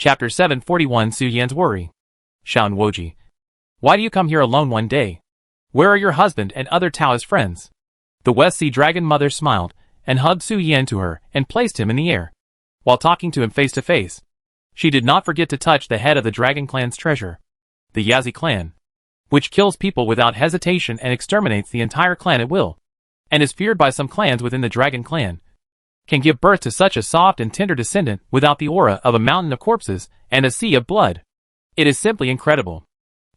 Chapter 741 Su Yan's Worry. Shaun Woji. Why do you come here alone one day? Where are your husband and other Taoist friends? The West Sea Dragon Mother smiled, and hugged Su Yan to her, and placed him in the air. While talking to him face to face, she did not forget to touch the head of the Dragon Clan's treasure, the Yazi clan, which kills people without hesitation and exterminates the entire clan at will, and is feared by some clans within the Dragon Clan, can give birth to such a soft and tender descendant without the aura of a mountain of corpses and a sea of blood. It is simply incredible.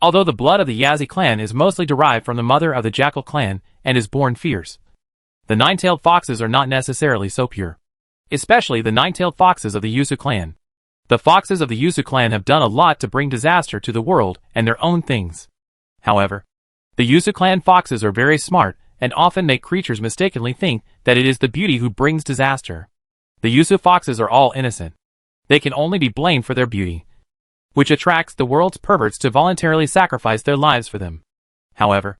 Although the blood of the Yazi clan is mostly derived from the mother of the Jackal clan and is born fierce, the nine-tailed foxes are not necessarily so pure. Especially the nine-tailed foxes of the Yusu clan. The foxes of the Yusu clan have done a lot to bring disaster to the world and their own things. However, the Yusu clan foxes are very smart and often make creatures mistakenly think that it is the beauty who brings disaster. The Yusu foxes are all innocent. They can only be blamed for their beauty, which attracts the world's perverts to voluntarily sacrifice their lives for them. However,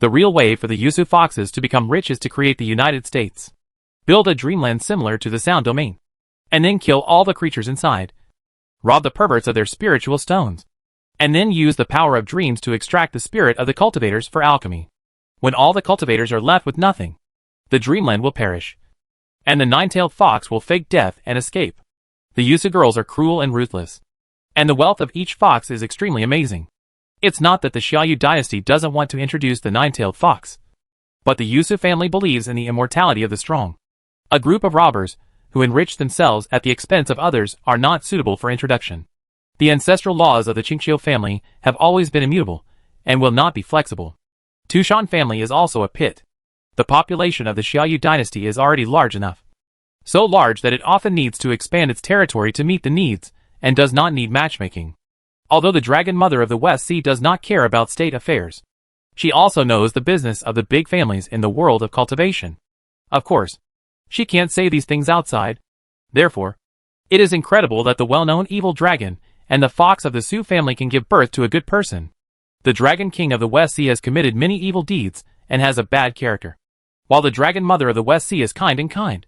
the real way for the Yusu foxes to become rich is to create the United States. Build a dreamland similar to the Sound Domain, and then kill all the creatures inside. Rob the perverts of their spiritual stones, and then use the power of dreams to extract the spirit of the cultivators for alchemy. When all the cultivators are left with nothing, the dreamland will perish, and the nine-tailed fox will fake death and escape. The Yusu girls are cruel and ruthless, and the wealth of each fox is extremely amazing. It's not that the Xiaoyu dynasty doesn't want to introduce the nine-tailed fox, but the Yusu family believes in the immortality of the strong. A group of robbers, who enrich themselves at the expense of others, are not suitable for introduction. The ancestral laws of the Qingqiu family have always been immutable, and will not be flexible. Tushan family is also a pit. The population of the Xiaoyu dynasty is already large enough. So large that it often needs to expand its territory to meet the needs, and does not need matchmaking. Although the Dragon Mother of the West Sea does not care about state affairs, she also knows the business of the big families in the world of cultivation. Of course, she can't say these things outside. Therefore, it is incredible that the well-known evil dragon and the fox of the Su family can give birth to a good person. The Dragon King of the West Sea has committed many evil deeds and has a bad character, while the Dragon Mother of the West Sea is kind,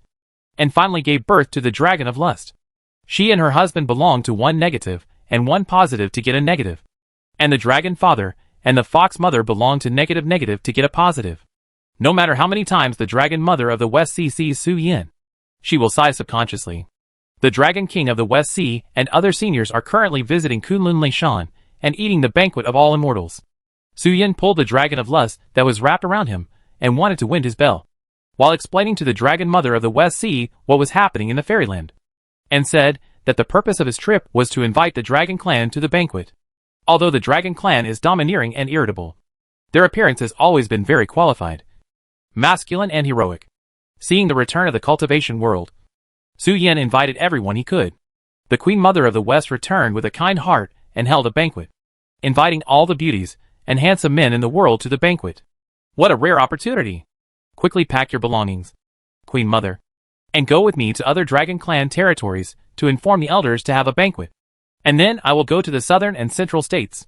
and finally gave birth to the Dragon of Lust. She and her husband belong to one negative and one positive to get a negative, and the Dragon Father and the Fox Mother belong to negative to get a positive. No matter how many times the Dragon Mother of the West Sea sees Su Yan, she will sigh subconsciously. The Dragon King of the West Sea and other seniors are currently visiting Kunlun Leishan and eating the banquet of all immortals. Su Yan pulled the Dragon of Lust that was wrapped around him and wanted to wind his bell, while explaining to the Dragon Mother of the West Sea what was happening in the fairyland, and said that the purpose of his trip was to invite the Dragon Clan to the banquet. Although the Dragon Clan is domineering and irritable, their appearance has always been very qualified, masculine and heroic. Seeing the return of the cultivation world, Su Yan invited everyone he could. The Queen Mother of the West returned with a kind heart and held a banquet, inviting all the beauties and handsome men in the world to the banquet. What a rare opportunity! Quickly pack your belongings, Queen Mother, and go with me to other Dragon Clan territories to inform the elders to have a banquet. And then I will go to the southern and central states.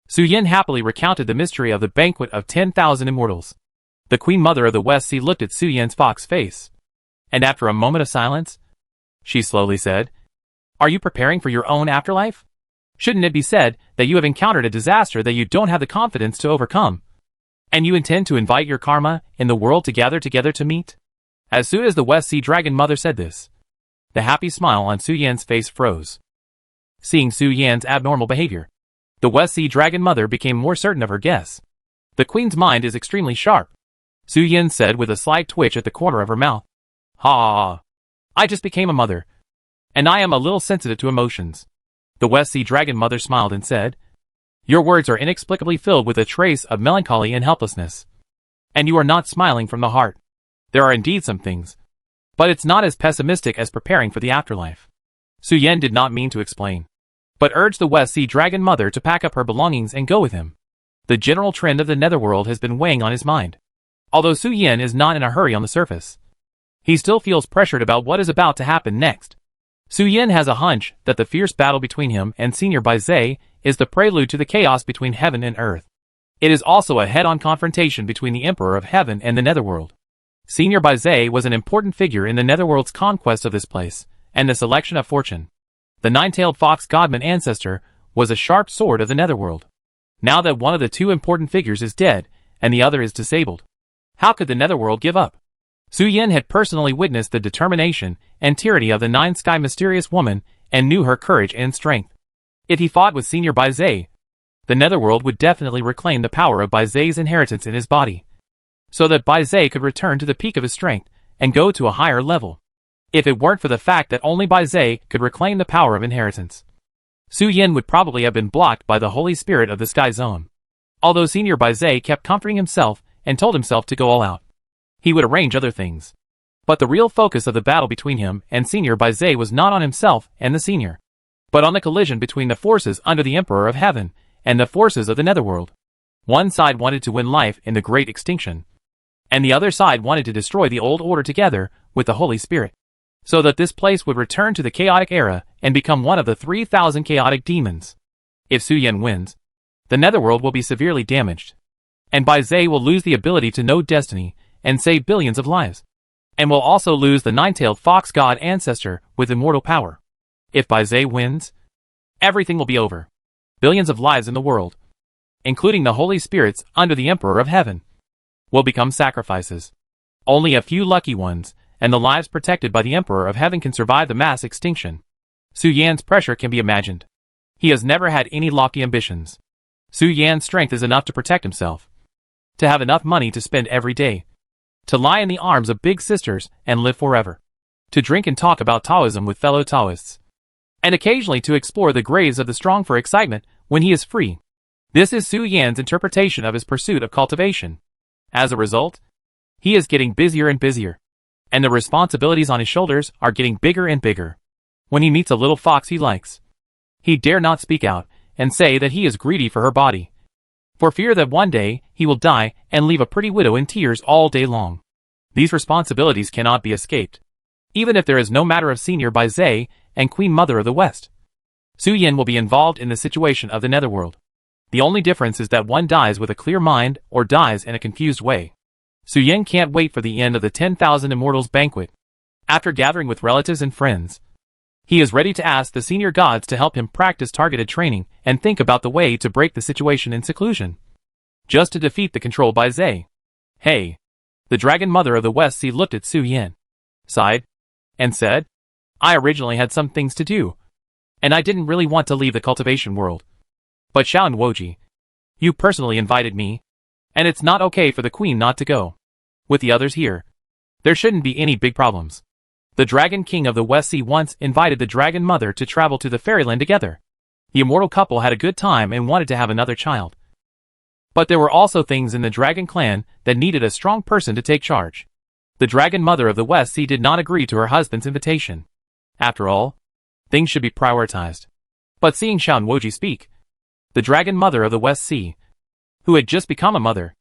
Su Yan happily recounted the mystery of the banquet of 10,000 immortals. The Queen Mother of the West Sea looked at Su Yan's fox face, and after a moment of silence, she slowly said, "Are you preparing for your own afterlife? Shouldn't it be said that you have encountered a disaster that you don't have the confidence to overcome, and you intend to invite your karma in the world to gather together to meet?" As soon as the West Sea Dragon Mother said this, the happy smile on Su Yan's face froze. Seeing Su Yan's abnormal behavior, the West Sea Dragon Mother became more certain of her guess. The Queen's mind is extremely sharp, Su Yan said with a slight twitch at the corner of her mouth. Ha! I just became a mother, and I am a little sensitive to emotions. The West Sea Dragon Mother smiled and said, "Your words are inexplicably filled with a trace of melancholy and helplessness. And you are not smiling from the heart. There are indeed some things, but it's not as pessimistic as preparing for the afterlife." Su Yan did not mean to explain, but urged the West Sea Dragon Mother to pack up her belongings and go with him. The general trend of the netherworld has been weighing on his mind. Although Su Yan is not in a hurry on the surface, he still feels pressured about what is about to happen next. Su Yan has a hunch that the fierce battle between him and Senior Bai Zhe is the prelude to the chaos between heaven and earth. It is also a head-on confrontation between the Emperor of Heaven and the Netherworld. Senior Bai Zhe was an important figure in the Netherworld's conquest of this place, and the selection of fortune. The nine-tailed fox godman ancestor was a sharp sword of the netherworld. Now that one of the two important figures is dead, and the other is disabled, how could the netherworld give up? Su Yin had personally witnessed the determination and tyranny of the Nine Sky mysterious woman and knew her courage and strength. If he fought with Senior Baizhe, the netherworld would definitely reclaim the power of Baizhe's inheritance in his body, so that Baizhe could return to the peak of his strength and go to a higher level. If it weren't for the fact that only Baizhe could reclaim the power of inheritance, Su Yin would probably have been blocked by the Holy Spirit of the Sky Zone. Although Senior Baizhe kept comforting himself and told himself to go all out, he would arrange other things. But the real focus of the battle between him and Senior Baizhe was not on himself and the senior, but on the collision between the forces under the Emperor of Heaven and the forces of the Netherworld. One side wanted to win life in the Great Extinction, and the other side wanted to destroy the old order together with the Holy Spirit, so that this place would return to the chaotic era and become one of the 3,000 chaotic demons. If Su Yin wins, the Netherworld will be severely damaged, and Baizhe will lose the ability to know destiny and save billions of lives, and will also lose the nine-tailed fox god ancestor with immortal power. If Baizhe wins, everything will be over. Billions of lives in the world, including the holy spirits under the Emperor of Heaven, will become sacrifices. Only a few lucky ones, and the lives protected by the Emperor of Heaven can survive the mass extinction. Su Yan's pressure can be imagined. He has never had any lofty ambitions. Su Yan's strength is enough to protect himself, to have enough money to spend every day, to lie in the arms of big sisters and live forever, to drink and talk about Taoism with fellow Taoists, and occasionally to explore the graves of the strong for excitement when he is free. This is Su Yan's interpretation of his pursuit of cultivation. As a result, he is getting busier and busier, and the responsibilities on his shoulders are getting bigger and bigger. When he meets a little fox he likes, he dare not speak out and say that he is greedy for her body, for fear that one day he will die and leave a pretty widow in tears all day long. These responsibilities cannot be escaped, even if there is no matter of Senior Baizhe and Queen Mother of the West. Su Yin will be involved in the situation of the Netherworld. The only difference is that one dies with a clear mind or dies in a confused way. Su Yin can't wait for the end of the 10,000 Immortals banquet. After gathering with relatives and friends, he is ready to ask the senior gods to help him practice targeted training and think about the way to break the situation in seclusion, just to defeat the control by Baizhe. Hey! The Dragon Mother of the West Sea looked at Su Yin, sighed, and said, I originally had some things to do, and I didn't really want to leave the cultivation world. But Xiao and Woji, you personally invited me, and it's not okay for the queen not to go. With the others here, there shouldn't be any big problems. The Dragon King of the West Sea once invited the Dragon Mother to travel to the fairyland together. The immortal couple had a good time and wanted to have another child. But there were also things in the Dragon Clan that needed a strong person to take charge. The Dragon Mother of the West Sea did not agree to her husband's invitation. After all, things should be prioritized. But seeing Xiao and Woji speak, the Dragon Mother of the West Sea, who had just become a mother,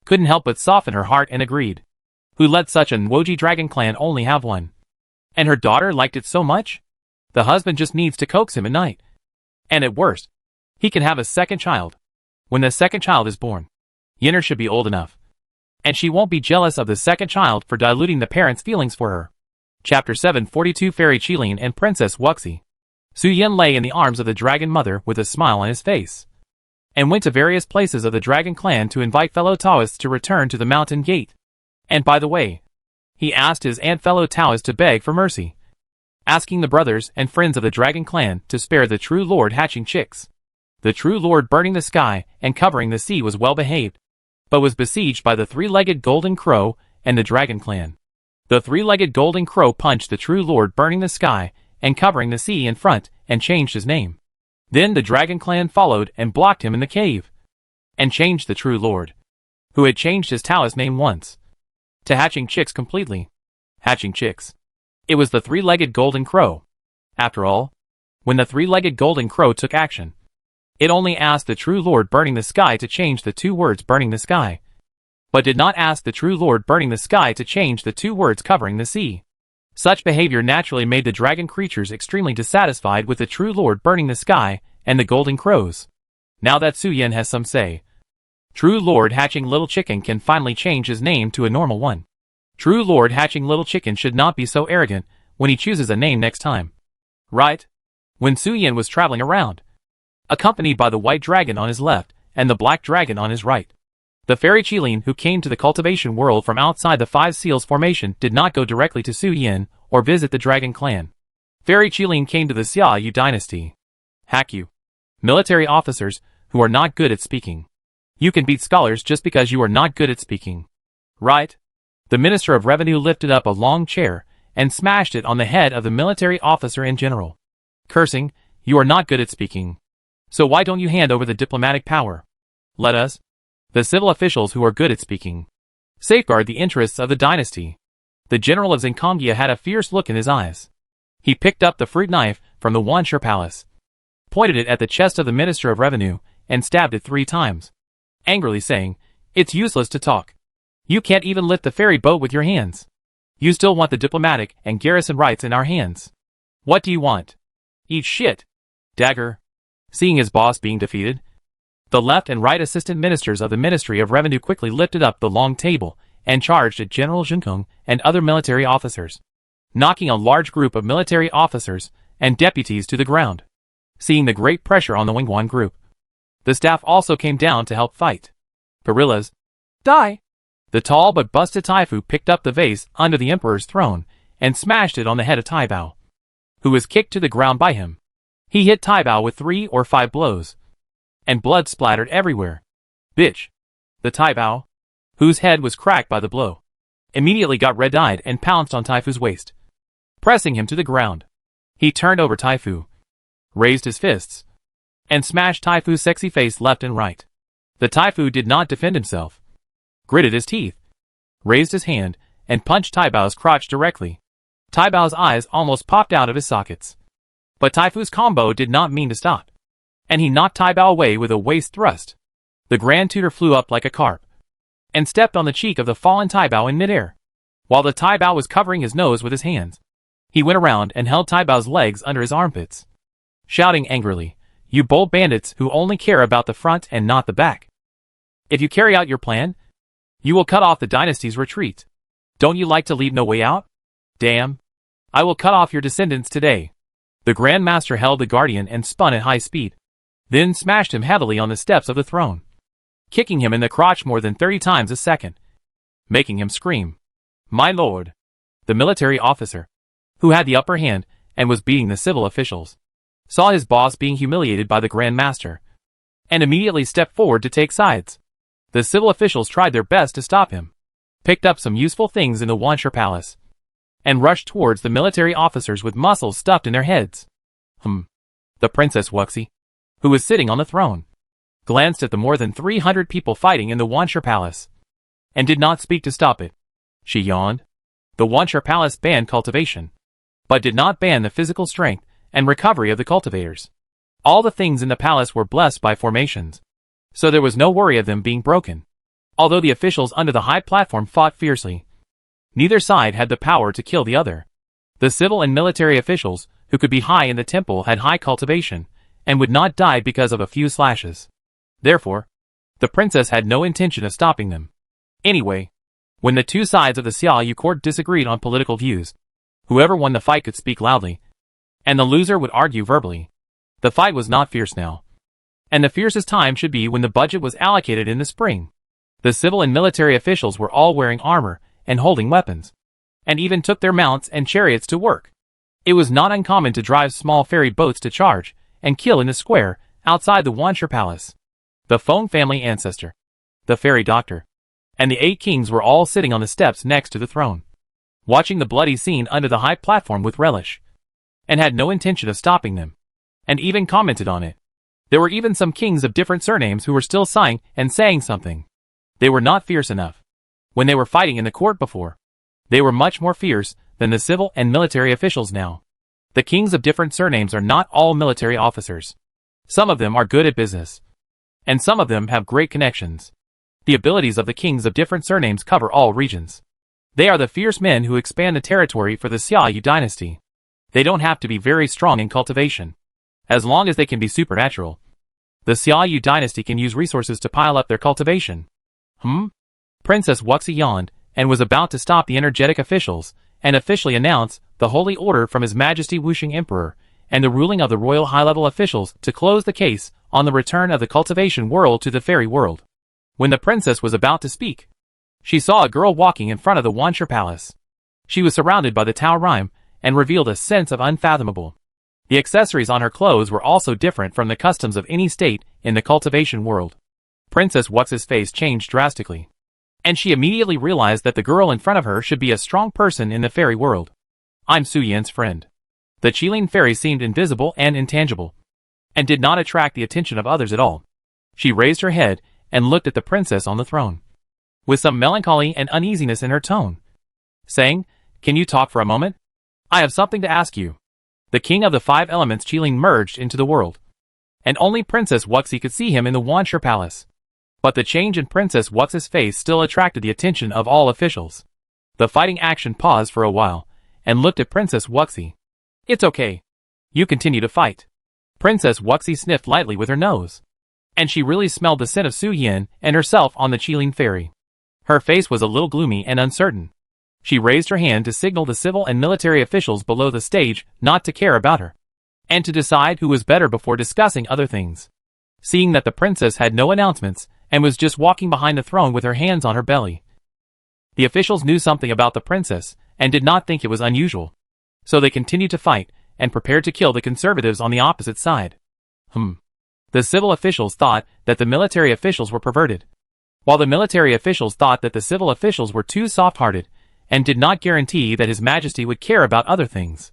couldn't help but soften her heart and agreed. Who let such an Woji Dragon Clan only have one? And her daughter liked it so much? The husband just needs to coax him at night. And at worst, he can have a second child. When the second child is born, Yinner should be old enough, and she won't be jealous of the second child for diluting the parents' feelings for her. Chapter 742 Fairy Qilin and Princess Wuxi. Su Yin lay in the arms of the Dragon Mother with a smile on his face, and went to various places of the Dragon Clan to invite fellow Taoists to return to the Mountain Gate. And by the way, he asked his and fellow Taoists to beg for mercy, asking the brothers and friends of the Dragon Clan to spare the true Lord hatching chicks. The true Lord burning the sky and covering the sea was well behaved, but was besieged by the three-legged Golden Crow and the Dragon Clan. The three-legged Golden Crow punched the true Lord burning the sky and covering the sea in front and changed his name. Then the Dragon Clan followed and blocked him in the cave, and changed the true Lord, who had changed his Taoist name once, to hatching chicks completely. Hatching chicks. It was the three-legged Golden Crow. After all, when the three-legged Golden Crow took action, it only asked the true Lord burning the sky to change the two words burning the sky, but did not ask the true Lord burning the sky to change the two words covering the sea. Such behavior naturally made the dragon creatures extremely dissatisfied with the true Lord burning the sky and the Golden Crows. Now that Su Yin has some say, True Lord Hatching Little Chicken can finally change his name to a normal one. True Lord Hatching Little Chicken should not be so arrogant when he chooses a name next time. Right? when Su Yan was traveling around, accompanied by the white dragon on his left and the black dragon on his right. The fairy Qilin who came to the cultivation world from outside the Five Seals formation did not go directly to Su Yan or visit the dragon clan. Fairy Qilin came to the Xia Yu dynasty. Hack you. Military officers who are not good at speaking. You can beat scholars just because you are not good at speaking. Right? The Minister of Revenue lifted up a long chair and smashed it on the head of the military officer in general. Cursing, you are not good at speaking. So why don't you hand over the diplomatic power? Let us, the civil officials who are good at speaking, safeguard the interests of the dynasty. The general of Zenkongia had a fierce look in his eyes. He picked up the fruit knife from the Wanshur palace, pointed it at the chest of the Minister of Revenue, and stabbed it 3 times, angrily saying, "It's useless to talk. You can't even lift the ferry boat with your hands. You still want the diplomatic and garrison rights in our hands. What do you want? Eat shit." Dagger. Seeing his boss being defeated, the left and right assistant ministers of the Ministry of Revenue quickly lifted up the long table and charged at General Zhenkong and other military officers, knocking a large group of military officers and deputies to the ground. Seeing the great pressure on the Wingguan group, the staff also came down to help fight. Guerrillas. Die! The tall but busted Taifu picked up the vase under the emperor's throne and smashed it on the head of Taibao, who was kicked to the ground by him. He hit Taibao with 3 or 5 blows, and blood splattered everywhere. Bitch. The Taibao, whose head was cracked by the blow, immediately got red-eyed and pounced on Taifu's waist, pressing him to the ground. He turned over Taifu, raised his fists, and smashed Taifu's sexy face left and right. The Taifu did not defend himself, gritted his teeth, raised his hand, and punched Taibao's crotch directly. Taibao's eyes almost popped out of his sockets. But Taifu's combo did not mean to stop, and he knocked Taibao away with a waist thrust. The Grand Tutor flew up like a carp, and stepped on the cheek of the fallen Taibao in midair. While the Taibao was covering his nose with his hands, he went around and held Taibao's legs under his armpits, shouting angrily, "You bold bandits who only care about the front and not the back. If you carry out your plan, you will cut off the dynasty's retreat. Don't you like to leave no way out? Damn. I will cut off your descendants today." The Grand Master held the Guardian and spun at high speed, then smashed him heavily on the steps of the throne, kicking him in the crotch more than 30 times a second, making him scream, "My lord!" The military officer, who had the upper hand and was beating the civil officials, saw his boss being humiliated by the Grand Master, and immediately stepped forward to take sides. The civil officials tried their best to stop him, picked up some useful things in the Wanshur palace, and rushed towards the military officers with muscles stuffed in their heads. The Princess Wuxi, who was sitting on the throne, glanced at the more than 300 people fighting in the Wanshur palace, and did not speak to stop it. She yawned. The Wanshur palace banned cultivation, but did not ban the physical strength and recovery of the cultivators. All the things in the palace were blessed by formations, so there was no worry of them being broken. Although the officials under the high platform fought fiercely, neither side had the power to kill the other. The civil and military officials, who could be high in the temple, had high cultivation, and would not die because of a few slashes. Therefore, the princess had no intention of stopping them. Anyway, when the two sides of the Xia Yu court disagreed on political views, whoever won the fight could speak loudly, and the loser would argue verbally. The fight was not fierce now, and the fiercest time should be when the budget was allocated in the spring. The civil and military officials were all wearing armor and holding weapons, and even took their mounts and chariots to work. It was not uncommon to drive small ferry boats to charge and kill in the square outside the Wanshur palace. The Feng family ancestor, the fairy doctor, and the 8 kings were all sitting on the steps next to the throne, watching the bloody scene under the high platform with relish, and had no intention of stopping them, and even commented on it. There were even some kings of different surnames who were still sighing and saying something. They were not fierce enough. When they were fighting in the court before, they were much more fierce than the civil and military officials now. The kings of different surnames are not all military officers. Some of them are good at business, and some of them have great connections. The abilities of the kings of different surnames cover all regions. They are the fierce men who expand the territory for the Xia Yu dynasty. They don't have to be very strong in cultivation, as long as they can be supernatural. The Xia Yu dynasty can use resources to pile up their cultivation. Princess Wuxi yawned and was about to stop the energetic officials and officially announce the holy order from His Majesty Wuxing Emperor and the ruling of the royal high-level officials to close the case on the return of the cultivation world to the fairy world. When the princess was about to speak, she saw a girl walking in front of the Wanshire Palace. She was surrounded by the Tao Rhyme and revealed a sense of unfathomable. The accessories on her clothes were also different from the customs of any state in the cultivation world. Princess Wuxi's face changed drastically, and she immediately realized that the girl in front of her should be a strong person in the fairy world. I'm Su Yan's friend. The Qilin fairy seemed invisible and intangible, and did not attract the attention of others at all. She raised her head and looked at the princess on the throne, with some melancholy and uneasiness in her tone, saying, "Can you talk for a moment? I have something to ask you." The king of the 5 elements Qilin merged into the world, and only Princess Wuxi could see him in the Wanshire Palace. But the change in Princess Wuxi's face still attracted the attention of all officials. The fighting action paused for a while, and looked at Princess Wuxi. "It's okay. You continue to fight." Princess Wuxi sniffed lightly with her nose, and she really smelled the scent of Su Yan and herself on the Qilin fairy. Her face was a little gloomy and uncertain. She raised her hand to signal the civil and military officials below the stage not to care about her, and to decide who was better before discussing other things. Seeing that the princess had no announcements, and was just walking behind the throne with her hands on her belly, the officials knew something about the princess, and did not think it was unusual. So they continued to fight, and prepared to kill the conservatives on the opposite side. The civil officials thought that the military officials were perverted, while the military officials thought that the civil officials were too soft-hearted, and did not guarantee that His Majesty would care about other things.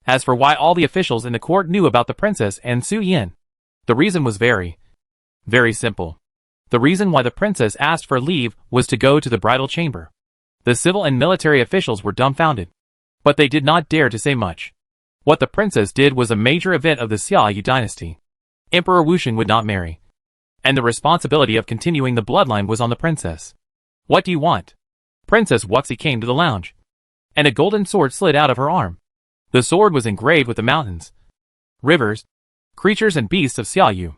As for why all the officials in the court knew about the princess and Su Yan, the reason was very simple. The reason why the princess asked for leave was to go to the bridal chamber. The civil and military officials were dumbfounded, but they did not dare to say much. What the princess did was a major event of the Xiaoyu dynasty. Emperor Wusheng would not marry, and the responsibility of continuing the bloodline was on the princess. "What do you want?" Princess Wuxi came to the lounge, and a golden sword slid out of her arm. The sword was engraved with the mountains, rivers, creatures and beasts of Xiaoyu.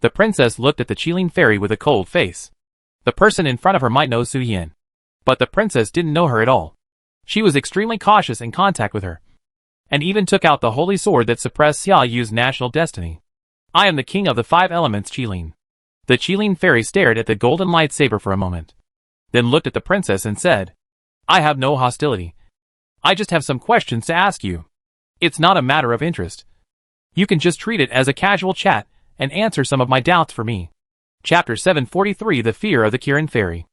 The princess looked at the Qilin fairy with a cold face. The person in front of her might know Su Yan, but the princess didn't know her at all. She was extremely cautious in contact with her, and even took out the holy sword that suppressed Xiaoyu's national destiny. "I am the king of the 5 elements Qilin." The Qilin fairy stared at the golden lightsaber for a moment, then looked at the princess and said, "I have no hostility. I just have some questions to ask you. It's not a matter of interest. You can just treat it as a casual chat and answer some of my doubts for me." Chapter 743 The Fear of the Qilin Fairy.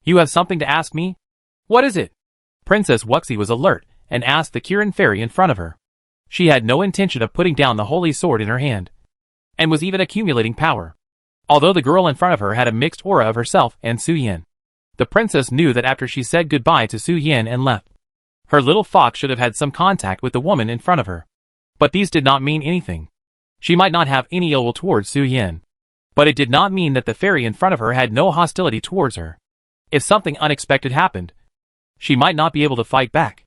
"You have something to ask me? What is it?" Princess Wuxi was alert and asked the Qilin fairy in front of her. She had no intention of putting down the holy sword in her hand, and was even accumulating power. Although the girl in front of her had a mixed aura of herself and Su Yan, the princess knew that after she said goodbye to Su Yan and left, her little fox should have had some contact with the woman in front of her. But these did not mean anything. She might not have any ill will towards Su Yan, but it did not mean that the fairy in front of her had no hostility towards her. If something unexpected happened, she might not be able to fight back.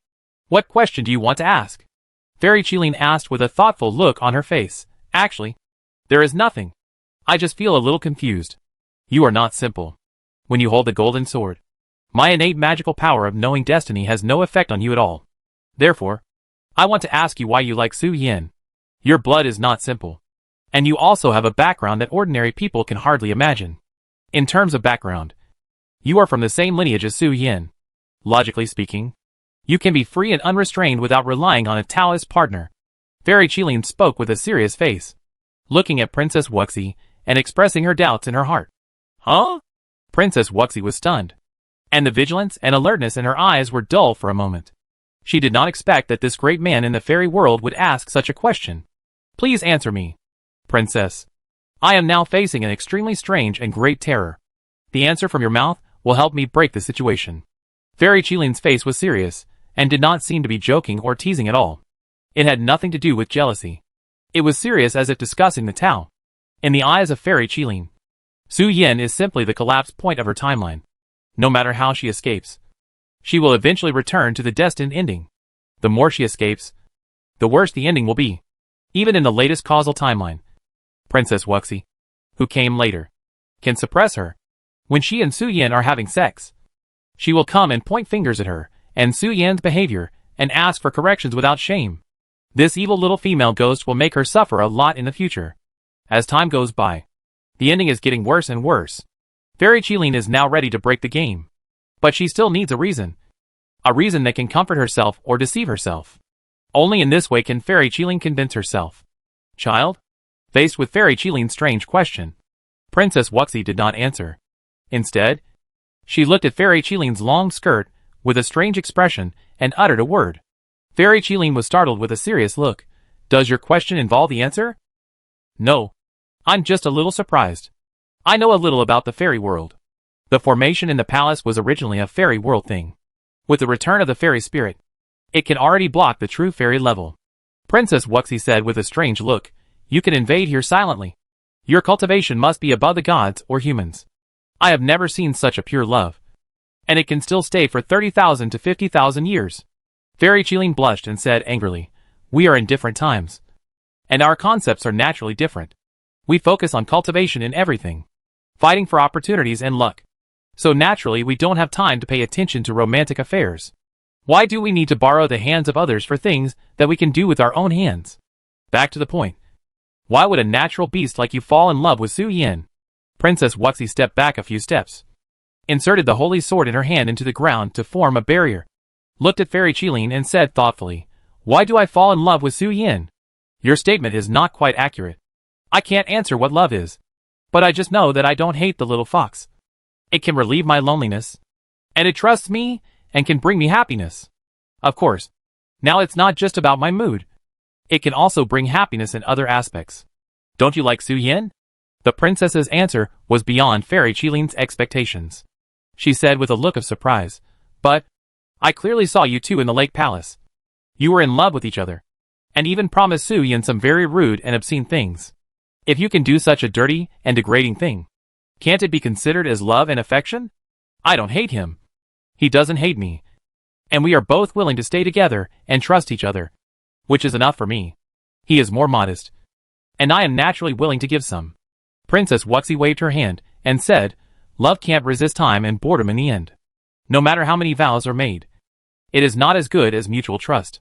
"What question do you want to ask?" Fairy Qilin asked with a thoughtful look on her face. "Actually, there is nothing. I just feel a little confused. You are not simple. When you hold the golden sword, my innate magical power of knowing destiny has no effect on you at all. Therefore, I want to ask you why you like Su Yan. Your blood is not simple, and you also have a background that ordinary people can hardly imagine. In terms of background, you are from the same lineage as Su Yan. Logically speaking, you can be free and unrestrained without relying on a Taoist partner." Fairy Qilin spoke with a serious face, looking at Princess Wuxi and expressing her doubts in her heart. "Huh?" Princess Wuxi was stunned, and the vigilance and alertness in her eyes were dull for a moment. She did not expect that this great man in the fairy world would ask such a question. "Please answer me, Princess. I am now facing an extremely strange and great terror. The answer from your mouth will help me break the situation." Fairy Qilin's face was serious, and did not seem to be joking or teasing at all. It had nothing to do with jealousy. It was serious as if discussing the Tao. In the eyes of Fairy Qilin, Su Yan is simply the collapse point of her timeline. No matter how she escapes, she will eventually return to the destined ending. The more she escapes, the worse the ending will be. Even in the latest causal timeline, Princess Wuxi, who came later, can suppress her. When she and Su Yan are having sex, she will come and point fingers at her and Su Yan's behavior and ask for corrections without shame. This evil little female ghost will make her suffer a lot in the future. As time goes by, the ending is getting worse and worse. Fairy Qilin is now ready to break the game. But she still needs a reason. A reason that can comfort herself or deceive herself. Only in this way can Fairy Qilin convince herself. Child? Faced with Fairy Qilin's strange question, Princess Wuxi did not answer. Instead, she looked at Fairy Qilin's long skirt with a strange expression and uttered a word. Fairy Qilin was startled with a serious look. Does your question involve the answer? No. I'm just a little surprised. I know a little about the fairy world. The formation in the palace was originally a fairy world thing. With the return of the fairy spirit, it can already block the true fairy level. Princess Wuxi said with a strange look, you can invade here silently. Your cultivation must be above the gods or humans. I have never seen such a pure love. And it can still stay for 30,000 to 50,000 years. Fairy Qilin blushed and said angrily, we are in different times. And our concepts are naturally different. We focus on cultivation in everything. Fighting for opportunities and luck. So naturally we don't have time to pay attention to romantic affairs. Why do we need to borrow the hands of others for things that we can do with our own hands? Back to the point. Why would a natural beast like you fall in love with Su Yin? Princess Wuxi stepped back a few steps. Inserted the holy sword in her hand into the ground to form a barrier. Looked at Fairy Qilin and said thoughtfully, why do I fall in love with Su Yin? Your statement is not quite accurate. I can't answer what love is. But I just know that I don't hate the little fox. It can relieve my loneliness. And it trusts me and can bring me happiness. Of course. Now it's not just about my mood. It can also bring happiness in other aspects. Don't you like Su Yin? The princess's answer was beyond Fairy Qilin's expectations. She said with a look of surprise, but I clearly saw you two in the lake palace. You were in love with each other. And even promised Su Yin some very rude and obscene things. If you can do such a dirty and degrading thing, can't it be considered as love and affection? I don't hate him. He doesn't hate me. And we are both willing to stay together and trust each other. Which is enough for me. He is more modest. And I am naturally willing to give some. Princess Wuxi waved her hand and said, love can't resist time and boredom in the end. No matter how many vows are made. It is not as good as mutual trust.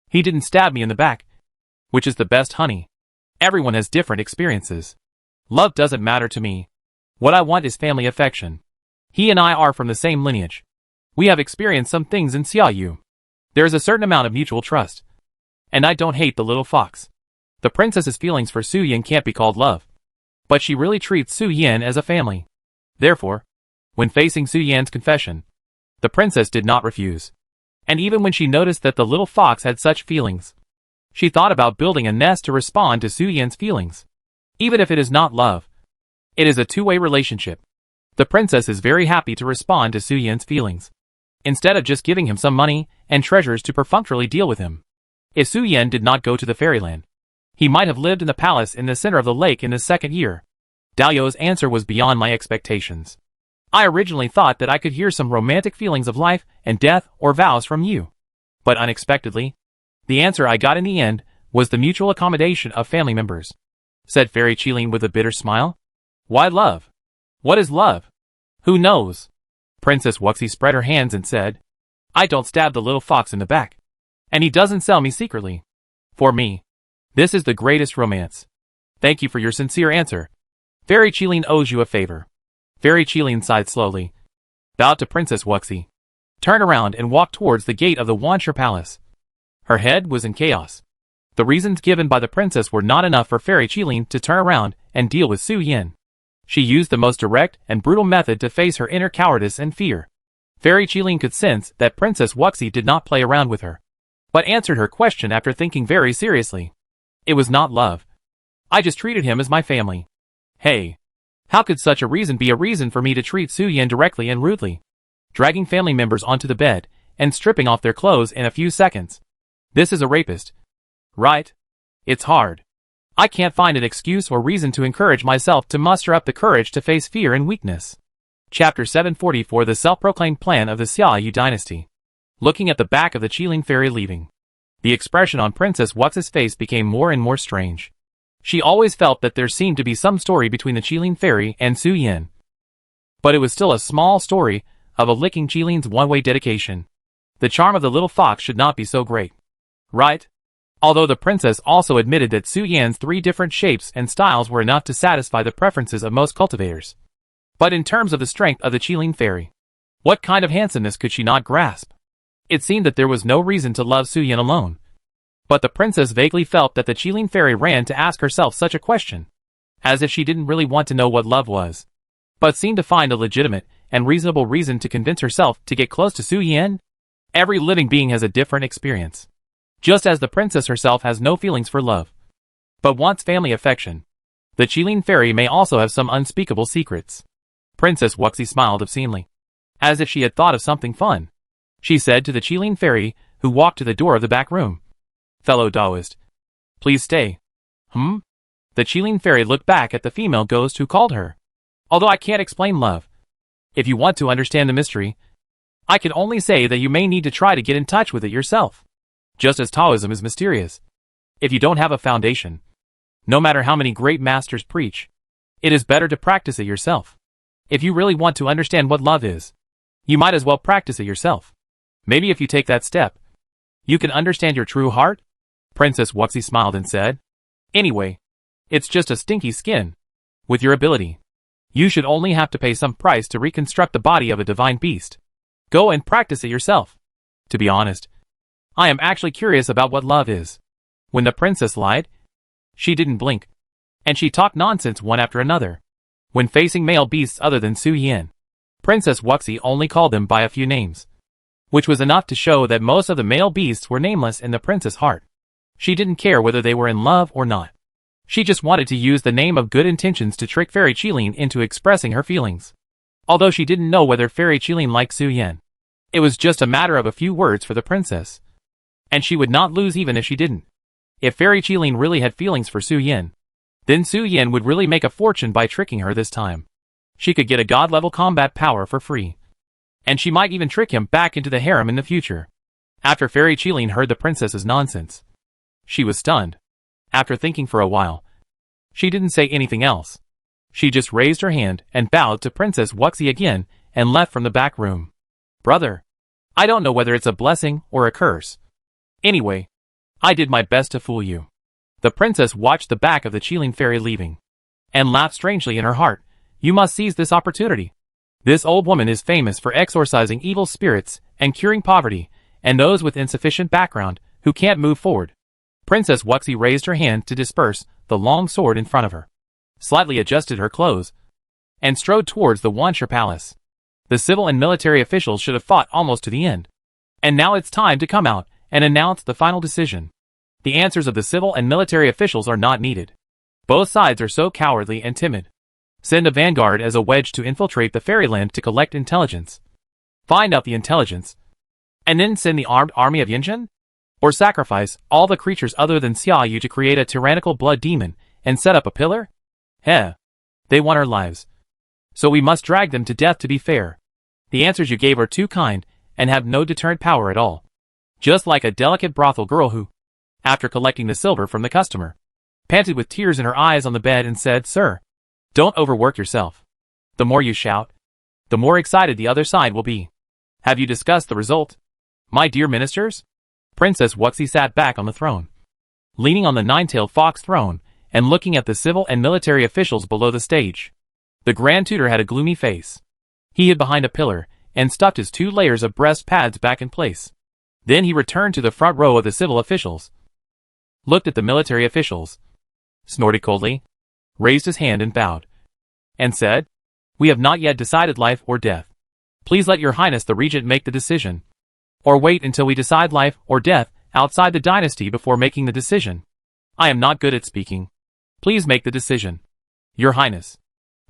He didn't stab me in the back. Which is the best, honey. Everyone has different experiences. Love doesn't matter to me. What I want is family affection. He and I are from the same lineage. We have experienced some things in Xiaoyu. There is a certain amount of mutual trust. And I don't hate the little fox. The princess's feelings for Su Yin can't be called love. But she really treats Su Yin as a family. Therefore, when facing Su Yan's confession, the princess did not refuse. And even when she noticed that the little fox had such feelings, she thought about building a nest to respond to Su Yan's feelings. Even if it is not love, it is a two-way relationship. The princess is very happy to respond to Su Yan's feelings, instead of just giving him some money and treasures to perfunctorily deal with him. If Su Yan did not go to the fairyland, he might have lived in the palace in the center of the lake in the second year. Dao's answer was beyond my expectations. I originally thought that I could hear some romantic feelings of life and death or vows from you. But unexpectedly, the answer I got in the end was the mutual accommodation of family members, said Fairy Qilin with a bitter smile. Why love? What is love? Who knows? Princess Wuxi spread her hands and said, I don't stab the little fox in the back. And he doesn't sell me secretly. For me, this is the greatest romance. Thank you for your sincere answer. Fairy Qilin owes you a favor. Fairy Qilin sighed slowly, bowed to Princess Wuxi, turned around and walked towards the gate of the Wanshi Palace. Her head was in chaos. The reasons given by the princess were not enough for Fairy Qilin to turn around and deal with Su Yin. She used the most direct and brutal method to face her inner cowardice and fear. Fairy Qilin could sense that Princess Wuxi did not play around with her, but answered her question after thinking very seriously. It was not love. I just treated him as my family. Hey. How could such a reason be a reason for me to treat Su Yin directly and rudely? Dragging family members onto the bed and stripping off their clothes in a few seconds. This is a rapist. Right? It's hard. I can't find an excuse or reason to encourage myself to muster up the courage to face fear and weakness. Chapter 744 The Self-Proclaimed Plan of the Xiaoyu Dynasty. Looking at the back of the Qilin fairy leaving, the expression on Princess Wuxi's face became more and more strange. She always felt that there seemed to be some story between the Qilin fairy and Su Yin. But it was still a small story of a licking Qilin's one-way dedication. The charm of the little fox should not be so great. Right? Although the princess also admitted that Su Yan's 3 different shapes and styles were enough to satisfy the preferences of most cultivators. But in terms of the strength of the Qilin fairy, what kind of handsomeness could she not grasp? It seemed that there was no reason to love Su Yan alone. But the princess vaguely felt that the Qilin fairy ran to ask herself such a question, as if she didn't really want to know what love was, but seemed to find a legitimate and reasonable reason to convince herself to get close to Su Yan. Every living being has a different experience. Just as the princess herself has no feelings for love, but wants family affection, the Qilin fairy may also have some unspeakable secrets. Princess Wuxi smiled obscenely, as if she had thought of something fun. She said to the Qilin fairy, who walked to the door of the back room, "Fellow Taoist, please stay." The Qilin fairy looked back at the female ghost who called her. "Although I can't explain love, if you want to understand the mystery, I can only say that you may need to try to get in touch with it yourself. Just as Taoism is mysterious, if you don't have a foundation, no matter how many great masters preach, it is better to practice it yourself. If you really want to understand what love is, you might as well practice it yourself. Maybe if you take that step, you can understand your true heart." Princess Wuxi smiled and said, "Anyway, it's just a stinky skin. With your ability, you should only have to pay some price to reconstruct the body of a divine beast. Go and practice it yourself. To be honest, I am actually curious about what love is." When the princess lied, she didn't blink, and she talked nonsense one after another. When facing male beasts other than Su Yan, Princess Wuxi only called them by a few names, which was enough to show that most of the male beasts were nameless in the princess' heart. She didn't care whether they were in love or not. She just wanted to use the name of good intentions to trick Fairy Qilin into expressing her feelings. Although she didn't know whether Fairy Qilin liked Su Yan, it was just a matter of a few words for the princess, and she would not lose even if she didn't. If Fairy Qilin really had feelings for Su Yan, then Su Yan would really make a fortune by tricking her this time. She could get a god-level combat power for free, and she might even trick him back into the harem in the future. After Fairy Qilin heard the princess's nonsense, she was stunned. After thinking for a while, she didn't say anything else. She just raised her hand and bowed to Princess Wuxi again and left from the back room. "Brother, I don't know whether it's a blessing or a curse. Anyway, I did my best to fool you." The princess watched the back of the Qilin fairy leaving, and laughed strangely in her heart. "You must seize this opportunity. This old woman is famous for exorcising evil spirits and curing poverty, and those with insufficient background who can't move forward." Princess Wuxi raised her hand to disperse the long sword in front of her, slightly adjusted her clothes, and strode towards the Wansha Palace. The civil and military officials should have fought almost to the end, and now it's time to come out and announce the final decision. The answers of the civil and military officials are not needed. Both sides are so cowardly and timid. Send a vanguard as a wedge to infiltrate the fairyland to collect intelligence. Find out the intelligence, and then send the armed army of Yinshan? Or sacrifice all the creatures other than Xiaoyu to create a tyrannical blood demon and set up a pillar? Heh. They want our lives, so we must drag them to death to be fair. The answers you gave are too kind and have no deterrent power at all. Just like a delicate brothel girl who, after collecting the silver from the customer, panted with tears in her eyes on the bed and said, "Sir, don't overwork yourself. The more you shout, the more excited the other side will be. Have you discussed the result, my dear ministers?" Princess Wuxi sat back on the throne, leaning on the nine-tailed fox throne and looking at the civil and military officials below the stage. The Grand Tutor had a gloomy face. He hid behind a pillar and stuffed his 2 layers of breast pads back in place. Then he returned to the front row of the civil officials, looked at the military officials, snorted coldly, raised his hand and bowed, and said, "We have not yet decided life or death. Please let your highness the regent make the decision. Or wait until we decide life or death outside the dynasty before making the decision. I am not good at speaking. Please make the decision, your highness."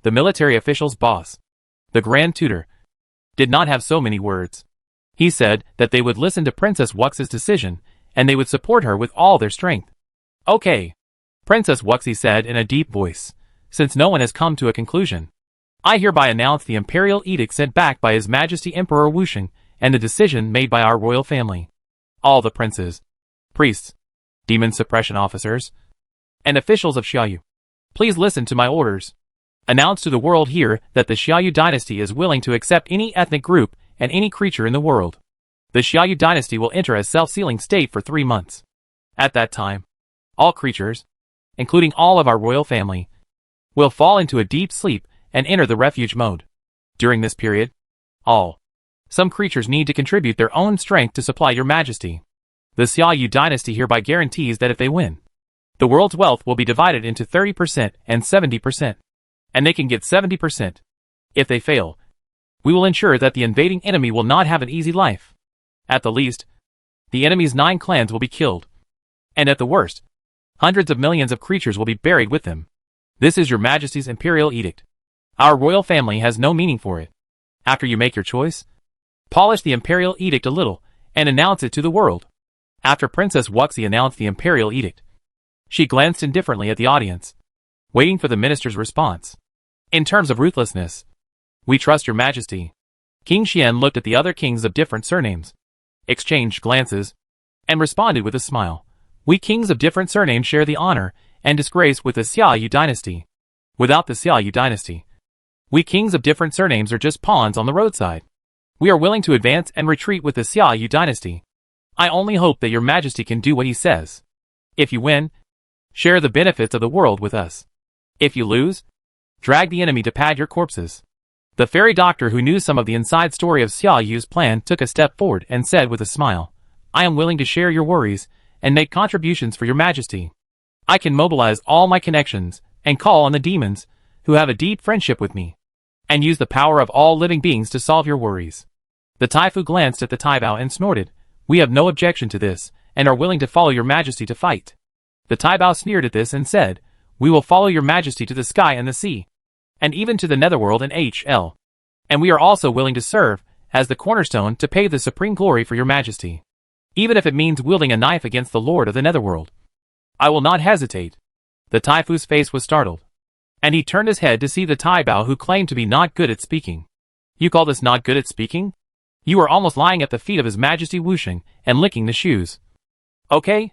The military official's boss, the Grand Tutor, did not have so many words. He said that they would listen to Princess Wuxi's decision, and they would support her with all their strength. "Okay," Princess Wuxi said in a deep voice, "since no one has come to a conclusion, I hereby announce the imperial edict sent back by His Majesty Emperor Wusheng and the decision made by our royal family. All the princes, priests, demon suppression officers, and officials of Xiaoyu, please listen to my orders. Announce to the world here that the Xiaoyu dynasty is willing to accept any ethnic group and any creature in the world. The Xiaoyu dynasty will enter a self-sealing state for 3 months. At that time, all creatures, including all of our royal family, will fall into a deep sleep and enter the refuge mode. During this period, some creatures need to contribute their own strength to supply your majesty. The Xiaoyu dynasty hereby guarantees that if they win, the world's wealth will be divided into 30% and 70%, and they can get 70%. If they fail, we will ensure that the invading enemy will not have an easy life. At the least, the enemy's 9 clans will be killed, and at the worst, hundreds of millions of creatures will be buried with them. This is your majesty's imperial edict. Our royal family has no meaning for it. After you make your choice, polish the imperial edict a little and announce it to the world. After Princess Wuxi announced the imperial edict, she glanced indifferently at the audience, waiting for the minister's response. In terms of ruthlessness, we trust your majesty. King Xian looked at the other kings of different surnames, exchanged glances, and responded with a smile. We kings of different surnames share the honor and disgrace with the Xiaoyu dynasty. Without the Xiaoyu dynasty, we kings of different surnames are just pawns on the roadside. We are willing to advance and retreat with the Xiaoyu dynasty. I only hope that your majesty can do what he says. If you win, share the benefits of the world with us. If you lose, drag the enemy to pad your corpses. The fairy doctor who knew some of the inside story of Xiaoyu's plan took a step forward and said with a smile, I am willing to share your worries and make contributions for your majesty. I can mobilize all my connections and call on the demons who have a deep friendship with me, and use the power of all living beings to solve your worries. The Taifu glanced at the Taibao and snorted, we have no objection to this, and are willing to follow your majesty to fight. The Taibao sneered at this and said, we will follow your majesty to the sky and the sea, and even to the netherworld and HL. And we are also willing to serve as the cornerstone to pay the supreme glory for your majesty, even if it means wielding a knife against the lord of the netherworld. I will not hesitate. The Taifu's face was startled, and he turned his head to see the Taibao who claimed to be not good at speaking. You call this not good at speaking? You are almost lying at the feet of his majesty Wuxing and licking the shoes. Okay.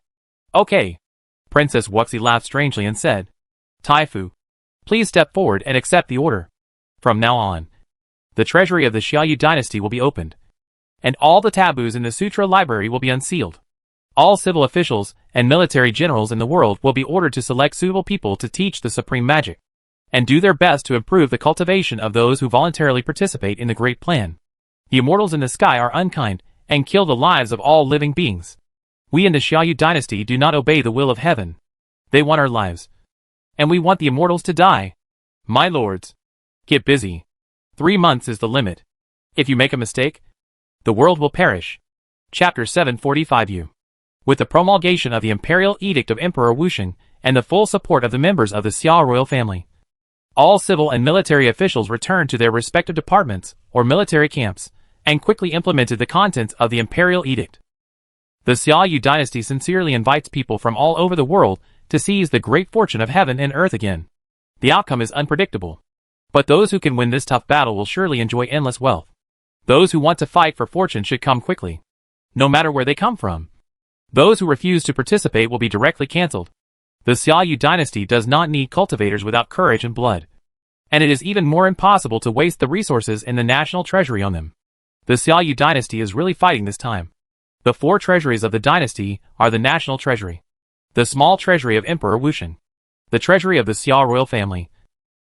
Princess Wuxi laughed strangely and said, Taifu, please step forward and accept the order. From now on, the treasury of the Xiaoyu dynasty will be opened, and all the taboos in the Sutra library will be unsealed. All civil officials and military generals in the world will be ordered to select suitable people to teach the supreme magic, and do their best to improve the cultivation of those who voluntarily participate in the great plan. The immortals in the sky are unkind and kill the lives of all living beings. We in the Xiaoyu dynasty do not obey the will of heaven. They want our lives, and we want the immortals to die. My lords, get busy. 3 months is the limit. If you make a mistake, the world will perish. Chapter 745 With the promulgation of the imperial edict of Emperor Wuxing and the full support of the members of the Xia royal family, all civil and military officials returned to their respective departments or military camps and quickly implemented the contents of the imperial edict. The Xiaoyu dynasty sincerely invites people from all over the world to seize the great fortune of heaven and earth again. The outcome is unpredictable, but those who can win this tough battle will surely enjoy endless wealth. Those who want to fight for fortune should come quickly, no matter where they come from. Those who refuse to participate will be directly cancelled. The Xiaoyu dynasty does not need cultivators without courage and blood, and it is even more impossible to waste the resources in the national treasury on them. The Xiaoyu dynasty is really fighting this time. The 4 treasuries of the dynasty are the national treasury, the small treasury of Emperor Wuxing, the treasury of the Xia royal family,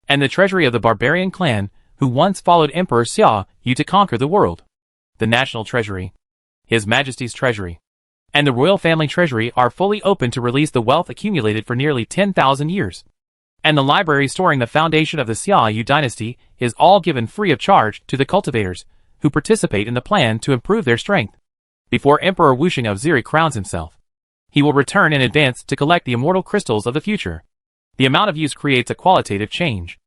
and the treasury of the barbarian clan who once followed Emperor Xiaoyu to conquer the world. The national treasury, His Majesty's treasury, and the royal family treasury are fully open to release the wealth accumulated for nearly 10,000 years. And the library storing the foundation of the Xiaoyu dynasty is all given free of charge to the cultivators who participate in the plan to improve their strength. Before Emperor Wuxing of Ziri crowns himself, he will return in advance to collect the immortal crystals of the future. The amount of use creates a qualitative change,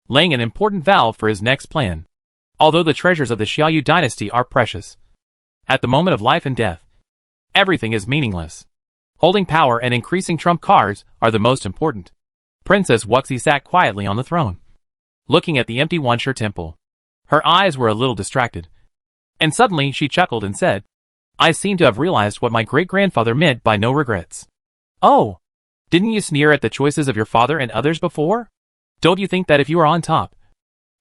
laying an important valve for his next plan. Although the treasures of the Xiaoyu dynasty are precious, at the moment of life and death, everything is meaningless. Holding power and increasing trump cards are the most important. Princess Wuxi sat quietly on the throne, looking at the empty Wanshe temple. Her eyes were a little distracted, and suddenly she chuckled and said, I seem to have realized what my great-grandfather meant by no regrets. Oh, didn't you sneer at the choices of your father and others before? Don't you think that if you are on top,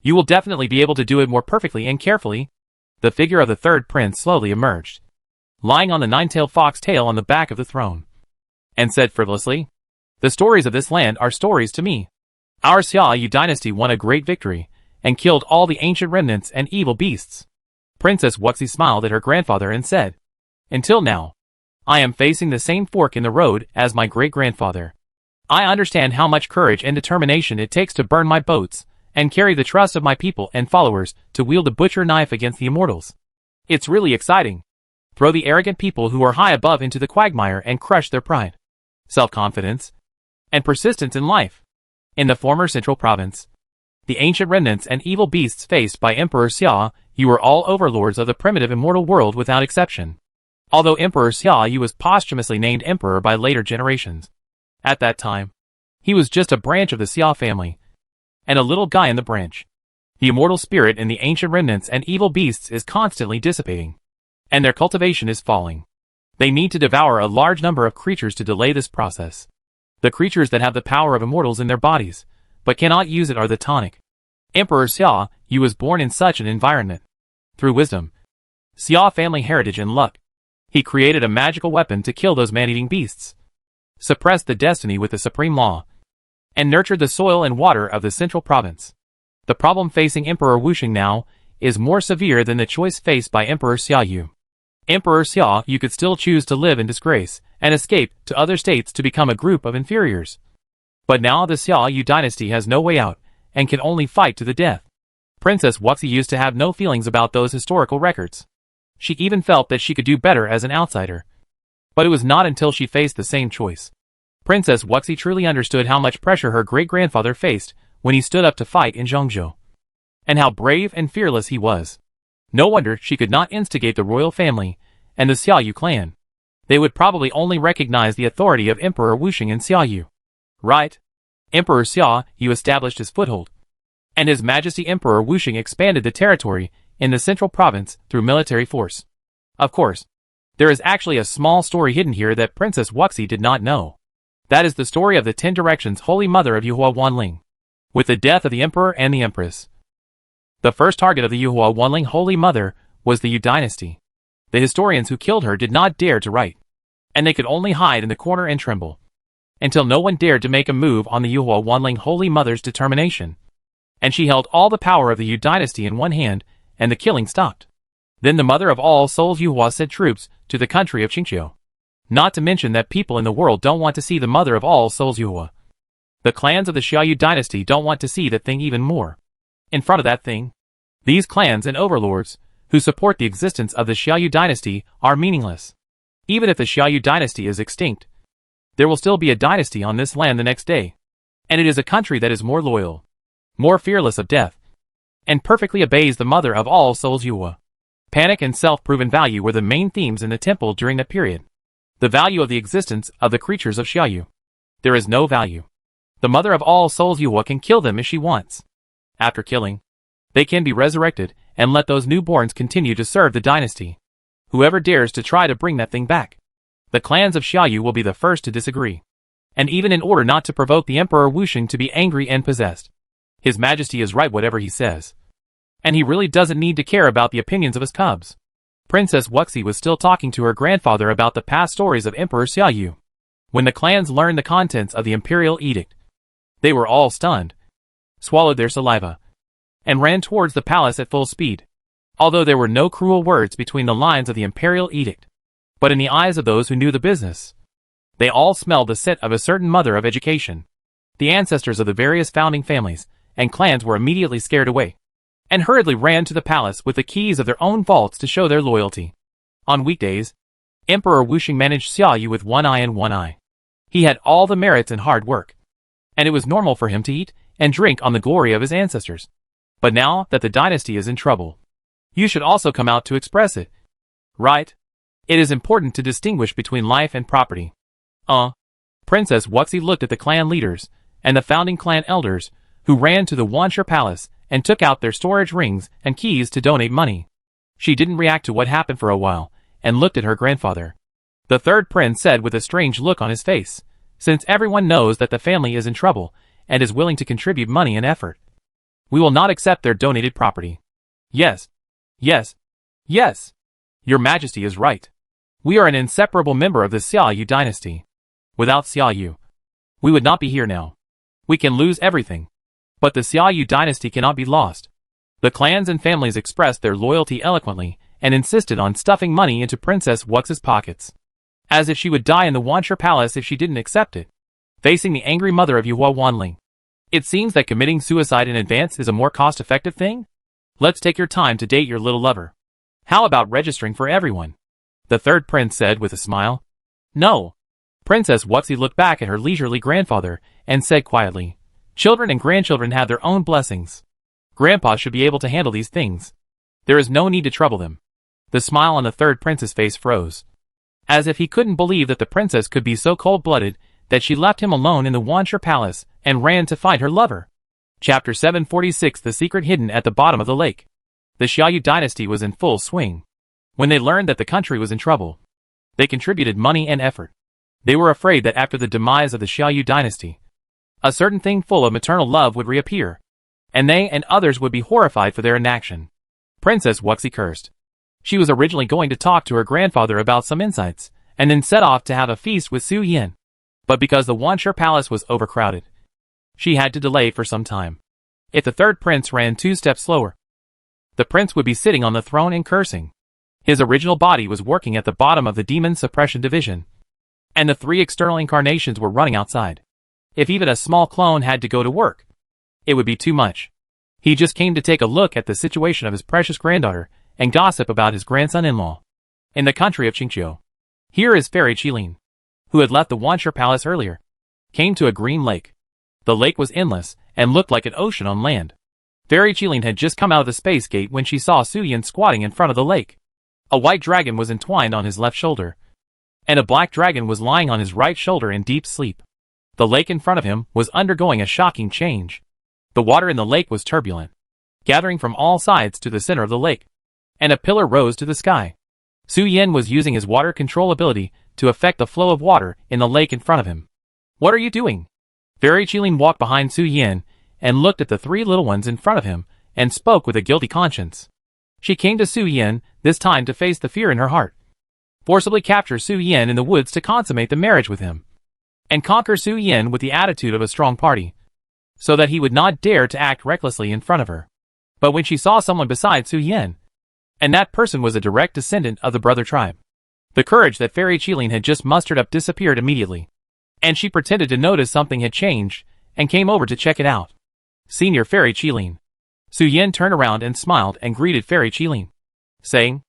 you will definitely be able to do it more perfectly and carefully? The figure of the third prince slowly emerged, lying on the 9-tailed fox tail on the back of the throne. and said frivolously, "The stories of this land are stories to me. Our Xiaoyu dynasty won a great victory, and killed all the ancient remnants and evil beasts." Princess Wuxi smiled at her grandfather and said, "Until now, I am facing the same fork in the road as my great-grandfather. I understand how much courage and determination it takes to burn my boats, and carry the trust of my people and followers to wield a butcher knife against the immortals. It's really exciting. Throw the arrogant people who are high above into the quagmire and crush their pride, self-confidence, and persistence in life." In the former central province, the ancient remnants and evil beasts faced by Emperor Xia Yu were all overlords of the primitive immortal world without exception. Although Emperor Xia Yu was posthumously named emperor by later generations, at that time, he was just a branch of the Xia family, and a little guy in the branch. The immortal spirit in the ancient remnants and evil beasts is constantly dissipating, and their cultivation is falling. They need to devour a large number of creatures to delay this process. The creatures that have the power of immortals in their bodies, but cannot use it are the tonic. Emperor Xia Yu was born in such an environment. Through wisdom, Xia family heritage and luck, he created a magical weapon to kill those man-eating beasts, suppressed the destiny with the supreme law, and nurtured the soil and water of the central province. The problem facing Emperor Wuxing now is more severe than the choice faced by Emperor Xia Yu. Emperor Xia Yu could still choose to live in disgrace and escape to other states to become a group of inferiors. But now the Xia Yu dynasty has no way out and can only fight to the death. Princess Wuxi used to have no feelings about those historical records. She even felt that she could do better as an outsider. But it was not until she faced the same choice. Princess Wuxi truly understood how much pressure her great-grandfather faced when he stood up to fight in Zhongzhou, and how brave and fearless he was. No wonder she could not instigate the royal family and the Xiaoyu clan. They would probably only recognize the authority of Emperor Wuxing and Xiaoyu. Right? Emperor Xia Yu established his foothold, and His Majesty Emperor Wuxing expanded the territory in the central province through military force. Of course, there is actually a small story hidden here that Princess Wuxi did not know. That is the story of the 10 Directions Holy Mother of Yuhua Wanling. With the death of the Emperor and the Empress, the first target of the Yuhua Wanling Holy Mother was the Yu dynasty. The historians who killed her did not dare to write, and they could only hide in the corner and tremble, until no one dared to make a move on the Yuhua Wanling Holy Mother's determination. And she held all the power of the Yu dynasty in one hand, and the killing stopped. Then the Mother of All Souls Yuhua sent troops to the country of Qingqiu. Not to mention that people in the world don't want to see the Mother of All Souls Yuhua. The clans of the Xiaoyu dynasty don't want to see that thing even more. In front of that thing, these clans and overlords, who support the existence of the Xiaoyu dynasty, are meaningless. Even if the Xiaoyu dynasty is extinct, there will still be a dynasty on this land the next day. And it is a country that is more loyal, more fearless of death, and perfectly obeys the Mother of All Souls Yuhua. Panic and self-proven value were the main themes in the temple during that period. The value of the existence of the creatures of Xiaoyu. There is no value. The Mother of All Souls Yuhua can kill them if she wants. After killing, they can be resurrected and let those newborns continue to serve the dynasty. Whoever dares to try to bring that thing back, the clans of Xiaoyu will be the first to disagree. And even in order not to provoke the Emperor Wuxing to be angry and possessed, His Majesty is right whatever he says. And he really doesn't need to care about the opinions of his cubs. Princess Wuxi was still talking to her grandfather about the past stories of Emperor Xiaoyu. When the clans learned the contents of the imperial edict, they were all stunned, swallowed their saliva, and ran towards the palace at full speed. Although there were no cruel words between the lines of the imperial edict, but in the eyes of those who knew the business, they all smelled the scent of a certain mother of education. The ancestors of the various founding families and clans were immediately scared away, and hurriedly ran to the palace with the keys of their own vaults to show their loyalty. On weekdays, Emperor Wuxing managed Xiaoyu with one eye and one eye. He had all the merits and hard work, and it was normal for him to eat and drink on the glory of his ancestors. But now that the dynasty is in trouble, you should also come out to express it. Right? It is important to distinguish between life and property. Princess Wuxi looked at the clan leaders and the founding clan elders who ran to the Wanshi Palace and took out their storage rings and keys to donate money. She didn't react to what happened for a while and looked at her grandfather. The third prince said with a strange look on his face, "Since everyone knows that the family is in trouble and is willing to contribute money and effort, we will not accept their donated property." Yes. Yes. Yes. Your Majesty is right. We are an inseparable member of the Xiaoyu dynasty. Without Xiaoyu, we would not be here now. We can lose everything. But the Xiaoyu dynasty cannot be lost. The clans and families expressed their loyalty eloquently and insisted on stuffing money into Princess Wux's pockets, as if she would die in the Wanshi Palace if she didn't accept it. Facing the angry mother of Yuhua Wanling, it seems that committing suicide in advance is a more cost-effective thing? Let's take your time to date your little lover. How about registering for everyone? The third prince said with a smile. No. Princess Wuxi looked back at her leisurely grandfather and said quietly, children and grandchildren have their own blessings. Grandpa should be able to handle these things. There is no need to trouble them. The smile on the third prince's face froze, as if he couldn't believe that the princess could be so cold-blooded that she left him alone in the Wanshi Palace and ran to find her lover. Chapter 746 The Secret Hidden at the Bottom of the Lake. The Xiaoyu dynasty was in full swing. When they learned that the country was in trouble, they contributed money and effort. They were afraid that after the demise of the Xiaoyu dynasty, a certain thing full of maternal love would reappear, and they and others would be horrified for their inaction. Princess Wuxi cursed. She was originally going to talk to her grandfather about some insights, and then set off to have a feast with Su Yin. But because the Wanshi Palace was overcrowded, she had to delay for some time. If the third prince ran 2 steps slower, the prince would be sitting on the throne and cursing. His original body was working at the bottom of the demon suppression division, and the 3 external incarnations were running outside. If even a small clone had to go to work, it would be too much. He just came to take a look at the situation of his precious granddaughter and gossip about his grandson-in-law. In the country of Qingqiu, here is Fairy Qilin, who had left the Wanshi Palace earlier, came to a green lake. The lake was endless and looked like an ocean on land. Fairy Qilin had just come out of the space gate when she saw Su Yin squatting in front of the lake. A white dragon was entwined on his left shoulder, and a black dragon was lying on his right shoulder in deep sleep. The lake in front of him was undergoing a shocking change. The water in the lake was turbulent, gathering from all sides to the center of the lake, and a pillar rose to the sky. Su Yin was using his water control ability to affect the flow of water in the lake in front of him. What are you doing? Fairy Qilin walked behind Su Yin and looked at the 3 little ones in front of him and spoke with a guilty conscience. She came to Su Yin, this time to face the fear in her heart. Forcibly capture Su Yin in the woods to consummate the marriage with him, and conquer Su Yin with the attitude of a strong party, so that he would not dare to act recklessly in front of her. But when she saw someone beside Su Yin, and that person was a direct descendant of the brother tribe, the courage that Fairy Qilin had just mustered up disappeared immediately, and she pretended to notice something had changed and came over to check it out. Senior Fairy Qilin. Su Yin turned around and smiled and greeted Fairy Qilin, saying,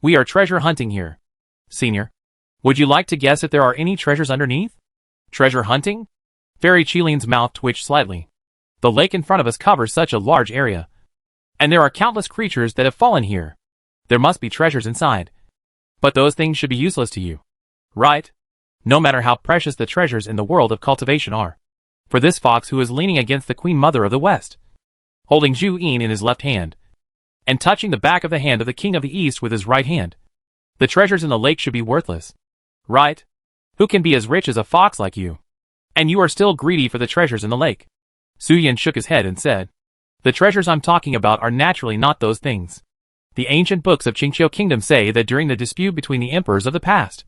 "We are treasure hunting here. Senior, would you like to guess if there are any treasures underneath?" Treasure hunting? Fairy Qilin's mouth twitched slightly. The lake in front of us covers such a large area, and there are countless creatures that have fallen here. There must be treasures inside. But those things should be useless to you, right? No matter how precious the treasures in the world of cultivation are. For this fox who is leaning against the Queen Mother of the West, holding Zhu Yin in his left hand, and touching the back of the hand of the King of the East with his right hand. The treasures in the lake should be worthless, right? Who can be as rich as a fox like you? And you are still greedy for the treasures in the lake. Su Yin shook his head and said, "The treasures I'm talking about are naturally not those things. The ancient books of Qingqiu Kingdom say that during the dispute between the emperors of the past,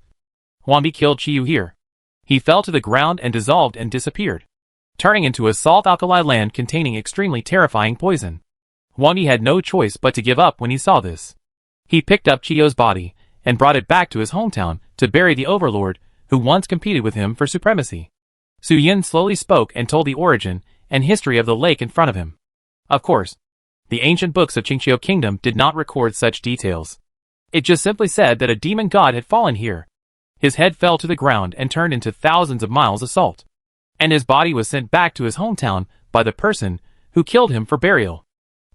Huangbi killed Qiyu here. He fell to the ground and dissolved and disappeared, turning into a salt-alkali land containing extremely terrifying poison. Huangbi had no choice but to give up when he saw this. He picked up Qiyu's body and brought it back to his hometown to bury the overlord who once competed with him for supremacy." Su Yin slowly spoke and told the origin and history of the lake in front of him. Of course, the ancient books of Qingqiu Kingdom did not record such details. It just simply said that a demon god had fallen here. His head fell to the ground and turned into thousands of miles of salt, and his body was sent back to his hometown by the person who killed him for burial.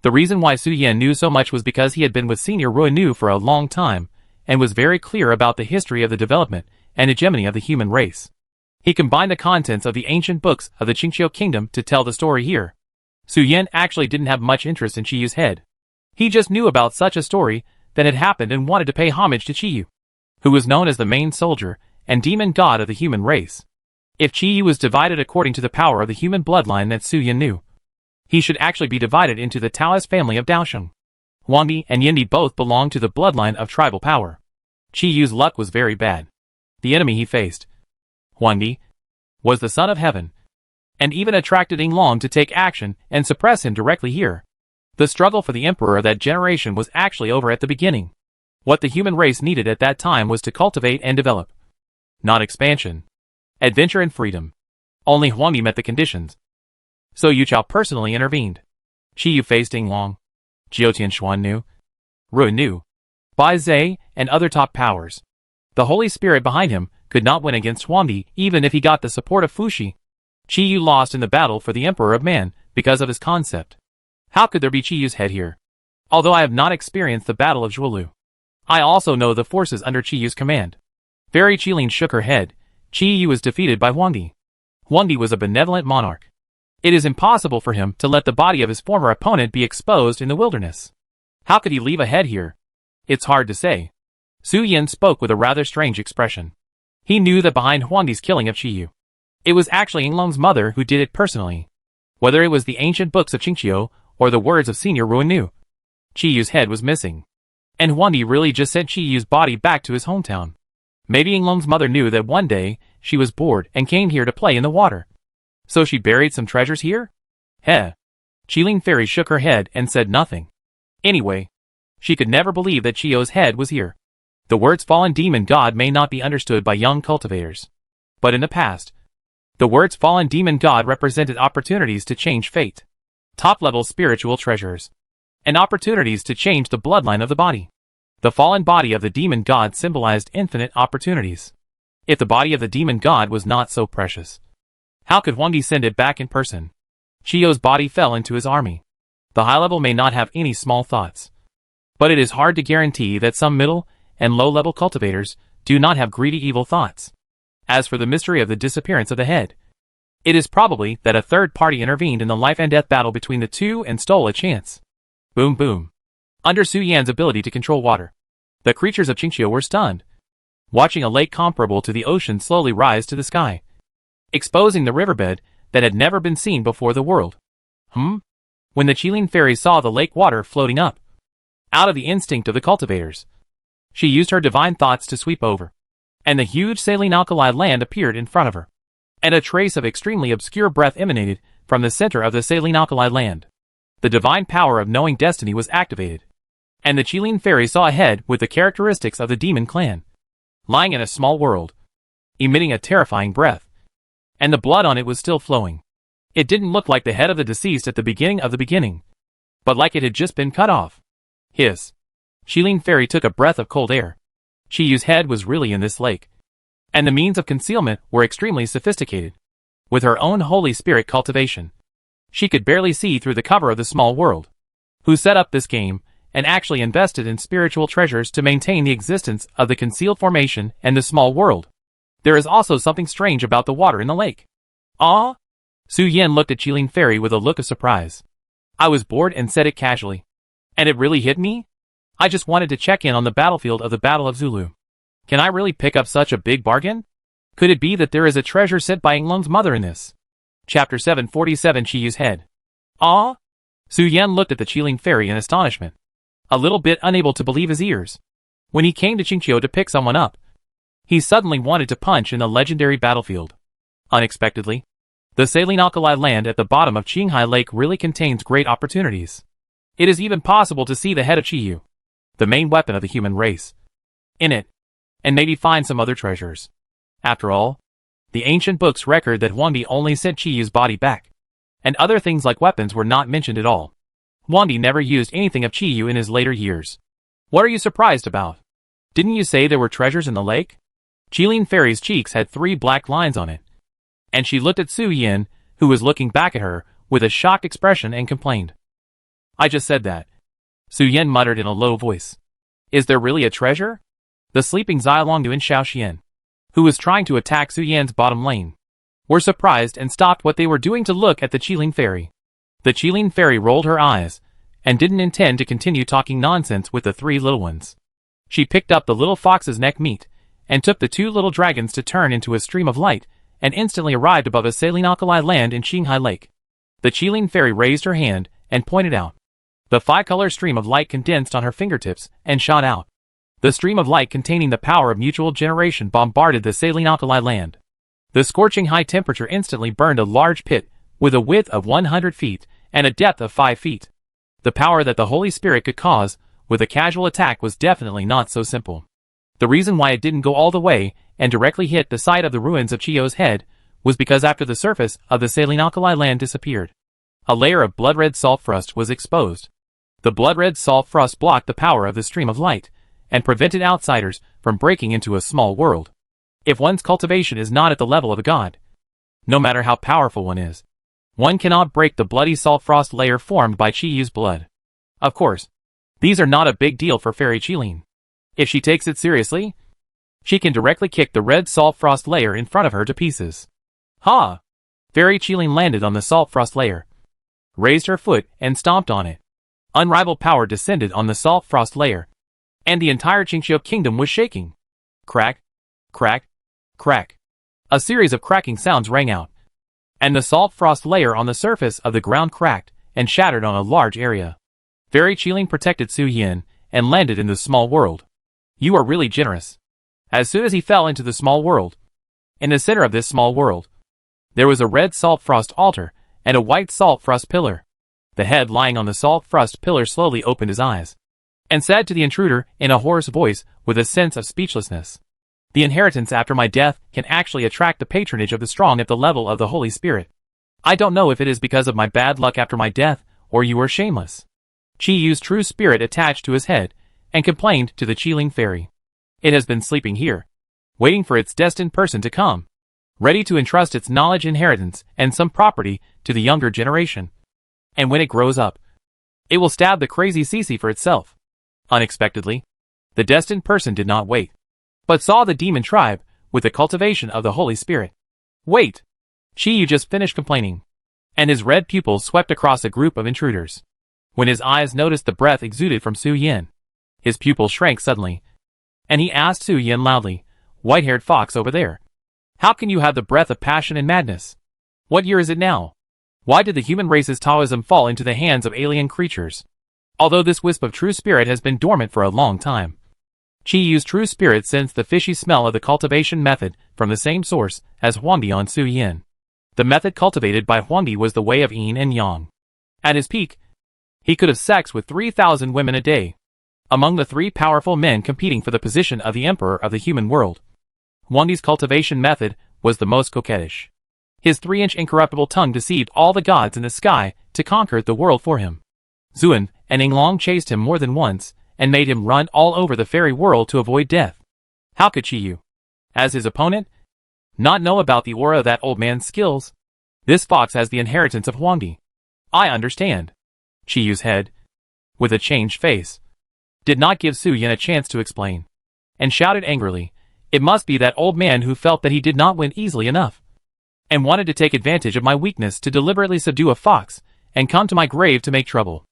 The reason why Su Yin knew so much was because he had been with Senior Ruinu for a long time, and was very clear about the history of the development and hegemony of the human race. He combined the contents of the ancient books of the Qingqiu Kingdom to tell the story here. Su Yin actually didn't have much interest in Qiyu's head. He just knew about such a story that had happened and wanted to pay homage to Qiyu, who was known as the main soldier and demon god of the human race. If Qiyu was divided according to the power of the human bloodline that Su Yin knew, he should actually be divided into the Taoist family of Daosheng. Huangbi and Yindi both belonged to the bloodline of tribal power. Qiyu's luck was very bad. The enemy he faced, Huangbi, was the son of heaven, and even attracted Yinglong to take action and suppress him directly here. The struggle for the emperor of that generation was actually over at the beginning. What the human race needed at that time was to cultivate and develop. Not expansion. Adventure and freedom. Only Huangdi met the conditions. So Yu Chao personally intervened. Qi Yu faced Yinglong. Jiao Tianshuan knew. Ru knew. Bai Zhe and other top powers. The Holy Spirit behind him could not win against Huangdi even if he got the support of Fuxi. Qi Yu lost in the battle for the Emperor of Man because of his concept. How could there be Qi Yu's head here? Although I have not experienced the Battle of Zhuolu, I also know the forces under Qi Yu's command. Fairy Qilin shook her head. Qi Yu was defeated by Huangdi. Huangdi was a benevolent monarch. It is impossible for him to let the body of his former opponent be exposed in the wilderness. How could he leave a head here? It's hard to say. Su Yan spoke with a rather strange expression. He knew that behind Huangdi's killing of Qi Yu, it was actually Yinglong's mother who did it personally. Whether it was the ancient books of Qingqiu or the words of Senior Ruan knew, Qi Yu's head was missing. And Huangdi really just sent Qi Yu's body back to his hometown. Maybe Yinglong's mother knew that one day she was bored and came here to play in the water. So she buried some treasures here? Heh. Qilin Fairy shook her head and said nothing. Anyway, she could never believe that Qi Yu's head was here. The words fallen demon god may not be understood by young cultivators. But in the past, the words fallen demon god represented opportunities to change fate, top-level spiritual treasures, and opportunities to change the bloodline of the body. The fallen body of the demon god symbolized infinite opportunities. If the body of the demon god was not so precious, how could Huangdi send it back in person? Qi Yu's body fell into his army. The high level may not have any small thoughts, but it is hard to guarantee that some middle and low-level cultivators do not have greedy evil thoughts. As for the mystery of the disappearance of the head, it is probably that a third party intervened in the life and death battle between the two and stole a chance. Boom boom. Under Su Yan's ability to control water, the creatures of Qingqiu were stunned, watching a lake comparable to the ocean slowly rise to the sky, exposing the riverbed that had never been seen before the world. When the Qilin Fairy saw the lake water floating up, out of the instinct of the cultivators, she used her divine thoughts to sweep over, and the huge saline alkali land appeared in front of her, and a trace of extremely obscure breath emanated from the center of the saline alkali land. The divine power of knowing destiny was activated, and the Qilin Fairy saw a head with the characteristics of the demon clan, lying in a small world, emitting a terrifying breath, and the blood on it was still flowing. It didn't look like the head of the deceased at the beginning, but like it had just been cut off. Hiss. Qilin Fairy took a breath of cold air. Qi Yu's head was really in this lake, and the means of concealment were extremely sophisticated. With her own Holy Spirit cultivation, she could barely see through the cover of the small world. Who set up this game and actually invested in spiritual treasures to maintain the existence of the concealed formation and the small world? There is also something strange about the water in the lake. Ah? Su Yan looked at Qilin Fairy with a look of surprise. I was bored and said it casually. And it really hit me? I just wanted to check in on the battlefield of the Battle of Zhuolu. Can I really pick up such a big bargain? Could it be that there is a treasure sent by Yinglong's mother in this? Chapter 747 Qi Yu's head. Ah? Su Yan looked at the Qilin Fairy in astonishment, a little bit unable to believe his ears. When he came to Qingqiu to pick someone up, he suddenly wanted to punch in the legendary battlefield. Unexpectedly, the saline alkali land at the bottom of Qinghai Lake really contains great opportunities. It is even possible to see the head of Qi Yu, the main weapon of the human race, in it, and maybe find some other treasures. After all, the ancient books record that Huangdi only sent Qi Yu's body back, and other things like weapons were not mentioned at all. Huangdi never used anything of Qi Yu in his later years. What are you surprised about? Didn't you say there were treasures in the lake? Qilin Fairy's cheeks had 3 black lines on it, and she looked at Su Yan, who was looking back at her with a shocked expression, and complained. I just said that. Su Yan muttered in a low voice. Is there really a treasure? The sleeping Xiaolongdu and Xiaoxian, who was trying to attack Su Yan's bottom lane, were surprised and stopped what they were doing to look at the Qilin Fairy. The Qilin Fairy rolled her eyes, and didn't intend to continue talking nonsense with the 3 little ones. She picked up the little fox's neck meat, and took the 2 little dragons to turn into a stream of light, and instantly arrived above a saline alkali land in Qinghai Lake. The Qilin Fairy raised her hand, and pointed out. The 5-color stream of light condensed on her fingertips, and shot out. The stream of light containing the power of mutual generation bombarded the saline alkali land. The scorching high temperature instantly burned a large pit with a width of 100 feet and a depth of 5 feet. The power that the Holy Spirit could cause with a casual attack was definitely not so simple. The reason why it didn't go all the way and directly hit the side of the ruins of Chiyo's head was because after the surface of the saline alkali land disappeared, a layer of blood-red salt frost was exposed. The blood-red salt frost blocked the power of the stream of light and prevented outsiders from breaking into a small world. If one's cultivation is not at the level of a god, no matter how powerful one is, one cannot break the bloody salt frost layer formed by Chiyu's blood. Of course, these are not a big deal for Fairy Qilin. If she takes it seriously, she can directly kick the red salt frost layer in front of her to pieces. Ha! Fairy Qilin landed on the salt frost layer, raised her foot and stomped on it. Unrivaled power descended on the salt frost layer, and the entire Qingxiu kingdom was shaking. Crack, crack, crack. A series of cracking sounds rang out, and the salt frost layer on the surface of the ground cracked and shattered on a large area. Fairy Qilin protected Su Yin and landed in the small world. You are really generous. As soon as he fell into the small world, in the center of this small world, there was a red salt frost altar and a white salt frost pillar. The head lying on the salt frost pillar slowly opened his eyes and said to the intruder in a hoarse voice with a sense of speechlessness, "The inheritance after my death can actually attract the patronage of the strong at the level of the Holy Spirit. I don't know if it is because of my bad luck after my death or you are shameless." Chiyu's true spirit attached to his head and complained to the Qilin fairy. It has been sleeping here, waiting for its destined person to come, ready to entrust its knowledge, inheritance, and some property to the younger generation. And when it grows up, it will stab the crazy Sisi for itself. Unexpectedly, the destined person did not wait, but saw the demon tribe with the cultivation of the Holy Spirit. Wait! Chiyu just finished complaining, and his red pupils swept across a group of intruders. When his eyes noticed the breath exuded from Su Yin, his pupils shrank suddenly, and he asked Su Yin loudly, "White-haired fox over there, how can you have the breath of passion and madness? What year is it now? Why did the human race's Taoism fall into the hands of alien creatures? Although this wisp of true spirit has been dormant for a long time, Chiyu's true spirit sensed the fishy smell of the cultivation method from the same source as Huangdi on Su Yin. The method cultivated by Huangdi was the way of yin and yang. At his peak, he could have sex with 3,000 women a day. Among the 3 powerful men competing for the position of the emperor of the human world, Huangdi's cultivation method was the most coquettish. His 3-inch incorruptible tongue deceived all the gods in the sky to conquer the world for him. Zuan and Yinglong chased him more than once and made him run all over the fairy world to avoid death. How could Chiyu, as his opponent, not know about the aura of that old man's skills? This fox has the inheritance of Huangdi. I understand. Chiyu's head, with a changed face, did not give Su Yin a chance to explain, and shouted angrily, "It must be that old man who felt that he did not win easily enough, and wanted to take advantage of my weakness to deliberately subdue a fox and come to my grave to make trouble.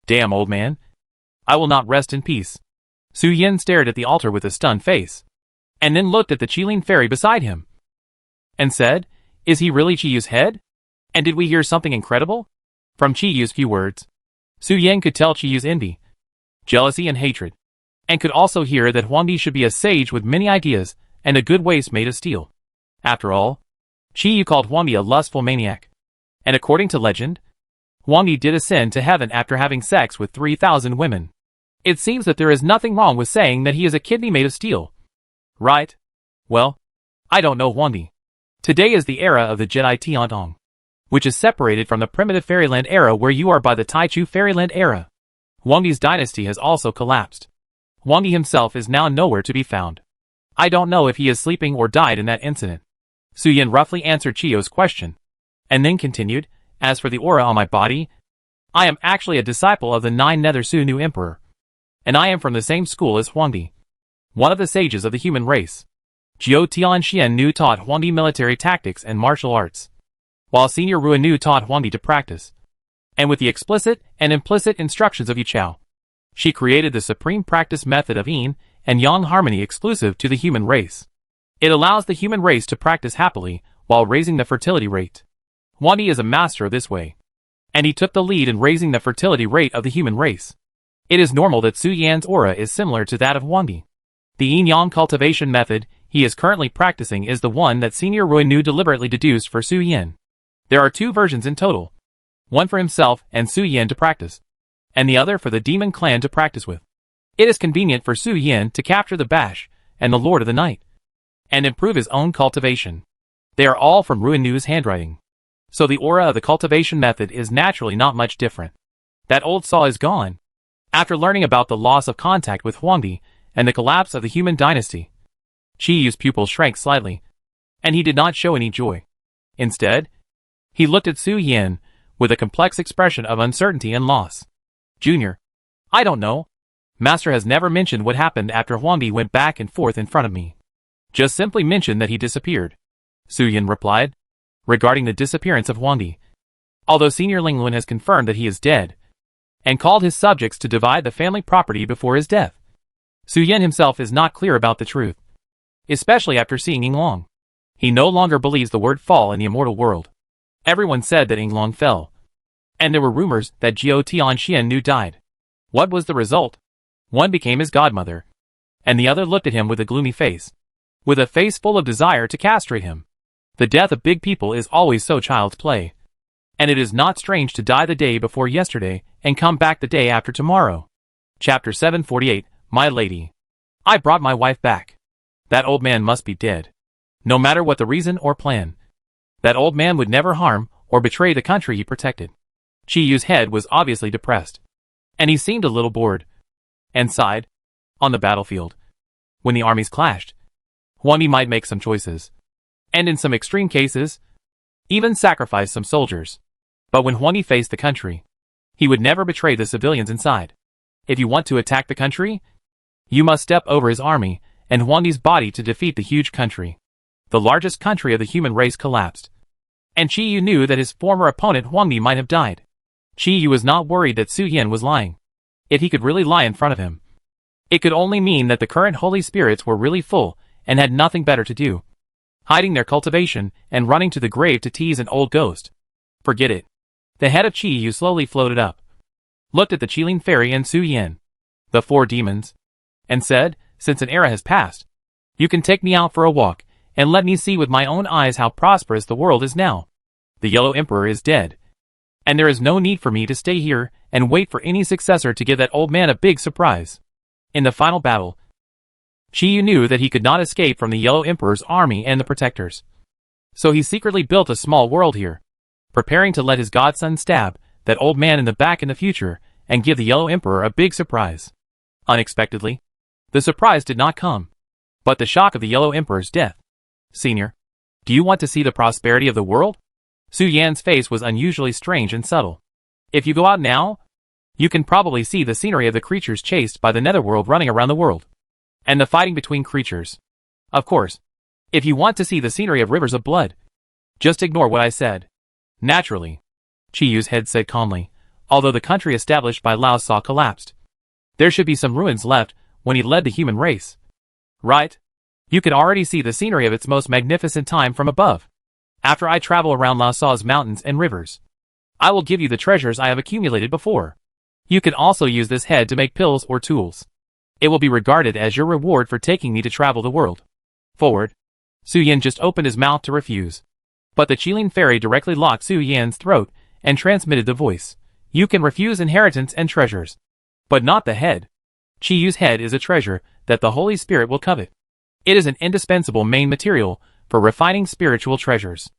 Damn old man. I will not rest in peace." Su Yin stared at the altar with a stunned face, and then looked at the Qilin fairy beside him, and said, "Is he really Chiyu's head? And did we hear something incredible?" From Chiyu's few words, Su Yin could tell Chiyu's envy, jealousy and hatred, and could also hear that Huangdi should be a sage with many ideas and a good waist made of steel. After all, Chiyu called Huangdi a lustful maniac, and according to legend, Huangdi did ascend to heaven after having sex with 3,000 women. It seems that there is nothing wrong with saying that he is a kidney made of steel. Right? Well, I don't know Huangdi. Today is the era of the Jedi Tiantong, which is separated from the primitive fairyland era where you are by the Taichu fairyland era. Huangdi's dynasty has also collapsed. Huangdi himself is now nowhere to be found. I don't know if he is sleeping or died in that incident. Su Yin roughly answered Chiyu's question, and then continued, "As for the aura on my body, I am actually a disciple of the 9 Nether Su Nu Emperor, and I am from the same school as Huangdi, one of the sages of the human race. Jiu Tianxian Nu taught Huangdi military tactics and martial arts, while Senior Ruan Nu taught Huangdi to practice, and with the explicit and implicit instructions of Yichao, she created the supreme practice method of yin and yang harmony exclusive to the human race. It allows the human race to practice happily while raising the fertility rate. Huangdi is a master of this way, and he took the lead in raising the fertility rate of the human race. It is normal that Su Yan's aura is similar to that of Huangdi. The yin-yang cultivation method he is currently practicing is the one that Senior Ruinu deliberately deduced for Su Yin. There are 2 versions in total. One for himself and Su Yin to practice, and the other for the demon clan to practice with. It is convenient for Su Yin to capture the Bash and the Lord of the Night, and improve his own cultivation. They are all from Ruinu's handwriting, so the aura of the cultivation method is naturally not much different. That old saw is gone. After learning about the loss of contact with Huangdi and the collapse of the human dynasty, Qiyu's pupils shrank slightly, and he did not show any joy. Instead, he looked at Su Yin with a complex expression of uncertainty and loss. Junior, I don't know. Master has never mentioned what happened after Huangdi went back and forth in front of me. Just simply mentioned that he disappeared, Su Yin replied, regarding the disappearance of Huangdi. Although Senior Linglun has confirmed that he is dead, and called his subjects to divide the family property before his death, Su Yin himself is not clear about the truth, especially after seeing Yinglong. He no longer believes the word fall in the immortal world. Everyone said that Yinglong fell, and there were rumors that Jiao Tianxian Nu died. What was the result? One became his godmother, and the other looked at him with a gloomy face, with a face full of desire to castrate him. The death of big people is always so child's play, and it is not strange to die the day before yesterday and come back the day after tomorrow. Chapter 748, My Lady. I brought my wife back. That old man must be dead. No matter what the reason or plan, that old man would never harm or betray the country he protected. Qiyu's head was obviously depressed, and he seemed a little bored, and sighed. On the battlefield, when the armies clashed, Huangdi might make some choices, and in some extreme cases, even sacrifice some soldiers. But when Huangdi faced the country, he would never betray the civilians inside. If you want to attack the country, you must step over his army and Huangdi's body to defeat the huge country. The largest country of the human race collapsed, and Qiyu knew that his former opponent Huangdi might have died. Qiyu was not worried that Su Yin was lying. If he could really lie in front of him, it could only mean that the current holy spirits were really full and had nothing better to do, hiding their cultivation and running to the grave to tease an old ghost. Forget it. The head of Qiyu slowly floated up, looked at the Qilin Fairy and Su Yin, the 4 demons, and said, since an era has passed, you can take me out for a walk and let me see with my own eyes how prosperous the world is now. The Yellow Emperor is dead, and there is no need for me to stay here and wait for any successor to give that old man a big surprise. In the final battle, Qiyu knew that he could not escape from the Yellow Emperor's army and the protectors. So he secretly built a small world here, preparing to let his godson stab that old man in the back in the future and give the Yellow Emperor a big surprise. Unexpectedly, the surprise did not come, but the shock of the Yellow Emperor's death. Senior, do you want to see the prosperity of the world? Su Yan's face was unusually strange and subtle. If you go out now, you can probably see the scenery of the creatures chased by the netherworld running around the world, and the fighting between creatures. Of course, if you want to see the scenery of rivers of blood, just ignore what I said. Naturally, Qiyu's head said calmly, although the country established by Lao Sa collapsed, there should be some ruins left when he led the human race. Right? You can already see the scenery of its most magnificent time from above. After I travel around Lao Sa's mountains and rivers, I will give you the treasures I have accumulated before. You can also use this head to make pills or tools. It will be regarded as your reward for taking me to travel the world. Forward. Su Yin just opened his mouth to refuse, but the Qilin Fairy directly locked Su Yan's throat and transmitted the voice. You can refuse inheritance and treasures, but not the head. Qiyu's head is a treasure that the Holy Spirit will covet. It is an indispensable main material for refining spiritual treasures.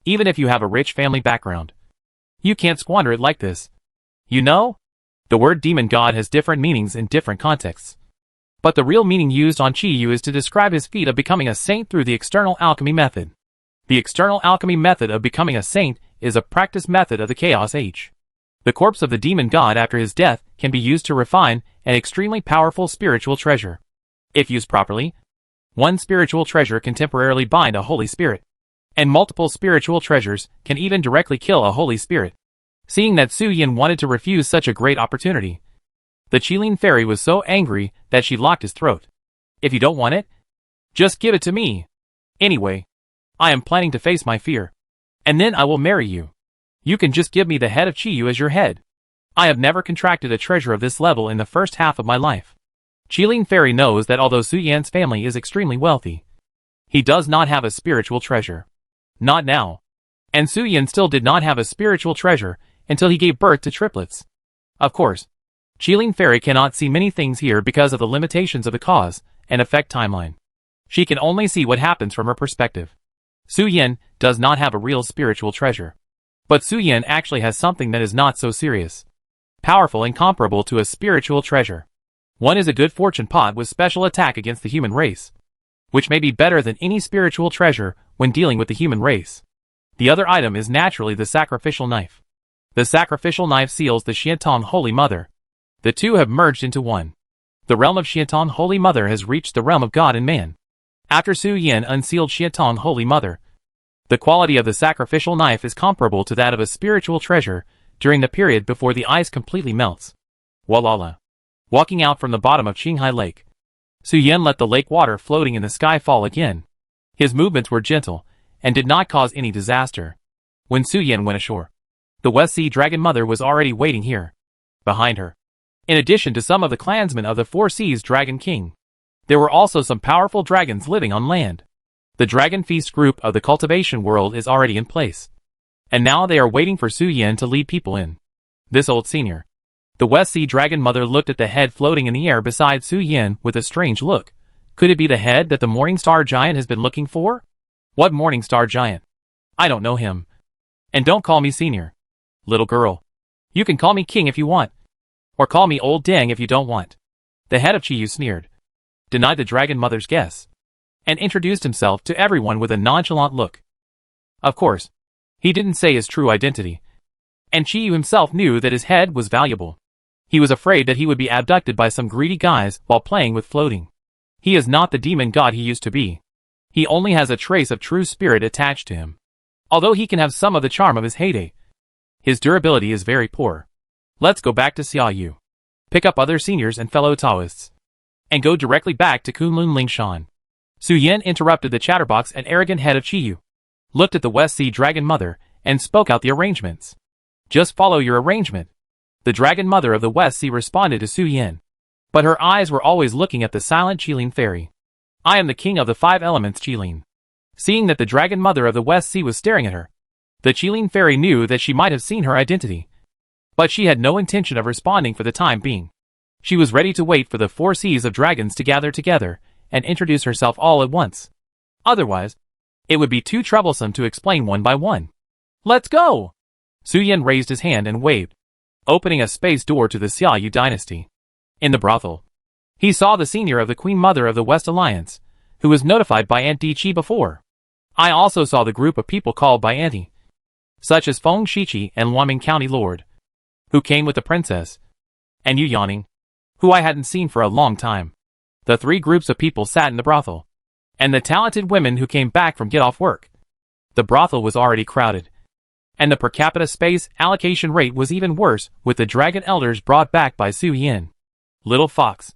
Even if you have a rich family background, you can't squander it like this. You know? The word demon god has different meanings in different contexts, but the real meaning used on Qiyu is to describe his feat of becoming a saint through the external alchemy method. The external alchemy method of becoming a saint is a practice method of the Chaos Age. The corpse of the demon god after his death can be used to refine an extremely powerful spiritual treasure. If used properly, one spiritual treasure can temporarily bind a holy spirit, and multiple spiritual treasures can even directly kill a holy spirit. Seeing that Su Yin wanted to refuse such a great opportunity, the Qilin Fairy was so angry that she locked his throat. If you don't want it, just give it to me. Anyway, I am planning to face my fear, and then I will marry you. You can just give me the head of Qiyu as your head. I have never contracted a treasure of this level in the first half of my life. Qilin Fairy knows that although Su Yan's family is extremely wealthy, He does not have a spiritual treasure. Not now. And Su Yan still did not have a spiritual treasure until he gave birth to triplets. Of course, Qilin Fairy cannot see many things here because of the limitations of the cause and effect timeline. She can only see what happens from her perspective. Su Yan does not have a real spiritual treasure. But Su Yan actually has something that is not so serious, powerful and comparable to a spiritual treasure. One is a good fortune pot with special attack against the human race, which may be better than any spiritual treasure when dealing with the human race. The other item is naturally the sacrificial knife. The sacrificial knife seals the Xiantong Holy Mother. The two have merged into one. The realm of Xiantong Holy Mother has reached the realm of God and man. After Su Yan unsealed Xiantong Holy Mother, the quality of the sacrificial knife is comparable to that of a spiritual treasure during the period before the ice completely melts. Walala. Walking out from the bottom of Qinghai Lake, Su Yan let the lake water floating in the sky fall again. His movements were gentle and did not cause any disaster. When Su Yan went ashore, the West Sea Dragon Mother was already waiting here, behind her. In addition to some of the clansmen of the Four Seas Dragon King, there were also some powerful dragons living on land. The Dragon Feast group of the cultivation world is already in place, and now they are waiting for Su Yan to lead people in. This old senior, the West Sea Dragon Mother, looked at the head floating in the air beside Su Yan with a strange look. Could it be the head that the Morning Star Giant has been looking for? What Morning Star Giant? I don't know him. And don't call me senior. Little girl. You can call me king if you want. Or call me old dang if you don't want. The head of Chiyu sneered, denied the Dragon Mother's guess, and introduced himself to everyone with a nonchalant look. Of course, he didn't say his true identity, and Chiyu himself knew that his head was valuable. He was afraid that he would be abducted by some greedy guys while playing with floating. He is not the demon god he used to be. He only has a trace of true spirit attached to him. Although he can have some of the charm of his heyday, his durability is very poor. Let's go back to Xiaoyu, pick up other seniors and fellow Taoists, and go directly back to Kunlun Lingshan. Su Yan interrupted the chatterbox and arrogant head of Chiyu, looked at the West Sea Dragon Mother, and spoke out the arrangements. Just follow your arrangement. The Dragon Mother of the West Sea responded to Su Yan, but her eyes were always looking at the silent Qilin Fairy. I am the king of the five elements, Qilin. Seeing that the Dragon Mother of the West Sea was staring at her, the Qilin Fairy knew that she might have seen her identity, but she had no intention of responding for the time being. She was ready to wait for the four seas of dragons to gather together and introduce herself all at once. Otherwise, it would be too troublesome to explain one by one. Let's go! Su Yan raised his hand and waved, opening a space door to the Xiaoyu dynasty. In the brothel, he saw the senior of the Queen Mother of the West Alliance, who was notified by Aunt Di Chi before. I also saw the group of people called by Auntie, such as Feng Shiqi and Wanming County Lord, who came with the princess, and Yu Yaning, who I hadn't seen for a long time. The three groups of people sat in the brothel, and the talented women who came back from get off work. The brothel was already crowded, and the per capita space allocation rate was even worse with the dragon elders brought back by Su Yan. Little Fox.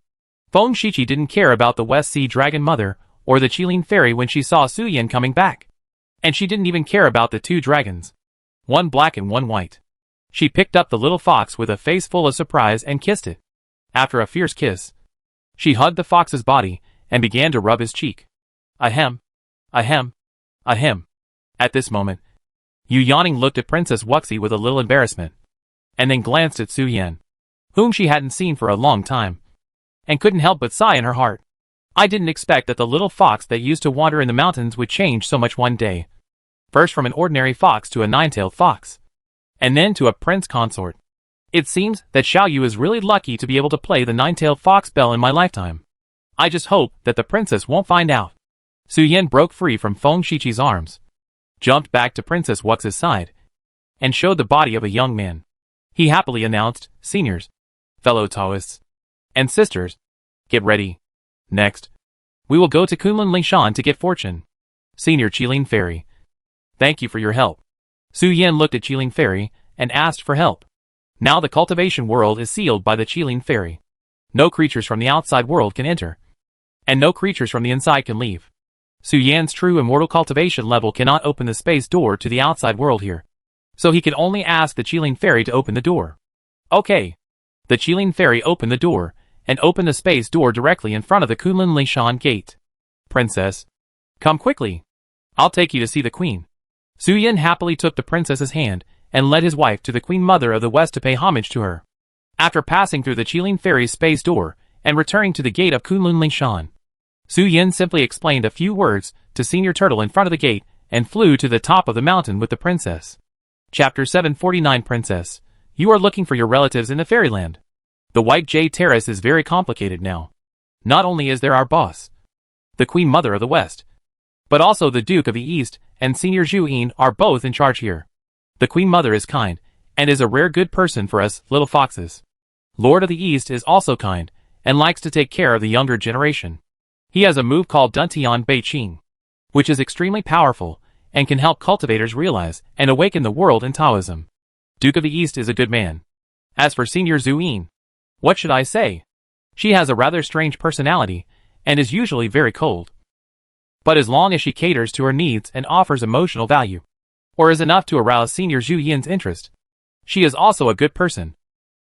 Feng Shiqi didn't care about the West Sea Dragon Mother or the Qilin Fairy when she saw Su Yan coming back, and she didn't even care about the two dragons, one black and one white. She picked up the little fox with a face full of surprise and kissed it. After a fierce kiss, she hugged the fox's body and began to rub his cheek. Ahem. Ahem. Ahem. At this moment, Yu Yaning looked at Princess Wuxi with a little embarrassment, and then glanced at Su Yan, whom she hadn't seen for a long time, and couldn't help but sigh in her heart. I didn't expect that the little fox that used to wander in the mountains would change so much one day. First from an ordinary fox to a nine-tailed fox, and then to a prince consort. It seems that Xiaoyu is really lucky to be able to play the nine-tailed fox bell in my lifetime. I just hope that the princess won't find out. Su Yan broke free from Feng Shiqi's arms, jumped back to Princess Wuxi's side, and showed the body of a young man. He happily announced, seniors, fellow Taoists, and sisters, get ready. Next, we will go to Kunlun Lingshan to get fortune. Senior Qilin Fairy, thank you for your help. Su Yan looked at Qilin Fairy and asked for help. Now the cultivation world is sealed by the Qilin Fairy. No creatures from the outside world can enter, and no creatures from the inside can leave. Su Yan's true immortal cultivation level cannot open the space door to the outside world here, so he can only ask the Qilin Fairy to open the door. Okay. The Qilin Fairy opened the door, and opened the space door directly in front of the Kunlun Lingshan gate. Princess, Come quickly. I'll take you to see the queen. Su Yin happily took the princess's hand and led his wife to the Queen Mother of the West to pay homage to her. After passing through the Qilin Fairy's space door and returning to the gate of Kunlun Lingshan, Su Yin simply explained a few words to Senior Turtle in front of the gate and flew to the top of the mountain with the princess. Chapter 749 Princess, you are looking for your relatives in the fairyland. The White Jade Terrace is very complicated now. Not only is there our boss, the Queen Mother of the West, but also the Duke of the East and Senior Zhu Yin are both in charge here. The Queen Mother is kind, and is a rare good person for us little foxes. Lord of the East is also kind, and likes to take care of the younger generation. He has a move called Duntian Bei Qing, which is extremely powerful, and can help cultivators realize and awaken the world in Taoism. Duke of the East is a good man. As for Senior Zhu Yin, what should I say? She has a rather strange personality, and is usually very cold. But as long as she caters to her needs and offers emotional value, or is enough to arouse Senior Zhu Yin's interest, she is also a good person.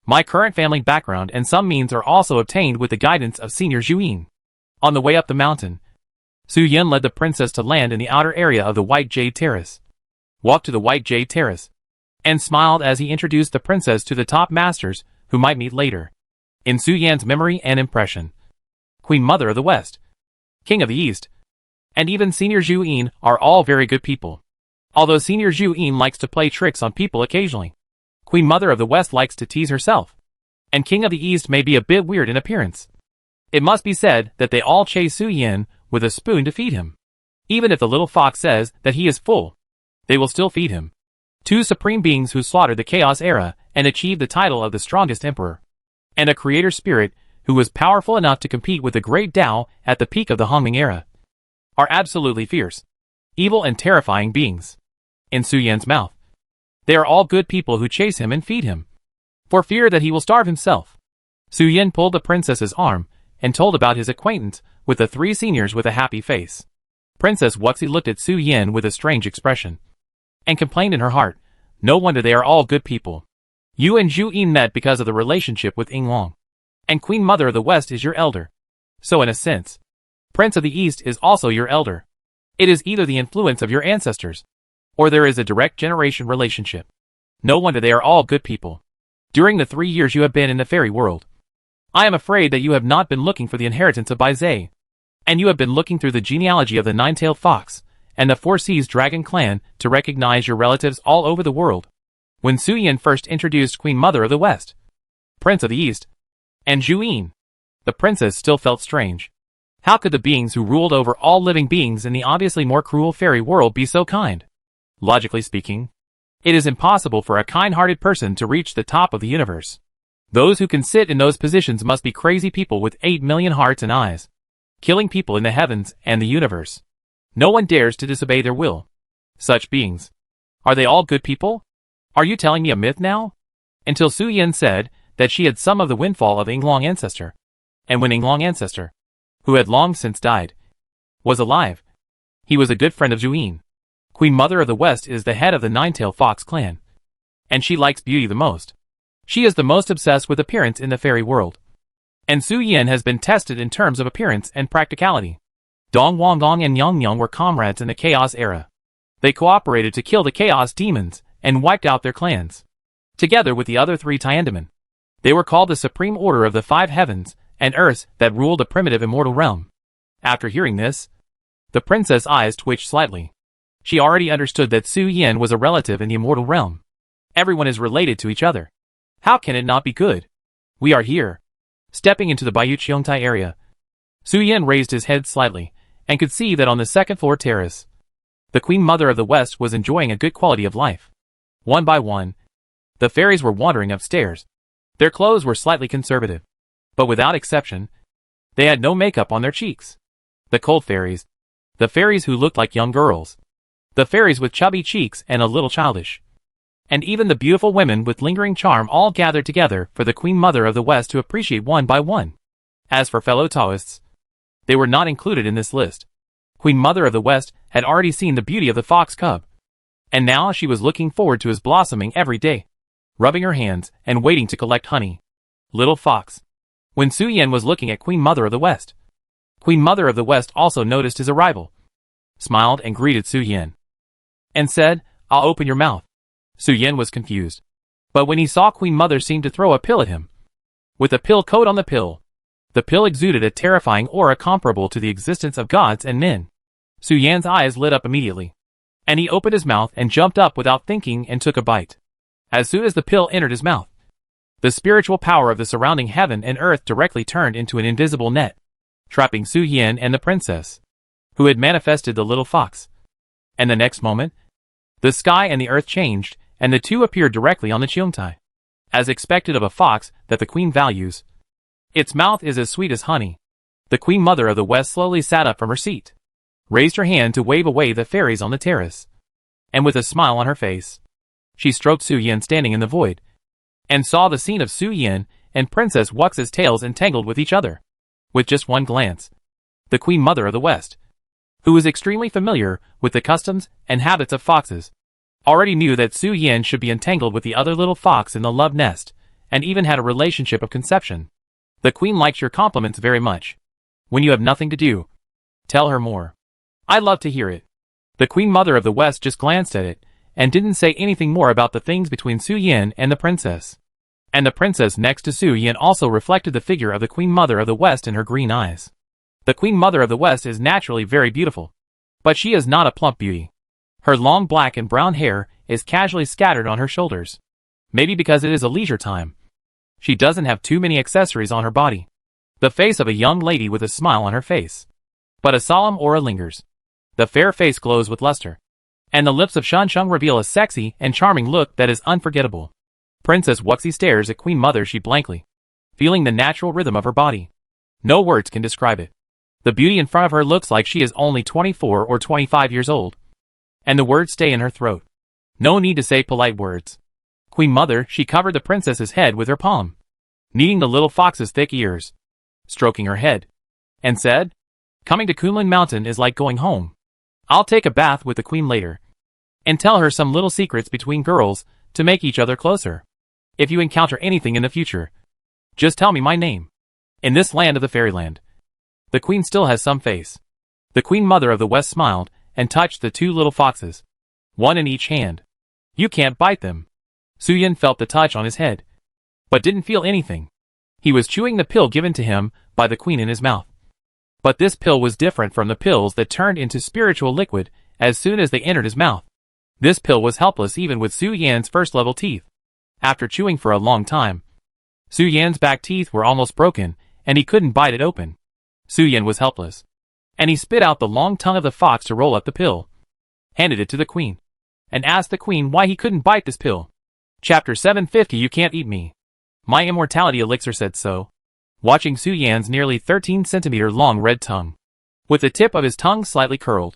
My current family background and some means are also obtained with the guidance of Senior Zhu Yin. On the way up the mountain, Su Yin led the princess to land in the outer area of the White Jade Terrace. Walked to the White Jade Terrace, and smiled as he introduced the princess to the top masters who might meet later. In Su Yan's memory and impression, Queen Mother of the West, King of the East, and even Senior Zhu Yin are all very good people. Although Senior Zhu Yin likes to play tricks on people occasionally, Queen Mother of the West likes to tease herself, and King of the East may be a bit weird in appearance. It must be said that they all chase Su Yin with a spoon to feed him. Even if the little fox says that he is full, they will still feed him. Two supreme beings who slaughtered the Chaos Era and achieved the title of the strongest emperor, and a creator spirit who was powerful enough to compete with the great Tao at the peak of the Hongming Era, are absolutely fierce, evil and terrifying beings. In Su Yan's mouth, they are all good people who chase him and feed him, for fear that he will starve himself. Su Yin pulled the princess's arm and told about his acquaintance with the three seniors with a happy face. Princess Wuxi looked at Su Yin with a strange expression, and complained in her heart, no wonder they are all good people. You and Zhu Yin met because of the relationship with Ying Long, and Queen Mother of the West is your elder. So in a sense, Prince of the East is also your elder. It is either the influence of your ancestors, or there is a direct generation relationship. No wonder they are all good people. During the 3 years you have been in the fairy world, I am afraid that you have not been looking for the inheritance of Bai Zhe, and you have been looking through the genealogy of the Nine-Tailed Fox and the Four Seas Dragon clan to recognize your relatives all over the world. When Su Yin first introduced Queen Mother of the West, Prince of the East, and Zhu Yin, the princess still felt strange. How could the beings who ruled over all living beings in the obviously more cruel fairy world be so kind? Logically speaking, it is impossible for a kind-hearted person to reach the top of the universe. Those who can sit in those positions must be crazy people with 8 million hearts and eyes, killing people in the heavens and the universe. No one dares to disobey their will. Such beings, are they all good people? Are you telling me a myth now? Until Su Yin said that she had some of the windfall of Ying Long ancestor, and when Ying Long ancestor, who had long since died, was alive, he was a good friend of Zhu Yin. Queen Mother of the West is the head of the Nine-Tailed Fox clan, and she likes beauty the most. She is the most obsessed with appearance in the fairy world, and Su Yin has been tested in terms of appearance and practicality. Dong Wangong and Yang Yang were comrades in the Chaos Era. They cooperated to kill the Chaos Demons and wiped out their clans. Together with the other 3 Tiandamen, they were called the Supreme Order of the 5 Heavens and Earths that ruled the primitive immortal realm. After hearing this, the princess' eyes twitched slightly. She already understood that Su Yin was a relative in the immortal realm. Everyone is related to each other. How can it not be good? We are here. Stepping into the Baiyu Qiongtai area, Su Yin raised his head slightly, and could see that on the second-floor terrace, the Queen Mother of the West was enjoying a good quality of life. One by one, the fairies were wandering upstairs. Their clothes were slightly conservative, but without exception, they had no makeup on their cheeks. The cold fairies, the fairies who looked like young girls, the fairies with chubby cheeks and a little childish, and even the beautiful women with lingering charm all gathered together for the Queen Mother of the West to appreciate one by one. As for fellow Taoists, they were not included in this list. Queen Mother of the West had already seen the beauty of the fox cub, and now she was looking forward to his blossoming every day, rubbing her hands and waiting to collect honey. Little fox. When Su Yin was looking at Queen Mother of the West, Queen Mother of the West also noticed his arrival. smiled and greeted Su Yan, and said, "I'll open your mouth." Su Yan was confused. But when he saw Queen Mother seem to throw a pill at him, with a pill coat on the pill exuded a terrifying aura comparable to the existence of gods and men. Su Yan's eyes lit up immediately, and he opened his mouth and jumped up without thinking and took a bite. As soon as the pill entered his mouth, the spiritual power of the surrounding heaven and earth directly turned into an invisible net, trapping Su Yan and the princess, who had manifested the little fox. And the next moment, the sky and the earth changed, and the two appeared directly on the Cheongtai. As expected of a fox that the queen values, its mouth is as sweet as honey. The Queen Mother of the West slowly sat up from her seat, raised her hand to wave away the fairies on the terrace, and with a smile on her face, she stroked Su Yan standing in the void, and saw the scene of Su Yan and Princess Wux's tails entangled with each other. With just one glance, the Queen Mother of the West, who was extremely familiar with the customs and habits of foxes, already knew that Su Yan should be entangled with the other little fox in the love nest, and even had a relationship of conception. The queen likes your compliments very much. When you have nothing to do, tell her more. I love to hear it. The Queen Mother of the West just glanced at it, and didn't say anything more about the things between Su Yan and the princess. And the princess next to Su Yan also reflected the figure of the Queen Mother of the West in her green eyes. The Queen Mother of the West is naturally very beautiful, but she is not a plump beauty. Her long black and brown hair is casually scattered on her shoulders. Maybe because it is a leisure time. She doesn't have too many accessories on her body. The face of a young lady with a smile on her face, but a solemn aura lingers. The fair face glows with luster, and the lips of Shan Sheng reveal a sexy and charming look that is unforgettable. Princess Wuxi stares at Queen Mother Shi blankly, feeling the natural rhythm of her body. No words can describe it. The beauty in front of her looks like she is only 24 or 25 years old, and the words stay in her throat. No need to say polite words. Queen Mother Shi covered the princess's head with her palm, kneading the little fox's thick ears, stroking her head, and said, "Coming to Kunlun Mountain is like going home. I'll take a bath with the queen later, and tell her some little secrets between girls to make each other closer. If you encounter anything in the future, just tell me my name." In this land of the fairyland, the queen still has some face. The Queen Mother of the West smiled and touched the two little foxes, one in each hand. "You can't bite them." Su Yan felt the touch on his head, but didn't feel anything. He was chewing the pill given to him by the queen in his mouth. But this pill was different from the pills that turned into spiritual liquid as soon as they entered his mouth. This pill was helpless even with Su Yan's first-level teeth. After chewing for a long time, Su Yan's back teeth were almost broken, and he couldn't bite it open. Su Yan was helpless, and he spit out the long tongue of the fox to roll up the pill, handed it to the queen, and asked the queen why he couldn't bite this pill. Chapter 750. You can't eat me. My immortality elixir said so. Watching Su Yan's nearly 13-centimeter long red tongue, with the tip of his tongue slightly curled,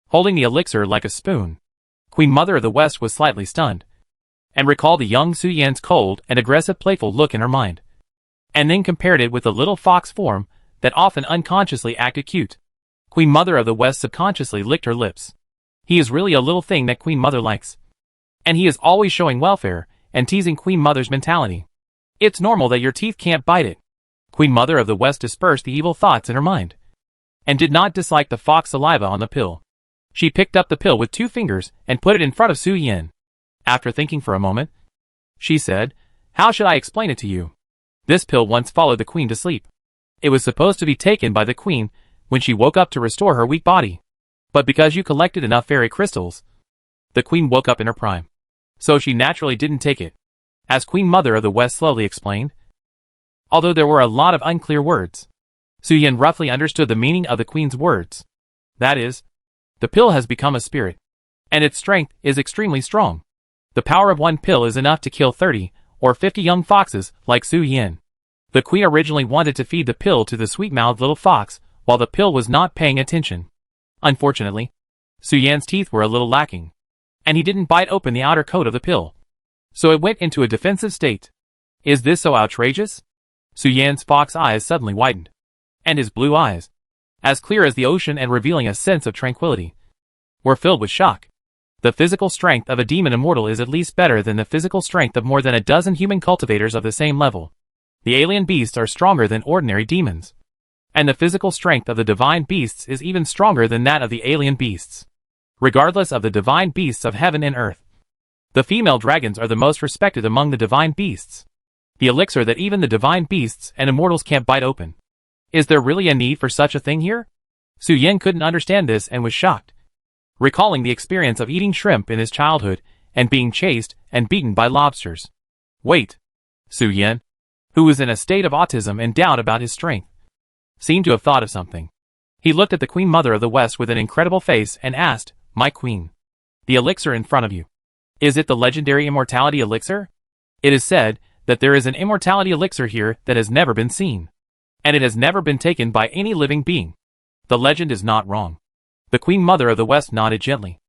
holding the elixir like a spoon, Queen Mother of the West was slightly stunned, and recalled the young Su Yan's cold and aggressive playful look in her mind, and then compared it with the little fox form that often unconsciously acted cute. Queen Mother of the West subconsciously licked her lips. He is really a little thing that Queen Mother likes, and he is always showing welfare and teasing Queen Mother's mentality. It's normal that your teeth can't bite it. Queen Mother of the West dispersed the evil thoughts in her mind, and did not dislike the fox saliva on the pill. She picked up the pill with 2 fingers and put it in front of Su Yan. After thinking for a moment, she said, "How should I explain it to you? This pill once followed the queen to sleep. It was supposed to be taken by the queen when she woke up to restore her weak body. But because you collected enough fairy crystals, the queen woke up in her prime. So she naturally didn't take it," as Queen Mother of the West slowly explained. Although there were a lot of unclear words, Su Yan roughly understood the meaning of the queen's words. That is, the pill has become a spirit, and its strength is extremely strong. The power of one pill is enough to kill 30 or 50 young foxes like Su Yan. The queen originally wanted to feed the pill to the sweet-mouthed little fox while the pill was not paying attention. Unfortunately, Su Yan's teeth were a little lacking, and he didn't bite open the outer coat of the pill, so it went into a defensive state. Is this so outrageous? Su Yan's fox eyes suddenly widened, and his blue eyes, as clear as the ocean and revealing a sense of tranquility, were filled with shock. The physical strength of a demon immortal is at least better than the physical strength of more than a dozen human cultivators of the same level. The alien beasts are stronger than ordinary demons. And the physical strength of the divine beasts is even stronger than that of the alien beasts. Regardless of the divine beasts of heaven and earth, the female dragons are the most respected among the divine beasts. The elixir that even the divine beasts and immortals can't bite open. Is there really a need for such a thing here? Su Yan couldn't understand this and was shocked, recalling the experience of eating shrimp in his childhood and being chased and beaten by lobsters. Wait. Su Yan, who was in a state of autism and doubt about his strength, seemed to have thought of something. He looked at the Queen Mother of the West with an incredible face and asked, "My queen, the elixir in front of you, is it the legendary immortality elixir? It is said that there is an immortality elixir here that has never been seen, and it has never been taken by any living being. The legend is not wrong." The Queen Mother of the West nodded gently,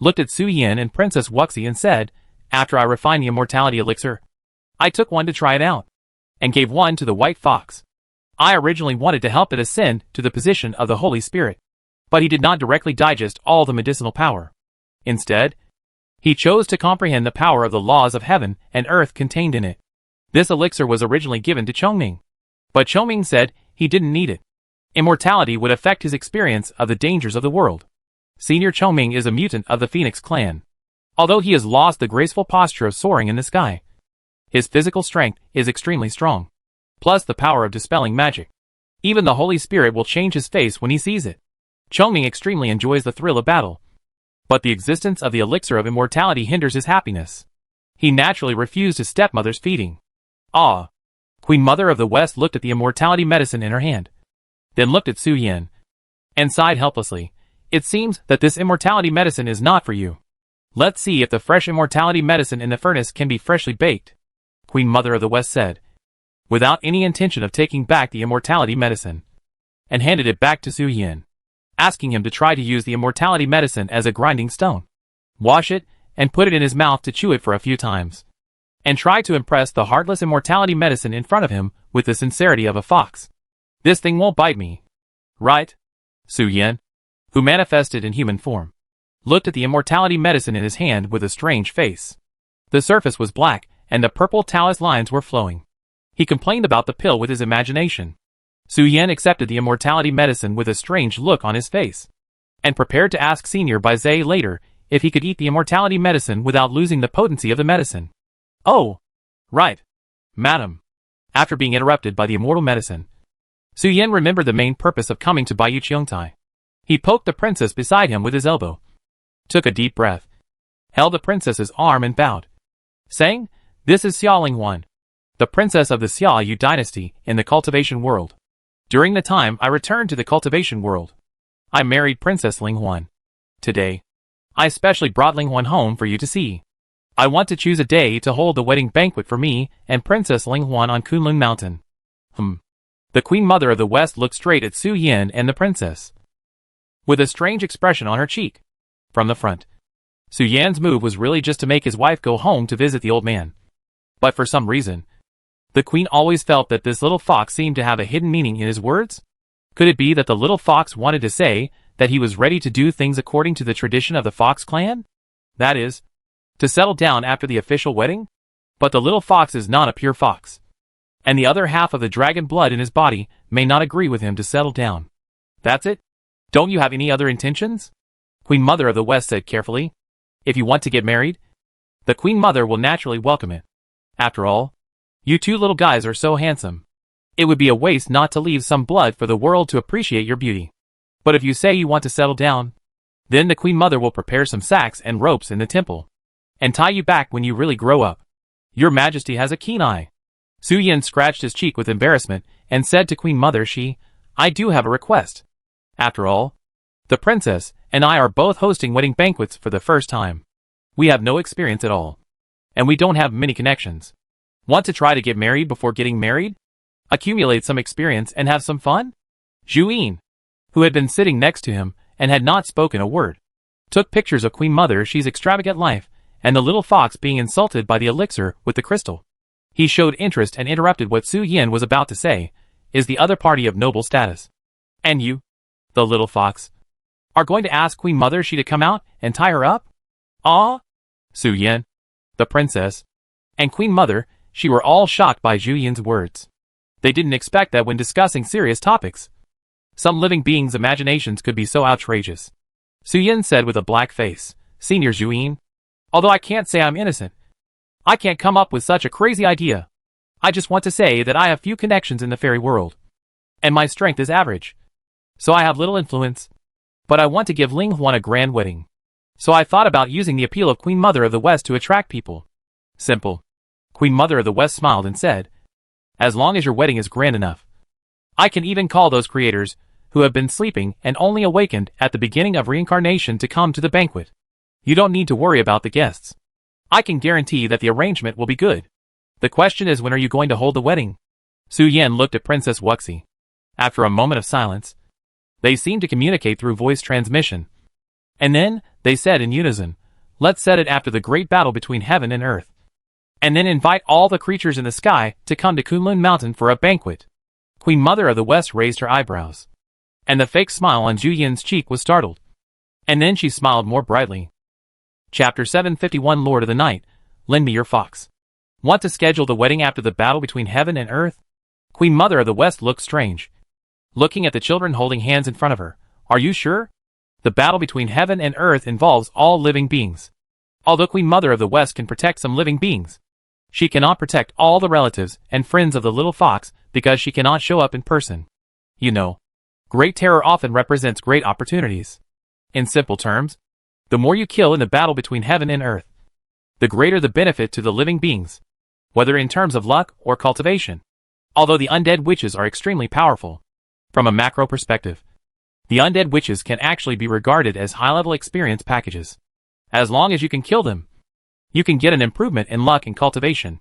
looked at Su Yan and Princess Wuxi and said, "After I refined the immortality elixir, I took one to try it out, and gave one to the White Fox. I originally wanted to help it ascend to the position of the Holy Spirit, but he did not directly digest all the medicinal power. Instead, he chose to comprehend the power of the laws of heaven and earth contained in it. This elixir was originally given to Chongming, but Chongming said he didn't need it. Immortality would affect his experience of the dangers of the world. Senior Chongming is a mutant of the Phoenix clan. Although he has lost the graceful posture of soaring in the sky, his physical strength is extremely strong, plus the power of dispelling magic. Even the Holy Spirit will change his face when he sees it. Chongming extremely enjoys the thrill of battle, but the existence of the elixir of immortality hinders his happiness. He naturally refused his stepmother's feeding. Ah! Queen Mother of the West looked at the immortality medicine in her hand, then looked at Su Yan, and sighed helplessly. "It seems that this immortality medicine is not for you. Let's see if the fresh immortality medicine in the furnace can be freshly baked," Queen Mother of the West said, without any intention of taking back the immortality medicine, and handed it back to Su Yan, asking him to try to use the immortality medicine as a grinding stone. Wash it, and put it in his mouth to chew it for a few times, and try to impress the heartless immortality medicine in front of him with the sincerity of a fox. "This thing won't bite me, right?" Su Yan, who manifested in human form, looked at the immortality medicine in his hand with a strange face. The surface was black, and the purple Taoist lines were flowing. He complained about the pill with his imagination. Su Yan accepted the immortality medicine with a strange look on his face, and prepared to ask Senior Bai Zhe later if he could eat the immortality medicine without losing the potency of the medicine. "Oh, right, madam." After being interrupted by the immortal medicine, Su Yan remembered the main purpose of coming to Baiyu Qiongtai. He poked the princess beside him with his elbow, took a deep breath, held the princess's arm and bowed, saying, "This is Xia Linghuan, the princess of the Xia Yu dynasty in the cultivation world. During the time I returned to the cultivation world, I married Princess Linghuan. Today, I specially brought Linghuan home for you to see. I want to choose a day to hold the wedding banquet for me and Princess Linghuan on Kunlun Mountain." The Queen Mother of the West looked straight at Su Yan and the princess, with a strange expression on her cheek. From the front, Su Yan's move was really just to make his wife go home to visit the old man. But for some reason, the queen always felt that this little fox seemed to have a hidden meaning in his words. Could it be that the little fox wanted to say that he was ready to do things according to the tradition of the Fox clan? That is, to settle down after the official wedding? But the little fox is not a pure fox, and the other half of the dragon blood in his body may not agree with him to settle down. "That's it? Don't you have any other intentions?" Queen Mother of the West said carefully. "If you want to get married, the Queen Mother will naturally welcome it. After all, you two little guys are so handsome. It would be a waste not to leave some blood for the world to appreciate your beauty. But if you say you want to settle down, then the Queen Mother will prepare some sacks and ropes in the temple, and tie you back when you really grow up. Your Majesty has a keen eye." Su Yan scratched his cheek with embarrassment and said to Queen Mother, I do have a request. After all, the princess and I are both hosting wedding banquets for the first time. We have no experience at all, and we don't have many connections. Want to try to get married before getting married? Accumulate some experience and have some fun?" Zhu Yin, who had been sitting next to him and had not spoken a word, took pictures of Queen Mother Xi's extravagant life and the little fox being insulted by the elixir with the crystal. He showed interest and interrupted what Su Yan was about to say. "Is the other party of noble status? And you, the little fox, are going to ask Queen Mother Xi to come out and tie her up?" "Ah!" Su Yan, the princess, and Queen Mother Xi were all shocked by Zhu Yin's words. They didn't expect that when discussing serious topics, Some living beings' imaginations could be so outrageous. Su Yin said with a black face. Senior Zhuyin. Although I can't say I'm innocent. I can't come up with such a crazy idea. I just want to say that I have few connections in the fairy world. And my strength is average. So I have little influence. But I want to give Ling Huan a grand wedding. So I thought about using the appeal of Queen Mother of the West to attract people. Simple. Queen Mother of the West smiled and said, as long as your wedding is grand enough. I can even call those creators, who have been sleeping and only awakened at the beginning of reincarnation to come to the banquet. You don't need to worry about the guests. I can guarantee that the arrangement will be good. The question is, when are you going to hold the wedding? Su Yan looked at Princess Wuxi. After a moment of silence, they seemed to communicate through voice transmission. And then, they said in unison, let's set it after the great battle between heaven and earth. And then invite all the creatures in the sky to come to Kunlun Mountain for a banquet. Queen Mother of the West raised her eyebrows. And the fake smile on Zhu Yin's cheek was startled. And then she smiled more brightly. Chapter 751 Lord of the Night, lend me your fox. Want to schedule the wedding after the battle between heaven and earth? Queen Mother of the West looked strange. Looking at the children holding hands in front of her. Are you sure? The battle between heaven and earth involves all living beings. Although Queen Mother of the West can protect some living beings, she cannot protect all the relatives and friends of the little fox because she cannot show up in person. You know, great terror often represents great opportunities. In simple terms, the more you kill in the battle between heaven and earth, the greater the benefit to the living beings, whether in terms of luck or cultivation. Although the undead witches are extremely powerful, from a macro perspective, the undead witches can actually be regarded as high-level experience packages. As long as you can kill them, you can get an improvement in luck and cultivation.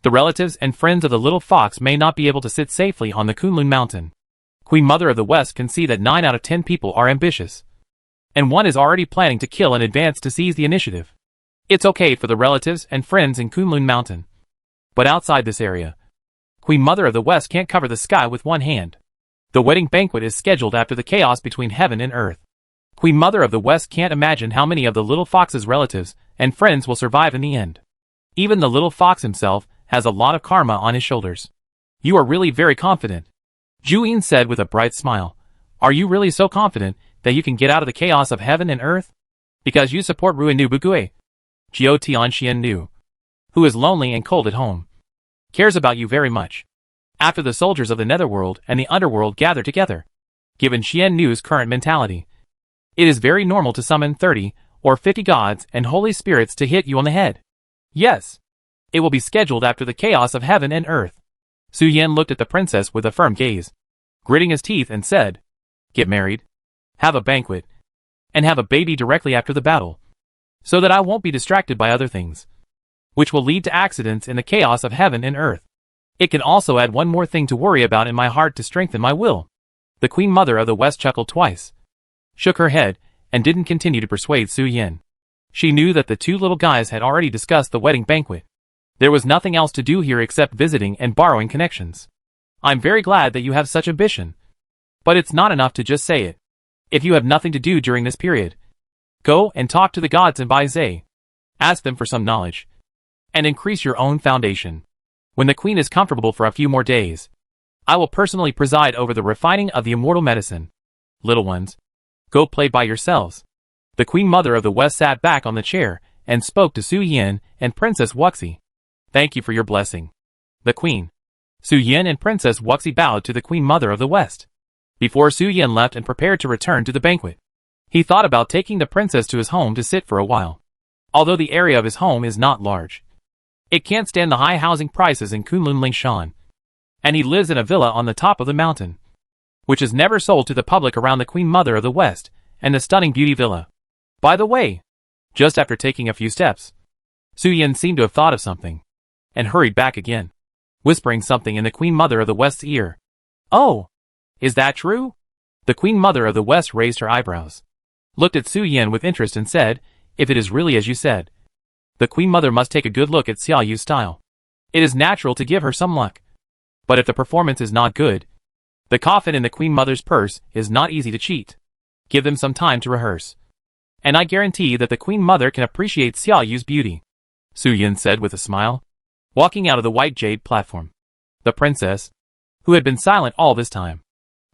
The relatives and friends of the little fox may not be able to sit safely on the Kunlun Mountain. Queen Mother of the West can see that 9 out of 10 people are ambitious. And one is already planning to kill in advance to seize the initiative. It's okay for the relatives and friends in Kunlun Mountain. But outside this area, Queen Mother of the West can't cover the sky with one hand. The wedding banquet is scheduled after the chaos between heaven and earth. Queen Mother of the West can't imagine how many of the little fox's relatives and friends will survive in the end. Even the little fox himself has a lot of karma on his shoulders. You are really very confident, Zhu Yin said with a bright smile. Are you really so confident that you can get out of the chaos of heaven and earth? Because you support Ruinu Bugui. Jiao Tianxian Nu, who is lonely and cold at home, cares about you very much. After the soldiers of the netherworld and the underworld gather together, given Xian Nu's current mentality, it is very normal to summon 30 or 50 gods and holy spirits to hit you on the head. Yes, it will be scheduled after the chaos of heaven and earth. Su Yan looked at the princess with a firm gaze, gritting his teeth and said, get married, have a banquet, and have a baby directly after the battle, so that I won't be distracted by other things, which will lead to accidents in the chaos of heaven and earth. It can also add one more thing to worry about in my heart to strengthen my will. The Queen Mother of the West chuckled twice, shook her head, and didn't continue to persuade Su Yan. She knew that the two little guys had already discussed the wedding banquet. There was nothing else to do here except visiting and borrowing connections. I'm very glad that you have such ambition. But it's not enough to just say it. If you have nothing to do during this period, go and talk to the gods in Bai Zhe. Ask them for some knowledge. And increase your own foundation. When the queen is comfortable for a few more days, I will personally preside over the refining of the immortal medicine. Little ones, go play by yourselves. The Queen Mother of the West sat back on the chair and spoke to Su Yan and Princess Wuxi. Thank you for your blessing. The Queen. Su Yan and Princess Wuxi bowed to the Queen Mother of the West. Before Su Yan left and prepared to return to the banquet, he thought about taking the princess to his home to sit for a while. Although the area of his home is not large, it can't stand the high housing prices in Kunlun Lingshan. And he lives in a villa on the top of the mountain, which is never sold to the public around the Queen Mother of the West and the stunning beauty villa. By the way, just after taking a few steps, Su Yan seemed to have thought of something, and hurried back again, whispering something in the Queen Mother of the West's ear. Oh, is that true? The Queen Mother of the West raised her eyebrows, looked at Su Yan with interest and said, if it is really as you said, the Queen Mother must take a good look at Xiao Yu's style. It is natural to give her some luck. But if the performance is not good, the coffin in the Queen Mother's purse is not easy to cheat. Give them some time to rehearse. And I guarantee that the Queen Mother can appreciate Xiao Yu's beauty, Su Yan said with a smile, walking out of the white jade platform. The princess, who had been silent all this time,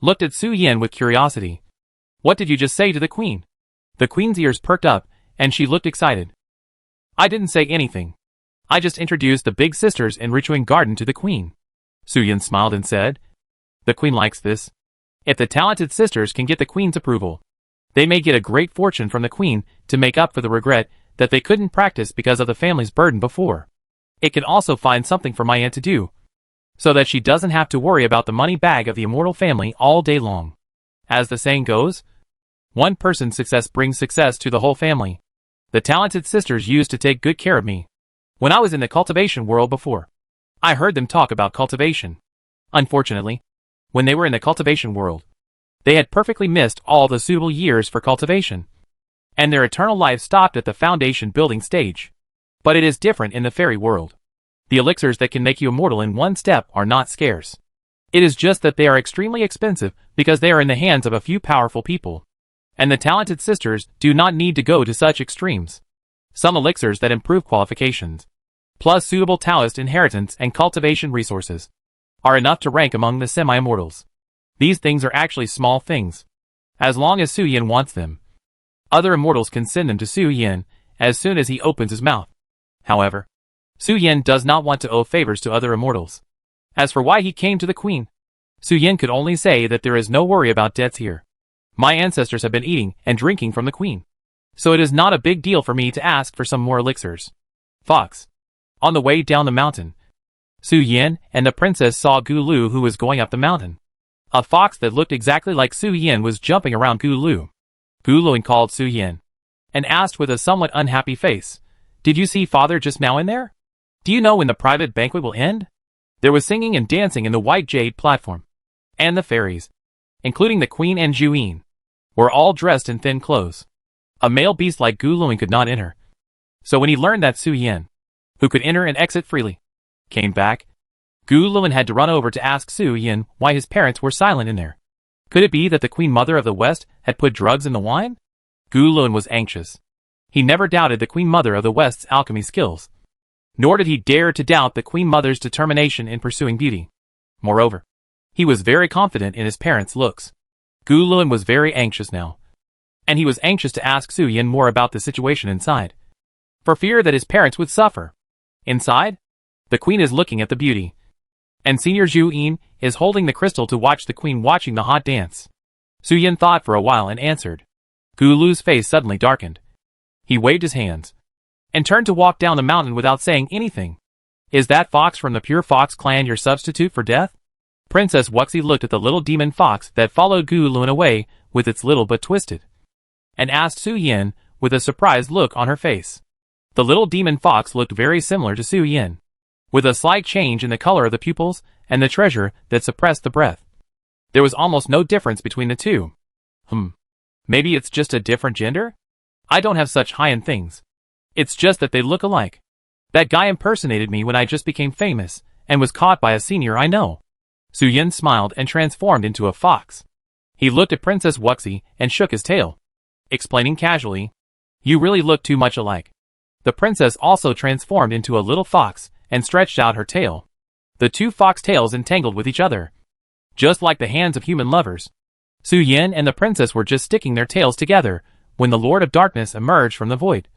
looked at Su Yin with curiosity. What did you just say to the queen? The queen's ears perked up, and she looked excited. I didn't say anything. I just introduced the big sisters in Richuing Garden to the queen. Su Yin smiled and said, the queen likes this. If the talented sisters can get the queen's approval, they may get a great fortune from the queen to make up for the regret that they couldn't practice because of the family's burden before. It can also find something for my aunt to do, so that she doesn't have to worry about the money bag of the immortal family all day long. As the saying goes, one person's success brings success to the whole family. The talented sisters used to take good care of me when I was in the cultivation world before. I heard them talk about cultivation. Unfortunately, when they were in the cultivation world, they had perfectly missed all the suitable years for cultivation, and their eternal life stopped at the foundation building stage. But it is different in the fairy world. The elixirs that can make you immortal in one step are not scarce. It is just that they are extremely expensive because they are in the hands of a few powerful people. And the talented sisters do not need to go to such extremes. Some elixirs that improve qualifications, plus suitable Taoist inheritance and cultivation resources, are enough to rank among the semi-immortals. These things are actually small things, as long as Su Yin wants them. Other immortals can send them to Su Yin as soon as he opens his mouth. However, Su Yin does not want to owe favors to other immortals. As for why he came to the queen, Su Yin could only say that there is no worry about debts here. My ancestors have been eating and drinking from the queen, so it is not a big deal for me to ask for some more elixirs. Fox. On the way down the mountain, Su Yin and the princess saw Gu Lu, who was going up the mountain. A fox that looked exactly like Su Yin was jumping around Gu Lu. Gu Lu called Su Yin and asked with a somewhat unhappy face, "Did you see father just now in there? Do you know when the private banquet will end?" There was singing and dancing in the white jade platform, and the fairies, including the queen and Juyin, were all dressed in thin clothes. A male beast like Gu Lu could not enter. So when he learned that Su Yin, who could enter and exit freely, came back, Gu Lu had to run over to ask Su Yin why his parents were silent in there. Could it be that the Queen Mother of the West had put drugs in the wine? Gu Lu was anxious. He never doubted the Queen Mother of the West's alchemy skills, nor did he dare to doubt the Queen Mother's determination in pursuing beauty. Moreover, he was very confident in his parents' looks. Gu Lu was very anxious now, and he was anxious to ask Su Yin more about the situation inside, for fear that his parents would suffer. Inside, the queen is looking at the beauty, and Senior Juyin is holding the crystal to watch the queen watching the hot dance. Su Yin thought for a while and answered. Gu Lu's face suddenly darkened. He waved his hands and turned to walk down the mountain without saying anything. Is that fox from the Pure Fox clan your substitute for death? Princess Wuxi looked at the little demon fox that followed Gu Lu away with its little but twisted, and asked Su Yin with a surprised look on her face. The little demon fox looked very similar to Su Yin, with a slight change in the color of the pupils and the treasure that suppressed the breath. There was almost no difference between the two. Maybe it's just a different gender? I don't have such high-end things. It's just that they look alike. That guy impersonated me when I just became famous and was caught by a senior I know. Su Yin smiled and transformed into a fox. He looked at Princess Wuxi and shook his tail, explaining casually, "You really look too much alike." The princess also transformed into a little fox and stretched out her tail. The two fox tails entangled with each other, just like the hands of human lovers. Su Yin and the princess were just sticking their tails together when the Lord of Darkness emerged from the void,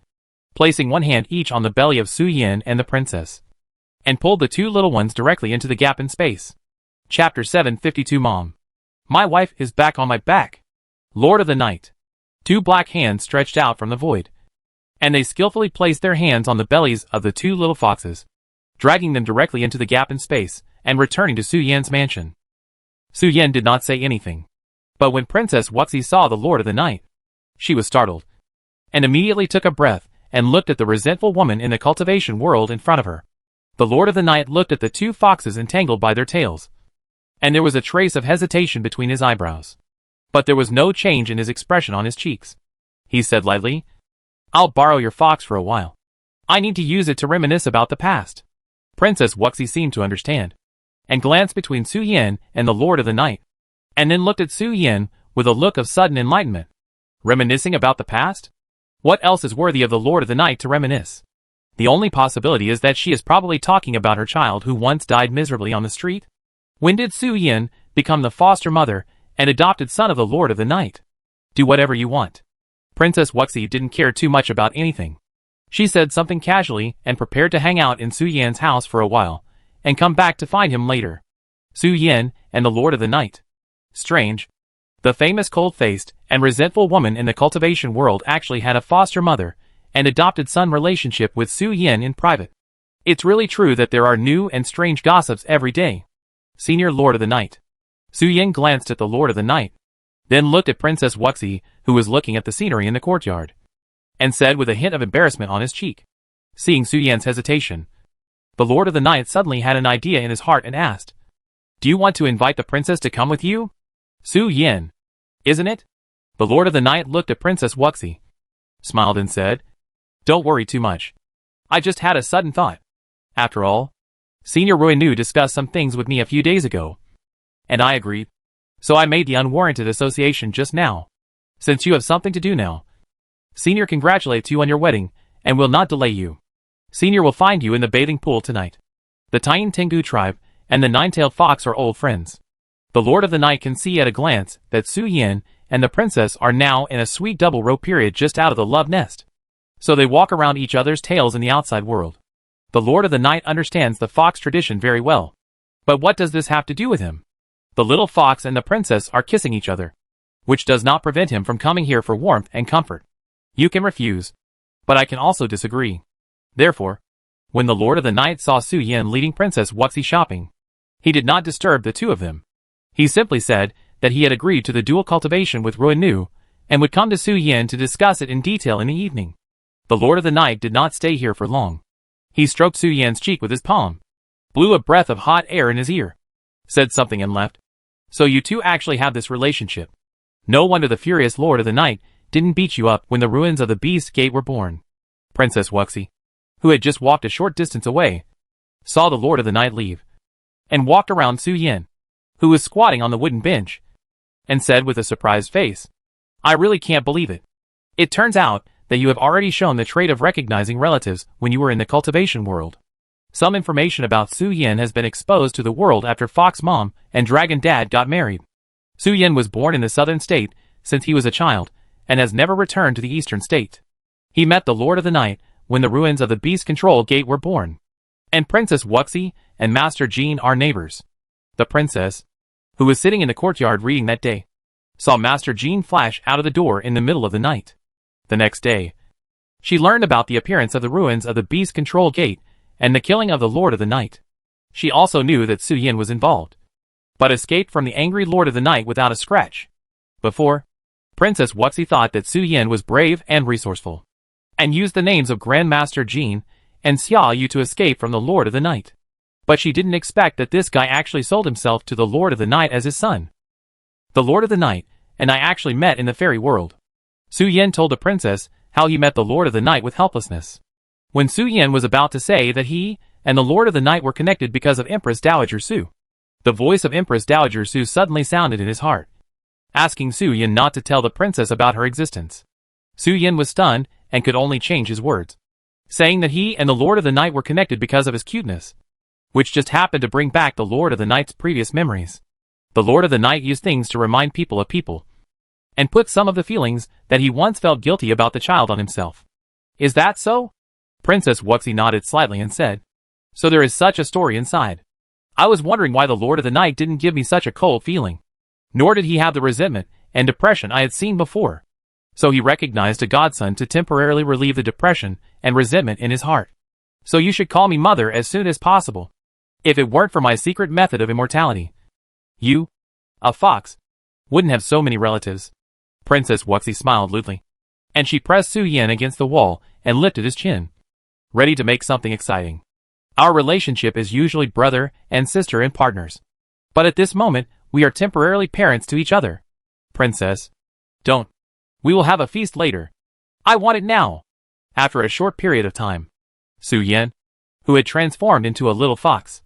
placing one hand each on the belly of Su Yin and the princess, and pulled the two little ones directly into the gap in space. Chapter 752 Mom. My wife is back on my back. Lord of the Night. Two black hands stretched out from the void, and they skillfully placed their hands on the bellies of the two little foxes, dragging them directly into the gap in space and returning to Su Yin's mansion. Su Yin did not say anything, but when Princess Wuxi saw the Lord of the Night, she was startled, and immediately took a breath and looked at the resentful woman in the cultivation world in front of her. The Lord of the Night looked at the two foxes entangled by their tails, and there was a trace of hesitation between his eyebrows, but there was no change in his expression on his cheeks. He said lightly, "I'll borrow your fox for a while. I need to use it to reminisce about the past." Princess Wuxi seemed to understand, and glanced between Su Yin and the Lord of the Night, and then looked at Su Yin with a look of sudden enlightenment. Reminiscing about the past? What else is worthy of the Lord of the Night to reminisce? The only possibility is that she is probably talking about her child who once died miserably on the street. When did Su Yin become the foster mother and adopted son of the Lord of the Night. Do whatever you want. Princess Wuxi didn't care too much about anything. She said something casually and prepared to hang out in Su Yan's house for a while, and come back to find him later. Su Yan and the Lord of the Night. Strange. The famous cold-faced and resentful woman in the cultivation world actually had a foster mother and adopted son relationship with Su Yan in private. It's really true that there are new and strange gossips every day. Senior Lord of the Night. Su Yan glanced at the Lord of the Night, then looked at Princess Wuxi, who was looking at the scenery in the courtyard, and said with a hint of embarrassment on his cheek. Seeing Su Yan's hesitation, the Lord of the Night suddenly had an idea in his heart and asked, "Do you want to invite the princess to come with you?" Su Yan. Isn't it? The Lord of the Night looked at Princess Wuxi, smiled and said, "Don't worry too much. I just had a sudden thought. After all, Senior Ruinu discussed some things with me a few days ago, and I agreed. So I made the unwarranted association just now. Since you have something to do now, Senior congratulates you on your wedding and will not delay you. Senior will find you in the bathing pool tonight." The Taiyin Tengu tribe and the nine-tailed fox are old friends. The Lord of the Night can see at a glance that Su Yan and the princess are now in a sweet double-row period just out of the love nest. So they walk around each other's tails in the outside world. The Lord of the Night understands the fox tradition very well. But what does this have to do with him? The little fox and the princess are kissing each other, which does not prevent him from coming here for warmth and comfort. You can refuse, but I can also disagree. Therefore, when the Lord of the Night saw Su Yan leading Princess Wuxi shopping, he did not disturb the two of them. He simply said that he had agreed to the dual cultivation with Ruinu and would come to Su Yan to discuss it in detail in the evening. The Lord of the Night did not stay here for long. He stroked Su Yan's cheek with his palm, blew a breath of hot air in his ear, said something and left. So you two actually have this relationship. No wonder the furious Lord of the Night didn't beat you up when the ruins of the Beast Gate were born. Princess Wuxi, who had just walked a short distance away, saw the Lord of the Night leave, and walked around Su Yan, who was squatting on the wooden bench, and said with a surprised face, "I really can't believe it. It turns out that you have already shown the trait of recognizing relatives when you were in the cultivation world. Some information about Su Yan has been exposed to the world after Fox Mom and Dragon Dad got married. Su Yan was born in the southern state since he was a child, and has never returned to the eastern state. He met the Lord of the Night when the ruins of the Beast Control Gate were born. And Princess Wuxi and Master Jean are neighbors. The princess, who was sitting in the courtyard reading that day, saw Master Jean flash out of the door in the middle of the night. The next day, she learned about the appearance of the ruins of the Beast Control Gate and the killing of the Lord of the Night. She also knew that Su Yan was involved, but escaped from the angry Lord of the Night without a scratch. Before, Princess Wuxi thought that Su Yan was brave and resourceful, and used the names of Grandmaster Jean and Xia Yu to escape from the Lord of the Night. But she didn't expect that this guy actually sold himself to the Lord of the Night as his son. The Lord of the Night and I actually met in the fairy world. Su Yan told the princess how he met the Lord of the Night with helplessness. When Su Yan was about to say that he and the Lord of the Night were connected because of Empress Dowager Su, the voice of Empress Dowager Su suddenly sounded in his heart, asking Su Yan not to tell the princess about her existence. Su Yan was stunned and could only change his words, saying that he and the Lord of the Night were connected because of his cuteness, which just happened to bring back the Lord of the Night's previous memories. The Lord of the Night used things to remind people of people, and put some of the feelings that he once felt guilty about the child on himself. Is that so? Princess Wuxi nodded slightly and said, "So there is such a story inside. I was wondering why the Lord of the Night didn't give me such a cold feeling. Nor did he have the resentment and depression I had seen before. So he recognized a godson to temporarily relieve the depression and resentment in his heart. So you should call me mother as soon as possible. If it weren't for my secret method of immortality, you, a fox, wouldn't have so many relatives." Princess Wuxi smiled lewdly, and she pressed Su Yan against the wall and lifted his chin, ready to make something exciting. "Our relationship is usually brother and sister and partners. But at this moment, we are temporarily parents to each other. Princess, don't. We will have a feast later. I want it now." After a short period of time, Su Yan, who had transformed into a little fox,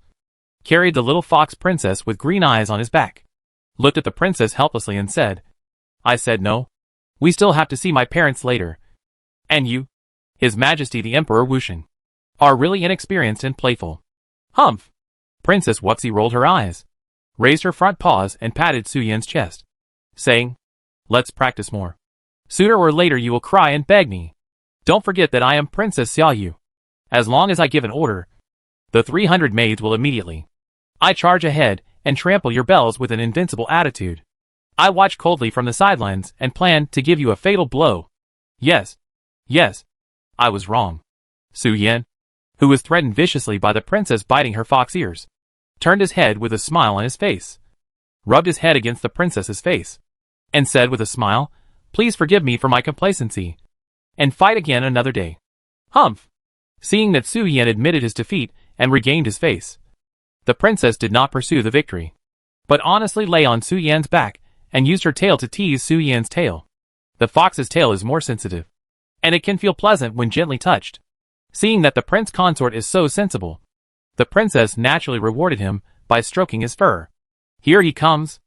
carried the little fox princess with green eyes on his back, looked at the princess helplessly and said, "I said no. We still have to see my parents later. And you, His Majesty the Emperor Wuxing, are really inexperienced and playful." Humph! Princess Wuxi rolled her eyes, raised her front paws and patted Su Yan's chest. saying, "Let's practice more. Sooner or later you will cry and beg me. Don't forget that I am Princess Xiaoyu. As long as I give an order, the 300 maids will immediately. I charge ahead and trample your bells with an invincible attitude. I watch coldly from the sidelines and plan to give you a fatal blow. Yes, yes, I was wrong." Su Yan, who was threatened viciously by the princess biting her fox ears, turned his head with a smile on his face, rubbed his head against the princess's face, and said with a smile, "Please forgive me for my complacency, and fight again another day." Humph! Seeing that Su Yan admitted his defeat and regained his face, the princess did not pursue the victory, but honestly lay on Su Yan's back and used her tail to tease Su Yan's tail. The fox's tail is more sensitive, and it can feel pleasant when gently touched. Seeing that the prince consort is so sensible, the princess naturally rewarded him by stroking his fur. "Here he comes.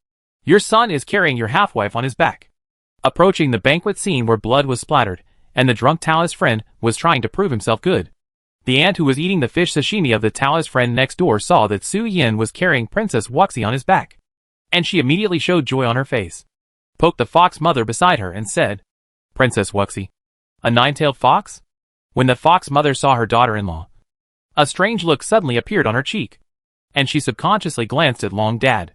Your son is carrying your half-wife on his back." Approaching the banquet scene where blood was splattered, and the drunk Taoist friend was trying to prove himself good. The aunt who was eating the fish sashimi of the Taoist friend next door saw that Su Yan was carrying Princess Wuxi on his back, and she immediately showed joy on her face, poked the fox mother beside her and said, "Princess Wuxi, a nine-tailed fox?" When the fox mother saw her daughter-in-law, a strange look suddenly appeared on her cheek, and she subconsciously glanced at Long Dad.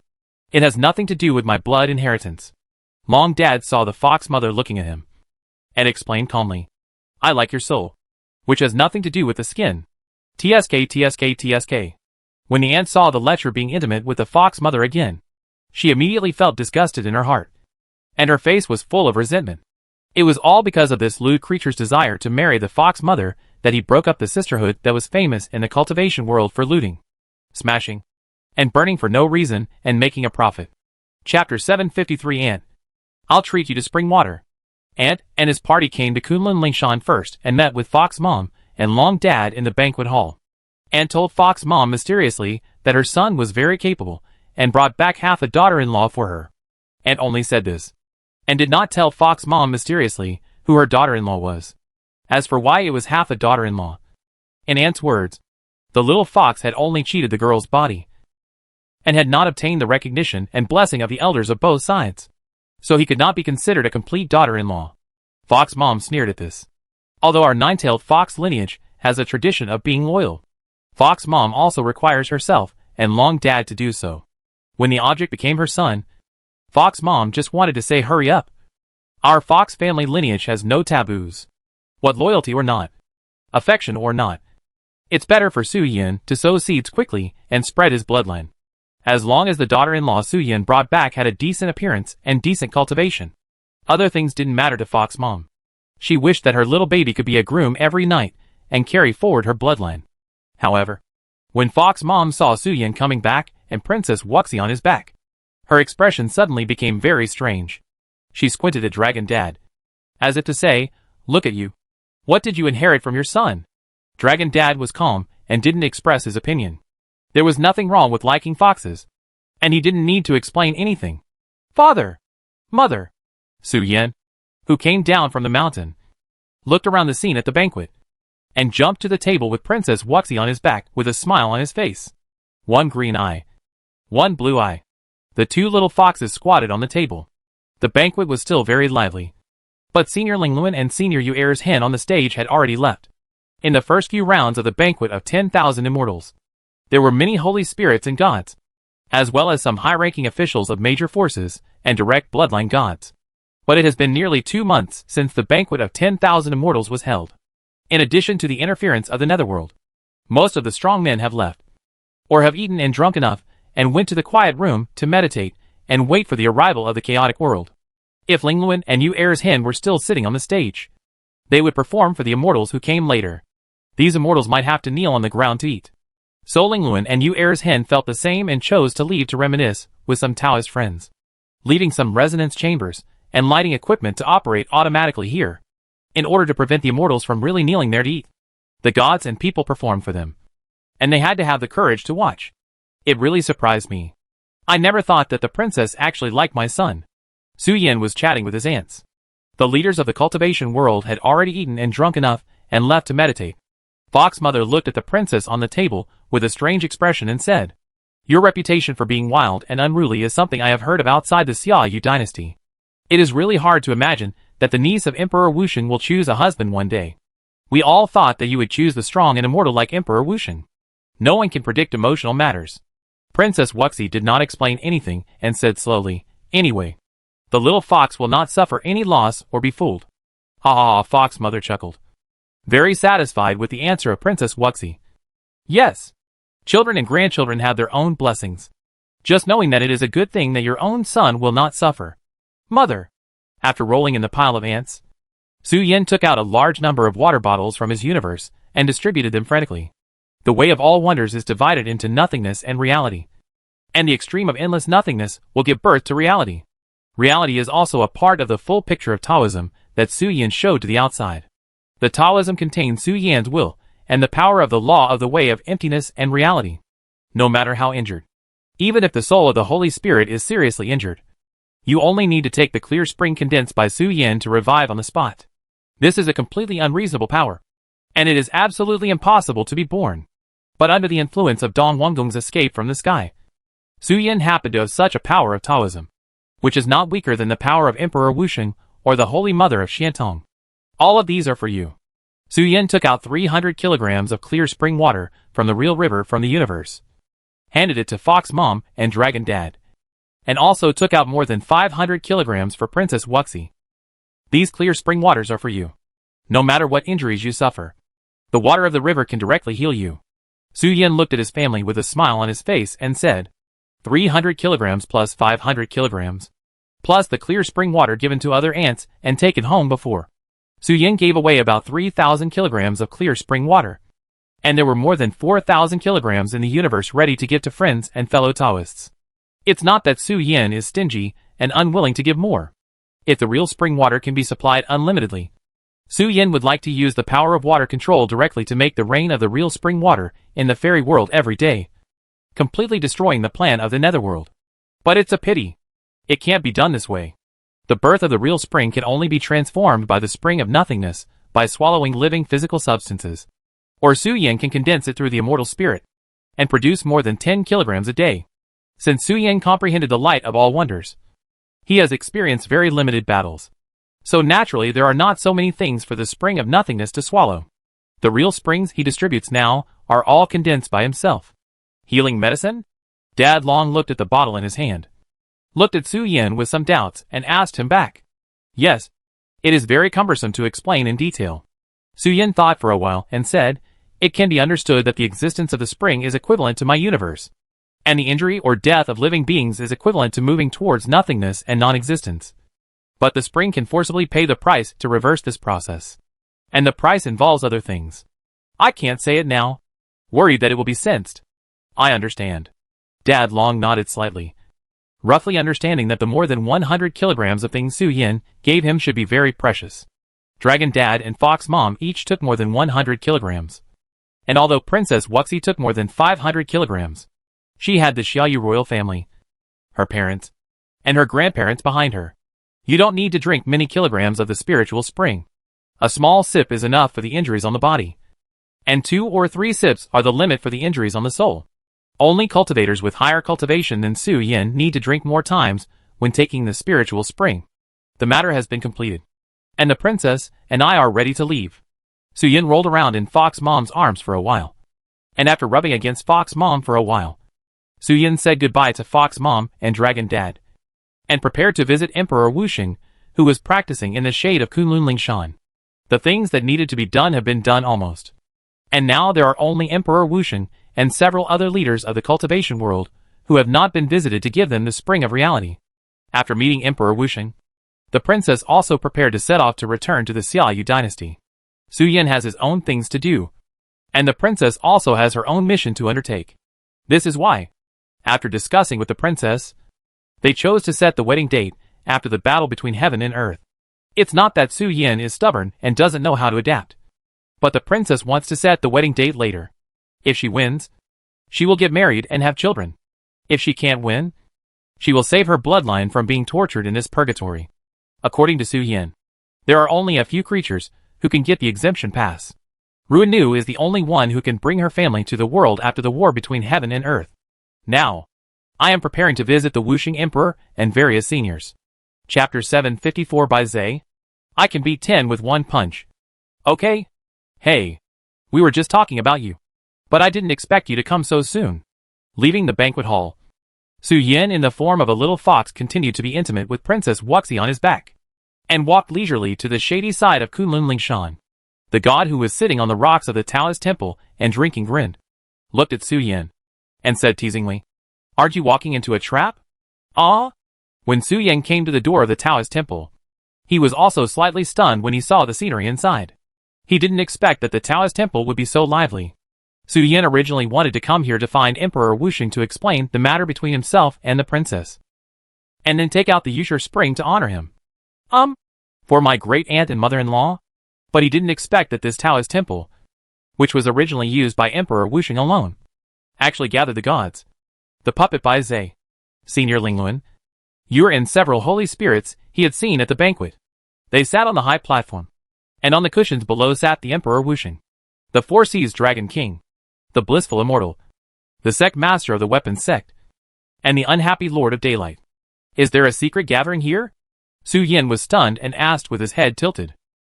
"It has nothing to do with my blood inheritance." Long Dad saw the fox mother looking at him, and explained calmly, "I like your soul, which has nothing to do with the skin. TSK TSK TSK. When the aunt saw the lecher being intimate with the fox mother again, she immediately felt disgusted in her heart, and her face was full of resentment. It was all because of this lewd creature's desire to marry the fox mother that he broke up the sisterhood that was famous in the cultivation world for looting, smashing, and burning for no reason and making a profit. Chapter 753 Ant. I'll treat you to spring water. Ant and his party came to Kunlun Lingshan first and met with Fox Mom and Long Dad in the banquet hall. Ant told Fox Mom mysteriously that her son was very capable and brought back half a daughter-in-law for her. Ant only said this, and did not tell Fox Mom mysteriously who her daughter-in-law was. As for why it was half a daughter-in-law, in Ant's words, the little fox had only cheated the girl's body, and had not obtained the recognition and blessing of the elders of both sides, so he could not be considered a complete daughter-in-law. Fox Mom sneered at this. Although our nine-tailed fox lineage has a tradition of being loyal, Fox Mom also requires herself and Long Dad to do so. When the object became her son, Fox Mom just wanted to say hurry up. Our fox family lineage has no taboos. What loyalty or not, affection or not, it's better for Su Yan to sow seeds quickly and spread his bloodline. As long as the daughter-in-law Su Yan brought back had a decent appearance and decent cultivation, other things didn't matter to Fox Mom. She wished that her little baby could be a groom every night and carry forward her bloodline. However, when Fox Mom saw Su Yan coming back and Princess Wuxi on his back, her expression suddenly became very strange. She squinted at Dragon Dad, as if to say, "Look at you. What did you inherit from your son?" Dragon Dad was calm and didn't express his opinion. There was nothing wrong with liking foxes, and he didn't need to explain anything. "Father! Mother!" Su Yan, who came down from the mountain, looked around the scene at the banquet, and jumped to the table with Princess Wuxi on his back with a smile on his face. One green eye, one blue eye. The two little foxes squatted on the table. The banquet was still very lively, but Senior Lingluan and Senior Yu Er's hen on the stage had already left. In the first few rounds of the banquet of 10,000 immortals, there were many holy spirits and gods, as well as some high-ranking officials of major forces and direct bloodline gods. But it has been nearly 2 months since the banquet of 10,000 immortals was held. In addition to the interference of the netherworld, most of the strong men have left, or have eaten and drunk enough and went to the quiet room to meditate and wait for the arrival of the chaotic world. If Lingluan and Yu Er's hen were still sitting on the stage, they would perform for the immortals who came later. These immortals might have to kneel on the ground to eat. So Lingluan and Yu Er's hen felt the same and chose to leave to reminisce with some Taoist friends, leaving some resonance chambers and lighting equipment to operate automatically here, in order to prevent the immortals from really kneeling there to eat. The gods and people performed for them, and they had to have the courage to watch. It really surprised me. I never thought that the princess actually liked my son. Su Yan was chatting with his aunts. The leaders of the cultivation world had already eaten and drunk enough and left to meditate. Fox Mother looked at the princess on the table with a strange expression and said, "Your reputation for being wild and unruly is something I have heard of outside the Xiaoyu dynasty. It is really hard to imagine that the niece of Emperor Wusheng will choose a husband one day. We all thought that you would choose the strong and immortal like Emperor Wusheng. No one can predict emotional matters. Princess Wuxi did not explain anything and said slowly, anyway, the little fox will not suffer any loss or be fooled. Ha ha ha, Fox Mother chuckled, very satisfied with the answer of Princess Wuxi. Yes. Children and grandchildren have their own blessings. Just knowing that it is a good thing that your own son will not suffer. Mother. After rolling in the pile of ants, Su Yin took out a large number of water bottles from his universe and distributed them frantically. The way of all wonders is divided into nothingness and reality. And the extreme of endless nothingness will give birth to reality. Reality is also a part of the full picture of Taoism that Su Yin showed to the outside. The Taoism contains Su Yan's will and the power of the law of the way of emptiness and reality. No matter how injured, even if the soul of the Holy Spirit is seriously injured, you only need to take the clear spring condensed by Su Yin to revive on the spot. This is a completely unreasonable power, and it is absolutely impossible to be born. But under the influence of Dong Wangdong's escape from the sky, Su Yin happened to have such a power of Taoism, which is not weaker than the power of Emperor Wusheng or the Holy Mother of Xiantong. All of these are for you. Su Yin took out 300 kilograms of clear spring water from the real river from the universe, handed it to Fox Mom and Dragon Dad, and also took out more than 500 kilograms for Princess Wuxi. These clear spring waters are for you. No matter what injuries you suffer, the water of the river can directly heal you. Su Yin looked at his family with a smile on his face and said, 300 kilograms plus 500 kilograms, plus the clear spring water given to other ants and taken home before. Su Yin gave away about 3,000 kilograms of clear spring water, and there were more than 4,000 kilograms in the universe ready to give to friends and fellow Taoists. It's not that Su Yin is stingy and unwilling to give more. If the real spring water can be supplied unlimitedly, Su Yin would like to use the power of water control directly to make the rain of the real spring water in the fairy world every day, completely destroying the plan of the netherworld. But it's a pity. It can't be done this way. The birth of the real spring can only be transformed by the spring of nothingness, by swallowing living physical substances. Or Su Yin can condense it through the immortal spirit, and produce more than 10 kilograms a day. Since Su Yin comprehended the light of all wonders, he has experienced very limited battles. So naturally there are not so many things for the spring of nothingness to swallow. The real springs he distributes now are all condensed by himself. Healing medicine? Dad Long looked at the bottle in his hand, looked at Su Yin with some doubts, and asked him back. Yes. It is very cumbersome to explain in detail. Su Yin thought for a while and said, it can be understood that the existence of the spring is equivalent to my universe, and the injury or death of living beings is equivalent to moving towards nothingness and non-existence. But the spring can forcibly pay the price to reverse this process. And the price involves other things. I can't say it now. Worried that it will be sensed. I understand. Dad Long nodded slightly, roughly understanding that the more than 100 kilograms of things Su Yin gave him should be very precious. Dragon Dad and Fox Mom each took more than 100 kilograms. And although Princess Wuxi took more than 500 kilograms, she had the Xiaoyu royal family, her parents, and her grandparents behind her. You don't need to drink many kilograms of the spiritual spring. A small sip is enough for the injuries on the body. And 2 or 3 sips are the limit for the injuries on the soul. Only cultivators with higher cultivation than Su Yin need to drink more times when taking the spiritual spring. The matter has been completed, and the princess and I are ready to leave. Su Yin rolled around in Fox Mom's arms for a while, and after rubbing against Fox Mom for a while, Su Yin said goodbye to Fox Mom and Dragon Dad, and prepared to visit Emperor Wusheng, who was practicing in the shade of Kunlun Shan. The things that needed to be done have been done almost. And now there are only Emperor Wusheng and several other leaders of the cultivation world who have not been visited to give them the spring of reality. After meeting Emperor Wusheng, the princess also prepared to set off to return to the Xiaoyu dynasty. Su Yin has his own things to do, and the princess also has her own mission to undertake. This is why, after discussing with the princess, they chose to set the wedding date after the battle between heaven and earth. It's not that Su Yin is stubborn and doesn't know how to adapt, but the princess wants to set the wedding date later. If she wins, she will get married and have children. If she can't win, she will save her bloodline from being tortured in this purgatory. According to Su Yin, there are only a few creatures who can get the exemption pass. Ruinu is the only one who can bring her family to the world after the war between heaven and earth. Now, I am preparing to visit the Wusheng Emperor and various seniors. Chapter 754 by Zay. I can beat 10 with one punch. Okay? Hey. We were just talking about you. But I didn't expect you to come so soon. Leaving the banquet hall, Su Yin in the form of a little fox continued to be intimate with Princess Wuxi on his back, and walked leisurely to the shady side of Kunlun Lingshan. The god who was sitting on the rocks of the Taoist temple and drinking grinned, looked at Su Yin, and said teasingly, "Aren't you walking into a trap?" Ah? When Su Yin came to the door of the Taoist temple, he was also slightly stunned when he saw the scenery inside. He didn't expect that the Taoist temple would be so lively. Su Yin originally wanted to come here to find Emperor Wuxing to explain the matter between himself and the princess, and then take out the Yusher Spring to honor him. For my great-aunt and mother-in-law? But he didn't expect that this Taoist temple, which was originally used by Emperor Wuxing alone, actually gathered the gods. The puppet by Zay. Senior Lingluan. Yur and several holy spirits he had seen at the banquet. They sat on the high platform, and on the cushions below sat the Emperor Wuxing, the Four Seas Dragon King, the blissful immortal, the sect master of the weapons sect, and the unhappy Lord of Daylight. Is there a secret gathering here? Su Yin was stunned and asked with his head tilted.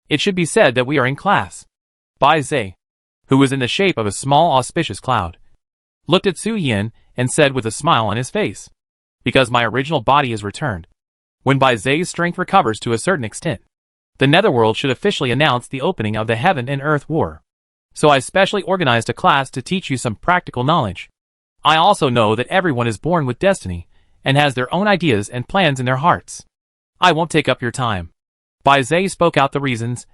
It should be said that we are in class. Bai Zai, who was in the shape of a small auspicious cloud, looked at Su Yin and said with a smile on his face, "Because my original body is returned. When Bai Zai's strength recovers to a certain extent, the Netherworld should officially announce the opening of the Heaven and Earth War. So I specially organized a class to teach you some practical knowledge. I also know that everyone is born with destiny and has their own ideas and plans in their hearts. I won't take up your time." Bai Zai spoke out the reasons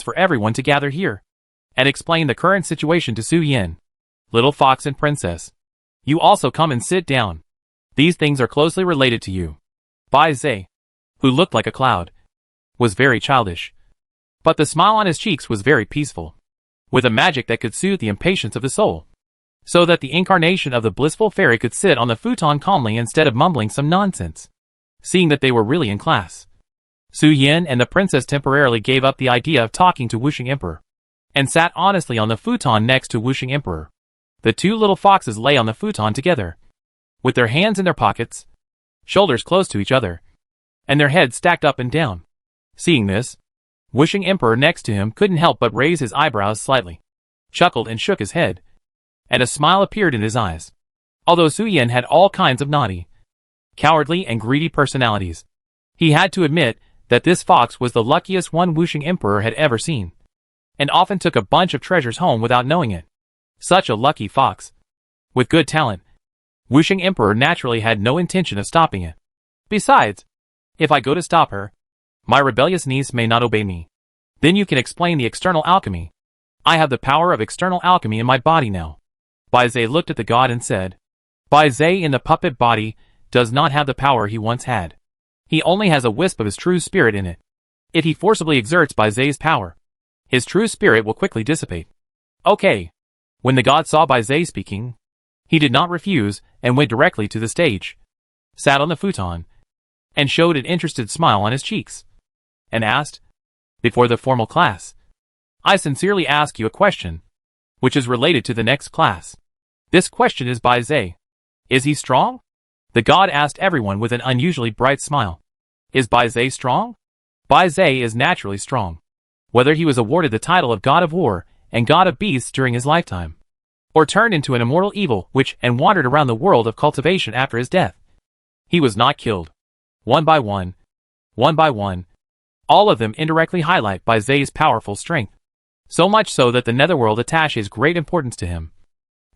for everyone to gather here, and explained the current situation to Su Yin. "Little fox and princess, you also come and sit down. These things are closely related to you." Bai Zai, who looked like a cloud, was very childish, but the smile on his cheeks was very peaceful, with a magic that could soothe the impatience of the soul, so that the incarnation of the blissful fairy could sit on the futon calmly instead of mumbling some nonsense. Seeing that they were really in class, Su Yin and the princess temporarily gave up the idea of talking to Wuxing Emperor, and sat honestly on the futon next to Wuxing Emperor. The two little foxes lay on the futon together, with their hands in their pockets, shoulders close to each other, and their heads stacked up and down. Seeing this, Wuxing Emperor next to him couldn't help but raise his eyebrows slightly, chuckled and shook his head, and a smile appeared in his eyes. Although Su Yin had all kinds of naughty, cowardly and greedy personalities, he had to admit that this fox was the luckiest one Wuxing Emperor had ever seen, and often took a bunch of treasures home without knowing it. Such a lucky fox, with good talent. Wuxing Emperor naturally had no intention of stopping it. Besides, if I go to stop her, my rebellious niece may not obey me. Then you can explain the external alchemy. I have the power of external alchemy in my body now. Bai Zai looked at the god and said, Bai Zai in the puppet body does not have the power he once had. He only has a wisp of his true spirit in it. If he forcibly exerts Bai Zai's power, his true spirit will quickly dissipate. Okay. When the god saw Bai Zai speaking, he did not refuse and went directly to the stage, sat on the futon, and showed an interested smile on his cheeks, and asked, before the formal class, I sincerely ask you a question, which is related to the next class. This question is Bai Zai. Is he strong? The god asked everyone with an unusually bright smile. Is Bai Zai strong? Bai Zai is naturally strong. Whether he was awarded the title of God of War and God of Beasts during his lifetime, or turned into an immortal evil witch and wandered around the world of cultivation after his death, he was not killed. One by one, all of them indirectly highlight Bai Zai's powerful strength, so much so that the Netherworld attaches great importance to him,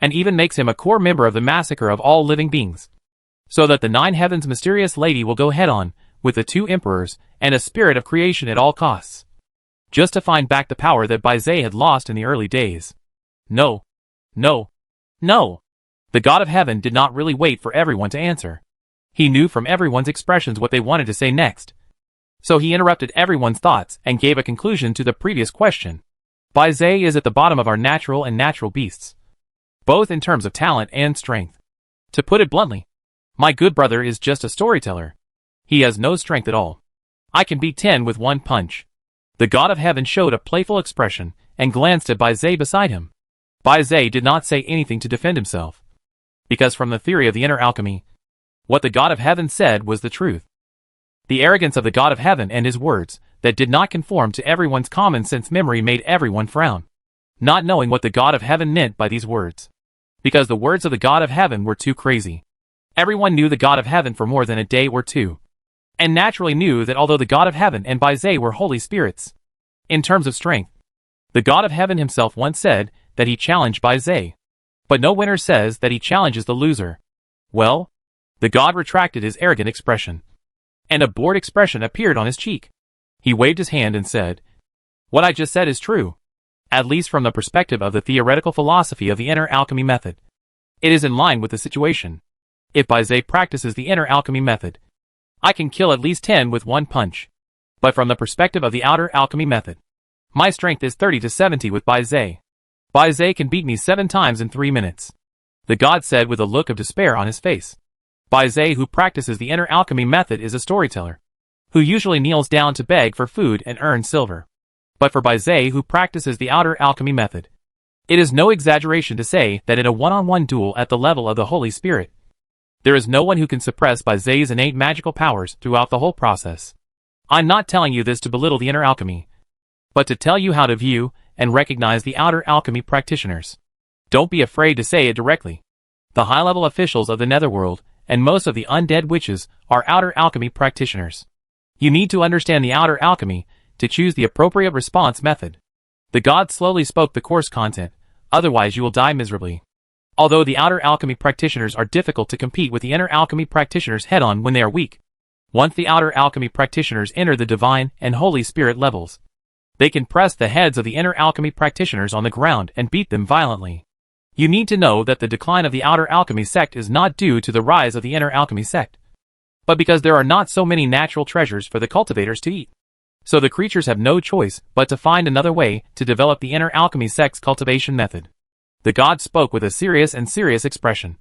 and even makes him a core member of the massacre of all living beings, so that the Nine Heavens mysterious lady will go head-on with the two emperors and a spirit of creation at all costs, just to find back the power that Bai Zai had lost in the early days. No. The god of heaven did not really wait for everyone to answer. He knew from everyone's expressions what they wanted to say next. So he interrupted everyone's thoughts and gave a conclusion to the previous question. Bai Zai is at the bottom of our natural and natural beasts, both in terms of talent and strength. To put it bluntly, my good brother is just a storyteller. He has no strength at all. I can beat 10 with one punch. The god of heaven showed a playful expression and glanced at Bai Zai beside him. Bai Zai did not say anything to defend himself, because from the theory of the inner alchemy, what the god of heaven said was the truth. The arrogance of the God of Heaven and his words, that did not conform to everyone's common sense memory, made everyone frown, not knowing what the God of Heaven meant by these words. Because the words of the God of Heaven were too crazy. Everyone knew the God of Heaven for more than a day or two, and naturally knew that although the God of Heaven and Baizé were holy spirits, in terms of strength, the God of Heaven himself once said that he challenged Baizé. But no winner says that he challenges the loser. Well, the God retracted his arrogant expression, and a bored expression appeared on his cheek. He waved his hand and said, "What I just said is true, at least from the perspective of the theoretical philosophy of the inner alchemy method. It is in line with the situation. If Baizé practices the inner alchemy method, I can kill at least 10 with one punch. But from the perspective of the outer alchemy method, my strength is 30 to 70 with Baizé. Baizé can beat me 7 times in 3 minutes." The God said with a look of despair on his face. Baizé, who practices the inner alchemy method, is a storyteller, who usually kneels down to beg for food and earn silver. But for Baizé, who practices the outer alchemy method, it is no exaggeration to say that in a one-on-one duel at the level of the Holy Spirit, there is no one who can suppress Baizé's innate magical powers throughout the whole process. I'm not telling you this to belittle the inner alchemy, but to tell you how to view and recognize the outer alchemy practitioners. Don't be afraid to say it directly. The high-level officials of the netherworld and most of the undead witches are outer alchemy practitioners. You need to understand the outer alchemy to choose the appropriate response method. The God slowly spoke the course content, otherwise you will die miserably. Although the outer alchemy practitioners are difficult to compete with the inner alchemy practitioners head-on when they are weak, once the outer alchemy practitioners enter the divine and Holy Spirit levels, they can press the heads of the inner alchemy practitioners on the ground and beat them violently. You need to know that the decline of the outer alchemy sect is not due to the rise of the inner alchemy sect, but because there are not so many natural treasures for the cultivators to eat. So the creatures have no choice but to find another way to develop the inner alchemy sect's cultivation method. The God spoke with a serious expression,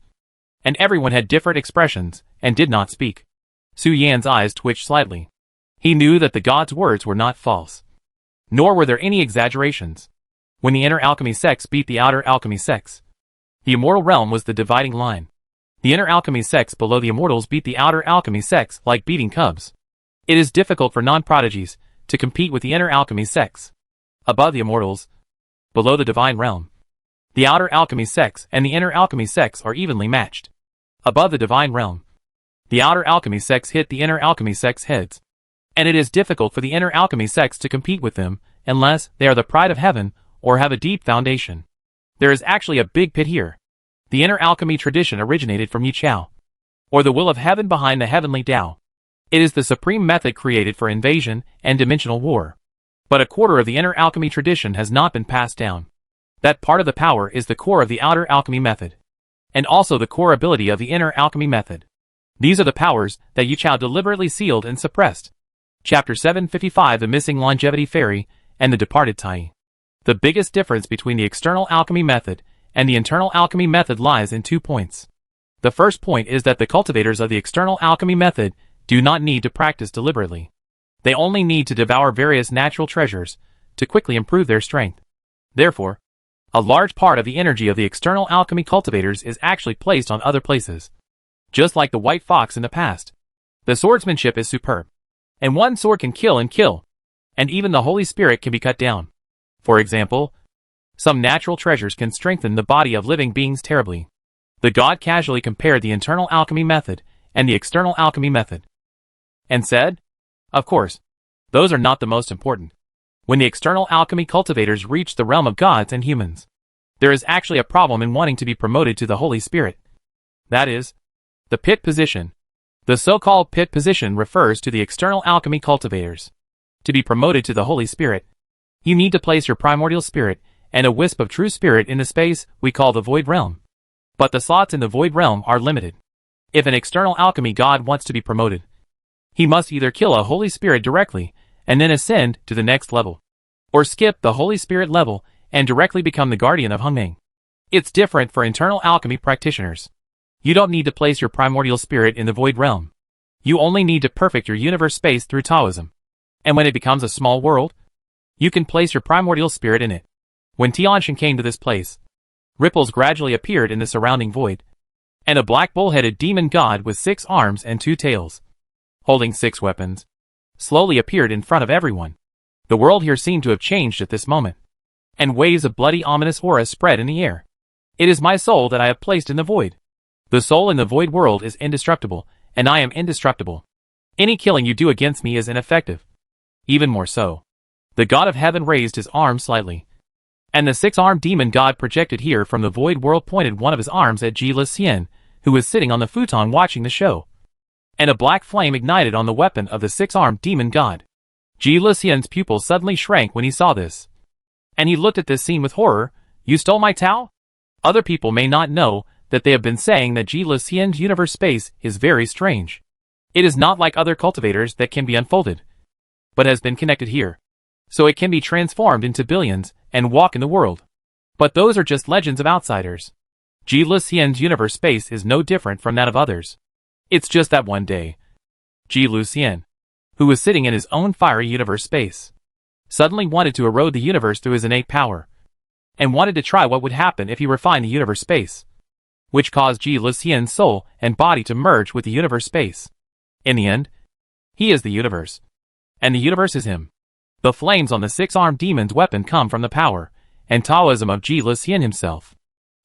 and everyone had different expressions and did not speak. Su Yan's eyes twitched slightly. He knew that the God's words were not false, nor were there any exaggerations. When the inner alchemy sects beat the outer alchemy sects, the immortal realm was the dividing line. The inner alchemy sects below the immortals beat the outer alchemy sects like beating cubs. It is difficult for non-prodigies to compete with the inner alchemy sects above the immortals, below the divine realm. The outer alchemy sects and the inner alchemy sects are evenly matched. Above the divine realm, the outer alchemy sects hit the inner alchemy sects' heads, and it is difficult for the inner alchemy sects to compete with them unless they are the pride of heaven or have a deep foundation. There is actually a big pit here. The inner alchemy tradition originated from Yichao, or the will of heaven behind the heavenly Tao. It is the supreme method created for invasion and dimensional war. But a quarter of the inner alchemy tradition has not been passed down. That part of the power is the core of the outer alchemy method, and also the core ability of the inner alchemy method. These are the powers that Yichao deliberately sealed and suppressed. Chapter 755, The Missing Longevity Fairy and the Departed Tai. The biggest difference between the external alchemy method and the internal alchemy method lies in 2 points. The first point is that the cultivators of the external alchemy method do not need to practice deliberately. They only need to devour various natural treasures to quickly improve their strength. Therefore, a large part of the energy of the external alchemy cultivators is actually placed on other places. Just like the white fox in the past, the swordsmanship is superb, and one sword can kill, and even the Holy Spirit can be cut down. For example, some natural treasures can strengthen the body of living beings terribly. The God casually compared the internal alchemy method and the external alchemy method, and said, of course, those are not the most important. When the external alchemy cultivators reach the realm of gods and humans, there is actually a problem in wanting to be promoted to the Holy Spirit. That is, the pit position. The so-called pit position refers to the external alchemy cultivators. To be promoted to the Holy Spirit, you need to place your primordial spirit and a wisp of true spirit in the space we call the void realm. But the slots in the void realm are limited. If an external alchemy god wants to be promoted, he must either kill a Holy Spirit directly and then ascend to the next level, or skip the Holy Spirit level and directly become the guardian of Hongmeng. It's different for internal alchemy practitioners. You don't need to place your primordial spirit in the void realm. You only need to perfect your universe space through Taoism. And when it becomes a small world, you can place your primordial spirit in it. When Tianshan came to this place, ripples gradually appeared in the surrounding void, and a black bull-headed demon god with 6 arms and 2 tails holding 6 weapons, slowly appeared in front of everyone. The world here seemed to have changed at this moment, and waves of bloody ominous aura spread in the air. It is my soul that I have placed in the void. The soul in the void world is indestructible, and I am indestructible. Any killing you do against me is ineffective. Even more so. The god of heaven raised his arm slightly, and the 6-armed demon god projected here from the void world pointed one of his arms at Ji Lucien, who was sitting on the futon watching the show. And a black flame ignited on the weapon of the 6-armed demon god. Ji Lucien's pupils suddenly shrank when he saw this. And he looked at this scene with horror. You stole my Tao? Other people may not know that they have been saying that Ji Lucien's universe space is very strange. It is not like other cultivators that can be unfolded, but has been connected here, so it can be transformed into billions and walk in the world. But those are just legends of outsiders. Ji Lucien's universe space is no different from that of others. It's just that one day, Ji Lucien, who was sitting in his own fiery universe space, suddenly wanted to erode the universe through his innate power, and wanted to try what would happen if he refined the universe space, which caused Ji Lucien's soul and body to merge with the universe space. In the end, he is the universe, and the universe is him. The flames on the 6-armed demon's weapon come from the power and Taoism of Ji Lucien himself.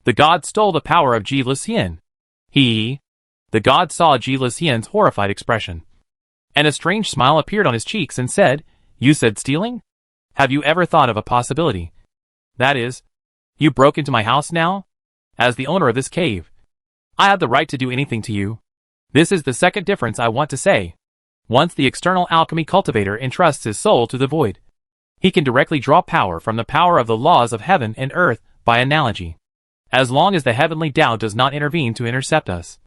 The god stole the power of Ji Lucien. The god saw Ji Lucien's horrified expression, and a strange smile appeared on his cheeks and said, "You said stealing? Have you ever thought of a possibility? That is, you broke into my house now? As the owner of this cave, I have the right to do anything to you. This is the second difference I want to say. Once the external alchemy cultivator entrusts his soul to the void, he can directly draw power from the power of the laws of heaven and earth by analogy. As long as the heavenly Tao does not intervene to intercept us,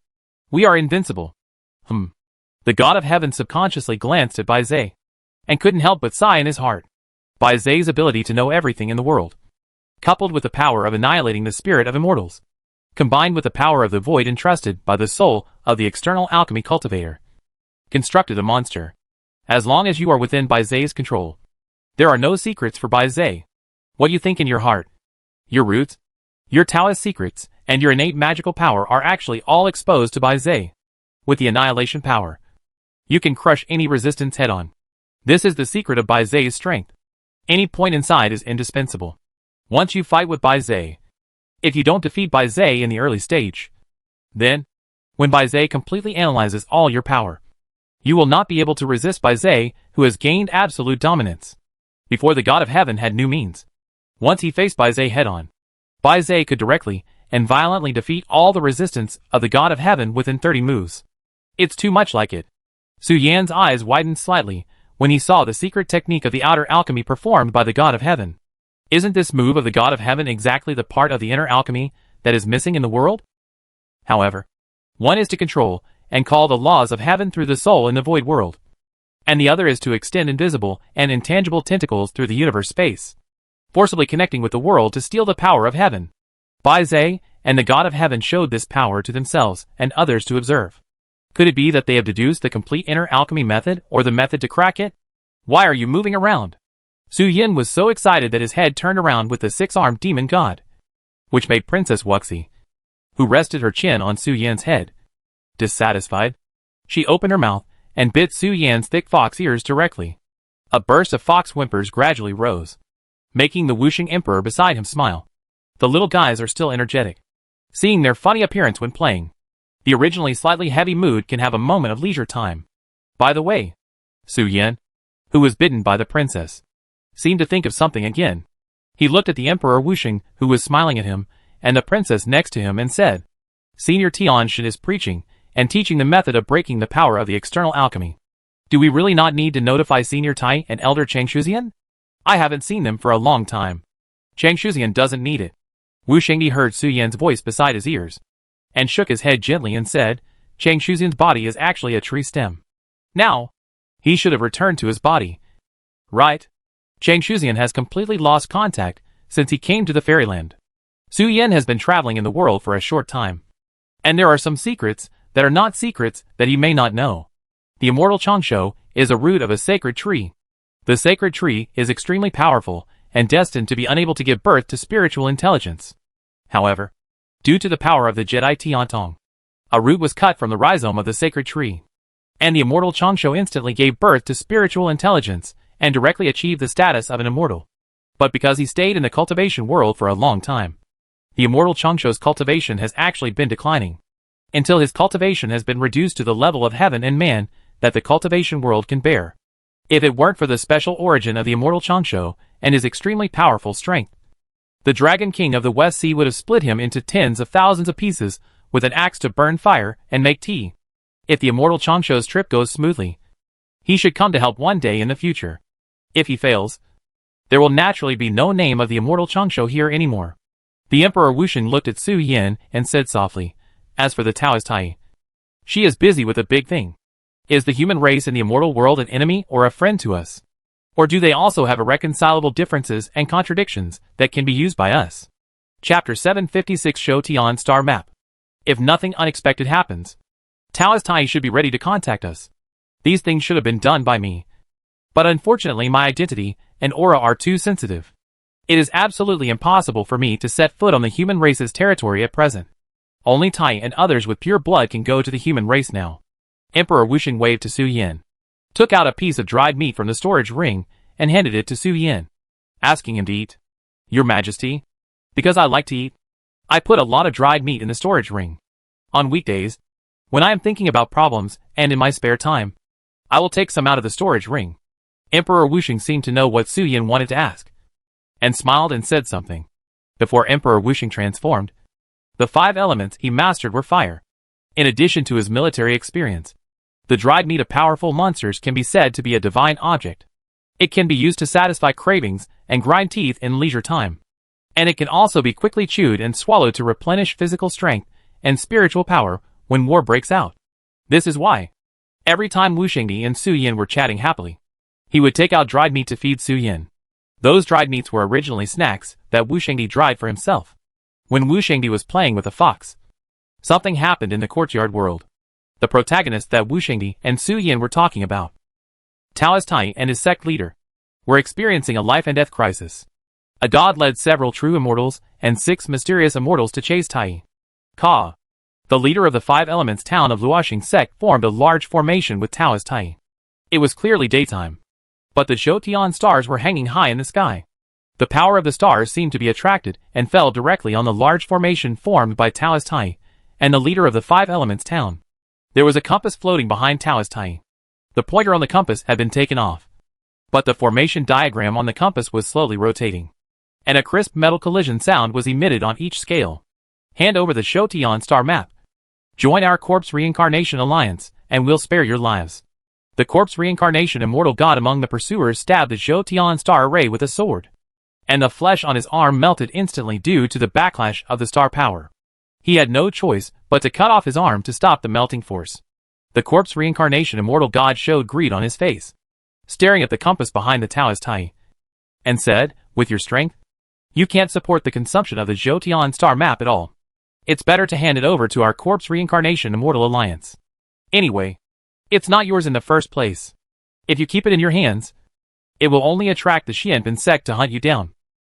we are invincible." The god of heaven subconsciously glanced at Bai Zhe, and couldn't help but sigh in his heart. Bai Zhe's ability to know everything in the world, coupled with the power of annihilating the spirit of immortals, combined with the power of the void entrusted by the soul of the external alchemy cultivator, constructed a monster. As long as you are within Bai Zhe's control, there are no secrets for Bai Zhe. What you think in your heart, your roots, your Taoist secrets, and your innate magical power are actually all exposed to Bai Zhe. With the annihilation power, you can crush any resistance head-on. This is the secret of Bai Zhe's strength. Any point inside is indispensable. Once you fight with Bai Zhe, if you don't defeat Bai Zhe in the early stage, then, when Bai Zhe completely analyzes all your power, you will not be able to resist Bai Zhe, who has gained absolute dominance. Before the god of heaven had new means, once he faced Bai Zhe head-on, Bai Zhe could directly and violently defeat all the resistance of the god of heaven within 30 moves. It's too much like it. Su Yan's eyes widened slightly when he saw the secret technique of the outer alchemy performed by the god of heaven. Isn't this move of the god of heaven exactly the part of the inner alchemy that is missing in the world? However, one is to control and call the laws of heaven through the soul in the void world, and the other is to extend invisible and intangible tentacles through the universe space, forcibly connecting with the world to steal the power of heaven. Bai Zhe and the god of heaven showed this power to themselves and others to observe. Could it be that they have deduced the complete inner alchemy method or the method to crack it? Why are you moving around? Su Yin was so excited that his head turned around with the 6-armed demon god, which made Princess Wuxi, who rested her chin on Su Yan's head, dissatisfied. She opened her mouth and bit Su Yan's thick fox ears directly. A burst of fox whimpers gradually rose, making the Wuxing Emperor beside him smile. The little guys are still energetic, seeing their funny appearance when playing. The originally slightly heavy mood can have a moment of leisure time. By the way, Su Yan, who was bitten by the princess, seemed to think of something again. He looked at the Emperor Wuxing, who was smiling at him, and the princess next to him and said, "Senior Tianshan is preaching and teaching the method of breaking the power of the external alchemy. Do we really not need to notify Senior Tai and Elder Chang Shuzian? I haven't seen them for a long time. Chang Shuzian doesn't need it." Wu Shengdi heard Su Yan's voice beside his ears, and shook his head gently and said, "Chang Shuzian's body is actually a tree stem. Now, he should have returned to his body. Right? Chang Shuzian has completely lost contact since he came to the fairyland. Su Yan has been traveling in the world for a short time, and there are some secrets that are not secrets that he may not know. The immortal Changsho is a root of a sacred tree. The sacred tree is extremely powerful and destined to be unable to give birth to spiritual intelligence. However, due to the power of the Jedi Tiantong, a root was cut from the rhizome of the sacred tree, And the immortal Changsho instantly gave birth to spiritual intelligence and directly achieved the status of an immortal. But because he stayed in the cultivation world for a long time, the immortal Changsho's cultivation has actually been declining, until his cultivation has been reduced to the level of heaven and man that the cultivation world can bear. If it weren't for the special origin of the immortal Changsho and his extremely powerful strength, the Dragon King of the West Sea would have split him into tens of thousands of pieces with an axe to burn fire and make tea. If the immortal Changsho's trip goes smoothly, he should come to help one day in the future. If he fails, there will naturally be no name of the immortal Changsho here anymore. The Emperor Wuxing looked at Su Yin and said softly, "As for the Taoist Tai, she is busy with a big thing. Is the human race in the immortal world an enemy or a friend to us? Or do they also have irreconcilable differences and contradictions that can be used by us?" Chapter 756 Shou Tian Star Map. If nothing unexpected happens, Taoist Tai should be ready to contact us. These things should have been done by me. But unfortunately my identity and aura are too sensitive. It is absolutely impossible for me to set foot on the human race's territory at present. Only Tai and others with pure blood can go to the human race now. Emperor Wuxing waved to Su Yin, took out a piece of dried meat from the storage ring, and handed it to Su Yin, asking him to eat. "Your Majesty, because I like to eat, I put a lot of dried meat in the storage ring. On weekdays, when I am thinking about problems and in my spare time, I will take some out of the storage ring." Emperor Wuxing seemed to know what Su Yin wanted to ask, and smiled and said something. Before Emperor Wuxing transformed, the 5 elements he mastered were fire. In addition to his military experience, the dried meat of powerful monsters can be said to be a divine object. It can be used to satisfy cravings and grind teeth in leisure time. And it can also be quickly chewed and swallowed to replenish physical strength and spiritual power when war breaks out. This is why, every time Wu Shengdi and Su Yin were chatting happily, he would take out dried meat to feed Su Yin. Those dried meats were originally snacks that Wu Shengdi dried for himself. When Wu Shengdi was playing with a fox, something happened in the courtyard world. The protagonist that Wu Shengdi and Su Yin were talking about, Taoist Tai and his sect leader, were experiencing a life and death crisis. A god led several true immortals and 6 mysterious immortals to chase Tai. Ka, the leader of the 5 elements town of Luoxing sect, formed a large formation with Taoist Tai. It was clearly daytime, but the Shou Tian stars were hanging high in the sky. The power of the stars seemed to be attracted and fell directly on the large formation formed by Taoist Tai and the leader of the 5 elements town. There was a compass floating behind Taoist Tai. The pointer on the compass had been taken off, but the formation diagram on the compass was slowly rotating, and a crisp metal collision sound was emitted on each scale. "Hand over the Shou Tian star map. Join our Corpse Reincarnation Alliance, and we'll spare your lives." The Corpse Reincarnation immortal god among the pursuers stabbed the Shou Tian star array with a sword, and the flesh on his arm melted instantly due to the backlash of the star power. He had no choice but to cut off his arm to stop the melting force. The Corpse Reincarnation immortal god showed greed on his face, staring at the compass behind the Taoist Tai, and said, "With your strength, you can't support the consumption of the Shou Tian star map at all. It's better to hand it over to our Corpse Reincarnation Immortal Alliance. Anyway, it's not yours in the first place. If you keep it in your hands, it will only attract the Xianpin sect to hunt you down."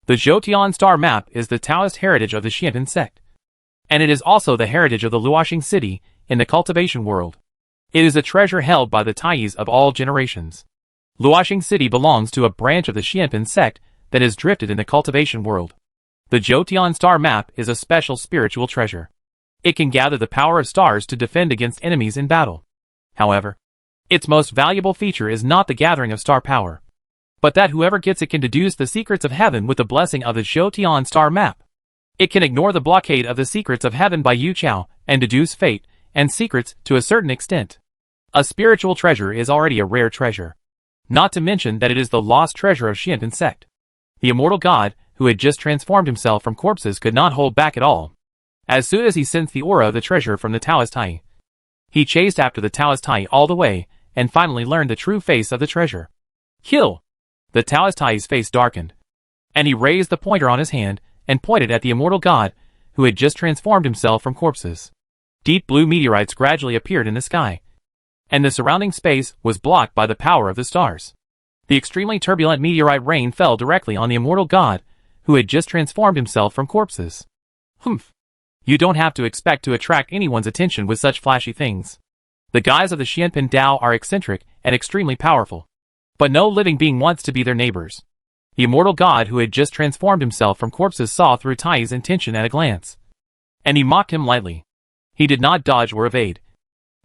The Shou Tian star map is the Taoist heritage of the Xianpin sect, and it is also the heritage of the Luoxing city in the cultivation world. It is a treasure held by the Tai's of all generations. Luoxing city belongs to a branch of the Xianpin sect that has drifted in the cultivation world. The Shou Tian star map is a special spiritual treasure. It can gather the power of stars to defend against enemies in battle. However, its most valuable feature is not the gathering of star power, but that whoever gets it can deduce the secrets of heaven with the blessing of the Shou Tian star map. It can ignore the blockade of the secrets of heaven by Yu Chao and deduce fate and secrets to a certain extent. A spiritual treasure is already a rare treasure, not to mention that it is the lost treasure of Xianpin sect. The immortal god, who had just transformed himself from corpses, could not hold back at all. As soon as he sensed the aura of the treasure from the Taoist Tai, he chased after the Taoist Tai all the way, and finally learned the true face of the treasure. "Kill!" The Taoist Tai's face darkened, and he raised the pointer on his hand and pointed at the immortal god, who had just transformed himself from corpses. Deep blue meteorites gradually appeared in the sky, and the surrounding space was blocked by the power of the stars. The extremely turbulent meteorite rain fell directly on the immortal god, who had just transformed himself from corpses. "Humph. You don't have to expect to attract anyone's attention with such flashy things. The guys of the Xianpin Dao are eccentric and extremely powerful. But no living being wants to be their neighbors. The immortal god who had just transformed himself from corpses saw through Tai's intention at a glance. And he mocked him lightly. He did not dodge or evade,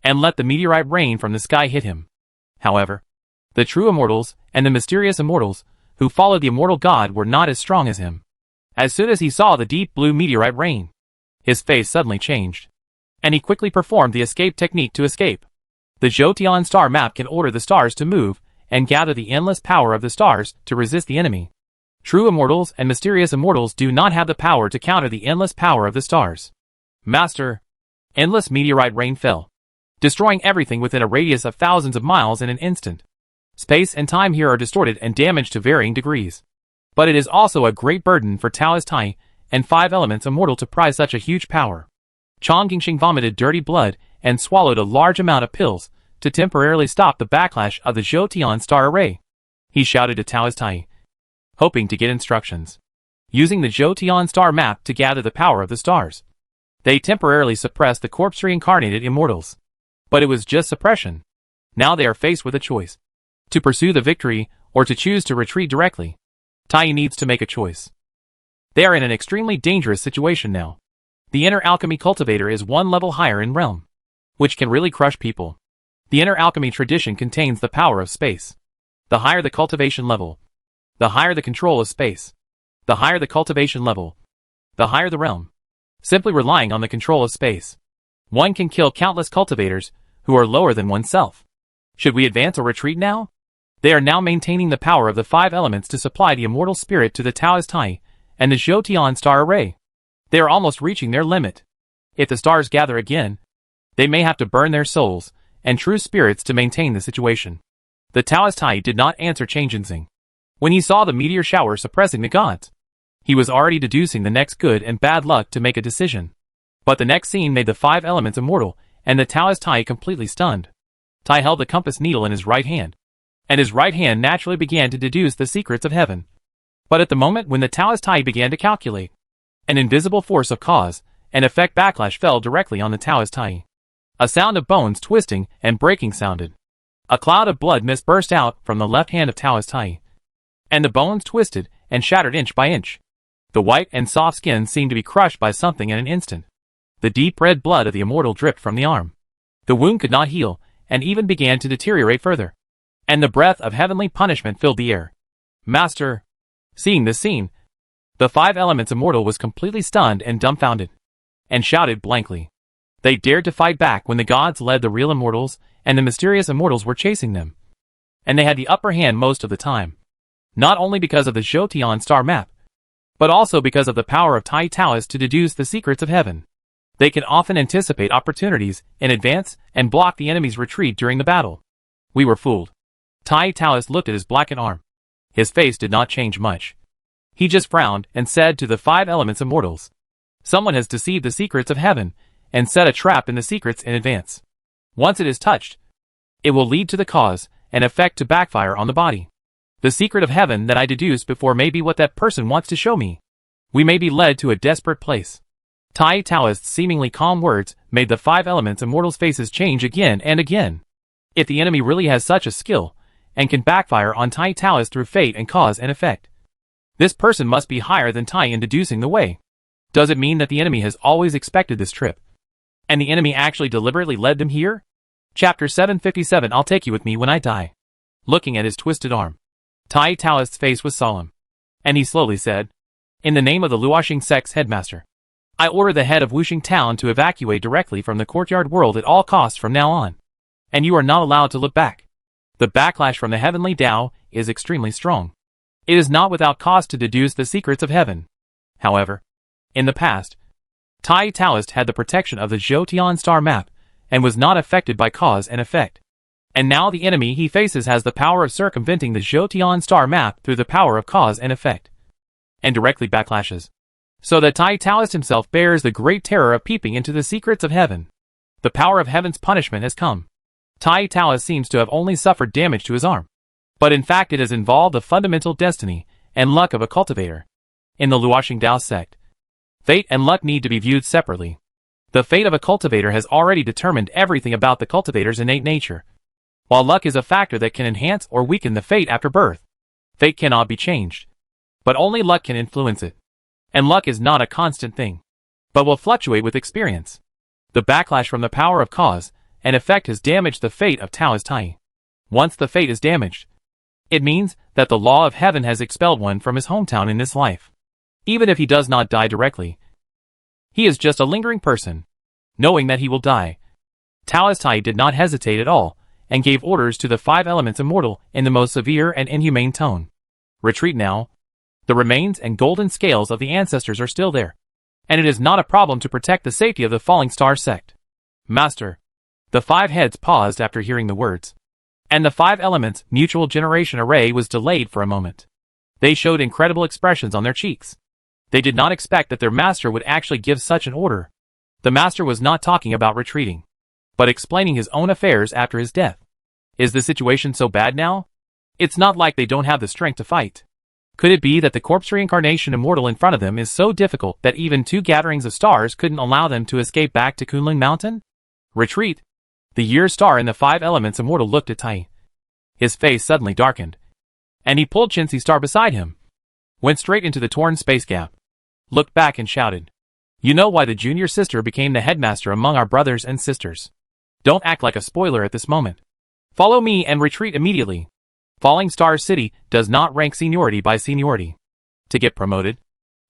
and let the meteorite rain from the sky hit him. However, the true immortals and the mysterious immortals who followed the immortal god were not as strong as him. As soon as he saw the deep blue meteorite rain, his face suddenly changed, and he quickly performed the escape technique to escape. The Zhoutian star map can order the stars to move and gather the endless power of the stars to resist the enemy. True immortals and mysterious immortals do not have the power to counter the endless power of the stars. Master, endless meteorite rain fell, destroying everything within a radius of thousands of miles in an instant. Space and time here are distorted and damaged to varying degrees. But it is also a great burden for Taoist Tai and 5 elements immortal to prize such a huge power. Chong Qingxing vomited dirty blood and swallowed a large amount of pills to temporarily stop the backlash of the Zhoutian star array. He shouted to Taoist Tai, hoping to get instructions, using the Zhoutian star map to gather the power of the stars. They temporarily suppressed the corpse reincarnated immortals. But it was just suppression. Now they are faced with a choice: to pursue the victory or to choose to retreat directly. Tai needs to make a choice. They are in an extremely dangerous situation now. The inner alchemy cultivator is one level higher in realm, which can really crush people. The inner alchemy tradition contains the power of space. The higher the cultivation level, the higher the control of space. The higher the cultivation level, the higher the realm. Simply relying on the control of space, one can kill countless cultivators who are lower than oneself. Should we advance or retreat now? They are now maintaining the power of the 5 elements to supply the immortal spirit to the Taoist Tai and the Zhoutian star array. They are almost reaching their limit. If the stars gather again, they may have to burn their souls and true spirits to maintain the situation. The Taoist Tai did not answer Chang Jinxing. When he saw the meteor shower suppressing the gods, he was already deducing the next good and bad luck to make a decision. But the next scene made the 5 elements immortal and the Taoist Tai completely stunned. Tai held the compass needle in his right hand, and his right hand naturally began to deduce the secrets of heaven. But at the moment when the Taoist Tai began to calculate, an invisible force of cause and effect backlash fell directly on the Taoist Tai. A sound of bones twisting and breaking sounded. A cloud of blood mist burst out from the left hand of Taoist Tai, and the bones twisted and shattered inch by inch. The white and soft skin seemed to be crushed by something in an instant. The deep red blood of the immortal dripped from the arm. The wound could not heal, and even began to deteriorate further. And the breath of heavenly punishment filled the air. Master! Seeing this scene, the 5 elements immortal was completely stunned and dumbfounded, and shouted blankly. They dared to fight back when the gods led the real immortals, and the mysterious immortals were chasing them. And they had the upper hand most of the time. Not only because of the Zhoutian star map, but also because of the power of Tai Taoists to deduce the secrets of heaven. They can often anticipate opportunities in advance and block the enemy's retreat during the battle. We were fooled. Tai Taoist looked at his blackened arm. His face did not change much. He just frowned and said to the 5 elements immortals, someone has deceived the secrets of heaven and set a trap in the secrets in advance. Once it is touched, it will lead to the cause and effect to backfire on the body. The secret of heaven that I deduced before may be what that person wants to show me. We may be led to a desperate place. Tai Taoist's seemingly calm words made the 5 elements immortals' faces change again and again. If the enemy really has such a skill, and can backfire on Tai Taoist through fate and cause and effect, this person must be higher than Tai in deducing the way. Does it mean that the enemy has always expected this trip, and the enemy actually deliberately led them here? Chapter 757. I'll take you with me when I die. Looking at his twisted arm, Tai Taoist's face was solemn, and he slowly said, in the name of the Luoxing sect's headmaster, I order the head of Wuxing town to evacuate directly from the courtyard world at all costs from now on. And you are not allowed to look back. The backlash from the heavenly Tao is extremely strong. It is not without cost to deduce the secrets of heaven. However, in the past, Tai Taoist had the protection of the Zhoutian star map, and was not affected by cause and effect. And now the enemy he faces has the power of circumventing the Zhoutian star map through the power of cause and effect, and directly backlashes. So that Tai Taoist himself bears the great terror of peeping into the secrets of heaven. The power of heaven's punishment has come. Tai Taoist seems to have only suffered damage to his arm, but in fact it has involved the fundamental destiny and luck of a cultivator. In the Luoxing Dao sect, fate and luck need to be viewed separately. The fate of a cultivator has already determined everything about the cultivator's innate nature. While luck is a factor that can enhance or weaken the fate after birth, fate cannot be changed. But only luck can influence it. And luck is not a constant thing, but will fluctuate with experience. The backlash from the power of cause and effect has damaged the fate of Taoist Tai. Once the fate is damaged, it means that the law of heaven has expelled one from his hometown in this life. Even if he does not die directly, he is just a lingering person, knowing that he will die. Taoist Tai did not hesitate at all, and gave orders to the 5 elements immortal in the most severe and inhumane tone. Retreat now. The remains and golden scales of the ancestors are still there, and it is not a problem to protect the safety of the Falling Star sect. Master. The 5 heads paused after hearing the words, and the 5 elements mutual generation array was delayed for a moment. They showed incredible expressions on their cheeks. They did not expect that their master would actually give such an order. The master was not talking about retreating, but explaining his own affairs after his death. Is the situation so bad now? It's not like they don't have the strength to fight. Could it be that the corpse reincarnation immortal in front of them is so difficult that even 2 gatherings of stars couldn't allow them to escape back to Kunlun Mountain? Retreat. The year star in the 5 elements immortal looked at Tai. His face suddenly darkened, and he pulled Chincy Star beside him, went straight into the torn space gap, looked back and shouted, "You know why the junior sister became the headmaster among our brothers and sisters. Don't act like a spoiler at this moment. Follow me and retreat immediately." Falling Star City does not rank seniority by seniority. To get promoted,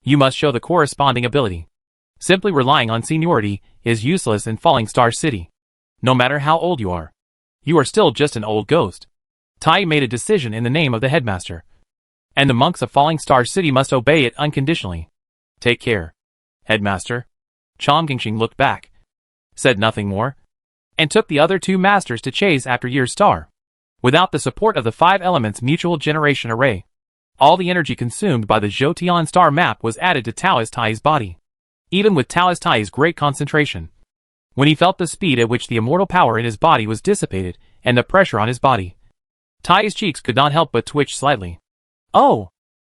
you must show the corresponding ability. Simply relying on seniority is useless in Falling Star City. No matter how old you are still just an old ghost. Tai made a decision in the name of the headmaster, and the monks of Falling Star City must obey it unconditionally. Take care, headmaster. Chom Gingxing looked back, said nothing more, and took the other 2 masters to chase after Year Star. Without the support of the 5 elements mutual generation array, all the energy consumed by the Zhoutian star map was added to Taoist Tai's body. Even with Taoist Tai's great concentration, when he felt the speed at which the immortal power in his body was dissipated and the pressure on his body, Tai's cheeks could not help but twitch slightly. Oh!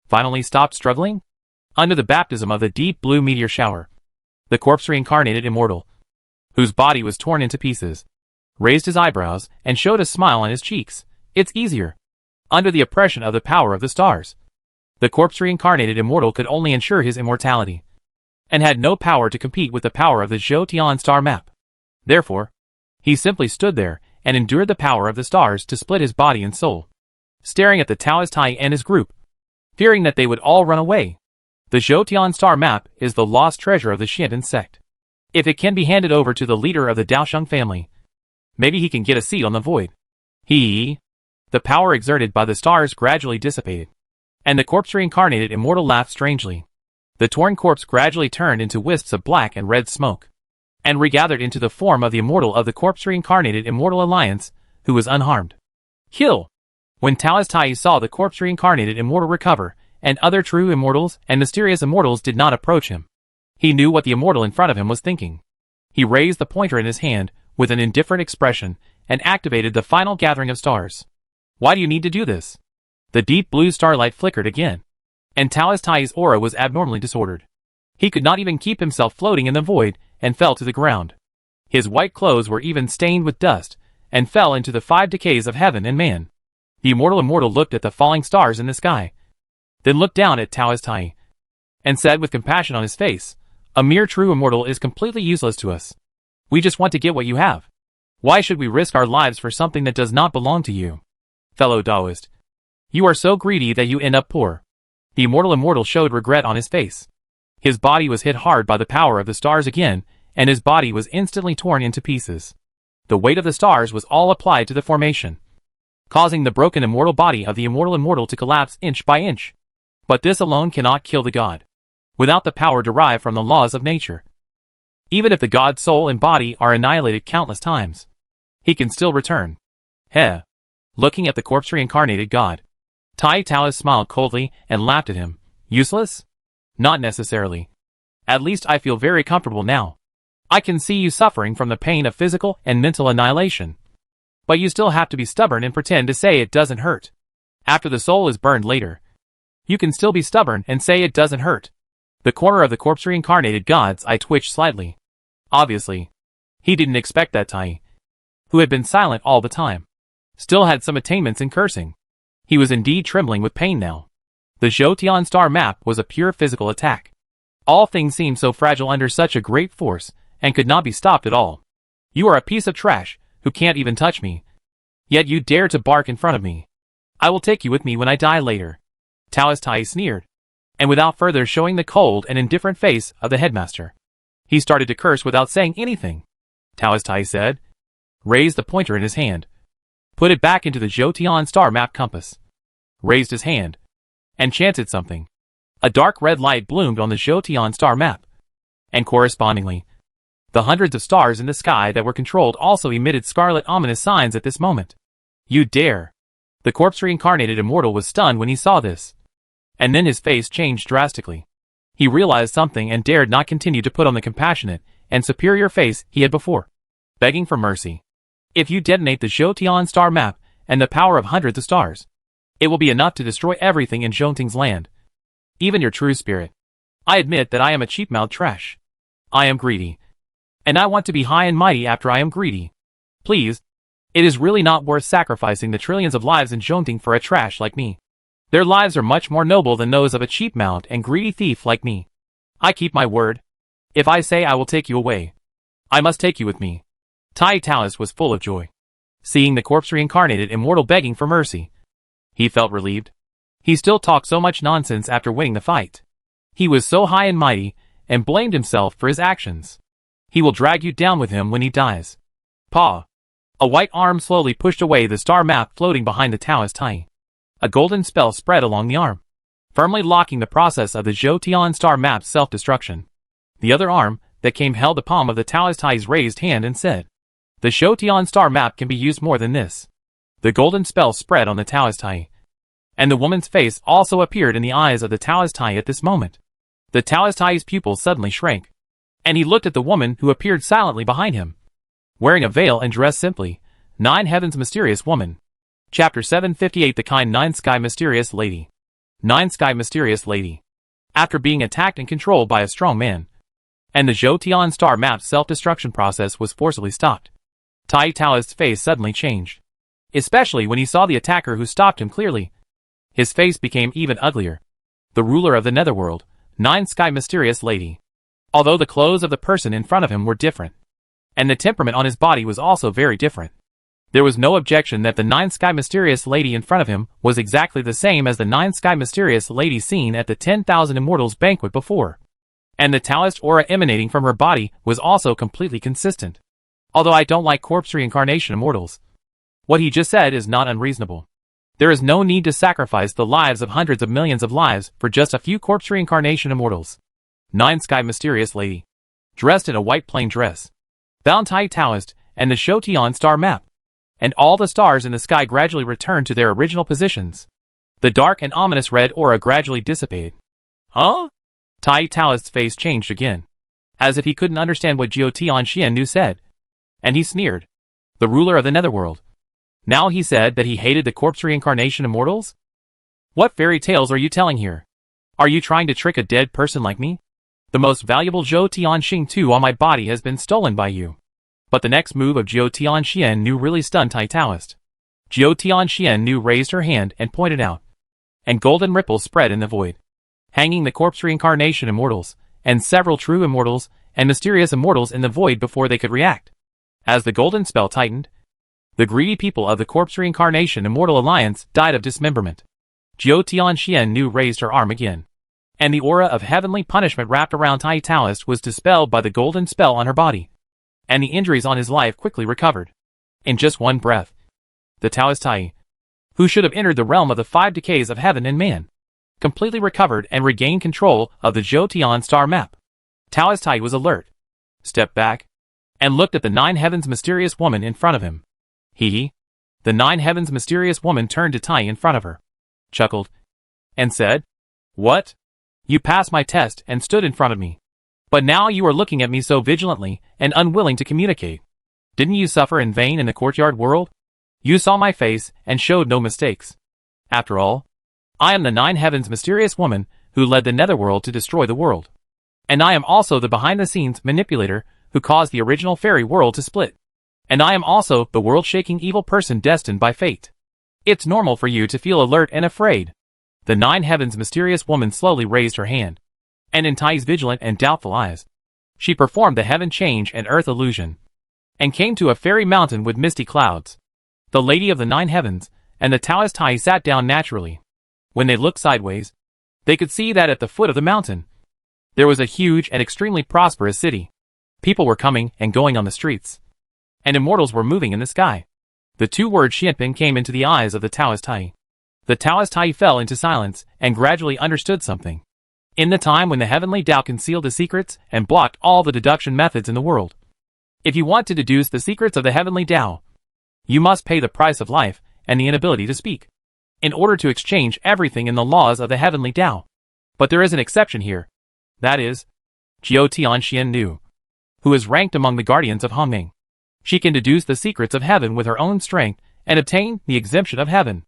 Finally stopped struggling? Under the baptism of the deep blue meteor shower, the corpse reincarnated immortal, whose body was torn into pieces, raised his eyebrows and showed a smile on his cheeks. It's easier. Under the oppression of the power of the stars, the corpse reincarnated immortal could only ensure his immortality, and had no power to compete with the power of the Zhoutian star map. Therefore, he simply stood there and endured the power of the stars to split his body and soul, staring at the Taoist Tai and his group, fearing that they would all run away. The Zhoutian star map is the lost treasure of the Shinton sect. If it can be handed over to the leader of the Daosheng family, maybe he can get a seat on the void. The power exerted by the stars gradually dissipated, and the corpse reincarnated immortal laughed strangely. The torn corpse gradually turned into wisps of black and red smoke, and regathered into the form of the immortal of the corpse reincarnated immortal alliance, who was unharmed. Kill! When Taoist Tai saw the corpse reincarnated immortal recover, and other true immortals and mysterious immortals did not approach him, he knew what the immortal in front of him was thinking. He raised the pointer in his hand with an indifferent expression and activated the final gathering of stars. Why do you need to do this? The deep blue starlight flickered again, and Taoist Tai's aura was abnormally disordered. He could not even keep himself floating in the void and fell to the ground. His white clothes were even stained with dust and fell into the 5 decays of heaven and man. The immortal looked at the falling stars in the sky, then looked down at Taoist Tai, and said with compassion on his face, "A mere true immortal is completely useless to us. We just want to get what you have. Why should we risk our lives for something that does not belong to you? Fellow Taoist, you are so greedy that you end up poor." The immortal showed regret on his face. His body was hit hard by the power of the stars again, and his body was instantly torn into pieces. The weight of the stars was all applied to the formation, causing the broken immortal body of the immortal to collapse inch by inch. But this alone cannot kill the god, without the power derived from the laws of nature. Even if the god's soul and body are annihilated countless times, he can still return. Heh. Looking at the corpse reincarnated god, Tai Taoist smiled coldly and laughed at him. Useless? Not necessarily. At least I feel very comfortable now. I can see you suffering from the pain of physical and mental annihilation. But you still have to be stubborn and pretend to say it doesn't hurt. After the soul is burned later, you can still be stubborn and say it doesn't hurt. The corner of the corpse reincarnated god's eye twitched slightly. Obviously, he didn't expect that Tai, who had been silent all the time, still had some attainments in cursing. He was indeed trembling with pain now. The Jotian star map was a pure physical attack. All things seemed so fragile under such a great force, and could not be stopped at all. You are a piece of trash, who can't even touch me. Yet you dare to bark in front of me. I will take you with me when I die later. Taoist Tai sneered, and without further showing the cold and indifferent face of the headmaster, he started to curse without saying anything. Taoist Tai said, raised the pointer in his hand, put it back into the Jotian star map compass, raised his hand, and chanted something. A dark red light bloomed on the Jotian star map, and correspondingly, the hundreds of stars in the sky that were controlled also emitted scarlet ominous signs at this moment. You dare! The corpse reincarnated immortal was stunned when he saw this. And then his face changed drastically. He realized something and dared not continue to put on the compassionate and superior face he had before, begging for mercy. If you detonate the Jotian star map and the power of hundreds of stars, it will be enough to destroy everything in Joting's land. Even your true spirit. I admit that I am a cheap-mouthed trash. I am greedy. And I want to be high and mighty after I am greedy. Please, it is really not worth sacrificing the trillions of lives in Joting for a trash like me. Their lives are much more noble than those of a cheap-mouthed and greedy thief like me. I keep my word. If I say I will take you away, I must take you with me. Tai Taoist was full of joy, seeing the corpse reincarnated immortal begging for mercy. He felt relieved. He still talked so much nonsense after winning the fight. He was so high and mighty, and blamed himself for his actions. He will drag you down with him when he dies. Paw. A white arm slowly pushed away the star map floating behind the Taoist Tai. A golden spell spread along the arm, firmly locking the process of the Jotian star map's self-destruction. The other arm that came held the palm of the Taoist Tai's raised hand and said, the Jotian star map can be used more than this. The golden spell spread on the Taoist Tai, and the woman's face also appeared in the eyes of the Taoist Tai at this moment. The Taoist Tai's pupils suddenly shrank, and he looked at the woman who appeared silently behind him, wearing a veil and dressed simply. Nine Heavens Mysterious Woman. Chapter 758 The Kind Nine Sky Mysterious Lady. Nine Sky Mysterious Lady. After being attacked and controlled by a strong man, and the Jotian star map's self-destruction process was forcibly stopped, Tai Taoist's face suddenly changed, especially when he saw the attacker who stopped him clearly. His face became even uglier. The ruler of the netherworld, Nine Sky Mysterious Lady. Although the clothes of the person in front of him were different, and the temperament on his body was also very different, there was no objection that the Nine Sky Mysterious Lady in front of him was exactly the same as the Nine Sky Mysterious Lady seen at the 10,000 Immortals banquet before. And the Taoist aura emanating from her body was also completely consistent. Although I don't like corpse reincarnation immortals, what he just said is not unreasonable. There is no need to sacrifice the lives of hundreds of millions of lives for just a few corpse reincarnation immortals. Nine Sky Mysterious Lady, dressed in a white plain dress, bound Tai Taoist and the Jotian star map, and all the stars in the sky gradually returned to their original positions. The dark and ominous red aura gradually dissipated. Huh? Tai Taoist's face changed again, as if he couldn't understand what Jotian Xiannu said, and he sneered. The ruler of the netherworld. Now he said that he hated the corpse reincarnation immortals? What fairy tales are you telling here? Are you trying to trick a dead person like me? The most valuable Jotian Xingtu on my body has been stolen by you. But the next move of Jotian Xiannu really stunned Tai Taoist. Jotian Xiannu raised her hand and pointed out, and golden ripples spread in the void, hanging the corpse reincarnation immortals, and several true immortals, and mysterious immortals in the void before they could react. As the golden spell tightened, the greedy people of the corpse reincarnation immortal alliance died of dismemberment. Jotian Xiannu raised her arm again, and the aura of heavenly punishment wrapped around Tai Taoist was dispelled by the golden spell on her body, and the injuries on his life quickly recovered. In just one breath, the Taoist Tai, who should have entered the realm of the five decays of heaven and man, completely recovered and regained control of the Jotian star map. Taoist Tai was alert, stepped back, and looked at the Nine Heavens Mysterious Woman in front of him. The Nine Heavens Mysterious Woman turned to Tai in front of her, chuckled, and said, "What? You passed my test and stood in front of me. But now you are looking at me so vigilantly and unwilling to communicate. Didn't you suffer in vain in the courtyard world? You saw my face and showed no mistakes. After all, I am the Nine Heavens Mysterious Woman who led the netherworld to destroy the world. And I am also the behind-the-scenes manipulator who caused the original fairy world to split. And I am also the world-shaking evil person destined by fate. It's normal for you to feel alert and afraid. The Nine Heavens mysterious woman slowly raised her hand, and in Tai's vigilant and doubtful eyes, she performed the heaven change and earth illusion, and came to a fairy mountain with misty clouds. The Lady of the Nine Heavens and the Taoist Tai sat down naturally. When they looked sideways, they could see that at the foot of the mountain, there was a huge and extremely prosperous city. People were coming and going on the streets, and immortals were moving in the sky. The two words Xianpin came into the eyes of the Taoist Tai. The Taoist Tai fell into silence and gradually understood something. In the time when the heavenly Tao concealed the secrets and blocked all the deduction methods in the world, if you want to deduce the secrets of the heavenly Tao, you must pay the price of life and the inability to speak, in order to exchange everything in the laws of the heavenly Tao. But there is an exception here. That is, Jiao Tianxian Nu, who is ranked among the guardians of Hongming. She can deduce the secrets of heaven with her own strength and obtain the exemption of heaven.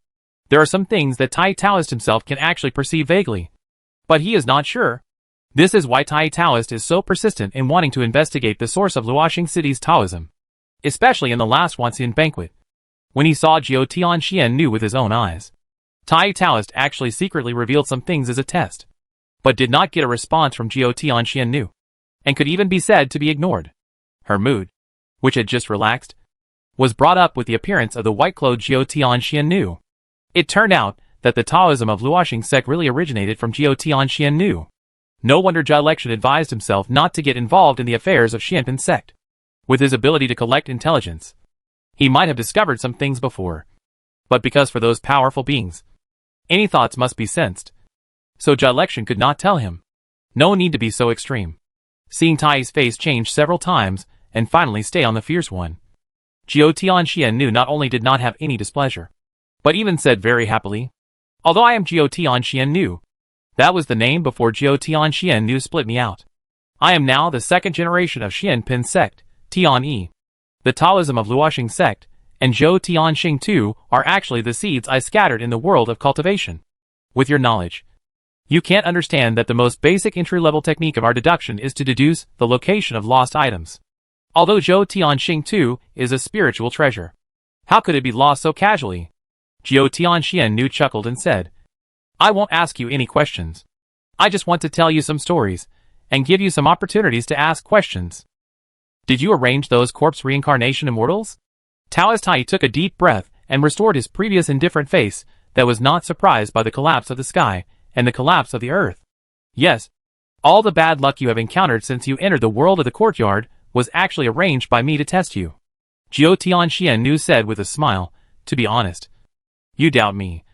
There are some things that Tai Taoist himself can actually perceive vaguely, but he is not sure. This is why Tai Taoist is so persistent in wanting to investigate the source of Luoxing City's Taoism, especially in the last Wanxian banquet, when he saw Jiao Tianxian Nu with his own eyes. Tai Taoist actually secretly revealed some things as a test, but did not get a response from Jiao Tianxian Nu, and could even be said to be ignored. Her mood, which had just relaxed, was brought up with the appearance of the white-clothed Jiao Tianxian Nu. It turned out that the Taoism of Luoxing sect really originated from Jiao Tianxian Nu. No wonder Zhai Lexian advised himself not to get involved in the affairs of Xianpin sect. With his ability to collect intelligence, he might have discovered some things before. But because for those powerful beings, any thoughts must be sensed, so Zhai Lexian could not tell him. No need to be so extreme. Seeing Tai's face change several times and finally stay on the fierce one, Jiao Tianxian Nu not only did not have any displeasure, but even said very happily, "Although I am Jiao Tianxian Nu, that was the name before Jiao Tianxian Nu split me out. I am now the second generation of Xianpin sect, Tian Yi. The Taoism of Luoxing sect and Zhou Tianxing too are actually the seeds I scattered in the world of cultivation. With your knowledge, you can't understand that the most basic entry-level technique of our deduction is to deduce the location of lost items. Although Zhou Tianxing too is a spiritual treasure, how could it be lost so casually?" Jiao Tianxian Nu chuckled and said, "I won't ask you any questions. I just want to tell you some stories, and give you some opportunities to ask questions. Did you arrange those corpse reincarnation immortals?" Taoist Tai took a deep breath and restored his previous indifferent face that was not surprised by the collapse of the sky and the collapse of the earth. "Yes, all the bad luck you have encountered since you entered the world of the courtyard was actually arranged by me to test you," Jiao Tianxian Nu said with a smile. "To be honest, you doubt me.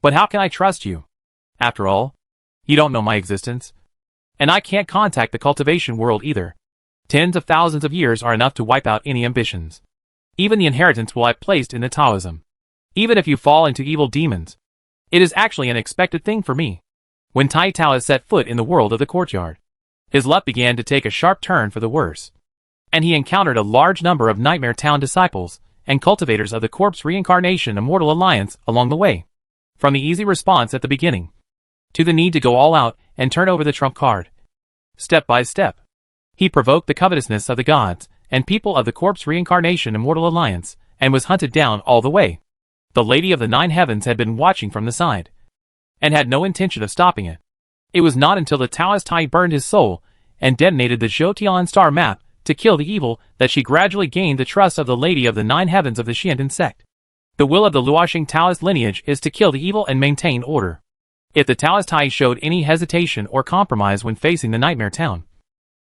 But how can I trust you? After all, you don't know my existence. And I can't contact the cultivation world either. Tens of thousands of years are enough to wipe out any ambitions. Even the inheritance will I placed in the Taoism. Even if you fall into evil demons, it is actually an expected thing for me." When Tai Taoist set foot in the world of the courtyard, his luck began to take a sharp turn for the worse, and he encountered a large number of Nightmare Town disciples and cultivators of the Corpse Reincarnation Immortal Alliance along the way. From the easy response at the beginning, to the need to go all out and turn over the trump card. Step by step, he provoked the covetousness of the gods and people of the Corpse Reincarnation Immortal Alliance, and was hunted down all the way. The Lady of the Nine Heavens had been watching from the side, and had no intention of stopping it. It was not until the Taoist Tai burned his soul and detonated the Zhoutian star map to kill the evil that she gradually gained the trust of the Lady of the Nine Heavens of the Xianpin sect. The will of the Luoxing Taoist lineage is to kill the evil and maintain order. If the Taoist Tai showed any hesitation or compromise when facing the Nightmare Town,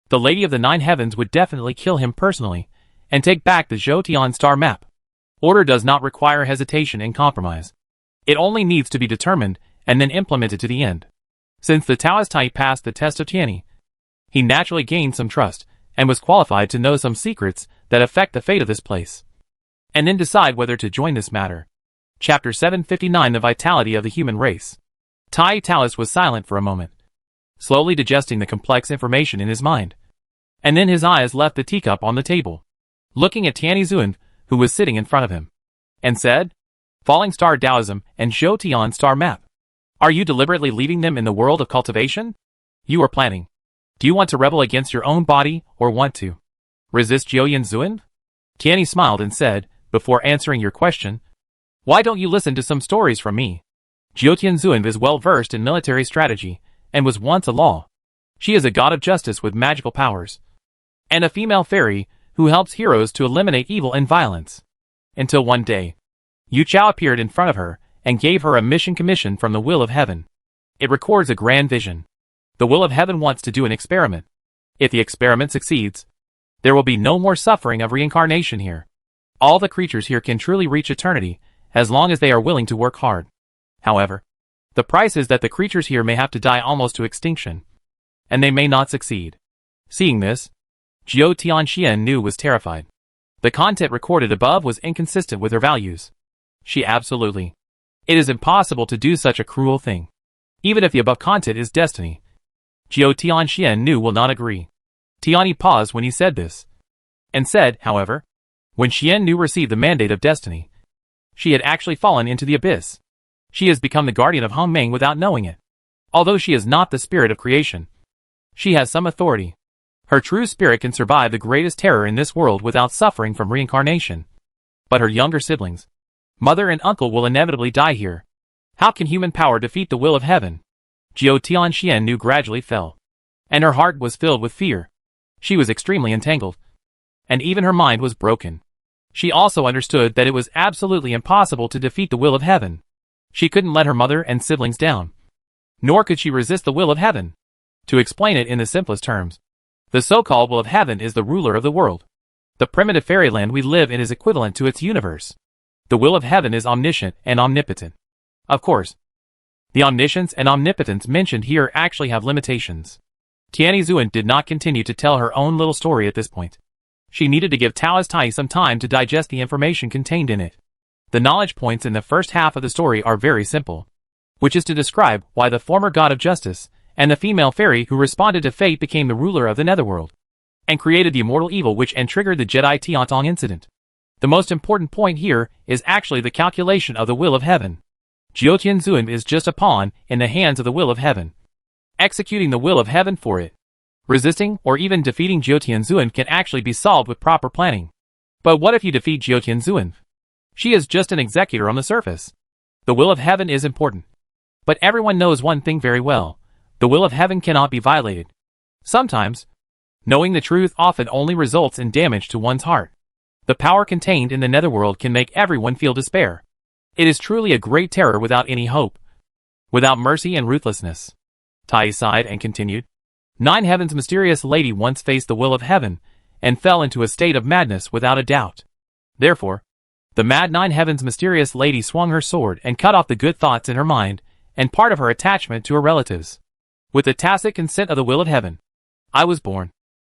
the Lady of the Nine Heavens would definitely kill him personally and take back the Zhoutian star map. Order does not require hesitation and compromise. It only needs to be determined and then implemented to the end. Since the Taoist Tai passed the test of Tianyi, he naturally gained some trust and was qualified to know some secrets that affect the fate of this place, and then decide whether to join this matter. Chapter 759: The Vitality of the Human Race. Tai Taoist was silent for a moment, slowly digesting the complex information in his mind, and then his eyes left the teacup on the table, looking at Tianyi Zuan, who was sitting in front of him, and said, "Falling Star Taoism and Zhoutian star map. Are you deliberately leaving them in the world of cultivation? You are planning. Do you want to rebel against your own body, or want to Resist Jiao Zuan? Tianyi smiled and said, before answering your question, why don't you listen to some stories from me? Jiao Zuan is well versed in military strategy, and was once a law. She is a god of justice with magical powers, and a female fairy who helps heroes to eliminate evil and violence. Until one day, Yu Chao appeared in front of her and gave her a mission commission from the will of heaven. It records a grand vision. The will of heaven wants to do an experiment. If the experiment succeeds, there will be no more suffering of reincarnation here. All the creatures here can truly reach eternity, as long as they are willing to work hard. However, the price is that the creatures here may have to die almost to extinction, and they may not succeed. Seeing this, Jiao Tianxian was terrified. The content recorded above was inconsistent with her values. She absolutely. It is impossible to do such a cruel thing. Even if the above content is destiny. Jiao Tianxian will not agree. Tianyi paused when he said this, and said, however, when Xian received the mandate of destiny, she had actually fallen into the abyss. She has become the guardian of Hongmeng without knowing it. Although she is not the spirit of creation, she has some authority. Her true spirit can survive the greatest terror in this world without suffering from reincarnation. But her younger siblings, mother and uncle, will inevitably die here. How can human power defeat the will of heaven? Jiao Tianxian gradually fell, and her heart was filled with fear. She was extremely entangled, and even her mind was broken. She also understood that it was absolutely impossible to defeat the will of heaven. She couldn't let her mother and siblings down, nor could she resist the will of heaven. To explain it in the simplest terms, the so-called will of heaven is the ruler of the world. The primitive fairyland we live in is equivalent to its universe. The will of heaven is omniscient and omnipotent. Of course, the omniscience and omnipotence mentioned here actually have limitations. Tianyi Zuan did not continue to tell her own little story at this point. She needed to give Taoist Tai some time to digest the information contained in it. The knowledge points in the first half of the story are very simple, which is to describe why the former god of justice and the female fairy who responded to fate became the ruler of the netherworld, and created the immortal evil which triggered the Jedi Tiantong incident. The most important point here is actually the calculation of the will of heaven. Jiao Tianzuan is just a pawn in the hands of the will of heaven, executing the will of heaven for it. Resisting or even defeating Jiao Tianzuan can actually be solved with proper planning. But what if you defeat Jiao Tianzuan? She is just an executor on the surface. The will of heaven is important. But everyone knows one thing very well. The will of heaven cannot be violated. Sometimes, knowing the truth often only results in damage to one's heart. The power contained in the netherworld can make everyone feel despair. It is truly a great terror without any hope, without mercy and ruthlessness. Tai sighed and continued. Nine Heaven's mysterious lady once faced the will of heaven, and fell into a state of madness without a doubt. Therefore, the mad Nine Heaven's mysterious lady swung her sword and cut off the good thoughts in her mind, and part of her attachment to her relatives. With the tacit consent of the will of heaven, I was born.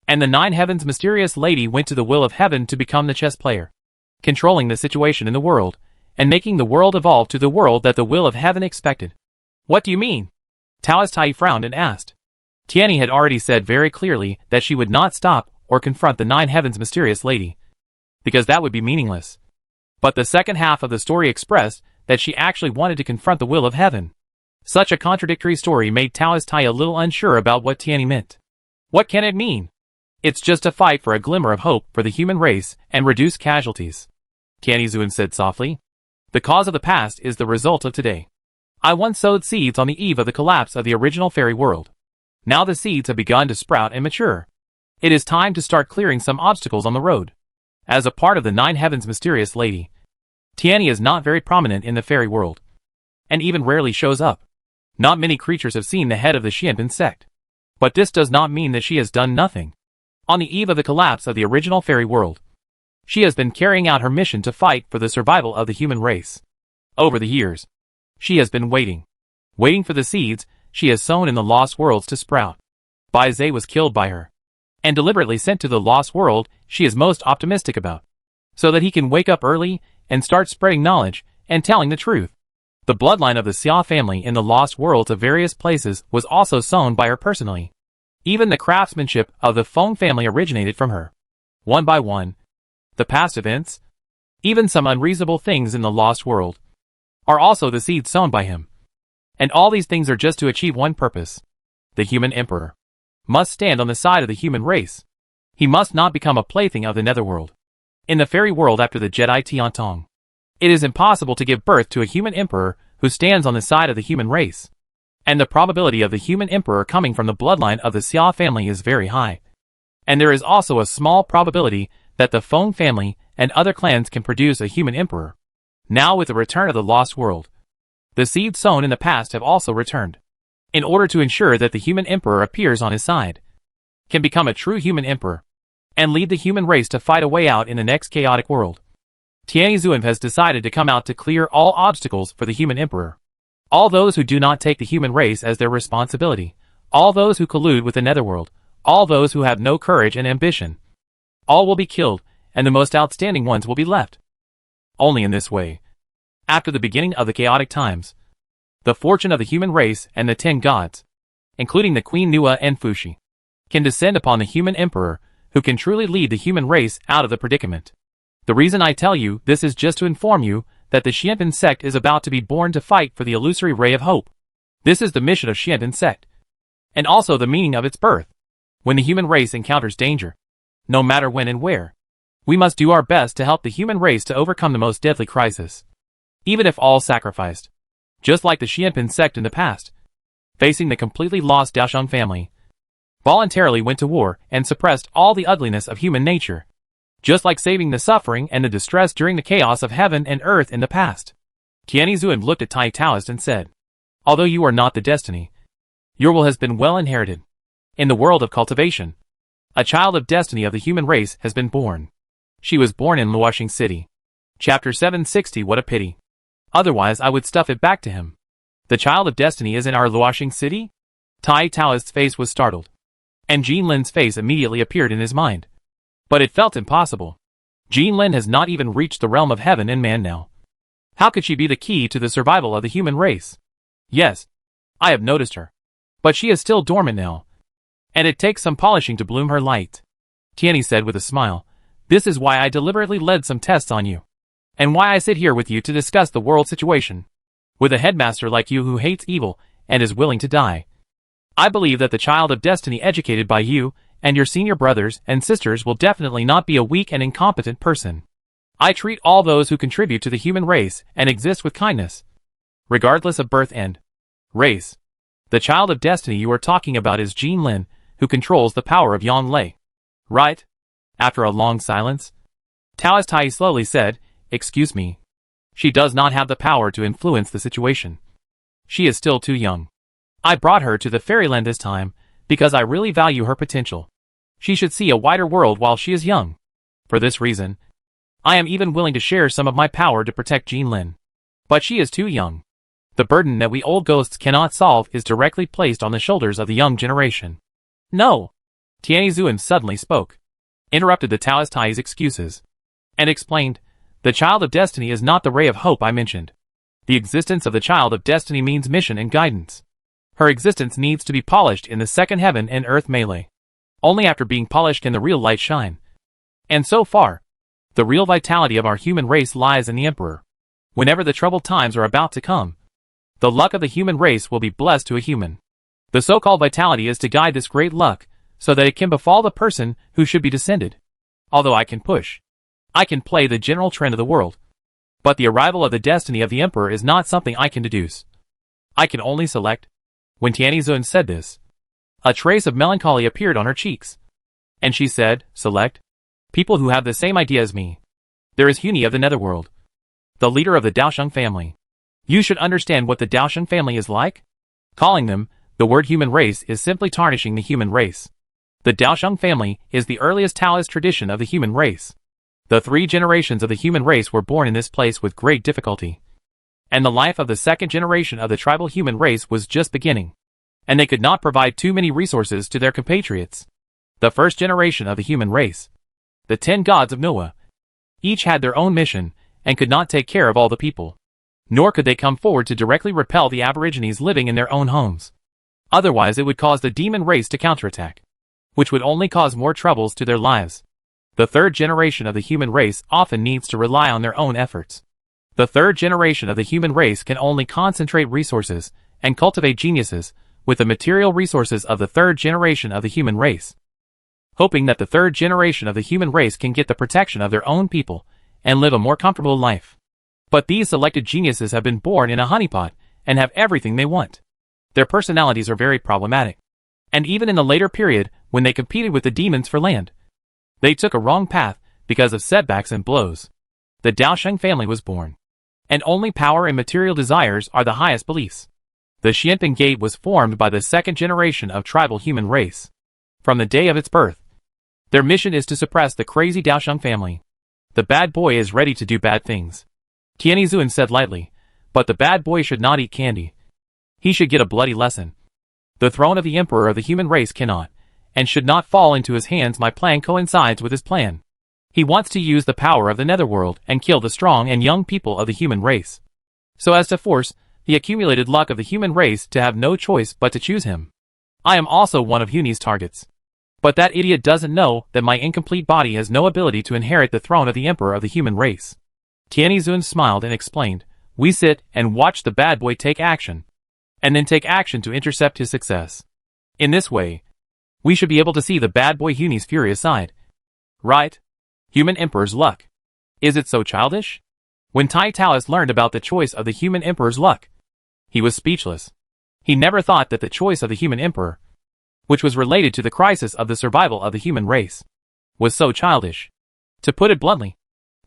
And the Nine Heaven's mysterious lady went to the will of heaven to become the chess player, controlling the situation in the world, and making the world evolve to the world that the will of heaven expected. What do you mean? Taoist Tai frowned and asked. Tianyi had already said very clearly that she would not stop or confront the Nine Heaven's mysterious lady, because that would be meaningless. But the second half of the story expressed that she actually wanted to confront the will of heaven. Such a contradictory story made Taoist Tai a little unsure about what Tianyi meant. What can it mean? It's just a fight for a glimmer of hope for the human race and reduce casualties. Tianyi Zuan said softly. The cause of the past is the result of today. I once sowed seeds on the eve of the collapse of the original fairy world. Now the seeds have begun to sprout and mature. It is time to start clearing some obstacles on the road. As a part of the Nine Heaven's mysterious lady, Tianyi is not very prominent in the fairy world, and even rarely shows up. Not many creatures have seen the head of the Xianbin sect. But this does not mean that she has done nothing. On the eve of the collapse of the original fairy world, she has been carrying out her mission to fight for the survival of the human race. Over the years, she has been waiting for the seeds she has sown in the lost worlds to sprout. Bai Zhe was killed by her, and deliberately sent to the lost world she is most optimistic about, so that he can wake up early and start spreading knowledge and telling the truth. The bloodline of the Xia family in the lost worlds of various places was also sown by her personally. Even the craftsmanship of the Feng family originated from her. One by one, the past events, even some unreasonable things in the lost world, are also the seeds sown by him. And all these things are just to achieve one purpose. The human emperor must stand on the side of the human race. He must not become a plaything of the netherworld. In the fairy world after the Jedi Tiantong, it is impossible to give birth to a human emperor who stands on the side of the human race. And the probability of the human emperor coming from the bloodline of the Xia family is very high. And there is also a small probability that the Feng family and other clans can produce a human emperor. Now with the return of the lost world, the seeds sown in the past have also returned. In order to ensure that the human emperor appears on his side, can become a true human emperor, and lead the human race to fight a way out in the next chaotic world, Tianyi has decided to come out to clear all obstacles for the human emperor. All those who do not take the human race as their responsibility, all those who collude with the netherworld, all those who have no courage and ambition, all will be killed, and the most outstanding ones will be left. Only in this way, after the beginning of the chaotic times, the fortune of the human race and the 10 gods, including the Queen Nua and Fushi, can descend upon the human emperor who can truly lead the human race out of the predicament. The reason I tell you this is just to inform you that the Xianpin sect is about to be born to fight for the illusory ray of hope. This is the mission of Xianpin sect, and also the meaning of its birth. When the human race encounters danger, no matter when and where, we must do our best to help the human race to overcome the most deadly crisis, even if all sacrificed. Just like the Xianpin sect in the past, facing the completely lost Daosheng family, voluntarily went to war and suppressed all the ugliness of human nature, just like saving the suffering and the distress during the chaos of heaven and earth in the past. Tianyi looked at Tai Taoist and said, although you are not the destiny, your will has been well inherited. In the world of cultivation, a child of destiny of the human race has been born. She was born in Luoxing City. Chapter 760. What a pity. Otherwise I would stuff it back to him. The child of destiny is in our Luoxing City? Tai Taoist's face was startled, and Jean Lin's face immediately appeared in his mind. But it felt impossible. Jean Lin has not even reached the realm of heaven and man now. How could she be the key to the survival of the human race? Yes, I have noticed her. But she is still dormant now, and it takes some polishing to bloom her light. Tianyi said with a smile, this is why I deliberately led some tests on you, and why I sit here with you to discuss the world situation. With a headmaster like you who hates evil and is willing to die, I believe that the child of destiny educated by you and your senior brothers and sisters will definitely not be a weak and incompetent person. I treat all those who contribute to the human race and exist with kindness, regardless of birth and race. The child of destiny you are talking about is Jean Lin, who controls the power of Yang Lei. Right? After a long silence, Taoist Tai slowly said, excuse me. She does not have the power to influence the situation. She is still too young. I brought her to the fairyland this time, because I really value her potential. She should see a wider world while she is young. For this reason, I am even willing to share some of my power to protect Jean Lin. But she is too young. The burden that we old ghosts cannot solve is directly placed on the shoulders of the young generation. No! Tianyi suddenly spoke, interrupted the Taoist Tai's excuses, and explained, the child of destiny is not the ray of hope I mentioned. The existence of the child of destiny means mission and guidance. Her existence needs to be polished in the second heaven and earth melee. Only after being polished can the real light shine. And so far, the real vitality of our human race lies in the Emperor. Whenever the troubled times are about to come, the luck of the human race will be blessed to a human. The so-called vitality is to guide this great luck, so that it can befall the person who should be descended. Although I can push, I can play the general trend of the world. But the arrival of the destiny of the Emperor is not something I can deduce. I can only select. When Tianyi said this, a trace of melancholy appeared on her cheeks, and she said, select people who have the same idea as me. There is Huni of the Netherworld, the leader of the Daosheng family. You should understand what the Daosheng family is like. Calling them the word human race is simply tarnishing the human race. The Daosheng family is the earliest Taoist tradition of the human race. The 3 generations of the human race were born in this place with great difficulty, and the life of the second generation of the tribal human race was just beginning, and they could not provide too many resources to their compatriots. The first generation of the human race, the 10 gods of Noah, each had their own mission and could not take care of all the people, nor could they come forward to directly repel the aborigines living in their own homes. Otherwise it would cause the demon race to counterattack, which would only cause more troubles to their lives. The third generation of the human race often needs to rely on their own efforts. The third generation of the human race can only concentrate resources and cultivate geniuses with the material resources of the third generation of the human race. hoping that the third generation of the human race can get the protection of their own people and live a more comfortable life. But these selected geniuses have been born in a honeypot and have everything they want. Their personalities are very problematic. And even in the later period, when they competed with the demons for land, they took a wrong path because of setbacks and blows. The Daosheng family was born. And only power and material desires are the highest beliefs. The Xianping Gate was formed by the second generation of tribal human race. From the day of its birth, their mission is to suppress the crazy Daosheng family. The bad boy is ready to do bad things, Tianyi said lightly, but the bad boy should not eat candy. He should get a bloody lesson. The throne of the emperor of the human race cannot, and should not fall into his hands. My plan coincides with his plan. He wants to use the power of the netherworld and kill the strong and young people of the human race, so as to force the accumulated luck of the human race to have no choice but to choose him. I am also one of Huni's targets. But that idiot doesn't know that my incomplete body has no ability to inherit the throne of the emperor of the human race. Tianyi smiled and explained, we sit and watch the bad boy take action, and then take action to intercept his success. In this way, we should be able to see the bad boy Huni's furious side. Right? Human emperor's luck. Is it so childish? When Tai Taoist learned about the choice of the human emperor's luck, he was speechless. He never thought that the choice of the human emperor, which was related to the crisis of the survival of the human race, was so childish. To put it bluntly,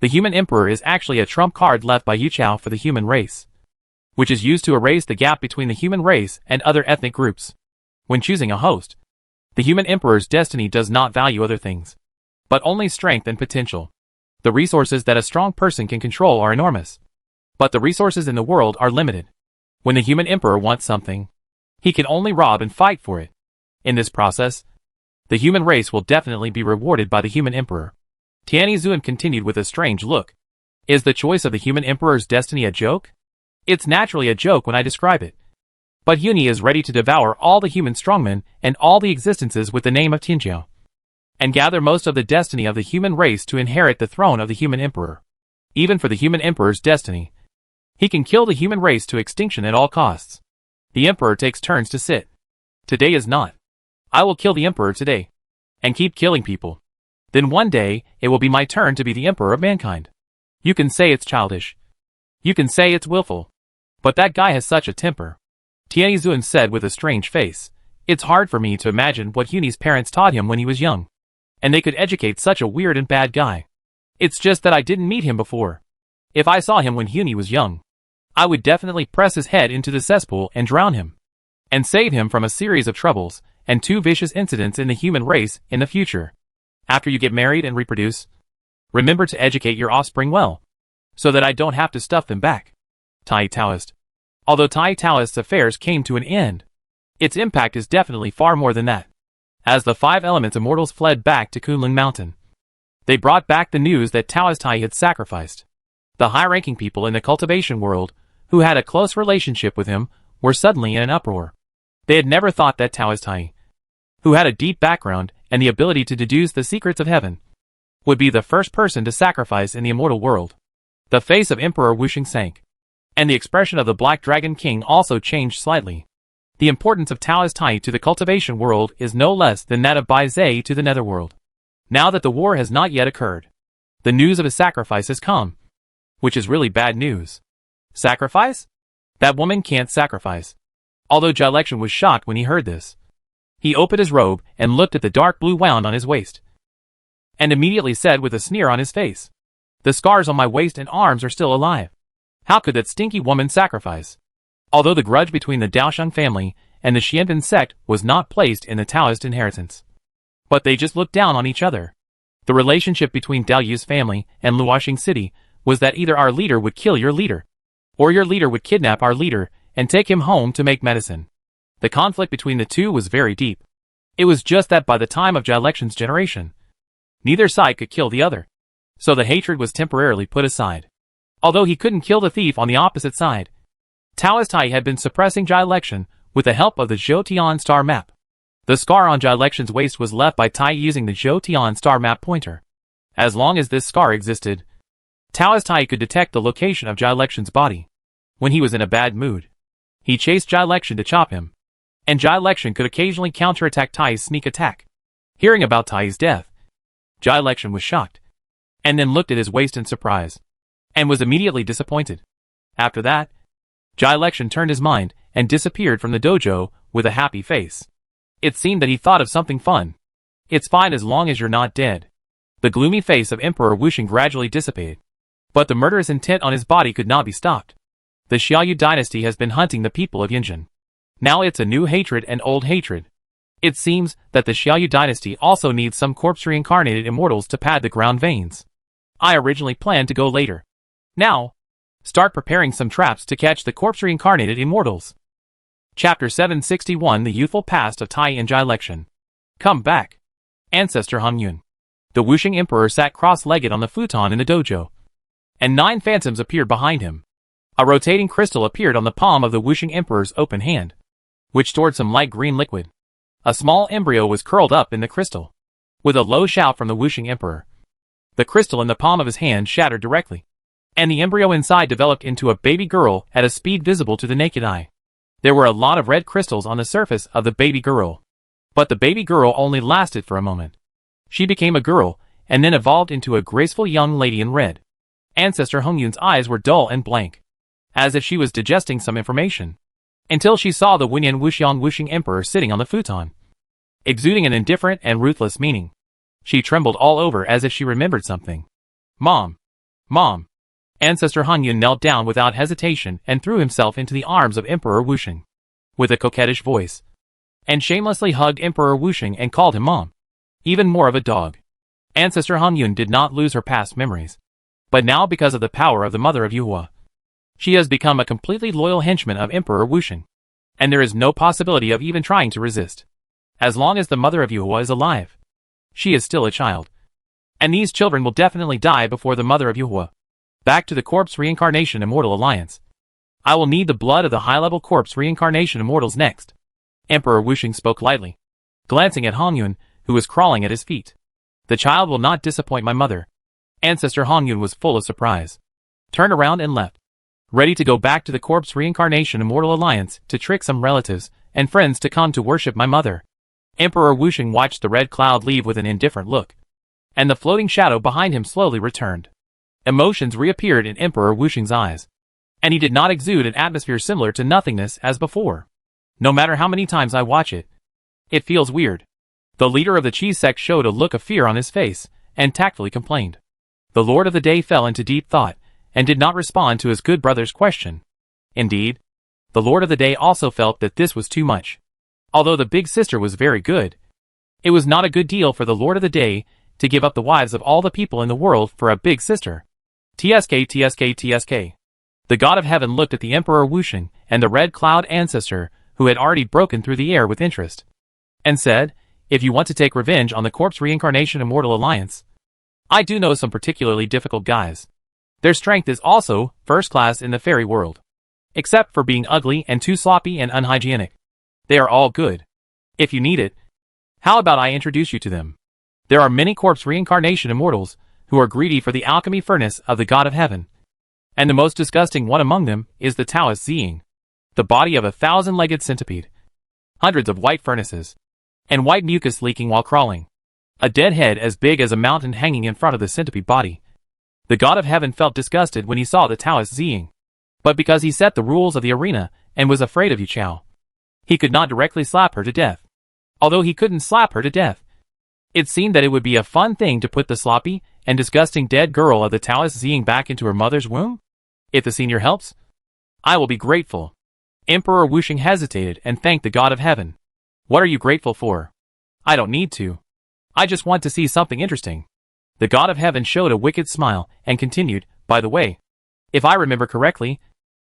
the human emperor is actually a trump card left by Yuchao for the human race, which is used to erase the gap between the human race and other ethnic groups. When choosing a host, the human emperor's destiny does not value other things, but only strength and potential. The resources that a strong person can control are enormous, but the resources in the world are limited. When the human emperor wants something, he can only rob and fight for it. In this process, the human race will definitely be rewarded by the human emperor. Tianyi continued with a strange look. Is the choice of the human emperor's destiny a joke? It's naturally a joke when I describe it. But Huni is ready to devour all the human strongmen and all the existences with the name of Tianjiao, and gather most of the destiny of the human race to inherit the throne of the human emperor. Even for the human emperor's destiny, he can kill the human race to extinction at all costs. The emperor takes turns to sit. Today is not. I will kill the emperor today, and keep killing people. Then one day, it will be my turn to be the emperor of mankind. You can say it's childish. You can say it's willful. But that guy has such a temper. Tianyi said with a strange face. It's hard for me to imagine what Huni's parents taught him when he was young, and they could educate such a weird and bad guy. It's just that I didn't meet him before. If I saw him when Huni was young, I would definitely press his head into the cesspool and drown him, and save him from a series of troubles and 2 vicious incidents in the human race in the future. After you get married and reproduce, remember to educate your offspring well, so that I don't have to stuff them back. Tai Taoist. Although Tai Taoist's affairs came to an end, its impact is definitely far more than that. As the 5 elements immortals fled back to Kunlun Mountain, they brought back the news that Taoist Tai had sacrificed. The high-ranking people in the cultivation world, who had a close relationship with him, were suddenly in an uproar. They had never thought that Taoist Tai, who had a deep background and the ability to deduce the secrets of heaven, would be the first person to sacrifice in the immortal world. The face of Emperor Wuxing sank, and the expression of the Black Dragon King also changed slightly. The importance of Taoist Tai to the cultivation world is no less than that of Bai Zhe to the netherworld. Now that the war has not yet occurred, the news of his sacrifice has come, which is really bad news. Sacrifice? That woman can't sacrifice. Although Jilection was shocked when he heard this, he opened his robe and looked at the dark blue wound on his waist, and immediately said with a sneer on his face, "The scars on my waist and arms are still alive. How could that stinky woman sacrifice?" Although the grudge between the Daosheng family and the Xianping sect was not placed in the Taoist inheritance, but they just looked down on each other. The relationship between Dao Yu's family and Luoxing City was that either our leader would kill your leader, or your leader would kidnap our leader and take him home to make medicine. The conflict between the two was very deep. It was just that by the time of Jilection's generation, neither side could kill the other, so the hatred was temporarily put aside. Although he couldn't kill the thief on the opposite side, Taoist Tai had been suppressing Jilection with the help of the Zhou-Tian star map. The scar on Jilection's waist was left by Tai using the Zhou-Tian star map pointer. As long as this scar existed, Taoist Tai could detect the location of Jilection's body. When he was in a bad mood, he chased Jilection to chop him, and Jilection could occasionally counterattack Tai's sneak attack. Hearing about Tai's death, Jai Lekshan was shocked, and then looked at his waist in surprise, and was immediately disappointed. After that, Jai Lekshan turned his mind and disappeared from the dojo with a happy face. It seemed that he thought of something fun. It's fine as long as you're not dead. The gloomy face of Emperor Wuxing gradually dissipated, but the murderous intent on his body could not be stopped. The Xiaoyu dynasty has been hunting the people of Yinzhen. Now it's a new hatred and old hatred. It seems that the Xiaoyu dynasty also needs some corpse-reincarnated immortals to pad the ground veins. I originally planned to go later. Now, start preparing some traps to catch the corpse-reincarnated immortals. Chapter 761 The Youthful Past of Tai and Jai Lekshan. Come back. Ancestor Han Yun. The Wuxing Emperor sat cross-legged on the futon in the dojo, and 9 phantoms appeared behind him. A rotating crystal appeared on the palm of the Wuxing Emperor's open hand, which stored some light green liquid. A small embryo was curled up in the crystal. With a low shout from the Wuxing Emperor, the crystal in the palm of his hand shattered directly, and the embryo inside developed into a baby girl at a speed visible to the naked eye. There were a lot of red crystals on the surface of the baby girl, but the baby girl only lasted for a moment. She became a girl, and then evolved into a graceful young lady in red. Ancestor Hongyun's eyes were dull and blank, as if she was digesting some information, until she saw the Wenyan Wuxiang Wuxing Emperor sitting on the futon, exuding an indifferent and ruthless meaning. She trembled all over as if she remembered something. Mom! Mom! Ancestor Hanyun knelt down without hesitation and threw himself into the arms of Emperor Wuxing, with a coquettish voice, and shamelessly hugged Emperor Wuxing and called him Mom. Even more of a dog. Ancestor Hanyun did not lose her past memories, but now because of the power of the mother of Yuhua, she has become a completely loyal henchman of Emperor Wuxing, and there is no possibility of even trying to resist. As long as the mother of Yuhua is alive, she is still a child, and these children will definitely die before the mother of Yuhua. Back to the Corpse Reincarnation Immortal Alliance. I will need the blood of the high-level Corpse Reincarnation Immortals next. Emperor Wuxing spoke lightly, glancing at Hongyun, who was crawling at his feet. The child will not disappoint my mother. Ancestor Hongyun was full of surprise, turned around and left, ready to go back to the Corpse Reincarnation Immortal Alliance to trick some relatives and friends to come to worship my mother. Emperor Wuxing watched the red cloud leave with an indifferent look, and the floating shadow behind him slowly returned. Emotions reappeared in Emperor Wuxing's eyes, and he did not exude an atmosphere similar to nothingness as before. No matter how many times I watch it, it feels weird. The leader of the cheese sect showed a look of fear on his face, and tactfully complained. The Lord of the Day fell into deep thought, and did not respond to his good brother's question. Indeed, the Lord of the Day also felt that this was too much. Although the big sister was very good, it was not a good deal for the Lord of the Day to give up the wives of all the people in the world for a big sister. TSK. The god of heaven looked at the Emperor Wuxing and the red cloud ancestor, who had already broken through the air with interest, and said, if you want to take revenge on the Corpse Reincarnation Immortal Alliance, I do know some particularly difficult guys. Their strength is also first class in the fairy world, except for being ugly and too sloppy and unhygienic. They are all good. If you need it, how about I introduce you to them? There are many Corpse Reincarnation Immortals who are greedy for the alchemy furnace of the God of Heaven, and the most disgusting one among them is the Taoist Ziying, the body of a 1,000-legged centipede, hundreds of white furnaces, and white mucus leaking while crawling, a dead head as big as a mountain hanging in front of the centipede body. The God of Heaven felt disgusted when he saw the Taoist Ziying, but because he set the rules of the arena and was afraid of Yu Chao, he could not directly slap her to death. Although he couldn't slap her to death, it seemed that it would be a fun thing to put the sloppy and disgusting dead girl of the Taoist Ziying back into her mother's womb. If the senior helps, I will be grateful. Emperor Wuxing hesitated and thanked the God of Heaven. What are you grateful for? I don't need to. I just want to see something interesting. The God of Heaven showed a wicked smile and continued, by the way, if I remember correctly,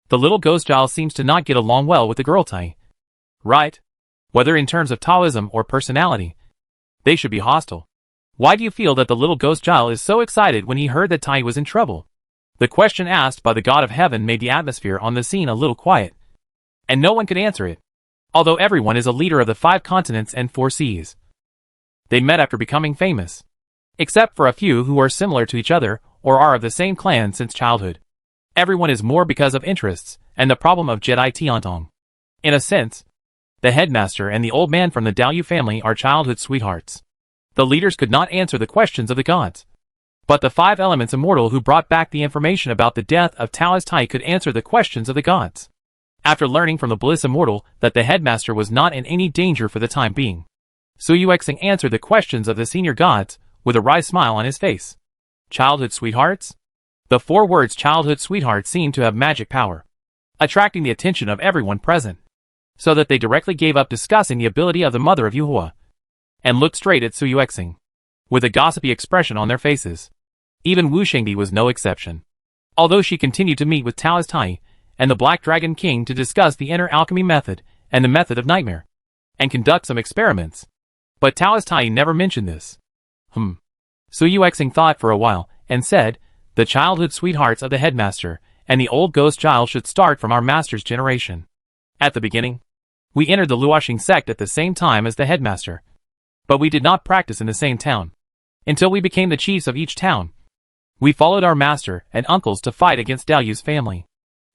the little ghost child seems to not get along well with the girl Tai. Right? Whether in terms of Taoism or personality, they should be hostile. Why do you feel that the little ghost child is so excited when he heard that Tai was in trouble? The question asked by the God of Heaven made the atmosphere on the scene a little quiet, and no one could answer it, although everyone is a leader of the 5 continents and 4 seas. They met after becoming famous, except for a few who are similar to each other or are of the same clan since childhood. Everyone is more because of interests and the problem of Jedi Tiantong. In a sense, the headmaster and the old man from the Daoyu family are childhood sweethearts. The leaders could not answer the questions of the gods. But the 5 elements immortal who brought back the information about the death of Taoist Tai could answer the questions of the gods. After learning from the Bliss Immortal that the headmaster was not in any danger for the time being, Su Yuexing answered the questions of the senior gods with a wry smile on his face. Childhood sweethearts? The 4 words childhood sweetheart seemed to have magic power, attracting the attention of everyone present, so that they directly gave up discussing the ability of the mother of Yuhua, and looked straight at Su Yuexing, with a gossipy expression on their faces. Even Wu Shengdi was no exception. Although she continued to meet with Taoist Tai and the Black Dragon King to discuss the inner alchemy method and the method of nightmare, and conduct some experiments. But Taoist Tai never mentioned this. Su Yuexing thought for a while, and said, the childhood sweethearts of the headmaster and the old ghost child should start from our master's generation. At the beginning, we entered the Luoxing sect at the same time as the headmaster. But we did not practice in the same town. Until we became the chiefs of each town, we followed our master and uncles to fight against Dalyu's family.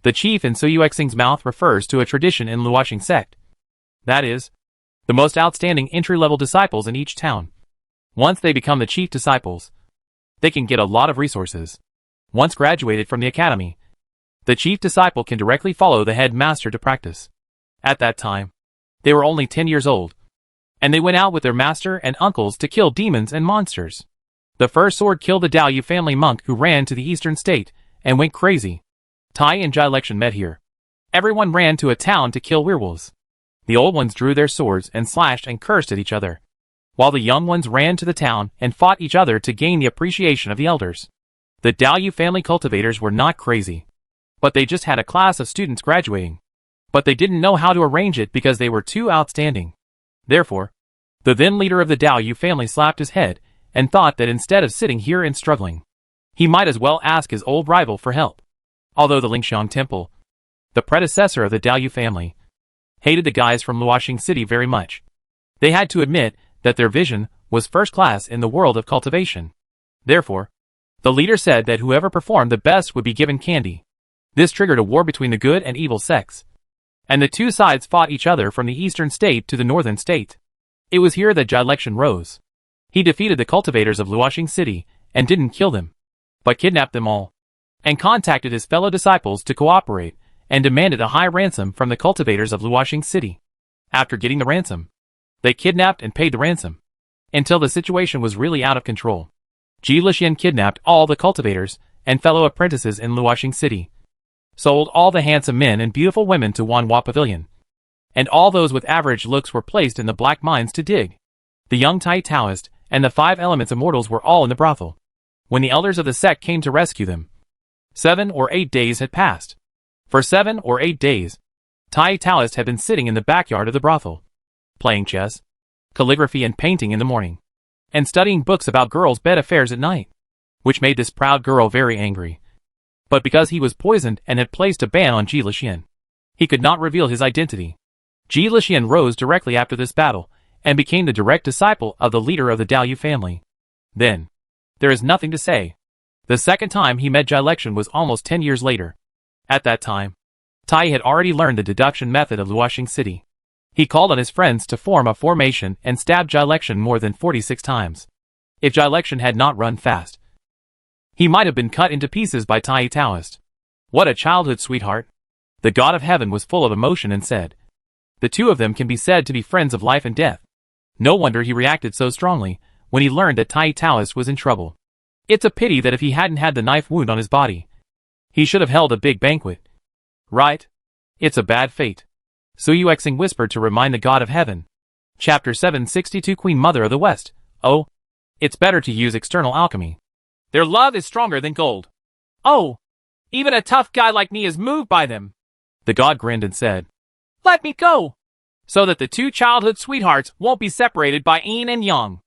The chief in Su Yuexing's mouth refers to a tradition in Luoxing sect. That is, the most outstanding entry-level disciples in each town. Once they become the chief disciples, they can get a lot of resources. Once graduated from the academy, the chief disciple can directly follow the head master to practice. At that time, they were only 10 years old, and they went out with their master and uncles to kill demons and monsters. The first sword killed the Dalyu family monk who ran to the eastern state and went crazy. Tai and Jilection met here. Everyone ran to a town to kill werewolves. The old ones drew their swords and slashed and cursed at each other, while the young ones ran to the town and fought each other to gain the appreciation of the elders. The Dalyu family cultivators were not crazy, but they just had a class of students graduating. But they didn't know how to arrange it because they were too outstanding. Therefore, the then leader of the Dalyu family slapped his head and thought that instead of sitting here and struggling, he might as well ask his old rival for help. Although the Lingxiang Temple, the predecessor of the Dalyu family, hated the guys from Luoxing City very much, they had to admit that their vision was first class in the world of cultivation. Therefore, the leader said that whoever performed the best would be given candy. This triggered a war between the good and evil sects, and the two sides fought each other from the eastern state to the northern state. It was here that Jilection rose. He defeated the cultivators of Luoxing City and didn't kill them, but kidnapped them all, and contacted his fellow disciples to cooperate and demanded a high ransom from the cultivators of Luoxing City. After getting the ransom, they kidnapped and paid the ransom, until the situation was really out of control. Ji Lixian kidnapped all the cultivators and fellow apprentices in Luoxing City, sold all the handsome men and beautiful women to Wanhua Pavilion, and all those with average looks were placed in the black mines to dig. The young Tai Taoist and the 5 elements immortals were all in the brothel. When the elders of the sect came to rescue them, 7 or 8 days had passed. For 7 or 8 days, Tai Taoist had been sitting in the backyard of the brothel, playing chess, calligraphy and painting in the morning, and studying books about girls' bed affairs at night, which made this proud girl very angry. But because he was poisoned and had placed a ban on Ji Lixian, he could not reveal his identity. Ji Lixian rose directly after this battle and became the direct disciple of the leader of the Dalyu family. Then, there is nothing to say. The second time he met Jilection was almost 10 years later. At that time, Tai had already learned the deduction method of Luoxing City. He called on his friends to form a formation and stabbed Jilection more than 46 times. If Jilection had not run fast, he might have been cut into pieces by Tai Taoist. What a childhood sweetheart! The god of heaven was full of emotion and said, the two of them can be said to be friends of life and death. No wonder he reacted so strongly when he learned that Tai Taoist was in trouble. It's a pity that if he hadn't had the knife wound on his body, he should have held a big banquet. Right? It's a bad fate. Su Yuexing whispered to remind the god of heaven. Chapter 762 Queen Mother of the West. Oh, it's better to use external alchemy. Their love is stronger than gold. Oh, even a tough guy like me is moved by them. The god grinned and said, let me go, so that the two childhood sweethearts won't be separated by yin and yang.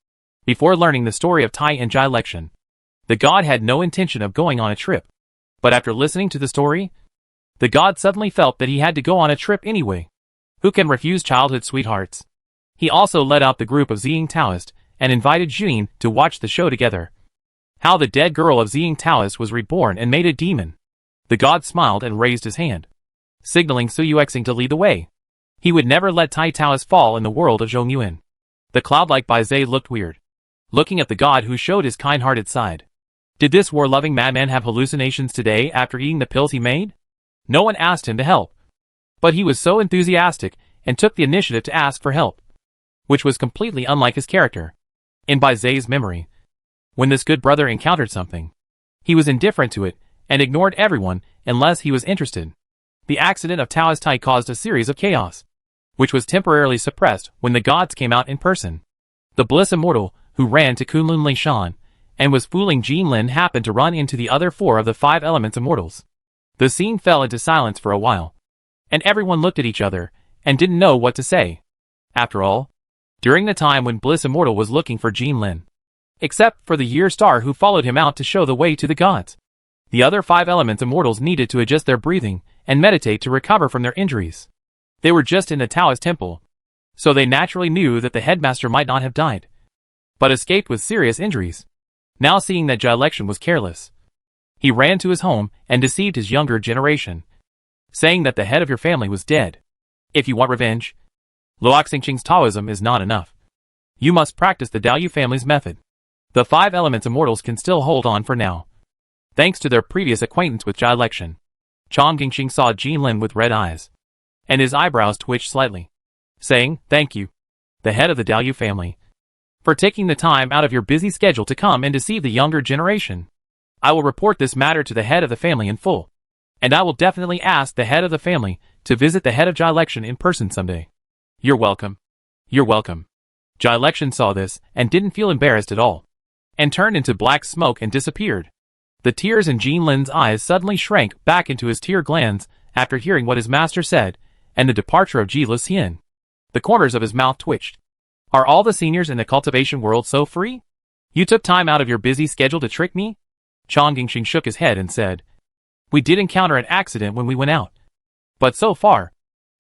Before learning the story of Tai and Jilection, the god had no intention of going on a trip. But after listening to the story, the god suddenly felt that he had to go on a trip anyway. Who can refuse childhood sweethearts? He also led out the group of Ziying Taoist and invited Juyin to watch the show together. How the dead girl of Ziying Taoist was reborn and made a demon. The god smiled and raised his hand, signaling Su Yuexing to lead the way. He would never let Tai Taoist fall in the world of Zhongyuan. The cloud-like Baizhe looked weird, looking at the god who showed his kind-hearted side. Did this war-loving madman have hallucinations today after eating the pills he made? No one asked him to help. But he was so enthusiastic and took the initiative to ask for help, which was completely unlike his character. In Bai Zai's memory, when this good brother encountered something, he was indifferent to it and ignored everyone unless he was interested. The accident of Taoist Tai caused a series of chaos, which was temporarily suppressed when the gods came out in person. The Bliss Immortal, who ran to Kunlun Li Shan and was fooling Jin Lin, happened to run into the other 4 of the 5 elements immortals. The scene fell into silence for a while, and everyone looked at each other and didn't know what to say. After all, during the time when Bliss Immortal was looking for Jin Lin, except for the Year Star who followed him out to show the way to the gods, the other 5 elements immortals needed to adjust their breathing and meditate to recover from their injuries. They were just in the Taoist temple, so they naturally knew that the headmaster might not have died, but escaped with serious injuries. Now seeing that Jai Lection was careless, he ran to his home and deceived his younger generation, saying that the head of your family was dead. If you want revenge, Luoxing Xing's Taoism is not enough. You must practice the Daoyu family's method. The 5 elements immortals can still hold on for now, thanks to their previous acquaintance with Jai Lection. Chong Gingxing saw Jin Lin with red eyes, and his eyebrows twitched slightly, saying, "Thank you, the head of the Daoyu family, for taking the time out of your busy schedule to come and deceive the younger generation. I will report this matter to the head of the family in full, and I will definitely ask the head of the family to visit the head of Jai Lection in person someday." "You're welcome. You're welcome." Jai Lection saw this and didn't feel embarrassed at all, and turned into black smoke and disappeared. The tears in Jin Lin's eyes suddenly shrank back into his tear glands after hearing what his master said, and the departure of Ji Luxian. The corners of his mouth twitched. Are all the seniors in the cultivation world so free? You took time out of your busy schedule to trick me? Chong Gingxing shook his head and said, "We did encounter an accident when we went out, but so far,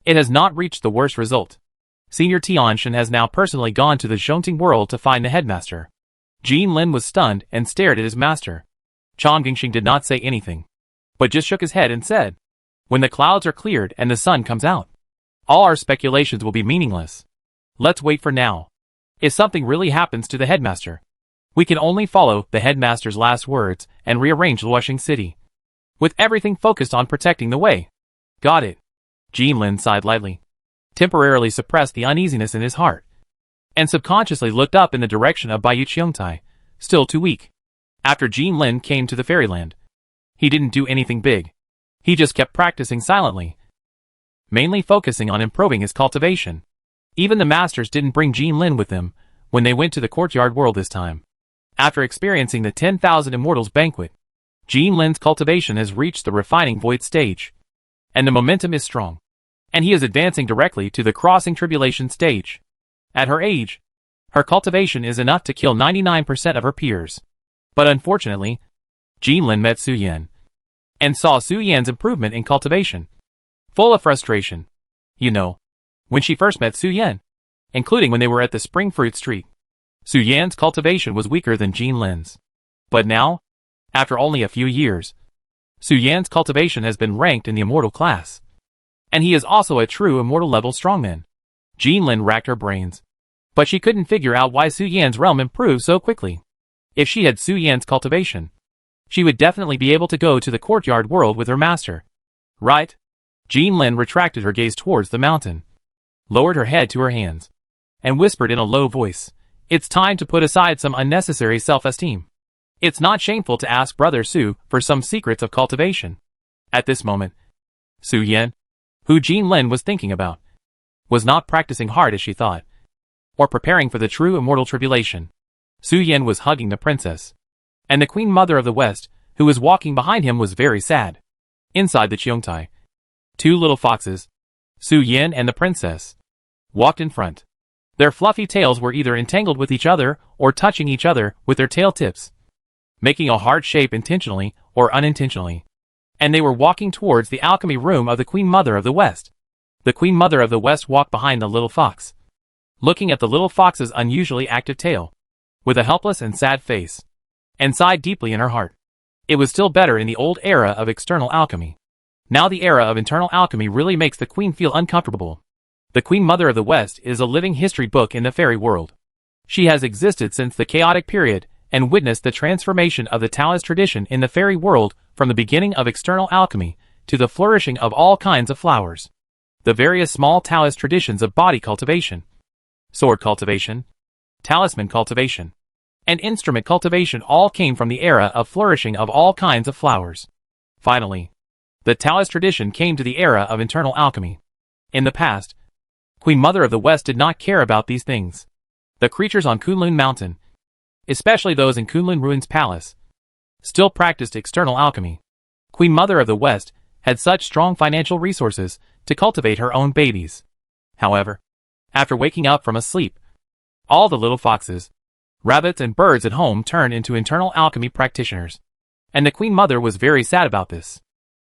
it has not reached the worst result. Senior Tianshan has now personally gone to the Zhongting world to find the headmaster." Jin Lin was stunned and stared at his master. Chong Gingxing did not say anything, but just shook his head and said, "When the clouds are cleared and the sun comes out, all our speculations will be meaningless. Let's wait for now. If something really happens to the headmaster, we can only follow the headmaster's last words and rearrange Luoxing City, with everything focused on protecting the way." "Got it." Jin Lin sighed lightly, temporarily suppressed the uneasiness in his heart, and subconsciously looked up in the direction of Baiyu Qiongtai, still too weak. After Jin Lin came to the fairyland, he didn't do anything big. He just kept practicing silently, mainly focusing on improving his cultivation. Even the masters didn't bring Jin Lin with them when they went to the courtyard world this time. After experiencing the 10,000 Immortals banquet, Jin Lin's cultivation has reached the refining void stage, and the momentum is strong, and he is advancing directly to the crossing tribulation stage. At her age, her cultivation is enough to kill 99% of her peers. But unfortunately, Jin Lin met Su Yan, and saw Su Yan's improvement in cultivation. Full of frustration, when she first met Su Yan, including when they were at the Spring Fruit Street, Su Yan's cultivation was weaker than Jin Lin's. But now, after only a few years, Su Yan's cultivation has been ranked in the immortal class, and he is also a true immortal level strongman. Jin Lin racked her brains, but she couldn't figure out why Su Yan's realm improved so quickly. If she had Su Yan's cultivation, she would definitely be able to go to the courtyard world with her master. Right? Jin Lin retracted her gaze towards the mountain, lowered her head to her hands, and whispered in a low voice, "It's time to put aside some unnecessary self-esteem. It's not shameful to ask Brother Su for some secrets of cultivation." At this moment, Su Yan, who Jin Lin was thinking about, was not practicing hard as she thought, or preparing for the true immortal tribulation. Su Yan was hugging the princess, and the Queen Mother of the West, who was walking behind him, was very sad. Inside the Qiongtai, 2 little foxes, Su Yan and the princess, walked in front. Their fluffy tails were either entangled with each other or touching each other with their tail tips, making a heart shape intentionally or unintentionally. And they were walking towards the alchemy room of the Queen Mother of the West. The Queen Mother of the West walked behind the little fox, looking at the little fox's unusually active tail, with a helpless and sad face, and sighed deeply in her heart. It was still better in the old era of external alchemy. Now the era of internal alchemy really makes the Queen feel uncomfortable. The Queen Mother of the West is a living history book in the fairy world. She has existed since the chaotic period and witnessed the transformation of the Taoist tradition in the fairy world from the beginning of external alchemy to the flourishing of all kinds of flowers. The various small Taoist traditions of body cultivation, sword cultivation, talisman cultivation, and instrument cultivation all came from the era of flourishing of all kinds of flowers. Finally, the Taoist tradition came to the era of internal alchemy. In the past, Queen Mother of the West did not care about these things. The creatures on Kunlun Mountain, especially those in Kunlun Ruins Palace, still practiced external alchemy. Queen Mother of the West had such strong financial resources to cultivate her own babies. However, after waking up from a sleep, all the little foxes, rabbits and birds at home turned into internal alchemy practitioners. And the Queen Mother was very sad about this.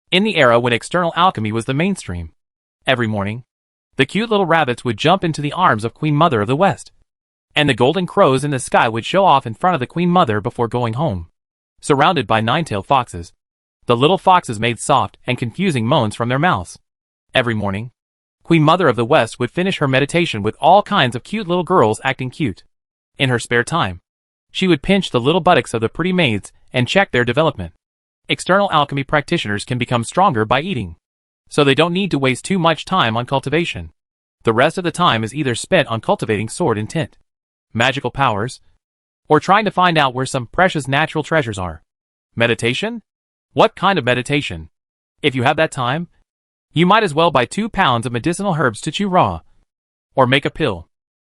In the era when external alchemy was the mainstream, every morning, the cute little rabbits would jump into the arms of Queen Mother of the West, and the golden crows in the sky would show off in front of the Queen Mother before going home. Surrounded by nine-tailed foxes, the little foxes made soft and confusing moans from their mouths. Every morning, Queen Mother of the West would finish her meditation with all kinds of cute little girls acting cute. In her spare time, she would pinch the little buttocks of the pretty maids and check their development. External alchemy practitioners can become stronger by eating, so they don't need to waste too much time on cultivation. The rest of the time is either spent on cultivating sword intent, magical powers, or trying to find out where some precious natural treasures are. Meditation? What kind of meditation? If you have that time, you might as well buy 2 pounds of medicinal herbs to chew raw, or make a pill.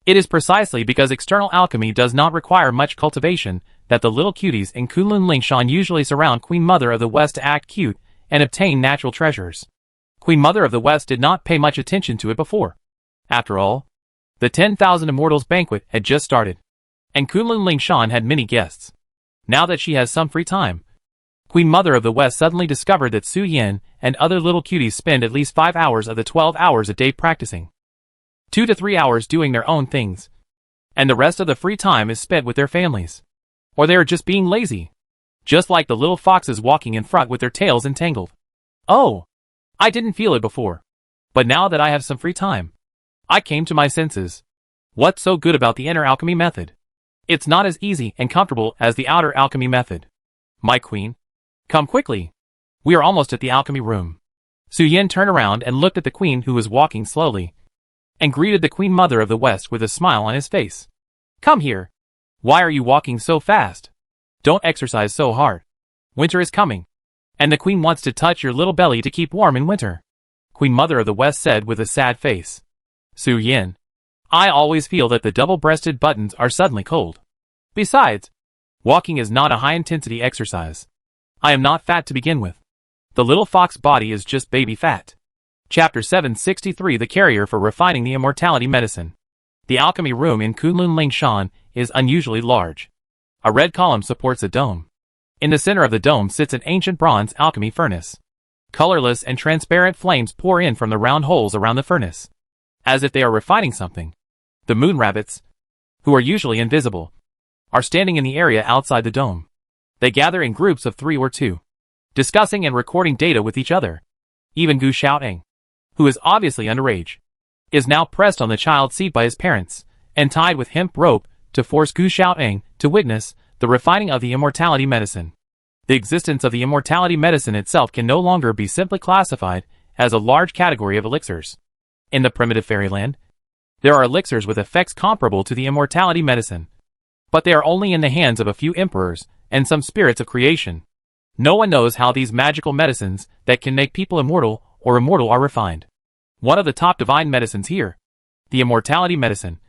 It is precisely because external alchemy does not require much cultivation that the little cuties in Kunlun Lingshan usually surround Queen Mother of the West to act cute and obtain natural treasures. Queen Mother of the West did not pay much attention to it before. After all, the 10,000 Immortals banquet had just started, and Kunlun Lingshan had many guests. Now that she has some free time, Queen Mother of the West suddenly discovered that Su Yin and other little cuties spend at least 5 hours of the 12 hours a day practicing, 2 to 3 hours doing their own things, and the rest of the free time is spent with their families. Or they are just being lazy, just like the little foxes walking in front with their tails entangled. Oh, I didn't feel it before, but now that I have some free time, I came to my senses. What's so good about the inner alchemy method? It's not as easy and comfortable as the outer alchemy method. My queen, come quickly. We are almost at the alchemy room. Su Yin turned around and looked at the queen who was walking slowly, and greeted the Queen Mother of the West with a smile on his face. Come here. Why are you walking so fast? Don't exercise so hard. Winter is coming, and the queen wants to touch your little belly to keep warm in winter. Queen Mother of the West said with a sad face. Su Yin, I always feel that the double-breasted buttons are suddenly cold. Besides, walking is not a high-intensity exercise. I am not fat to begin with. The little fox body is just baby fat. Chapter 763 The Carrier for Refining the Immortality Medicine. The alchemy room in Kunlun Lingshan is unusually large. A red column supports a dome. In the center of the dome sits an ancient bronze alchemy furnace. Colorless and transparent flames pour in from the round holes around the furnace, as if they are refining something. The moon rabbits, who are usually invisible, are standing in the area outside the dome. They gather in groups of 3 or 2, discussing and recording data with each other. Even Gu Xiaoting, who is obviously underage, is now pressed on the child seat by his parents, and tied with hemp rope to force Gu Xiaoting to witness the refining of the immortality medicine. The existence of the immortality medicine itself can no longer be simply classified as a large category of elixirs. In the primitive fairyland, there are elixirs with effects comparable to the immortality medicine, but they are only in the hands of a few emperors and some spirits of creation. No one knows how these magical medicines that can make people immortal or immortal are refined. One of the top divine medicines here, the immortality medicine,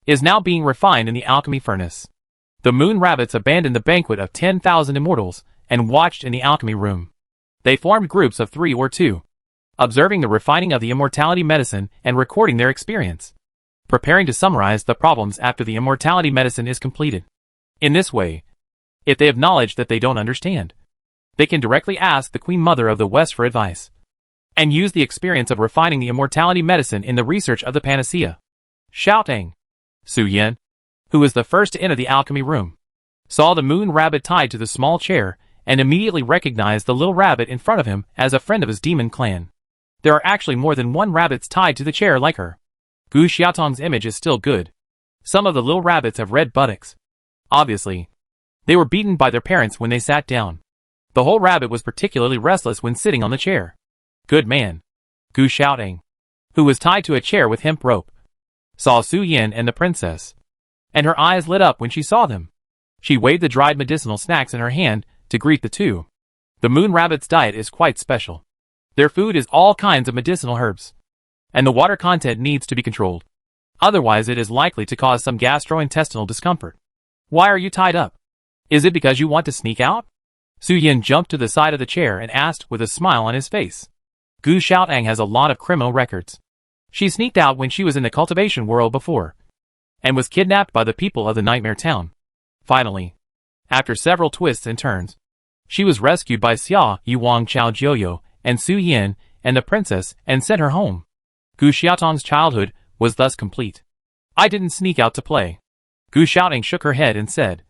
is now being refined in the alchemy furnace. The moon rabbits abandoned the banquet of 10,000 immortals and watched in the alchemy room. They formed groups of 3 or 2, observing the refining of the immortality medicine and recording their experience, preparing to summarize the problems after the immortality medicine is completed. In this way, if they have knowledge that they don't understand, they can directly ask the Queen Mother of the West for advice, and use the experience of refining the immortality medicine in the research of the panacea. Shouting, Su Yin, who was the first to enter the alchemy room, saw the moon rabbit tied to the small chair and immediately recognized the little rabbit in front of him as a friend of his demon clan. There are actually more than 1 rabbits tied to the chair like her. Gu Xiaotong's image is still good, Some of the little rabbits have red buttocks. Obviously, they were beaten by their parents when they sat down. The whole rabbit was particularly restless when sitting on the chair. Good man, Gu Xiaotang, who was tied to a chair with hemp rope, saw Su Yan and the princess, and her eyes lit up when she saw them. She waved the dried medicinal snacks in her hand to greet the two. The moon rabbit's diet is quite special. Their food is all kinds of medicinal herbs, and the water content needs to be controlled. Otherwise it is likely to cause some gastrointestinal discomfort. Why are you tied up? Is it because you want to sneak out? Su Yan jumped to the side of the chair and asked with a smile on his face. Gu Xiaotang has a lot of criminal records. She sneaked out when she was in the cultivation world before, and was kidnapped by the people of the Nightmare Town. Finally, after several twists and turns, she was rescued by Xia Yuang Chao Jiuyo and Su Yan and the princess and sent her home. Gu Xiaotang's childhood was thus complete. I didn't sneak out to play. Gu Xiaotang shook her head and said,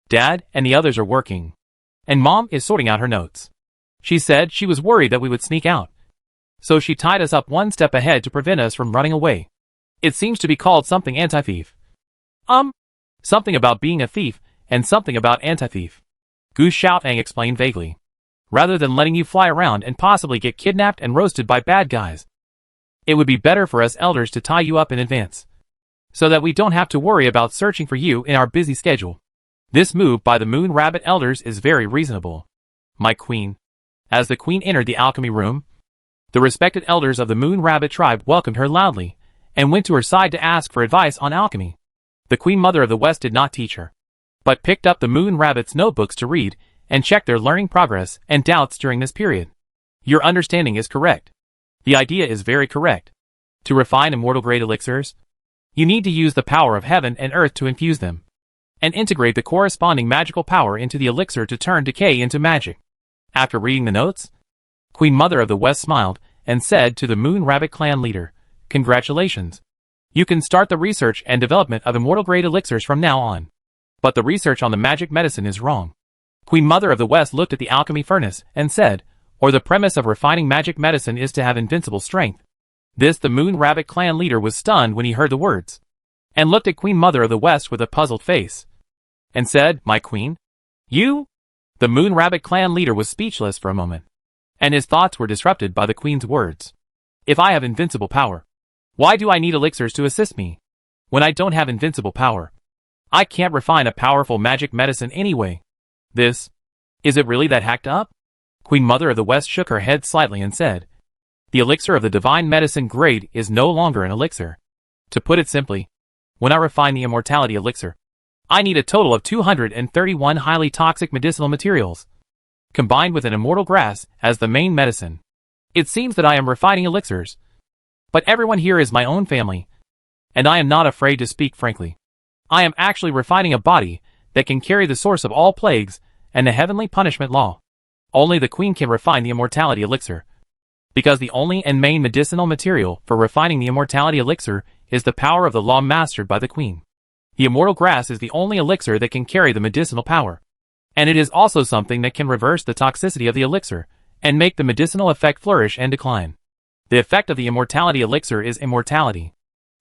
Dad and the others are working, and Mom is sorting out her notes. She said she was worried that we would sneak out, so she tied us up one step ahead to prevent us from running away. It seems to be called something anti-thief. Something about being a thief and something about anti-thief. Gu Xiaotang explained vaguely. Rather than letting you fly around and possibly get kidnapped and roasted by bad guys, it would be better for us elders to tie you up in advance, so that we don't have to worry about searching for you in our busy schedule. This move by the Moon Rabbit elders is very reasonable. My queen. As the queen entered the alchemy room, the respected elders of the Moon Rabbit tribe welcomed her loudly, and went to her side to ask for advice on alchemy. The Queen Mother of the West did not teach her, but picked up the Moon Rabbit's notebooks to read, and check their learning progress and doubts during this period. Your understanding is correct. The idea is very correct. To refine immortal-grade elixirs, you need to use the power of heaven and earth to infuse them, and integrate the corresponding magical power into the elixir to turn decay into magic. After reading the notes, Queen Mother of the West smiled and said to the Moon Rabbit clan leader, Congratulations. You can start the research and development of immortal-grade elixirs from now on. But the research on the magic medicine is wrong. Queen Mother of the West looked at the alchemy furnace and said, Or the premise of refining magic medicine is to have invincible strength. The Moon Rabbit clan leader was stunned when he heard the words, and looked at Queen Mother of the West with a puzzled face, and said, My queen? You? The Moon Rabbit clan leader was speechless for a moment, and his thoughts were disrupted by the queen's words. If I have invincible power, why do I need elixirs to assist me? When I don't have invincible power, I can't refine a powerful magic medicine anyway. Is it really that hacked up? Queen Mother of the West shook her head slightly and said, The elixir of the divine medicine grade is no longer an elixir. To put it simply, when I refine the immortality elixir, I need a total of 231 highly toxic medicinal materials, combined with an immortal grass as the main medicine. It seems that I am refining elixirs, but everyone here is my own family, and I am not afraid to speak frankly. I am actually refining a body that can carry the source of all plagues and the heavenly punishment law. Only the queen can refine the immortality elixir, because the only and main medicinal material for refining the immortality elixir is the power of the law mastered by the queen. The immortal grass is the only elixir that can carry the medicinal power, and it is also something that can reverse the toxicity of the elixir and make the medicinal effect flourish and decline. The effect of the immortality elixir is immortality.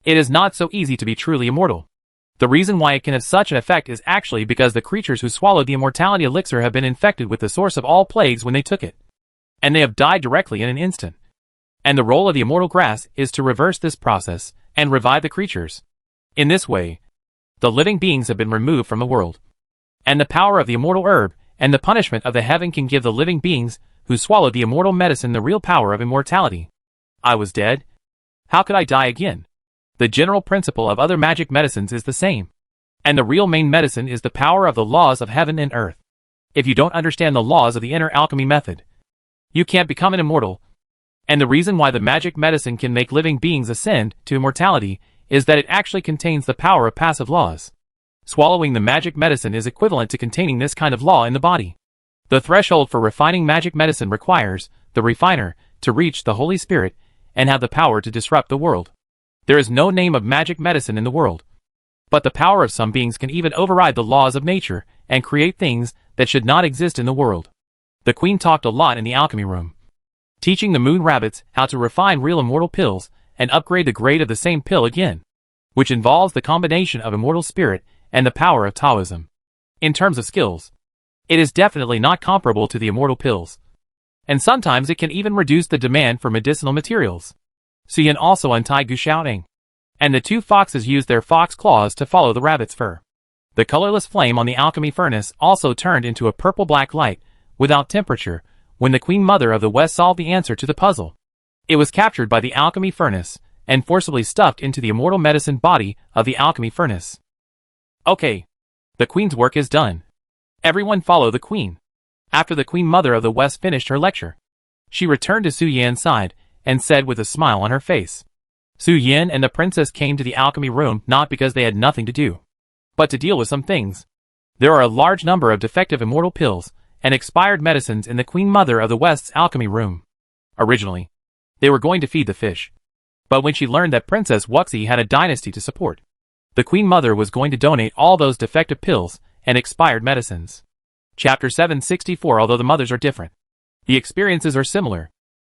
It is not so easy to be truly immortal. The reason why it can have such an effect is actually because the creatures who swallowed the immortality elixir have been infected with the source of all plagues when they took it, and they have died directly in an instant. And the role of the immortal grass is to reverse this process and revive the creatures. In this way, the living beings have been removed from the world, and the power of the immortal herb and the punishment of the heaven can give the living beings who swallowed the immortal medicine the real power of immortality. I was dead. How could I die again? The general principle of other magic medicines is the same, and the real main medicine is the power of the laws of heaven and earth. If you don't understand the laws of the inner alchemy method, you can't become an immortal. And the reason why the magic medicine can make living beings ascend to immortality is that it actually contains the power of passive laws. Swallowing the magic medicine is equivalent to containing this kind of law in the body. The threshold for refining magic medicine requires the refiner to reach the Holy Spirit and have the power to disrupt the world. There is no name of magic medicine in the world, but the power of some beings can even override the laws of nature and create things that should not exist in the world. The queen talked a lot in the alchemy room, teaching the moon rabbits how to refine real immortal pills and upgrade the grade of the same pill again. which involves the combination of immortal spirit and the power of Taoism. In terms of skills, it is definitely not comparable to the immortal pills. And sometimes it can even reduce the demand for medicinal materials. Su Yan also untied Gu Xiaoting, and the two foxes used their fox claws to follow the rabbit's fur. The colorless flame on the alchemy furnace also turned into a purple-black light, without temperature, when the Queen Mother of the West solved the answer to the puzzle. It was captured by the alchemy furnace, and forcibly stuffed into the immortal medicine body of the alchemy furnace. Okay. The Queen's work is done. Everyone follow the Queen. After the Queen Mother of the West finished her lecture, she returned to Su Yan's side, and said with a smile on her face. Su Yan and the princess came to the alchemy room not because they had nothing to do, but to deal with some things. There are a large number of defective immortal pills and expired medicines in the Queen Mother of the West's alchemy room. Originally, they were going to feed the fish. But when she learned that Princess Wuxi had a dynasty to support, the Queen Mother was going to donate all those defective pills and expired medicines. Chapter 764. Although the mothers are different, the experiences are similar.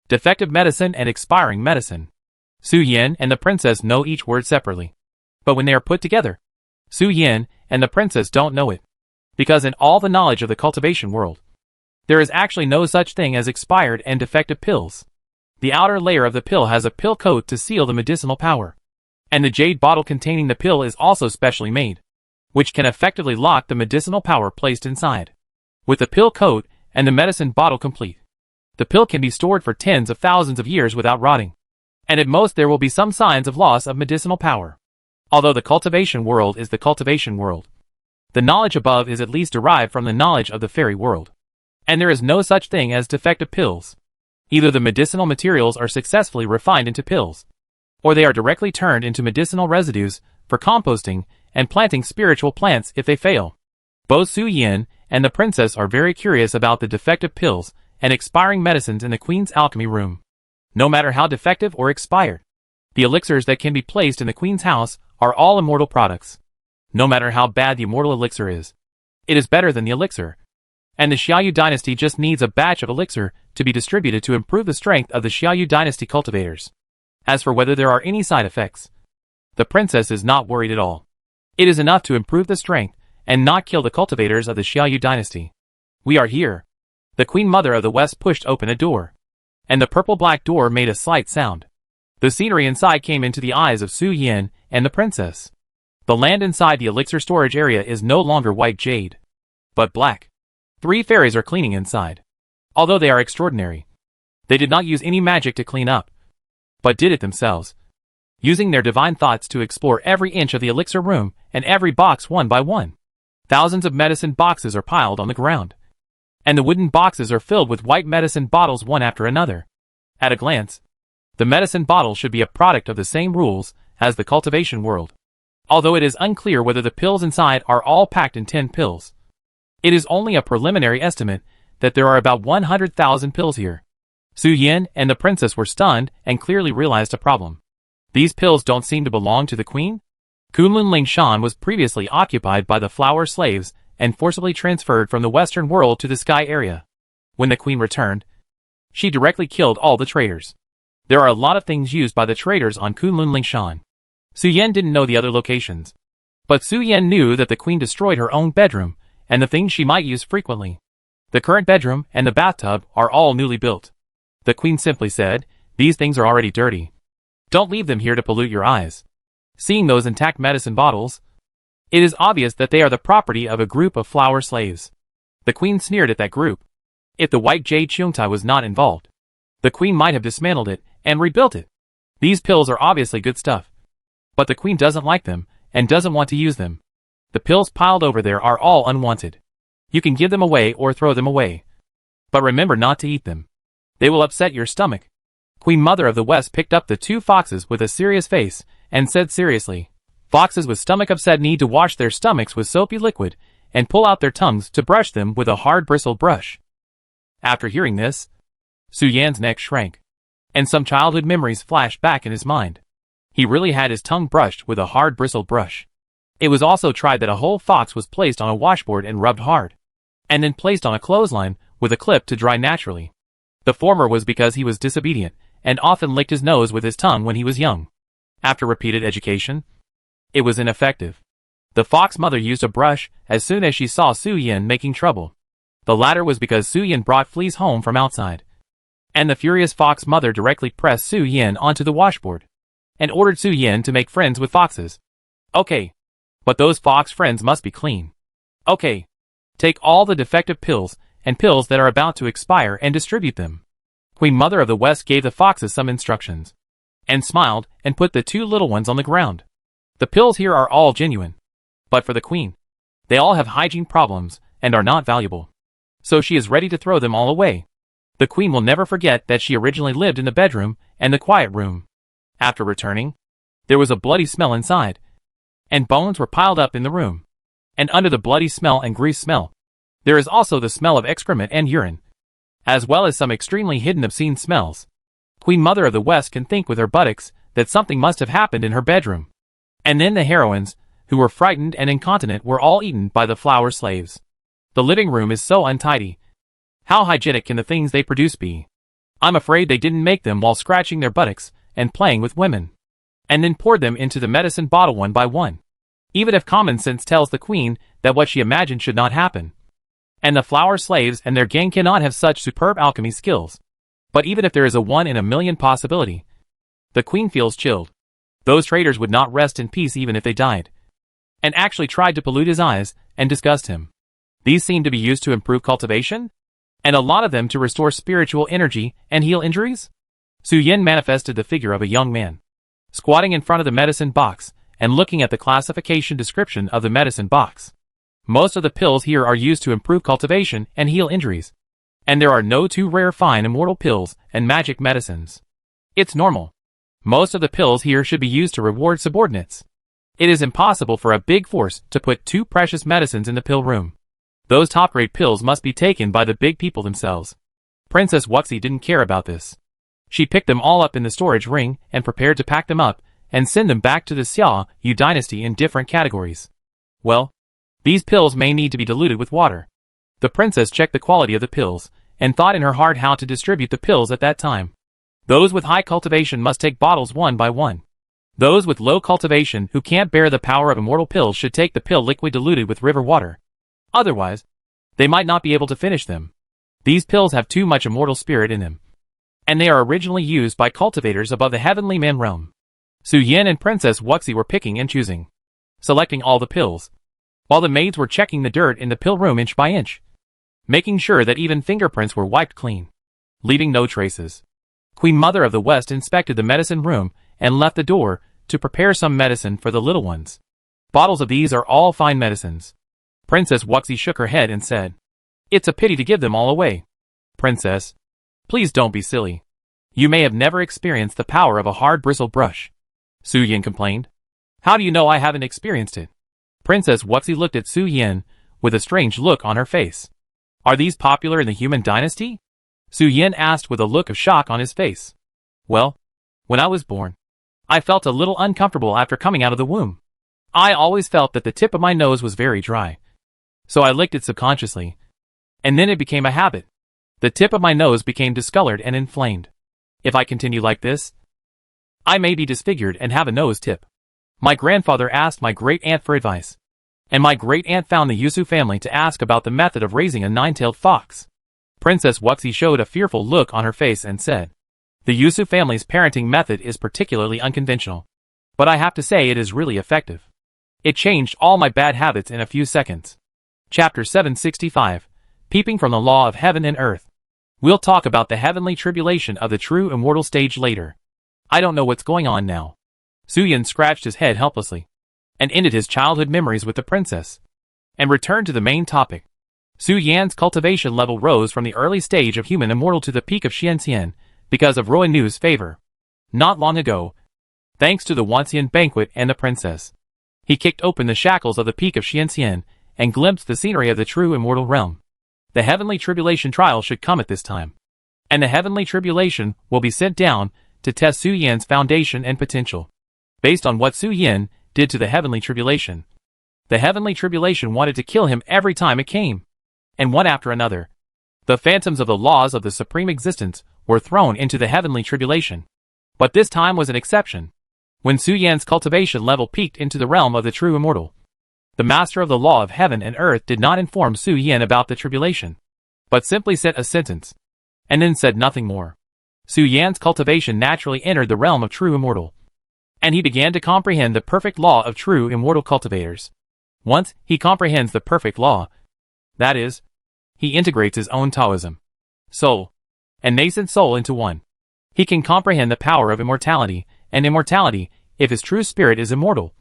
Defective medicine and expiring medicine. Su Yan and the princess know each word separately. But when they are put together, Su Yan and the princess don't know it. Because in all the knowledge of the cultivation world, there is actually no such thing as expired and defective pills. The outer layer of the pill has a pill coat to seal the medicinal power. And the jade bottle containing the pill is also specially made, which can effectively lock the medicinal power placed inside. With the pill coat and the medicine bottle complete, the pill can be stored for tens of thousands of years without rotting. And at most there will be some signs of loss of medicinal power. Although the cultivation world is the cultivation world, the knowledge above is at least derived from the knowledge of the fairy world. And there is no such thing as defective pills. Either the medicinal materials are successfully refined into pills, or they are directly turned into medicinal residues for composting and planting spiritual plants if they fail. Both Su Yan and the princess are very curious about the defective pills and expiring medicines in the Queen's alchemy room. No matter how defective or expired, the elixirs that can be placed in the Queen's house are all immortal products. No matter how bad the immortal elixir is, it is better than the elixir. And the Xiaoyu dynasty just needs a batch of elixir to be distributed to improve the strength of the Xiaoyu dynasty cultivators. As for whether there are any side effects, the princess is not worried at all. It is enough to improve the strength and not kill the cultivators of the Xiaoyu dynasty. We are here. The Queen Mother of the West pushed open a door, and the purple-black door made a slight sound. The scenery inside came into the eyes of Su Yan and the princess. The land inside the elixir storage area is no longer white jade, but black. 3 fairies are cleaning inside. Although they are extraordinary, they did not use any magic to clean up, but did it themselves, using their divine thoughts to explore every inch of the elixir room and every box one by one. Thousands of medicine boxes are piled on the ground, and the wooden boxes are filled with white medicine bottles one after another. At a glance, the medicine bottle should be a product of the same rules as the cultivation world, although it is unclear whether the pills inside are all packed in 10 pills. It is only a preliminary estimate that there are about 100,000 pills here. Su Yan and the princess were stunned and clearly realized a problem. These pills don't seem to belong to the queen? Kunlun Lingshan was previously occupied by the flower slaves and forcibly transferred from the western world to the sky area. When the queen returned, she directly killed all the traders. There are a lot of things used by the traders on Kunlun Lingshan. Su Yan didn't know the other locations, but Su Yan knew that the queen destroyed her own bedroom and the things she might use frequently. The current bedroom and the bathtub are all newly built. The queen simply said, "These things are already dirty. Don't leave them here to pollute your eyes." Seeing those intact medicine bottles, it is obvious that they are the property of a group of flower slaves. The queen sneered at that group. If the white jade Qiongtai was not involved, the queen might have dismantled it and rebuilt it. These pills are obviously good stuff, but the queen doesn't like them and doesn't want to use them. The pills piled over there are all unwanted. You can give them away or throw them away, but remember not to eat them. They will upset your stomach. Queen Mother of the West picked up the 2 foxes with a serious face and said seriously, "Foxes with stomach upset need to wash their stomachs with soapy liquid and pull out their tongues to brush them with a hard bristled brush." After hearing this, Su Yan's neck shrank, and some childhood memories flashed back in his mind. He really had his tongue brushed with a hard bristled brush. It was also tried that a whole fox was placed on a washboard and rubbed hard, and then placed on a clothesline with a clip to dry naturally. The former was because he was disobedient and often licked his nose with his tongue when he was young. After repeated education, It was ineffective. The fox mother used a brush as soon as she saw Su Yin making trouble. The latter was because Su Yin brought fleas home from outside. And the furious fox mother directly pressed Su Yin onto the washboard and ordered Su Yin to make friends with foxes. Okay. But those fox friends must be clean. Okay. Take all the defective pills and pills that are about to expire and distribute them. Queen Mother of the West gave the foxes some instructions and smiled and put the two little ones on the ground. The pills here are all genuine. But for the queen, they all have hygiene problems and are not valuable. So she is ready to throw them all away. The queen will never forget that she originally lived in the bedroom and the quiet room. After returning, there was a bloody smell inside, and bones were piled up in the room. And under the bloody smell and grease smell, there is also the smell of excrement and urine, as well as some extremely hidden obscene smells. Queen Mother of the West can think with her buttocks that something must have happened in her bedroom. And then the heroines, who were frightened and incontinent, were all eaten by the flower slaves. The living room is so untidy. How hygienic can the things they produce be? I'm afraid they didn't make them while scratching their buttocks and playing with women, and then poured them into the medicine bottle one by one. Even if common sense tells the queen that what she imagined should not happen. And the flower slaves and their gang cannot have such superb alchemy skills. But even if there is a 1 in a million possibility, the queen feels chilled. Those traitors would not rest in peace even if they died, and actually tried to pollute his eyes and disgust him. These seem to be used to improve cultivation, and a lot of them to restore spiritual energy and heal injuries. Su Yin manifested the figure of a young man, squatting in front of the medicine box and looking at the classification description of the medicine box. Most of the pills here are used to improve cultivation and heal injuries, and there are no too rare fine immortal pills and magic medicines. It's normal. Most of the pills here should be used to reward subordinates. It is impossible for a big force to put 2 precious medicines in the pill room. Those top-grade pills must be taken by the big people themselves. Princess Wuxi didn't care about this. She picked them all up in the storage ring and prepared to pack them up and send them back to the Xia Yu dynasty in different categories. Well, these pills may need to be diluted with water. The princess checked the quality of the pills and thought in her heart how to distribute the pills at that time. Those with high cultivation must take bottles one by one. Those with low cultivation who can't bear the power of immortal pills should take the pill liquid diluted with river water. Otherwise, they might not be able to finish them. These pills have too much immortal spirit in them, and they are originally used by cultivators above the heavenly man realm. Su Yin and Princess Wuxi were picking and choosing, selecting all the pills, while the maids were checking the dirt in the pill room inch by inch, making sure that even fingerprints were wiped clean, leaving no traces. Queen Mother of the West inspected the medicine room and left the door to prepare some medicine for the little ones. Bottles of these are all fine medicines. Princess Wuxi shook her head and said, "It's a pity to give them all away. Princess, please don't be silly. You may have never experienced the power of a hard bristle brush." Su Yin complained. "How do you know I haven't experienced it?" Princess Wuxi looked at Su Yin with a strange look on her face. "Are these popular in the human dynasty?" Su Yin asked with a look of shock on his face. "Well, when I was born, I felt a little uncomfortable after coming out of the womb. I always felt that the tip of my nose was very dry. So I licked it subconsciously, and then it became a habit. The tip of my nose became discolored and inflamed. If I continue like this, I may be disfigured and have a nose tip. My grandfather asked my great-aunt for advice, and my great-aunt found the Yusu family to ask about the method of raising a 9-tailed fox." Princess Wuxi showed a fearful look on her face and said, "The Yusu family's parenting method is particularly unconventional, but I have to say it is really effective. It changed all my bad habits in a few seconds." Chapter 765, Peeping from the Law of Heaven and Earth. We'll talk about the heavenly tribulation of the true immortal stage later. I don't know what's going on now. Su Yin scratched his head helplessly, and ended his childhood memories with the princess, and returned to the main topic. Su Yan's cultivation level rose from the early stage of human immortal to the peak of Xianxian because of Roi Nu's favor. Not long ago, thanks to the Wanxian banquet and the princess, he kicked open the shackles of the peak of Xianxian and glimpsed the scenery of the true immortal realm. The heavenly tribulation trial should come at this time, and the heavenly tribulation will be sent down to test Su Yan's foundation and potential. Based on what Su Yan did to the heavenly tribulation, the heavenly tribulation wanted to kill him every time it came, and one after another. The phantoms of the laws of the supreme existence were thrown into the heavenly tribulation. But this time was an exception. when Su Yan's cultivation level peaked into the realm of the true immortal. The master of the law of heaven and earth did not inform Su Yan about the tribulation, but simply said a sentence, and then said nothing more. Su Yan's cultivation naturally entered the realm of true immortal, and he began to comprehend the perfect law of true immortal cultivators. Once he comprehends the perfect law, that is, he integrates his own Taoism, soul, and nascent soul into one. He can comprehend the power of immortality, and immortality, if his true spirit is immortal.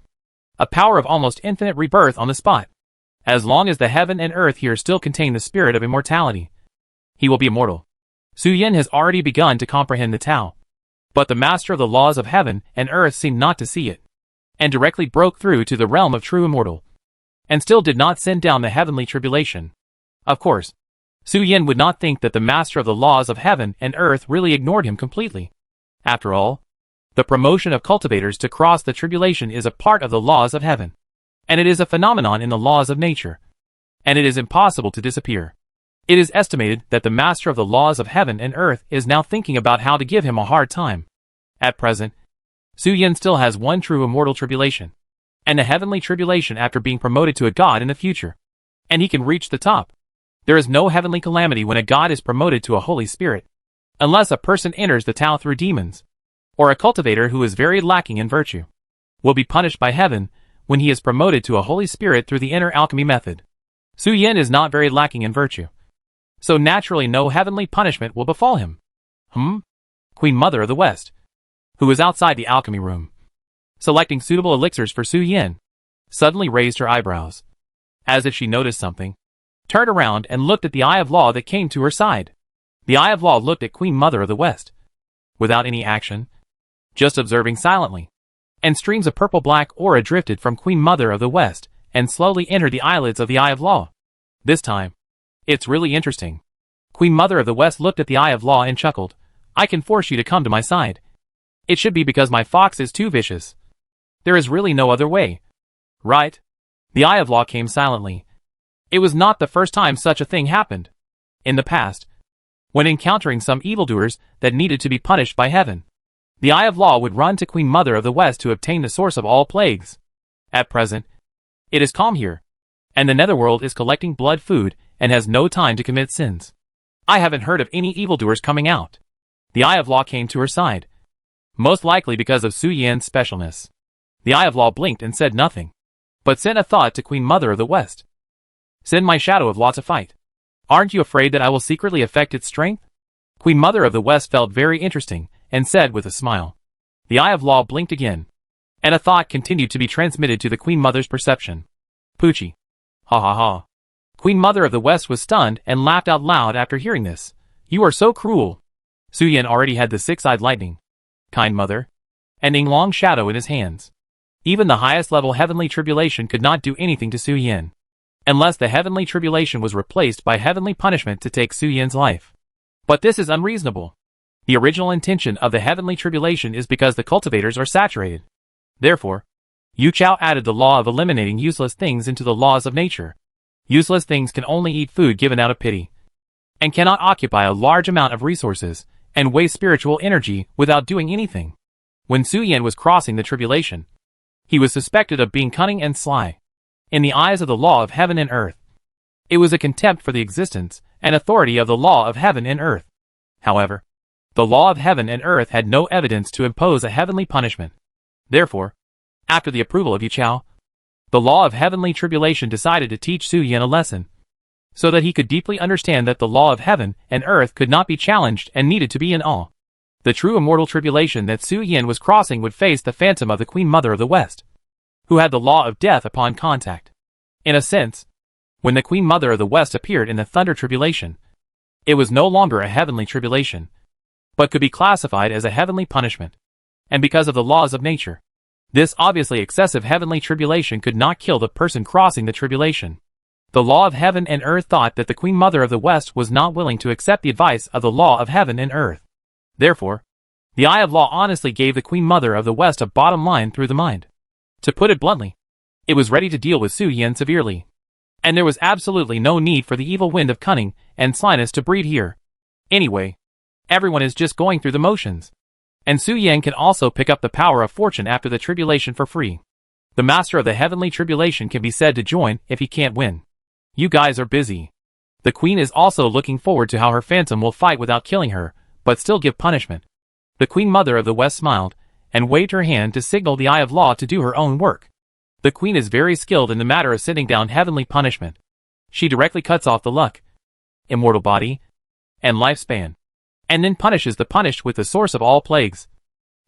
A power of almost infinite rebirth on the spot. As long as the heaven and earth here still contain the spirit of immortality, he will be immortal. Su Yan has already begun to comprehend the Tao. But the master of the laws of heaven and earth seemed not to see it, and directly broke through to the realm of true immortal, and still did not send down the heavenly tribulation. Of course, Su Yan would not think that the master of the laws of heaven and earth really ignored him completely. After all, the promotion of cultivators to cross the tribulation is a part of the laws of heaven, and it is a phenomenon in the laws of nature, and it is impossible to disappear. It is estimated that the master of the laws of heaven and earth is now thinking about how to give him a hard time. At present, Su Yan still has one true immortal tribulation, and a heavenly tribulation after being promoted to a god in the future, and he can reach the top. There is no heavenly calamity when a god is promoted to a holy spirit, unless a person enters the Tao through demons, or a cultivator who is very lacking in virtue will be punished by heaven when he is promoted to a holy spirit through the inner alchemy method. Su Yan is not very lacking in virtue, so naturally no heavenly punishment will befall him. Queen Mother of the West, who was outside the alchemy room, selecting suitable elixirs for Su Yan, suddenly raised her eyebrows, as if she noticed something, turned around and looked at the Eye of Law that came to her side. The Eye of Law looked at Queen Mother of the West, without any action, just observing silently, and streams of purple-black aura drifted from Queen Mother of the West and slowly entered the eyelids of the Eye of Law. This time, it's really interesting. Queen Mother of the West looked at the Eye of Law and chuckled. I can force you to come to my side. It should be because my fox is too vicious. There is really no other way. Right? The Eye of Law came silently. It was not the first time such a thing happened. In the past, when encountering some evildoers that needed to be punished by heaven, the Eye of Law would run to Queen Mother of the West to obtain the source of all plagues. At present, it is calm here, and the netherworld is collecting blood food and has no time to commit sins. I haven't heard of any evildoers coming out. The Eye of Law came to her side, most likely because of Su Yan's specialness. The Eye of Law blinked and said nothing, but sent a thought to Queen Mother of the West. Send my Shadow of Law to fight. Aren't you afraid that I will secretly affect its strength? Queen Mother of the West felt very interesting, and said with a smile. The Eye of Law blinked again, and a thought continued to be transmitted to the Queen Mother's perception. Poochie. Ha ha ha. Queen Mother of the West was stunned and laughed out loud after hearing this. You are so cruel. Su Yan already had the six-eyed lightning, kind mother, and Ing Long shadow in his hands. Even the highest level heavenly tribulation could not do anything to Su Yan, unless the heavenly tribulation was replaced by heavenly punishment to take Su Yan's life. But this is unreasonable. The original intention of the heavenly tribulation is because the cultivators are saturated. Therefore, Yu Chao added the law of eliminating useless things into the laws of nature. Useless things can only eat food given out of pity, and cannot occupy a large amount of resources and waste spiritual energy without doing anything. When Su Yan was crossing the tribulation, he was suspected of being cunning and sly. In the eyes of the law of heaven and earth, it was a contempt for the existence and authority of the law of heaven and earth. However, the law of heaven and earth had no evidence to impose a heavenly punishment. Therefore, after the approval of Yu Chao, the law of heavenly tribulation decided to teach Su Yan a lesson, so that he could deeply understand that the law of heaven and earth could not be challenged and needed to be in awe. The true immortal tribulation that Su Yan was crossing would face the phantom of the Queen Mother of the West, who had the law of death upon contact. In a sense, when the Queen Mother of the West appeared in the Thunder Tribulation, it was no longer a heavenly tribulation, but could be classified as a heavenly punishment. And because of the laws of nature, this obviously excessive heavenly tribulation could not kill the person crossing the tribulation. The law of heaven and earth thought that the Queen Mother of the West was not willing to accept the advice of the law of heaven and earth. Therefore, the Eye of Law honestly gave the Queen Mother of the West a bottom line through the mind. To put it bluntly, it was ready to deal with Su Yan severely. And there was absolutely no need for the evil wind of cunning and slyness to breed here. Anyway, everyone is just going through the motions. And Su Yan can also pick up the power of fortune after the tribulation for free. The master of the heavenly tribulation can be said to join if he can't win. You guys are busy. The queen is also looking forward to how her phantom will fight without killing her, but still give punishment. The queen mother of the west smiled, and waved her hand to signal the eye of law to do her own work. The queen is very skilled in the matter of sending down heavenly punishment. She directly cuts off the luck, immortal body, and lifespan, and then punishes the punished with the source of all plagues,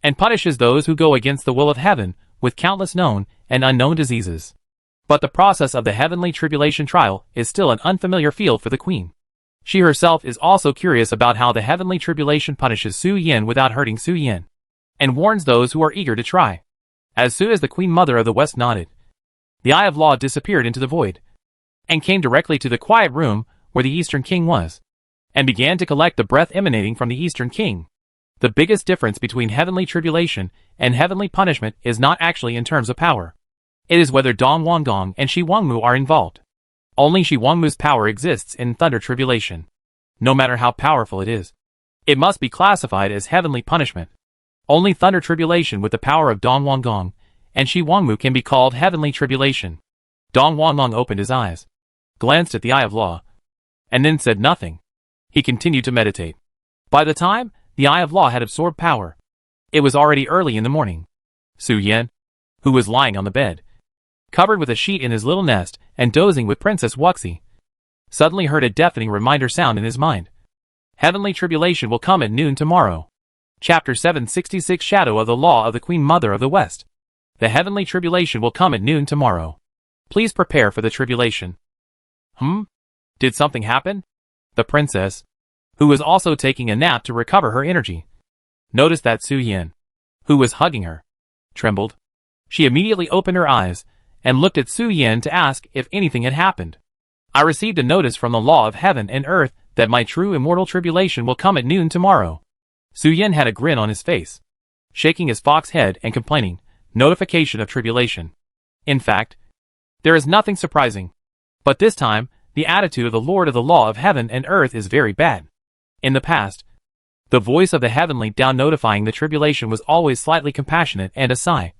and punishes those who go against the will of heaven with countless known and unknown diseases. But the process of the heavenly tribulation trial is still an unfamiliar field for the queen. She herself is also curious about how the heavenly tribulation punishes Su Yan without hurting Su Yan, and warns those who are eager to try. As soon as the queen mother of the west nodded, the eye of law disappeared into the void, and came directly to the quiet room where the Eastern King was, and began to collect the breath emanating from the Eastern King. The biggest difference between heavenly tribulation and heavenly punishment is not actually in terms of power. It is whether Dong Wanggong and Shi Wangmu are involved. Only Shi Wangmu's power exists in thunder tribulation. No matter how powerful it is, it must be classified as heavenly punishment. Only thunder tribulation with the power of Dong Wanggong and Shi Wangmu can be called heavenly tribulation. Dong Wanggong opened his eyes, glanced at the eye of law, and then said nothing. He continued to meditate. By the time the eye of law had absorbed power, it was already early in the morning. Su Yan, who was lying on the bed, covered with a sheet in his little nest and dozing with Princess Wuxi, suddenly heard a deafening reminder sound in his mind. Heavenly tribulation will come at noon tomorrow. Chapter 766 Shadow of the Law of the Queen Mother of the West. The heavenly tribulation will come at noon tomorrow. Please prepare for the tribulation. Did something happen? The princess, who was also taking a nap to recover her energy, noticed that Su Yan, who was hugging her, trembled. She immediately opened her eyes and looked at Su Yan to ask if anything had happened. I received a notice from the law of heaven and earth that my true immortal tribulation will come at noon tomorrow. Su Yan had a grin on his face, shaking his fox head and complaining, notification of tribulation. In fact, there is nothing surprising. But this time, the attitude of the Lord of the law of heaven and earth is very bad. In the past, the voice of the heavenly down notifying the tribulation was always slightly compassionate and a sigh,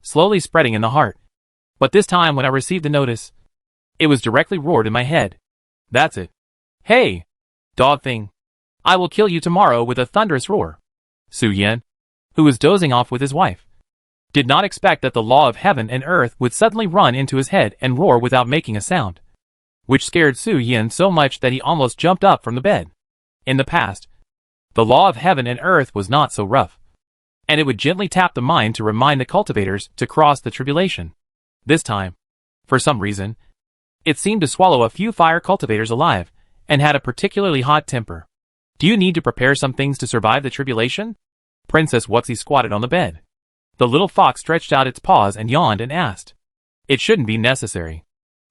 slowly spreading in the heart. But this time when I received the notice, it was directly roared in my head. That's it. Hey, dog thing. I will kill you tomorrow with a thunderous roar. Su Yan, who was dozing off with his wife, did not expect that the law of heaven and earth would suddenly run into his head and roar without making a sound, which scared Su Yan so much that he almost jumped up from the bed. In the past, the law of heaven and earth was not so rough, and it would gently tap the mind to remind the cultivators to cross the tribulation. This time, for some reason, it seemed to swallow a few fire cultivators alive, and had a particularly hot temper. Do you need to prepare some things to survive the tribulation? Princess Wuxi squatted on the bed. The little fox stretched out its paws and yawned and asked. It shouldn't be necessary.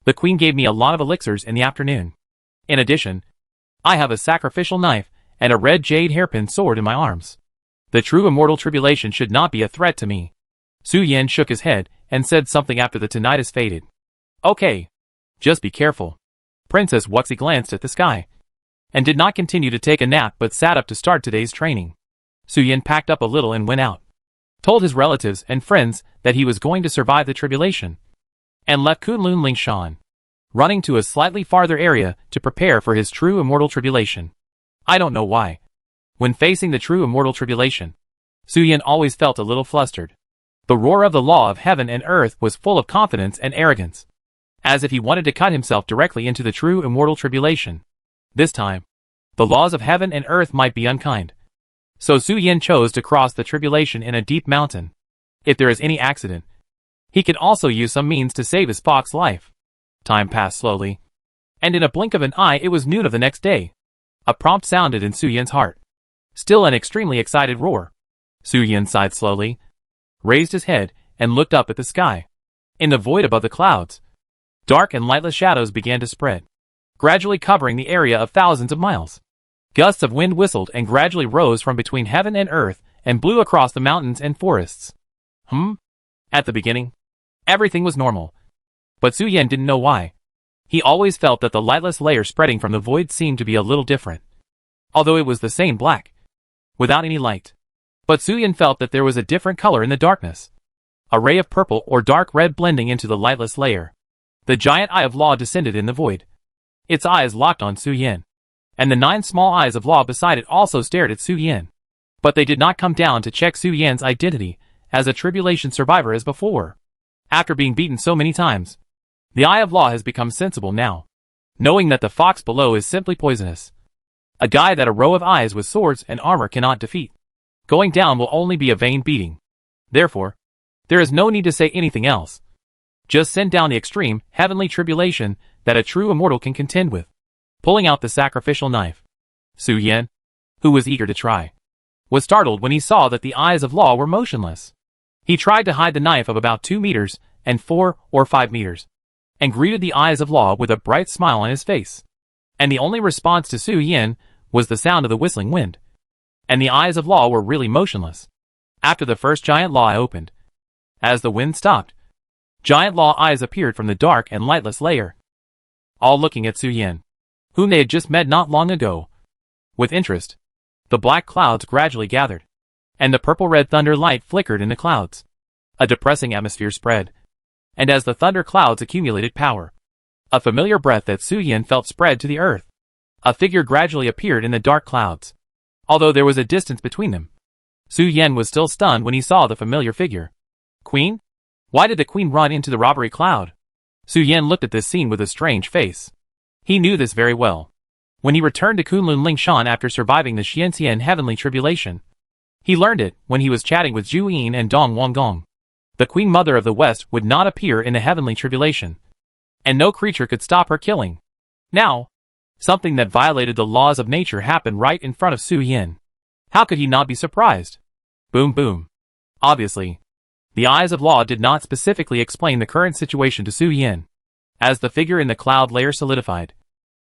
The queen gave me a lot of elixirs in the afternoon. In addition, I have a sacrificial knife and a red jade hairpin sword in my arms. The true immortal tribulation should not be a threat to me. Su Yan shook his head and said something after the tinnitus faded. Okay. Just be careful. Princess Wuxi glanced at the sky, and did not continue to take a nap but sat up to start today's training. Su Yan packed up a little and went out, told his relatives and friends that he was going to survive the tribulation, and left Kunlun Lingshan, running to a slightly farther area to prepare for his true immortal tribulation. I don't know why. When facing the true immortal tribulation, Su Yan always felt a little flustered. The roar of the law of heaven and earth was full of confidence and arrogance, as if he wanted to cut himself directly into the true immortal tribulation. This time, the laws of heaven and earth might be unkind. So Su Yan chose to cross the tribulation in a deep mountain. If there is any accident, he can also use some means to save his fox life. Time passed slowly, and in a blink of an eye it was noon of the next day. A prompt sounded in Su Yan's heart. Still an extremely excited roar. Su Yan sighed slowly, raised his head, and looked up at the sky. In the void above the clouds, dark and lightless shadows began to spread, gradually covering the area of thousands of miles. Gusts of wind whistled and gradually rose from between heaven and earth and blew across the mountains and forests. At the beginning, everything was normal. But Su Yan didn't know why. He always felt that the lightless layer spreading from the void seemed to be a little different, although it was the same black, without any light. But Su Yan felt that there was a different color in the darkness. A ray of purple or dark red blending into the lightless layer. The giant eye of Law descended in the void. Its eyes locked on Su Yan. And the 9 small eyes of Law beside it also stared at Su Yan. But they did not come down to check Su Yan's identity as a tribulation survivor as before. After being beaten so many times, the Eye of Law has become sensible now, knowing that the fox below is simply poisonous. A guy that a row of eyes with swords and armor cannot defeat. Going down will only be a vain beating. Therefore, there is no need to say anything else. Just send down the extreme, heavenly tribulation that a true immortal can contend with. Pulling out the sacrificial knife. Su Yan, who was eager to try, was startled when he saw that the eyes of Law were motionless. He tried to hide the knife of about 2 meters and 4 or 5 meters, and greeted the eyes of Law with a bright smile on his face. And the only response to Su Yan was the sound of the whistling wind. And the eyes of Law were really motionless. After the first giant Law opened, as the wind stopped, giant Law eyes appeared from the dark and lightless layer, all looking at Su Yan, whom they had just met not long ago. With interest, the black clouds gradually gathered, and the purple-red thunder light flickered in the clouds. A depressing atmosphere spread, and as the thunder clouds accumulated power, a familiar breath that Su Yan felt spread to the earth. A figure gradually appeared in the dark clouds. Although there was a distance between them, Su Yan was still stunned when he saw the familiar figure. Queen? Why did the queen run into the robbery cloud? Su Yan looked at this scene with a strange face. He knew this very well. When he returned to Kunlun Lingshan after surviving the Xianxian heavenly tribulation, he learned it when he was chatting with Zhu Yin and Dong Wanggong. The Queen Mother of the West would not appear in the heavenly tribulation, and no creature could stop her killing. Now, something that violated the laws of nature happened right in front of Su Yan. How could he not be surprised? Boom boom. Obviously, the eyes of Law did not specifically explain the current situation to Su Yan. As the figure in the cloud layer solidified,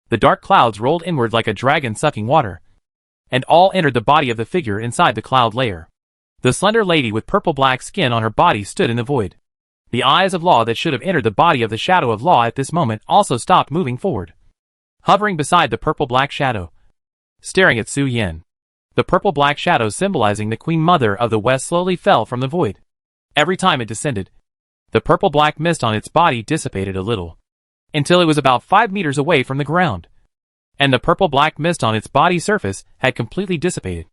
the dark clouds rolled inward like a dragon sucking water, and all entered the body of the figure inside the cloud layer. The slender lady with purple-black skin on her body stood in the void. The eyes of Law that should have entered the body of the shadow of Law at this moment also stopped moving forward, hovering beside the purple-black shadow, staring at Su Yan. The purple-black shadow symbolizing the Queen Mother of the West slowly fell from the void. Every time it descended, the purple-black mist on its body dissipated a little, until it was about 5 meters away from the ground, and the purple-black mist on its body surface had completely dissipated,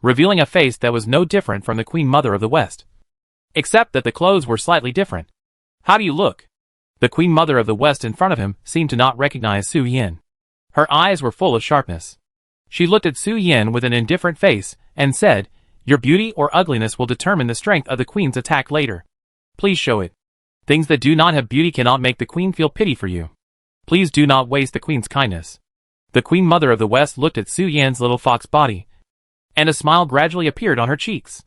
revealing a face that was no different from the Queen Mother of the West, except that the clothes were slightly different. How do you look? The Queen Mother of the West in front of him seemed to not recognize Su Yan. Her eyes were full of sharpness. She looked at Su Yan with an indifferent face and said, "Your beauty or ugliness will determine the strength of the Queen's attack later. Please show it. Things that do not have beauty cannot make the Queen feel pity for you. Please do not waste the Queen's kindness." The Queen Mother of the West looked at Su Yan's little fox body, and a smile gradually appeared on her cheeks.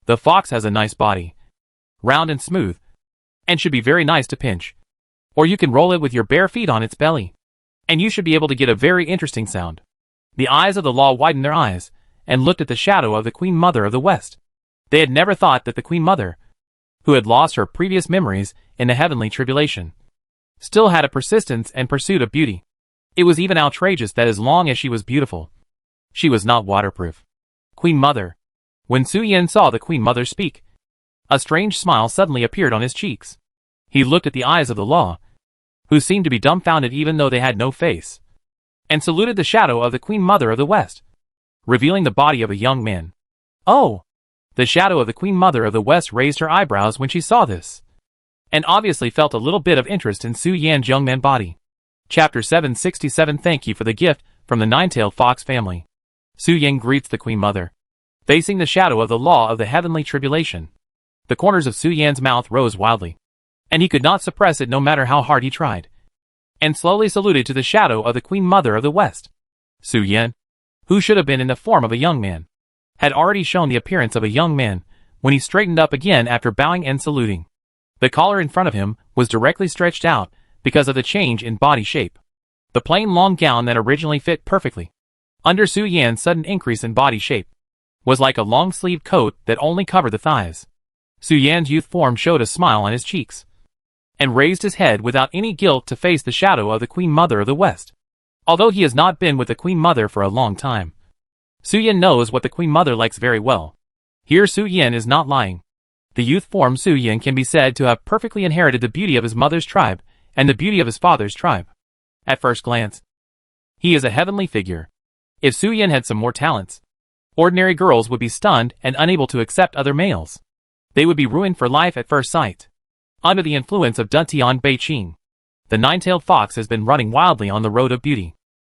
The fox has a nice body, round and smooth, and should be very nice to pinch. Or you can roll it with your bare feet on its belly, and you should be able to get a very interesting sound. The eyes of the Law widened their eyes, and looked at the shadow of the Queen Mother of the West. They had never thought that the Queen Mother, who had lost her previous memories in the heavenly tribulation, still had a persistence and pursuit of beauty. It was even outrageous that as long as she was beautiful, she was not waterproof. Queen Mother. When Su Yan saw the Queen Mother speak, a strange smile suddenly appeared on his cheeks. He looked at the eyes of the Law, who seemed to be dumbfounded even though they had no face, and saluted the shadow of the Queen Mother of the West, revealing the body of a young man. Oh! The shadow of the Queen Mother of the West raised her eyebrows when she saw this, and obviously felt a little bit of interest in Su Yan's young man body. Chapter 767. Thank you for the gift from the Nine-Tailed Fox family. Su Yan greets the Queen Mother, facing the shadow of the Law of the heavenly tribulation. The corners of Su Yan's mouth rose wildly, and he could not suppress it no matter how hard he tried, and slowly saluted to the shadow of the Queen Mother of the West. Su Yan, who should have been in the form of a young man, had already shown the appearance of a young man when he straightened up again after bowing and saluting. The collar in front of him was directly stretched out because of the change in body shape. The plain long gown that originally fit perfectly under Su Yan's sudden increase in body shape was like a long-sleeved coat that only covered the thighs. Su Yan's youth form showed a smile on his cheeks, and raised his head without any guilt to face the shadow of the Queen Mother of the West. Although he has not been with the Queen Mother for a long time, Su Yan knows what the Queen Mother likes very well. Here Su Yan is not lying. The youth form Su Yan can be said to have perfectly inherited the beauty of his mother's tribe and the beauty of his father's tribe. At first glance, he is a heavenly figure. If Su Yan had some more talents, ordinary girls would be stunned and unable to accept other males. They would be ruined for life at first sight. Under the influence of Duntian Beiqing, the nine-tailed fox has been running wildly on the road of beauty.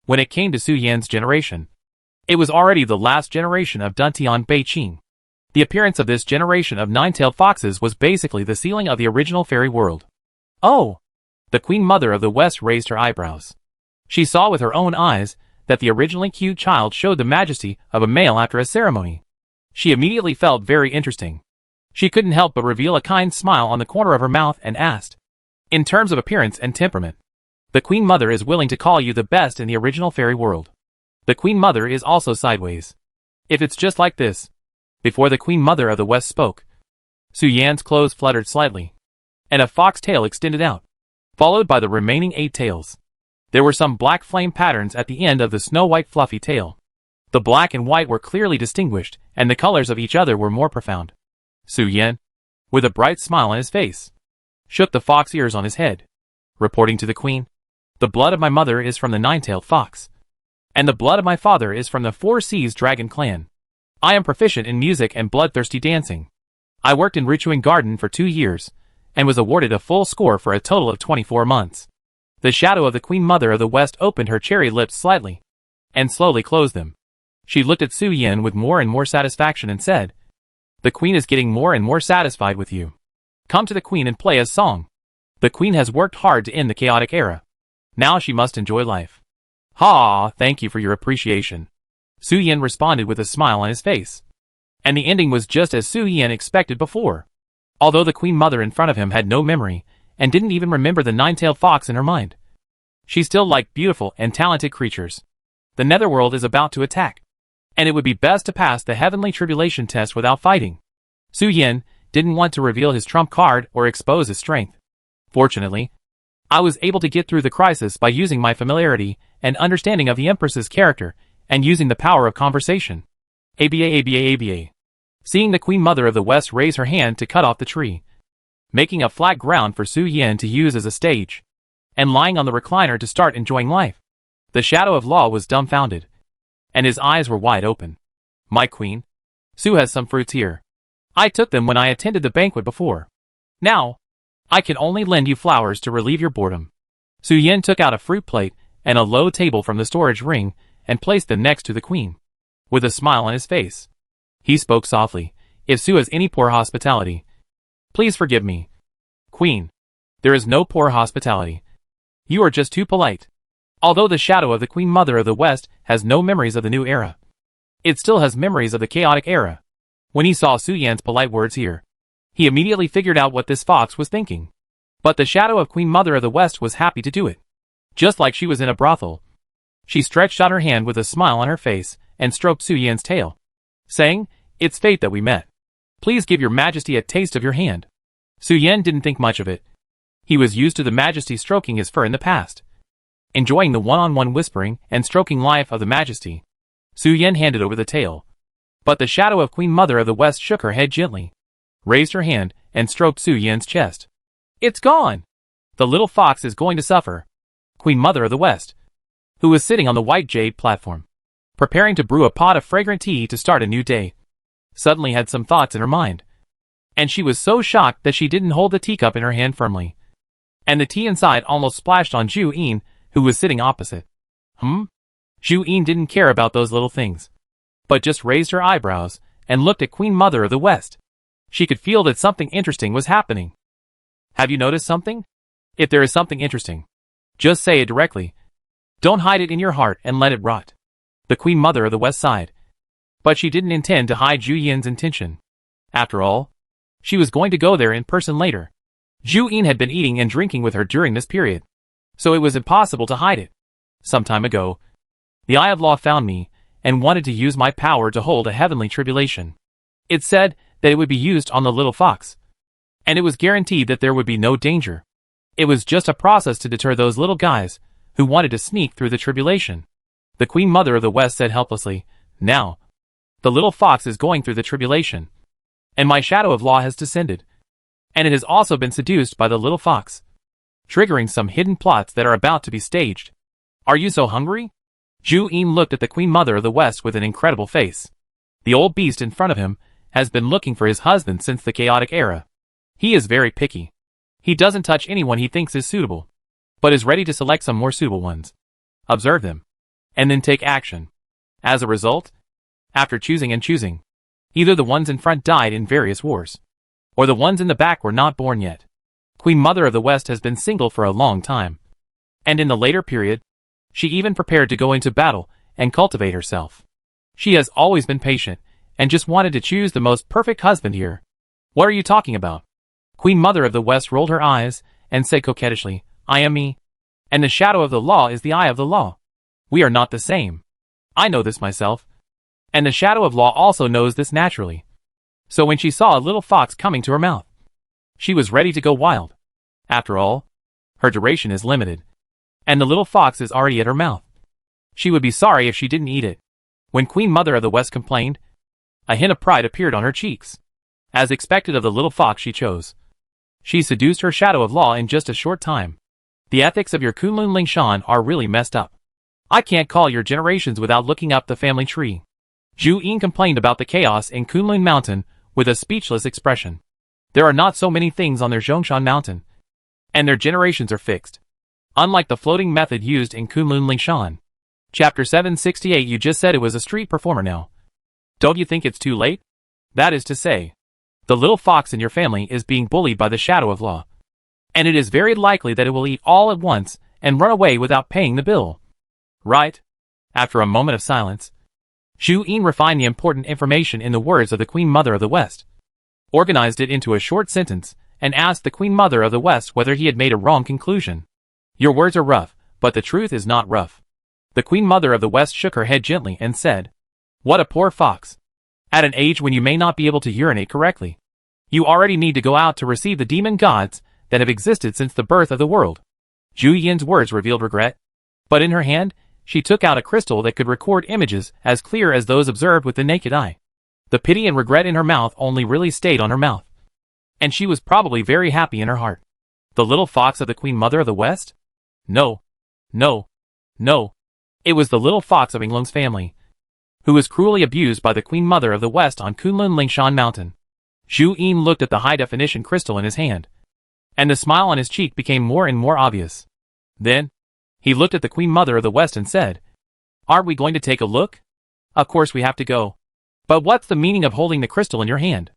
When it came to Su Yan's generation, it was already the last generation of Duntian Beiqing. The appearance of this generation of nine-tailed foxes was basically the ceiling of the original fairy world. Oh! The Queen Mother of the West raised her eyebrows. She saw with her own eyes that the originally cute child showed the majesty of a male after a ceremony. She immediately felt very interesting. She couldn't help but reveal a kind smile on the corner of her mouth and asked, in terms of appearance and temperament, the Queen Mother is willing to call you the best in the original fairy world. The Queen Mother is also sideways. If it's just like this. Before the Queen Mother of the West spoke, Su Yan's clothes fluttered slightly, and a fox tail extended out, followed by the remaining 8 tails. There were some black flame patterns at the end of the snow-white fluffy tail. The black and white were clearly distinguished, and the colors of each other were more profound. Su Yan, with a bright smile on his face, shook the fox ears on his head, reporting to the queen, the blood of my mother is from the nine-tailed fox, and the blood of my father is from the Four Seas Dragon clan. I am proficient in music and bloodthirsty dancing. I worked in Richuan Garden for 2 years, and was awarded a full score for a total of 24 months. The shadow of the Queen Mother of the West opened her cherry lips slightly, and slowly closed them. She looked at Su Yan with more and more satisfaction and said, the Queen is getting more and more satisfied with you. Come to the Queen and play a song. The Queen has worked hard to end the chaotic era. Now she must enjoy life. Ha! Thank you for your appreciation. Su Yan responded with a smile on his face. And the ending was just as Su Yan expected before. Although the Queen Mother in front of him had no memory, and didn't even remember the nine-tailed fox in her mind, she still liked beautiful and talented creatures. The netherworld is about to attack, and it would be best to pass the heavenly tribulation test without fighting. Su Yan didn't want to reveal his trump card or expose his strength. Fortunately, I was able to get through the crisis by using my familiarity and understanding of the Empress's character and using the power of conversation. ABA. Seeing the Queen Mother of the West raise her hand to cut off the tree, making a flat ground for Su Yan to use as a stage, and lying on the recliner to start enjoying life, the Shadow of Law was dumbfounded, and his eyes were wide open. My queen, Su has some fruits here. I took them when I attended the banquet before. Now, I can only lend you flowers to relieve your boredom. Su Yan took out a fruit plate and a low table from the storage ring and placed them next to the queen. With a smile on his face, he spoke softly, if Su has any poor hospitality, please forgive me. Queen, there is no poor hospitality. You are just too polite. Although the shadow of the Queen Mother of the West has no memories of the new era, it still has memories of the chaotic era. When he saw Su Yan's polite words here, he immediately figured out what this fox was thinking. But the shadow of Queen Mother of the West was happy to do it. Just like she was in a brothel. She stretched out her hand with a smile on her face and stroked Su Yan's tail, saying, it's fate that we met. Please give your majesty a taste of your hand. Su Yan didn't think much of it. He was used to the majesty stroking his fur in the past, enjoying the one-on-one whispering and stroking life of the majesty. Su Yan handed over the tail. But the shadow of Queen Mother of the West shook her head gently, raised her hand, and stroked Su Yan's chest. It's gone! The little fox is going to suffer. Queen Mother of the West, who was sitting on the white jade platform, preparing to brew a pot of fragrant tea to start a new day, suddenly had some thoughts in her mind. And she was so shocked that she didn't hold the teacup in her hand firmly. And the tea inside almost splashed on Zhu Yin, who was sitting opposite. Zhu Yin didn't care about those little things, but just raised her eyebrows and looked at Queen Mother of the West. She could feel that something interesting was happening. Have you noticed something? If there is something interesting, just say it directly. Don't hide it in your heart and let it rot. The Queen Mother of the West sighed. But she didn't intend to hide Zhu Yin's intention. After all, she was going to go there in person later. Zhu Yin had been eating and drinking with her during this period, so it was impossible to hide it. Some time ago, the Eye of Law found me and wanted to use my power to hold a heavenly tribulation. It said that it would be used on the little fox, and it was guaranteed that there would be no danger. It was just a process to deter those little guys who wanted to sneak through the tribulation. The Queen Mother of the West said helplessly, now, the little fox is going through the tribulation, and my shadow of law has descended. And it has also been seduced by the little fox, triggering some hidden plots that are about to be staged. Are you so hungry? Zhu Yin looked at the Queen Mother of the West with an incredible face. The old beast in front of him has been looking for his husband since the chaotic era. He is very picky. He doesn't touch anyone he thinks is suitable, but is ready to select some more suitable ones, observe them, and then take action. As a result, after choosing and choosing, either the ones in front died in various wars, or the ones in the back were not born yet. Queen Mother of the West has been single for a long time, and in the later period, she even prepared to go into battle and cultivate herself. She has always been patient, and just wanted to choose the most perfect husband here. What are you talking about? Queen Mother of the West rolled her eyes, and said coquettishly, I am me, and the shadow of the law is the eye of the law. We are not the same. I know this myself, and the shadow of law also knows this naturally. So when she saw a little fox coming to her mouth, she was ready to go wild. After all, her duration is limited, and the little fox is already at her mouth. She would be sorry if she didn't eat it. When Queen Mother of the West complained, a hint of pride appeared on her cheeks. As expected of the little fox she chose, she seduced her shadow of law in just a short time. The ethics of your Kunlun Lingshan are really messed up. I can't call your generations without looking up the family tree. Zhu Yin complained about the chaos in Kunlun Mountain with a speechless expression. There are not so many things on their Zhongshan Mountain, and their generations are fixed, unlike the floating method used in Kunlun Lingshan. Chapter 768. You just said it was a street performer now. Don't you think it's too late? That is to say, the little fox in your family is being bullied by the shadow of law, and it is very likely that it will eat all at once and run away without paying the bill. Right? After a moment of silence, Zhu Yin refined the important information in the words of the Queen Mother of the West, organized it into a short sentence, and asked the Queen Mother of the West whether he had made a wrong conclusion. Your words are rough, but the truth is not rough. The Queen Mother of the West shook her head gently and said, What a poor fox. At an age when you may not be able to urinate correctly, you already need to go out to receive the demon gods that have existed since the birth of the world. Zhu Yin's words revealed regret, but in her hand, she took out a crystal that could record images as clear as those observed with the naked eye. The pity and regret in her mouth only really stayed on her mouth, and she was probably very happy in her heart. The little fox of the Queen Mother of the West? No. No. No. It was the little fox of Yinglung's family, who was cruelly abused by the Queen Mother of the West on Kunlun Lingshan Mountain. Zhu Yin looked at the high-definition crystal in his hand, and the smile on his cheek became more and more obvious. Then, he looked at the Queen Mother of the West and said, Aren't we going to take a look? Of course we have to go. But what's the meaning of holding the crystal in your hand?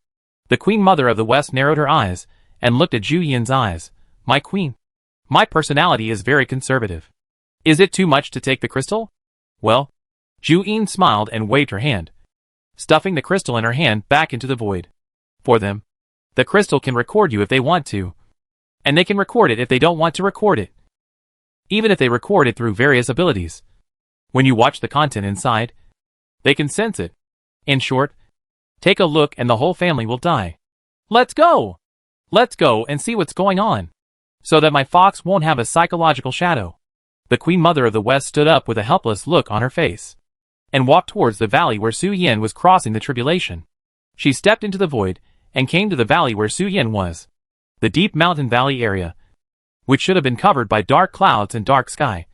The Queen Mother of the West narrowed her eyes, and looked at Zhu Yin's eyes. My queen. My personality is very conservative. Is it too much to take the crystal? Well, Zhu Yin smiled and waved her hand, stuffing the crystal in her hand back into the void. For them, the crystal can record you if they want to, and they can record it if they don't want to record it, even if they record it through various abilities. When you watch the content inside, they can sense it. In short, take a look and the whole family will die. Let's go! Let's go and see what's going on, so that my fox won't have a psychological shadow. The Queen Mother of the West stood up with a helpless look on her face, and walked towards the valley where Su Yin was crossing the tribulation. She stepped into the void, and came to the valley where Su Yin was. The deep mountain valley area, which should have been covered by dark clouds and dark sky,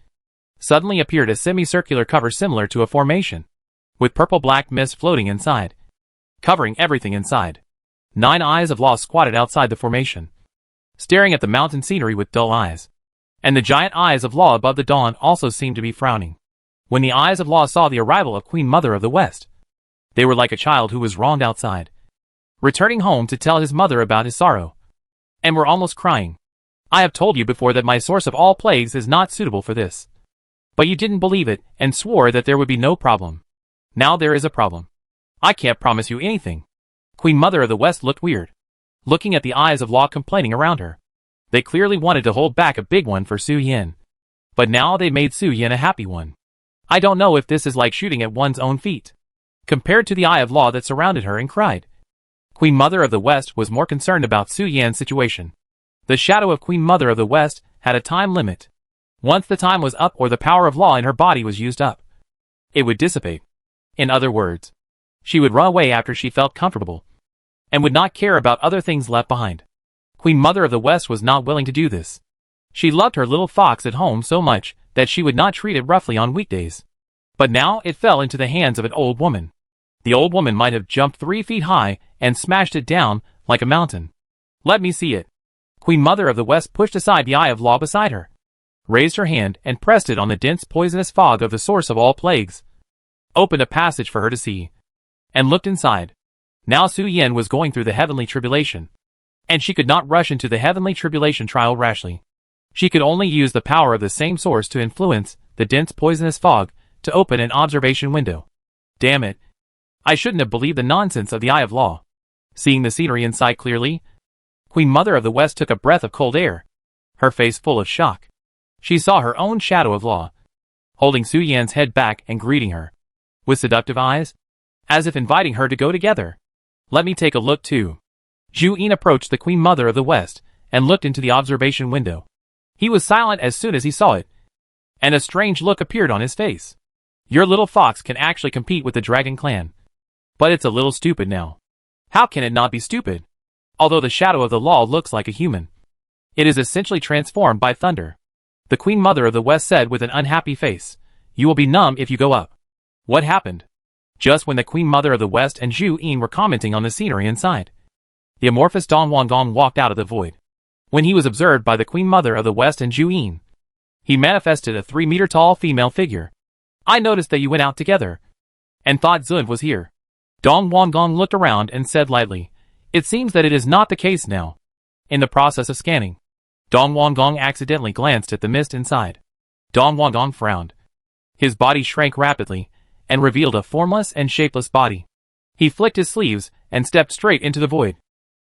suddenly appeared a semicircular cover similar to a formation, with purple-black mist floating inside, covering everything inside. 9 eyes of law squatted outside the formation, staring at the mountain scenery with dull eyes. And the giant eyes of law above the dawn also seemed to be frowning. When the eyes of law saw the arrival of Queen Mother of the West, they were like a child who was wronged outside, returning home to tell his mother about his sorrow, and were almost crying. I have told you before that my source of all plagues is not suitable for this. But you didn't believe it, and swore that there would be no problem. Now there is a problem. I can't promise you anything. Queen Mother of the West looked weird, looking at the eyes of law complaining around her. They clearly wanted to hold back a big one for Su Yin, but now they made Su Yin a happy one. I don't know if this is like shooting at one's own feet, compared to the eye of law that surrounded her and cried. Queen Mother of the West was more concerned about Su Yin's situation. The shadow of Queen Mother of the West had a time limit. Once the time was up or the power of law in her body was used up, it would dissipate. In other words, she would run away after she felt comfortable. and would not care about other things left behind. Queen Mother of the West was not willing to do this. She loved her little fox at home so much that she would not treat it roughly on weekdays. But now it fell into the hands of an old woman. The old woman might have jumped 3 feet high and smashed it down like a mountain. Let me see it. Queen Mother of the West pushed aside the eye of law beside her, raised her hand and pressed it on the dense poisonous fog of the source of all plagues, opened a passage for her to see, and looked inside. Now Su Yan was going through the heavenly tribulation, and she could not rush into the heavenly tribulation trial rashly. She could only use the power of the same source to influence the dense poisonous fog to open an observation window. Damn it. I shouldn't have believed the nonsense of the eye of law. Seeing the scenery inside clearly, Queen Mother of the West took a breath of cold air, her face full of shock. She saw her own shadow of law, holding Su Yan's head back and greeting her, with seductive eyes, as if inviting her to go together. Let me take a look too. Zhu Yin approached the Queen Mother of the West and looked into the observation window. He was silent as soon as he saw it, and a strange look appeared on his face. Your little fox can actually compete with the Dragon Clan. But it's a little stupid now. How can it not be stupid? Although the shadow of the law looks like a human, it is essentially transformed by thunder. The Queen Mother of the West said with an unhappy face, You will be numb if you go up. What happened? Just when the Queen Mother of the West and Zhu Yin were commenting on the scenery inside, the amorphous Dong Wangong walked out of the void. When he was observed by the Queen Mother of the West and Zhu Yin, he manifested a 3-meter-tall female figure. I noticed that you went out together, and thought Zun was here. Dong Wangong looked around and said lightly, It seems that it is not the case now. In the process of scanning, Dong Wangong accidentally glanced at the mist inside. Dong Wangong frowned. His body shrank rapidly, and revealed a formless and shapeless body. He flicked his sleeves and stepped straight into the void,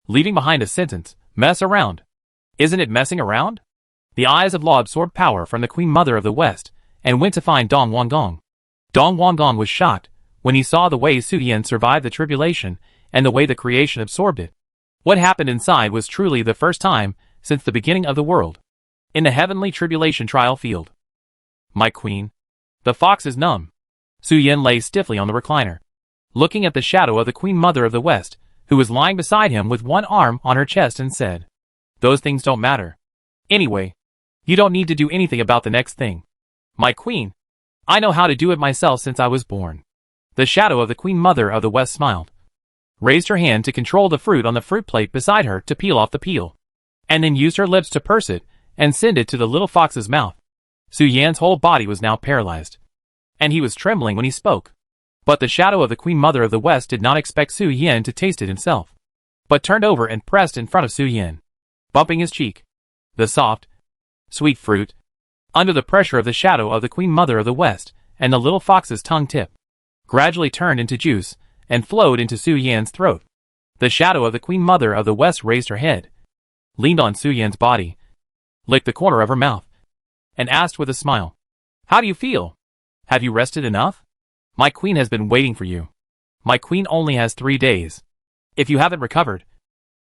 leaving behind a sentence, Mess around. Isn't it messing around? The eyes of law absorbed power from the Queen Mother of the West, and went to find Dong Wangong. Dong Wangong was shocked when he saw the way Su Yan survived the tribulation, and the way the creation absorbed it. What happened inside was truly the first time since the beginning of the world. In the heavenly tribulation trial field. My queen. The fox is numb. Su Yan lay stiffly on the recliner, looking at the shadow of the Queen Mother of the West, who was lying beside him with one arm on her chest, and said, Those things don't matter. Anyway, you don't need to do anything about the next thing. My queen. I know how to do it myself since I was born. The shadow of the Queen Mother of the West smiled, raised her hand to control the fruit on the fruit plate beside her to peel off the peel, and then used her lips to purse it and send it to the little fox's mouth. Su Yan's whole body was now paralyzed, and he was trembling when he spoke. But the shadow of the Queen Mother of the West did not expect Su Yan to taste it himself, but turned over and pressed in front of Su Yan, bumping his cheek. The soft, sweet fruit, under the pressure of the shadow of the Queen Mother of the West and the little fox's tongue tip, gradually turned into juice and flowed into Su Yan's throat. The shadow of the Queen Mother of the West raised her head, leaned on Su Yan's body, licked the corner of her mouth, and asked with a smile, How do you feel? Have you rested enough? My queen has been waiting for you. My queen only has 3 days. If you haven't recovered,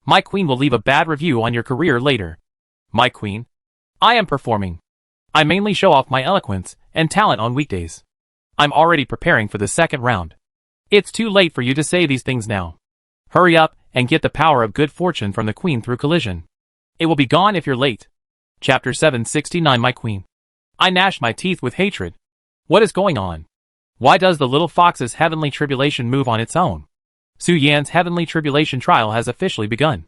my queen will leave a bad review on your career later. My queen. I am performing. I mainly show off my eloquence and talent on weekdays. I'm already preparing for the second round. It's too late for you to say these things now. Hurry up and get the power of good fortune from the queen through collision. It will be gone if you're late. Chapter 769 My queen. I gnash my teeth with hatred. What is going on? Why does the little fox's heavenly tribulation move on its own? Su Yan's heavenly tribulation trial has officially begun.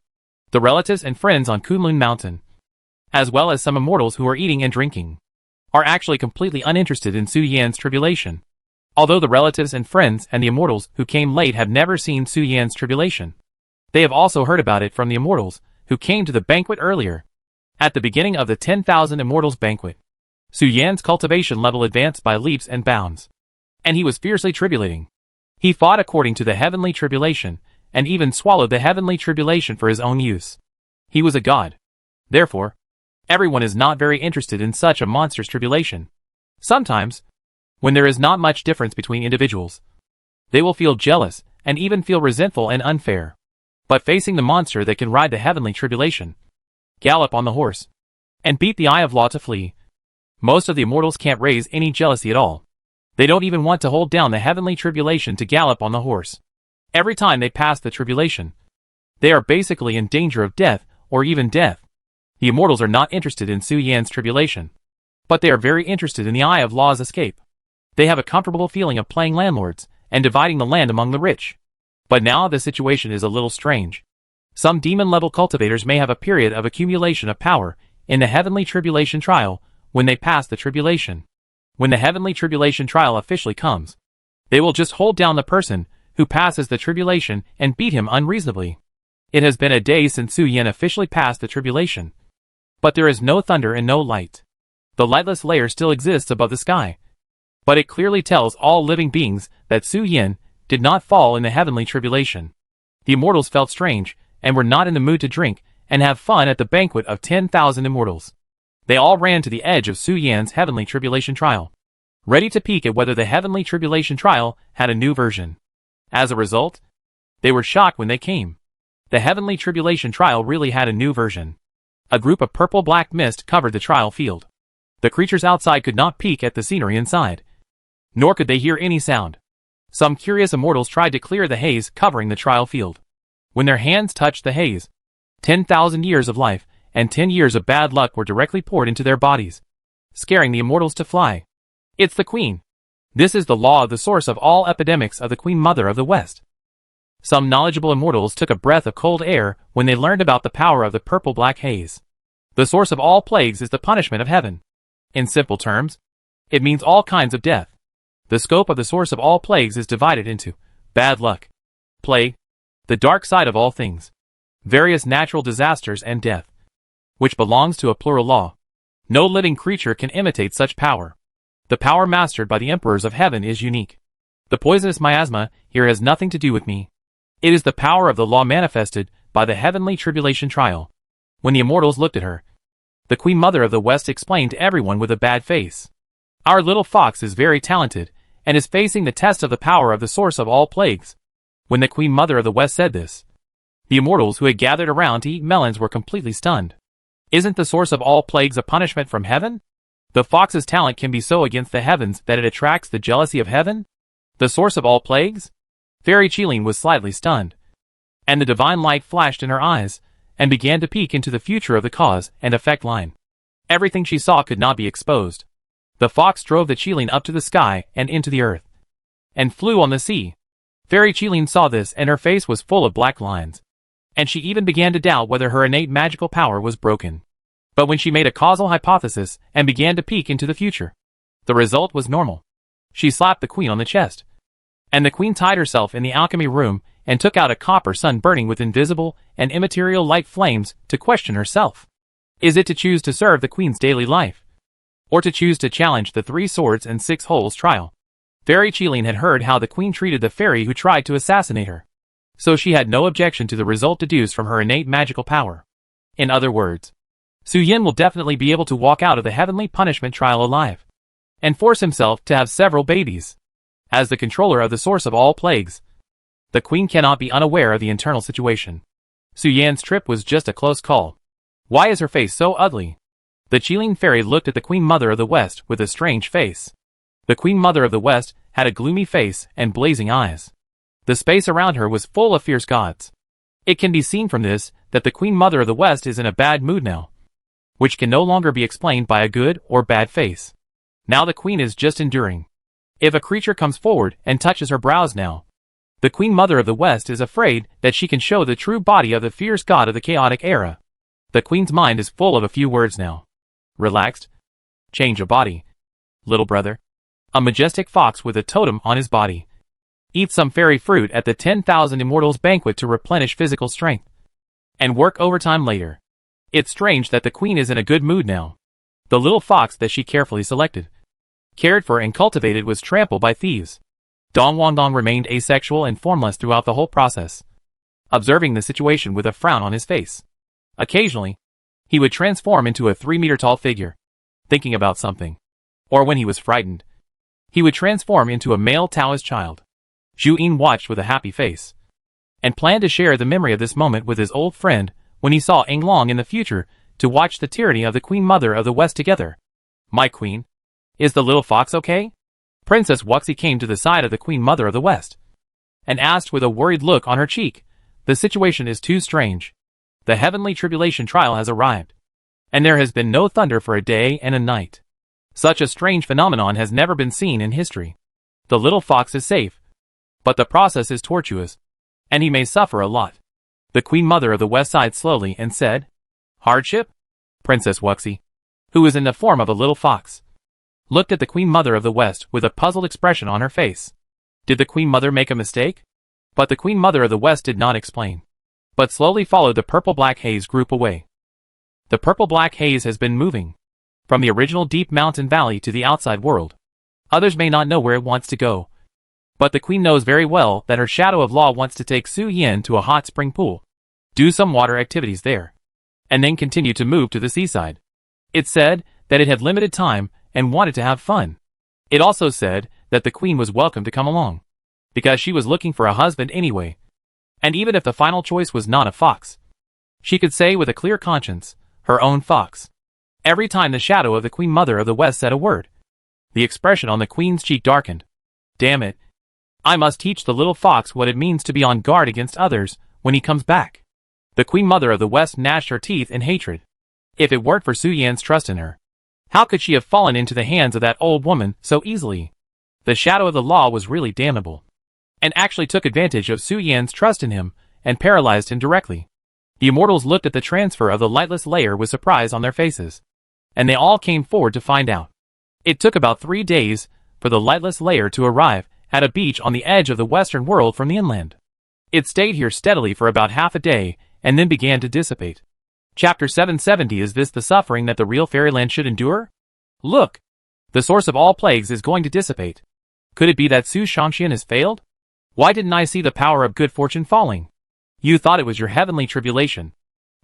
The relatives and friends on Kunlun Mountain, as well as some immortals who are eating and drinking, are actually completely uninterested in Su Yan's tribulation. Although the relatives and friends and the immortals who came late have never seen Su Yan's tribulation, they have also heard about it from the immortals who came to the banquet earlier. At the beginning of the 10,000 Immortals banquet, Su Yan's cultivation level advanced by leaps and bounds, and he was fiercely tribulating. He fought according to the heavenly tribulation, and even swallowed the heavenly tribulation for his own use. He was a god. Therefore, everyone is not very interested in such a monstrous tribulation. Sometimes, when there is not much difference between individuals, they will feel jealous and even feel resentful and unfair. But facing the monster that can ride the heavenly tribulation, gallop on the horse, and beat the eye of law to flee, most of the immortals can't raise any jealousy at all. They don't even want to hold down the heavenly tribulation to gallop on the horse. Every time they pass the tribulation, They are basically in danger of death, or even death. The immortals are not interested in Su Yan's tribulation, but they are very interested in the Eye of Law's escape. They have a comfortable feeling of playing landlords, and dividing the land among the rich. But now the situation is a little strange. Some demon-level cultivators may have a period of accumulation of power in the heavenly tribulation trial when they pass the tribulation. When the heavenly tribulation trial officially comes, they will just hold down the person who passes the tribulation and beat him unreasonably. It has been a day since Su Yan officially passed the tribulation. But there is no thunder and no light. The lightless layer still exists above the sky. But it clearly tells all living beings that Su Yan did not fall in the heavenly tribulation. The immortals felt strange, and were not in the mood to drink and have fun at the banquet of 10,000 immortals. They all ran to the edge of Su Yan's heavenly tribulation trial, ready to peek at whether the heavenly tribulation trial had a new version. As a result, they were shocked when they came. The heavenly tribulation trial really had a new version. A group of purple-black mist covered the trial field. The creatures outside could not peek at the scenery inside, nor could they hear any sound. Some curious immortals tried to clear the haze covering the trial field. When their hands touched the haze, 10,000 years of life and 10 years of bad luck were directly poured into their bodies, scaring the immortals to fly. It's the Queen. This is the law of the source of all epidemics of the Queen Mother of the West. Some knowledgeable immortals took a breath of cold air when they learned about the power of the purple-black haze. The source of all plagues is the punishment of heaven. In simple terms, it means all kinds of death. The scope of the source of all plagues is divided into bad luck, plague, the dark side of all things, various natural disasters and death, which belongs to a plural law. No living creature can imitate such power. The power mastered by the emperors of heaven is unique. The poisonous miasma here has nothing to do with me. It is the power of the law manifested by the heavenly tribulation trial. When the immortals looked at her, the Queen Mother of the West explained to everyone with a bad face, "Our little fox is very talented, and is facing the test of the power of the source of all plagues." When the Queen Mother of the West said this, the immortals who had gathered around to eat melons were completely stunned. Isn't the source of all plagues a punishment from heaven? The fox's talent can be so against the heavens that it attracts the jealousy of heaven? The source of all plagues? Fairy Qilin was slightly stunned, and the divine light flashed in her eyes, and began to peek into the future of the cause and effect line. Everything she saw could not be exposed. The fox drove the Qilin up to the sky and into the earth, and flew on the sea. Fairy Qilin saw this, and her face was full of black lines, and she even began to doubt whether her innate magical power was broken. But when she made a causal hypothesis and began to peek into the future, the result was normal. She slapped the Queen on the chest, and the Queen tied herself in the alchemy room and took out a copper sun burning with invisible and immaterial light flames to question herself. Is it to choose to serve the Queen's daily life, or to choose to challenge the 3 swords and 6 holes trial? Fairy Qilin had heard how the Queen treated the fairy who tried to assassinate her, so she had no objection to the result deduced from her innate magical power. In other words, Su Yan will definitely be able to walk out of the heavenly punishment trial alive, and force himself to have several babies. As the controller of the source of all plagues, the Queen cannot be unaware of the internal situation. Su Yan's trip was just a close call. Why is her face so ugly? The Qilin fairy looked at the Queen Mother of the West with a strange face. The Queen Mother of the West had a gloomy face and blazing eyes. The space around her was full of fierce gods. It can be seen from this that the Queen Mother of the West is in a bad mood now, which can no longer be explained by a good or bad face. Now the Queen is just enduring. If a creature comes forward and touches her brows now, the Queen Mother of the West is afraid that she can show the true body of the fierce god of the chaotic era. The Queen's mind is full of a few words now. Relaxed. Change of body. Little brother. A majestic fox with a totem on his body. Eat some fairy fruit at the 10,000 Immortals banquet to replenish physical strength, and work overtime later. It's strange that the Queen is in a good mood now. The little fox that she carefully selected, cared for and cultivated was trampled by thieves. Dong Wangdong remained asexual and formless throughout the whole process, observing the situation with a frown on his face. Occasionally, he would transform into a 3-meter-tall figure, thinking about something. Or when he was frightened, he would transform into a male Taoist child. Zhu Yin watched with a happy face, and planned to share the memory of this moment with his old friend when he saw Eng Long in the future to watch the tyranny of the Queen Mother of the West together. My Queen, is the little fox okay? Princess Wuxi came to the side of the Queen Mother of the West, and asked with a worried look on her cheek, The situation is too strange. The heavenly tribulation trial has arrived. And there has been no thunder for a day and a night. Such a strange phenomenon has never been seen in history. The little fox is safe. But the process is tortuous. And he may suffer a lot. The Queen Mother of the West sighed slowly and said, "Hardship?" Princess Wuxi, who was in the form of a little fox, looked at the Queen Mother of the West with a puzzled expression on her face. Did the Queen Mother make a mistake? But the Queen Mother of the West did not explain, but slowly followed the purple-black haze group away. The purple-black haze has been moving from the original deep mountain valley to the outside world. Others may not know where it wants to go, but the Queen knows very well that her shadow of law wants to take Su Yin to a hot spring pool, do some water activities there, and then continue to move to the seaside. It said that it had limited time and wanted to have fun. It also said that the Queen was welcome to come along, because she was looking for a husband anyway. And even if the final choice was not a fox, she could say with a clear conscience, her own fox. Every time the shadow of the Queen Mother of the West said a word, the expression on the Queen's cheek darkened. Damn it. I must teach the little fox what it means to be on guard against others when he comes back. The Queen Mother of the West gnashed her teeth in hatred. If it weren't for Su Yan's trust in her, how could she have fallen into the hands of that old woman so easily? The shadow of the law was really damnable, and actually took advantage of Su Yan's trust in him and paralyzed him directly. The immortals looked at the transfer of the lightless layer with surprise on their faces, and they all came forward to find out. It took about 3 days for the lightless layer to arrive at a beach on the edge of the western world from the inland. It stayed here steadily for about half a day and then began to dissipate. Chapter 770. Is this the suffering that the real fairyland should endure? Look! The source of all plagues is going to dissipate. Could it be that Su Shangxian has failed? Why didn't I see the power of good fortune falling? You thought it was your heavenly tribulation.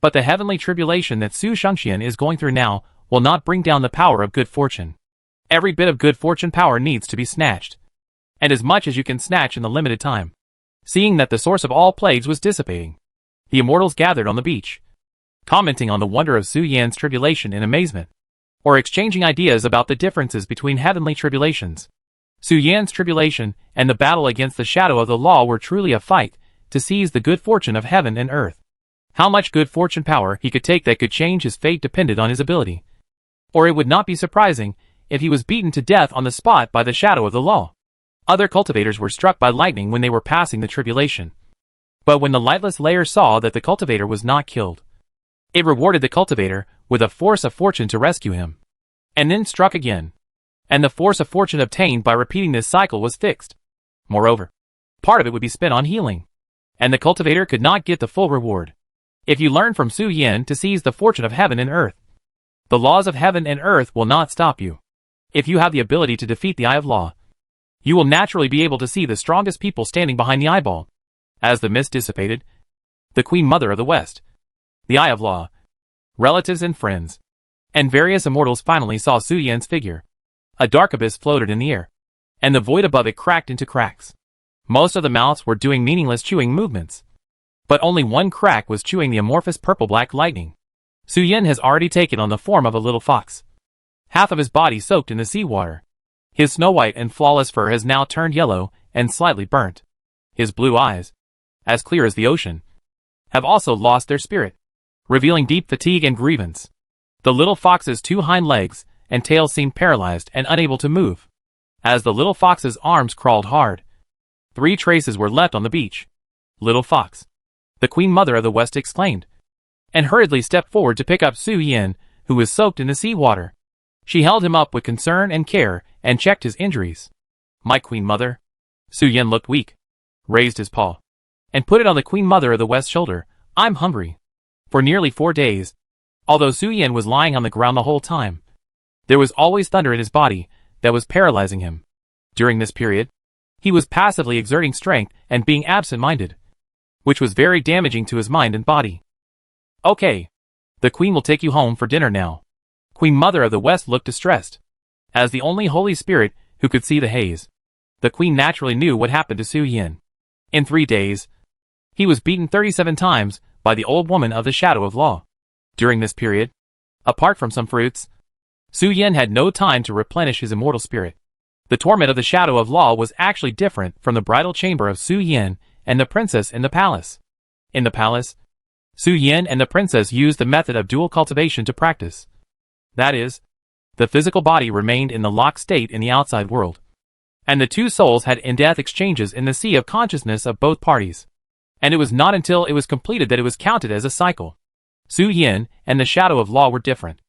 But the heavenly tribulation that Su Shangxian is going through now will not bring down the power of good fortune. Every bit of good fortune power needs to be snatched, and as much as you can snatch in the limited time. Seeing that the source of all plagues was dissipating, the immortals gathered on the beach, commenting on the wonder of Su Yan's tribulation in amazement, or exchanging ideas about the differences between heavenly tribulations. Su Yan's tribulation and the battle against the shadow of the law were truly a fight to seize the good fortune of heaven and earth. How much good fortune power he could take that could change his fate depended on his ability. Or it would not be surprising if he was beaten to death on the spot by the shadow of the law. Other cultivators were struck by lightning when they were passing the tribulation. But when the lightless layer saw that the cultivator was not killed, it rewarded the cultivator with a force of fortune to rescue him, and then struck again. And the force of fortune obtained by repeating this cycle was fixed. Moreover, part of it would be spent on healing, and the cultivator could not get the full reward. If you learn from Su Yan to seize the fortune of heaven and earth, the laws of heaven and earth will not stop you. If you have the ability to defeat the eye of law, you will naturally be able to see the strongest people standing behind the eyeball. As the mist dissipated, the Queen Mother of the West, the eye of law, relatives and friends, and various immortals finally saw Su Yan's figure. A dark abyss floated in the air, and the void above it cracked into cracks. Most of the mouths were doing meaningless chewing movements, but only one crack was chewing the amorphous purple-black lightning. Su Yan has already taken on the form of a little fox. Half of his body soaked in the seawater. His snow-white and flawless fur has now turned yellow and slightly burnt. His blue eyes, as clear as the ocean, have also lost their spirit, revealing deep fatigue and grievance. The little fox's 2 hind legs and tail seemed paralyzed and unable to move. As the little fox's arms crawled hard, 3 traces were left on the beach. Little fox, the Queen Mother of the West exclaimed, and hurriedly stepped forward to pick up Su Yan, who was soaked in the seawater. She held him up with concern and care and checked his injuries. My Queen Mother. Su Yan looked weak, raised his paw, and put it on the Queen Mother of the West's shoulder. I'm hungry. For nearly 4 days, although Su Yan was lying on the ground the whole time, there was always thunder in his body that was paralyzing him. During this period, he was passively exerting strength and being absent-minded, which was very damaging to his mind and body. Okay. The Queen will take you home for dinner now. Queen Mother of the West looked distressed. As the only Holy Spirit who could see the haze, the Queen naturally knew what happened to Su Yan. In 3 days, he was beaten 37 times by the old woman of the shadow of law. During this period, apart from some fruits, Su Yan had no time to replenish his immortal spirit. The torment of the shadow of law was actually different from the bridal chamber of Su Yan and the princess in the palace. In the palace, Su Yin and the princess used the method of dual cultivation to practice. That is, the physical body remained in the locked state in the outside world, and the two souls had in-depth exchanges in the sea of consciousness of both parties. And it was not until it was completed that it was counted as a cycle. Su Yin and the Shadow of Law were different.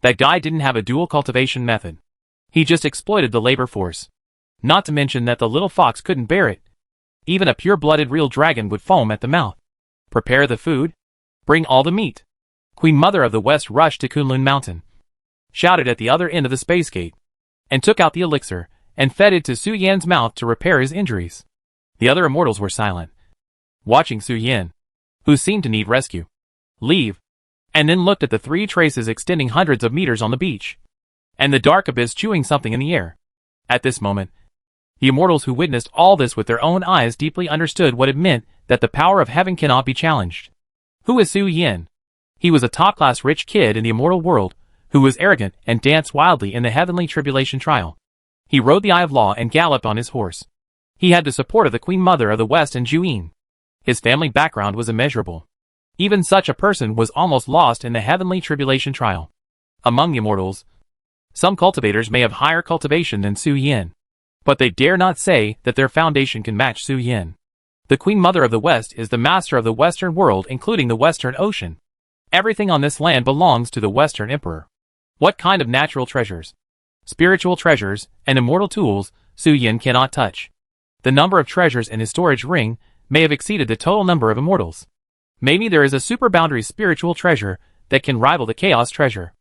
That guy didn't have a dual cultivation method. He just exploited the labor force. Not to mention that the little fox couldn't bear it. Even a pure-blooded real dragon would foam at the mouth. Prepare the food. Bring all the meat. Queen Mother of the West rushed to Kunlun Mountain, shouted at the other end of the space gate, and took out the elixir, and fed it to Su Yan's mouth to repair his injuries. The other immortals were silent, watching Su Yan, who seemed to need rescue, leave, and then looked at the three traces extending hundreds of meters on the beach, and the dark abyss chewing something in the air. At this moment, the immortals who witnessed all this with their own eyes deeply understood what it meant that the power of heaven cannot be challenged. Who is Su Yin? He was a top-class rich kid in the immortal world, who was arrogant and danced wildly in the heavenly tribulation trial. He rode the Eye of Law and galloped on his horse. He had the support of the Queen Mother of the West and Juyin. His family background was immeasurable. Even such a person was almost lost in the heavenly tribulation trial. Among the immortals, some cultivators may have higher cultivation than Su Yin, but they dare not say that their foundation can match Su Yin. The Queen Mother of the West is the master of the Western world, including the Western Ocean. Everything on this land belongs to the Western Emperor. What kind of natural treasures, spiritual treasures, and immortal tools Su Yin cannot touch? The number of treasures in his storage ring may have exceeded the total number of immortals. Maybe there is a super-boundary spiritual treasure that can rival the chaos treasure.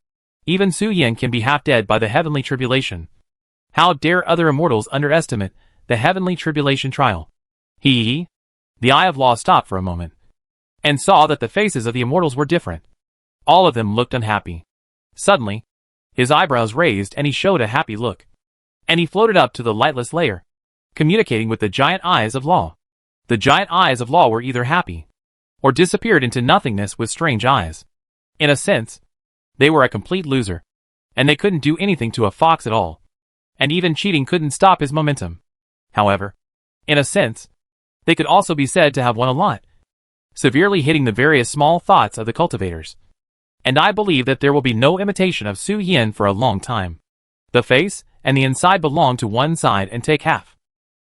Even Su Yin can be half dead by the heavenly tribulation. How dare other immortals underestimate the heavenly tribulation trial? The Eye of Law stopped for a moment, and saw that the faces of the immortals were different. All of them looked unhappy. Suddenly, his eyebrows raised and he showed a happy look. And he floated up to the lightless layer, communicating with the giant eyes of Law. The giant eyes of Law were either happy, or disappeared into nothingness with strange eyes. In a sense, they were a complete loser, and they couldn't do anything to a fox at all. And even cheating couldn't stop his momentum. However, in a sense, they could also be said to have won a lot, severely hitting the various small thoughts of the cultivators. And I believe that there will be no imitation of Su Yin for a long time. The face and the inside belong to one side and take half.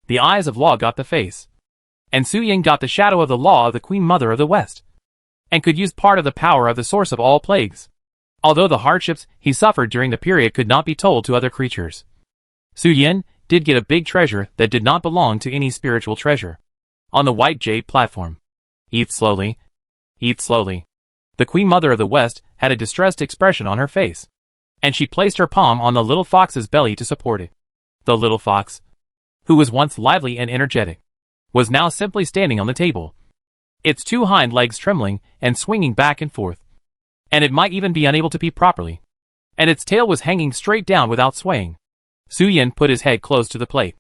The eyes of Law got the face, and Su Yin got the shadow of the law of the Queen Mother of the West, and could use part of the power of the source of all plagues. Although the hardships he suffered during the period could not be told to other creatures, Su Yin did get a big treasure that did not belong to any spiritual treasure. On the white jade platform. Eat slowly. Eat slowly. The Queen Mother of the West had a distressed expression on her face, and she placed her palm on the little fox's belly to support it. The little fox, who was once lively and energetic, was now simply standing on the table, its two hind legs trembling and swinging back and forth, and it might even be unable to pee properly, and its tail was hanging straight down without swaying. Su Yin put his head close to the plate,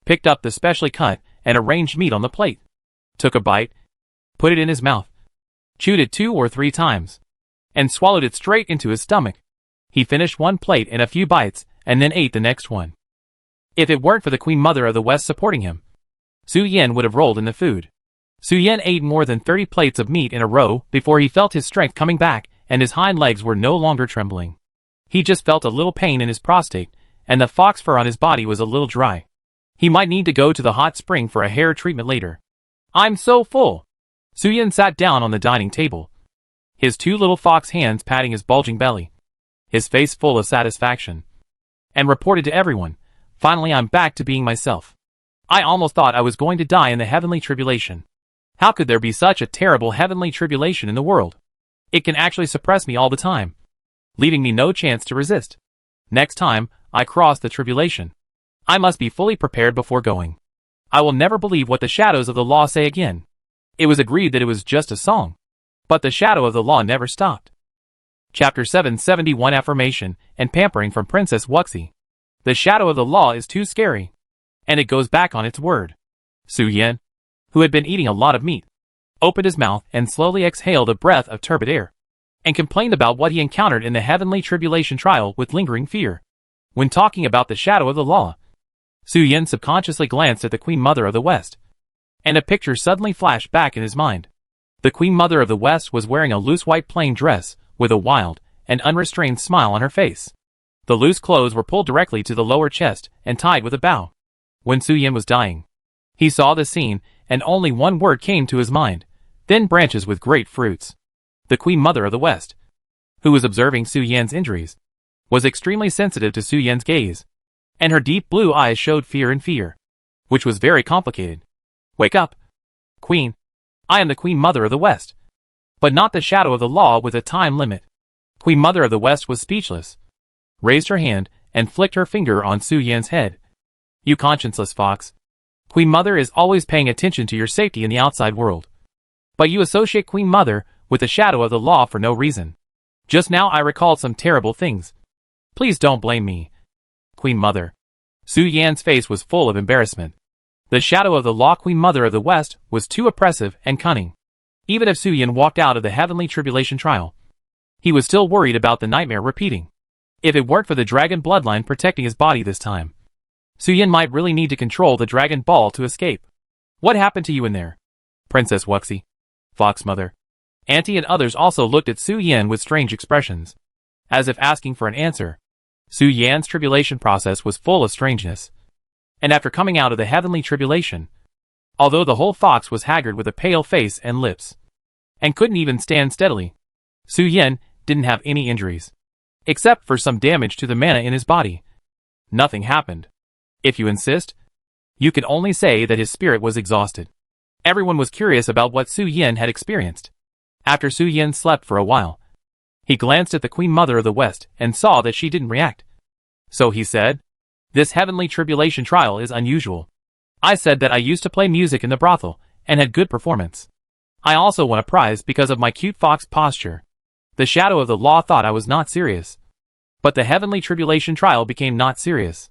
picked up the specially cut and arranged meat on the plate, took a bite, put it in his mouth, chewed it 2 or 3 times, and swallowed it straight into his stomach. He finished one plate in a few bites and then ate the next one. If it weren't for the Queen Mother of the West supporting him, Su Yin would have rolled in the food. Su Yin ate more than 30 plates of meat in a row before he felt his strength coming back and his hind legs were no longer trembling. He just felt a little pain in his prostate, and the fox fur on his body was a little dry. He might need to go to the hot spring for a hair treatment later. I'm so full. Su Yin sat down on the dining table, his 2 little fox hands patting his bulging belly, his face full of satisfaction, and reported to everyone, "Finally I'm back to being myself. I almost thought I was going to die in the heavenly tribulation. How could there be such a terrible heavenly tribulation in the world? It can actually suppress me all the time, leaving me no chance to resist. Next time I cross the tribulation, I must be fully prepared before going. I will never believe what the shadows of the law say again." It was agreed that it was just a song, but the shadow of the law never stopped. Chapter 771 Affirmation and Pampering from Princess Wuxi. The shadow of the law is too scary, and it goes back on its word. Su Yin, who had been eating a lot of meat, opened his mouth and slowly exhaled a breath of turbid air, and complained about what he encountered in the heavenly tribulation trial with lingering fear. When talking about the shadow of the law, Su Yin subconsciously glanced at the Queen Mother of the West, and a picture suddenly flashed back in his mind. The Queen Mother of the West was wearing a loose white plain dress, with a wild and unrestrained smile on her face. The loose clothes were pulled directly to the lower chest and tied with a bow. When Su Yan was dying, he saw the scene, and only one word came to his mind: thin branches with great fruits. The Queen Mother of the West, who was observing Su Yan's injuries, was extremely sensitive to Su Yan's gaze, and her deep blue eyes showed fear, which was very complicated. Wake up, Queen. I am the Queen Mother of the West, but not the shadow of the law with a time limit. Queen Mother of the West was speechless, raised her hand, and flicked her finger on Su Yan's head. You conscienceless fox. Queen Mother is always paying attention to your safety in the outside world. But you associate Queen Mother with the shadow of the law for no reason. Just now I recalled some terrible things. Please don't blame me, Queen Mother. Su Yan's face was full of embarrassment. The shadow of the law Queen Mother of the West was too oppressive and cunning. Even if Su Yan walked out of the heavenly tribulation trial, he was still worried about the nightmare repeating. If it weren't for the dragon bloodline protecting his body this time, Su Yan might really need to control the dragon ball to escape. What happened to you in there, Princess Wuxi? Fox Mother, Auntie and others also looked at Su Yan with strange expressions, as if asking for an answer. Su Yan's tribulation process was full of strangeness. And after coming out of the heavenly tribulation, although the whole fox was haggard with a pale face and lips, and couldn't even stand steadily, Su Yan didn't have any injuries, except for some damage to the mana in his body. Nothing happened. If you insist, you can only say that his spirit was exhausted. Everyone was curious about what Su Yan had experienced. After Su Yan slept for a while, he glanced at the Queen Mother of the West and saw that she didn't react. So he said, "This heavenly tribulation trial is unusual. I said that I used to play music in the brothel and had good performance. I also won a prize because of my cute fox posture. The shadow of the law thought I was not serious. But the heavenly tribulation trial became not serious.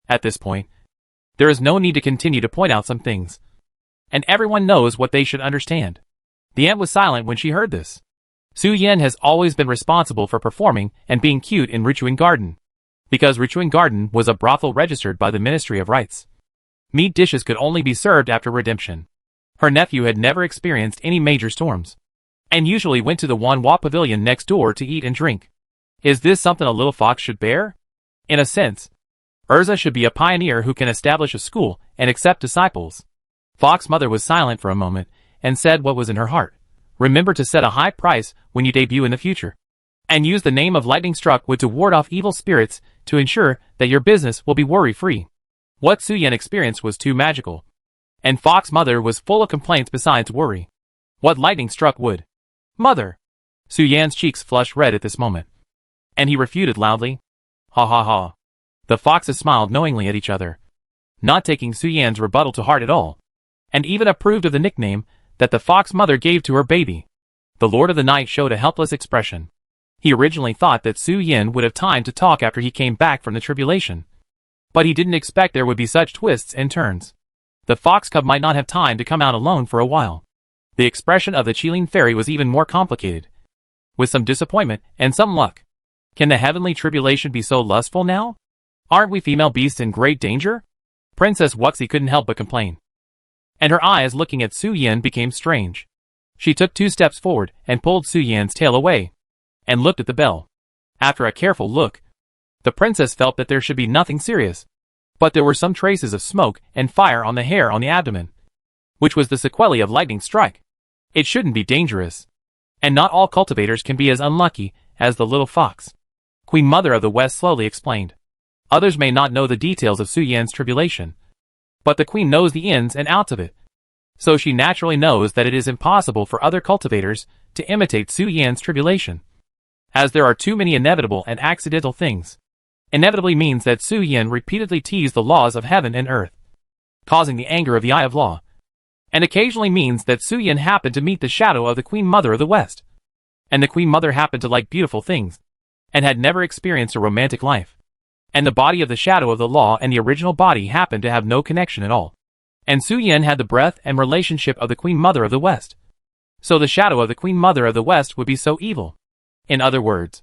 At this point, there is no need to continue to point out some things. And everyone knows what they should understand." The aunt was silent when she heard this. Su Yan has always been responsible for performing and being cute in Richuan Garden, because Richuan Garden was a brothel registered by the Ministry of Rights. Meat dishes could only be served after redemption. Her nephew had never experienced any major storms, and usually went to the Wanhua Pavilion next door to eat and drink. Is this something a little fox should bear? In a sense, Urza should be a pioneer who can establish a school and accept disciples. Fox Mother was silent for a moment and said what was in her heart. Remember to set a high price when you debut in the future, and use the name of Lightning Struck Wood to ward off evil spirits to ensure that your business will be worry-free. What Su Yan experienced was too magical, and Fox Mother was full of complaints besides worry. What lightning struck wood? Mother! Su Yan's cheeks flushed red at this moment, and he refuted loudly. Ha ha ha. The foxes smiled knowingly at each other, not taking Su Yan's rebuttal to heart at all, and even approved of the nickname that the Fox Mother gave to her baby. The Lord of the Night showed a helpless expression. He originally thought that Su Yan would have time to talk after he came back from the tribulation, but he didn't expect there would be such twists and turns. The fox cub might not have time to come out alone for a while. The expression of the Qilin fairy was even more complicated, with some disappointment and some luck. Can the heavenly tribulation be so lustful now? Aren't we female beasts in great danger? Princess Wuxi couldn't help but complain, and her eyes looking at Su Yan became strange. She took 2 steps forward and pulled Su Yan's tail away, and looked at the bell. After a careful look, the princess felt that there should be nothing serious, but there were some traces of smoke and fire on the hair on the abdomen, which was the sequelae of lightning strike. It shouldn't be dangerous, and not all cultivators can be as unlucky as the little fox. Queen Mother of the West slowly explained. Others may not know the details of Su Yan's tribulation, but the queen knows the ins and outs of it, so she naturally knows that it is impossible for other cultivators to imitate Su Yan's tribulation, as there are too many inevitable and accidental things. Inevitably means that Su Yan repeatedly teased the laws of heaven and earth, causing the anger of the Eye of Law, and occasionally means that Su Yan happened to meet the shadow of the Queen Mother of the West, and the Queen Mother happened to like beautiful things, and had never experienced a romantic life, and the body of the shadow of the law and the original body happened to have no connection at all, and Su Yan had the breath and relationship of the Queen Mother of the West, so the shadow of the Queen Mother of the West would be so evil. In other words,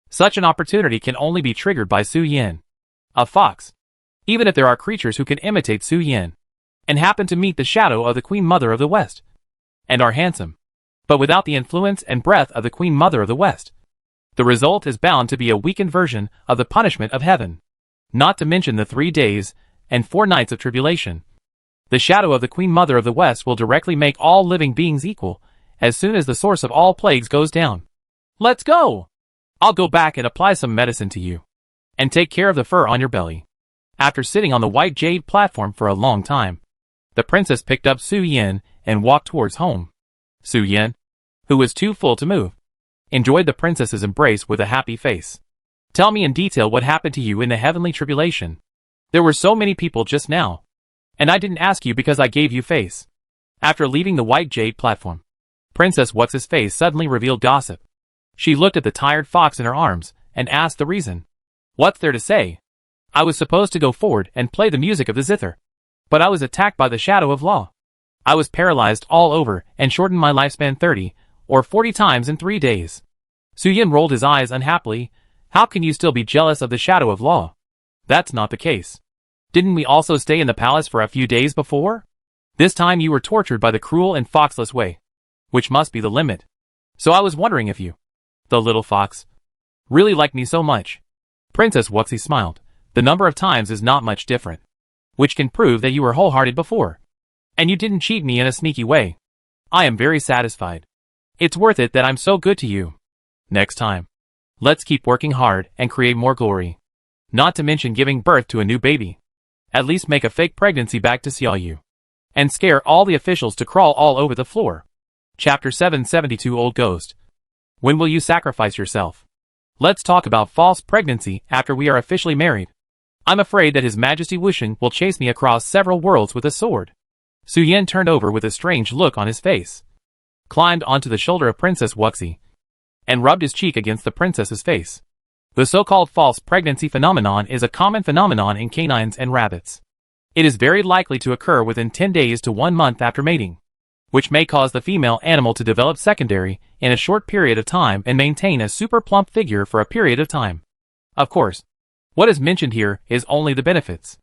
such an opportunity can only be triggered by Su Yan, a fox, even if there are creatures who can imitate Su Yan, and happen to meet the shadow of the Queen Mother of the West, and are handsome. but without the influence and breath of the Queen Mother of the West. The result is bound to be a weakened version of the punishment of heaven. Not to mention the 3 days and 4 nights of tribulation. The shadow of the Queen Mother of the West will directly make all living beings equal, as soon as the source of all plagues goes down. Let's go! I'll go back and apply some medicine to you. And take care of the fur on your belly. After sitting on the white jade platform for a long time, the princess picked up Su Yin and walked towards home. Su Yin, who was too full to move, enjoyed the princess's embrace with a happy face. Tell me in detail what happened to you in the heavenly tribulation. There were so many people just now. And I didn't ask you because I gave you face. After leaving the white jade platform, Princess What's-His-Face suddenly revealed gossip. She looked at the tired fox in her arms and asked the reason. What's there to say? I was supposed to go forward and play the music of the zither. But I was attacked by the shadow of law. I was paralyzed all over and shortened my lifespan 30 or 40 times in 3 days. Su Yin rolled his eyes unhappily. How can you still be jealous of the shadow of law? That's not the case. Didn't we also stay in the palace for a few days before? This time you were tortured by the cruel and foxless way. Which must be the limit. So I was wondering if you, the little fox, really liked me so much. Princess Wuxi smiled. The number of times is not much different. Which can prove that you were wholehearted before. And you didn't cheat me in a sneaky way. I am very satisfied. It's worth it that I'm so good to you. Next time, let's keep working hard and create more glory. Not to mention giving birth to a new baby. At least make a fake pregnancy back to Xiaoyu. And scare all the officials to crawl all over the floor. Chapter 772 Old Ghost. When will you sacrifice yourself? Let's talk about false pregnancy after we are officially married. I'm afraid that His Majesty Wuxing will chase me across several worlds with a sword. Su Yin turned over with a strange look on his face. Climbed onto the shoulder of Princess Wuxi. And rubbed his cheek against the princess's face. The so-called false pregnancy phenomenon is a common phenomenon in canines and rabbits. It is very likely to occur within 10 days to 1 month after mating, which may cause the female animal to develop secondary in a short period of time and maintain a super plump figure for a period of time. Of course, what is mentioned here is only the benefits.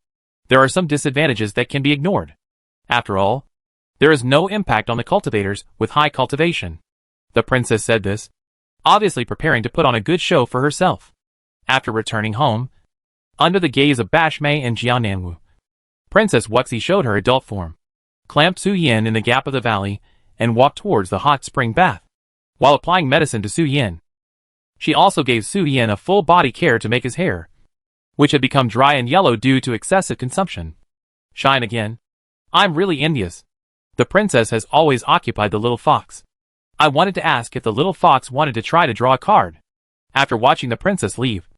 There are some disadvantages that can be ignored. After all, there is no impact on the cultivators with high cultivation. The princess said this, obviously preparing to put on a good show for herself. After returning home, under the gaze of Bashmei and Jiananwu, Princess Wuxi showed her adult form, clamped Su Yin in the gap of the valley, and walked towards the hot spring bath. While applying medicine to Su Yin, she also gave Su Yin a full body care to make his hair, which had become dry and yellow due to excessive consumption, shine again. I'm really envious. The princess has always occupied the little fox. I wanted to ask if the little fox wanted to try to draw a card. After watching the princess leave,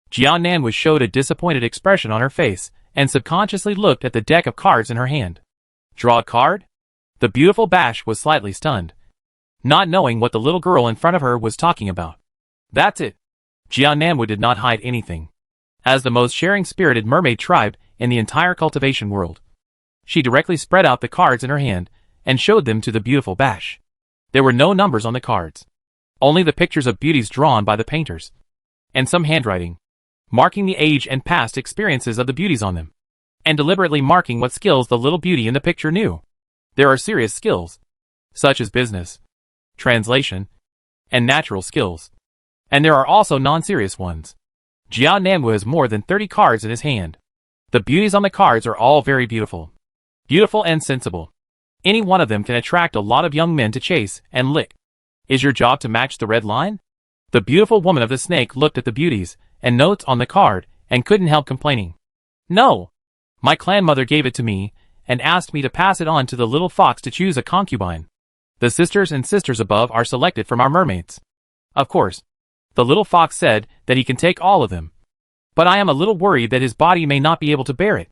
Jian Nanwu showed a disappointed expression on her face and subconsciously looked at the deck of cards in her hand. Draw a card? The beautiful Bash was slightly stunned, not knowing what the little girl in front of her was talking about. That's it. Jian Nanwu did not hide anything. As the most sharing-spirited mermaid tribe in the entire cultivation world, she directly spread out the cards in her hand and showed them to the beautiful Bash. There were no numbers on the cards, only the pictures of beauties drawn by the painters, and some handwriting, marking the age and past experiences of the beauties on them, and deliberately marking what skills the little beauty in the picture knew. There are serious skills, such as business, translation, and natural skills. And there are also non-serious ones. Jian Nanwu has more than 30 cards in his hand. The beauties on the cards are all very beautiful. Beautiful and sensible. Any one of them can attract a lot of young men to chase and lick. Is your job to match the red line? The beautiful woman of the snake looked at the beauties and notes on the card and couldn't help complaining. No. My clan mother gave it to me and asked me to pass it on to the little fox to choose a concubine. The sisters and sisters above are selected from our mermaids. Of course, the little fox said that he can take all of them. But I am a little worried that his body may not be able to bear it.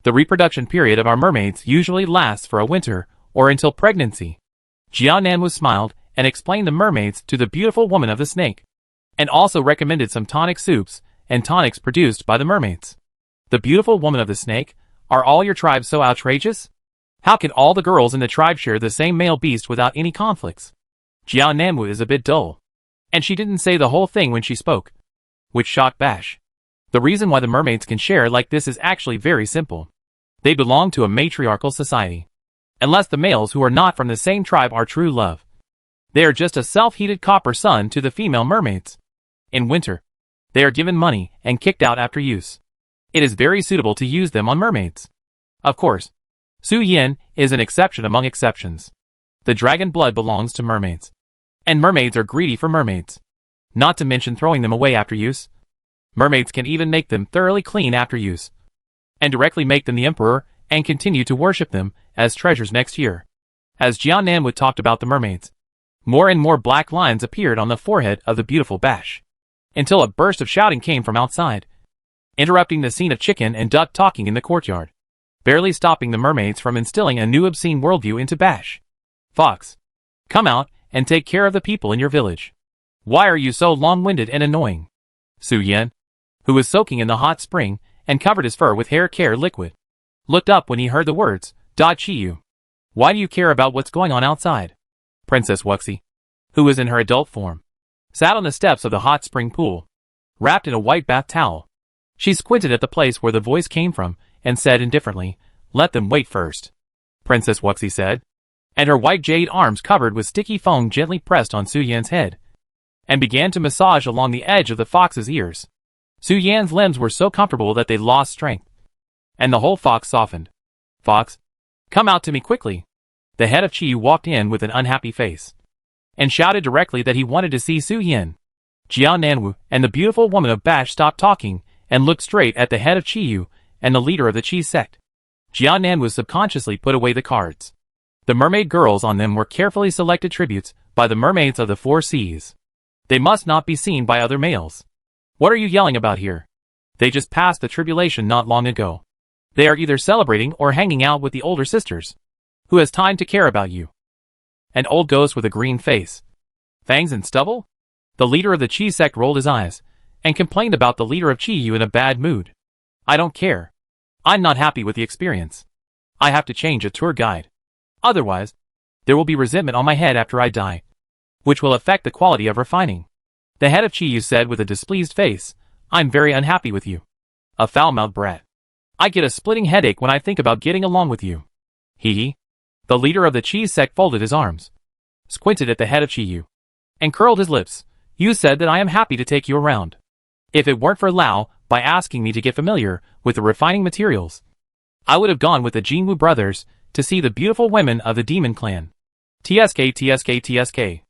The reproduction period of our mermaids usually lasts for a winter or until pregnancy. Jian Nanwu smiled and explained the mermaids to the beautiful woman of the snake, and also recommended some tonic soups and tonics produced by the mermaids. The beautiful woman of the snake, are all your tribes so outrageous? How can all the girls in the tribe share the same male beast without any conflicts? Jian Nanwu is a bit dull, and she didn't say the whole thing when she spoke, which shocked Bash. The reason why the mermaids can share like this is actually very simple. They belong to a matriarchal society. Unless the males who are not from the same tribe are true love, They are just a self-heated copper sun to the female mermaids. In winter, they are given money and kicked out after use. It is very suitable to use them on mermaids. Of course, Su Yin is an exception among exceptions. The dragon blood belongs to mermaids. And mermaids are greedy for mermaids. Not to mention throwing them away after use. Mermaids can even make them thoroughly clean after use. And directly make them the emperor and continue to worship them as treasures next year. As Jian Nanwu talked about the mermaids, more and more black lines appeared on the forehead of the beautiful Bash. Until a burst of shouting came from outside, interrupting the scene of chicken and duck talking in the courtyard, barely stopping the mermaids from instilling a new obscene worldview into Bash. Fox, come out and take care of the people in your village. Why are you so long-winded and annoying? Su Yin, who was soaking in the hot spring and covered his fur with hair care liquid, looked up when he heard the words, Da Chiyu. Why do you care about what's going on outside? Princess Wuxi, who was in her adult form, sat on the steps of the hot spring pool, wrapped in a white bath towel. She squinted at the place where the voice came from and said indifferently, let them wait first. Princess Wuxi said, and her white jade arms covered with sticky foam gently pressed on Su Yan's head, and began to massage along the edge of the fox's ears. Su Yan's limbs were so comfortable that they lost strength, and the whole fox softened. Fox, come out to me quickly. The head of Chi walked in with an unhappy face, and shouted directly that he wanted to see Su Yin. Jian Nanwu and the beautiful woman of Bash stopped talking and looked straight at the head of Chi and the leader of the Chi sect. Jian Nanwu subconsciously put away the cards. The mermaid girls on them were carefully selected tributes by the mermaids of the four seas. They must not be seen by other males. What are you yelling about here? They just passed the tribulation not long ago. They are either celebrating or hanging out with the older sisters. Who has time to care about you? An old ghost with a green face, fangs and stubble? The leader of the Chi sect rolled his eyes and complained about the leader of Chi Yu in a bad mood. I don't care. I'm not happy with the experience. I have to change a tour guide. Otherwise, there will be resentment on my head after I die, which will affect the quality of refining. The head of Chi Yu said with a displeased face, I'm very unhappy with you. A foul-mouthed brat. I get a splitting headache when I think about getting along with you. Hee. The leader of the Chi sect folded his arms, squinted at the head of Chi Yu, and curled his lips. You said that I am happy to take you around. If it weren't for Lao, by asking me to get familiar with the refining materials, I would have gone with the Jinwu brothers to see the beautiful women of the demon clan. TSK TSK TSK.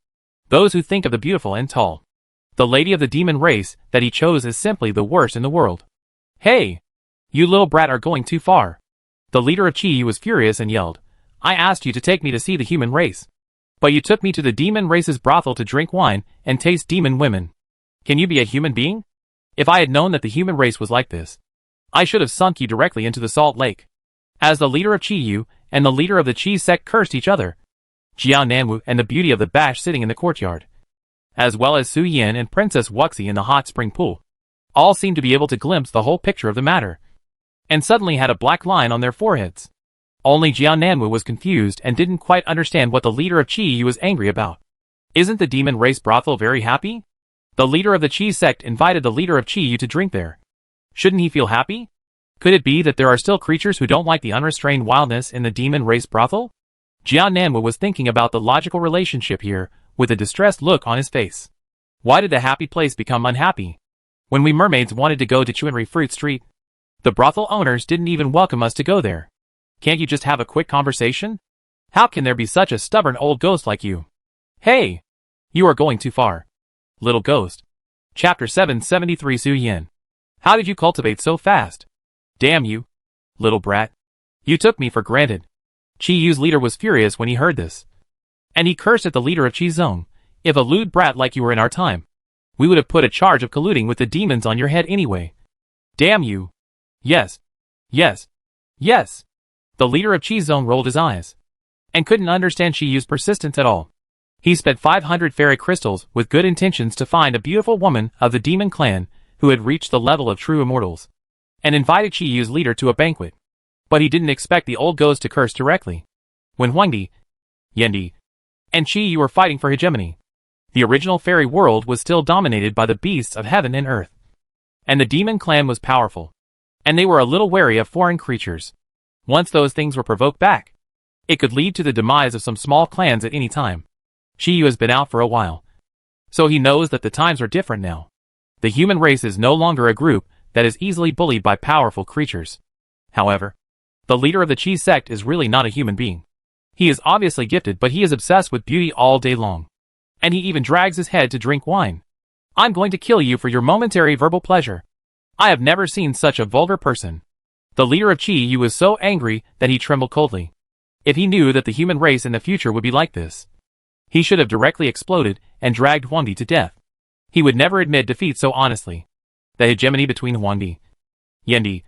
Those who think of the beautiful and tall. The lady of the demon race that he chose is simply the worst in the world. Hey! You little brat are going too far. The leader of Chi was furious and yelled, I asked you to take me to see the human race, but you took me to the demon race's brothel to drink wine and taste demon women. Can you be a human being? If I had known that the human race was like this, I should have sunk you directly into the salt lake. As the leader of Chi Yu and the leader of the Chi sect cursed each other, Jian Nanwu and the beauty of the Bash sitting in the courtyard, as well as Su Yin and Princess Wuxi in the hot spring pool, all seemed to be able to glimpse the whole picture of the matter, and suddenly had a black line on their foreheads. Only Jian Nanwu was confused and didn't quite understand what the leader of Chi Yu was angry about. Isn't the demon race brothel very happy? The leader of the Chi sect invited the leader of Chi Yu to drink there. Shouldn't he feel happy? Could it be that there are still creatures who don't like the unrestrained wildness in the demon race brothel? Jian Nanwu was thinking about the logical relationship here, with a distressed look on his face. Why did the happy place become unhappy? When we mermaids wanted to go to Chuanri Fruit Street, the brothel owners didn't even welcome us to go there. Can't you just have a quick conversation? How can there be such a stubborn old ghost like you? Hey! You are going too far. Little ghost. Chapter 773 Su Yin. How did you cultivate so fast? Damn you. Little brat. You took me for granted. Chi Yu's leader was furious when he heard this. And he cursed at the leader of Chi Zone. If a lewd brat like you were in our time, we would have put a charge of colluding with the demons on your head anyway. Damn you. Yes. Yes. Yes. The leader of Chi Zone rolled his eyes, and couldn't understand Chi Yu's persistence at all. He spent 500 fairy crystals with good intentions to find a beautiful woman of the demon clan who had reached the level of true immortals, and invited Chi Yu's leader to a banquet. But he didn't expect the old ghost to curse directly. When Huangdi, Yendi, and Chi Yu were fighting for hegemony, the original fairy world was still dominated by the beasts of heaven and earth. And the demon clan was powerful, and they were a little wary of foreign creatures. Once those things were provoked back, it could lead to the demise of some small clans at any time. Yu has been out for a while, so he knows that the times are different now. The human race is no longer a group that is easily bullied by powerful creatures. However, the leader of the Qi sect is really not a human being. He is obviously gifted, but he is obsessed with beauty all day long. And he even drags his head to drink wine. I'm going to kill you for your momentary verbal pleasure. I have never seen such a vulgar person. The leader of Qi Yu was so angry that he trembled coldly. If he knew that the human race in the future would be like this, he should have directly exploded and dragged Huangdi to death. He would never admit defeat so honestly. The hegemony between Huangdi, Yendi,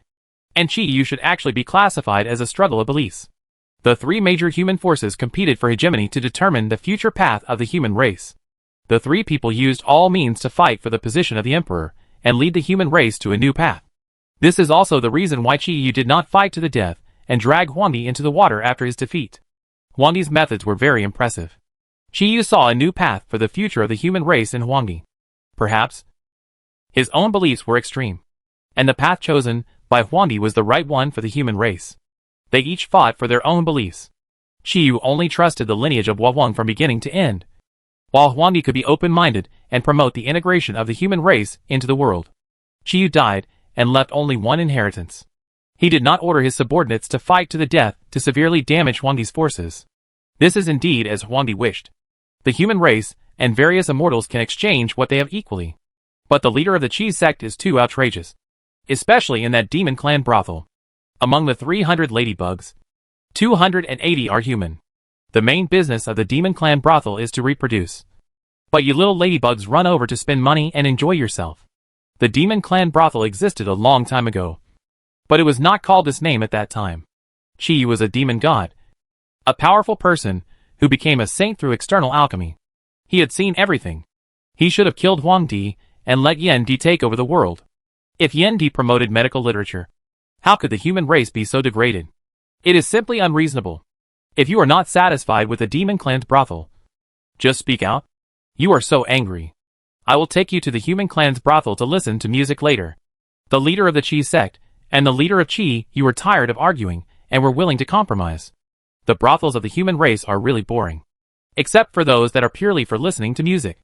and Qi Yu should actually be classified as a struggle of beliefs. The three major human forces competed for hegemony to determine the future path of the human race. The three people used all means to fight for the position of the emperor and lead the human race to a new path. This is also the reason why Qi Yu did not fight to the death and drag Huangdi into the water after his defeat. Huangdi's methods were very impressive. Qi Yu saw a new path for the future of the human race in Huangdi. Perhaps his own beliefs were extreme, and the path chosen by Huangdi was the right one for the human race. They each fought for their own beliefs. Qi Yu only trusted the lineage of Huang from beginning to end, while Huangdi could be open-minded and promote the integration of the human race into the world. Qi Yu died and left only one inheritance. He did not order his subordinates to fight to the death to severely damage Huangdi's forces. This is indeed as Huangdi wished. The human race and various immortals can exchange what they have equally. But the leader of the Qi sect is too outrageous, especially in that demon clan brothel. Among the 300 ladybugs, 280 are human. The main business of the demon clan brothel is to reproduce. But you little ladybugs run over to spend money and enjoy yourself. The demon clan brothel existed a long time ago, but it was not called this name at that time. Qi Yu was a demon god, a powerful person who became a saint through external alchemy. He had seen everything. He should have killed Huangdi and let Yendi take over the world. If Yendi promoted medical literature, how could the human race be so degraded? It is simply unreasonable. If you are not satisfied with the demon clan's brothel, just speak out. You are so angry. I will take you to the human clan's brothel to listen to music later. The leader of the Qi sect and the leader of Qi Yu were tired of arguing and were willing to compromise. The brothels of the human race are really boring, except for those that are purely for listening to music.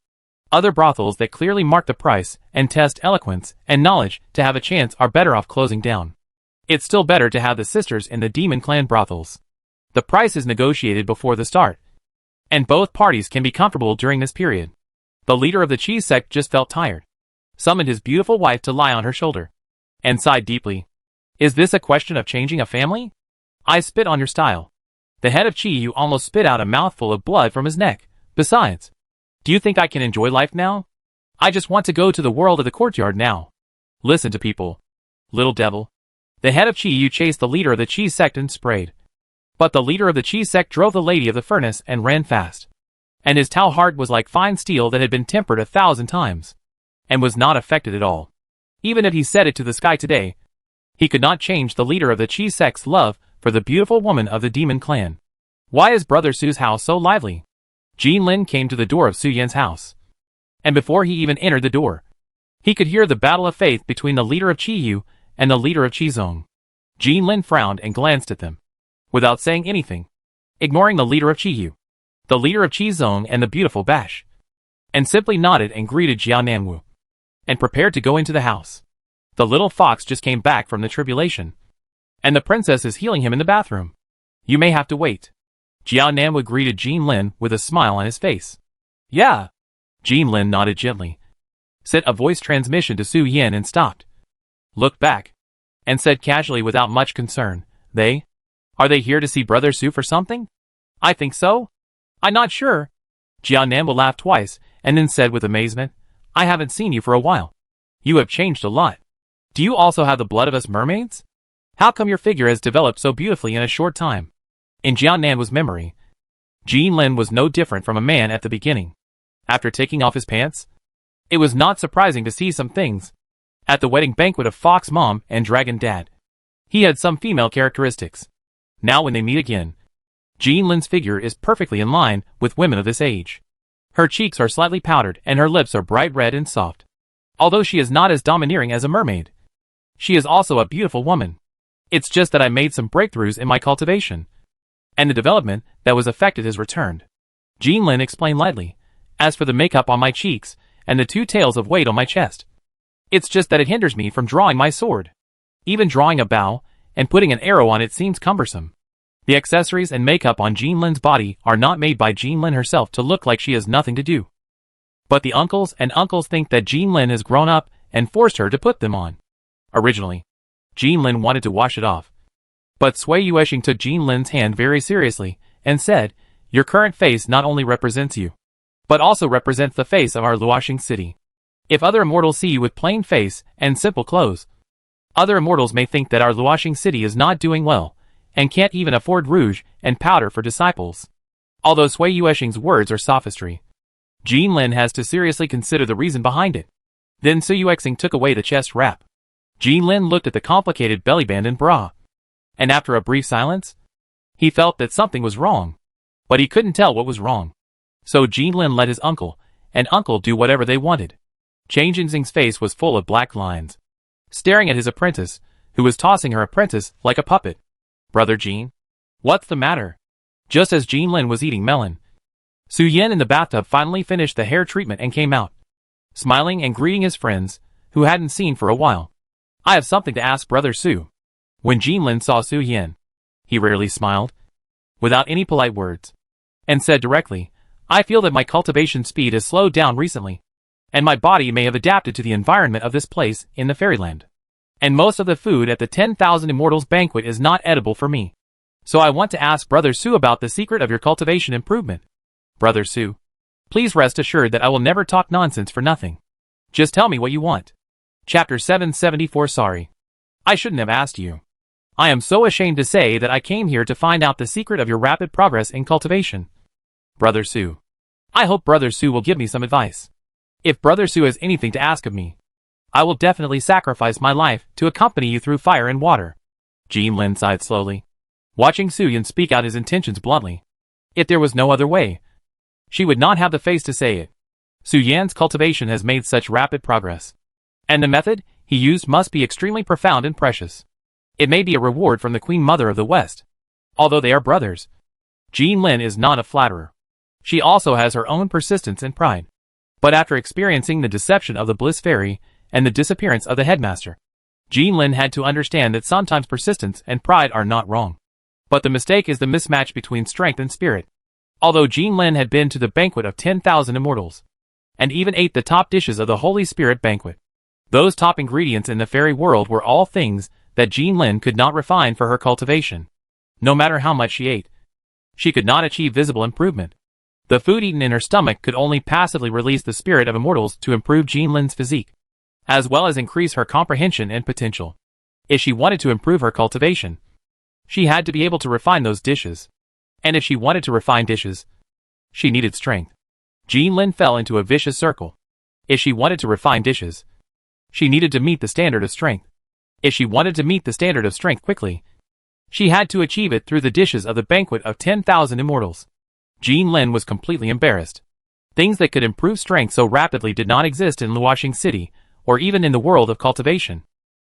Other brothels that clearly mark the price and test eloquence and knowledge to have a chance are better off closing down. It's still better to have the sisters in the demon clan brothels. The price is negotiated before the start, and both parties can be comfortable during this period. The leader of the Qi sect just felt tired, summoned his beautiful wife to lie on her shoulder, and sighed deeply. Is this a question of changing a family? I spit on your style. The head of Qi Yu almost spit out a mouthful of blood from his neck. Besides, do you think I can enjoy life now? I just want to go to the world of the courtyard now. Listen to people, little devil. The head of Qi Yu chased the leader of the Qi sect and sprayed. But the leader of the Qi sect drove the lady of the furnace and ran fast. And his Tao heart was like fine steel that had been tempered 1,000 times, and was not affected at all. Even if he said it to the sky today, he could not change the leader of the Qi sect's love for the beautiful woman of the demon clan. Why is Brother Su's house so lively? Jin Lin came to the door of Su Yan's house, and before he even entered the door, he could hear the battle of faith between the leader of Qi Yu and the leader of Qizong. Jin Lin frowned and glanced at them, without saying anything, ignoring the leader of Qi Yu, the leader of Qizong and the beautiful Bash, and simply nodded and greeted Jiao Nanwu, and prepared to go into the house. The little fox just came back from the tribulation, and the princess is healing him in the bathroom. You may have to wait. Jiao Nanwu greeted Jin Lin with a smile on his face. Yeah. Jin Lin nodded gently, sent a voice transmission to Su Yan and stopped, looked back, and said casually without much concern, Are they here to see Brother Su for something? I think so. I'm not sure. Jiao Nanwu laughed twice, and then said with amazement, I haven't seen you for a while. You have changed a lot. Do you also have the blood of us mermaids? How come your figure has developed so beautifully in a short time? In Jiao Nanwu's memory, Jin Lin was no different from a man at the beginning. After taking off his pants, it was not surprising to see some things. At the wedding banquet of Fox Mom and Dragon Dad, he had some female characteristics. Now when they meet again, Jin Lin's figure is perfectly in line with women of this age. Her cheeks are slightly powdered and her lips are bright red and soft. Although she is not as domineering as a mermaid, she is also a beautiful woman. It's just that I made some breakthroughs in my cultivation, and the development that was affected is returned. Jean Lin explained lightly. As for the makeup on my cheeks, and the 2 tails of weight on my chest, it's just that it hinders me from drawing my sword. Even drawing a bow, and putting an arrow on it seems cumbersome. The accessories and makeup on Jean Lin's body are not made by Jean Lin herself to look like she has nothing to do. But the uncles think that Jean Lin has grown up and forced her to put them on. Originally, Jean Lin wanted to wash it off. But Sui Yueshing took Jean Lin's hand very seriously and said, "Your current face not only represents you, but also represents the face of our Luoxing city. If other immortals see you with plain face and simple clothes, other immortals may think that our Luoxing city is not doing well, and can't even afford rouge and powder for disciples." Although Sui Yueshing's words are sophistry, Jean Lin has to seriously consider the reason behind it. Then Sui Yueshing took away the chest wrap. Jean Lin looked at the complicated bellyband and bra. And after a brief silence, he felt that something was wrong. But he couldn't tell what was wrong. So Jean Lin let his uncle do whatever they wanted. Chang Jinxing's face was full of black lines, staring at his apprentice, who was tossing her apprentice like a puppet. "Brother Jean? What's the matter?" Just as Jean Lin was eating melon, Su Yan in the bathtub finally finished the hair treatment and came out, smiling and greeting his friends, who hadn't seen for a while. "I have something to ask Brother Su." When Jean Lin saw Su Yan, he rarely smiled, without any polite words, and said directly, "I feel that my cultivation speed has slowed down recently, and my body may have adapted to the environment of this place in the fairyland. And most of the food at the 10,000 Immortals banquet is not edible for me. So I want to ask Brother Su about the secret of your cultivation improvement. Brother Su, please rest assured that I will never talk nonsense for nothing. Just tell me what you want." Chapter 774. Sorry, I shouldn't have asked you. I am so ashamed to say that I came here to find out the secret of your rapid progress in cultivation. Brother Su, I hope Brother Su will give me some advice. If Brother Su has anything to ask of me, I will definitely sacrifice my life to accompany you through fire and water. Jean Lin sighed slowly, watching Su Yan speak out his intentions bluntly. If there was no other way, she would not have the face to say it. Su Yan's cultivation has made such rapid progress, and the method he used must be extremely profound and precious. It may be a reward from the Queen Mother of the West. Although they are brothers, Jean Lin is not a flatterer. She also has her own persistence and pride. But after experiencing the deception of the Bliss Fairy and the disappearance of the headmaster, Jean Lin had to understand that sometimes persistence and pride are not wrong. But the mistake is the mismatch between strength and spirit. Although Jean Lin had been to the banquet of 10,000 immortals, and even ate the top dishes of the Holy Spirit banquet, those top ingredients in the fairy world were all things that Jean Lin could not refine for her cultivation. No matter how much she ate, she could not achieve visible improvement. The food eaten in her stomach could only passively release the spirit of immortals to improve Jean Lin's physique, as well as increase her comprehension and potential. If she wanted to improve her cultivation, she had to be able to refine those dishes. And if she wanted to refine dishes, she needed strength. Jean Lin fell into a vicious circle. If she wanted to refine dishes, she needed to meet the standard of strength. If she wanted to meet the standard of strength quickly, she had to achieve it through the dishes of the banquet of 10,000 immortals. Jean Lin was completely embarrassed. Things that could improve strength so rapidly did not exist in Luoxing City, or even in the world of cultivation.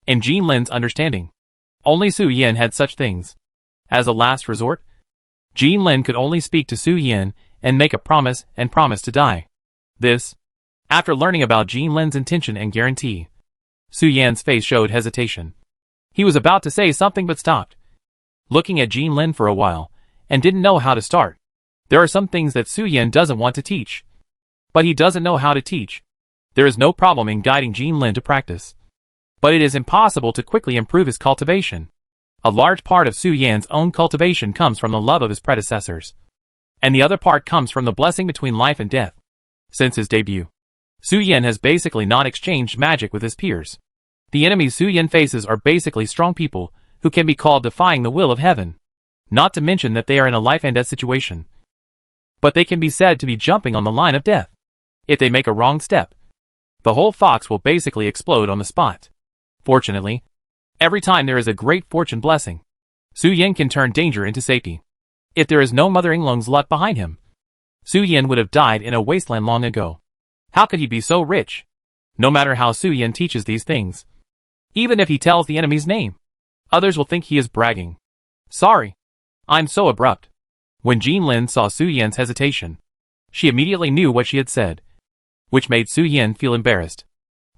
In Jean Lin's understanding, only Su Yan had such things. As a last resort, Jean Lin could only speak to Su Yan and make a promise and promise to die. This, after learning about Jean Lin's intention and guarantee, Su Yan's face showed hesitation. He was about to say something but stopped, looking at Jean Lin for a while, and didn't know how to start. There are some things that Su Yan doesn't want to teach, but he doesn't know how to teach. There is no problem in guiding Jean Lin to practice, but it is impossible to quickly improve his cultivation. A large part of Su Yan's own cultivation comes from the love of his predecessors, and the other part comes from the blessing between life and death. Since his debut, Su Yan has basically not exchanged magic with his peers. The enemies Su Yan faces are basically strong people who can be called defying the will of heaven. Not to mention that they are in a life and death situation. But they can be said to be jumping on the line of death. If they make a wrong step, the whole fox will basically explode on the spot. Fortunately, every time there is a great fortune blessing, Su Yan can turn danger into safety. If there is no Mother Yinglong's luck behind him, Su Yan would have died in a wasteland long ago. How could he be so rich? No matter how Su Yan teaches these things, even if he tells the enemy's name, others will think he is bragging. Sorry, I'm so abrupt. When Jean Lin saw Su Yan's hesitation, She immediately knew what she had said, which made Su Yan feel embarrassed.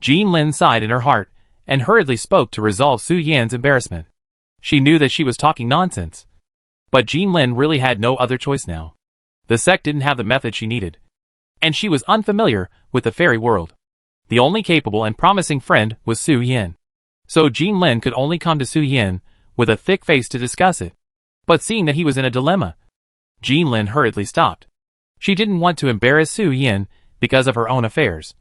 Jean Lin sighed in her heart and hurriedly spoke to resolve Su Yan's embarrassment. She knew that she was talking nonsense, but Jean Lin really had no other choice now. The sect didn't have the method she needed, and she was unfamiliar with the fairy world. The only capable and promising friend was Su Yan. So Jean Lin could only come to Su Yan with a thick face to discuss it. But seeing that he was in a dilemma, Jean Lin hurriedly stopped. She didn't want to embarrass Su Yan because of her own affairs,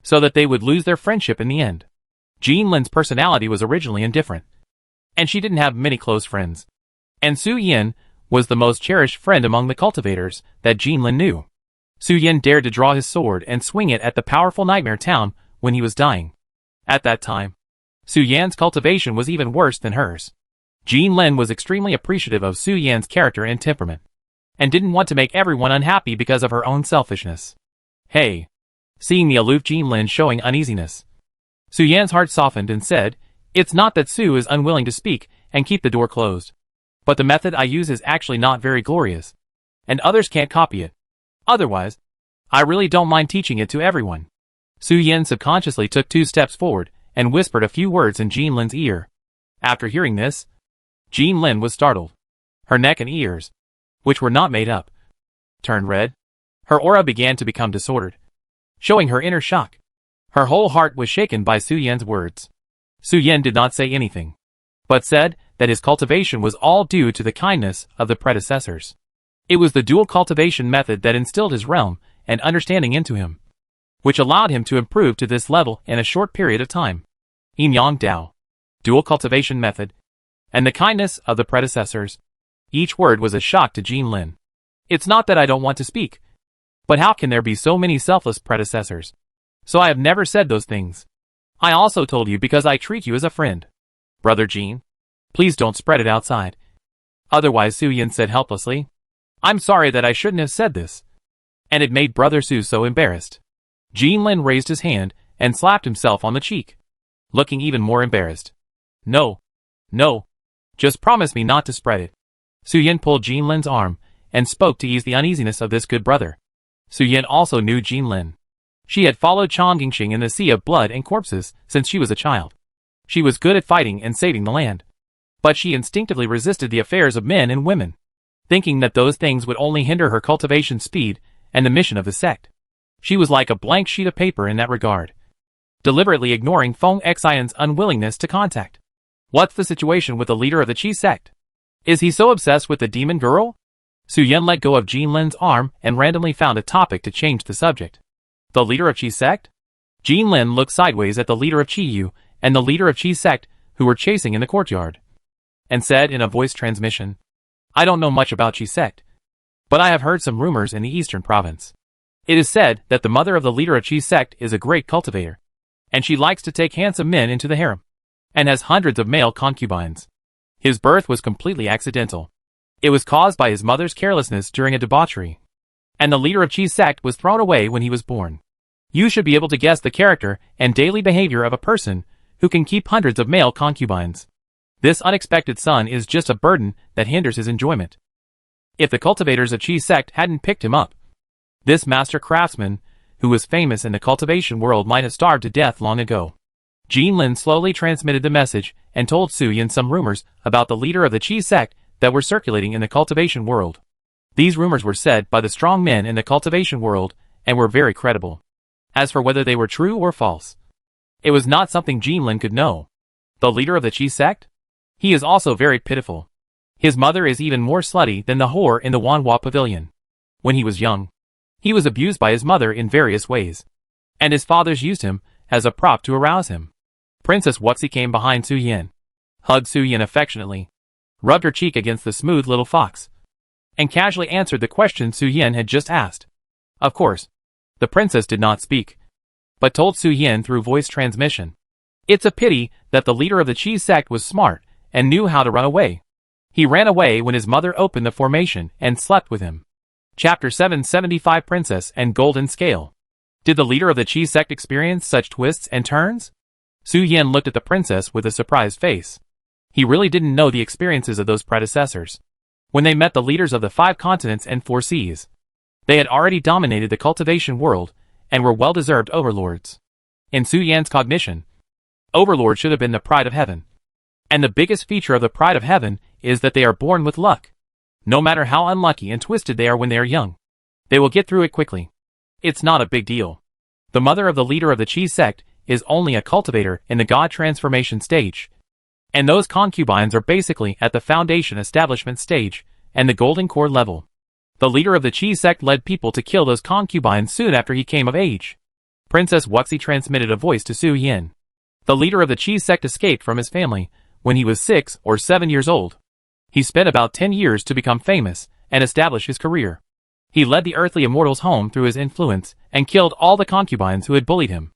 so that they would lose their friendship in the end. Jean Lin's personality was originally indifferent, and she didn't have many close friends. And Su Yan was the most cherished friend among the cultivators that Jean Lin knew. Su Yan dared to draw his sword and swing it at the powerful nightmare town when he was dying. At that time, Su Yan's cultivation was even worse than hers. Jean Lin was extremely appreciative of Su Yan's character and temperament, and didn't want to make everyone unhappy because of her own selfishness. Hey! Seeing the aloof Jean Lin showing uneasiness, Su Yan's heart softened and said, "It's not that Su is unwilling to speak and keep the door closed, but the method I use is actually not very glorious, and others can't copy it. Otherwise, I really don't mind teaching it to everyone." Su Yan subconsciously took 2 steps forward and whispered a few words in Jean Lin's ear. After hearing this, Jean Lin was startled. Her neck and ears, which were not made up, turned red. Her aura began to become disordered, showing her inner shock. Her whole heart was shaken by Su Yan's words. Su Yan did not say anything, but said that his cultivation was all due to the kindness of the predecessors. It was the dual cultivation method that instilled his realm and understanding into him, which allowed him to improve to this level in a short period of time. Yin Yang Dao, dual cultivation method, and the kindness of the predecessors. Each word was a shock to Jean Lin. It's not that I don't want to speak, but how can there be so many selfless predecessors? So I have never said those things. I also told you because I treat you as a friend. Brother Jean, please don't spread it outside. Otherwise, Su Yan said helplessly. I'm sorry that I shouldn't have said this. And it made Brother Su so embarrassed. Jean Lin raised his hand and slapped himself on the cheek, looking even more embarrassed. No. Just promise me not to spread it. Su Yan pulled Jean Lin's arm and spoke to ease the uneasiness of this good brother. Su Yan also knew Jean Lin. She had followed Chongqing in the sea of blood and corpses since she was a child. She was good at fighting and saving the land, but she instinctively resisted the affairs of men and women, thinking that those things would only hinder her cultivation speed and the mission of the sect. She was like a blank sheet of paper in that regard, deliberately ignoring Feng Xian's unwillingness to contact. What's the situation with the leader of the Qi sect? Is he so obsessed with the demon girl? Su Yan let go of Jean Lin's arm and randomly found a topic to change the subject. The leader of Qi sect? Jean Lin looked sideways at the leader of Qi Yu and the leader of Qi sect who were chasing in the courtyard, and said in a voice transmission, I don't know much about Qi sect, but I have heard some rumors in the eastern province. It is said that the mother of the leader of Qi sect is a great cultivator, and she likes to take handsome men into the harem, and has hundreds of male concubines. His birth was completely accidental. It was caused by his mother's carelessness during a debauchery, and the leader of Qi sect was thrown away when he was born. You should be able to guess the character and daily behavior of a person who can keep hundreds of male concubines. This unexpected son is just a burden that hinders his enjoyment. If the cultivators of Qi sect hadn't picked him up, this master craftsman, who was famous in the cultivation world, might have starved to death long ago. Jean Lin slowly transmitted the message and told Su Yan some rumors about the leader of the Qi sect that were circulating in the cultivation world. These rumors were said by the strong men in the cultivation world and were very credible. As for whether they were true or false, it was not something Jean Lin could know. The leader of the Qi sect? He is also very pitiful. His mother is even more slutty than the whore in the Wanhua pavilion. When he was young, he was abused by his mother in various ways, and his fathers used him as a prop to arouse him. Princess Wuxi came behind Su Yan, hugged Su Yan affectionately, rubbed her cheek against the smooth little fox, and casually answered the question Su Yan had just asked. Of course, the princess did not speak, but told Su Yan through voice transmission. It's a pity that the leader of the Qi sect was smart and knew how to run away. He ran away when his mother opened the formation and slept with him. Chapter 775 Princess and Golden Scale. Did the leader of the Qi sect experience such twists and turns? Su Yan looked at the princess with a surprised face. He really didn't know the experiences of those predecessors when they met the leaders of the 5 continents and 4 seas. They had already dominated the cultivation world, and were well-deserved overlords. In Su Yan's cognition, overlord should have been the pride of heaven. And the biggest feature of the pride of heaven is that they are born with luck. No matter how unlucky and twisted they are when they are young, they will get through it quickly. It's not a big deal. The mother of the leader of the Qi sect is only a cultivator in the god transformation stage. And those concubines are basically at the foundation establishment stage and the golden core level. The leader of the Qi sect led people to kill those concubines soon after he came of age. Princess Wuxi transmitted a voice to Su Yan. The leader of the Qi sect escaped from his family when he was 6 or 7 years old. He spent about 10 years to become famous and establish his career. He led the earthly immortals home through his influence and killed all the concubines who had bullied him.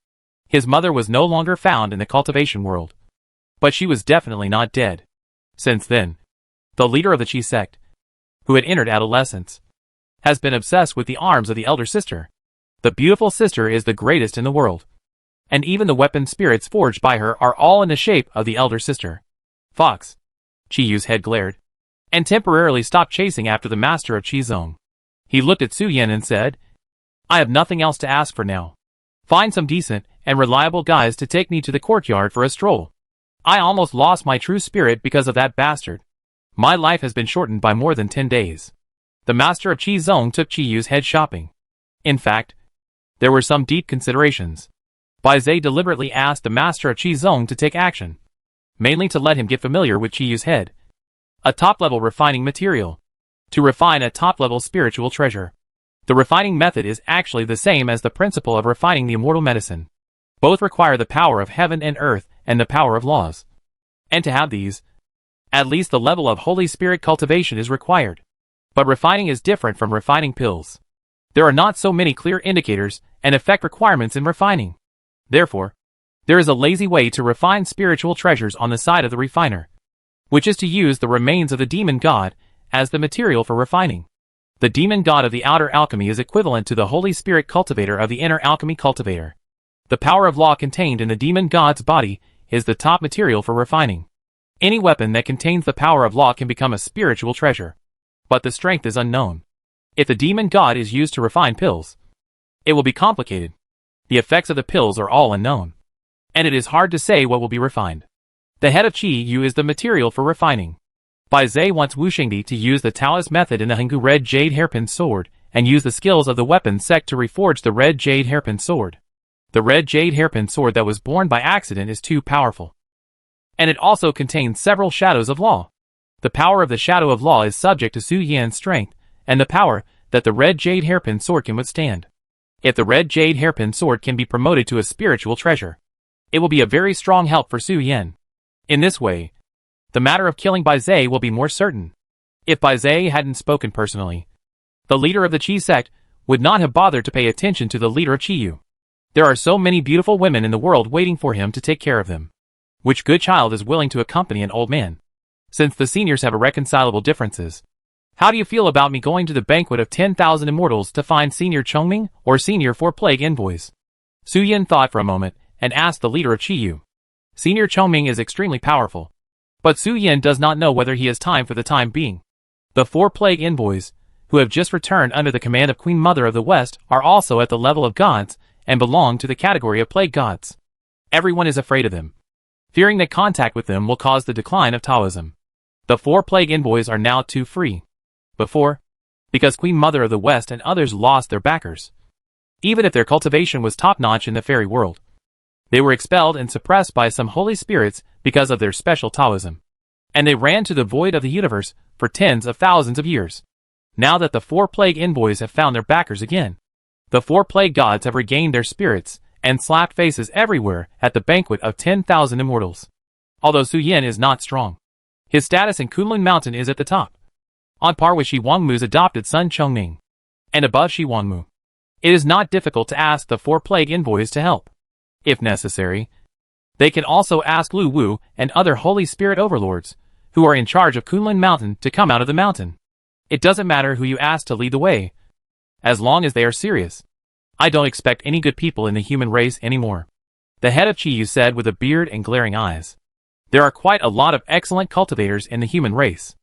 His mother was no longer found in the cultivation world. But she was definitely not dead. Since then, the leader of the Qi sect, who had entered adolescence, has been obsessed with the arms of the elder sister. The beautiful sister is the greatest in the world. And even the weapon spirits forged by her are all in the shape of the elder sister. Fox. Qi Yu's head glared, and temporarily stopped chasing after the master of Qizong. He looked at Su Yan and said, I have nothing else to ask for now. Find some decent and reliable guys to take me to the courtyard for a stroll. I almost lost my true spirit because of that bastard. My life has been shortened by more than 10 days. The master of Qizong took Qi Yu's head shopping. In fact, there were some deep considerations. Bai Zhe deliberately asked the master of Qizong to take action, mainly to let him get familiar with Qi Yu's head, a top-level refining material, to refine a top-level spiritual treasure. The refining method is actually the same as the principle of refining the immortal medicine. Both require the power of heaven and earth and the power of laws. And to have these, at least the level of Holy Spirit cultivation is required. But refining is different from refining pills. There are not so many clear indicators and effect requirements in refining. Therefore, there is a lazy way to refine spiritual treasures on the side of the refiner, which is to use the remains of the demon god as the material for refining. The demon god of the outer alchemy is equivalent to the Holy Spirit cultivator of the inner alchemy cultivator. The power of law contained in the demon god's body is the top material for refining. Any weapon that contains the power of law can become a spiritual treasure. But the strength is unknown. If the demon god is used to refine pills, it will be complicated. The effects of the pills are all unknown. And it is hard to say what will be refined. The head of Qi Yu is the material for refining. Bai Zhe wants Wu Xingdi to use the Taoist method in the Henggu red jade hairpin sword, and use the skills of the weapon sect to reforge the red jade hairpin sword. The red jade hairpin sword that was born by accident is too powerful. And it also contains several shadows of law. The power of the shadow of law is subject to Su Yan's strength, and the power that the red jade hairpin sword can withstand. If the red jade hairpin sword can be promoted to a spiritual treasure, it will be a very strong help for Su Yan. In this way, the matter of killing Bai Zhe will be more certain. If Bai Zhe hadn't spoken personally, the leader of the Qi sect would not have bothered to pay attention to the leader of Qi Yu. There are so many beautiful women in the world waiting for him to take care of them. Which good child is willing to accompany an old man? Since the seniors have irreconcilable differences, how do you feel about me going to the banquet of 10,000 immortals to find Senior Chongming or Senior Four Plague Envoys? Su Yan thought for a moment and asked the leader of Qi Yu. Senior Chongming is extremely powerful, but Su Yan does not know whether he has time for the time being. The Four Plague Envoys, who have just returned under the command of Queen Mother of the West, are also at the level of gods and belong to the category of plague gods. Everyone is afraid of them, fearing that contact with them will cause the decline of Taoism. The Four Plague Envoys are now too free. Before, because Queen Mother of the West and others lost their backers. Even if their cultivation was top-notch in the fairy world, they were expelled and suppressed by some holy spirits because of their special Taoism. And they ran to the void of the universe for tens of thousands of years. Now that the Four Plague Envoys have found their backers again, the Four Plague Gods have regained their spirits and slapped faces everywhere at the banquet of 10,000 immortals. Although Su Yan is not strong, his status in Kunlun Mountain is at the top, on par with Shi Wangmu's adopted son Chongming, and above Shi Wangmu. It is not difficult to ask the Four Plague Envoys to help. If necessary, they can also ask Lu Wu and other Holy Spirit overlords, who are in charge of Kunlun Mountain, to come out of the mountain. It doesn't matter who you ask to lead the way, as long as they are serious. I don't expect any good people in the human race anymore, the head of Qi Yu said with a beard and glaring eyes. There are quite a lot of excellent cultivators in the human race.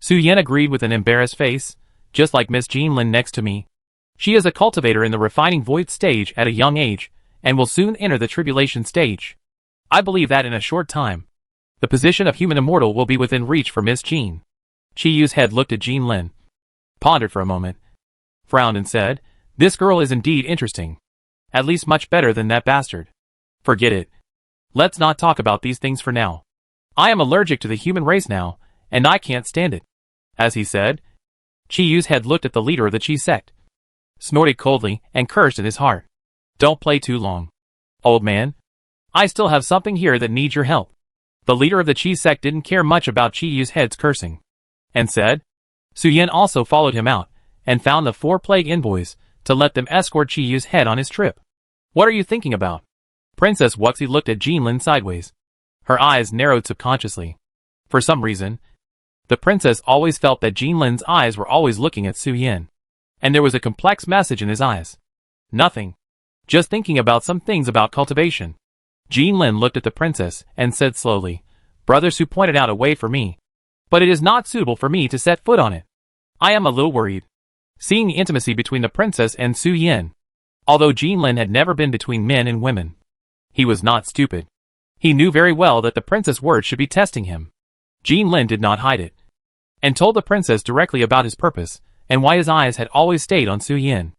Su Yan agreed with an embarrassed face, just like Miss Jean Lin next to me. She is a cultivator in the refining void stage at a young age, and will soon enter the tribulation stage. I believe that in a short time, the position of human immortal will be within reach for Miss Jean. Chi Yu's head looked at Jean Lin, pondered for a moment, frowned and said, "This girl is indeed interesting. At least much better than that bastard. Forget it. Let's not talk about these things for now. I am allergic to the human race now, and I can't stand it." As he said, Chi Yu's head looked at the leader of the Chi sect, snorted coldly, and cursed in his heart. "Don't play too long, old man. I still have something here that needs your help." The leader of the Chi sect didn't care much about Chi Yu's head's cursing, and said. Su Yan also followed him out, and found the 4 plague envoys, to let them escort Chi Yu's head on his trip. "What are you thinking about?" Princess Wuxi looked at Jean Lin sideways. Her eyes narrowed subconsciously. For some reason, the princess always felt that Jean Lin's eyes were always looking at Su Yan. And there was a complex message in his eyes. Nothing. Just thinking about some things about cultivation. Jean Lin looked at the princess and said slowly, "Brother Su pointed out a way for me, but it is not suitable for me to set foot on it. I am a little worried." Seeing the intimacy between the princess and Su Yan. Although Jean Lin had never been between men and women, he was not stupid. He knew very well that the princess' words should be testing him. Jean Lin did not hide it, and told the princess directly about his purpose, and why his eyes had always stayed on Su Yan.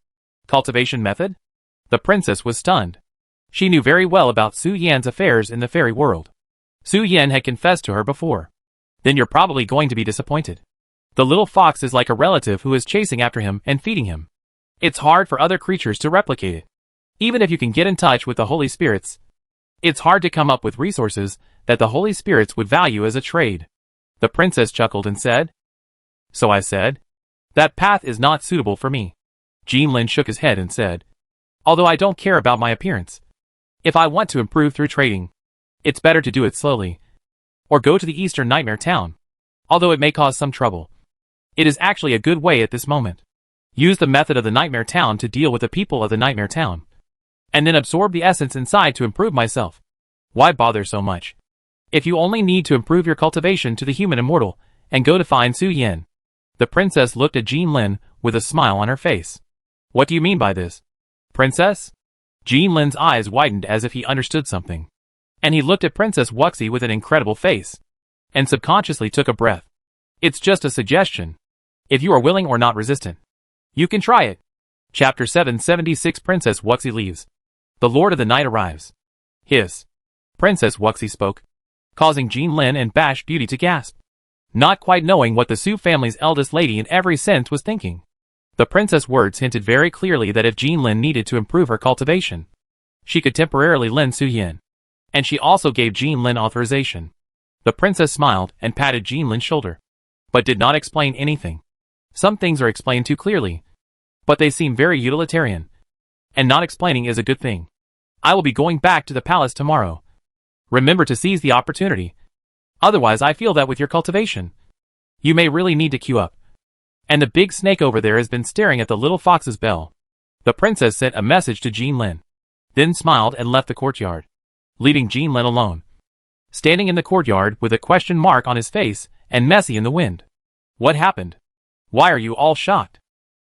Cultivation method? The princess was stunned. She knew very well about Su Yan's affairs in the fairy world. Su Yan had confessed to her before. "Then you're probably going to be disappointed. The little fox is like a relative who is chasing after him and feeding him. It's hard for other creatures to replicate it. Even if you can get in touch with the Holy Spirits, it's hard to come up with resources that the Holy Spirits would value as a trade." The princess chuckled and said. "So I said, that path is not suitable for me." Jean Lin shook his head and said, "Although I don't care about my appearance, if I want to improve through trading, it's better to do it slowly, or go to the Eastern Nightmare Town. Although it may cause some trouble, it is actually a good way at this moment. Use the method of the Nightmare Town to deal with the people of the Nightmare Town, and then absorb the essence inside to improve myself. Why bother so much? If you only need to improve your cultivation to the human immortal, and go to find Su Yan." The princess looked at Jean Lin with a smile on her face. "What do you mean by this, princess?" Jean Lin's eyes widened as if he understood something, and he looked at Princess Wuxi with an incredible face, and subconsciously took a breath. "It's just a suggestion. If you are willing or not resistant, you can try it." Chapter 776 Princess Wuxi leaves. The Lord of the Night arrives. "Hiss." Princess Wuxi spoke, causing Jean Lin and Bash Beauty to gasp, not quite knowing what the Su family's eldest lady in every sense was thinking. The princess' words hinted very clearly that if Jean Lin needed to improve her cultivation, she could temporarily lend Su Yan. And she also gave Jean Lin authorization. The princess smiled and patted Jean Lin's shoulder, but did not explain anything. Some things are explained too clearly, but they seem very utilitarian, and not explaining is a good thing. "I will be going back to the palace tomorrow. Remember to seize the opportunity. Otherwise I feel that with your cultivation, you may really need to queue up. And the big snake over there has been staring at the little fox's bell." The princess sent a message to Jean Lin, then smiled and left the courtyard, leaving Jean Lin alone, standing in the courtyard with a question mark on his face and messy in the wind. "What happened? Why are you all shocked?"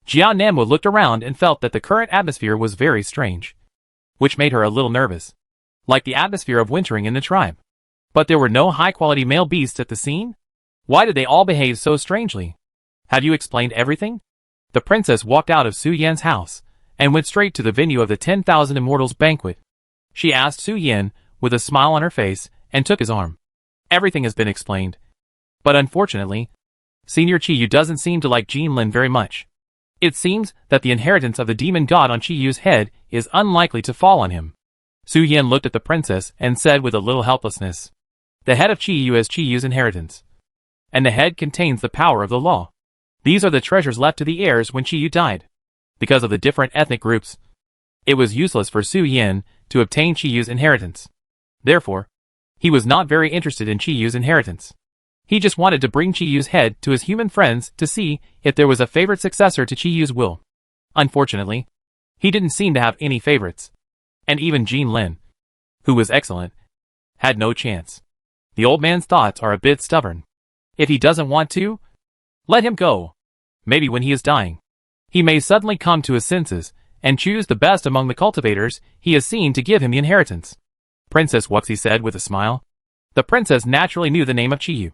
Jiao Nanmo looked around and felt that the current atmosphere was very strange, which made her a little nervous, like the atmosphere of wintering in the tribe. But there were no high-quality male beasts at the scene? Why did they all behave so strangely? "Have you explained everything?" The princess walked out of Su Yan's house, and went straight to the venue of the 10,000 Immortals banquet. She asked Su Yan, with a smile on her face, and took his arm. "Everything has been explained. But unfortunately, Senior Chi Yu doesn't seem to like Jean Lin very much. It seems that the inheritance of the demon god on Chi Yu's head is unlikely to fall on him." Su Yan looked at the princess and said with a little helplessness, "The head of Chi Yu is Chi Yu's inheritance, and the head contains the power of the law. These are the treasures left to the heirs when Chi Yu died. Because of the different ethnic groups, it was useless for Su Yan to obtain Chi Yu's inheritance. Therefore, he was not very interested in Chi Yu's inheritance. He just wanted to bring Chi Yu's head to his human friends to see if there was a favorite successor to Chi Yu's will. Unfortunately, he didn't seem to have any favorites. And even Jean Lin, who was excellent, had no chance. The old man's thoughts are a bit stubborn. If he doesn't want to, let him go. Maybe when he is dying, He may suddenly come to his senses and choose the best among the cultivators he has seen to give him the inheritance. Princess Wuxi said with a smile. The princess naturally knew the name of Chiyu.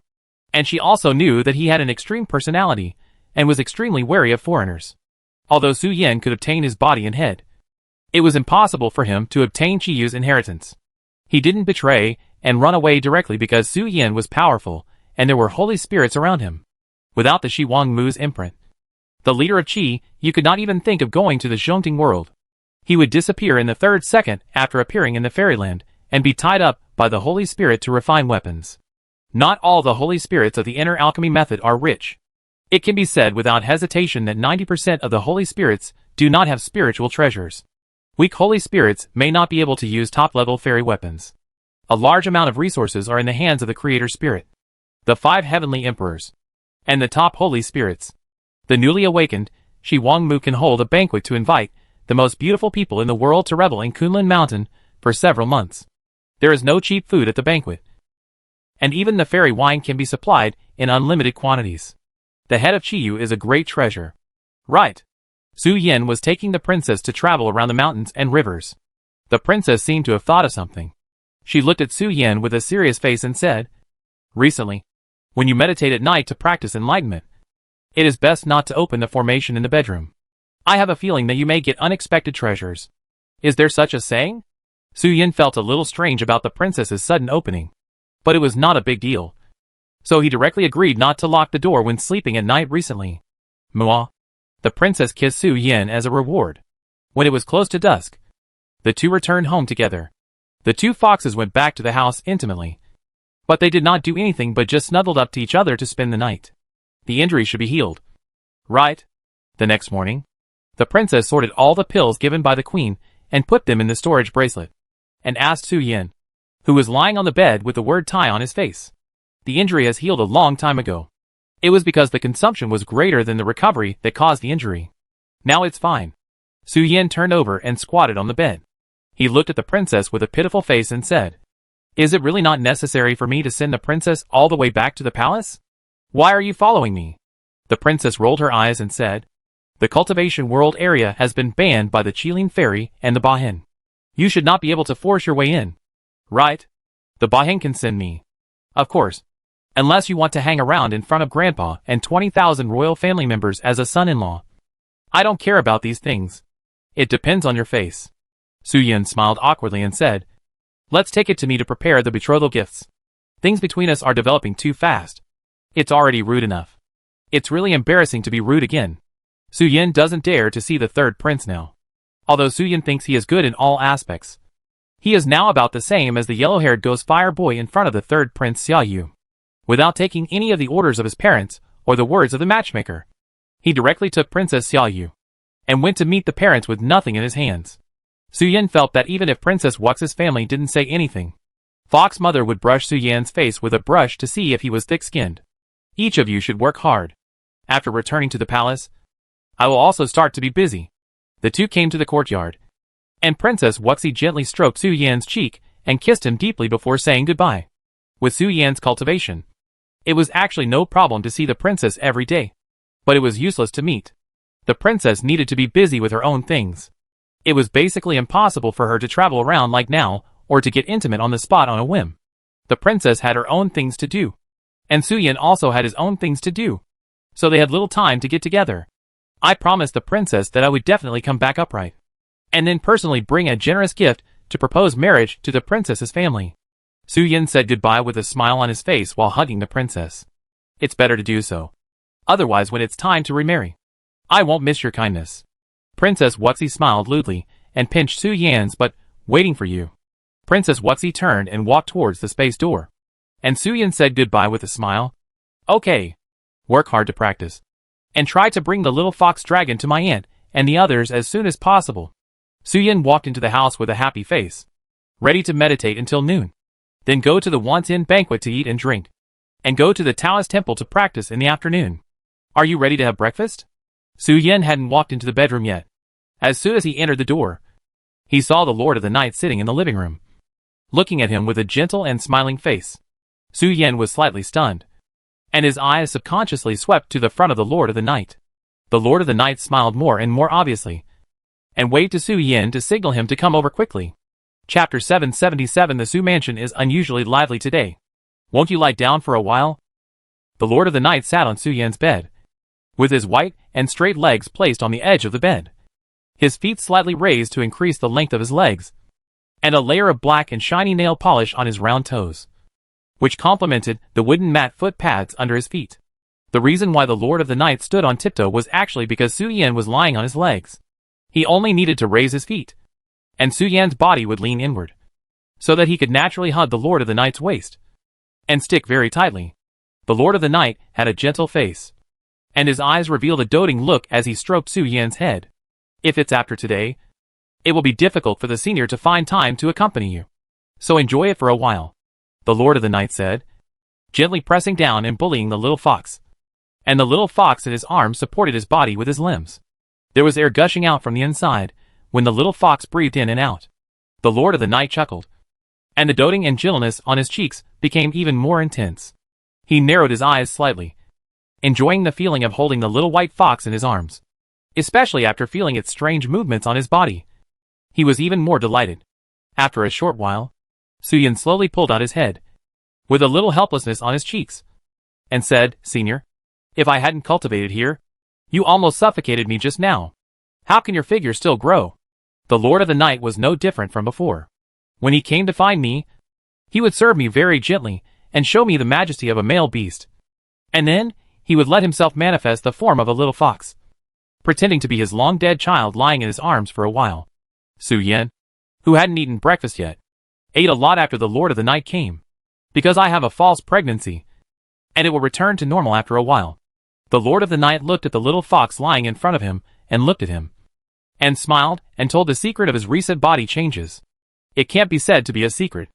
And she also knew that he had an extreme personality and was extremely wary of foreigners. Although Su Yan could obtain his body and head, it was impossible for him to obtain Chiyu's inheritance. He didn't betray and run away directly because Su Yan was powerful and there were holy spirits around him. Without the Shi Wangmu's imprint, the leader of Qi, you could not even think of going to the Zhongting world. He would disappear in the 3rd second after appearing in the fairyland and be tied up by the Holy Spirit to refine weapons. Not all the Holy Spirits of the inner alchemy method are rich. It can be said without hesitation that 90% of the Holy Spirits do not have spiritual treasures. Weak Holy Spirits may not be able to use top-level fairy weapons. A large amount of resources are in the hands of the Creator Spirit, the 5 Heavenly Emperors, and the top Holy Spirits. The newly awakened Shi Wangmu can hold a banquet to invite the most beautiful people in the world to revel in Kunlun Mountain for several months. There is no cheap food at the banquet, and even the fairy wine can be supplied in unlimited quantities. The head of Chiyu is a great treasure. Right. Su Yan was taking the princess to travel around the mountains and rivers. The princess seemed to have thought of something. She looked at Su Yan with a serious face and said, Recently, when you meditate at night to practice enlightenment, it is best not to open the formation in the bedroom. I have a feeling that you may get unexpected treasures. Is there such a saying? Su Yan felt a little strange about the princess's sudden opening, but it was not a big deal. So he directly agreed not to lock the door when sleeping at night recently. Mua. The princess kissed Su Yan as a reward. When it was close to dusk, the two returned home together. The 2 foxes went back to the house intimately, but they did not do anything but just snuggled up to each other to spend the night. The injury should be healed. Right? The next morning, the princess sorted all the pills given by the queen and put them in the storage bracelet, and asked Su Yan, who was lying on the bed with the word Tai on his face. The injury has healed a long time ago. It was because the consumption was greater than the recovery that caused the injury. Now it's fine. Su Yan turned over and squatted on the bed. He looked at the princess with a pitiful face and said, Is it really not necessary for me to send the princess all the way back to the palace? Why are you following me? The princess rolled her eyes and said, The cultivation world area has been banned by the Qilin fairy and the Bahen. You should not be able to force your way in. Right? The Bahen can send me. Of course. Unless you want to hang around in front of Grandpa and 20,000 royal family members as a son-in-law. I don't care about these things. It depends on your face. Su Yan smiled awkwardly and said, Let's take it to me to prepare the betrothal gifts. Things between us are developing too fast. It's already rude enough. It's really embarrassing to be rude again. Su Yan doesn't dare to see the 3rd prince now. Although Su Yan thinks he is good in all aspects, he is now about the same as the yellow-haired ghost fire boy in front of the 3rd prince Xia Yu. Without taking any of the orders of his parents or the words of the matchmaker, he directly took Princess Xia Yu and went to meet the parents with nothing in his hands. Su Yan felt that even if Princess Wux's family didn't say anything, Fox Mother would brush Su Yan's face with a brush to see if he was thick-skinned. Each of you should work hard. After returning to the palace, I will also start to be busy. The 2 came to the courtyard, and Princess Wuxi gently stroked Su Yan's cheek and kissed him deeply before saying goodbye. With Su Yan's cultivation, it was actually no problem to see the princess every day, but it was useless to meet. The princess needed to be busy with her own things. It was basically impossible for her to travel around like now or to get intimate on the spot on a whim. The princess had her own things to do, and Su Yan also had his own things to do, so they had little time to get together. I promised the princess that I would definitely come back upright, and then personally bring a generous gift to propose marriage to the princess's family. Su Yan said goodbye with a smile on his face while hugging the princess. It's better to do so. Otherwise, when it's time to remarry, I won't miss your kindness. Princess Wuxi smiled lewdly and pinched Su Yan's butt, waiting for you. Princess Wuxi turned and walked towards the space door, and Su Yan said goodbye with a smile. Okay. Work hard to practice, and try to bring the little fox dragon to my aunt and the others as soon as possible. Su Yan walked into the house with a happy face, ready to meditate until noon. Then go to the Wantin banquet to eat and drink, and go to the Taoist temple to practice in the afternoon. Are you ready to have breakfast? Su Yan hadn't walked into the bedroom yet. As soon as he entered the door, he saw the Lord of the Night sitting in the living room, looking at him with a gentle and smiling face. Su Yan was slightly stunned, and his eyes subconsciously swept to the front of the Lord of the Night. The Lord of the Night smiled more and more obviously, and waved to Su Yin to signal him to come over quickly. Chapter 777. The Su Mansion is unusually lively today. Won't you lie down for a while? The Lord of the Night sat on Su Yin's bed, with his white and straight legs placed on the edge of the bed, his feet slightly raised to increase the length of his legs, and a layer of black and shiny nail polish on his round toes, which complemented the wooden mat foot pads under his feet. The reason why the Lord of the Night stood on tiptoe was actually because Su Yin was lying on his legs. He only needed to raise his feet, and Su Yin's body would lean inward, so that he could naturally hug the Lord of the Night's waist, and stick very tightly. The Lord of the Night had a gentle face, and his eyes revealed a doting look as he stroked Su Yin's head. If it's after today, it will be difficult for the senior to find time to accompany you, so enjoy it for a while, the Lord of the Night said, gently pressing down and bullying the little fox. And the little fox in his arms supported his body with his limbs. There was air gushing out from the inside when the little fox breathed in and out. The Lord of the Night chuckled, and the doting and gentleness on his cheeks became even more intense. He narrowed his eyes slightly, enjoying the feeling of holding the little white fox in his arms, especially after feeling its strange movements on his body. He was even more delighted. After a short while, Su Yin slowly pulled out his head, with a little helplessness on his cheeks, and said, "Senior, if I hadn't cultivated here, you almost suffocated me just now. How can your figure still grow?" The Lord of the Night was no different from before. When he came to find me, he would serve me very gently and show me the majesty of a male beast. And then, he would let himself manifest the form of a little fox, pretending to be his long-dead child lying in his arms for a while. Su Yin, who hadn't eaten breakfast yet, ate a lot after the Lord of the Night came, because I have a false pregnancy, and it will return to normal after a while. The Lord of the Night looked at the little fox lying in front of him, and looked at him, and smiled, and told the secret of his recent body changes. It can't be said to be a secret.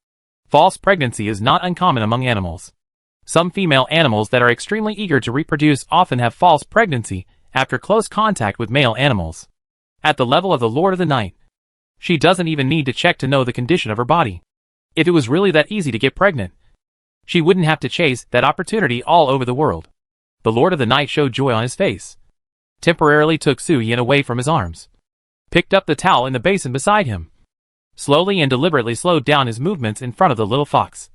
False pregnancy is not uncommon among animals. Some female animals that are extremely eager to reproduce often have false pregnancy after close contact with male animals. At the level of the Lord of the Night, she doesn't even need to check to know the condition of her body. If it was really that easy to get pregnant, she wouldn't have to chase that opportunity all over the world. The Lord of the Night showed joy on his face, temporarily took Su Yin away from his arms, picked up the towel in the basin beside him, slowly and deliberately slowed down his movements in front of the little fox,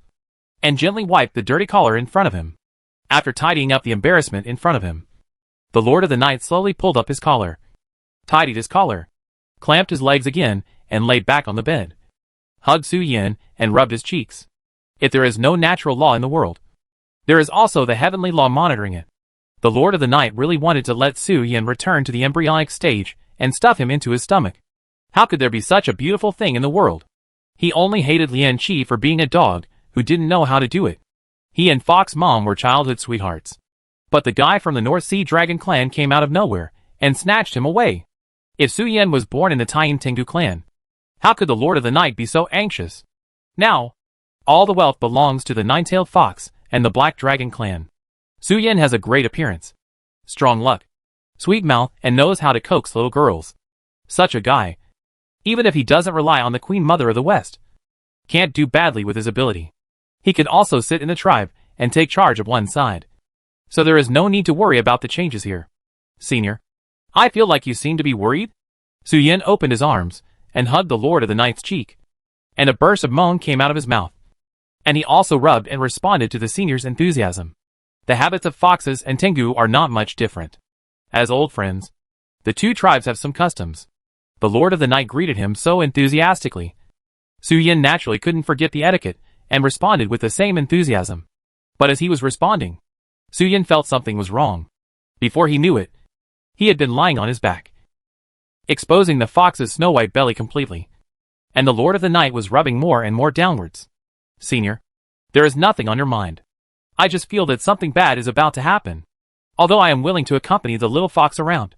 and gently wiped the dirty collar in front of him. After tidying up the embarrassment in front of him, the Lord of the Night slowly pulled up his collar, tidied his collar, clamped his legs again, and laid back on the bed, hugged Su Yin, and rubbed his cheeks. If there is no natural law in the world, there is also the heavenly law monitoring it. The Lord of the Night really wanted to let Su Yin return to the embryonic stage and stuff him into his stomach. How could there be such a beautiful thing in the world? He only hated Lian Qi for being a dog who didn't know how to do it. He and Fox Mom were childhood sweethearts. But the guy from the North Sea Dragon clan came out of nowhere and snatched him away. If Su Yin was born in the Taiyin Tengu clan, how could the Lord of the Night be so anxious? Now, all the wealth belongs to the Nine-Tailed Fox and the Black Dragon clan. Su Yin has a great appearance, strong luck, sweet mouth, and knows how to coax little girls. Such a guy, even if he doesn't rely on the Queen Mother of the West, can't do badly with his ability. He can also sit in the tribe and take charge of one side. So there is no need to worry about the changes here. Senior, I feel like you seem to be worried? Su Yin opened his arms and hugged the Lord of the Night's cheek, and a burst of moan came out of his mouth. And he also rubbed and responded to the senior's enthusiasm. The habits of foxes and Tengu are not much different. As old friends, the two tribes have some customs. The Lord of the Night greeted him so enthusiastically. Su Yin naturally couldn't forget the etiquette and responded with the same enthusiasm. But as he was responding, Su Yin felt something was wrong. Before he knew it, he had been lying on his back, exposing the fox's snow-white belly completely, and the Lord of the Night was rubbing more and more downwards. Senior, there is nothing on your mind. I just feel that something bad is about to happen. Although I am willing to accompany the little fox around,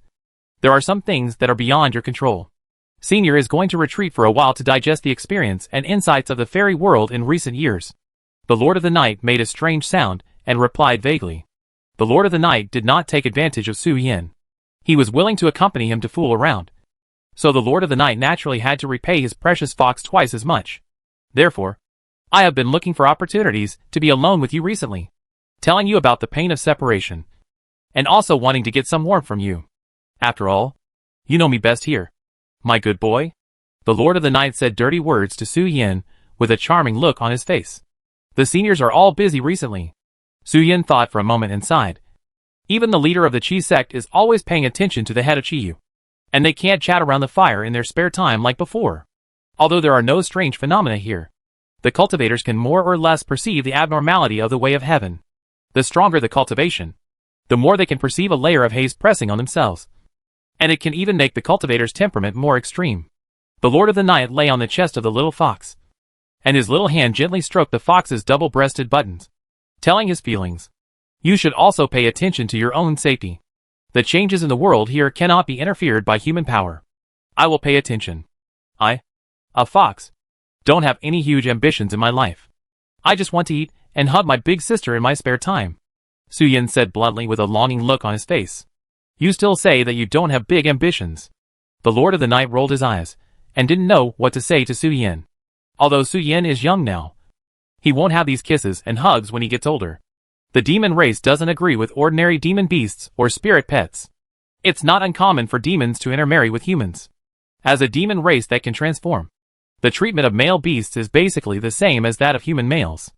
there are some things that are beyond your control. Senior is going to retreat for a while to digest the experience and insights of the fairy world in recent years. The Lord of the Night made a strange sound and replied vaguely. The Lord of the Night did not take advantage of Su Yin. He was willing to accompany him to fool around. So the Lord of the Night naturally had to repay his precious fox twice as much. Therefore, I have been looking for opportunities to be alone with you recently, telling you about the pain of separation, and also wanting to get some warmth from you. After all, you know me best here. My good boy? The Lord of the Night said dirty words to Su Yin, with a charming look on his face. The seniors are all busy recently. Su Yin thought for a moment and sighed. Even the leader of the Qi sect is always paying attention to the head of Qiyu. And they can't chat around the fire in their spare time like before. Although there are no strange phenomena here, the cultivators can more or less perceive the abnormality of the way of heaven. The stronger the cultivation, the more they can perceive a layer of haze pressing on themselves. And it can even make the cultivator's temperament more extreme. The Lord of the Night lay on the chest of the little fox, and his little hand gently stroked the fox's double-breasted buttons, telling his feelings. You should also pay attention to your own safety. The changes in the world here cannot be interfered by human power. I will pay attention. I, a fox, don't have any huge ambitions in my life. I just want to eat and hug my big sister in my spare time. Su Yin said bluntly with a longing look on his face. You still say that you don't have big ambitions. The Lord of the Night rolled his eyes, and didn't know what to say to Su Yin. Although Su Yin is young now, he won't have these kisses and hugs when he gets older. The demon race doesn't agree with ordinary demon beasts or spirit pets. It's not uncommon for demons to intermarry with humans. As a demon race that can transform, the treatment of male beasts is basically the same as that of human males.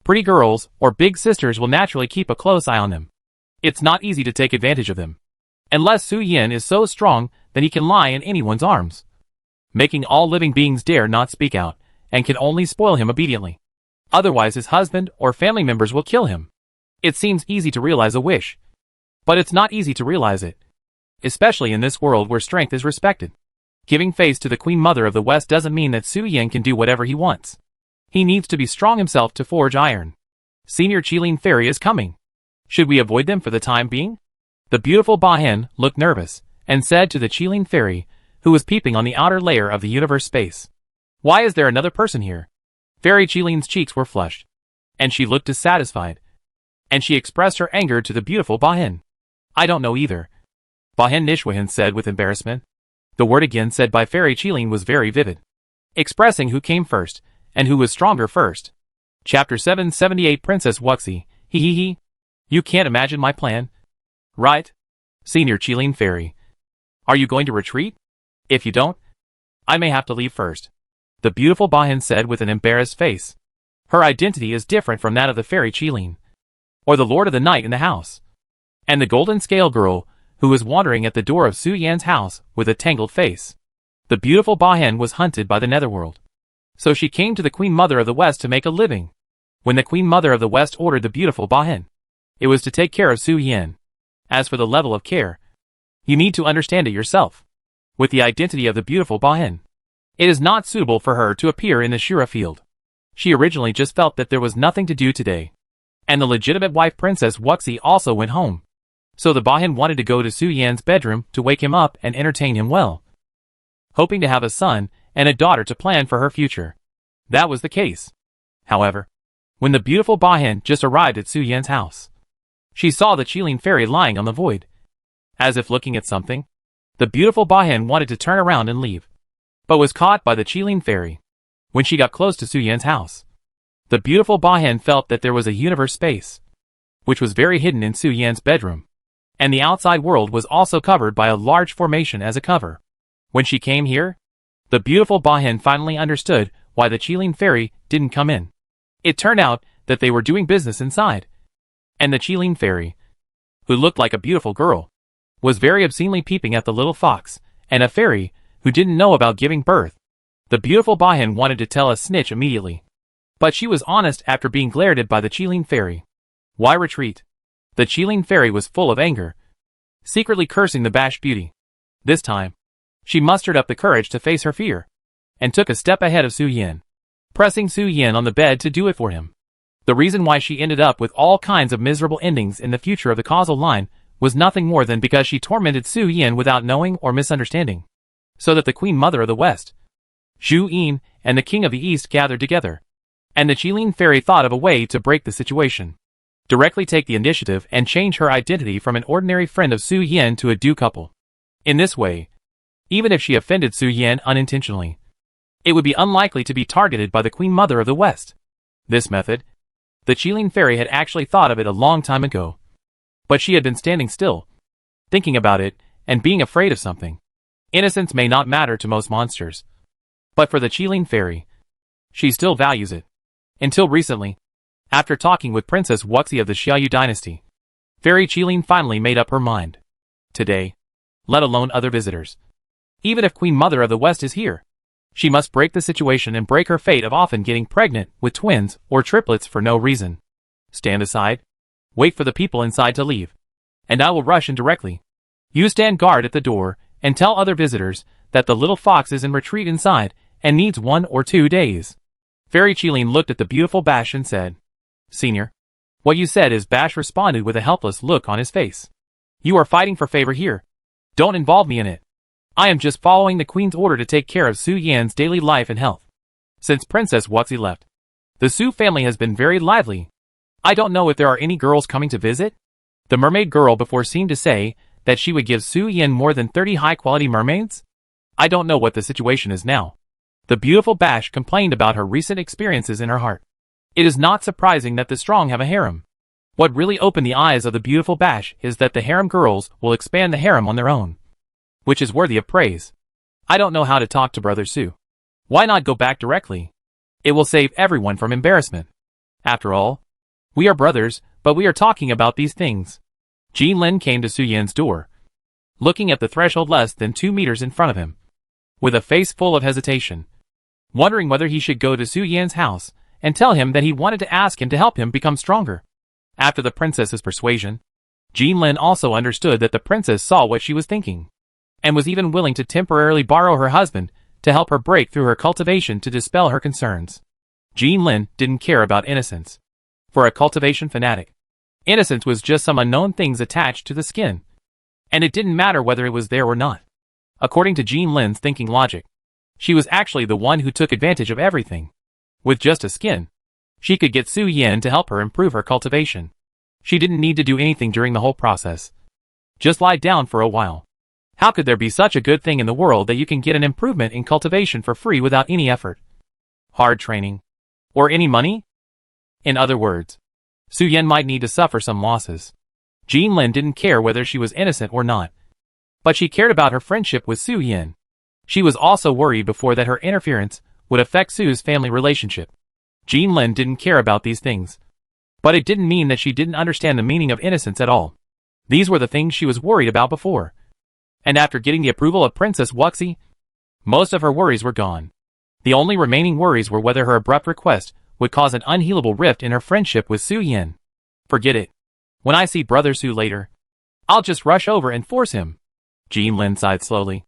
Pretty girls or big sisters will naturally keep a close eye on them. It's not easy to take advantage of them. Unless Su Yin is so strong that he can lie in anyone's arms, making all living beings dare not speak out, and can only spoil him obediently. Otherwise his husband or family members will kill him. It seems easy to realize a wish, but it's not easy to realize it. Especially in this world where strength is respected. Giving face to the Queen Mother of the West doesn't mean that Su Yin can do whatever he wants. He needs to be strong himself to forge iron. Senior Qilin Fairy is coming. Should we avoid them for the time being? The beautiful Ba Hen looked nervous, and said to the Qilin Fairy, who was peeping on the outer layer of the universe space. Why is there another person here? Fairy Qilin's cheeks were flushed, and she looked dissatisfied. And she expressed her anger to the beautiful Ba Hen. I don't know either. Ba Hen Nishwahan said with embarrassment. The word again said by Fairy Qilin was very vivid, expressing who came first, and who was stronger first. Chapter 778 Princess Wuxi, he. You can't imagine my plan? Right? Senior Qilin Fairy. Are you going to retreat? If you don't, I may have to leave first. The beautiful Ba Hen said with an embarrassed face. Her identity is different from that of the Fairy Qilin, or the Lord of the Night in the house, and the Golden Scale Girl, who was wandering at the door of Su Yan's house with a tangled face. The beautiful Ba Hen was hunted by the Netherworld, so she came to the Queen Mother of the West to make a living. When the Queen Mother of the West ordered the beautiful Ba Hen, it was to take care of Su Yan. As for the level of care, you need to understand it yourself. With the identity of the beautiful Ba Hen, it is not suitable for her to appear in the Shura field. She originally just felt that there was nothing to do today. And the legitimate wife Princess Wuxi also went home. So the Ba Hen wanted to go to Su Yan's bedroom to wake him up and entertain him well, hoping to have a son and a daughter to plan for her future. That was the case. However, when the beautiful Ba Hen just arrived at Su Yan's house, she saw the Qilin Fairy lying on the void, as if looking at something. The beautiful Ba Hen wanted to turn around and leave, but was caught by the Qilin Fairy. When she got close to Su Yan's house, the beautiful Ba Hen felt that there was a universe space, which was very hidden in Su Yan's bedroom, and the outside world was also covered by a large formation as a cover. When she came here, the beautiful Ba Hen finally understood why the Qilin Fairy didn't come in. It turned out that they were doing business inside, and the Qilin Fairy, who looked like a beautiful girl, was very obscenely peeping at the little fox, and a fairy, who didn't know about giving birth. The beautiful Ba Hen wanted to tell a snitch immediately, but she was honest after being glared at by the Qilin Fairy. Why retreat? The Qilin Fairy was full of anger, secretly cursing the Bash Beauty. This time, she mustered up the courage to face her fear, and took a step ahead of Su Yan, pressing Su Yan on the bed to do it for him. The reason why she ended up with all kinds of miserable endings in the future of the causal line was nothing more than because she tormented Su Yan without knowing or misunderstanding, so that the Queen Mother of the West, Zhu Yin, and the King of the East gathered together, and the Qilin Fairy thought of a way to break the situation. Directly take the initiative and change her identity from an ordinary friend of Su Yan to a due couple. In this way, even if she offended Su Yan unintentionally, it would be unlikely to be targeted by the Queen Mother of the West. This method, the Qilin Fairy had actually thought of it a long time ago, but she had been standing still, thinking about it, and being afraid of something. Innocence may not matter to most monsters. But for the Qilin fairy, she still values it. Until recently, after talking with Princess Wuxi of the Xiaoyu dynasty, Fairy Qilin finally made up her mind. Today, let alone other visitors. Even if Queen Mother of the West is here, she must break the situation and break her fate of often getting pregnant with twins or triplets for no reason. Stand aside. Wait for the people inside to leave. And I will rush in directly. You stand guard at the door and tell other visitors that the little fox is in retreat inside and needs 1 or 2 days. Fairy Qilin looked at the beautiful Bash and said, Senior, what you said is. Bash responded with a helpless look on his face. You are fighting for favor here. Don't involve me in it. I am just following the Queen's order to take care of Su Yan's daily life and health. Since Princess Wuxi left, the Su family has been very lively. I don't know if there are any girls coming to visit. The mermaid girl before seemed to say that she would give Su Yan more than 30 high-quality mermaids. I don't know what the situation is now. The beautiful Bash complained about her recent experiences in her heart. It is not surprising that the strong have a harem. What really opened the eyes of the beautiful Bash is that the harem girls will expand the harem on their own, which is worthy of praise. I don't know how to talk to Brother Su. Why not go back directly? It will save everyone from embarrassment. After all, we are brothers, but we are talking about these things. Jin Lin came to Su Yan's door, looking at the threshold less than 2 meters in front of him, with a face full of hesitation, wondering whether he should go to Su Yan's house and tell him that he wanted to ask him to help him become stronger. After the princess's persuasion, Jin Lin also understood that the princess saw what she was thinking, and was even willing to temporarily borrow her husband to help her break through her cultivation to dispel her concerns. Jin Lin didn't care about innocence. For a cultivation fanatic, innocence was just some unknown things attached to the skin, and it didn't matter whether it was there or not. According to Jin Lin's thinking logic, she was actually the one who took advantage of everything. With just a skin, she could get Su Yan to help her improve her cultivation. She didn't need to do anything during the whole process. Just lie down for a while. How could there be such a good thing in the world that you can get an improvement in cultivation for free without any effort, hard training, or any money? In other words, Su Yan might need to suffer some losses. Jin Lin didn't care whether she was innocent or not, but she cared about her friendship with Su Yan. She was also worried before that her interference would affect Su's family relationship. Jin Lin didn't care about these things, but it didn't mean that she didn't understand the meaning of innocence at all. These were the things she was worried about before. And after getting the approval of Princess Wuxi, most of her worries were gone. The only remaining worries were whether her abrupt request would cause an unhealable rift in her friendship with Su Yan. Forget it. When I see Brother Su later, I'll just rush over and force him. Jin Lin sighed slowly.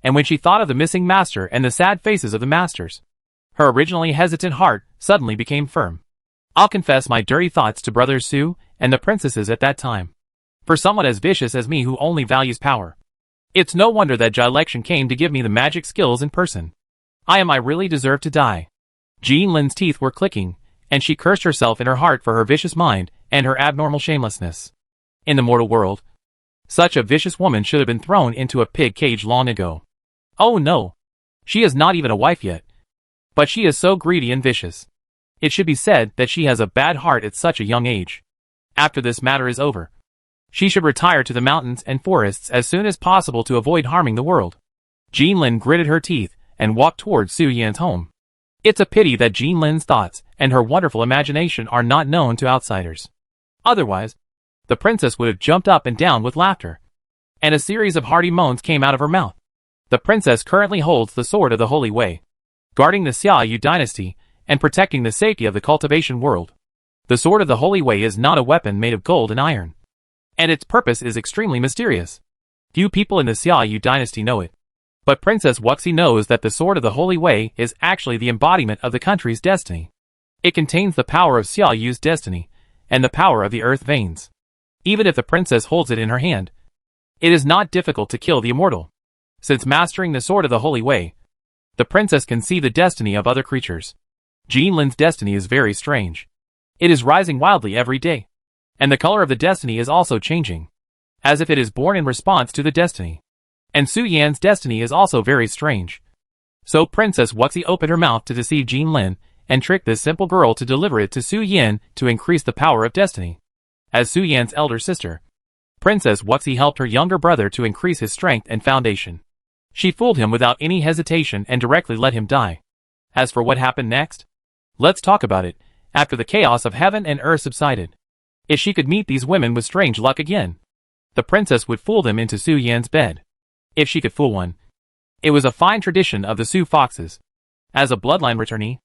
And when she thought of the missing master and the sad faces of the masters, her originally hesitant heart suddenly became firm. I'll confess my dirty thoughts to Brother Su and the princesses at that time. For someone as vicious as me who only values power, it's no wonder that Jai Lection came to give me the magic skills in person. I really deserve to die. Jin Lin's teeth were clicking, and she cursed herself in her heart for her vicious mind and her abnormal shamelessness. In the mortal world, such a vicious woman should have been thrown into a pig cage long ago. Oh no! She is not even a wife yet. But she is so greedy and vicious. It should be said that she has a bad heart at such a young age. After this matter is over, she should retire to the mountains and forests as soon as possible to avoid harming the world. Jin Lin gritted her teeth and walked towards Su Yan's home. It's a pity that Jin Lin's thoughts and her wonderful imagination are not known to outsiders. Otherwise, the princess would have jumped up and down with laughter, and a series of hearty moans came out of her mouth. The princess currently holds the sword of the Holy Way, guarding the Xiaoyu dynasty and protecting the safety of the cultivation world. The sword of the Holy Way is not a weapon made of gold and iron, and its purpose is extremely mysterious. Few people in the Xiaoyu dynasty know it. But Princess Wuxi knows that the Sword of the Holy Way is actually the embodiment of the country's destiny. It contains the power of Xiaoyu's destiny, and the power of the earth veins. Even if the princess holds it in her hand, it is not difficult to kill the immortal. Since mastering the Sword of the Holy Way, the princess can see the destiny of other creatures. Jin Lin's destiny is very strange. It is rising wildly every day, and the color of the destiny is also changing, as if it is born in response to the destiny. And Su Yan's destiny is also very strange. So Princess Wuxi opened her mouth to deceive Jin Lin and trick this simple girl to deliver it to Su Yan to increase the power of destiny. As Su Yan's elder sister, Princess Wuxi helped her younger brother to increase his strength and foundation. She fooled him without any hesitation and directly let him die. As for what happened next, let's talk about it, after the chaos of heaven and earth subsided. If she could meet these women with strange luck again, the princess would fool them into Su Yan's bed. If she could fool one. It was a fine tradition of the Su foxes. As a bloodline returnee,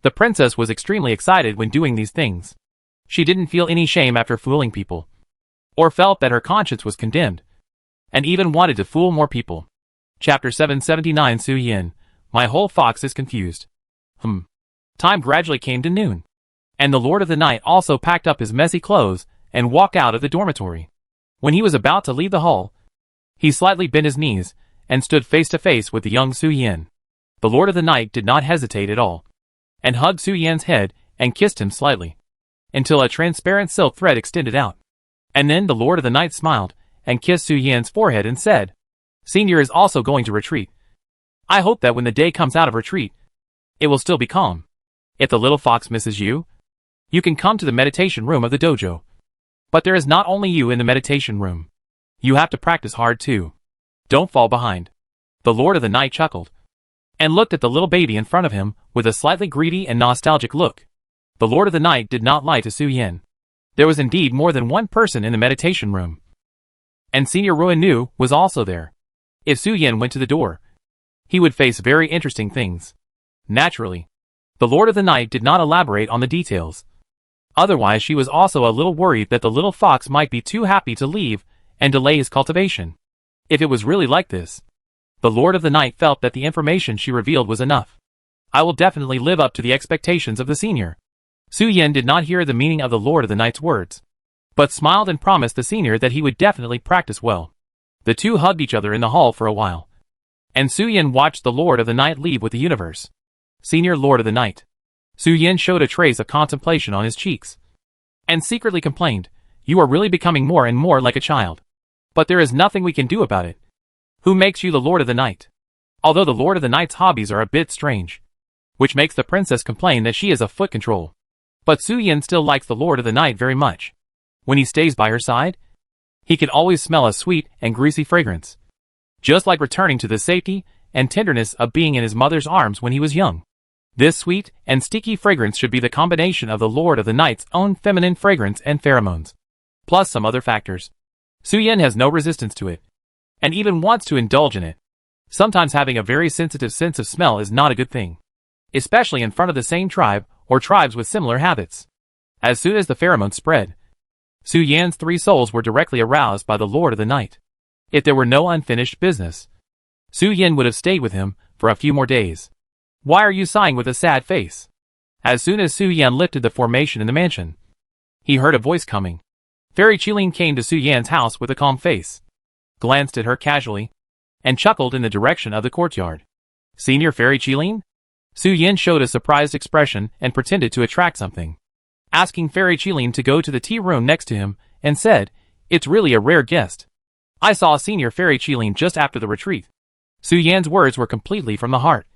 the princess was extremely excited when doing these things. She didn't feel any shame after fooling people, or felt that her conscience was condemned, and even wanted to fool more people. Chapter 779 Su Yan, my whole fox is confused. Time gradually came to noon, and the Lord of the Night also packed up his messy clothes and walked out of the dormitory. When he was about to leave the hall, he slightly bent his knees and stood face to face with the young Su Yan. The Lord of the Night did not hesitate at all, and hugged Su Yan's head and kissed him slightly, until a transparent silk thread extended out. And then the Lord of the Night smiled and kissed Su Yan's forehead and said, "Senior is also going to retreat. I hope that when the day comes out of retreat, it will still be calm. If the little fox misses you, you can come to the meditation room of the dojo. But there is not only you in the meditation room. You have to practice hard too. Don't fall behind." The Lord of the Night chuckled, and looked at the little baby in front of him with a slightly greedy and nostalgic look. The Lord of the Night did not lie to Su Yan. There was indeed more than one person in the meditation room. And Senior Ruin Nu was also there. If Su Yan went to the door, he would face very interesting things. Naturally, the Lord of the Night did not elaborate on the details. Otherwise she was also a little worried that the little fox might be too happy to leave and delay his cultivation. If it was really like this, the Lord of the Night felt that the information she revealed was enough. I will definitely live up to the expectations of the senior. Su Yan did not hear the meaning of the Lord of the Night's words, but smiled and promised the senior that he would definitely practice well. The two hugged each other in the hall for a while, and Su Yan watched the Lord of the Night leave with the universe. Senior Lord of the Night. Su Yan showed a trace of contemplation on his cheeks, and secretly complained, "You are really becoming more and more like a child. But there is nothing we can do about it. Who makes you the Lord of the Night?" Although the Lord of the Night's hobbies are a bit strange, which makes the princess complain that she is a foot control. But Su Yan still likes the Lord of the Night very much. When he stays by her side, he can always smell a sweet and greasy fragrance, just like returning to the safety and tenderness of being in his mother's arms when he was young. This sweet and sticky fragrance should be the combination of the Lord of the Night's own feminine fragrance and pheromones, plus some other factors. Su Yan has no resistance to it, and even wants to indulge in it. Sometimes having a very sensitive sense of smell is not a good thing, especially in front of the same tribe or tribes with similar habits. As soon as the pheromones spread, Su Yan's three souls were directly aroused by the Lord of the Night. If there were no unfinished business, Su Yan would have stayed with him for a few more days. "Why are you sighing with a sad face?" As soon as Su Yan lifted the formation in the mansion, he heard a voice coming. Fairy Qilin came to Su Yan's house with a calm face, glanced at her casually, and chuckled in the direction of the courtyard. "Senior Fairy Qilin?" Su Yan showed a surprised expression and pretended to attract something, asking Fairy Qilin to go to the tea room next to him, and said, "It's really a rare guest. I saw Senior Fairy Qilin just after the retreat." Su Yan's words were completely from the heart,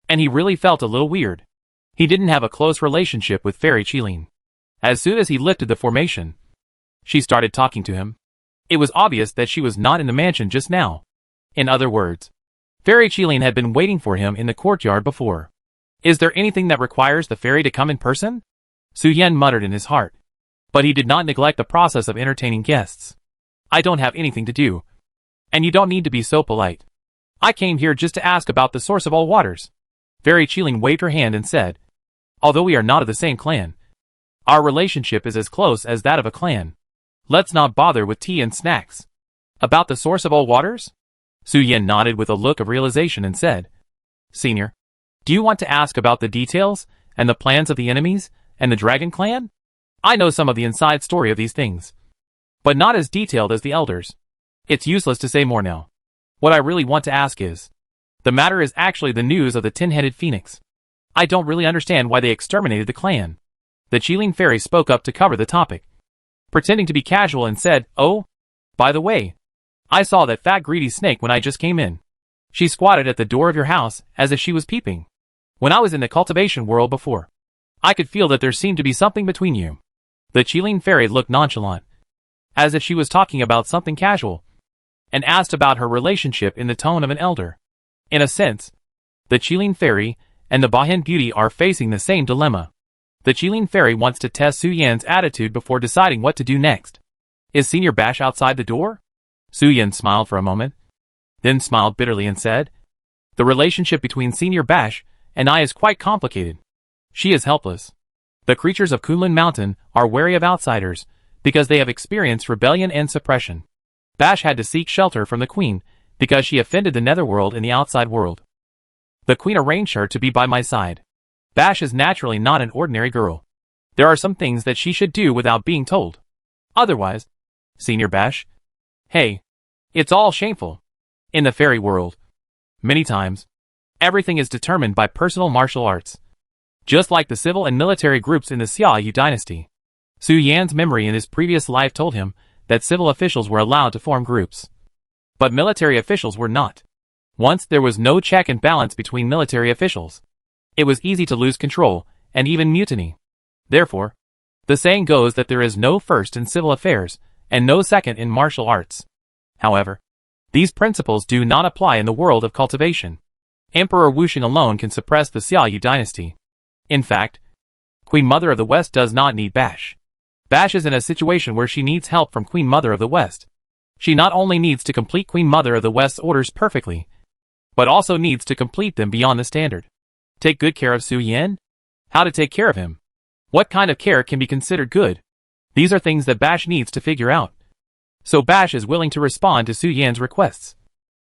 and he really felt a little weird. He didn't have a close relationship with Fairy Qilin. As soon as he lifted the formation, she started talking to him. It was obvious that she was not in the mansion just now. In other words, Fairy Qilin had been waiting for him in the courtyard before. "Is there anything that requires the fairy to come in person?" Su Yan muttered in his heart, but he did not neglect the process of entertaining guests. "I don't have anything to do, and you don't need to be so polite. I came here just to ask about the source of all waters." Fairy Qilin waved her hand and said, "Although we are not of the same clan, our relationship is as close as that of a clan. Let's not bother with tea and snacks." "About the source of all waters?" Su Yan nodded with a look of realization and said, "Senior, do you want to ask about the details and the plans of the enemies and the Dragon Clan? I know some of the inside story of these things, but not as detailed as the elders. It's useless to say more now. What I really want to ask is, the matter is actually the news of the 10-headed phoenix. I don't really understand why they exterminated the clan." The Qilin fairy spoke up to cover the topic, pretending to be casual, and said, "Oh, by the way, I saw that fat greedy snake when I just came in. She squatted at the door of your house as if she was peeping. When I was in the cultivation world before, I could feel that there seemed to be something between you." The Qilin fairy looked nonchalant, as if she was talking about something casual, and asked about her relationship in the tone of an elder. In a sense, the Qilin Fairy and the Bahan Beauty are facing the same dilemma. The Qilin Fairy wants to test Su Yan's attitude before deciding what to do next. Is Senior Bash outside the door? Su Yan smiled for a moment, then smiled bitterly and said, the relationship between Senior Bash and I is quite complicated. She is helpless. The creatures of Kunlun Mountain are wary of outsiders because they have experienced rebellion and suppression. Bash had to seek shelter from the Queen because she offended the Netherworld in the outside world. The Queen arranged her to be by my side. Bash is naturally not an ordinary girl. There are some things that she should do without being told. Otherwise, Senior Bash. Hey, it's all shameful. In the fairy world, many times, everything is determined by personal martial arts. Just like the civil and military groups in the Xiaoyu dynasty. Su Yan's memory in his previous life told him that civil officials were allowed to form groups. But military officials were not. Once there was no check and balance between military officials. It was easy to lose control, and even mutiny. Therefore, the saying goes that there is no first in civil affairs, and no second in martial arts. However, these principles do not apply in the world of cultivation. Emperor Wuxing alone can suppress the Xiaoyu dynasty. In fact, Queen Mother of the West does not need Bash. Bash is in a situation where she needs help from Queen Mother of the West. She not only needs to complete Queen Mother of the West's orders perfectly, but also needs to complete them beyond the standard. Take good care of Su Yan? How to take care of him? What kind of care can be considered good? These are things that Bash needs to figure out. So Bash is willing to respond to Su Yan's requests.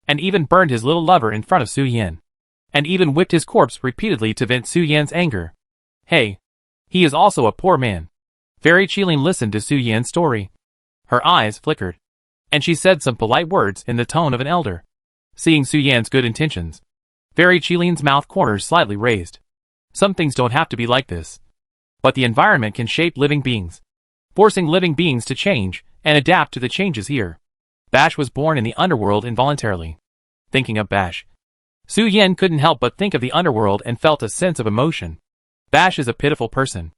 And even burned his little lover in front of Su Yan. And even whipped his corpse repeatedly to vent Su Yan's anger. Hey, he is also a poor man. Fairy Qilin listened to Su Yan's story. Her eyes flickered. And she said some polite words in the tone of an elder. Seeing Su Yan's good intentions, Fairy Qilin's mouth corners slightly raised. Some things don't have to be like this. But the environment can shape living beings, forcing living beings to change and adapt to the changes here. Bash was born in the underworld involuntarily. Thinking of Bash, Su Yan couldn't help but think of the underworld and felt a sense of emotion. Bash is a pitiful person.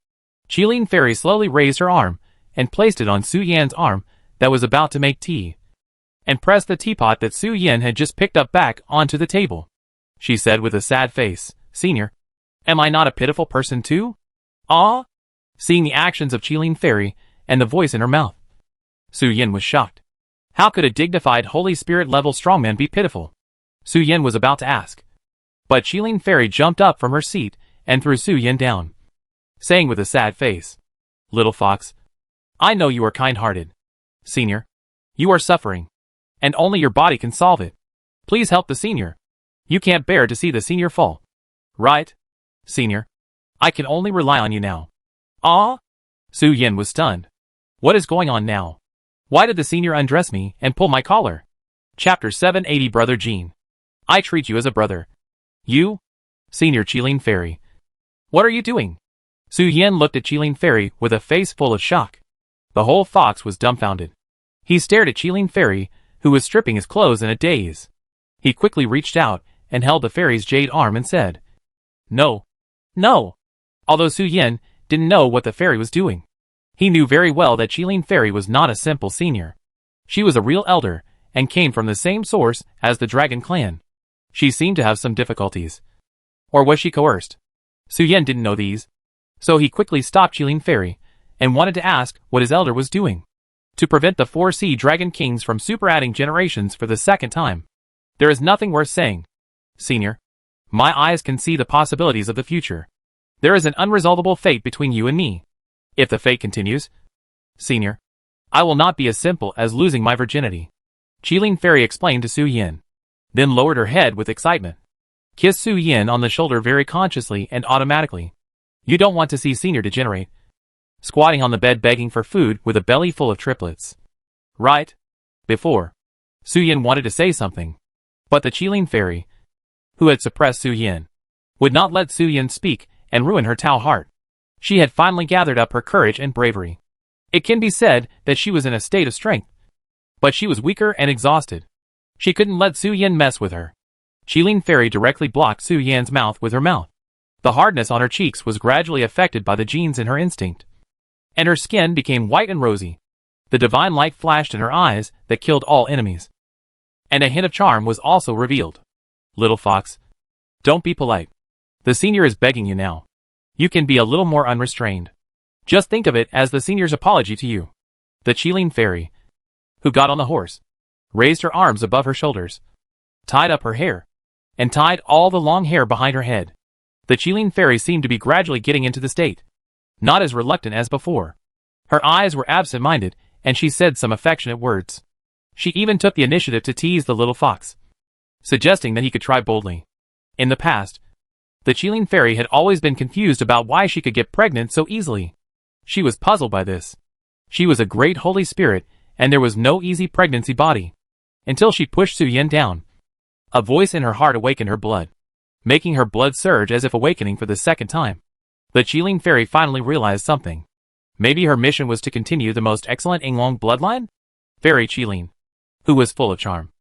Qilin Fairy slowly raised her arm and placed it on Su Yan's arm that was about to make tea, and pressed the teapot that Su Yan had just picked up back onto the table. She said with a sad face, Senior, am I not a pitiful person too? Ah? Seeing the actions of Qilin Fairy and the voice in her mouth, Su Yan was shocked. How could a dignified Holy Spirit level strongman be pitiful? Su Yan was about to ask. But Qilin Fairy jumped up from her seat and threw Su Yan down, saying with a sad face, Little fox, I know you are kind-hearted. Senior, you are suffering, and only your body can solve it. Please help the senior. You can't bear to see the senior fall. Right? Senior, I can only rely on you now. Ah? Su Yan was stunned. What is going on now? Why did the senior undress me and pull my collar? Chapter 780 Brother Jean. I treat you as a brother. You? Senior Qilin Fairy. What are you doing? Su Yan looked at Qilin Fairy with a face full of shock. The whole fox was dumbfounded. He stared at Qilin Fairy, who was stripping his clothes in a daze. He quickly reached out and held the fairy's jade arm and said, No. No. Although Su Yan didn't know what the fairy was doing, he knew very well that Qilin Fairy was not a simple senior. She was a real elder and came from the same source as the Dragon Clan. She seemed to have some difficulties. Or was she coerced? Su Yan didn't know these. So he quickly stopped Qilin Fairy and wanted to ask what his elder was doing to prevent the 4 Sea Dragon Kings from super-adding generations for the second time. There is nothing worth saying. Senior, my eyes can see the possibilities of the future. There is an unresolvable fate between you and me. If the fate continues, Senior, I will not be as simple as losing my virginity. Qilin Fairy explained to Su Yan, then lowered her head with excitement. Kissed Su Yan on the shoulder very consciously and automatically. You don't want to see Senior degenerate, squatting on the bed begging for food with a belly full of triplets. Right? Before, Su Yan wanted to say something, but the Qilin Fairy, who had suppressed Su Yan, would not let Su Yan speak and ruin her Tao heart. She had finally gathered up her courage and bravery. It can be said that she was in a state of strength, but she was weaker and exhausted. She couldn't let Su Yan mess with her. Qilin Fairy directly blocked Su Yan's mouth with her mouth. The hardness on her cheeks was gradually affected by the genes in her instinct, and her skin became white and rosy. The divine light flashed in her eyes that killed all enemies. And a hint of charm was also revealed. Little fox, don't be polite. The senior is begging you now. You can be a little more unrestrained. Just think of it as the senior's apology to you. The Qilin fairy, who got on the horse, raised her arms above her shoulders, tied up her hair, and tied all the long hair behind her head. The Qilin fairy seemed to be gradually getting into the state, not as reluctant as before. Her eyes were absent-minded, and she said some affectionate words. She even took the initiative to tease the little fox, suggesting that he could try boldly. In the past, the Qilin fairy had always been confused about why she could get pregnant so easily. She was puzzled by this. She was a great holy spirit, and there was no easy pregnancy body. Until she pushed Su Yan down. A voice in her heart awakened her blood, making her blood surge as if awakening for the second time. The Qilin fairy finally realized something. Maybe her mission was to continue the most excellent Yinglong bloodline? Fairy Qilin, who was full of charm,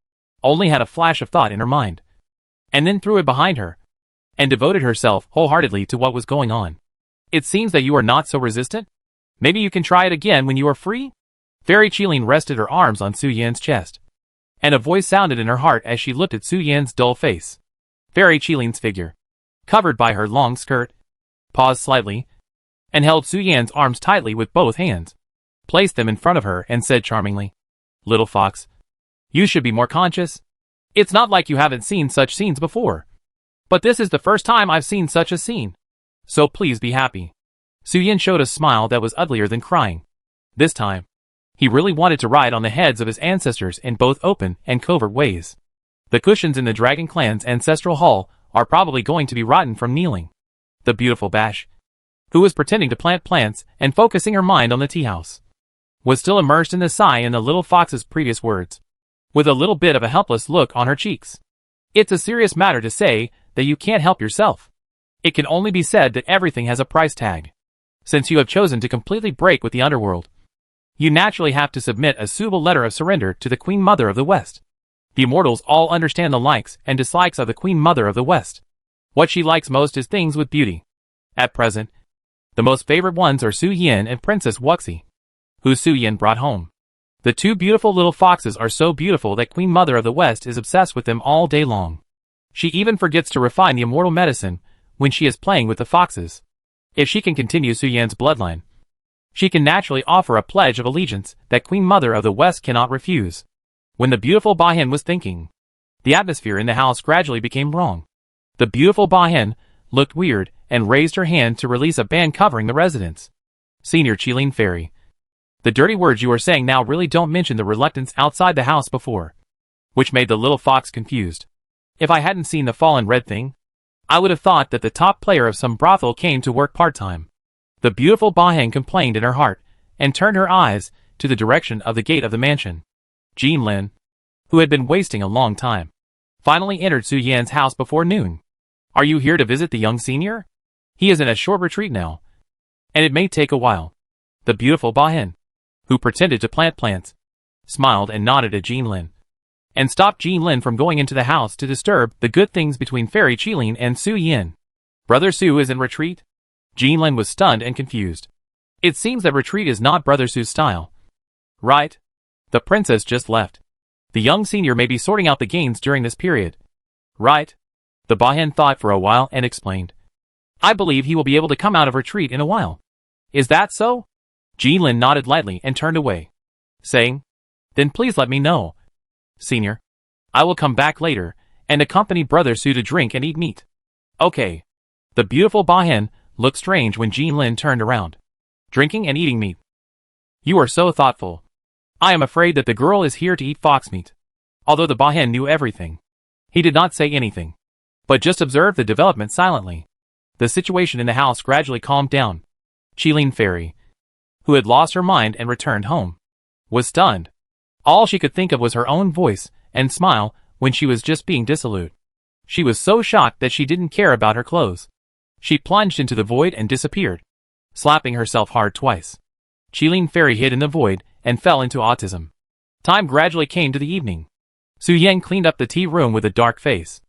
only had a flash of thought in her mind, and then threw it behind her, and devoted herself wholeheartedly to what was going on. It seems that you are not so resistant? Maybe you can try it again when you are free? Fairy Qilin rested her arms on Su Yan's chest, and a voice sounded in her heart as she looked at Su Yan's dull face. Fairy Qilin's figure, covered by her long skirt, paused slightly, and held Su Yan's arms tightly with both hands, placed them in front of her and said charmingly, "Little fox, you should be more conscious. It's not like you haven't seen such scenes before. But this is the first time I've seen such a scene. So please be happy." Su Yan showed a smile that was uglier than crying. This time, he really wanted to ride on the heads of his ancestors in both open and covert ways. The cushions in the Dragon Clan's ancestral hall are probably going to be rotten from kneeling. The beautiful Bash, who was pretending to plant plants and focusing her mind on the tea house, was still immersed in the sigh in the little fox's previous words, with a little bit of a helpless look on her cheeks. It's a serious matter to say that you can't help yourself. It can only be said that everything has a price tag. Since you have chosen to completely break with the underworld, you naturally have to submit a suitable letter of surrender to the Queen Mother of the West. The immortals all understand the likes and dislikes of the Queen Mother of the West. What she likes most is things with beauty. At present, the most favored ones are Su Yan and Princess Wuxi, who Su Yan brought home. The two beautiful little foxes are so beautiful that Queen Mother of the West is obsessed with them all day long. She even forgets to refine the immortal medicine when she is playing with the foxes. If she can continue Su Yan's bloodline, she can naturally offer a pledge of allegiance that Queen Mother of the West cannot refuse. When the beautiful Bahen was thinking, the atmosphere in the house gradually became wrong. The beautiful Bahen looked weird and raised her hand to release a band covering the residence. Senior Qilin Fairy, the dirty words you are saying now really don't mention the reluctance outside the house before, which made the little fox confused. If I hadn't seen the fallen red thing, I would have thought that the top player of some brothel came to work part-time. The beautiful Bahen complained in her heart, and turned her eyes to the direction of the gate of the mansion. Jean Lin, who had been wasting a long time, finally entered Su Yan's house before noon. "Are you here to visit the young senior? He is in a short retreat now, and it may take a while." The beautiful Bahen, who pretended to plant plants, smiled and nodded at Jean Lin, and stopped Jean Lin from going into the house to disturb the good things between Fairy Qilin and Su Yan. "Brother Su is in retreat?" Jean Lin was stunned and confused. It seems that retreat is not Brother Su's style. Right? The princess just left. The young senior may be sorting out the gains during this period. Right? The Bahen thought for a while and explained. "I believe he will be able to come out of retreat in a while." "Is that so?" Jean Lin nodded lightly and turned away, saying, "Then please let me know, Senior. I will come back later and accompany Brother Su to drink and eat meat." "Okay." The beautiful Bahen looked strange when Jean Lin turned around. "Drinking and eating meat. You are so thoughtful. I am afraid that the girl is here to eat fox meat." Although the Bahen knew everything, he did not say anything, but just observed the development silently. The situation in the house gradually calmed down. Qilin Fairy, who had lost her mind and returned home, was stunned. All she could think of was her own voice and smile when she was just being dissolute. She was so shocked that she didn't care about her clothes. She plunged into the void and disappeared, slapping herself hard twice. Qilin Fairy hid in the void and fell into autism. Time gradually came to the evening. Su Yan cleaned up the tea room with a dark face,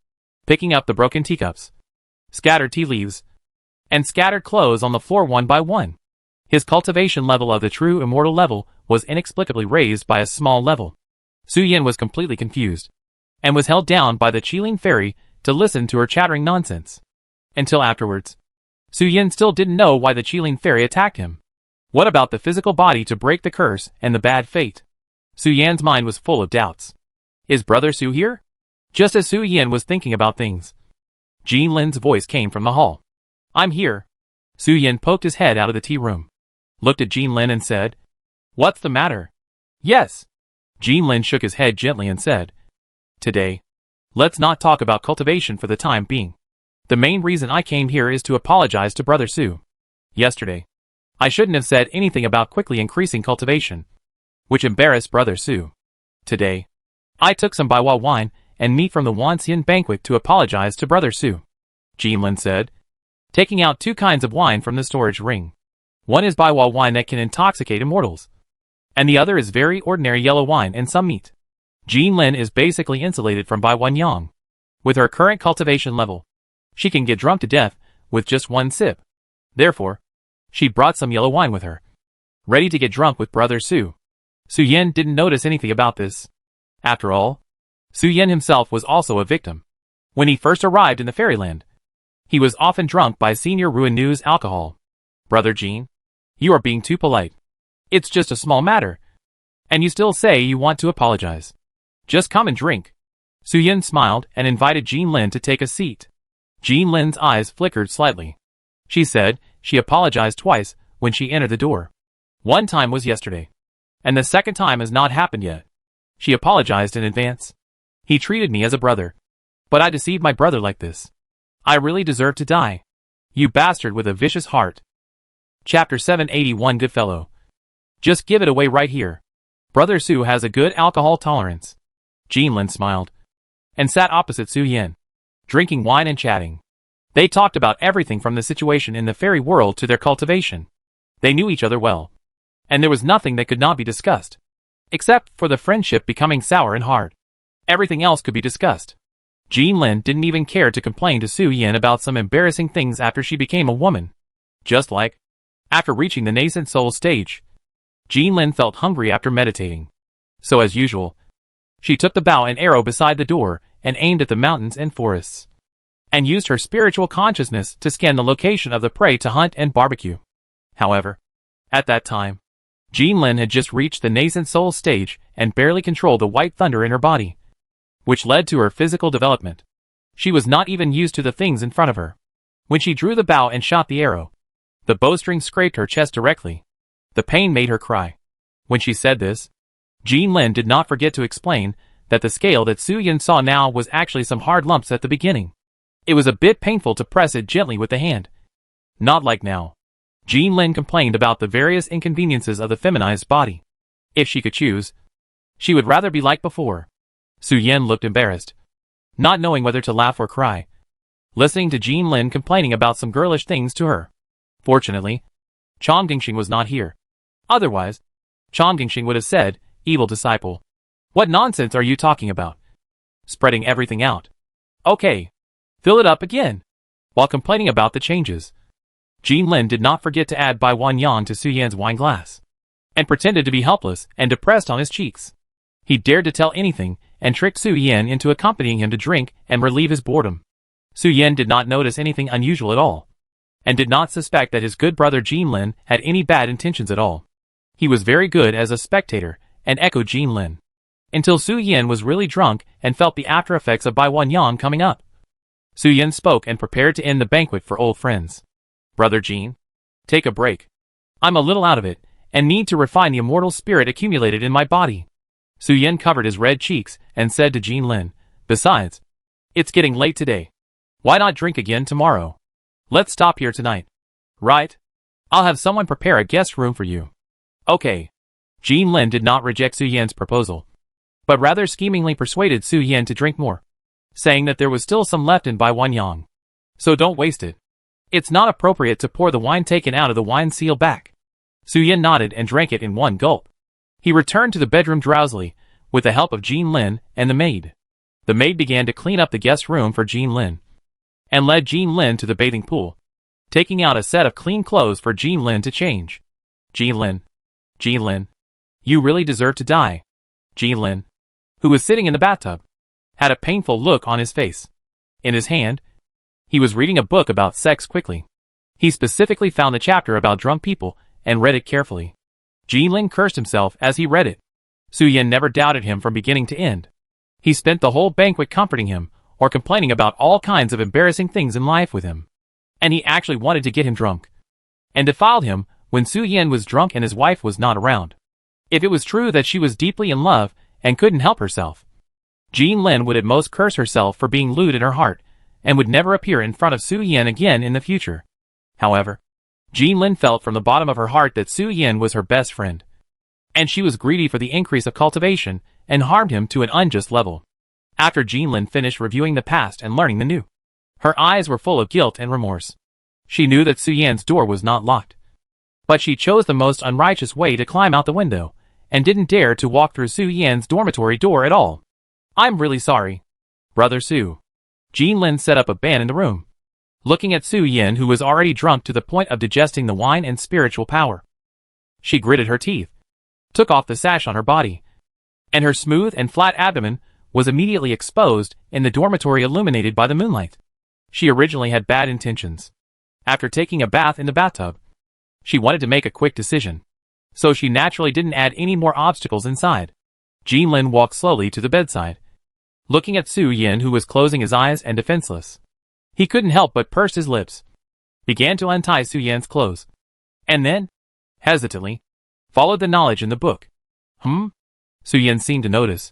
picking up the broken teacups, scattered tea leaves, and scattered clothes on the floor one by one. His cultivation level of the true immortal level was inexplicably raised by a small level. Su Yan was completely confused, and was held down by the Qilin fairy to listen to her chattering nonsense. Until afterwards. Su Yan still didn't know why the Qilin fairy attacked him. What about the physical body to break the curse and the bad fate? Su Yan's mind was full of doubts. Is Brother Su here? Just as Su Yan was thinking about things, Jin Lin's voice came from the hall. I'm here. Su Yan poked his head out of the tea room, looked at Jin Lin and said, What's the matter? Yes. Jin Lin shook his head gently and said, Today, let's not talk about cultivation for the time being. The main reason I came here is to apologize to Brother Su. Yesterday, I shouldn't have said anything about quickly increasing cultivation, which embarrassed Brother Su. Today, I took some Baiwa wine and meat from the Wanxian banquet to apologize to Brother Su. Jin Lin said, taking out 2 kinds of wine from the storage ring. One is Baiwa wine that can intoxicate immortals, and the other is very ordinary yellow wine and some meat. Jin Lin is basically insulated from Baiwan Yang. With her current cultivation level, she can get drunk to death with just 1 sip. Therefore, she brought some yellow wine with her, ready to get drunk with Brother Su. Su Yan didn't notice anything about this. After all, Su Yan himself was also a victim. When he first arrived in the fairyland, he was often drunk by Senior Ruinou's alcohol. Brother Jin, you are being too polite. It's just a small matter, and you still say you want to apologize. Just come and drink. Su Yan smiled and invited Jin Lin to take a seat. Jin Lin's eyes flickered slightly. She said she apologized twice when she entered the door. One time was yesterday, and the second time has not happened yet. She apologized in advance. He treated me as a brother, but I deceived my brother like this. I really deserve to die. You bastard with a vicious heart. Chapter 781 Goodfellow. Just give it away right here. Brother Su has a good alcohol tolerance. Jin Lin smiled, and sat opposite Su Yan, drinking wine and chatting. They talked about everything from the situation in the fairy world to their cultivation. They knew each other well, and there was nothing that could not be discussed, except for the friendship becoming sour and hard. Everything else could be discussed. Jin Lin didn't even care to complain to Su Yan about some embarrassing things after she became a woman. Just like, after reaching the nascent soul stage, Jin Lin felt hungry after meditating. So as usual, she took the bow and arrow beside the door and aimed at the mountains and forests, and used her spiritual consciousness to scan the location of the prey to hunt and barbecue. However, at that time, Jin Lin had just reached the nascent soul stage and barely controlled the white thunder in her body, which led to her physical development. She was not even used to the things in front of her. When she drew the bow and shot the arrow, the bowstring scraped her chest directly. The pain made her cry. When she said this, Jin Lin did not forget to explain that the scale that Su Yan saw now was actually some hard lumps at the beginning. It was a bit painful to press it gently with the hand. Not like now. Jin Lin complained about the various inconveniences of the feminized body. If she could choose, she would rather be like before. Su Yan looked embarrassed, not knowing whether to laugh or cry, listening to Jin Lin complaining about some girlish things to her. Fortunately, Chong Dingxing was not here. Otherwise, Chong Dingxing would have said, "Evil disciple. What nonsense are you talking about? Spreading everything out. Okay. Fill it up again." While complaining about the changes, Jin Lin did not forget to add Baiwan Yang to Su Yan's wine glass, and pretended to be helpless and depressed on his cheeks. He dared to tell anything and trick Su Yan into accompanying him to drink and relieve his boredom. Su Yan did not notice anything unusual at all, and did not suspect that his good brother Jin Lin had any bad intentions at all. He was very good as a spectator and echoed Jin Lin, until Su Yan was really drunk and felt the after effects of Baiwan Yang coming up. Su Yan spoke and prepared to end the banquet for old friends. Brother Jin, take a break. I'm a little out of it, and need to refine the immortal spirit accumulated in my body. Su Yan covered his red cheeks and said to Jin Lin, besides, it's getting late today. Why not drink again tomorrow? Let's stop here tonight. Right? I'll have someone prepare a guest room for you. Okay. Jin Lin did not reject Su Yan's proposal, but rather schemingly persuaded Su Yan to drink more, saying that there was still some left in Baiwan Yang. So don't waste it. It's not appropriate to pour the wine taken out of the wine seal back. Su Yan nodded and drank it in one gulp. He returned to the bedroom drowsily, with the help of Jin Lin and the maid. The maid began to clean up the guest room for Jin Lin, and led Jin Lin to the bathing pool, taking out a set of clean clothes for Jin Lin to change. Ji-Lin. Ji-Lin. You really deserve to die. Ji-Lin, who was sitting in the bathtub, had a painful look on his face. In his hand, he was reading a book about sex quickly. He specifically found the chapter about drunk people and read it carefully. Ji-Lin cursed himself as he read it. Su-Yin never doubted him from beginning to end. He spent the whole banquet comforting him or complaining about all kinds of embarrassing things in life with him. And he actually wanted to get him drunk and defiled him when Su-Yin was drunk and his wife was not around. If it was true that she was deeply in love and couldn't help herself, Ji-Lin would at most curse herself for being lewd in her heart and would never appear in front of Su-Yin again in the future. However, Ji-Lin felt from the bottom of her heart that Su-Yin was her best friend, and she was greedy for the increase of cultivation and harmed him to an unjust level. After Ji-Lin finished reviewing the past and learning the new, her eyes were full of guilt and remorse. She knew that Su-Yan's door was not locked, but she chose the most unrighteous way to climb out the window and didn't dare to walk through Su-Yan's dormitory door at all. I'm really sorry, Brother Su. Ji-Lin set up a ban in the room, looking at Su-Yin, who was already drunk to the point of digesting the wine and spiritual power. She gritted her teeth, took off the sash on her body, and her smooth and flat abdomen was immediately exposed in the dormitory illuminated by the moonlight. She originally had bad intentions. After taking a bath in the bathtub, she wanted to make a quick decision, so she naturally didn't add any more obstacles inside. Ji-Lin walked slowly to the bedside, looking at Su-Yin, who was closing his eyes and defenseless. He couldn't help but purse his lips, began to untie Su-Yan's clothes, and then, hesitantly, followed the knowledge in the book. Su-Yin seemed to notice.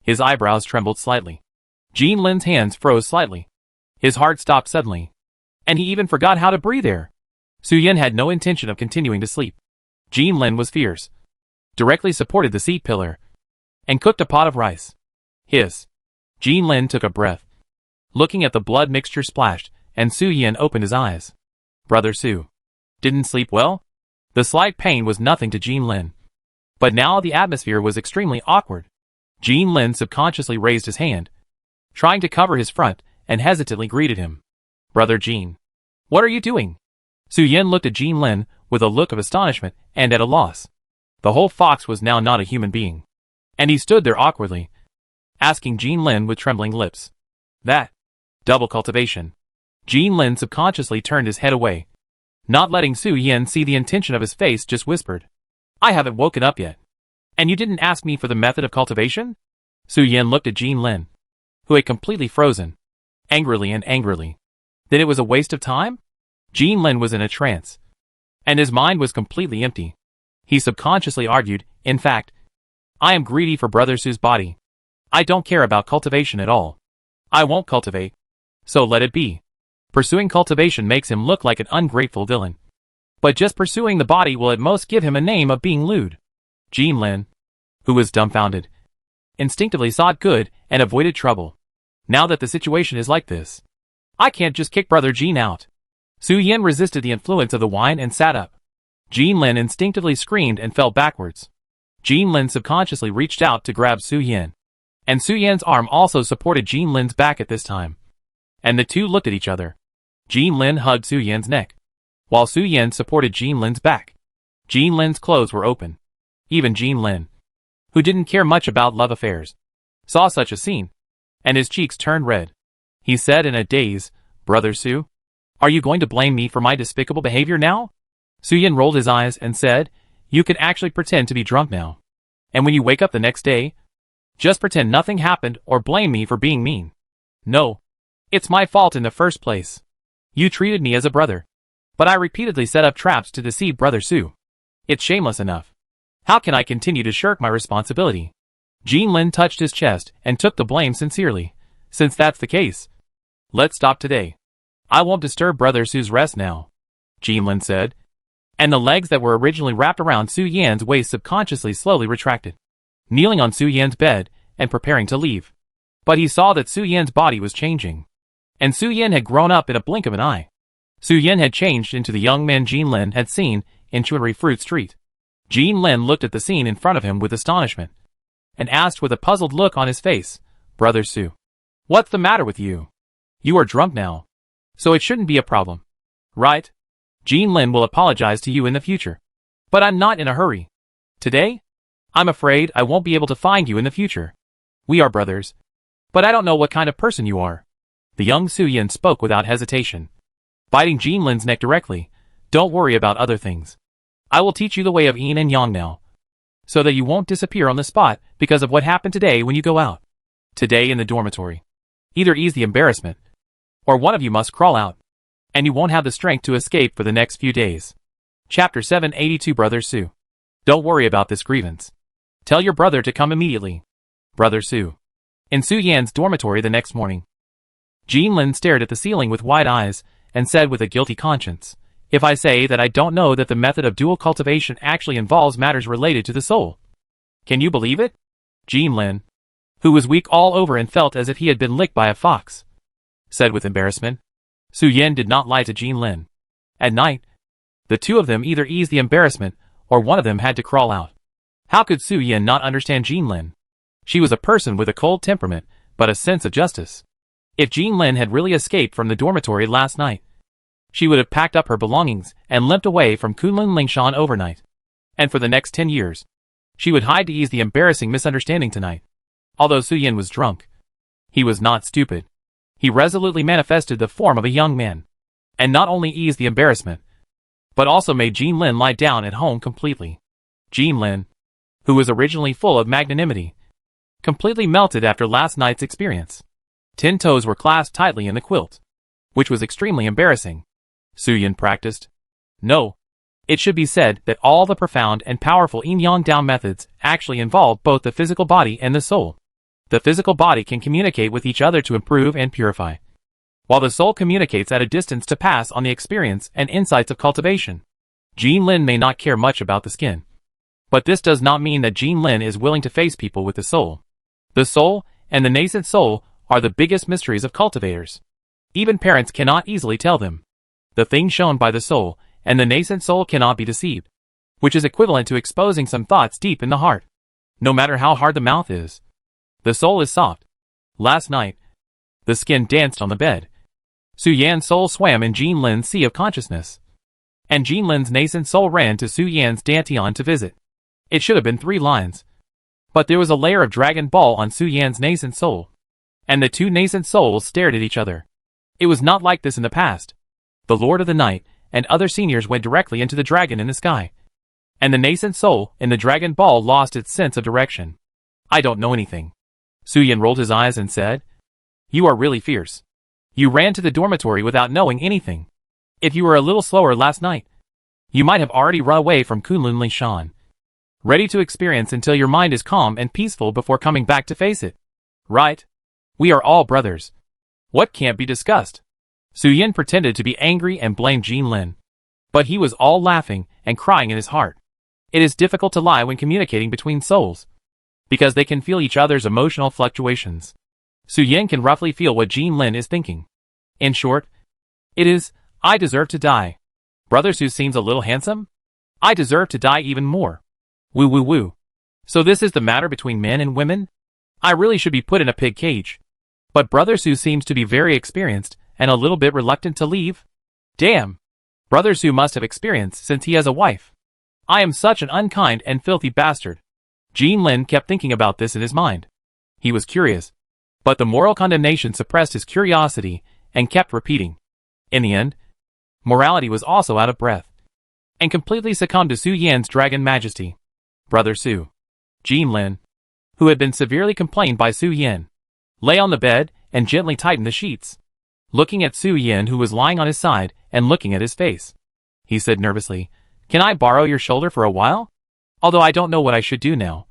His eyebrows trembled slightly. Ji-Lin's hands froze slightly. His heart stopped suddenly, and he even forgot how to breathe air. Su-Yin had no intention of continuing to sleep. Ji-Lin was fierce, directly supported the seat pillar, and cooked a pot of rice. Hiss. Ji-Lin took a breath, looking at the blood mixture splashed, and Su-Yin opened his eyes. Brother Su. Didn't sleep well? The slight pain was nothing to Ji-Lin, but now the atmosphere was extremely awkward. Ji-Lin subconsciously raised his hand, trying to cover his front, and hesitantly greeted him. Brother Jin. What are you doing? Su-Yin looked at Ji-Lin with a look of astonishment and at a loss. The whole fox was now not a human being, and he stood there awkwardly, asking Ji-Lin with trembling lips. That. Double cultivation. Ji-Lin subconsciously turned his head away, not letting Su-Yin see the intention of his face, just whispered. I haven't woken up yet. And you didn't ask me for the method of cultivation? Su-Yin looked at Ji-Lin, who had completely frozen, angrily. Then it was a waste of time? Ji-Lin was in a trance, and his mind was completely empty. He subconsciously argued, in fact, I am greedy for Brother Su's body. I don't care about cultivation at all. I won't cultivate, so let it be. Pursuing cultivation makes him look like an ungrateful villain. But just pursuing the body will at most give him a name of being lewd. Ji-Lin, who was dumbfounded, instinctively sought good and avoided trouble. Now that the situation is like this, I can't just kick Brother Jin out. Su-Yin resisted the influence of the wine and sat up. Ji-Lin instinctively screamed and fell backwards. Ji-Lin subconsciously reached out to grab Su-Yin, and Su-Yin's arm also supported Ji-Lin's back at this time. And the two looked at each other. Ji-Lin hugged Su-Yin's neck, while Su-Yin supported Ji-Lin's back. Ji-Lin's clothes were open. Even Ji-Lin, who didn't care much about love affairs, saw such a scene, and his cheeks turned red. He said in a daze, Brother Su, are you going to blame me for my despicable behavior now? Su-Yin rolled his eyes and said, you can actually pretend to be drunk now. And when you wake up the next day, just pretend nothing happened or blame me for being mean. No. It's my fault in the first place. You treated me as a brother, but I repeatedly set up traps to deceive Brother Su. It's shameless enough. How can I continue to shirk my responsibility? Ji-Lin touched his chest and took the blame sincerely. Since that's the case, let's stop today. I won't disturb Brother Su's rest now, Ji-Lin said, and the legs that were originally wrapped around Su-Yan's waist subconsciously slowly retracted, kneeling on Su-Yan's bed and preparing to leave. But he saw that Su-Yan's body was changing, and Su-Yin had grown up in a blink of an eye. Su-Yin had changed into the young man Ji-Lin had seen in Chunri Fruit Street. Ji-Lin looked at the scene in front of him with astonishment, and asked with a puzzled look on his face, Brother Su, what's the matter with you? You are drunk now, so it shouldn't be a problem, right? Ji-Lin will apologize to you in the future. But I'm not in a hurry. Today? I'm afraid I won't be able to find you in the future. We are brothers. But I don't know what kind of person you are. The young Su-Yin spoke without hesitation, biting Jean Lin's neck directly. Don't worry about other things. I will teach you the way of yin and yang now, so that you won't disappear on the spot because of what happened today when you go out. Today in the dormitory. Either ease the embarrassment, or one of you must crawl out, and you won't have the strength to escape for the next few days. Chapter 782 Brother Su. Don't worry about this grievance. Tell your brother to come immediately. Brother Su. In Su-Yan's dormitory the next morning, Jean Lin stared at the ceiling with wide eyes and said with a guilty conscience, if I say that I don't know that the method of dual cultivation actually involves matters related to the soul. Can you believe it? Jean Lin, who was weak all over and felt as if he had been licked by a fox, said with embarrassment. Su-Yin did not lie to Jean Lin. At night, the two of them either eased the embarrassment or one of them had to crawl out. How could Su-Yin not understand Jean Lin? She was a person with a cold temperament, but a sense of justice. If Jean Lin had really escaped from the dormitory last night, she would have packed up her belongings and limped away from Kunlun Lingshan overnight. And for the next 10 years, she would hide to ease the embarrassing misunderstanding tonight. Although Su-Yin was drunk, he was not stupid. He resolutely manifested the form of a young man, and not only eased the embarrassment, but also made Jean Lin lie down at home completely. Jean Lin, who was originally full of magnanimity, completely melted after last night's experience. 10 toes were clasped tightly in the quilt, which was extremely embarrassing. Su-Yin practiced. No. It should be said that all the profound and powerful yin-yang Dao methods actually involve both the physical body and the soul. The physical body can communicate with each other to improve and purify, while the soul communicates at a distance to pass on the experience and insights of cultivation. Jean Lin may not care much about the skin, but this does not mean that Jean Lin is willing to face people with the soul. The soul and the nascent soul are the biggest mysteries of cultivators. Even parents cannot easily tell them. The thing shown by the soul and the nascent soul cannot be deceived, which is equivalent to exposing some thoughts deep in the heart. No matter how hard the mouth is, the soul is soft. Last night, the skin danced on the bed. Su-Yan's soul swam in Jean Lin's sea of consciousness, and Jean Lin's nascent soul ran to Su-Yan's dantian to visit. It should have been 3 lines, but there was a layer of Dragon Ball on Su-Yan's nascent soul, and the two nascent souls stared at each other. It was not like this in the past. The Lord of the Night and other seniors went directly into the dragon in the sky, and the nascent soul in the Dragon Ball lost its sense of direction. I don't know anything. Su-Yin rolled his eyes and said, You are really fierce. You ran to the dormitory without knowing anything. If you were a little slower last night, you might have already run away from Kunlun Lingshan, ready to experience until your mind is calm and peaceful before coming back to face it. Right? We are all brothers. What can't be discussed? Su-Yin pretended to be angry and blamed Jean Lin, but he was all laughing and crying in his heart. It is difficult to lie when communicating between souls, because they can feel each other's emotional fluctuations. Su-Yin can roughly feel what Jean Lin is thinking. In short, it is, I deserve to die. Brother Su seems a little handsome? I deserve to die even more. Woo woo woo. So this is the matter between men and women? I really should be put in a pig cage. But Brother Su seems to be very experienced and a little bit reluctant to leave. Damn. Brother Su must have experience since he has a wife. I am such an unkind and filthy bastard. Jean Lin kept thinking about this in his mind. He was curious, but the moral condemnation suppressed his curiosity and kept repeating. In the end, morality was also out of breath, and completely succumbed to Su-Yan's dragon majesty. Brother Su. Jean Lin, who had been severely complained by Su-Yin, lay on the bed and gently tightened the sheets. Looking at Su-Yin, who was lying on his side and looking at his face, he said nervously, Can I borrow your shoulder for a while? Although I don't know what I should do now.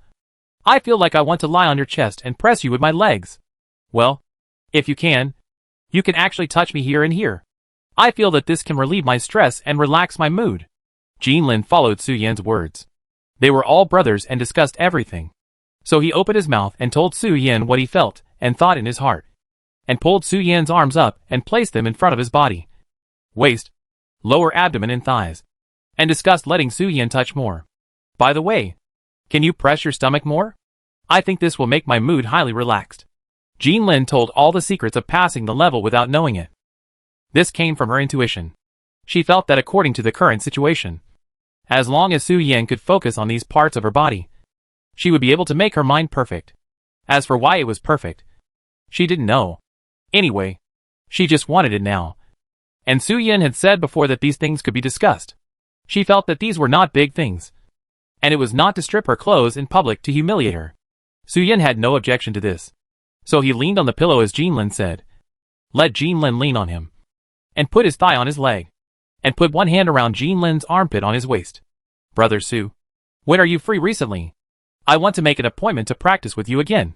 I feel like I want to lie on your chest and press you with my legs. Well, if you can actually touch me here and here. I feel that this can relieve my stress and relax my mood. Jean Lin followed Su-Yan's words. They were all brothers and discussed everything. So he opened his mouth and told Su-Yin what he felt and thought in his heart, and pulled Su-Yan's arms up and placed them in front of his body, waist, lower abdomen and thighs, and discussed letting Su-Yin touch more. By the way, can you press your stomach more? I think this will make my mood highly relaxed. Jean Lin told all the secrets of passing the level without knowing it. This came from her intuition. She felt that according to the current situation, As long as Su Yan could focus on these parts of her body, she would be able to make her mind perfect. As for why it was perfect, she didn't know. Anyway, she just wanted it now. And Su Yan had said before that these things could be discussed. She felt that these were not big things, and it was not to strip her clothes in public to humiliate her. Su Yan had no objection to this. So he leaned on the pillow as Jinlin said. Let Jinlin lean on him, and put his thigh on his leg, and put one hand around Jinlin's armpit on his waist. Brother Su, when are you free recently? I want to make an appointment to practice with you again.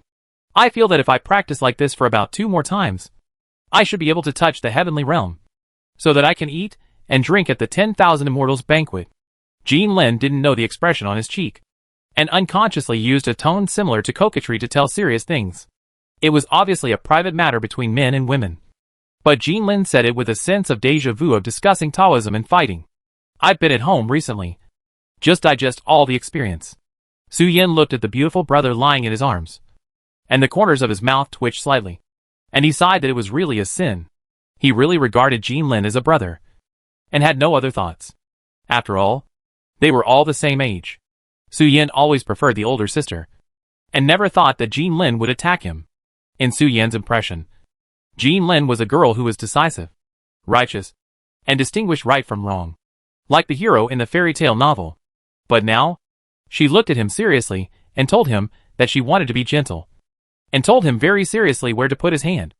I feel that if I practice like this for about 2 more times, I should be able to touch the heavenly realm, so that I can eat and drink at the 10,000 immortals banquet. Jinlin didn't know the expression on his cheek, and unconsciously used a tone similar to coquetry to tell serious things. It was obviously a private matter between men and women. But Jinlin said it with a sense of déjà vu of discussing Taoism and fighting. I've been at home recently. Just digest all the experience. Su Yan looked at the beautiful brother lying in his arms, and the corners of his mouth twitched slightly, and he sighed that it was really a sin. He really regarded Jinlin as a brother, and had no other thoughts. After all, they were all the same age. Su Yan always preferred the older sister, and never thought that Jinlin would attack him. In Su Yan's impression, Jinlin was a girl who was decisive, righteous, and distinguished right from wrong, like the hero in the fairy tale novel. But now, she looked at him seriously and told him that she wanted to be gentle, and told him very seriously where to put his hand,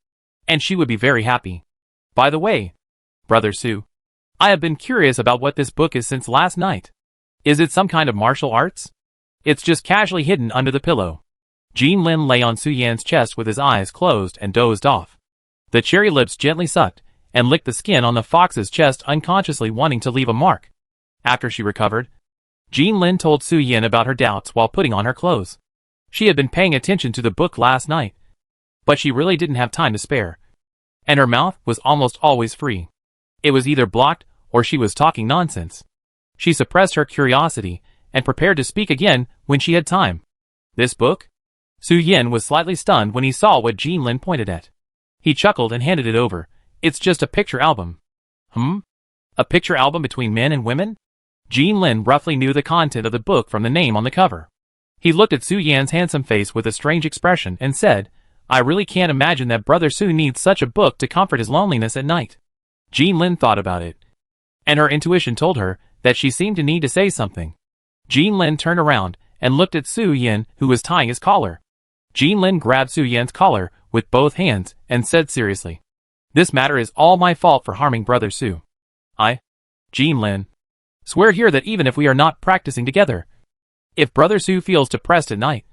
and she would be very happy. By the way, Brother Su, I have been curious about what this book is since last night. Is it some kind of martial arts? It's just casually hidden under the pillow. Jinlin lay on Su Yan's chest with his eyes closed and dozed off. The cherry lips gently sucked and licked the skin on the fox's chest, unconsciously wanting to leave a mark. After she recovered, Jinlin told Su Yan about her doubts while putting on her clothes. She had been paying attention to the book last night, but she really didn't have time to spare, and her mouth was almost always free. It was either blocked or she was talking nonsense. She suppressed her curiosity and prepared to speak again when she had time. This book? Su Yan was slightly stunned when he saw what Jinlin pointed at. He chuckled and handed it over. It's just a picture album. A picture album between men and women? Jinlin roughly knew the content of the book from the name on the cover. He looked at Su Yan's handsome face with a strange expression and said, I really can't imagine that Brother Su needs such a book to comfort his loneliness at night. Jinlin thought about it, and her intuition told her that she seemed to need to say something. Jinlin turned around and looked at Su Yan, who was tying his collar. Jinlin grabbed Su Yan's collar with both hands and said seriously, This matter is all my fault for harming Brother Su. Jinlin, swear here that even if we are not practicing together, if Brother Su feels depressed at night,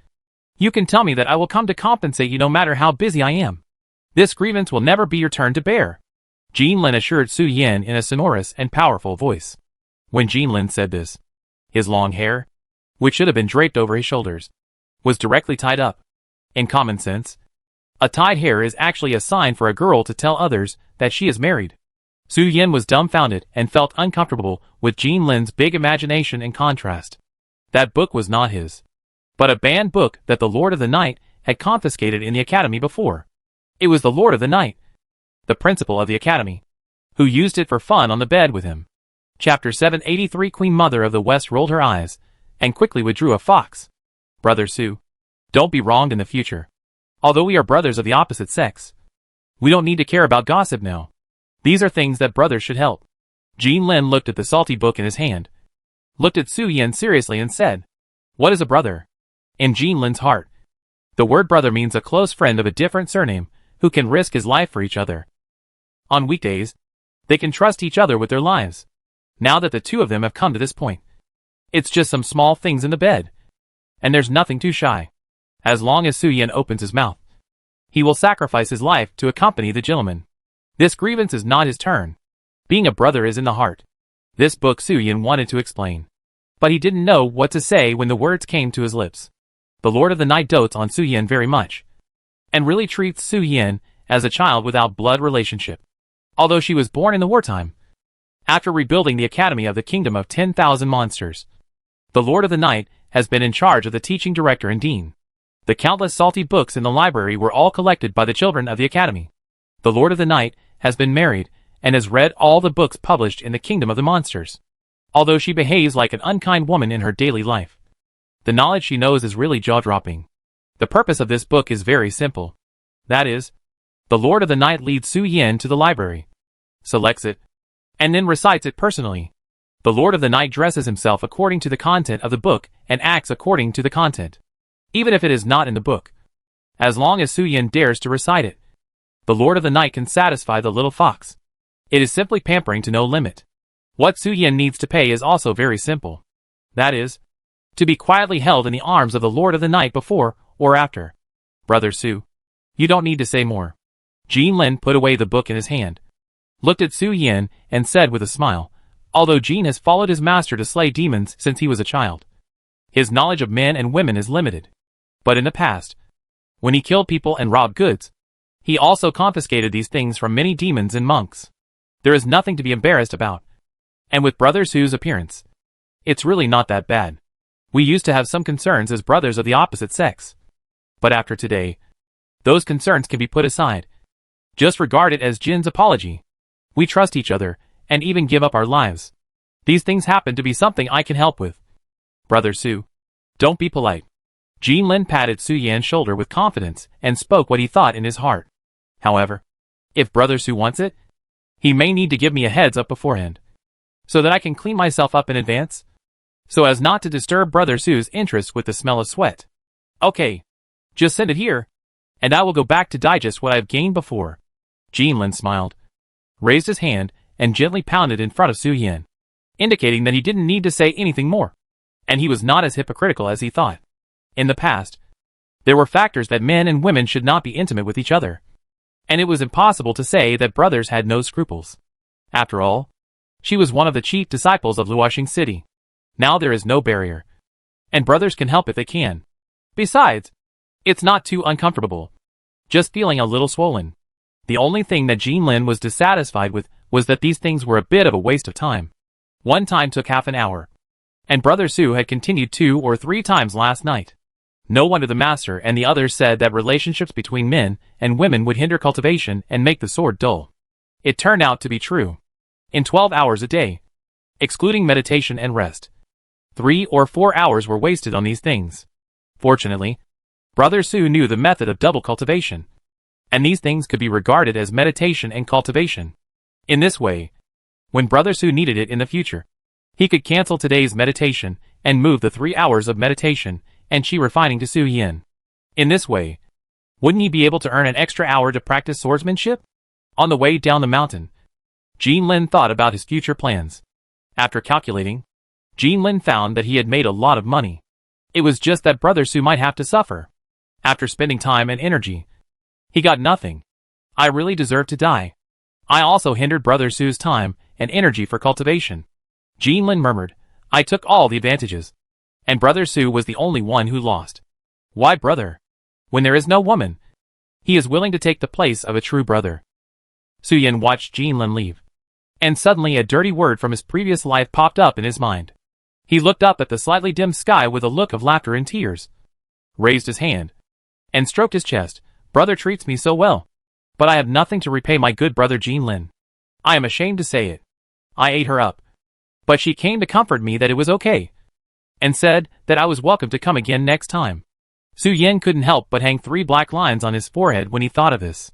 you can tell me that I will come to compensate you no matter how busy I am. This grievance will never be your turn to bear. Jinlin assured Su Yan in a sonorous and powerful voice. When Jinlin said this, his long hair, which should have been draped over his shoulders, was directly tied up. In common sense, a tied hair is actually a sign for a girl to tell others that she is married. Su Yan was dumbfounded and felt uncomfortable with Jinlin's big imagination and contrast. That book was not his, but a banned book that the Lord of the Night had confiscated in the academy before. It was the Lord of the Night, the principal of the academy, who used it for fun on the bed with him. Chapter 783. Queen Mother of the West rolled her eyes and quickly withdrew a fox. Brother Su, don't be wronged in the future. Although we are brothers of the opposite sex, we don't need to care about gossip now. These are things that brothers should help. Jinlin looked at the salty book in his hand, looked at Su Yan seriously and said, What is a brother? In Jinlin's heart, the word brother means a close friend of a different surname who can risk his life for each other. On weekdays, they can trust each other with their lives. Now that the two of them have come to this point, it's just some small things in the bed, and there's nothing too shy. As long as Su Yan opens his mouth, he will sacrifice his life to accompany the gentleman. This grievance is not his turn. Being a brother is in the heart. This book Su Yan wanted to explain, but he didn't know what to say when the words came to his lips. The Lord of the Night dotes on Su Yan very much, and really treats Su Yan as a child without blood relationship, although she was born in the wartime. After rebuilding the Academy of the Kingdom of 10,000 Monsters, the Lord of the Night has been in charge of the teaching director and dean. The countless salty books in the library were all collected by the children of the Academy. The Lord of the Night has been married and has read all the books published in the Kingdom of the Monsters. although she behaves like an unkind woman in her daily life. The knowledge she knows is really jaw-dropping. The purpose of this book is very simple. That is, the Lord of the Night leads Su Yin to the library, selects it, and then recites it personally. The Lord of the Night dresses himself according to the content of the book and acts according to the content, even if it is not in the book. As long as Su Yin dares to recite it, the Lord of the Night can satisfy the little fox. It is simply pampering to no limit. What Su Yin needs to pay is also very simple. That is, to be quietly held in the arms of the Lord of the Night before or after. Brother Su, you don't need to say more. Jin Lin put away the book in his hand, looked at Su Yin, and said with a smile, although Jin has followed his master to slay demons since he was a child, his knowledge of men and women is limited. But in the past, when he killed people and robbed goods, he also confiscated these things from many demons and monks. There is nothing to be embarrassed about. And with Brother Su's appearance, it's really not that bad. We used to have some concerns as brothers of the opposite sex. But after today, those concerns can be put aside. Just regard it as Jin's apology. We trust each other, and even give up our lives. These things happen to be something I can help with. Brother Su, don't be polite. Jin Lin patted Su Yan's shoulder with confidence and spoke what he thought in his heart. However, if Brother Su wants it, he may need to give me a heads up beforehand, so that I can clean myself up in advance, so as not to disturb Brother Su's interest with the smell of sweat. Okay, just send it here, and I will go back to digest what I have gained before. Jin Lin smiled, raised his hand, and gently pounded in front of Su Yan, indicating that he didn't need to say anything more, and he was not as hypocritical as he thought. In the past, there were factors that men and women should not be intimate with each other, and it was impossible to say that brothers had no scruples. After all, she was one of the chief disciples of Luoxing City. Now there is no barrier, and brothers can help if they can. Besides, it's not too uncomfortable, just feeling a little swollen. The only thing that Jin Lin was dissatisfied with was that these things were a bit of a waste of time. One time took half an hour, and Brother Su had continued 2 or 3 times last night. No wonder the master and the others said that relationships between men and women would hinder cultivation and make the sword dull. It turned out to be true. In 12 hours a day, excluding meditation and rest, 3 or 4 hours were wasted on these things. Fortunately, Brother Su knew the method of double cultivation, and these things could be regarded as meditation and cultivation. In this way, when Brother Su needed it in the future, he could cancel today's meditation and move the 3 hours of meditation and chi refining to Su Yin. In this way, wouldn't he be able to earn an extra hour to practice swordsmanship? On the way down the mountain, Jin Lin thought about his future plans. After calculating, Jin Lin found that he had made a lot of money. It was just that Brother Su might have to suffer. After spending time and energy, he got nothing. I really deserve to die. I also hindered Brother Su's time and energy for cultivation. Jin Lin murmured, I took all the advantages, and Brother Su was the only one who lost. Why brother? When there is no woman, he is willing to take the place of a true brother. Su Yan watched Jin Lin leave, and suddenly a dirty word from his previous life popped up in his mind. He looked up at the slightly dim sky with a look of laughter and tears, raised his hand, and stroked his chest. Brother treats me so well, but I have nothing to repay my good brother Jin Lin. I am ashamed to say it. I ate her up, but she came to comfort me that it was okay, and said that I was welcome to come again next time. Su Yan couldn't help but hang 3 black lines on his forehead when he thought of this.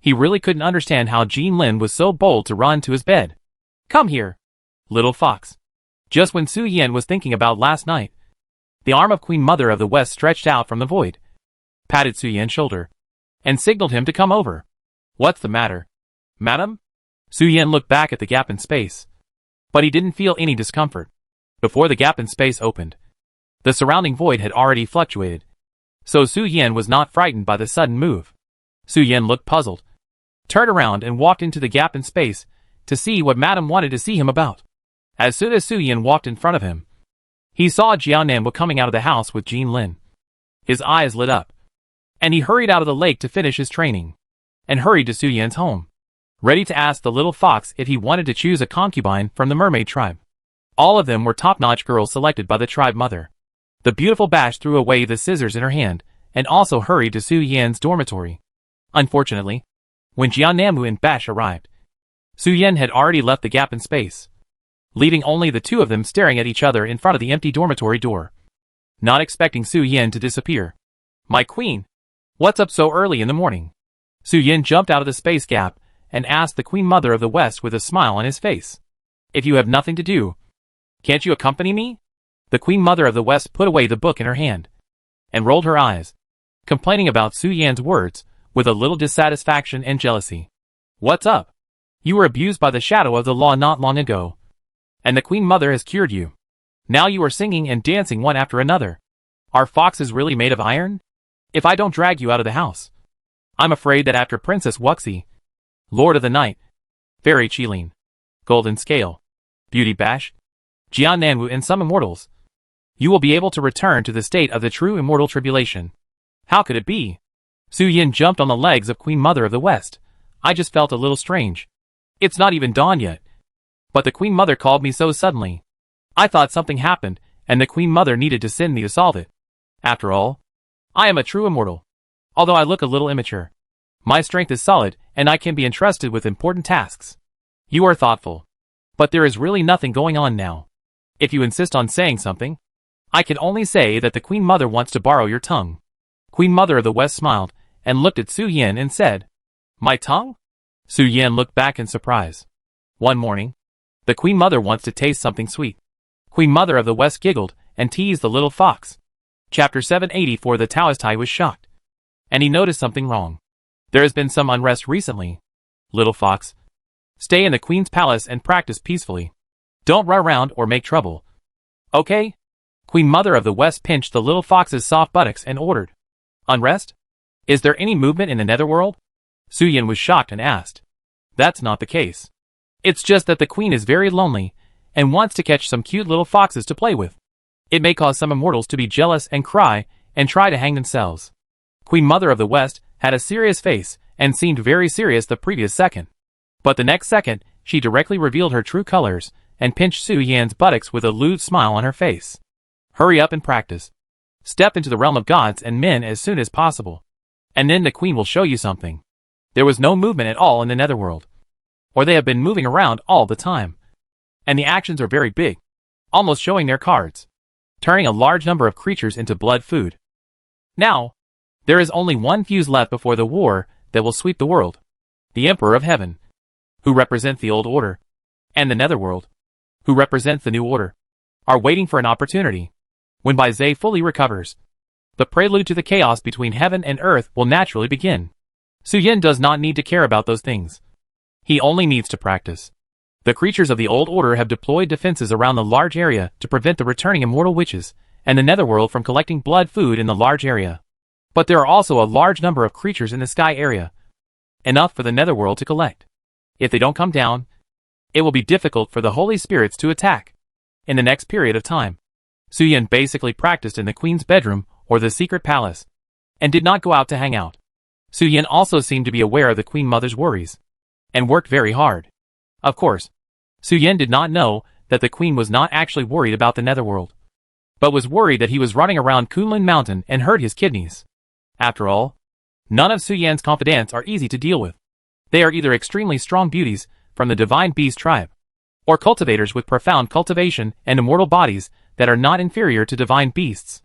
He really couldn't understand how Jin Lin was so bold to run to his bed. Come here, little fox. Just when Su Yan was thinking about last night, the arm of Queen Mother of the West stretched out from the void, patted Su Yan's shoulder, and signaled him to come over. What's the matter, madam? Su Yan looked back at the gap in space, but he didn't feel any discomfort. Before the gap in space opened, the surrounding void had already fluctuated, so Su Yan was not frightened by the sudden move. Su Yan looked puzzled, turned around and walked into the gap in space to see what Madame wanted to see him about. As soon as Su Yan walked in front of him, he saw Jiannan coming out of the house with Jin Lin. His eyes lit up, and he hurried out of the lake to finish his training, and hurried to Su Yan's home, ready to ask the little fox if he wanted to choose a concubine from the mermaid tribe. All of them were top-notch girls selected by the tribe mother. The beautiful Bash threw away the scissors in her hand, and also hurried to Su Yan's dormitory. Unfortunately, when Jiannamu and Bash arrived, Su Yan had already left the gap in space. leaving only the two of them staring at each other in front of the empty dormitory door. Not expecting Su Yin to disappear. "My queen, what's up so early in the morning?" Su Yin jumped out of the space gap and asked the Queen Mother of the West with a smile on his face. "If you have nothing to do, can't you accompany me?" The Queen Mother of the West put away the book in her hand and rolled her eyes, complaining about Su Yan's words with a little dissatisfaction and jealousy. "What's up? You were abused by the shadow of the law not long ago, and the Queen Mother has cured you. Now you are singing and dancing one after another. Are foxes really made of iron? If I don't drag you out of the house, I'm afraid that after Princess Wuxi, Lord of the Night, Fairy Qilin, Golden Scale, Beauty Bash, Jian Nanwu and some immortals, you will be able to return to the state of the true immortal tribulation." How could it be? Su Yin jumped on the legs of Queen Mother of the West. "I just felt a little strange. It's not even dawn yet. But the Queen Mother called me so suddenly. I thought something happened, and the Queen Mother needed to send me to solve it. After all, I am a true immortal. Although I look a little immature, my strength is solid, and I can be entrusted with important tasks. You are thoughtful. But there is really nothing going on now. If you insist on saying something, I can only say that the Queen Mother wants to borrow your tongue." Queen Mother of the West smiled and looked at Su Yin and said, "My tongue?" Su Yin looked back in surprise. One morning, the Queen Mother wants to taste something sweet. Queen Mother of the West giggled and teased the little fox. Chapter 784. The Taoist Tai was shocked, and he noticed something wrong. "There has been some unrest recently. Little fox, stay in the Queen's palace and practice peacefully. Don't run around or make trouble. Okay?" Queen Mother of the West pinched the little fox's soft buttocks and ordered, "Unrest? Is there any movement in the netherworld?" Su Yin was shocked and asked. "That's not the case. It's just that the Queen is very lonely and wants to catch some cute little foxes to play with. It may cause some immortals to be jealous and cry and try to hang themselves." Queen Mother of the West had a serious face and seemed very serious the previous second. But the next second, she directly revealed her true colors and pinched Su Yan's buttocks with a lewd smile on her face. "Hurry up and practice. Step into the realm of gods and men as soon as possible. And then the Queen will show you something." There was no movement at all in the netherworld, or they have been moving around all the time. And the actions are very big, almost showing their cards, turning a large number of creatures into blood food. Now, there is only one fuse left before the war that will sweep the world. The Emperor of Heaven, who represents the old order, and the netherworld, who represents the new order, are waiting for an opportunity. When Bai Zhe fully recovers, the prelude to the chaos between heaven and earth will naturally begin. Su Yin does not need to care about those things. He only needs to practice. The creatures of the old order have deployed defenses around the large area to prevent the returning immortal witches and the netherworld from collecting blood food in the large area. But there are also a large number of creatures in the sky area, enough for the netherworld to collect. If they don't come down, it will be difficult for the holy spirits to attack. In the next period of time, Su Yin basically practiced in the Queen's bedroom or the secret palace, and did not go out to hang out. Su Yin also seemed to be aware of the Queen Mother's worries, and worked very hard. Of course, Su Yin did not know that the Queen was not actually worried about the netherworld, but was worried that he was running around Kunlun Mountain and hurt his kidneys. After all, none of Su Yan's confidants are easy to deal with. They are either extremely strong beauties from the divine beast tribe, or cultivators with profound cultivation and immortal bodies that are not inferior to divine beasts.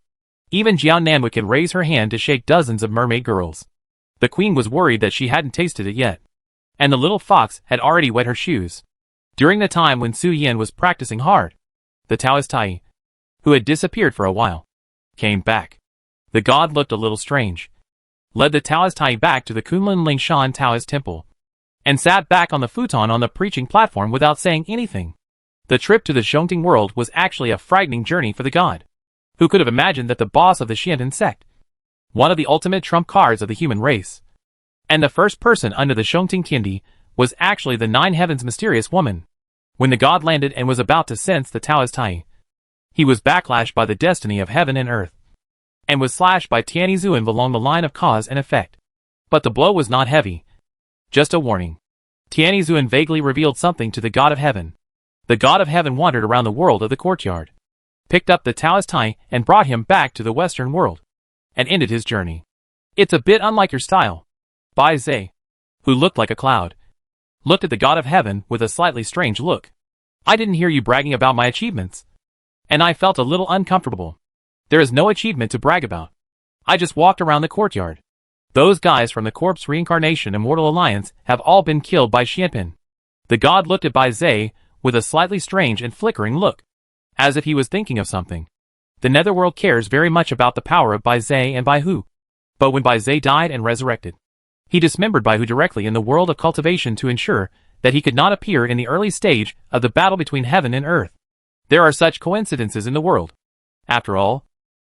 Even Jian Nanwu could raise her hand to shake dozens of mermaid girls. The Queen was worried that she hadn't tasted it yet, and the little fox had already wet her shoes. During the time when Su Yin was practicing hard, the Taoist Tai, who had disappeared for a while, came back. The god looked a little strange, led the Taoist Tai back to the Kunlun Lingshan Taoist temple, and sat back on the futon on the preaching platform without saying anything. The trip to the Shongting world was actually a frightening journey for the god. Who could have imagined that the boss of the Xiantan sect, one of the ultimate trump cards of the human race, and the first person under the Shongting Tiandi, was actually the Nine Heavens' mysterious woman? When the god landed and was about to sense the Taoist Tai, he was backlashed by the destiny of heaven and earth, and was slashed by Tianyi Zuan along the line of cause and effect. But the blow was not heavy, just a warning. Tianyi Zuan vaguely revealed something to the god of heaven. The god of heaven wandered around the world of the courtyard, picked up the Taoist Tai and brought him back to the Western world, and ended his journey. "It's a bit unlike your style." Bai Zhe, who looked like a cloud, looked at the god of heaven with a slightly strange look. I didn't hear you bragging about my achievements. And I felt a little uncomfortable. There is no achievement to brag about. I just walked around the courtyard. Those guys from the Corpse Reincarnation Immortal Alliance have all been killed by Xianpin. The god looked at Bai Zhe with a slightly strange and flickering look, as if he was thinking of something. The Netherworld cares very much about the power of Bai Zhe and Bai Hu. But when Bai Zhe died and resurrected, he dismembered Bai Hu directly in the world of cultivation to ensure that he could not appear in the early stage of the battle between heaven and earth. There are such coincidences in the world. After all,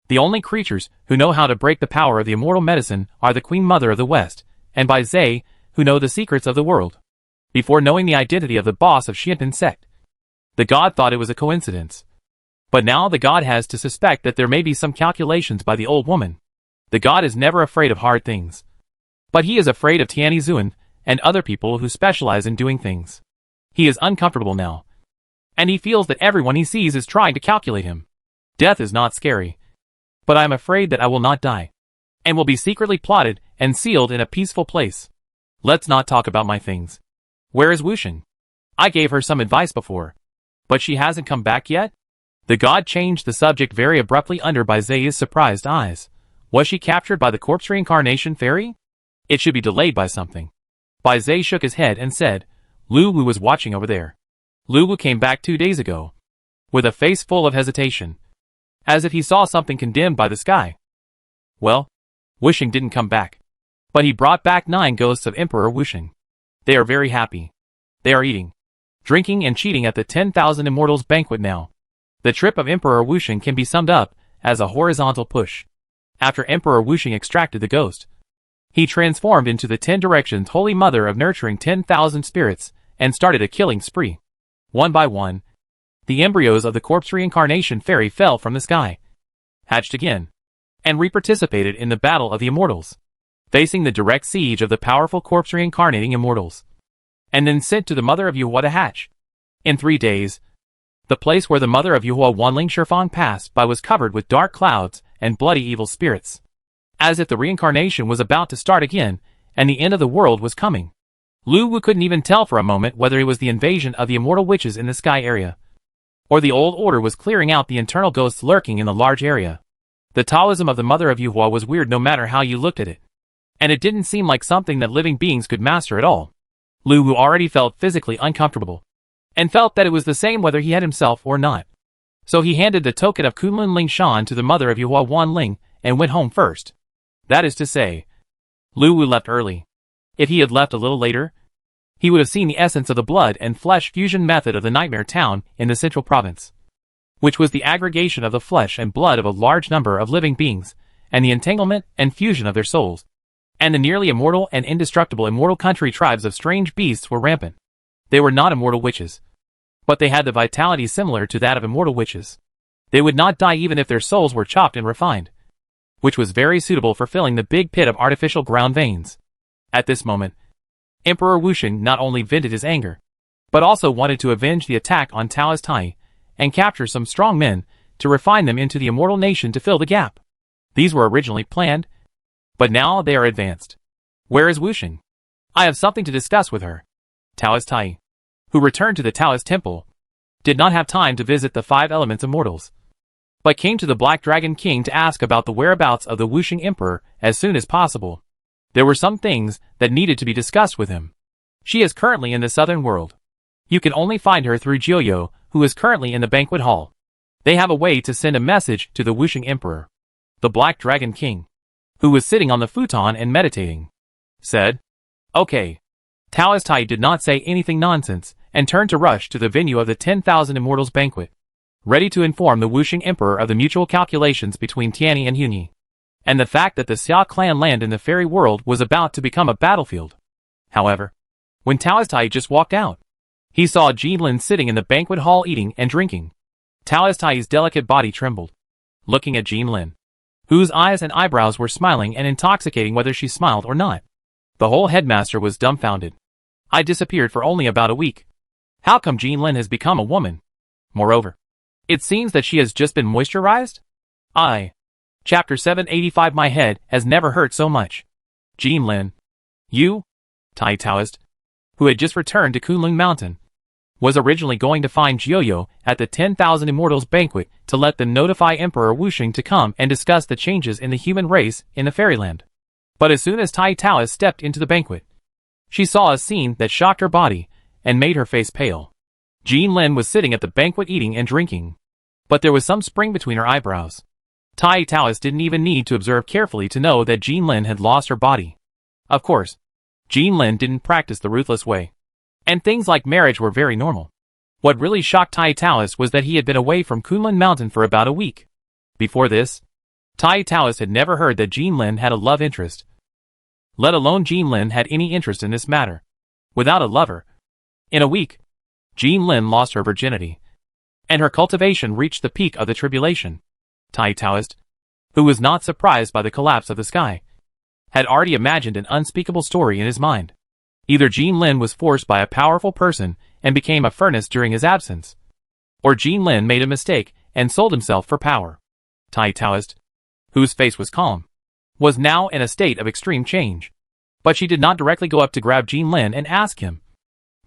the only creatures who know how to break the power of the immortal medicine are the Queen Mother of the West, and Bai Zhe, who know the secrets of the world. Before knowing the identity of the boss of Xianpin sect, the god thought it was a coincidence. But now the god has to suspect that there may be some calculations by the old woman. The god is never afraid of hard things. But he is afraid of Tianyi Zuan and other people who specialize in doing things. He is uncomfortable now. And he feels that everyone he sees is trying to calculate him. Death is not scary. But I am afraid that I will not die. And will be secretly plotted and sealed in a peaceful place. Let's not talk about my things. Where is Wuxing? I gave her some advice before. But she hasn't come back yet? The god changed the subject very abruptly under Bai Zhe's surprised eyes. Was she captured by the Corpse Reincarnation Fairy? It should be delayed by something. Bai Zhe shook his head and said, Lu Wu was watching over there. Lu Wu came back 2 days ago. With a face full of hesitation. As if he saw something condemned by the sky. Well, Wuxing didn't come back. But he brought back 9 ghosts of Emperor Wuxing. They are very happy. They are eating, drinking and cheating at the 10,000 Immortals banquet now. The trip of Emperor Wuxing can be summed up as a horizontal push. After Emperor Wuxing extracted the ghost, he transformed into the 10 Directions Holy Mother of nurturing 10,000 spirits and started a killing spree. One by one, the embryos of the Corpse Reincarnation Fairy fell from the sky, hatched again, and reparticipated in the battle of the Immortals, facing the direct siege of the powerful Corpse Reincarnating Immortals, and then sent to the Mother of Yuhua to hatch. In 3 days, the place where the Mother of Yuhua Wanling Shifang passed by was covered with dark clouds and bloody evil spirits, as if the reincarnation was about to start again and the end of the world was coming. Lu Wu couldn't even tell for a moment whether it was the invasion of the immortal witches in the sky area, or the old order was clearing out the internal ghosts lurking in the large area. The Taoism of the Mother of Yuhua was weird no matter how you looked at it, and it didn't seem like something that living beings could master at all. Lu Wu already felt physically uncomfortable, and felt that it was the same whether he had himself or not. So he handed the token of Kunlun Ling Shan to the Mother of Yuhua Wanling and went home first. That is to say, Lu Wu left early. If he had left a little later, he would have seen the essence of the blood and flesh fusion method of the Nightmare Town in the Central Province, which was the aggregation of the flesh and blood of a large number of living beings, and the entanglement and fusion of their souls. And the nearly immortal and indestructible immortal country tribes of strange beasts were rampant. They were not immortal witches, but they had the vitality similar to that of immortal witches. They would not die even if their souls were chopped and refined, which was very suitable for filling the big pit of artificial ground veins. At this moment, Emperor Wuxing not only vented his anger, but also wanted to avenge the attack on Taoist Tai, and capture some strong men to refine them into the immortal nation to fill the gap. These were originally planned, but now they are advanced. Where is Wuxing? I have something to discuss with her. Taoist Tai, who returned to the Taoist temple, did not have time to visit the 5 elements immortals, but came to the Black Dragon King to ask about the whereabouts of the Wuxing Emperor as soon as possible. There were some things that needed to be discussed with him. She is currently in the southern world. You can only find her through Jiuyo, who is currently in the banquet hall. They have a way to send a message to the Wuxing Emperor. The Black Dragon King, who was sitting on the futon and meditating, said, Okay. Taoist Tai did not say anything nonsense, and turned to rush to the venue of the 10,000 Immortals banquet, ready to inform the Wuxing Emperor of the mutual calculations between Tianyi and Huni, and the fact that the Xia clan land in the fairy world was about to become a battlefield. However, when Taoist Tai just walked out, he saw Jinlin sitting in the banquet hall eating and drinking. Taoist Tai's delicate body trembled, looking at Jinlin, whose eyes and eyebrows were smiling and intoxicating whether she smiled or not. The whole headmaster was dumbfounded. I disappeared for only about a week. How come Jinlin has become a woman? Moreover, it seems that she has just been moisturized? Chapter 785. My head has never hurt so much. Jinlin. You? Tai Taoist, who had just returned to Kunlun Mountain, was originally going to find Jiuyo at the 10,000 Immortals banquet to let them notify Emperor Wuxing to come and discuss the changes in the human race in the fairyland. But as soon as Tai Taoist stepped into the banquet, she saw a scene that shocked her body and made her face pale. Jean Lin was sitting at the banquet eating and drinking, but there was some spring between her eyebrows. Tai Taoist didn't even need to observe carefully to know that Jean Lin had lost her body. Of course, Jean Lin didn't practice the ruthless way, and things like marriage were very normal. What really shocked Tai Taoist was that he had been away from Kunlun Mountain for about a week. Before this, Tai Taoist had never heard that Jean Lin had a love interest, let alone Jean Lin had any interest in this matter. Without a lover, in a week, Jean Lin lost her virginity, and her cultivation reached the peak of the tribulation. Tai Taoist, who was not surprised by the collapse of the sky, had already imagined an unspeakable story in his mind. Either Jean Lin was forced by a powerful person and became a furnace during his absence, or Jean Lin made a mistake and sold himself for power. Tai Taoist, whose face was calm, was now in a state of extreme change. But she did not directly go up to grab Jean Lin and ask him,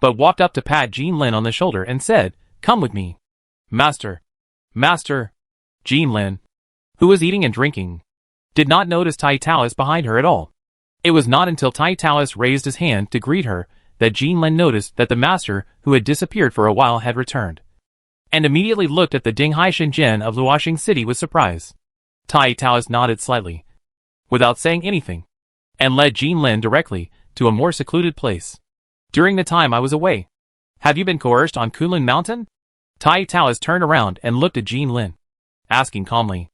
but walked up to pat Jean Lin on the shoulder and said, "Come with me." "Master, Master." Jean Lin, who was eating and drinking, did not notice Tai Taoist behind her at all. It was not until Tai Taoist raised his hand to greet her that Jean Lin noticed that the master who had disappeared for a while had returned, and immediately looked at the Dinghai Shenzhen of Luoxing City with surprise. Tai Taoist nodded slightly, without saying anything, and led Jean Lin directly to a more secluded place. "During the time I was away, have you been coerced on Kunlun Mountain?" Tai Taoist turned around and looked at Jean Lin, asking calmly,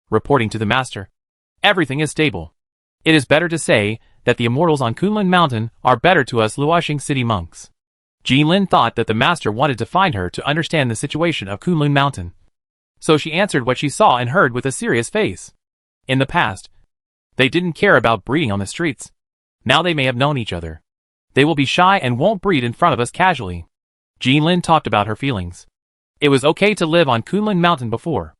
reporting to the master, "Everything is stable. It is better to say that the immortals on Kunlun Mountain are better to us Luoxing City monks." Jean Lin thought that the master wanted to find her to understand the situation of Kunlun Mountain, so she answered what she saw and heard with a serious face. In the past, they didn't care about breeding on the streets. Now they may have known each other. They will be shy and won't breed in front of us casually. Jean Lin talked about her feelings. It was okay to live on Kunlun Mountain before.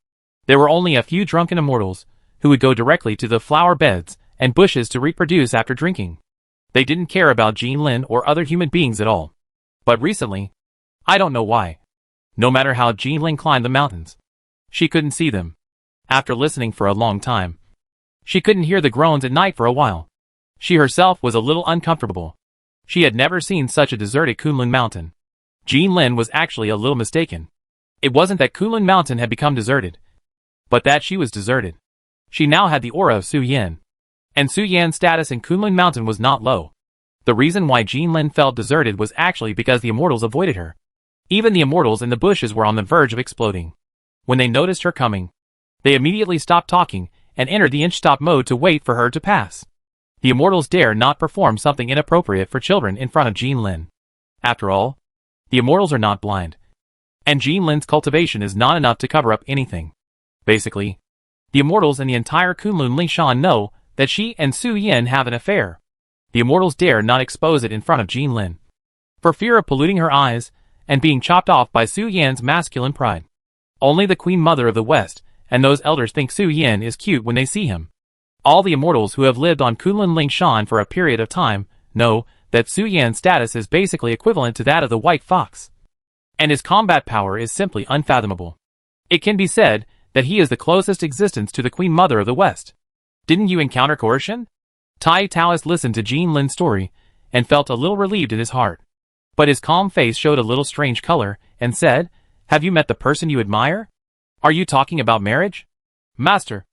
There were only a few drunken immortals who would go directly to the flower beds and bushes to reproduce after drinking. They didn't care about Jean Lin or other human beings at all. But recently, I don't know why, no matter how Jean Lin climbed the mountains, she couldn't see them. After listening for a long time, she couldn't hear the groans at night for a while. She herself was a little uncomfortable. She had never seen such a deserted Kunlun Mountain. Jean Lin was actually a little mistaken. It wasn't that Kunlun Mountain had become deserted, but that she was deserted. She now had the aura of Su Yan, and Su Yan's status in Kunlun Mountain was not low. The reason why Jean Lin felt deserted was actually because the immortals avoided her. Even the immortals in the bushes were on the verge of exploding. When they noticed her coming, they immediately stopped talking and entered the inch-stop mode to wait for her to pass. The immortals dare not perform something inappropriate for children in front of Jean Lin. After all, the immortals are not blind, and Jean Lin's cultivation is not enough to cover up anything. Basically, the immortals in the entire Kunlun Lingshan know that she and Su Yan have an affair. The immortals dare not expose it in front of Jean Lin, for fear of polluting her eyes and being chopped off by Su Yan's masculine pride. Only the Queen Mother of the West and those elders think Su Yan is cute when they see him. All the immortals who have lived on Kunlun Lingshan for a period of time know that Su Yan's status is basically equivalent to that of the White Fox, and his combat power is simply unfathomable. It can be said that he is the closest existence to the Queen Mother of the West. Didn't you encounter coercion? Tai Taoist listened to Jean Lin's story and felt a little relieved in his heart. But his calm face showed a little strange color and said, "Have you met the person you admire? Are you talking about marriage?" "Master,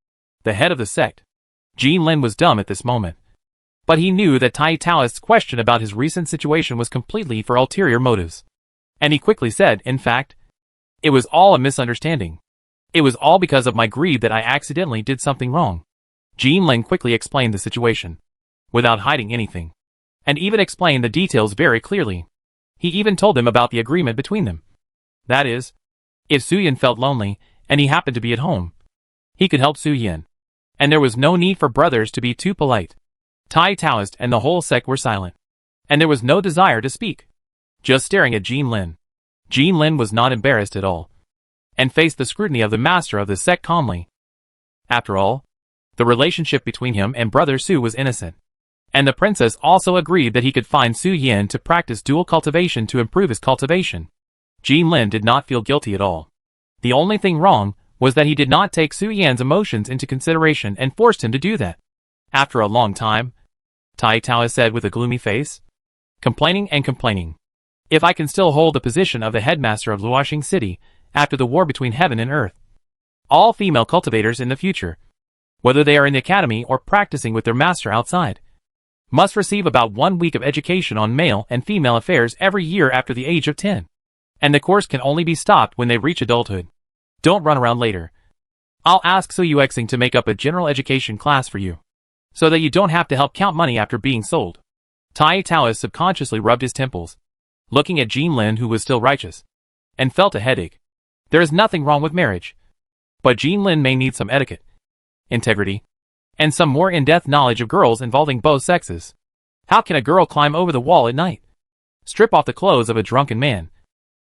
the head of the sect." Jean Lin was dumb at this moment, but he knew that Tai Taoist's question about his recent situation was completely for ulterior motives. And he quickly said, "In fact, it was all a misunderstanding. It was all because of my greed that I accidentally did something wrong." Jean Lin quickly explained the situation, without hiding anything, and even explained the details very clearly. He even told him about the agreement between them. That is, if Su Yan felt lonely, and he happened to be at home, he could help Su Yan, and there was no need for brothers to be too polite. Tai Taoist and the whole sect were silent, and there was no desire to speak, just staring at Jean Lin. Jean Lin was not embarrassed at all, and faced the scrutiny of the master of the sect calmly. After all, the relationship between him and Brother Su was innocent, and the princess also agreed that he could find Su Yan to practice dual cultivation to improve his cultivation. Jean Lin did not feel guilty at all. The only thing wrong was that he did not take Su Yan's emotions into consideration and forced him to do that. After a long time, Tai Tao said with a gloomy face, complaining and complaining. If I can still hold the position of the headmaster of Luoxing City after the war between heaven and earth, all female cultivators in the future, whether they are in the academy or practicing with their master outside, must receive about 1 week of education on male and female affairs every year after the age of 10. And the course can only be stopped when they reach adulthood. Don't run around later. I'll ask Su Yuexing to make up a general education class for you, so that you don't have to help count money after being sold. Tai Taoist subconsciously rubbed his temples, looking at Jean Lin, who was still righteous, and felt a headache. There is nothing wrong with marriage, but Jean Lin may need some etiquette, integrity, and some more in-depth knowledge of girls involving both sexes. How can a girl climb over the wall at night, strip off the clothes of a drunken man,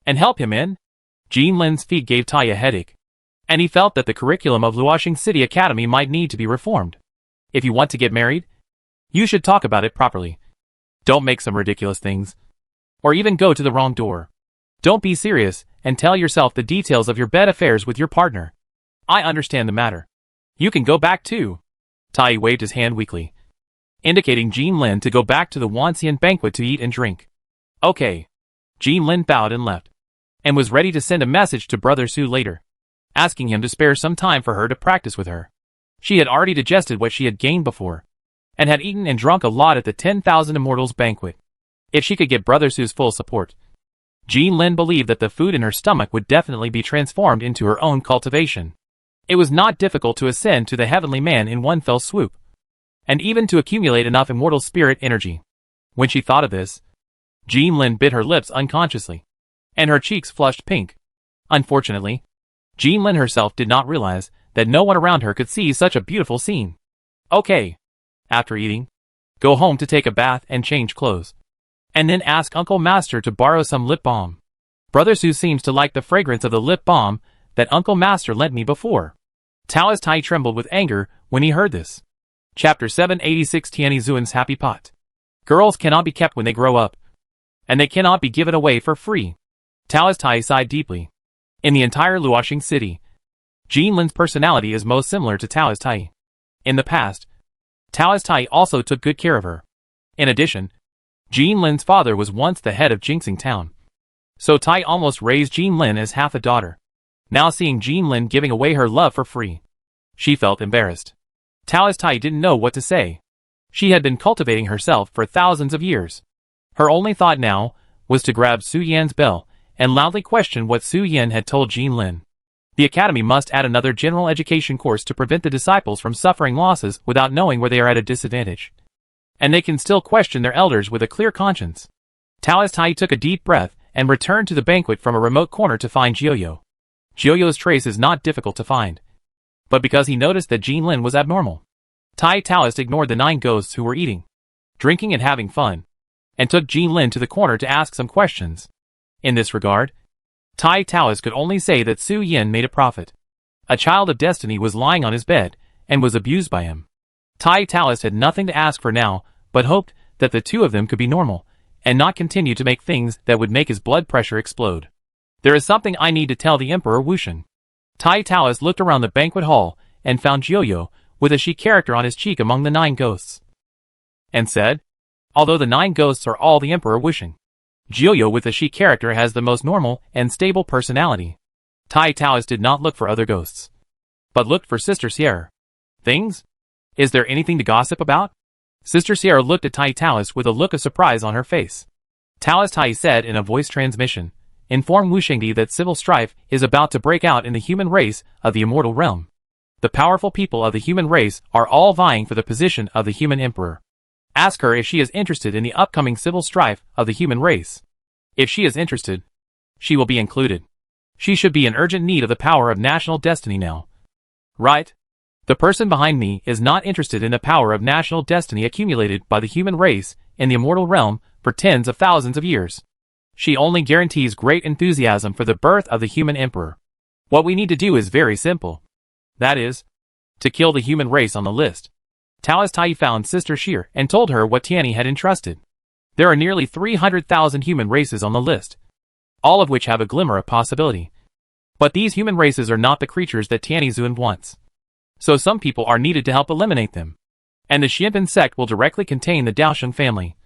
and help him in? Jean Lin's feet gave Tai a headache, and he felt that the curriculum of Luoxing City Academy might need to be reformed. If you want to get married, you should talk about it properly. Don't make some ridiculous things, or even go to the wrong door. Don't be serious and tell yourself the details of your bed affairs with your partner. I understand the matter. You can go back too. Tai waved his hand weakly, indicating Jean Lin to go back to the Wanxian banquet to eat and drink. Okay. Jean Lin bowed and left, and was ready to send a message to Brother Su later, asking him to spare some time for her to practice with her. She had already digested what she had gained before, and had eaten and drunk a lot at the 10,000 Immortals banquet. If she could get Brother Su's full support, Jean Lin believed that the food in her stomach would definitely be transformed into her own cultivation. It was not difficult to ascend to the heavenly man in one fell swoop, and even to accumulate enough immortal spirit energy. When she thought of this, Jean Lin bit her lips unconsciously, and her cheeks flushed pink. Unfortunately, Jean Lin herself did not realize that no one around her could see such a beautiful scene. Okay. After eating, go home to take a bath and change clothes, and then ask Uncle Master to borrow some lip balm. Brother Su seems to like the fragrance of the lip balm that Uncle Master lent me before. Taoist Tai trembled with anger when he heard this. Chapter 786 Tianyi Zuan's Happy Pot. Girls cannot be kept when they grow up, and they cannot be given away for free. Taoist Tai sighed deeply. In the entire Luoxing City, Jean Lin's personality is most similar to Taoist Tai. In the past, Taoist Tai also took good care of her. In addition, Jean Lin's father was once the head of Jingxing Town, so Tai almost raised Jean Lin as half a daughter. Now seeing Jean Lin giving away her love for free, she felt embarrassed. Taoist Tai didn't know what to say. She had been cultivating herself for thousands of years. Her only thought now was to grab Su Yan's bell and loudly question what Su Yan had told Jean Lin. The academy must add another general education course to prevent the disciples from suffering losses without knowing where they are at a disadvantage, and they can still question their elders with a clear conscience. Taoist Tai took a deep breath and returned to the banquet from a remote corner to find Jiuyo. Jiuyo's trace is not difficult to find, but because he noticed that Jean Lin was abnormal, Tai Taoist ignored the 9 ghosts who were eating, drinking and having fun, and took Jean Lin to the corner to ask some questions. In this regard, Tai Taoist could only say that Su Yan made a profit. A child of destiny was lying on his bed and was abused by him. Tai Taoist had nothing to ask for now, but hoped that the two of them could be normal and not continue to make things that would make his blood pressure explode. There is something I need to tell the Emperor Wuxian. Tai Taoist looked around the banquet hall and found Jiuyo with a she character on his cheek among the 9 ghosts, and said, although the 9 ghosts are all the Emperor Wuxian, Jiuyo with the she character has the most normal and stable personality. Tai Taoist did not look for other ghosts, but looked for Sister Sierra. Things? Is there anything to gossip about? Sister Sierra looked at Tai Taoist with a look of surprise on her face. Taoist Tai said in a voice transmission, inform Wuxingdi that civil strife is about to break out in the human race of the immortal realm. The powerful people of the human race are all vying for the position of the human emperor. Ask her if she is interested in the upcoming civil strife of the human race. If she is interested, she will be included. She should be in urgent need of the power of national destiny now. Right? The person behind me is not interested in the power of national destiny accumulated by the human race in the immortal realm for tens of thousands of years. She only guarantees great enthusiasm for the birth of the human emperor. What we need to do is very simple. That is, to kill the human race on the list. Taoist Tai found Sister Sheer and told her what Tianyi had entrusted. There are nearly 300,000 human races on the list, all of which have a glimmer of possibility. But these human races are not the creatures that Tianizun wants. So some people are needed to help eliminate them. And the Xianpin sect will directly contain the Daosheng family,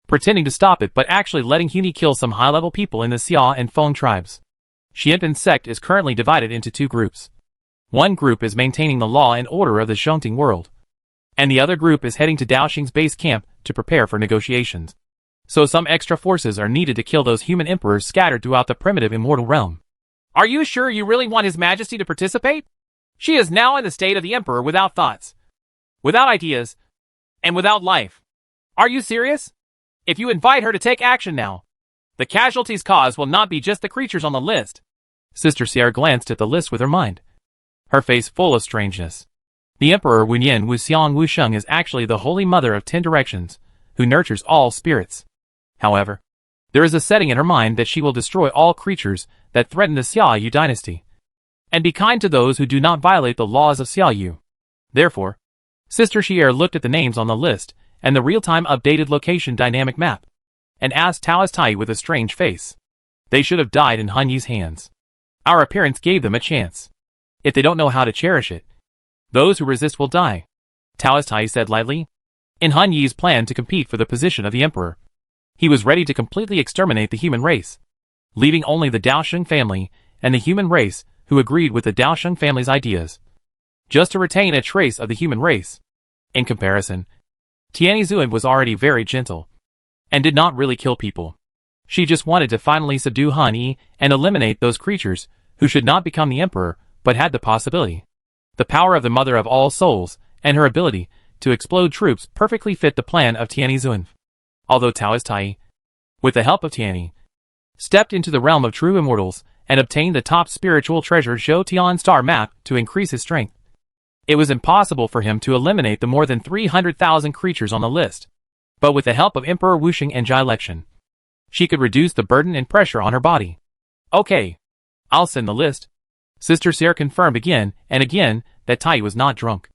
pretending to stop it but actually letting Huni kill some high-level people in the Xia and Feng tribes. Xianpin sect is currently divided into two groups. One group is maintaining the law and order of the Shangting world, and the other group is heading to Daosheng's base camp to prepare for negotiations. So some extra forces are needed to kill those human emperors scattered throughout the primitive immortal realm. Are you sure you really want His Majesty to participate? She is now in the state of the emperor without thoughts, without ideas, and without life. Are you serious? If you invite her to take action now, the casualties caused will not be just the creatures on the list. Sister Sierra glanced at the list with her mind, her face full of strangeness. The Emperor Wunyan Wuxiang Wusheng is actually the Holy Mother of 10 Directions, who nurtures all spirits. However, there is a setting in her mind that she will destroy all creatures that threaten the Xiaoyu dynasty, and be kind to those who do not violate the laws of Xiaoyu. Therefore, Sister Xier looked at the names on the list and the real-time updated location dynamic map, and asked Taoist Tai with a strange face. They should have died in Han Yi's hands. Our appearance gave them a chance. If they don't know how to cherish it, those who resist will die, Taoist Tai said lightly. In Han Yi's plan to compete for the position of the emperor, he was ready to completely exterminate the human race, leaving only the Daosheng family and the human race who agreed with the Daosheng family's ideas, just to retain a trace of the human race. In comparison, Tianizun was already very gentle, and did not really kill people. She just wanted to finally subdue Han Yi and eliminate those creatures who should not become the emperor but had the possibility. The power of the Mother of All Souls and her ability to explode troops perfectly fit the plan of Tianizun. Although Taoist Tai, with the help of Tiani, stepped into the realm of true immortals and obtained the top spiritual treasure Zhou Tian star map to increase his strength, it was impossible for him to eliminate the more than 300,000 creatures on the list. But with the help of Emperor Wusheng and Jai Lexian, she could reduce the burden and pressure on her body. Okay, I'll send the list. Sister Sierra confirmed again and again that Tai was not drunk.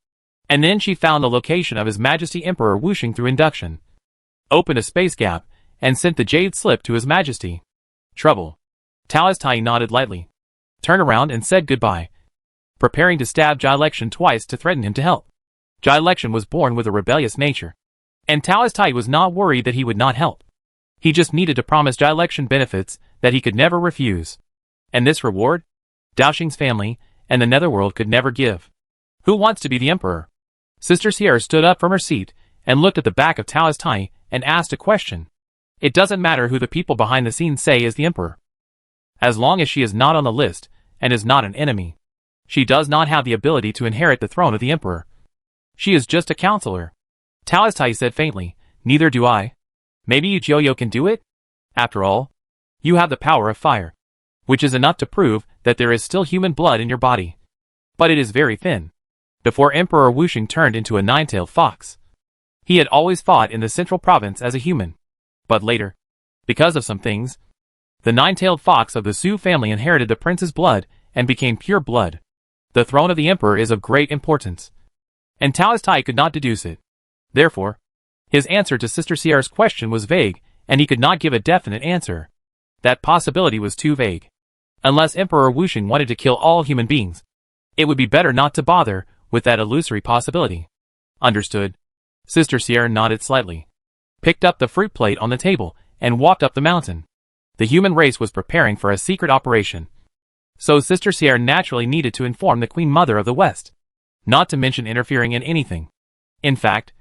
And then she found the location of His Majesty Emperor Wusheng through induction, opened a space gap, and sent the jade slip to His Majesty. Trouble. Taoist Tai nodded lightly, turned around and said goodbye, preparing to stab Jai Lexian twice to threaten him to help. Jai Lexian was born with a rebellious nature, and Taoist Tai was not worried that he would not help. He just needed to promise Jai Lexian benefits that he could never refuse. And this reward, Daosheng's family and the Netherworld could never give. Who wants to be the emperor? Sister Sierra stood up from her seat and looked at the back of Taoist Tai and asked a question. It doesn't matter who the people behind the scenes say is the emperor. As long as she is not on the list and is not an enemy, she does not have the ability to inherit the throne of the emperor. She is just a counselor. Taoist Tai said faintly, neither do I. Maybe you Jiuyo can do it? After all, you have the power of fire, which is enough to prove that there is still human blood in your body. But it is very thin. Before Emperor Wusheng turned into a nine-tailed fox, he had always fought in the central province as a human. But later, because of some things, the nine-tailed fox of the Su family inherited the prince's blood and became pure blood. The throne of the emperor is of great importance, and Taoist Tai could not deduce it. Therefore, his answer to Sister Sierra's question was vague, and he could not give a definite answer. That possibility was too vague. Unless Emperor Wusheng wanted to kill all human beings, it would be better not to bother with that illusory possibility. Understood. Sister Sierra nodded slightly, picked up the fruit plate on the table, and walked up the mountain. The human race was preparing for a secret operation, so Sister Sierra naturally needed to inform the Queen Mother of the West, not to mention interfering in anything. In fact,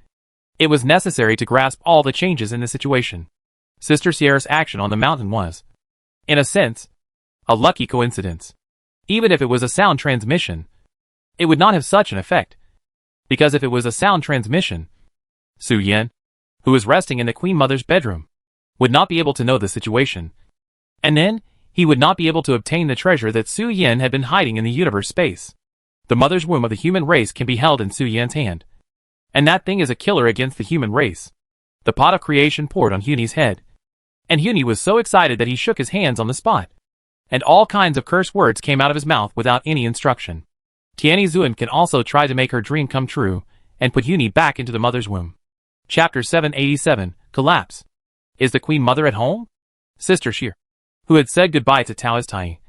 it was necessary to grasp all the changes in the situation. Sister Sierra's action on the mountain was, in a sense, a lucky coincidence. Even if it was a sound transmission, it would not have such an effect, because if it was a sound transmission, Su Yan, who was resting in the Queen Mother's bedroom, would not be able to know the situation, and then he would not be able to obtain the treasure that Su Yan had been hiding in the universe space. The mother's womb of the human race can be held in Su Yan's hand, and that thing is a killer against the human race. The pot of creation poured on Huni's head, and Huni was so excited that he shook his hands on the spot, and all kinds of curse words came out of his mouth without any instruction. Tianizun can also try to make her dream come true, and put Huni back into the mother's womb. Chapter 787, Collapse. Is the Queen Mother at home? Sister Sheer. who had said goodbye to Taoist Tai,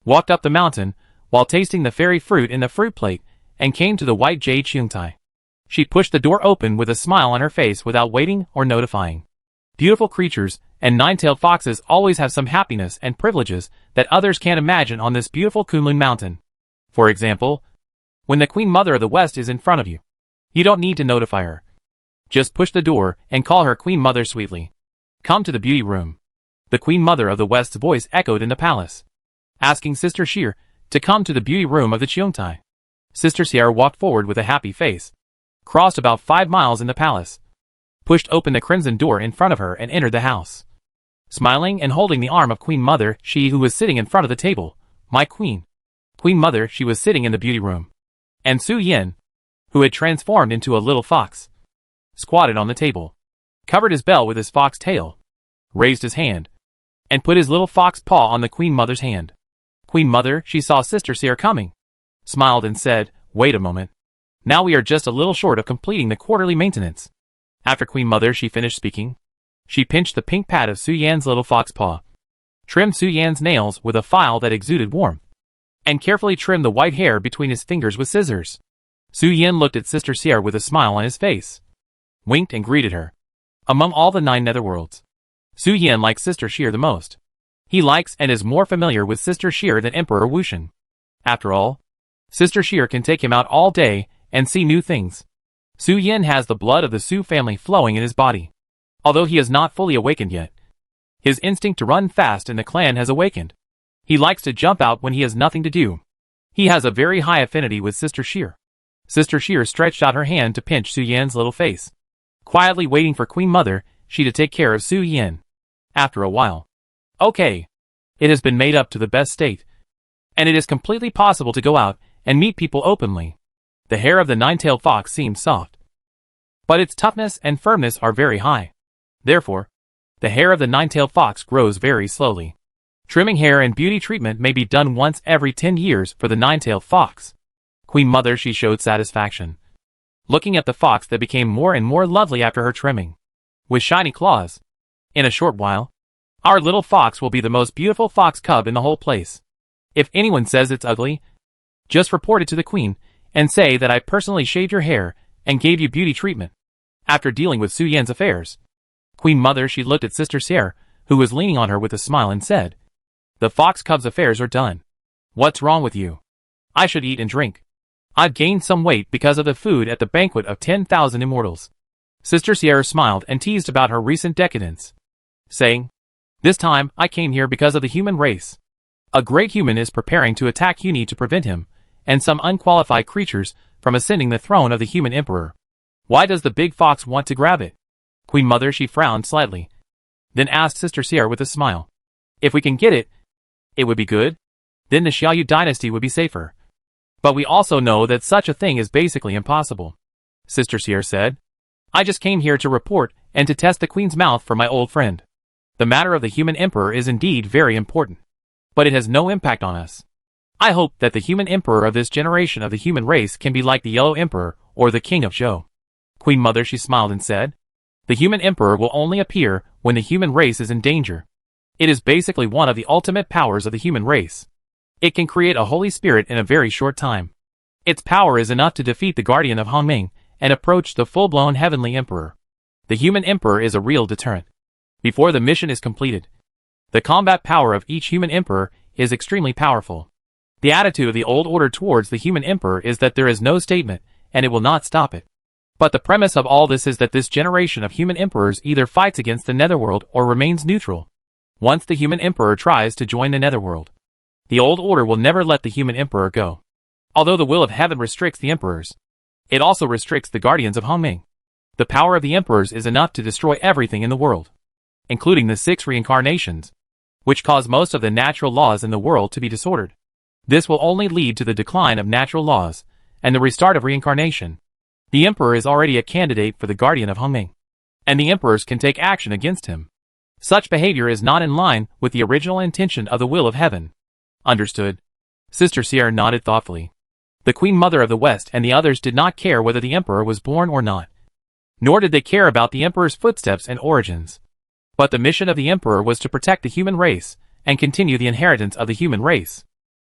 walked up the mountain while tasting the fairy fruit in the fruit plate and came to the white jade Xiongtai. She pushed the door open with a smile on her face without waiting or notifying. Beautiful creatures and nine-tailed foxes always have some happiness and privileges that others can't imagine on this beautiful Kunlun mountain. For example, when the Queen Mother of the West is in front of you, you don't need to notify her. Just push the door and call her Queen Mother sweetly. Come to the beauty room. The Queen Mother of the West's voice echoed in the palace, asking Sister Sheer to come to the beauty room of the Xiongtai. Sister Sierra walked forward with a happy face, crossed about 5 miles in the palace, pushed open the crimson door in front of her and entered the house. Smiling and holding the arm of Queen Mother, she who was sitting in front of the table, my queen. Queen Mother, she was sitting in the beauty room. And Su Yin, who had transformed into a little fox, squatted on the table, covered his bell with his fox tail, raised his hand, and put his little fox paw on the Queen Mother's hand. Queen Mother, she saw Sister Seer coming, smiled and said, "Wait a moment. Now we are just a little short of completing the quarterly maintenance." After Queen Mother she finished speaking, she pinched the pink pad of Su Yan's little fox paw, trimmed Su Yan's nails with a file that exuded warmth, and carefully trimmed the white hair between his fingers with scissors. Su Yan looked at Sister Sierra with a smile on his face, winked and greeted her. Among all the 9 netherworlds, Su Yan likes Sister Sheer the most. He likes and is more familiar with Sister Sheer than Emperor Wushan. After all, Sister Sheer can take him out all day and see new things. Su Yan has the blood of the Su family flowing in his body. Although he is not fully awakened yet, his instinct to run fast in the clan has awakened. He likes to jump out when he has nothing to do. He has a very high affinity with Sister Sheer. Sister Sheer stretched out her hand to pinch Su Yan's little face, quietly waiting for Queen Mother, she to take care of Su Yan. After a while, okay, it has been made up to the best state, and it is completely possible to go out and meet people openly. The hair of the 9-tailed fox seems soft, but its toughness and firmness are very high. Therefore, the hair of the 9-tailed fox grows very slowly. Trimming hair and beauty treatment may be done once every 10 years for the 9-tailed fox. Queen Mother, she showed satisfaction, looking at the fox that became more and more lovely after her trimming, with shiny claws. In a short while, our little fox will be the most beautiful fox cub in the whole place. If anyone says it's ugly, just report it to the queen and say that I personally shaved your hair and gave you beauty treatment. After dealing with Su Yan's affairs, Queen Mother, she looked at Sister Sierra, who was leaning on her with a smile, and said, "The fox cub's affairs are done. What's wrong with you? I should eat and drink. I've gained some weight because of the food at the banquet of 10,000 immortals." Sister Sierra smiled and teased about her recent decadence, saying, "This time I came here because of the human race. A great human is preparing to attack. You need to prevent him and some unqualified creatures from ascending the throne of the human emperor. Why does the big fox want to grab it?" Queen Mother, she frowned slightly, then asked Sister Sierra with a smile, "If we can get it, it would be good. Then the Xiaoyu dynasty would be safer. But we also know that such a thing is basically impossible." Sister Sierra said, "I just came here to report and to test the queen's mouth for my old friend. The matter of the human emperor is indeed very important, but it has no impact on us. I hope that the human emperor of this generation of the human race can be like the Yellow Emperor or the King of Zhou." Queen Mother, she smiled and said, "The human emperor will only appear when the human race is in danger. It is basically one of the ultimate powers of the human race. It can create a holy spirit in a very short time. Its power is enough to defeat the guardian of Hongming and approach the full-blown heavenly emperor. The human emperor is a real deterrent. Before the mission is completed, the combat power of each human emperor is extremely powerful. The attitude of the old order towards the human emperor is that there is no statement, and it will not stop it. But the premise of all this is that this generation of human emperors either fights against the netherworld or remains neutral. Once the human emperor tries to join the netherworld, the old order will never let the human emperor go. Although the will of heaven restricts the emperors, it also restricts the guardians of Hongming. The power of the emperors is enough to destroy everything in the world, including the 6 reincarnations, which cause most of the natural laws in the world to be disordered. This will only lead to the decline of natural laws and the restart of reincarnation. The emperor is already a candidate for the guardian of Hongming, and the emperors can take action against him. Such behavior is not in line with the original intention of the will of heaven." "Understood." Sister Sierra nodded thoughtfully. The Queen Mother of the West and the others did not care whether the emperor was born or not, nor did they care about the emperor's footsteps and origins. But the mission of the emperor was to protect the human race and continue the inheritance of the human race.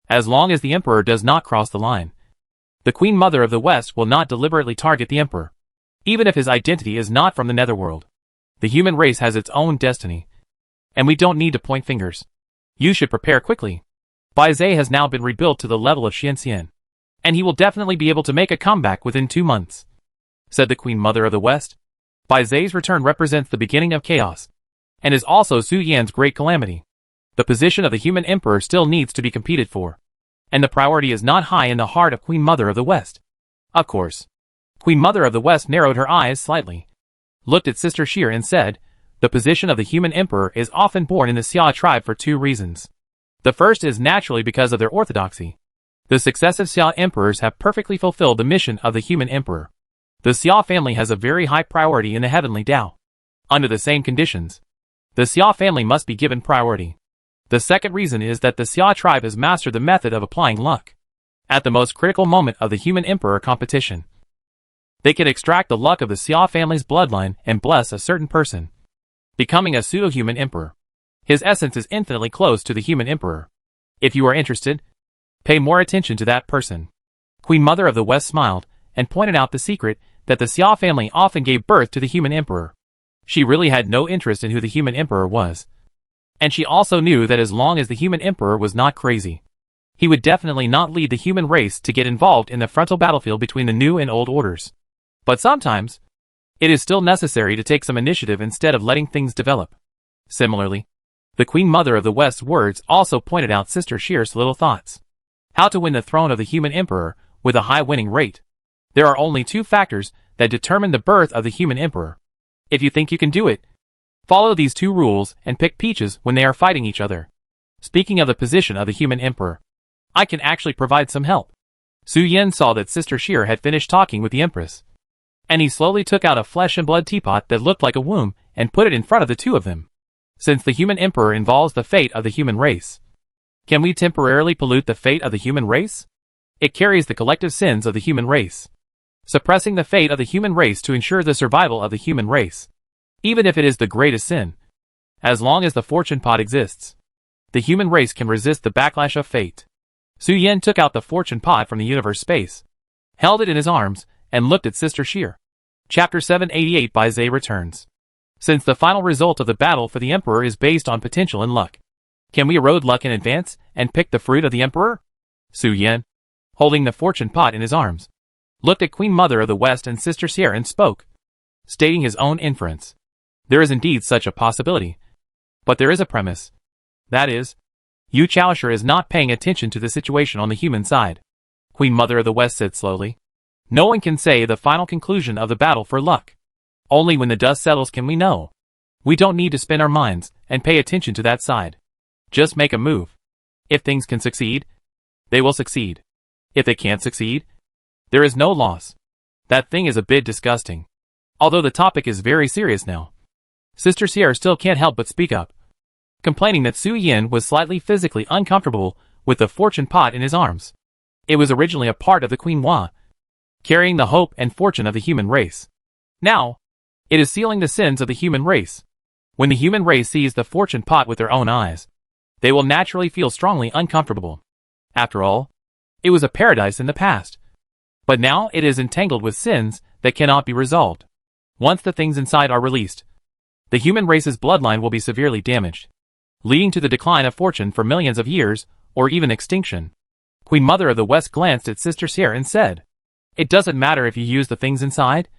As long as the Emperor does not cross the line, the Queen Mother of the West will not deliberately target the Emperor, even if his identity is not from the Netherworld. The human race has its own destiny, and we don't need to point fingers. You should prepare quickly. Bai Zai has now been rebuilt to the level of Xianxian, and he will definitely be able to make a comeback within 2 months, said the Queen Mother of the West. Bai Zai's return represents the beginning of chaos, and is also Su Yan's great calamity. The position of the human emperor still needs to be competed for, and the priority is not high in the heart of Queen Mother of the West. Of course. Queen Mother of the West narrowed her eyes slightly, looked at Sister Sheer and said, the position of the human emperor is often born in the Xia tribe for 2 reasons. The first is naturally because of their orthodoxy. The successive Xia emperors have perfectly fulfilled the mission of the human emperor. The Xia family has a very high priority in the heavenly Tao. Under the same conditions, the Xia family must be given priority. The second reason is that the Xia tribe has mastered the method of applying luck. At the most critical moment of the human emperor competition, they can extract the luck of the Xia family's bloodline and bless a certain person, becoming a pseudo-human emperor. His essence is infinitely close to the human emperor. If you are interested, pay more attention to that person. Queen Mother of the West smiled and pointed out the secret that the Xia family often gave birth to the human emperor. She really had no interest in who the human emperor was. And she also knew that as long as the human emperor was not crazy, he would definitely not lead the human race to get involved in the frontal battlefield between the new and old orders. But sometimes, it is still necessary to take some initiative instead of letting things develop. Similarly, the Queen Mother of the West's words also pointed out Sister Sheer's little thoughts. How to win the throne of the human emperor with a high winning rate. There are only 2 factors that determine the birth of the human emperor. If you think you can do it, follow these 2 rules and pick peaches when they are fighting each other. Speaking of the position of the human emperor, I can actually provide some help. Su Yan saw that Sister Sheer had finished talking with the Empress, and he slowly took out a flesh and blood teapot that looked like a womb and put it in front of the 2 of them. Since the human emperor involves the fate of the human race, can we temporarily pollute the fate of the human race? It carries the collective sins of the human race, suppressing the fate of the human race to ensure the survival of the human race. Even if it is the greatest sin, as long as the fortune pot exists, the human race can resist the backlash of fate. Su Yan took out the fortune pot from the universe space, held it in his arms, and looked at Sister Sheer. Chapter 788 Bai Zai returns. Since the final result of the battle for the Emperor is based on potential and luck, can we erode luck in advance and pick the fruit of the Emperor? Su Yan, holding the fortune pot in his arms, looked at Queen Mother of the West and Sister Sheer and spoke, stating his own inference. There is indeed such a possibility, but there is a premise. That is, Yu Chaosher is not paying attention to the situation on the human side. Queen Mother of the West said slowly. No one can say the final conclusion of the battle for luck. Only when the dust settles can we know. We don't need to spin our minds and pay attention to that side. Just make a move. If things can succeed, they will succeed. If they can't succeed, there is no loss. That thing is a bit disgusting. Although the topic is very serious now, Sister Sierra still can't help but speak up, complaining that Su Yan was slightly physically uncomfortable with the fortune pot in his arms. It was originally a part of the Queen Hua, carrying the hope and fortune of the human race. Now, it is sealing the sins of the human race. When the human race sees the fortune pot with their own eyes, they will naturally feel strongly uncomfortable. After all, it was a paradise in the past. But now it is entangled with sins that cannot be resolved. Once the things inside are released, the human race's bloodline will be severely damaged, leading to the decline of fortune for millions of years, or even extinction. Queen Mother of the West glanced at Sister Sierra and said, "It doesn't matter if you use the things inside,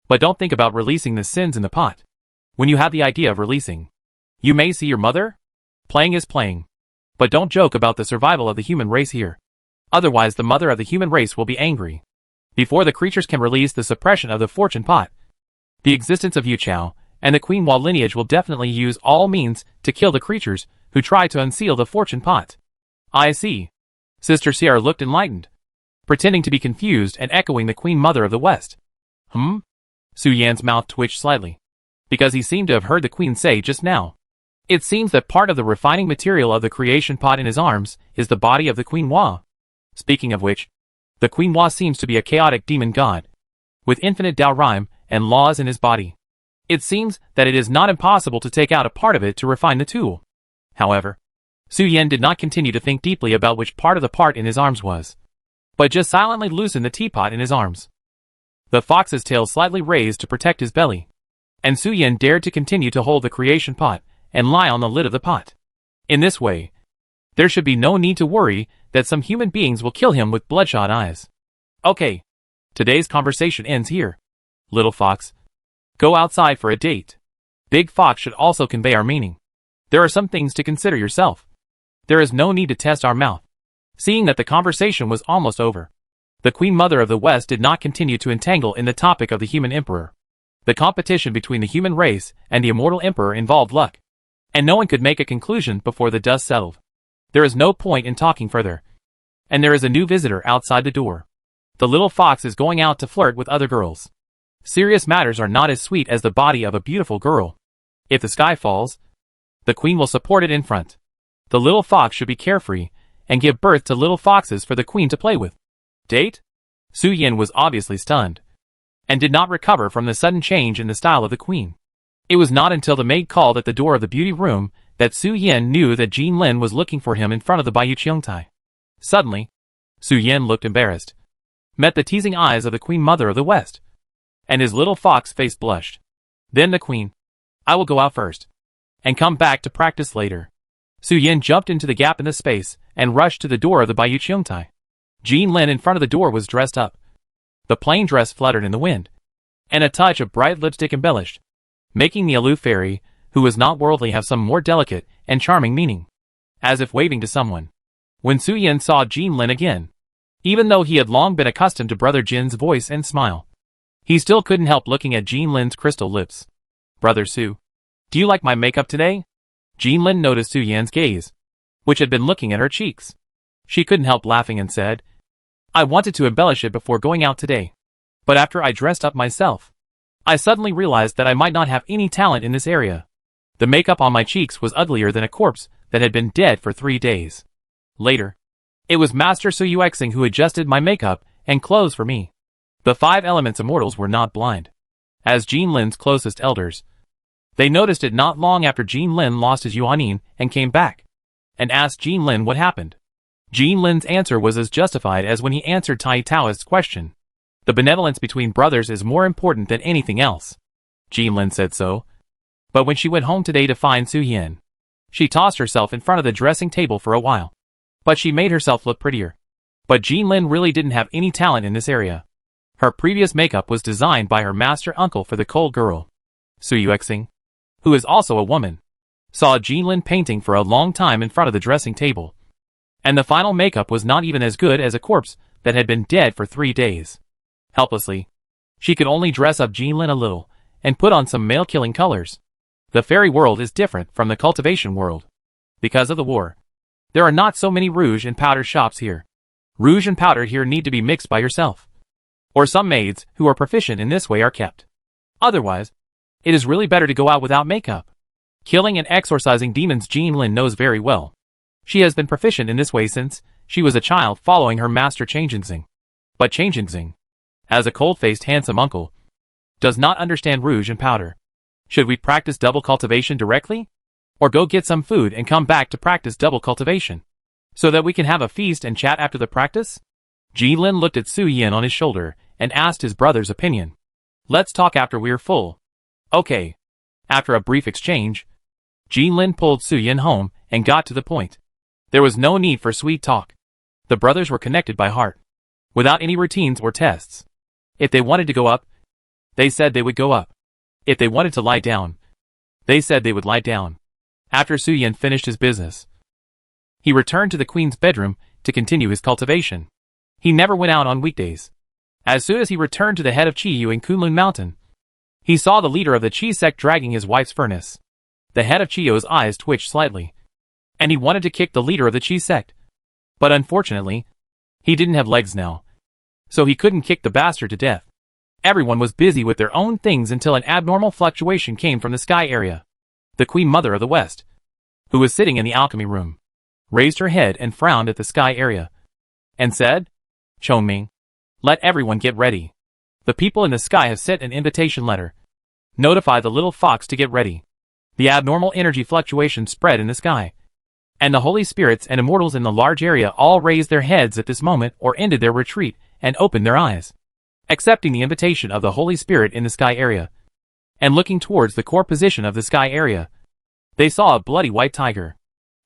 but don't think about releasing the sins in the pot. When you have the idea of releasing, you may see your mother. Playing is playing. But don't joke about the survival of the human race here. Otherwise the mother of the human race will be angry. Before the creatures can release the suppression of the fortune pot, the existence of Yu Chao and the Queen Hua lineage will definitely use all means to kill the creatures who try to unseal the fortune pot." I see. Sister Sierra looked enlightened, pretending to be confused and echoing the Queen Mother of the West. Su Yan's mouth twitched slightly, because he seemed to have heard the Queen say just now. It seems that part of the refining material of the creation pot in his arms is the body of the Queen Hua. Speaking of which, the Queen Hua seems to be a chaotic demon god, with infinite Dao rhyme and laws in his body. It seems that it is not impossible to take out a part of it to refine the tool. However, Su Yan did not continue to think deeply about which part of the part in his arms was, but just silently loosened the teapot in his arms. The fox's tail slightly raised to protect his belly, and Su Yan dared to continue to hold the creation pot and lie on the lid of the pot. In this way, there should be no need to worry that some human beings will kill him with bloodshot eyes. Okay, today's conversation ends here. Little fox, go outside for a date. Big fox should also convey our meaning. There are some things to consider yourself. There is no need to test our mouth. Seeing that the conversation was almost over, the Queen Mother of the West did not continue to entangle in the topic of the human emperor. The competition between the human race and the immortal emperor involved luck, and no one could make a conclusion before the dust settled. There is no point in talking further. And there is a new visitor outside the door. The little fox is going out to flirt with other girls. Serious matters are not as sweet as the body of a beautiful girl. If the sky falls, the queen will support it in front. The little fox should be carefree and give birth to little foxes for the queen to play with. Date? Su Yan was obviously stunned and did not recover from the sudden change in the style of the queen. It was not until the maid called at the door of the beauty room that Su Yan knew that Jin Lin was looking for him in front of the Bayou Cheongtai. Suddenly, Su Yan looked embarrassed, met the teasing eyes of the Queen Mother of the West, and his little fox face blushed. Then the queen, I will go out first, and come back to practice later. Su Yan jumped into the gap in the space and rushed to the door of the Bayou Cheongtai. Jin Lin in front of the door was dressed up. The plain dress fluttered in the wind, and a touch of bright lipstick embellished, making the aloof fairy, who was not worldly, have some more delicate and charming meaning, as if waving to someone. When Su Yan saw Jin Lin again, even though he had long been accustomed to Brother Jin's voice and smile, he still couldn't help looking at Jin Lin's crystal lips. Brother Su, do you like my makeup today? Jin Lin noticed Su Yan's gaze, which had been looking at her cheeks. She couldn't help laughing and said, I wanted to embellish it before going out today, but after I dressed up myself, I suddenly realized that I might not have any talent in this area. The makeup on my cheeks was uglier than a corpse that had been dead for 3 days. Later, it was Master Su Yuexing who adjusted my makeup and clothes for me. The 5 elements immortals were not blind. As Jin Lin's closest elders, they noticed it not long after Jin Lin lost his Yuanin and came back, and asked Jin Lin what happened. Jin Lin's answer was as justified as when he answered Tai Taoist's question. The benevolence between brothers is more important than anything else. Jin Lin said so. But when she went home today to find Su Yan, she tossed herself in front of the dressing table for a while. But she made herself look prettier. But Jin Lin really didn't have any talent in this area. Her previous makeup was designed by her master uncle for the cold girl. Su Yuexing, who is also a woman, saw Jin Lin painting for a long time in front of the dressing table. And the final makeup was not even as good as a corpse that had been dead for 3 days. Helplessly, she could only dress up Jin Lin a little and put on some male-killing colors. The fairy world is different from the cultivation world. Because of the war, there are not so many rouge and powder shops here. Rouge and powder here need to be mixed by yourself, or some maids who are proficient in this way are kept. Otherwise, it is really better to go out without makeup. Killing and exorcising demons Jin Lin knows very well. She has been proficient in this way since she was a child following her master Changjinxing. But Changjinxing, as a cold-faced handsome uncle, does not understand rouge and powder. Should we practice double cultivation directly? Or go get some food and come back to practice double cultivation, so that we can have a feast and chat after the practice? Jin Lin looked at Su Yan on his shoulder and asked his brother's opinion. Let's talk after we're full. Okay. After a brief exchange, Jin Lin pulled Su Yan home and got to the point. There was no need for sweet talk. The brothers were connected by heart, without any routines or tests. If they wanted to go up, they said they would go up. If they wanted to lie down, they said they would lie down. After Su Yan finished his business, he returned to the queen's bedroom to continue his cultivation. He never went out on weekdays. As soon as he returned to the head of Qiyu in Kunlun Mountain, he saw the leader of the Qi sect dragging his wife's furnace. The head of Qiyu's eyes twitched slightly, and he wanted to kick the leader of the Qi sect. But unfortunately, he didn't have legs now, so he couldn't kick the bastard to death. Everyone was busy with their own things until an abnormal fluctuation came from the sky area. The Queen Mother of the West, who was sitting in the alchemy room, raised her head and frowned at the sky area, and said, Chongming, let everyone get ready. The people in the sky have sent an invitation letter. Notify the little fox to get ready. The abnormal energy fluctuation spread in the sky, And the holy spirits and immortals in the large area all raised their heads at this moment or ended their retreat and opened their eyes, accepting the invitation of the Holy Spirit in the sky area. And looking towards the core position of the sky area, they saw a bloody white tiger.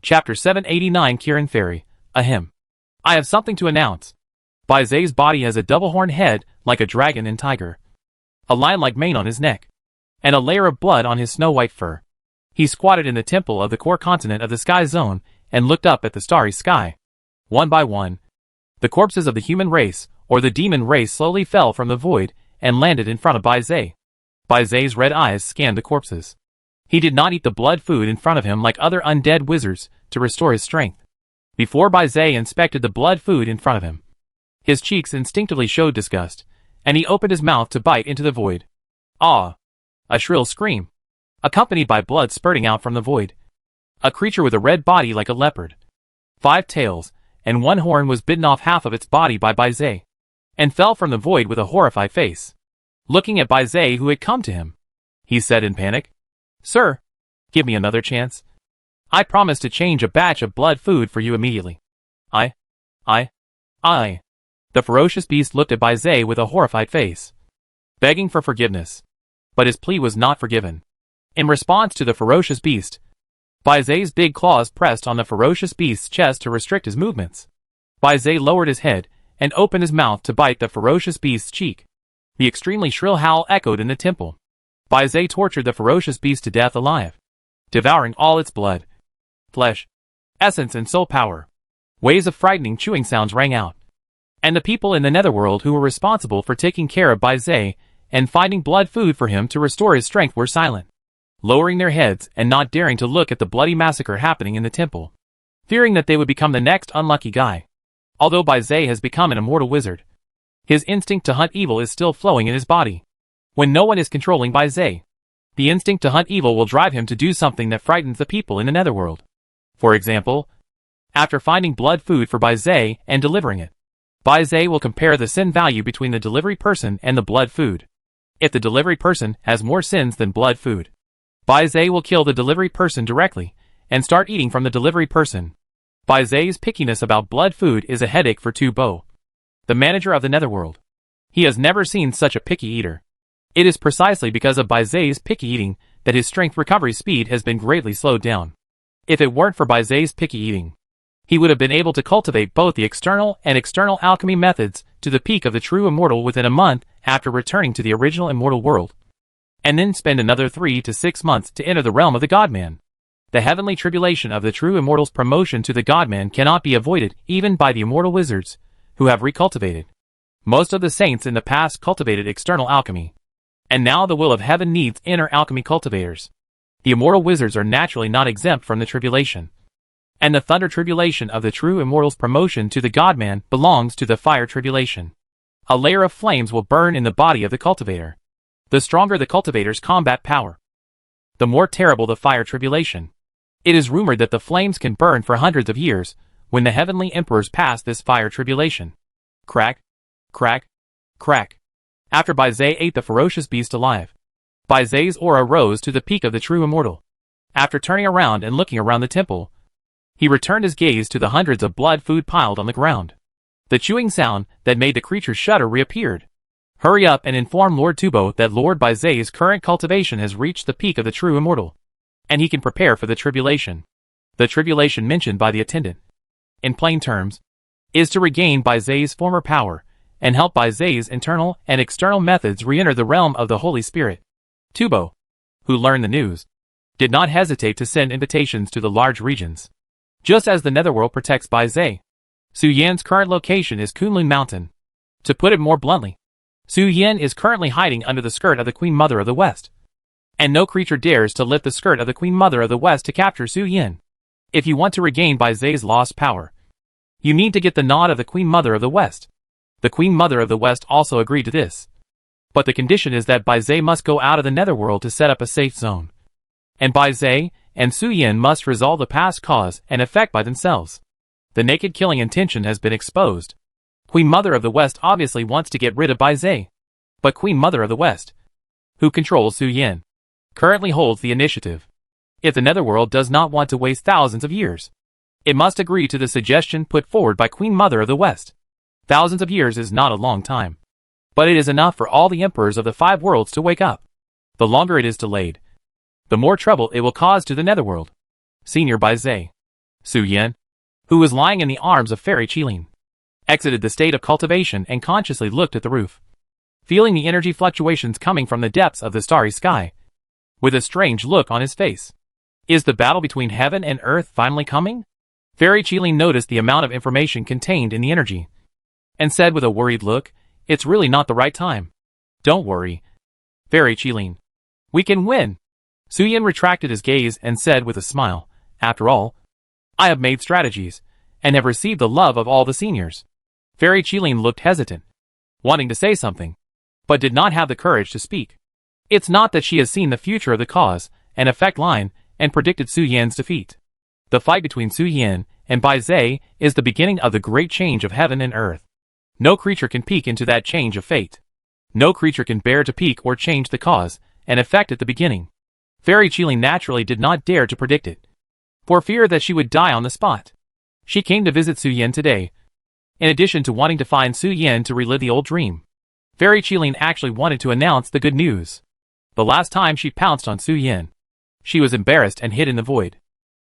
Chapter 789 Kiran Fairy, a hymn. I have something to announce. Baize's body has a double-horned head like a dragon and tiger, a lion-like mane on his neck, and a layer of blood on his snow-white fur. He squatted in the temple of the core continent of the sky zone and looked up at the starry sky. One by one, the corpses of the human race, or the demon race, slowly fell from the void and landed in front of Baize. Baize's red eyes scanned the corpses. He did not eat the blood food in front of him like other undead wizards to restore his strength. Before Baize inspected the blood food in front of him, his cheeks instinctively showed disgust, and he opened his mouth to bite into the void. Ah! A shrill scream, accompanied by blood spurting out from the void. A creature with a red body like a leopard, 5 tails, and 1 horn was bitten off half of its body by Baize, and fell from the void with a horrified face. Looking at Baize, who had come to him, he said in panic, "Sir, give me another chance. I promise to change a batch of blood food for you immediately." I. The ferocious beast looked at Baize with a horrified face, begging for forgiveness. But his plea was not forgiven. In response to the ferocious beast, Baize's big claws pressed on the ferocious beast's chest to restrict his movements. Baize lowered his head and opened his mouth to bite the ferocious beast's cheek. The extremely shrill howl echoed in the temple. Baize tortured the ferocious beast to death alive, devouring all its blood, flesh, essence and soul power. Waves of frightening chewing sounds rang out. And the people in the netherworld who were responsible for taking care of Baize and finding blood food for him to restore his strength were silent, lowering their heads and not daring to look at the bloody massacre happening in the temple, fearing that they would become the next unlucky guy. Although Baize has become an immortal wizard, his instinct to hunt evil is still flowing in his body. When no one is controlling Baize, the instinct to hunt evil will drive him to do something that frightens the people in the netherworld. For example, after finding blood food for Baize and delivering it, Baize will compare the sin value between the delivery person and the blood food. If the delivery person has more sins than blood food, Baize will kill the delivery person directly and start eating from the delivery person. Baize's pickiness about blood food is a headache for Tubo, the manager of the netherworld. He has never seen such a picky eater. It is precisely because of Baize's picky eating that his strength recovery speed has been greatly slowed down. If it weren't for Baize's picky eating, he would have been able to cultivate both the external and external alchemy methods to the peak of the true immortal within a month after returning to the original immortal world, and then spend another 3 to 6 months to enter the realm of the Godman. The heavenly tribulation of the true immortal's promotion to the Godman cannot be avoided even by the immortal wizards, who have recultivated. Most of the saints in the past cultivated external alchemy, and now the will of heaven needs inner alchemy cultivators. The immortal wizards are naturally not exempt from the tribulation, and the thunder tribulation of the true immortal's promotion to the Godman belongs to the fire tribulation. A layer of flames will burn in the body of the cultivator. The stronger the cultivator's combat power, the more terrible the fire tribulation. It is rumored that the flames can burn for hundreds of years when the heavenly emperors pass this fire tribulation. Crack, crack, crack. After Baize ate the ferocious beast alive, Baize's aura rose to the peak of the true immortal. After turning around and looking around the temple, he returned his gaze to the hundreds of blood food piled on the ground. The chewing sound that made the creature shudder reappeared. Hurry up and inform Lord Tubo that Lord Baize's current cultivation has reached the peak of the true immortal, and he can prepare for the tribulation. The tribulation mentioned by the attendant, in plain terms, is to regain Baize's former power and help Baize's internal and external methods re-enter the realm of the Holy Spirit. Tubo, who learned the news, did not hesitate to send invitations to the large regions. Just as the netherworld protects Baize, Su Yan's current location is Kunlun Mountain. To put it more bluntly, Su Yan is currently hiding under the skirt of the Queen Mother of the West, and no creature dares to lift the skirt of the Queen Mother of the West to capture Su Yan. If you want to regain Baize's lost power, you need to get the nod of the Queen Mother of the West. The Queen Mother of the West also agreed to this, but the condition is that Baize must go out of the netherworld to set up a safe zone, and Baize and Su Yan must resolve the past cause and effect by themselves. The naked killing intention has been exposed. Queen Mother of the West obviously wants to get rid of Baize, but Queen Mother of the West, who controls Su Yan, currently holds the initiative. If the netherworld does not want to waste thousands of years It must agree to the suggestion put forward by Queen Mother of the West. Thousands of years is not a long time. But it is enough for all the emperors of the 5 worlds to wake up. The longer it is delayed, the more trouble it will cause to the netherworld. Senior by Zhe. Su Yan, who was lying in the arms of Fairy Qilin, exited the state of cultivation and consciously looked at the roof, feeling the energy fluctuations coming from the depths of the starry sky, with a strange look on his face. Is the battle between heaven and earth finally coming? Fairy Qilin noticed the amount of information contained in the energy, and said with a worried look, "It's really not the right time." "Don't worry, Fairy Qilin. We can win." Su Yan retracted his gaze and said with a smile, "After all, I have made strategies, and have received the love of all the seniors." Fairy Qilin looked hesitant, wanting to say something, but did not have the courage to speak. It's not that she has seen the future of the cause and effect line and predicted Su Yan's defeat. The fight between Su Yan and Bai Zhe is the beginning of the great change of heaven and earth. No creature can peek into that change of fate. No creature can bear to peek or change the cause and effect at the beginning. Fairy Qilin naturally did not dare to predict it, for fear that she would die on the spot. She came to visit Su Yan today, in addition to wanting to find Su Yan to relive the old dream. Fairy Qilin actually wanted to announce the good news. The last time she pounced on Su Yan, she was embarrassed and hid in the void.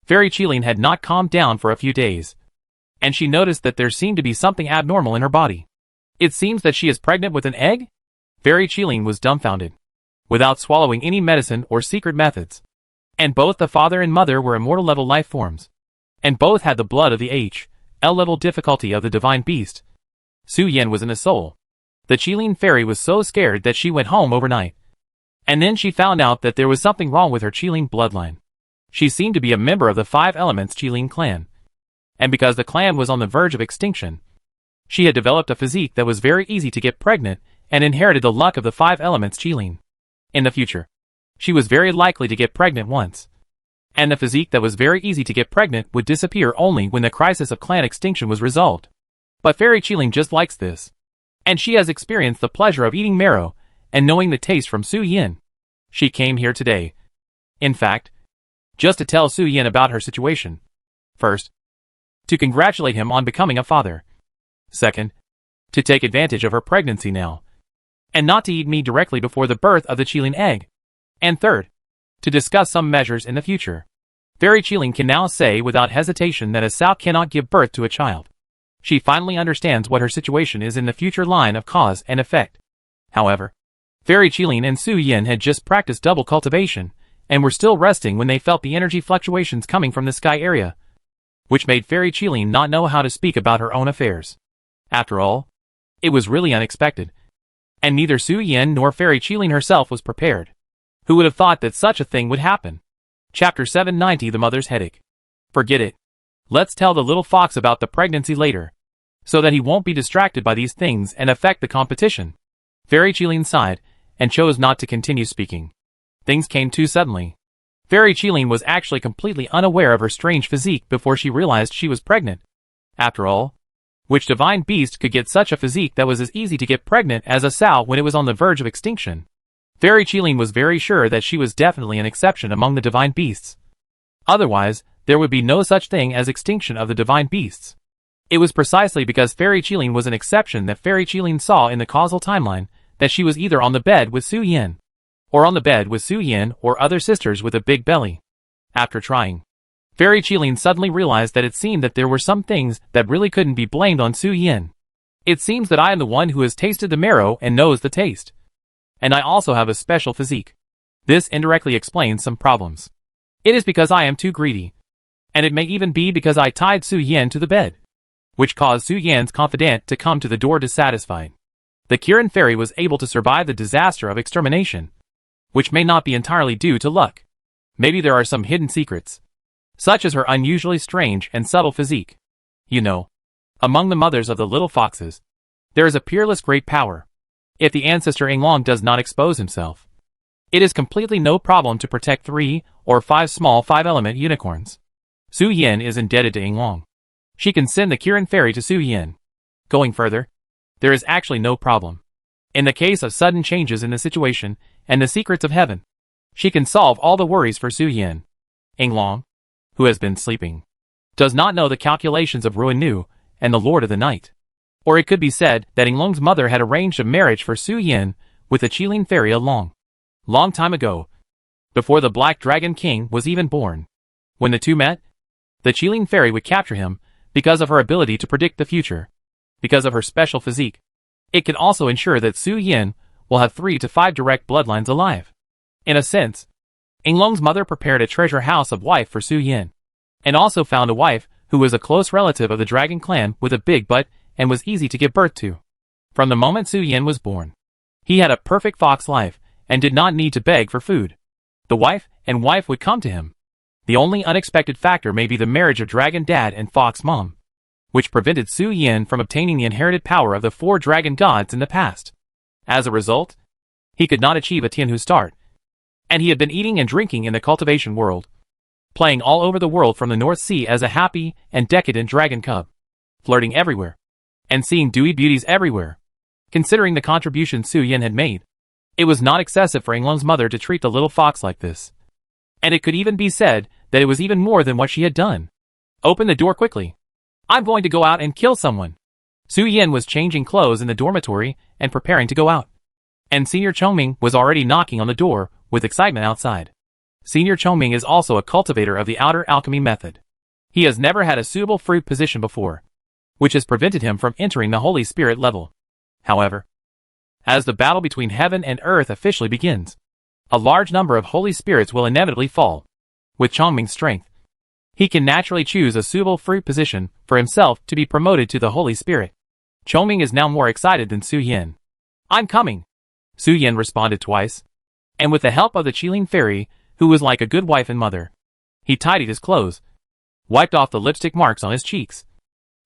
Fairy Qilin had not calmed down for a few days, and she noticed that there seemed to be something abnormal in her body. It seems that she is pregnant with an egg? Fairy Qilin was dumbfounded, without swallowing any medicine or secret methods. And both the father and mother were immortal level life forms, and both had the blood of the H.L. level difficulty of the divine beast. Su Yan was in a soul. The Qilin fairy was so scared that she went home overnight. And then she found out that there was something wrong with her Qilin bloodline. She seemed to be a member of the 5 Elements Qilin clan. And because the clan was on the verge of extinction, she had developed a physique that was very easy to get pregnant and inherited the luck of the 5 Elements Qilin. In the future, she was very likely to get pregnant once. And the physique that was very easy to get pregnant would disappear only when the crisis of clan extinction was resolved. But Fairy Qilin just likes this. And she has experienced the pleasure of eating marrow and knowing the taste from Su Yan. She came here today, in fact, just to tell Su Yan about her situation. First, to congratulate him on becoming a father. Second, to take advantage of her pregnancy now, and not to eat me directly before the birth of the Qilin egg. And third, to discuss some measures in the future. Fairy Qilin can now say without hesitation that a sow cannot give birth to a child. She finally understands what her situation is in the future line of cause and effect. However, Fairy Qilin and Su Yan had just practiced double cultivation, and were still resting when they felt the energy fluctuations coming from the sky area, which made Fairy Qilin not know how to speak about her own affairs. After all, it was really unexpected, and neither Su Yan nor Fairy Qilin herself was prepared. Who would have thought that such a thing would happen? Chapter 790 The Mother's Headache. Forget it. Let's tell the little fox about the pregnancy later, so that he won't be distracted by these things and affect the competition. Fairy Qilin sighed, and chose not to continue speaking. Things came too suddenly. Fairy Qilin was actually completely unaware of her strange physique before she realized she was pregnant. After all, which divine beast could get such a physique that was as easy to get pregnant as a sow when it was on the verge of extinction? Fairy Qilin was very sure that she was definitely an exception among the divine beasts. Otherwise, there would be no such thing as extinction of the divine beasts. It was precisely because Fairy Qilin was an exception that Fairy Qilin saw in the causal timeline that she was either on the bed with Su Yan, or on the bed with Su Yan or other sisters with a big belly. After trying, Fairy Qilin suddenly realized that it seemed that there were some things that really couldn't be blamed on Su Yan. It seems that I am the one who has tasted the marrow and knows the taste. And I also have a special physique. This indirectly explains some problems. It is because I am too greedy. And it may even be because I tied Su Yan to the bed, which caused Su Yan's confidant to come to the door dissatisfied. The Kirin fairy was able to survive the disaster of extermination, which may not be entirely due to luck. Maybe there are some hidden secrets, such as her unusually strange and subtle physique. You know, among the mothers of the little foxes, there is a peerless great power. If the ancestor Yinglong does not expose himself, it is completely no problem to protect 3 or 5 small 5-element unicorns. Su Yan is indebted to Yinglong. She can send the Kirin fairy to Su Yan. Going further, there is actually no problem. In the case of sudden changes in the situation and the secrets of heaven, she can solve all the worries for Su Yan. Yinglong, who has been sleeping, does not know the calculations of Ruan Nu and the Lord of the Night. Or it could be said that Yinglong's mother had arranged a marriage for Su Yin with the Qilin fairy a long time ago, before the Black Dragon King was even born. When the two met, the Qilin fairy would capture him because of her ability to predict the future. Because of her special physique, it could also ensure that Su Yin will have 3 to 5 direct bloodlines alive. In a sense, Yinglong's mother prepared a treasure house of wife for Su Yin, and also found a wife who was a close relative of the dragon clan with a big butt and was easy to give birth to. From the moment Su Yin was born, he had a perfect fox life and did not need to beg for food. The wife would come to him. The only unexpected factor may be the marriage of Dragon Dad and Fox Mom, which prevented Su Yin from obtaining the inherited power of the 4 dragon gods in the past. As a result, he could not achieve a Tianhu start, and he had been eating and drinking in the cultivation world, playing all over the world from the North Sea as a happy and decadent dragon cub, flirting everywhere, and seeing dewy beauties everywhere. Considering the contribution Su Yin had made, it was not excessive for Yinglong's mother to treat the little fox like this. And it could even be said that it was even more than what she had done. Open the door quickly. I'm going to go out and kill someone. Su Yin was changing clothes in the dormitory and preparing to go out. And Senior Chongming was already knocking on the door with excitement outside. Senior Chongming is also a cultivator of the outer alchemy method. He has never had a suitable fruit position before, which has prevented him from entering the Holy Spirit level. However, as the battle between heaven and earth officially begins, a large number of Holy Spirits will inevitably fall. With Chongming's strength, he can naturally choose a suitable fruit position for himself to be promoted to the Holy Spirit. Chongming is now more excited than Su Yin. I'm coming, Su Yin responded twice, and with the help of the Qilin fairy, who was like a good wife and mother, he tidied his clothes, wiped off the lipstick marks on his cheeks,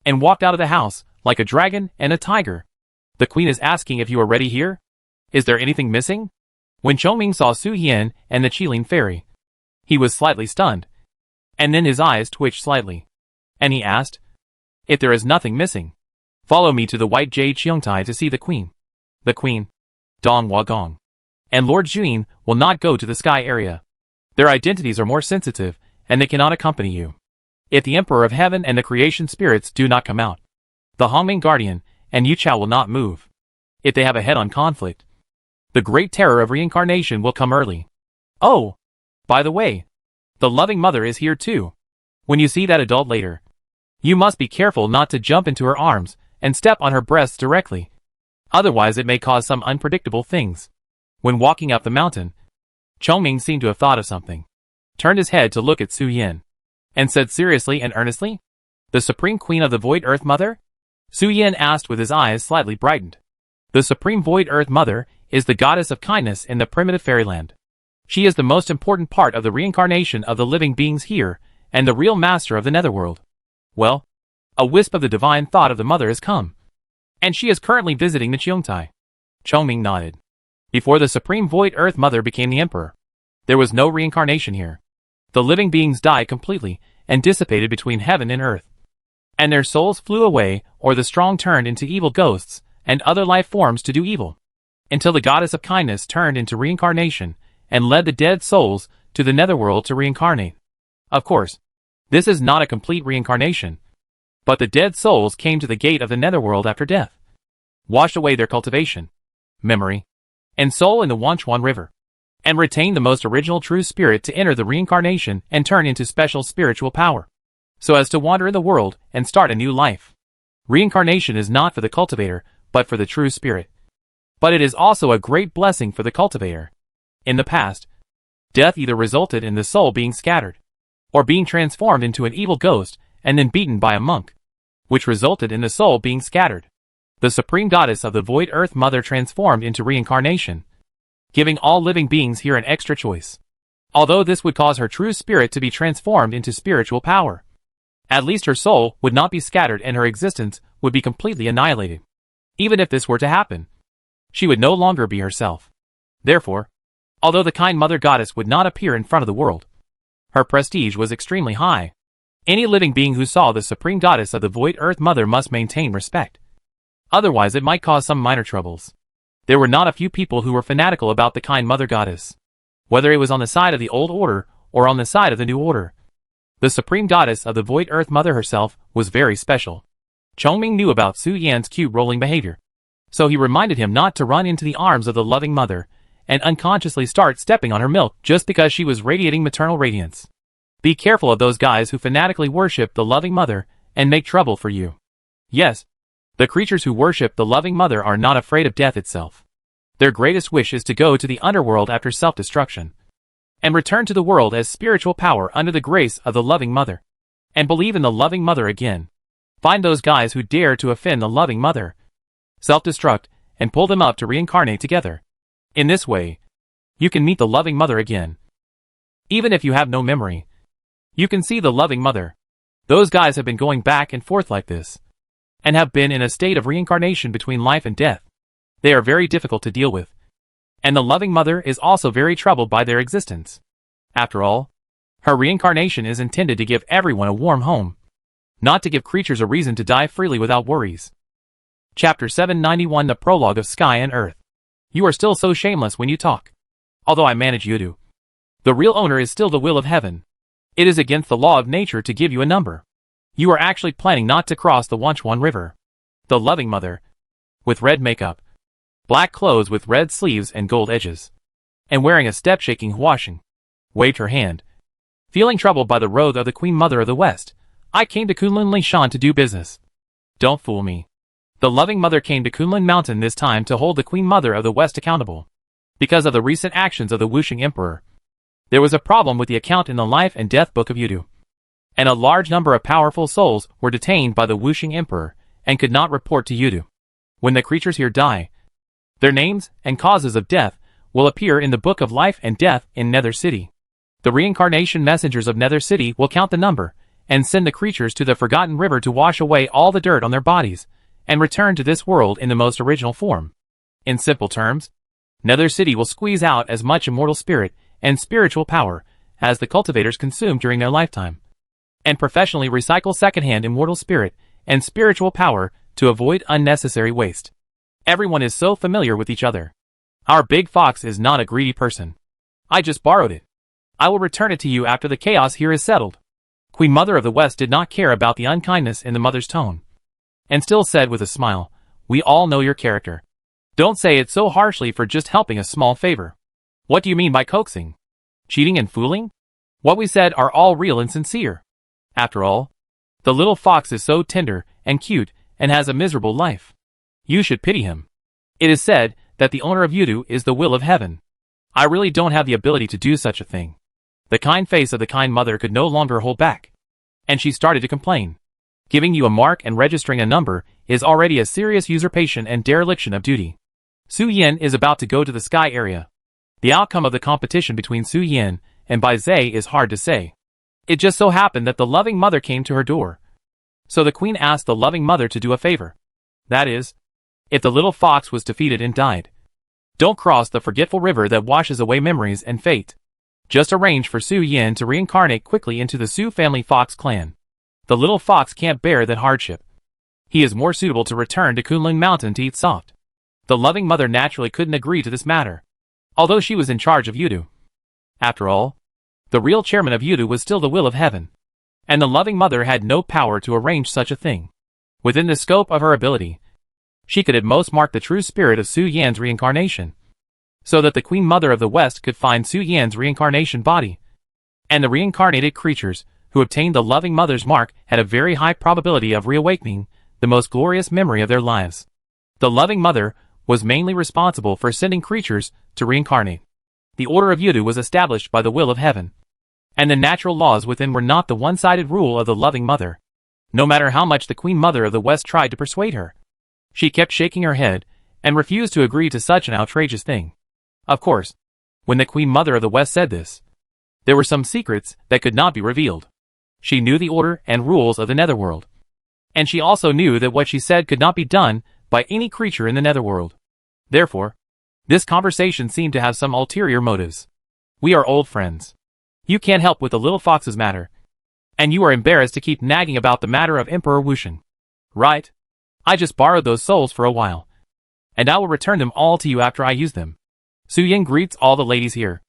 and walked out of the house like a dragon and a tiger. The queen is asking if you are ready here? Is there anything missing? When Chongming saw Su Yin and the Qilin fairy, he was slightly stunned, and then his eyes twitched slightly, and he asked, if there is nothing missing, follow me to the White Jade Qiongtai to see the queen. The queen, Dong Wagong, and Lord Juin will not go to the sky area. Their identities are more sensitive, and they cannot accompany you. If the Emperor of Heaven and the creation spirits do not come out, the Hongming Guardian and Yu Chao will not move. If they have a head-on conflict, the great terror of reincarnation will come early. Oh, by the way, the loving mother is here too. When you see that adult later, you must be careful not to jump into her arms and step on her breasts directly. Otherwise it may cause some unpredictable things. When walking up the mountain, Chongming seemed to have thought of something, turned his head to look at Su Yin, and said seriously and earnestly, the Supreme Queen of the Void Earth Mother? Su Yin asked with his eyes slightly brightened. The Supreme Void Earth Mother is the goddess of kindness in the primitive fairyland. She is the most important part of the reincarnation of the living beings here, and the real master of the netherworld. Well, a wisp of the divine thought of the mother has come, and she is currently visiting the Qiongtai. Chongming nodded. Before the Supreme Void Earth Mother became the Emperor, there was no reincarnation here. The living beings died completely and dissipated between heaven and earth, and their souls flew away, or the strong turned into evil ghosts and other life forms to do evil, until the goddess of kindness turned into reincarnation and led the dead souls to the netherworld to reincarnate. Of course, this is not a complete reincarnation, but the dead souls came to the gate of the netherworld after death, washed away their cultivation, memory, and soul in the Wanchuan River, and retained the most original true spirit to enter the reincarnation and turn into special spiritual power, so as to wander in the world and start a new life. Reincarnation is not for the cultivator, but for the true spirit. But it is also a great blessing for the cultivator. In the past, death either resulted in the soul being scattered, or being transformed into an evil ghost and then beaten by a monk, which resulted in the soul being scattered. The supreme goddess of the Void Earth Mother transformed into reincarnation, giving all living beings here an extra choice. Although this would cause her true spirit to be transformed into spiritual power, at least her soul would not be scattered and her existence would be completely annihilated. Even if this were to happen, she would no longer be herself. Therefore, although the kind mother goddess would not appear in front of the world, her prestige was extremely high. Any living being who saw the supreme goddess of the Void Earth Mother must maintain respect. Otherwise it might cause some minor troubles. There were not a few people who were fanatical about the kind mother goddess, whether it was on the side of the old order or on the side of the new order. The supreme goddess of the Void Earth Mother herself was very special. Chongming knew about Su Yan's cute rolling behavior, so he reminded him not to run into the arms of the loving mother and unconsciously start stepping on her milk just because she was radiating maternal radiance. Be careful of those guys who fanatically worship the loving mother and make trouble for you. Yes, the creatures who worship the loving mother are not afraid of death itself. Their greatest wish is to go to the underworld after self-destruction and return to the world as spiritual power under the grace of the loving mother, and believe in the loving mother again. Find those guys who dare to offend the loving mother, self-destruct, and pull them up to reincarnate together. In this way, you can meet the loving mother again. Even if you have no memory, you can see the loving mother. Those guys have been going back and forth like this, and have been in a state of reincarnation between life and death. They are very difficult to deal with, and the loving mother is also very troubled by their existence. After all, her reincarnation is intended to give everyone a warm home, not to give creatures a reason to die freely without worries. Chapter 791, The Prologue of Sky and Earth. You are still so shameless when you talk. Although I manage you to. The real owner is still the will of heaven. It is against the law of nature to give you a number. You are actually planning not to cross the Wanchuan River. The loving mother, with red makeup, black clothes with red sleeves and gold edges, and wearing a step-shaking huashing, waved her hand. Feeling troubled by the road of the Queen Mother of the West, I came to Kunlun Lishan to do business. Don't fool me. The loving mother came to Kunlun Mountain this time to hold the Queen Mother of the West accountable. Because of the recent actions of the Wuxing Emperor, there was a problem with the account in the Life and Death Book of Yudu, and a large number of powerful souls were detained by the Wuxing Emperor and could not report to Yudu. When the creatures here die, their names and causes of death will appear in the Book of Life and Death in Nether City. The reincarnation messengers of Nether City will count the number and send the creatures to the Forgotten River to wash away all the dirt on their bodies and return to this world in the most original form. In simple terms, Nether City will squeeze out as much immortal spirit and spiritual power as the cultivators consume during their lifetime, and professionally recycle secondhand immortal spirit and spiritual power to avoid unnecessary waste. Everyone is so familiar with each other. Our big fox is not a greedy person. I just borrowed it. I will return it to you after the chaos here is settled. Queen Mother of the West did not care about the unkindness in the mother's tone, and still said with a smile, "We all know your character. Don't say it so harshly for just helping a small favor. What do you mean by coaxing? Cheating and fooling? What we said are all real and sincere. After all, the little fox is so tender and cute and has a miserable life. You should pity him. It is said that the owner of Yudu is the will of heaven. I really don't have the ability to do such a thing." The kind face of the kind mother could no longer hold back, and she started to complain. Giving you a mark and registering a number is already a serious usurpation and dereliction of duty. Su Yin is about to go to the sky area. The outcome of the competition between Su Yin and Bai Zhe is hard to say. It just so happened that the loving mother came to her door. So the queen asked the loving mother to do a favor. That is, if the little fox was defeated and died, don't cross the forgetful river that washes away memories and fate. Just arrange for Su Yin to reincarnate quickly into the Su family fox clan. The little fox can't bear that hardship. He is more suitable to return to Kunlun Mountain to eat soft. The loving mother naturally couldn't agree to this matter, although she was in charge of Yudu. After all, the real chairman of Yudu was still the will of heaven, and the loving mother had no power to arrange such a thing. Within the scope of her ability, she could at most mark the true spirit of Su Yan's reincarnation, so that the Queen Mother of the West could find Su Yan's reincarnation body, and the reincarnated creatures who obtained the loving mother's mark had a very high probability of reawakening the most glorious memory of their lives. The loving mother was mainly responsible for sending creatures to reincarnate. The order of Yudu was established by the will of heaven, and the natural laws within were not the one-sided rule of the loving mother. No matter how much the Queen Mother of the West tried to persuade her, she kept shaking her head and refused to agree to such an outrageous thing. Of course, when the Queen Mother of the West said this, there were some secrets that could not be revealed. She knew the order and rules of the netherworld, and she also knew that what she said could not be done by any creature in the netherworld. Therefore, this conversation seemed to have some ulterior motives. We are old friends. You can't help with the little fox's matter, and you are embarrassed to keep nagging about the matter of Emperor Wuxing. Right? I just borrowed those souls for a while, and I will return them all to you after I use them. Su Yin greets all the ladies here.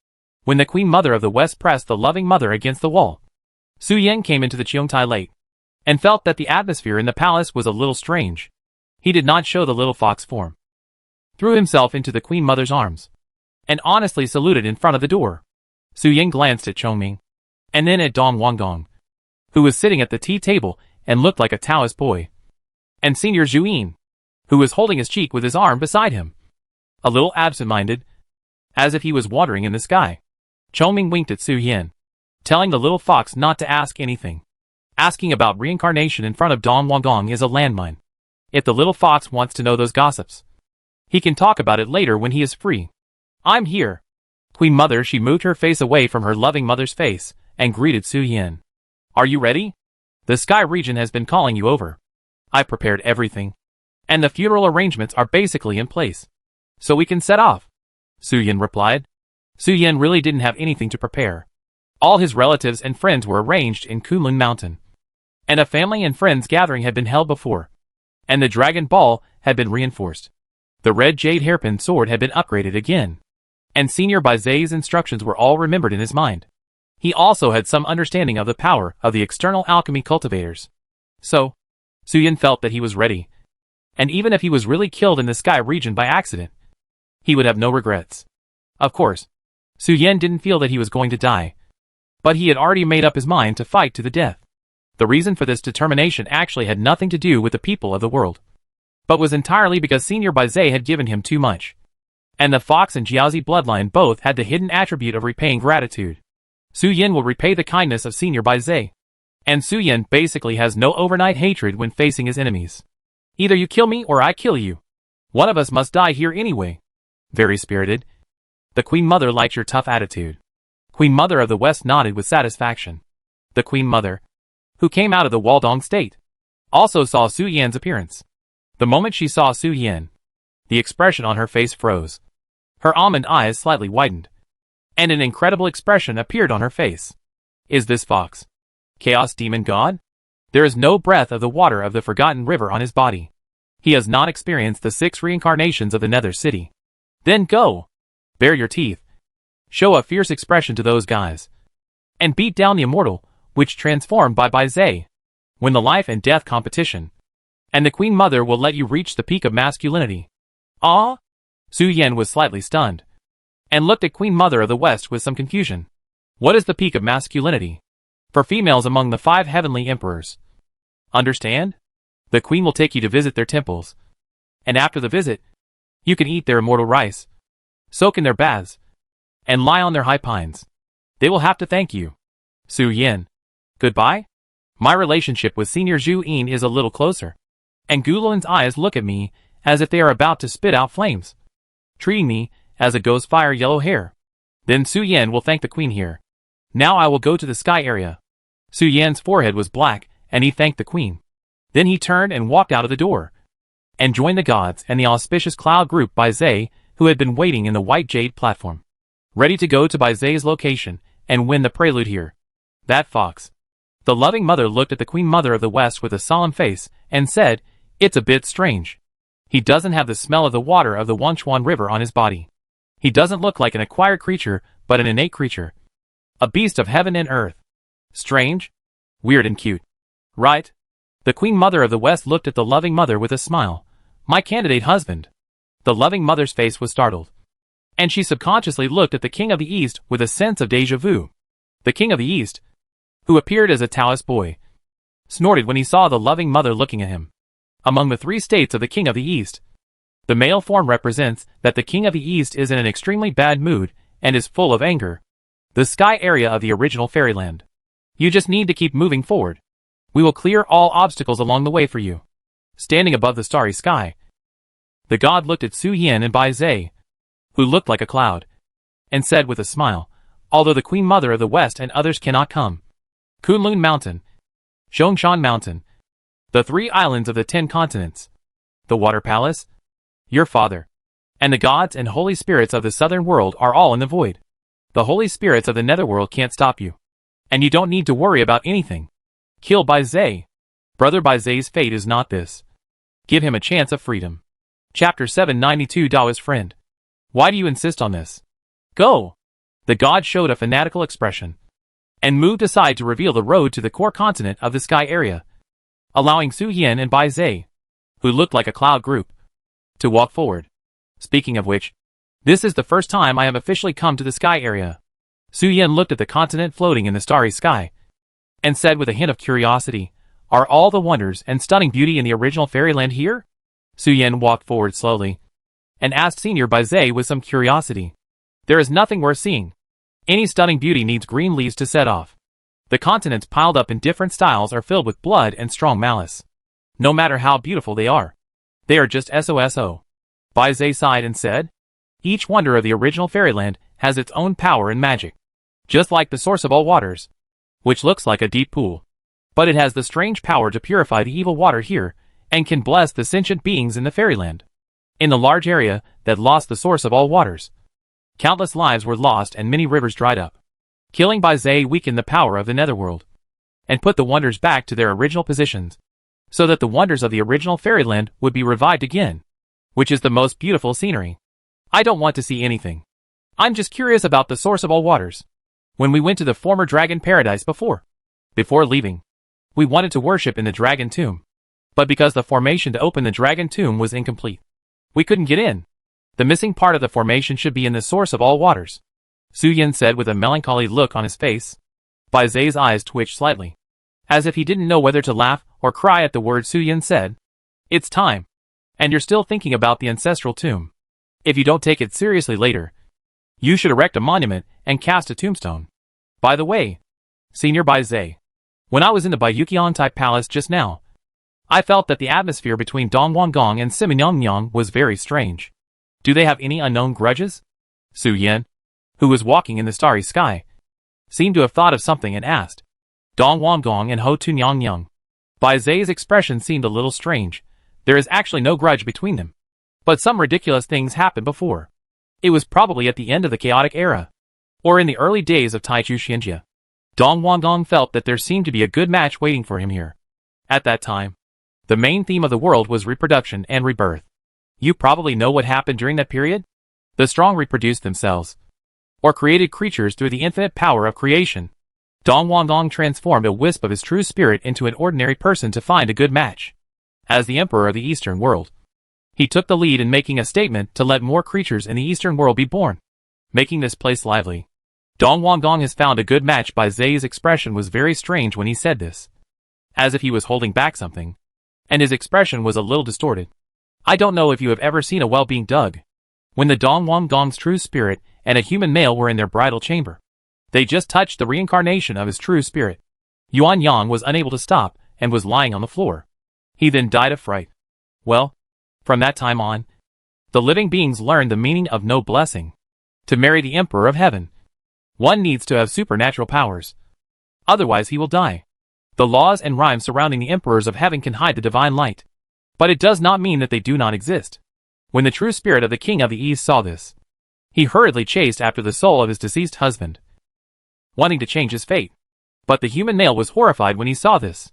When the Queen Mother of the West pressed the loving mother against the wall, Su Yan came into the Cheongtai Lake, and felt that the atmosphere in the palace was a little strange. He did not show the little fox form. Threw himself into the Queen Mother's arms, and honestly saluted in front of the door. Su Yan glanced at Chongming, and then at Dong Wangdong, who was sitting at the tea table and looked like a Taoist boy, and Senior Zhuyin, who was holding his cheek with his arm beside him, a little absent-minded, as if he was wandering in the sky. Chongming winked at Su Yan, telling the little fox not to ask anything. Asking about reincarnation in front of Dong Wangdong is a landmine. If the little fox wants to know those gossips, he can talk about it later when he is free. I'm here. Queen Mother, she moved her face away from her loving mother's face and greeted Su Yan. Are you ready? The Sky region has been calling you over. I prepared everything, and the funeral arrangements are basically in place, so we can set off. Su Yan replied. Su Yan really didn't have anything to prepare. All his relatives and friends were arranged in Kunlun Mountain, and a family and friends gathering had been held before, and the Dragon Ball had been reinforced. The red jade hairpin sword had been upgraded again, and Senior Baizay's instructions were all remembered in his mind. He also had some understanding of the power of the external alchemy cultivators. So, Su Yan felt that he was ready, and even if he was really killed in the Sky region by accident, he would have no regrets. Of course, Su Yan didn't feel that he was going to die, but he had already made up his mind to fight to the death. The reason for this determination actually had nothing to do with the people of the world, but was entirely because Senior Baizay had given him too much. And the Fox and Jiaozi bloodline both had the hidden attribute of repaying gratitude. Su Yan will repay the kindness of Senior Baizay. And Su Yan basically has no overnight hatred when facing his enemies. Either you kill me or I kill you. One of us must die here anyway. Very spirited. The Queen Mother liked your tough attitude. Queen Mother of the West nodded with satisfaction. The Queen Mother, who came out of the Waldong state, also saw Su Yan's appearance. The moment she saw Su Yan, the expression on her face froze. Her almond eyes slightly widened, and an incredible expression appeared on her face. Is this Fox Chaos Demon God? There is no breath of the water of the Forgotten River on his body. He has not experienced the 6 reincarnations of the Nether City. Then go. Bare your teeth. Show a fierce expression to those guys, and beat down the immortal, which transformed by Baizay. Win the life and death competition, and the Queen Mother will let you reach the peak of masculinity. Ah? Su Yan was slightly stunned, and looked at Queen Mother of the West with some confusion. What is the peak of masculinity? For females among the 5 heavenly emperors. Understand? The Queen will take you to visit their temples, and after the visit, you can eat their immortal rice, soak in their baths, and lie on their high pines. They will have to thank you. Su Yan. Goodbye? My relationship with Senior Zhuyin is a little closer. And Gulun's eyes look at me as if they are about to spit out flames, treating me as a ghost fire yellow hair. Then Su Yan will thank the Queen here. Now I will go to the sky area. Su Yan's forehead was black, and he thanked the Queen. Then he turned and walked out of the door, and joined the gods and the auspicious cloud group Baizay, who had been waiting in the white jade platform, ready to go to Baizay's location and win the prelude here. That fox. The loving mother looked at the Queen Mother of the West with a solemn face, and said, It's a bit strange. He doesn't have the smell of the water of the Wenchuan River on his body. He doesn't look like an acquired creature, but an innate creature. A beast of heaven and earth. Strange? Weird and cute. Right? The Queen Mother of the West looked at the loving mother with a smile. My candidate husband. The loving mother's face was startled, and she subconsciously looked at the King of the East with a sense of déjà vu. The King of the East, who appeared as a Taoist boy, snorted when he saw the loving mother looking at him. Among the 3 states of the King of the East, the male form represents that the King of the East is in an extremely bad mood and is full of anger. The sky area of the original fairyland. You just need to keep moving forward. We will clear all obstacles along the way for you. Standing above the starry sky, the god looked at Su Yan and Baizay, who looked like a cloud, and said with a smile, although the Queen Mother of the West and others cannot come. Kunlun Mountain, Zhongshan Mountain, the 3 islands of the 10 continents, the Water Palace, your father, and the gods and holy spirits of the southern world are all in the void. The holy spirits of the netherworld can't stop you, and you don't need to worry about anything. Kill Baizay. Brother Baizay's fate is not this. Give him a chance of freedom. Chapter 792 Daoist Friend. Why do you insist on this? Go! The god showed a fanatical expression, and moved aside to reveal the road to the core continent of the sky area, allowing Su Yan and Bai Zhe, who looked like a cloud group, to walk forward. Speaking of which, this is the first time I have officially come to the sky area. Su Yan looked at the continent floating in the starry sky, and said with a hint of curiosity, "Are all the wonders and stunning beauty in the original fairyland here?" Su Yan walked forward slowly, and asked Senior Bai Zhe with some curiosity. "There is nothing worth seeing. Any stunning beauty needs green leaves to set off. The continents piled up in different styles are filled with blood and strong malice. No matter how beautiful they are just SOSO. Bai Zhe sighed and said, "Each wonder of the original fairyland has its own power and magic. Just like the source of all waters, which looks like a deep pool. But it has the strange power to purify the evil water here, and can bless the sentient beings in the fairyland. In the large area that lost the source of all waters, countless lives were lost and many rivers dried up. Killing Bai Zhe weakened the power of the netherworld, and put the wonders back to their original positions, so that the wonders of the original fairyland would be revived again, which is the most beautiful scenery. I don't want to see anything. I'm just curious about the source of all waters. When we went to the former dragon paradise before leaving, we wanted to worship in the dragon tomb. But because the formation to open the dragon tomb was incomplete, we couldn't get in. The missing part of the formation should be in the source of all waters," Su Yan said with a melancholy look on his face. Bai Zhe's eyes twitched slightly, as if he didn't know whether to laugh or cry at the words Su Yan said. "It's time. And you're still thinking about the ancestral tomb. If you don't take it seriously later, you should erect a monument and cast a tombstone. By the way, Senior Bai Zhe, when I was in the Baiyuqian-type palace just now, I felt that the atmosphere between Dong Wanggong and Simenyang was very strange. Do they have any unknown grudges?" Su Yan, who was walking in the starry sky, seemed to have thought of something and asked. "Dong Wanggong and Ho Tunyang. Bai Zhe's expression seemed a little strange. There is actually no grudge between them. But some ridiculous things happened before. It was probably at the end of the chaotic era, or in the early days of Taichu Xianjia. Dong Wanggong felt that there seemed to be a good match waiting for him here. At that time, the main theme of the world was reproduction and rebirth. You probably know what happened during that period? The strong reproduced themselves, or created creatures through the infinite power of creation. Dong Wanggong transformed a wisp of his true spirit into an ordinary person to find a good match. As the emperor of the Eastern world, he took the lead in making a statement to let more creatures in the Eastern world be born, making this place lively. Dong Wanggong has found a good match. Bai Zhe's expression was very strange when he said this, as if he was holding back something, and his expression was a little distorted. I don't know if you have ever seen a well being dug. When the Dong Wanggong's true spirit and a human male were in their bridal chamber, they just touched the reincarnation of his true spirit. Yuan Yang was unable to stop and was lying on the floor. He then died of fright. Well, from that time on, the living beings learned the meaning of no blessing. To marry the Emperor of Heaven, one needs to have supernatural powers. Otherwise he will die. The laws and rhymes surrounding the Emperors of Heaven can hide the divine light, but it does not mean that they do not exist. When the true spirit of the King of the East saw this, he hurriedly chased after the soul of his deceased husband, wanting to change his fate. But the human male was horrified when he saw this.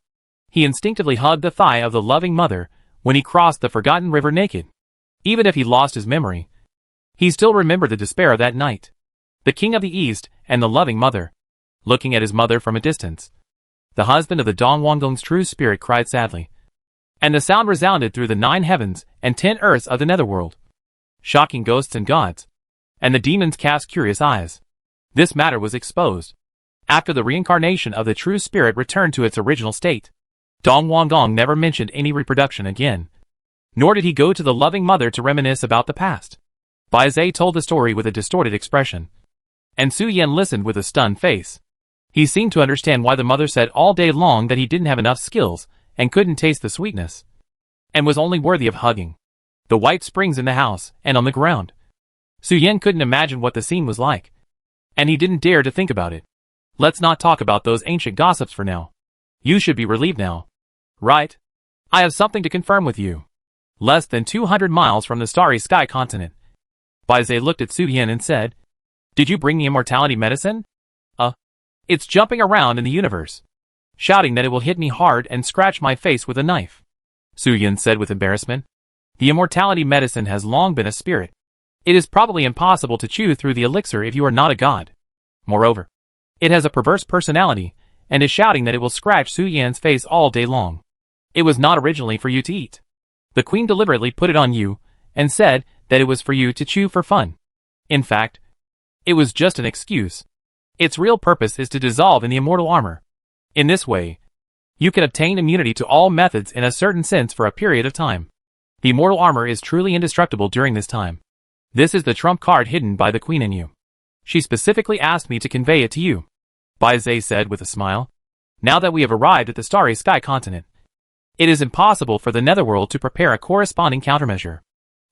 He instinctively hugged the thigh of the loving mother when he crossed the forgotten river naked. Even if he lost his memory, he still remembered the despair of that night. The King of the East and the loving mother, looking at his mother from a distance. The husband of the Dong Wanggong's true spirit cried sadly, and the sound resounded through the 9 heavens and 10 earths of the netherworld, shocking ghosts and gods, and the demons cast curious eyes. This matter was exposed after the reincarnation of the true spirit returned to its original state. Dong Wanggong never mentioned any reproduction again, nor did he go to the loving mother to reminisce about the past. Bai Zhe told the story with a distorted expression, and Su Yan listened with a stunned face. He seemed to understand why the mother said all day long that he didn't have enough skills and couldn't taste the sweetness, and was only worthy of hugging. The white springs in the house and on the ground. Su Yan couldn't imagine what the scene was like, and he didn't dare to think about it. Let's not talk about those ancient gossips for now. You should be relieved now. Right? I have something to confirm with you. Less than 200 miles from the starry sky continent. Bai Zhe looked at Su Yan and said, "Did you bring the immortality medicine?" It's jumping around in the universe, shouting that it will hit me hard and scratch my face with a knife," Su Yan said with embarrassment. "The immortality medicine has long been a spirit. It is probably impossible to chew through the elixir if you are not a god. Moreover, It has a perverse personality, and is shouting that it will scratch Su Yan's face all day long. It was not originally for you to eat. The queen deliberately put it on you, and said that it was for you to chew for fun. In fact, it was just an excuse. Its real purpose is to dissolve in the immortal armor. In this way, you can obtain immunity to all methods in a certain sense for a period of time. The immortal armor is truly indestructible during this time. This is the trump card hidden by the queen in you. She specifically asked me to convey it to you. Bai Zhe said with a smile. Now that we have arrived at the Starry Sky continent, it is impossible for the netherworld to prepare a corresponding countermeasure.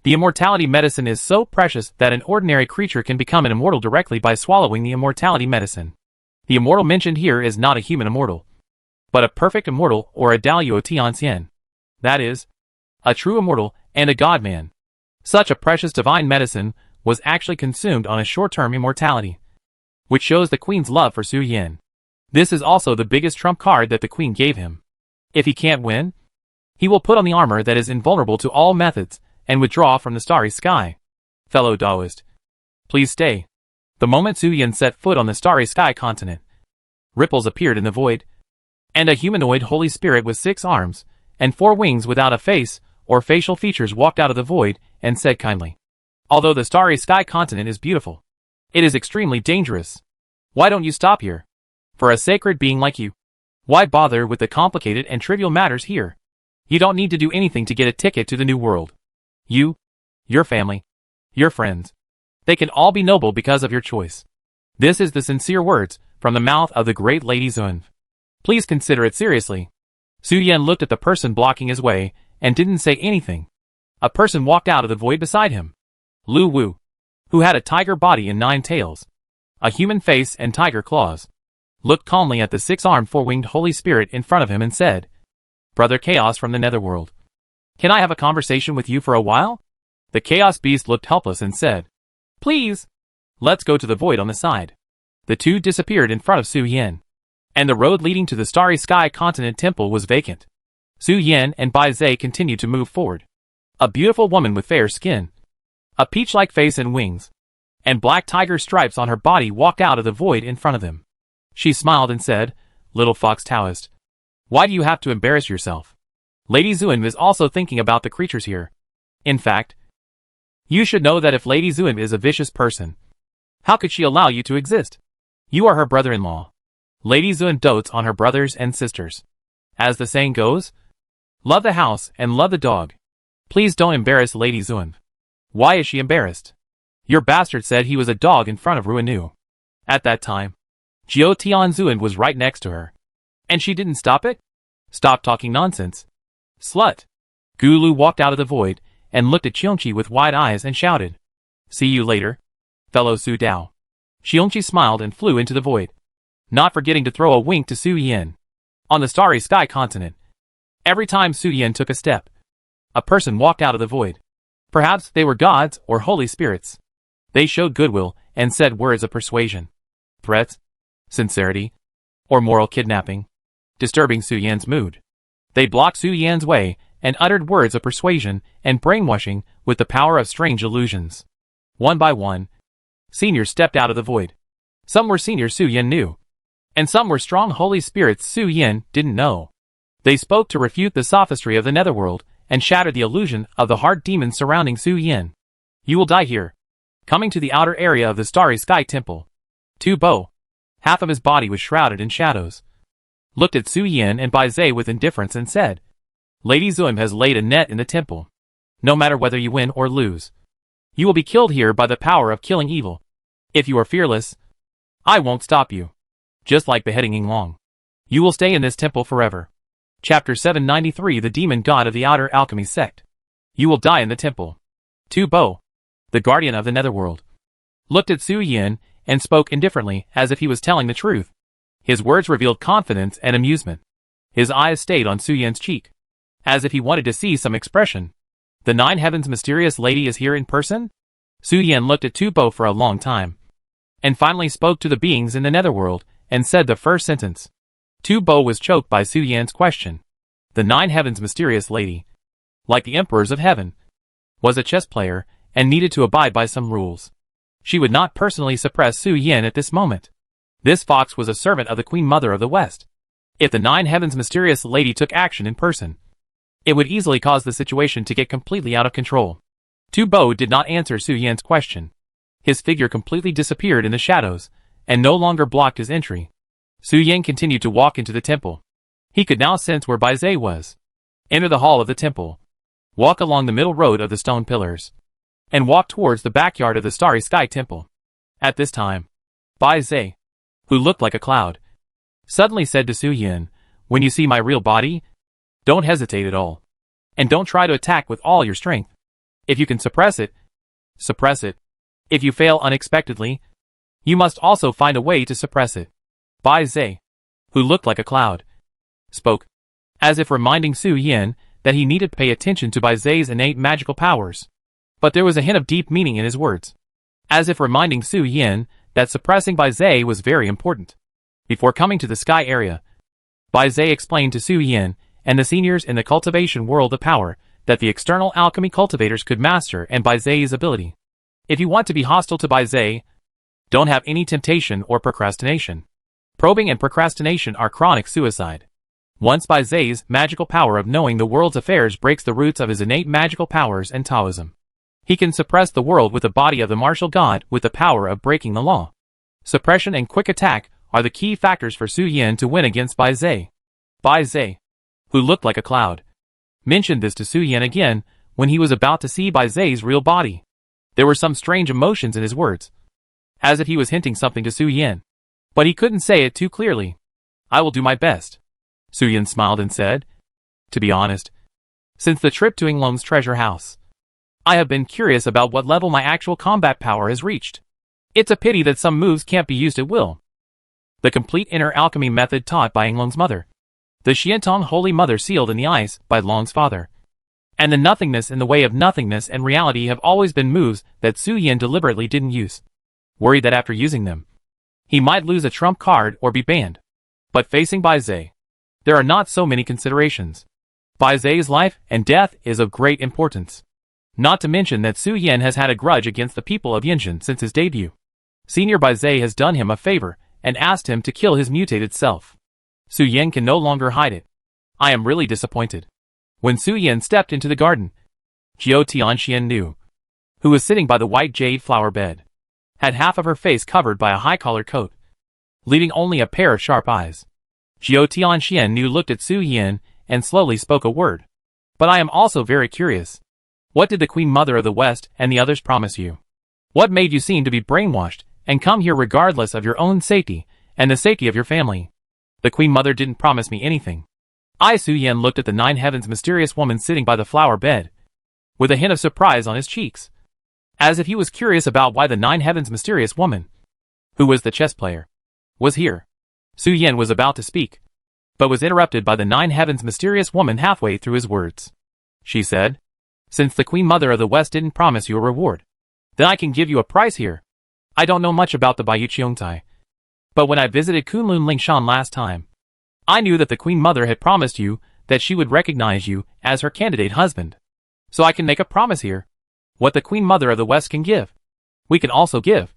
The immortality medicine is so precious that an ordinary creature can become an immortal directly by swallowing the immortality medicine. The immortal mentioned here is not a human immortal, but a perfect immortal or a Dalio Tianxian. That is, a true immortal and a god-man. Such a precious divine medicine was actually consumed on a short-term immortality, which shows the queen's love for Su Yan. This is also the biggest trump card that the queen gave him. If he can't win, he will put on the armor that is invulnerable to all methods, and withdraw from the starry sky. Fellow Taoist, please stay. The moment Su Yan set foot on the starry sky continent, ripples appeared in the void, and a humanoid holy spirit with 6 arms, and 4 wings without a face or facial features walked out of the void, and said kindly, although the starry sky continent is beautiful, it is extremely dangerous. Why don't you stop here? For a sacred being like you, why bother with the complicated and trivial matters here? You don't need to do anything to get a ticket to the new world. You, your family, your friends, they can all be noble because of your choice. This is the sincere words from the mouth of the great Lady Zun. Please consider it seriously. Su Yan looked at the person blocking his way and didn't say anything. A person walked out of the void beside him. Lu Wu, who had a tiger body and 9 tails, a human face and tiger claws, looked calmly at the 6-armed 4-winged holy spirit in front of him and said, Brother Chaos from the netherworld, can I have a conversation with you for a while? The Chaos Beast looked helpless and said, Please, let's go to the void on the side. The two disappeared in front of Su Yan, and the road leading to the Starry Sky Continent Temple was vacant. Su Yan and Bai Zhe continued to move forward. A beautiful woman with fair skin, a peach-like face and wings, and black tiger stripes on her body walked out of the void in front of them. She smiled and said, Little Fox Taoist, why do you have to embarrass yourself? Lady Zun is also thinking about the creatures here. In fact, you should know that if Lady Zun is a vicious person, how could she allow you to exist? You are her brother-in-law. Lady Zun dotes on her brothers and sisters. As the saying goes, love the house and love the dog. Please don't embarrass Lady Zun. Why is she embarrassed? Your bastard said he was a dog in front of Ruinu. At that time, Jiao Tianzun was right next to her. And she didn't stop it? Stop talking nonsense. Slut. Gulu walked out of the void, and looked at Qiongqi with wide eyes and shouted, See you later, fellow Su Dao. Qiongqi smiled and flew into the void, not forgetting to throw a wink to Su Yan. On the Starry Sky Continent, every time Su Yan took a step, a person walked out of the void. Perhaps they were gods or holy spirits. They showed goodwill and said words of persuasion, threats, sincerity, or moral kidnapping, disturbing Su Yan's mood. They blocked Su Yan's way and uttered words of persuasion and brainwashing with the power of strange illusions. One by one, seniors stepped out of the void. Some were seniors Su Yan knew, and some were strong holy spirits Su Yan didn't know. They spoke to refute the sophistry of the netherworld and shattered the illusion of the heart demons surrounding Su Yan. You will die here. Coming to the outer area of the Starry Sky Temple, Tu Bo, half of his body was shrouded in shadows, looked at Su Yan and Bai Zhe with indifference and said, Lady Zun has laid a net in the temple. No matter whether you win or lose, you will be killed here by the power of killing evil. If you are fearless, I won't stop you. Just like beheading Yinglong, you will stay in this temple forever. Chapter 793 The Demon God of the Outer Alchemy Sect. You will die in the temple. Tu Bo, the guardian of the netherworld, looked at Su Yan and spoke indifferently as if he was telling the truth. His words revealed confidence and amusement. His eyes stayed on Su Yan's cheek, as if he wanted to see some expression. The 9 Heavens mysterious lady is here in person? Su Yan looked at Tu Bo for a long time, and finally spoke to the beings in the netherworld and said the first sentence. Tu Bo was choked by Su Yan's question. The 9 Heavens mysterious lady, like the emperors of heaven, was a chess player and needed to abide by some rules. She would not personally suppress Su Yan at this moment. This fox was a servant of the Queen Mother of the West. If the Nine Heavens mysterious lady took action in person, it would easily cause the situation to get completely out of control. Tu Bo did not answer Su Yan's question. His figure completely disappeared in the shadows, and no longer blocked his entry. Su Yan continued to walk into the temple. He could now sense where Bai Zhe was. Enter the hall of the temple. Walk along the middle road of the stone pillars. And walk towards the backyard of the Starry Sky Temple. At this time, Bai Zhe, who looked like a cloud, suddenly said to Su Yan, "When you see my real body, don't hesitate at all. And don't try to attack with all your strength. If you can suppress it, suppress it. If you fail unexpectedly, you must also find a way to suppress it." Bai Zhe, who looked like a cloud, spoke, as if reminding Su Yan that he needed to pay attention to Bai Zhe's innate magical powers. But there was a hint of deep meaning in his words, as if reminding Su Yan that suppressing Bai Zhe was very important. Before coming to the sky area, Bai Zhe explained to Su Yan and the seniors in the cultivation world of power that the external alchemy cultivators could master and Bai Zhe's ability. If you want to be hostile to Bai Zhe, don't have any temptation or procrastination. Probing and procrastination are chronic suicide. Once Bai Zhe's magical power of knowing the world's affairs breaks the roots of his innate magical powers and Taoism, he can suppress the world with the body of the martial god with the power of breaking the law. Suppression and quick attack are the key factors for Su Yan to win against Bai Zhe. Bai Zhe, who looked like a cloud, mentioned this to Su Yan again when he was about to see Bai Zhe's real body. There were some strange emotions in his words, as if he was hinting something to Su Yan, but he couldn't say it too clearly. "I will do my best." Su Yan smiled and said, "To be honest, since the trip to Yinglong's treasure house, I have been curious about what level my actual combat power has reached. It's a pity that some moves can't be used at will." The complete inner alchemy method taught by Yinglong's mother, the Xiantong Holy Mother sealed in the ice by Long's father, and the nothingness in the way of nothingness and reality have always been moves that Su Yan deliberately didn't use, worried that after using them, he might lose a trump card or be banned. But facing Bai Zhe, there are not so many considerations. Bai Zhe's life and death is of great importance. Not to mention that Su Yan has had a grudge against the people of Yinzhen since his debut. Senior Bai Zhe has done him a favor and asked him to kill his mutated self. Su Yan can no longer hide it. I am really disappointed. When Su Yan stepped into the garden, Jiao Tianxian knew, who was sitting by the white jade flower bed, had half of her face covered by a high-collared coat, leaving only a pair of sharp eyes. Jiao Tianxian knew looked at Su Yan and slowly spoke a word. "But I am also very curious. What did the Queen Mother of the West and the others promise you? What made you seem to be brainwashed and come here regardless of your own safety and the safety of your family?" "The Queen Mother didn't promise me anything." Su Yan looked at the Nine Heavens mysterious woman sitting by the flower bed, with a hint of surprise on his cheeks, as if he was curious about why the Nine Heavens mysterious woman, who was the chess player, was here. Su Yan was about to speak, but was interrupted by the Nine Heavens mysterious woman halfway through his words. She said, "Since the Queen Mother of the West didn't promise you a reward, then I can give you a prize here. I don't know much about the Baiyu Qiongtai, but when I visited Kunlun Lingshan last time, I knew that the Queen Mother had promised you that she would recognize you as her candidate husband. So I can make a promise here. What the Queen Mother of the West can give, we can also give.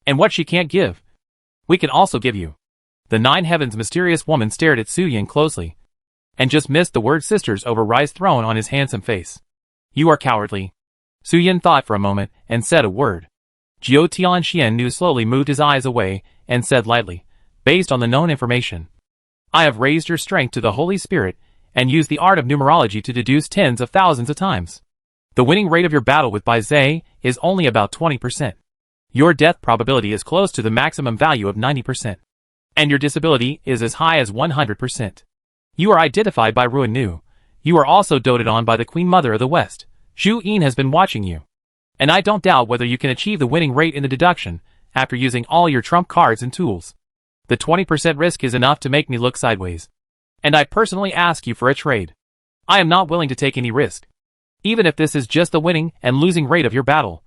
And what she can't give, we can also give you." The Nine Heavens mysterious woman stared at Su Yan closely, and just missed the word sisters over rice thrown on his handsome face. "You are cowardly." Su Yan thought for a moment and said a word. Jiao Tianxian slowly moved his eyes away and said lightly, "Based on the known information, I have raised your strength to the Holy Spirit and used the art of numerology to deduce tens of thousands of times. The winning rate of your battle with Bai Zhe is only about 20%. Your death probability is close to the maximum value of 90%. And your disability is as high as 100%. You are identified by Ruin Nu. You are also doted on by the Queen Mother of the West. Xu Yin has been watching you. And I don't doubt whether you can achieve the winning rate in the deduction after using all your trump cards and tools. The 20% risk is enough to make me look sideways. And I personally ask you for a trade. I am not willing to take any risk, even if this is just the winning and losing rate of your battle.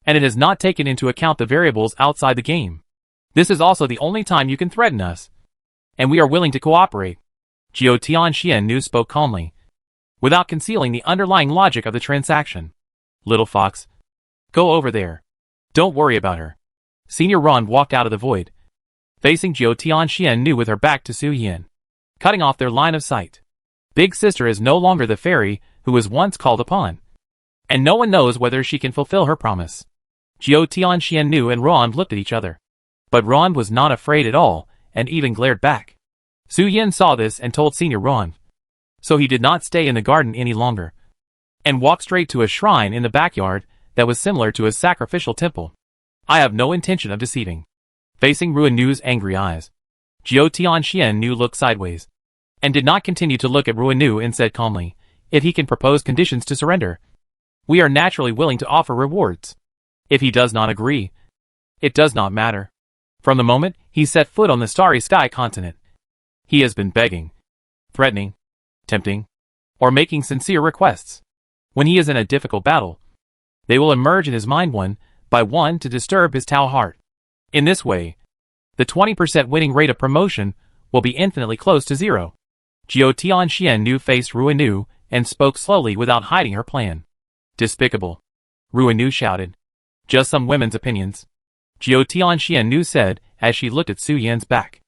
And it has not taken into account the variables outside the game. This is also the only time you can threaten us. And we are willing to cooperate." Jiao Tianxian spoke calmly, without concealing the underlying logic of the transaction. "Little fox, go over there. Don't worry about her." Senior Ron walked out of the void, Facing Jiao Tianxian knew with her back to Su Yin, cutting off their line of sight. Big Sister is no longer the fairy who was once called upon, and no one knows whether she can fulfill her promise. Jiao Tianxian knew and Ruan looked at each other. But Ruan was not afraid at all, and even glared back. Su Yin saw this and told Senior Ruan. So he did not stay in the garden any longer, and walked straight to a shrine in the backyard that was similar to a sacrificial temple. I have no intention of deceiving. Facing Ruan Nu's angry eyes, Jiao Tianxian Nu looked sideways, and did not continue to look at Ruan Nu and said calmly, if he can propose conditions to surrender, we are naturally willing to offer rewards. If he does not agree, it does not matter. From the moment he set foot on the Starry Sky continent, he has been begging, threatening, tempting, or making sincere requests. When he is in a difficult battle, they will emerge in his mind one by one to disturb his Tao heart. In this way, the 20% winning rate of promotion will be infinitely close to zero. Jiao Tianxian Nu faced Ruan Nu and spoke slowly without hiding her plan. Despicable. Ruan Nu shouted. Just some women's opinions. Jiao Tianxian Nu said as she looked at Su Yin's back.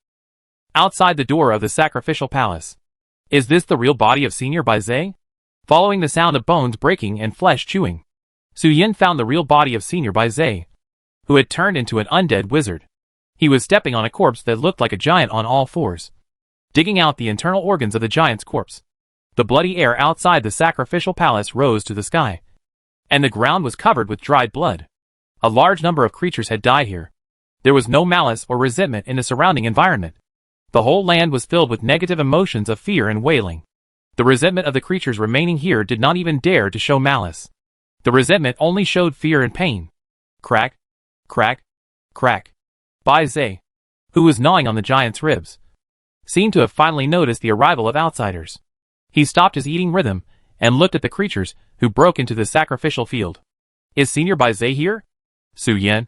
Outside the door of the sacrificial palace. Is this the real body of Senior Baizhe? Following the sound of bones breaking and flesh chewing, Su Yin found the real body of Senior Baizhe, who had turned into an undead wizard. He was stepping on a corpse that looked like a giant on all fours, digging out the internal organs of the giant's corpse. The bloody air outside the sacrificial palace rose to the sky, and the ground was covered with dried blood. A large number of creatures had died here. There was no malice or resentment in the surrounding environment. The whole land was filled with negative emotions of fear and wailing. The resentment of the creatures remaining here did not even dare to show malice. The resentment only showed fear and pain. Crack, crack, crack. Baizhe, who was gnawing on the giant's ribs, seemed to have finally noticed the arrival of outsiders. He stopped his eating rhythm and looked at the creatures who broke into the sacrificial field. Is Senior Baizhe here? Su Yin,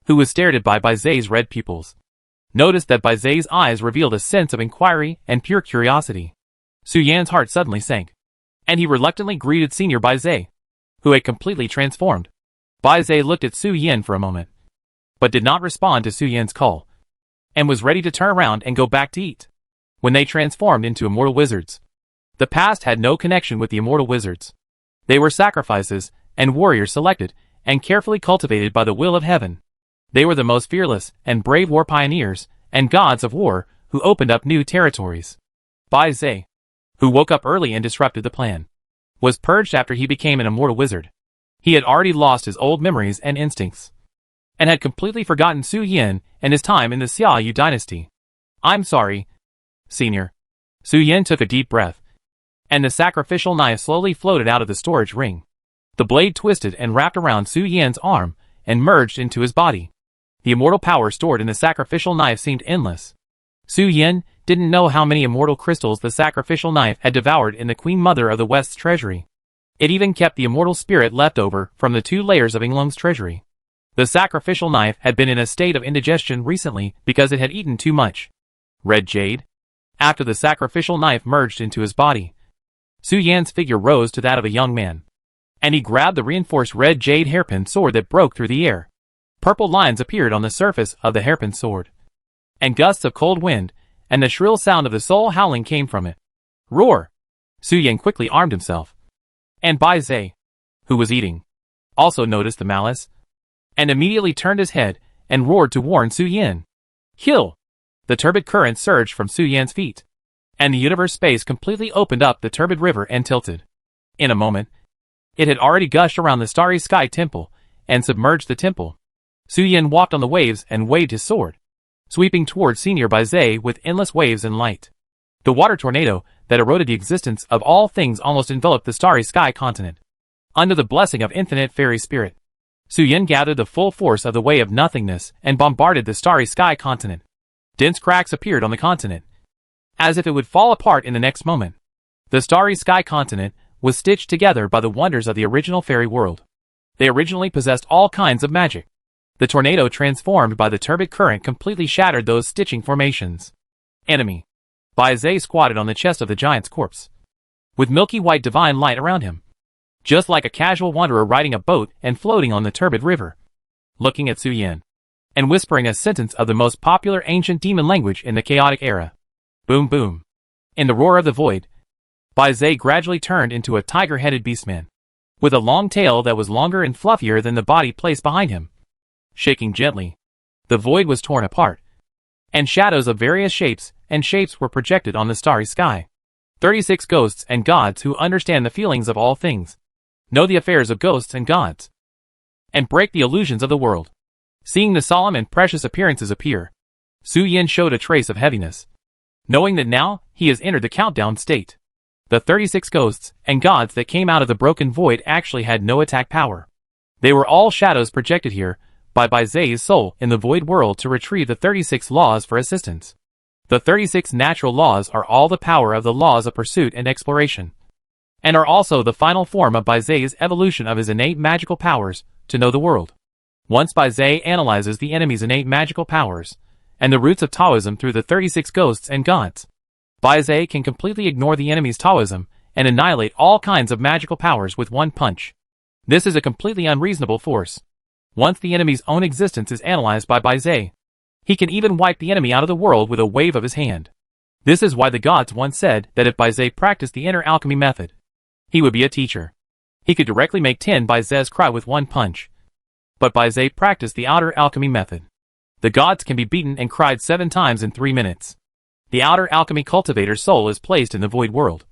who was stared at by Baizhe's red pupils, noticed that Baizhe's eyes revealed a sense of inquiry and pure curiosity. Su Yin's heart suddenly sank, and he reluctantly greeted Senior Baizhe, who had completely transformed. Baizhe looked at Su Yin for a moment, but did not respond to Su Yin's call, and was ready to turn around and go back to eat. When they transformed into immortal wizards, the past had no connection with the immortal wizards. They were sacrifices and warriors selected and carefully cultivated by the will of heaven. They were the most fearless and brave war pioneers and gods of war who opened up new territories. Baizhe, who woke up early and disrupted the plan, was purged after he became an immortal wizard. He had already lost his old memories and instincts, and had completely forgotten Su Yin and his time in the Xiaoyu dynasty. I'm sorry, Senior. Su Yin took a deep breath, and the sacrificial knife slowly floated out of the storage ring. The blade twisted and wrapped around Su Yin's arm and merged into his body. The immortal power stored in the sacrificial knife seemed endless. Su Yin didn't know how many immortal crystals the sacrificial knife had devoured in the Queen Mother of the West's treasury. It even kept the immortal spirit left over from the 2 layers of Yinglong's treasury. The sacrificial knife had been in a state of indigestion recently because it had eaten too much red jade. After the sacrificial knife merged into his body, Su Yan's figure rose to that of a young man, and he grabbed the reinforced red jade hairpin sword that broke through the air. Purple lines appeared on the surface of the hairpin sword, and gusts of cold wind and the shrill sound of the soul howling came from it. Roar! Su Yan quickly armed himself, and Baizhe, who was eating, also noticed the malice, and immediately turned his head and roared to warn Su Yin. Kill! The turbid current surged from Su Yan's feet, and the universe space completely opened up the turbid river and tilted. In a moment, it had already gushed around the Starry Sky Temple and submerged the temple. Su Yin walked on the waves and waved his sword, sweeping towards Senior Baizhe with endless waves and light. The water tornado that eroded the existence of all things almost enveloped the Starry Sky continent. Under the blessing of infinite fairy spirit, Su Yin gathered the full force of the Way of Nothingness and bombarded the Starry Sky continent. Dense cracks appeared on the continent, as if it would fall apart in the next moment. The Starry Sky continent was stitched together by the wonders of the original fairy world. They originally possessed all kinds of magic. The tornado transformed by the turbid current completely shattered those stitching formations. Enemy. Baizhe squatted on the chest of the giant's corpse, with milky white divine light around him, just like a casual wanderer riding a boat and floating on the turbid river. Looking at Su Yin, and whispering a sentence of the most popular ancient demon language in the chaotic era. Boom boom. In the roar of the void, Bai Zai gradually turned into a tiger-headed beastman, with a long tail that was longer and fluffier than the body placed behind him. Shaking gently, the void was torn apart, and shadows of various shapes were projected on the starry sky. 36 ghosts and gods who understand the feelings of all things, know the affairs of ghosts and gods, and break the illusions of the world. Seeing the solemn and precious appearances appear, Su Yin showed a trace of heaviness, knowing that now he has entered the countdown state. The 36 ghosts and gods that came out of the broken void actually had no attack power. They were all shadows projected here by Bai Zai's soul in the void world to retrieve the 36 laws for assistance. The 36 natural laws are all the power of the laws of pursuit and exploration, and are also the final form of Bai Zai's evolution of his innate magical powers to know the world. Once Bai Zai analyzes the enemy's innate magical powers and the roots of Taoism through the 36 ghosts and gods, Bai Zai can completely ignore the enemy's Taoism and annihilate all kinds of magical powers with one punch. This is a completely unreasonable force. Once the enemy's own existence is analyzed by Bai Zai, he can even wipe the enemy out of the world with a wave of his hand. This is why the gods once said that if Bai Zai practiced the inner alchemy method, he would be a teacher. He could directly make 10 Bai Zais cry with one punch. But Bai Zai practiced the outer alchemy method. The gods can be beaten and cried 7 times in 3 minutes. The outer alchemy cultivator's soul is placed in the void world,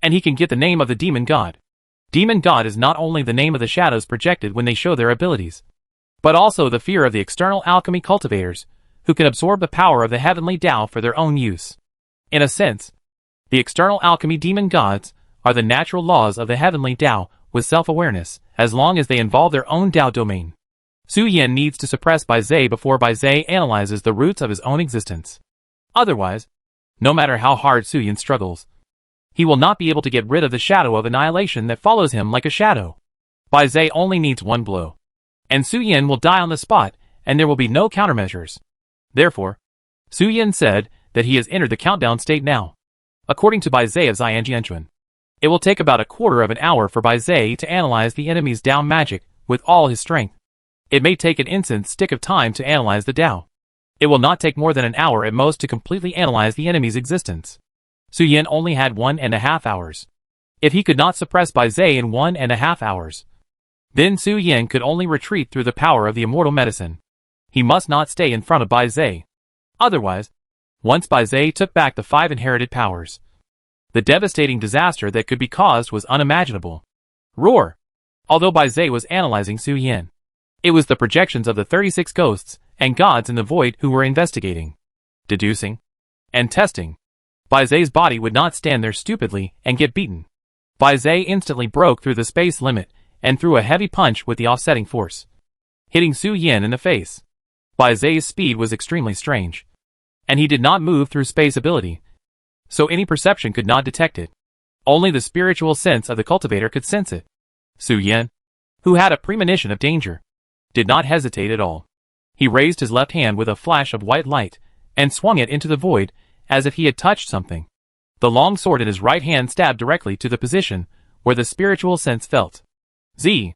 and he can get the name of the demon god. Demon god is not only the name of the shadows projected when they show their abilities, but also the fear of the external alchemy cultivators, who can absorb the power of the heavenly Tao for their own use. In a sense, the external alchemy demon gods are the natural laws of the heavenly Tao with self-awareness, as long as they involve their own Tao domain. Su Yin needs to suppress Bai Zai before Bai Zai analyzes the roots of his own existence. Otherwise, no matter how hard Su Yin struggles, he will not be able to get rid of the shadow of annihilation that follows him like a shadow. Bai Zai only needs one blow, and Su Yin will die on the spot, and there will be no countermeasures. Therefore, Su Yin said that he has entered the countdown state now. According to Bai Zai of Xianjianchuan, it will take about a quarter of an hour for Bai Zai to analyze the enemy's Tao magic with all his strength. It may take an instant stick of time to analyze the Tao. It will not take more than an hour at most to completely analyze the enemy's existence. Su Yin only had 1.5 hours. If he could not suppress Bai Zai in 1.5 hours, then Su Yin could only retreat through the power of the immortal medicine. He must not stay in front of Bai Zai. Otherwise, once Bai Zai took back the 5 inherited powers, the devastating disaster that could be caused was unimaginable. Roar! Although Bai Zai was analyzing Su Yin, it was the projections of the 36 ghosts and gods in the void who were investigating, deducing, and testing. Bai Zai's body would not stand there stupidly and get beaten. Bai Zai instantly broke through the space limit and threw a heavy punch with the offsetting force, hitting Su Yin in the face. Bai Zai's speed was extremely strange, and he did not move through space ability, so any perception could not detect it. Only the spiritual sense of the cultivator could sense it. Su Yin, who had a premonition of danger, did not hesitate at all. He raised his left hand with a flash of white light and swung it into the void as if he had touched something. The long sword in his right hand stabbed directly to the position where the spiritual sense felt. Z.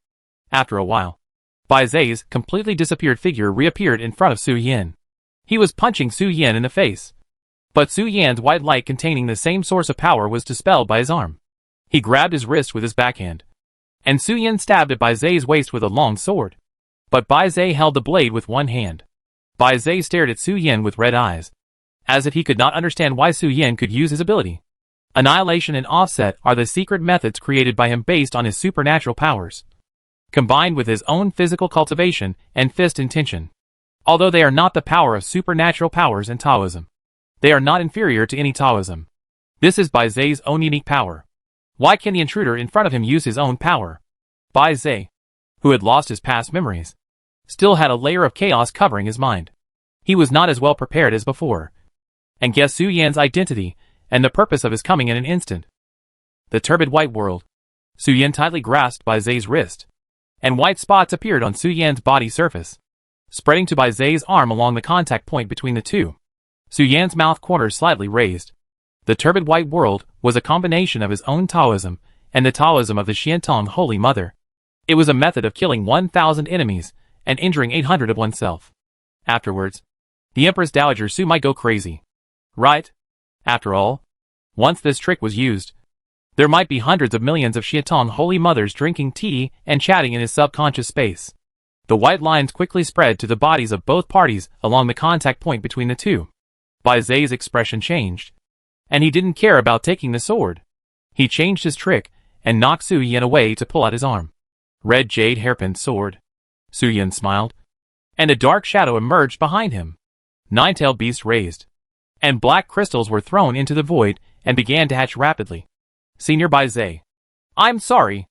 After a while, Bai Zai's completely disappeared figure reappeared in front of Su Yin. He was punching Su Yin in the face, but Su Yan's white light containing the same source of power was dispelled by his arm. He grabbed his wrist with his backhand, and Su Yin stabbed at Bai Zai's waist with a long sword. But Bai Zai held the blade with one hand. Bai Zai stared at Su Yin with red eyes, as if he could not understand why Su Yin could use his ability. Annihilation and offset are the secret methods created by him based on his supernatural powers, combined with his own physical cultivation and fist intention. Although they are not the power of supernatural powers in Taoism, they are not inferior to any Taoism. This is Bai Zai's own unique power. Why can the intruder in front of him use his own power? Bai Zai, who had lost his past memories, still had a layer of chaos covering his mind. He was not as well prepared as before, and guessed Su Yan's identity and the purpose of his coming in an instant. The turbid white world. Su Yan tightly grasped Bai Zai's wrist, and white spots appeared on Su Yan's body surface, spreading to Bai Zai's arm along the contact point between the two. Su Yan's mouth corners slightly raised. The turbid white world was a combination of his own Taoism and the Taoism of the Xiantong Holy Mother. It was a method of killing 1,000 enemies and injuring 800 of oneself. Afterwards, the Empress Dowager Su might go crazy. Right? After all, once this trick was used, there might be hundreds of millions of Shiatong holy mothers drinking tea and chatting in his subconscious space. The white lines quickly spread to the bodies of both parties along the contact point between the two. Bai Zai's expression changed, and he didn't care about taking the sword. He changed his trick and knocked Su Yan away to pull out his arm. Red jade hairpin sword. Su Yan smiled, and a dark shadow emerged behind him. Nine-tailed beast raised, and black crystals were thrown into the void and began to hatch rapidly. Senior Bai Zai. I'm sorry.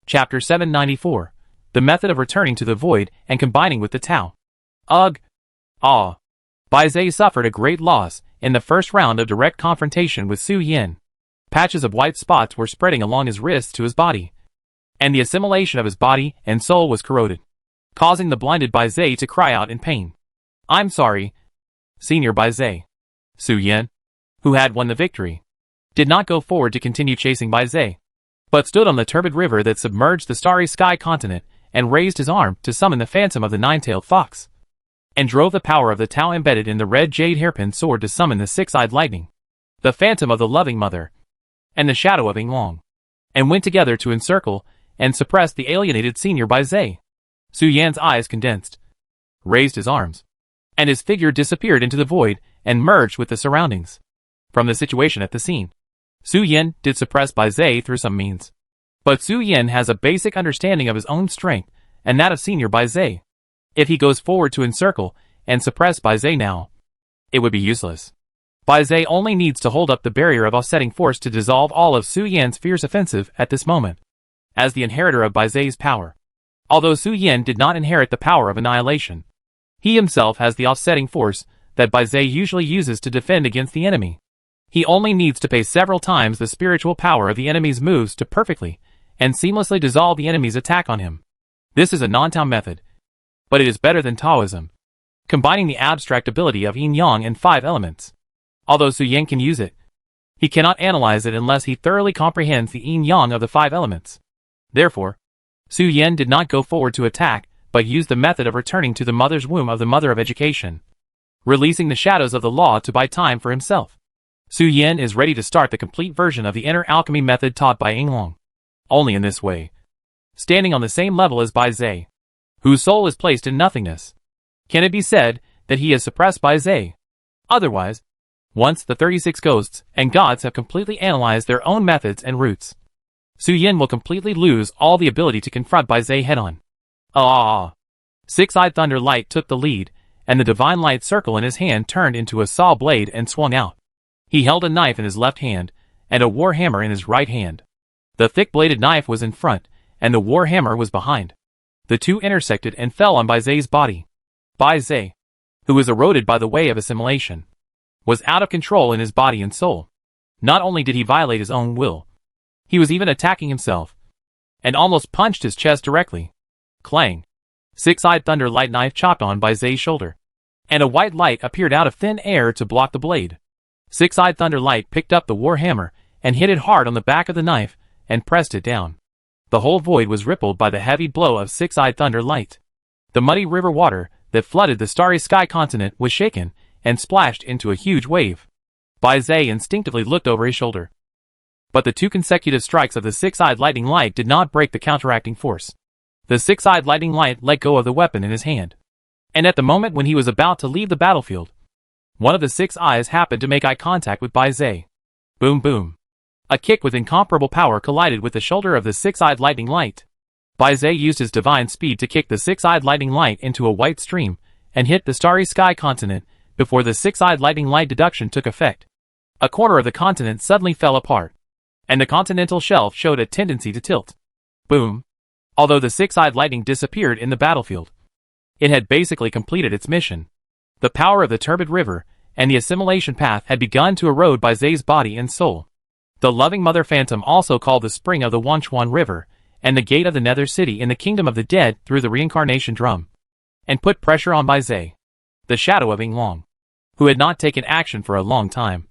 Chapter 794. The method of returning to the void and combining with the Tao. Ugh. Ah. Bai Zai suffered a great loss in the first round of direct confrontation with Su Yan. Patches of white spots were spreading along his wrists to his body, and the assimilation of his body and soul was corroded, causing the blinded Bai Zai to cry out in pain. I'm sorry, Senior Bai Zai. Su Yan, who had won the victory, did not go forward to continue chasing Bai Zai, but stood on the turbid river that submerged the starry sky continent and raised his arm to summon the phantom of the nine-tailed fox, and drove the power of the Tao embedded in the red jade hairpin sword to summon the six-eyed lightning, the phantom of the loving mother, and the shadow of Yinglong, and went together to encircle and suppress the alienated Senior Bai Zai. Su Yan's eyes condensed, raised his arms, and his figure disappeared into the void and merged with the surroundings. From the situation at the scene, Su Yan did suppress Bai Zai through some means. But Su Yan has a basic understanding of his own strength and that of Senior Bai Zai. If he goes forward to encircle and suppress Bai Zai now, it would be useless. Bai Zai only needs to hold up the barrier of offsetting force to dissolve all of Su Yan's fierce offensive at this moment. As the inheritor of Bai Zai's power, although Su Yan did not inherit the power of annihilation, he himself has the offsetting force that Bai Zai usually uses to defend against the enemy. He only needs to pay several times the spiritual power of the enemy's moves to perfectly and seamlessly dissolve the enemy's attack on him. This is a non-Tao method, but it is better than Taoism, combining the abstract ability of yin-yang and 5 elements. Although Su Yan can use it, he cannot analyze it unless he thoroughly comprehends the yin-yang of the 5 elements. Therefore, Su Yan did not go forward to attack, but used the method of returning to the mother's womb of the mother of education, releasing the shadows of the law to buy time for himself. Su Yan is ready to start the complete version of the inner alchemy method taught by Yinglong. Only in this way, standing on the same level as Bai Zai, whose soul is placed in nothingness, can it be said that he has suppressed Bai Zai. Otherwise, once the 36 ghosts and gods have completely analyzed their own methods and roots, Su Yan will completely lose all the ability to confront Bai Zai head-on. Ah! Six-eyed thunder light took the lead, and the divine light circle in his hand turned into a saw blade and swung out. He held a knife in his left hand, and a war hammer in his right hand. The thick-bladed knife was in front, and the war hammer was behind. The two intersected and fell on Bai Zai's body. Bai Zai, who was eroded by the way of assimilation, was out of control in his body and soul. Not only did he violate his own will, he was even attacking himself, and almost punched his chest directly. Clang! Six-eyed thunder light knife chopped on Bai Zai's shoulder, and a white light appeared out of thin air to block the blade. Six-eyed thunder light picked up the war hammer and hit it hard on the back of the knife and pressed it down. The whole void was rippled by the heavy blow of six-eyed thunder light. The muddy river water that flooded the starry sky continent was shaken and splashed into a huge wave. Bai Zai instinctively looked over his shoulder. But the 2 consecutive strikes of the six-eyed lightning light did not break the counteracting force. The six-eyed lightning light let go of the weapon in his hand, and at the moment when he was about to leave the battlefield, one of the 6 eyes happened to make eye contact with Bai Zai. Boom boom. A kick with incomparable power collided with the shoulder of the six-eyed lightning light. Bai Zai used his divine speed to kick the six-eyed lightning light into a white stream and hit the starry sky continent before the six-eyed lightning light deduction took effect. A corner of the continent suddenly fell apart, and the continental shelf showed a tendency to tilt. Boom. Although the six-eyed lightning disappeared in the battlefield, it had basically completed its mission. The power of the turbid river and the assimilation path had begun to erode Bai Zai's body and soul. The loving mother phantom also called the spring of the Wanchuan River and the gate of the nether city in the kingdom of the dead through the reincarnation drum, and put pressure on Bai Zai. The shadow of Yinglong, who had not taken action for a long time,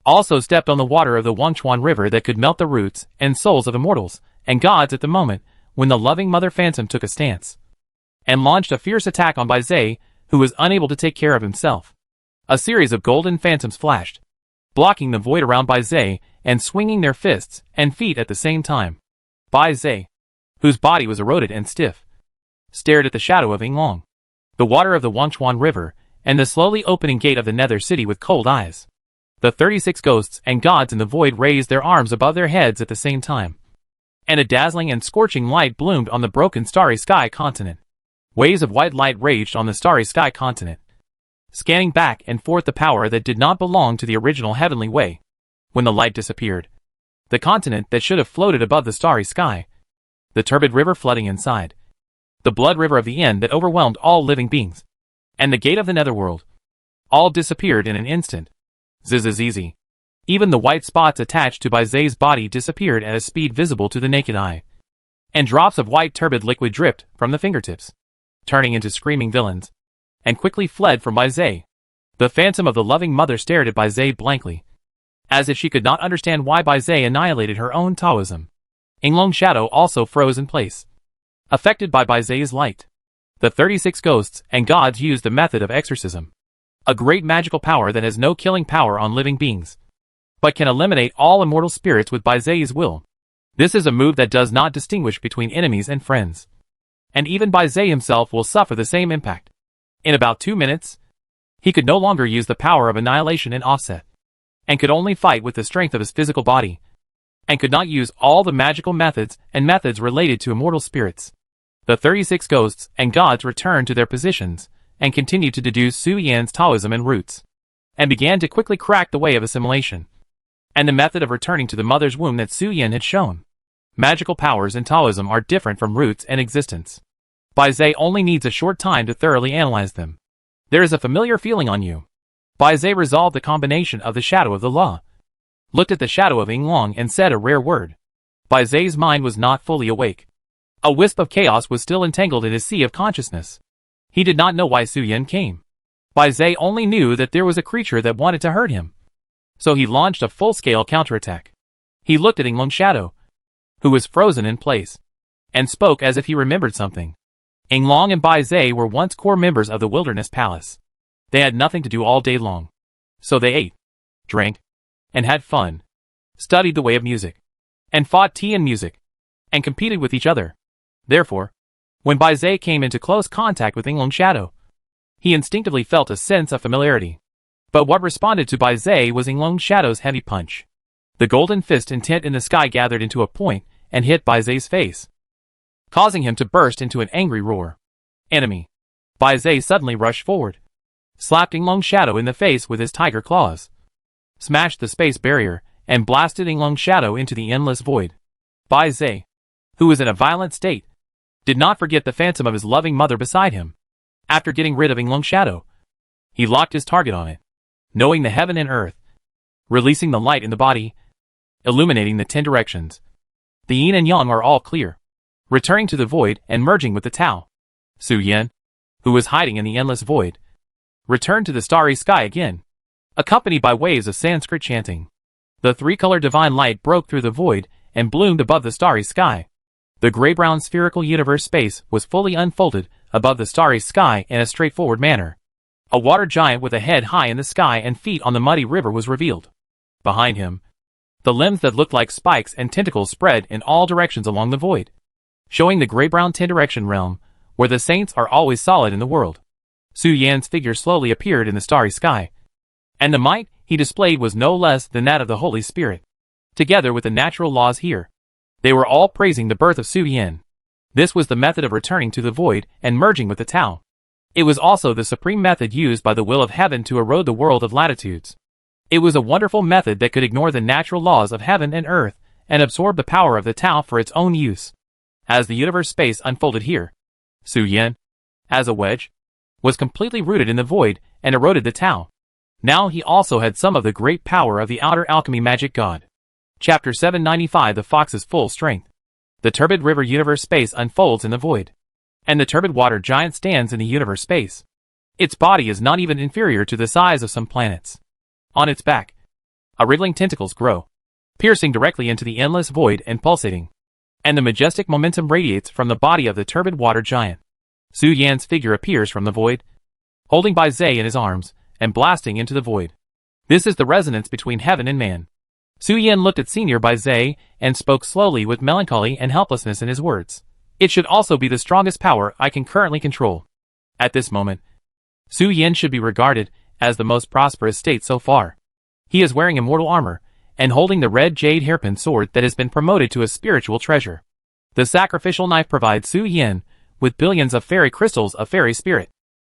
also stepped on the water of the Wanchuan River that could melt the roots and souls of immortals and gods at the moment when the loving mother phantom took a stance and launched a fierce attack on Bai Zai, who was unable to take care of himself. A series of golden phantoms flashed, blocking the void around Bai Zhe and swinging their fists and feet at the same time. Bai Zhe, whose body was eroded and stiff, stared at the shadow of Yinglong, the water of the Wangchuan River, and the slowly opening gate of the Nether City with cold eyes. The 36 ghosts and gods in the void raised their arms above their heads at the same time, and a dazzling and scorching light bloomed on the broken starry sky continent. Waves of white light raged on the starry sky continent, scanning back and forth the power that did not belong to the original heavenly way. When the light disappeared, the continent that should have floated above the starry sky, the turbid river flooding inside, the blood river of the end that overwhelmed all living beings, and the gate of the netherworld, all disappeared in an instant. Zizizizi. Even the white spots attached to Bai Zhe's body disappeared at a speed visible to the naked eye, and drops of white turbid liquid dripped from the fingertips, turning into screaming villains, and quickly fled from Bai Zhe. The phantom of the loving mother stared at Bai Zhe blankly, as if she could not understand why Bai Zhe annihilated her own Taoism. Yinglong's shadow also froze in place, affected by Bai Zhe's light. The 36 ghosts and gods used the method of exorcism, a great magical power that has no killing power on living beings, but can eliminate all immortal spirits with Bai Zhe's will. This is a move that does not distinguish between enemies and friends, and even Bai Zhe himself will suffer the same impact. In about 2 minutes, he could no longer use the power of annihilation and offset, and could only fight with the strength of his physical body, and could not use all the magical methods and methods related to immortal spirits. The 36 ghosts and gods returned to their positions and continued to deduce Su Yan's Taoism and roots, and began to quickly crack the way of assimilation, and the method of returning to the mother's womb that Su Yan had shown. Magical powers in Taoism are different from roots and existence. Bai Zhe only needs a short time to thoroughly analyze them. There is a familiar feeling on you. Bai Zhe resolved the combination of the shadow of the law, looked at the shadow of Yinglong and said a rare word. Bai Zhe's mind was not fully awake. A wisp of chaos was still entangled in his sea of consciousness. He did not know why Su Yan came. Bai Zhe only knew that there was a creature that wanted to hurt him. So he launched a full-scale counterattack. He looked at Yinglong's shadow, who was frozen in place, and spoke as if he remembered something. Yinglong and Bai Zhe were once core members of the Wilderness Palace. They had nothing to do all day long, so they ate, drank, and had fun, studied the way of music, and fought tea and music, and competed with each other. Therefore, when Bai Zhe came into close contact with Yinglong's shadow, he instinctively felt a sense of familiarity. But what responded to Bai Zhe was Yinglong's shadow's heavy punch. The golden fist intent in the sky gathered into a point and hit Bai Zhe's face, causing him to burst into an angry roar. Enemy. Bai Zhe suddenly rushed forward, slapped Yinglong's shadow in the face with his tiger claws, smashed the space barrier, and blasted Yinglong's shadow into the endless void. Bai Zhe, who was in a violent state, did not forget the phantom of his loving mother beside him. After getting rid of Yinglong's shadow, he locked his target on it, knowing the heaven and earth, releasing the light in the body, illuminating the 10 directions. The yin and yang are all clear, returning to the void and merging with the Tao. Su Yan, who was hiding in the endless void, returned to the starry sky again, accompanied by waves of Sanskrit chanting. The three-color divine light broke through the void and bloomed above the starry sky. The gray-brown spherical universe space was fully unfolded above the starry sky in a straightforward manner. A water giant with a head high in the sky and feet on the muddy river was revealed. Behind him, the limbs that looked like spikes and tentacles spread in all directions along the void, showing the gray-brown 10-direction realm, where the saints are always solid in the world. Su Yan's figure slowly appeared in the starry sky, and the might he displayed was no less than that of the Holy Spirit. Together with the natural laws here, they were all praising the birth of Su Yan. This was the method of returning to the void and merging with the Tao. It was also the supreme method used by the will of heaven to erode the world of latitudes. It was a wonderful method that could ignore the natural laws of heaven and earth and absorb the power of the Tao for its own use. As the universe space unfolded here, Su Yan, as a wedge, was completely rooted in the void and eroded the Tao. Now he also had some of the great power of the outer alchemy magic god. Chapter 795 The Fox's Full Strength. The turbid river universe space unfolds in the void, and the turbid water giant stands in the universe space. Its body is not even inferior to the size of some planets. On its back, a wriggling tentacles grow, piercing directly into the endless void and pulsating, and the majestic momentum radiates from the body of the turbid water giant. Su Yan's figure appears from the void, holding Bai Zai in his arms, and blasting into the void. This is the resonance between heaven and man. Su Yan looked at Senior Bai Zai and spoke slowly with melancholy and helplessness in his words. It should also be the strongest power I can currently control. At this moment, Su Yan should be regarded as the most prosperous state so far. He is wearing immortal armor, and holding the red jade hairpin sword that has been promoted to a spiritual treasure. The sacrificial knife provides Su Yan with billions of fairy crystals of fairy spirit.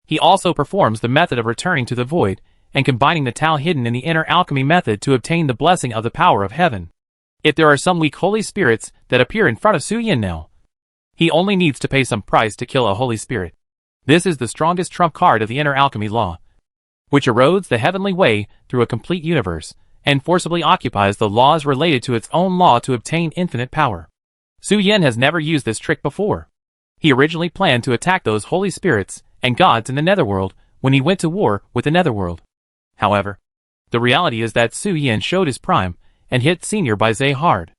He also performs the method of returning to the void, and combining the Tao hidden in the inner alchemy method to obtain the blessing of the power of heaven. If there are some weak holy spirits that appear in front of Su Yan now, he only needs to pay some price to kill a holy spirit. This is the strongest trump card of the inner alchemy law, which erodes the heavenly way through a complete universe, and forcibly occupies the laws related to its own law to obtain infinite power. Su Yan has never used this trick before. He originally planned to attack those holy spirits and gods in the netherworld when he went to war with the netherworld. However, the reality is that Su Yan showed his prime and hit Senior Bai Zai hard.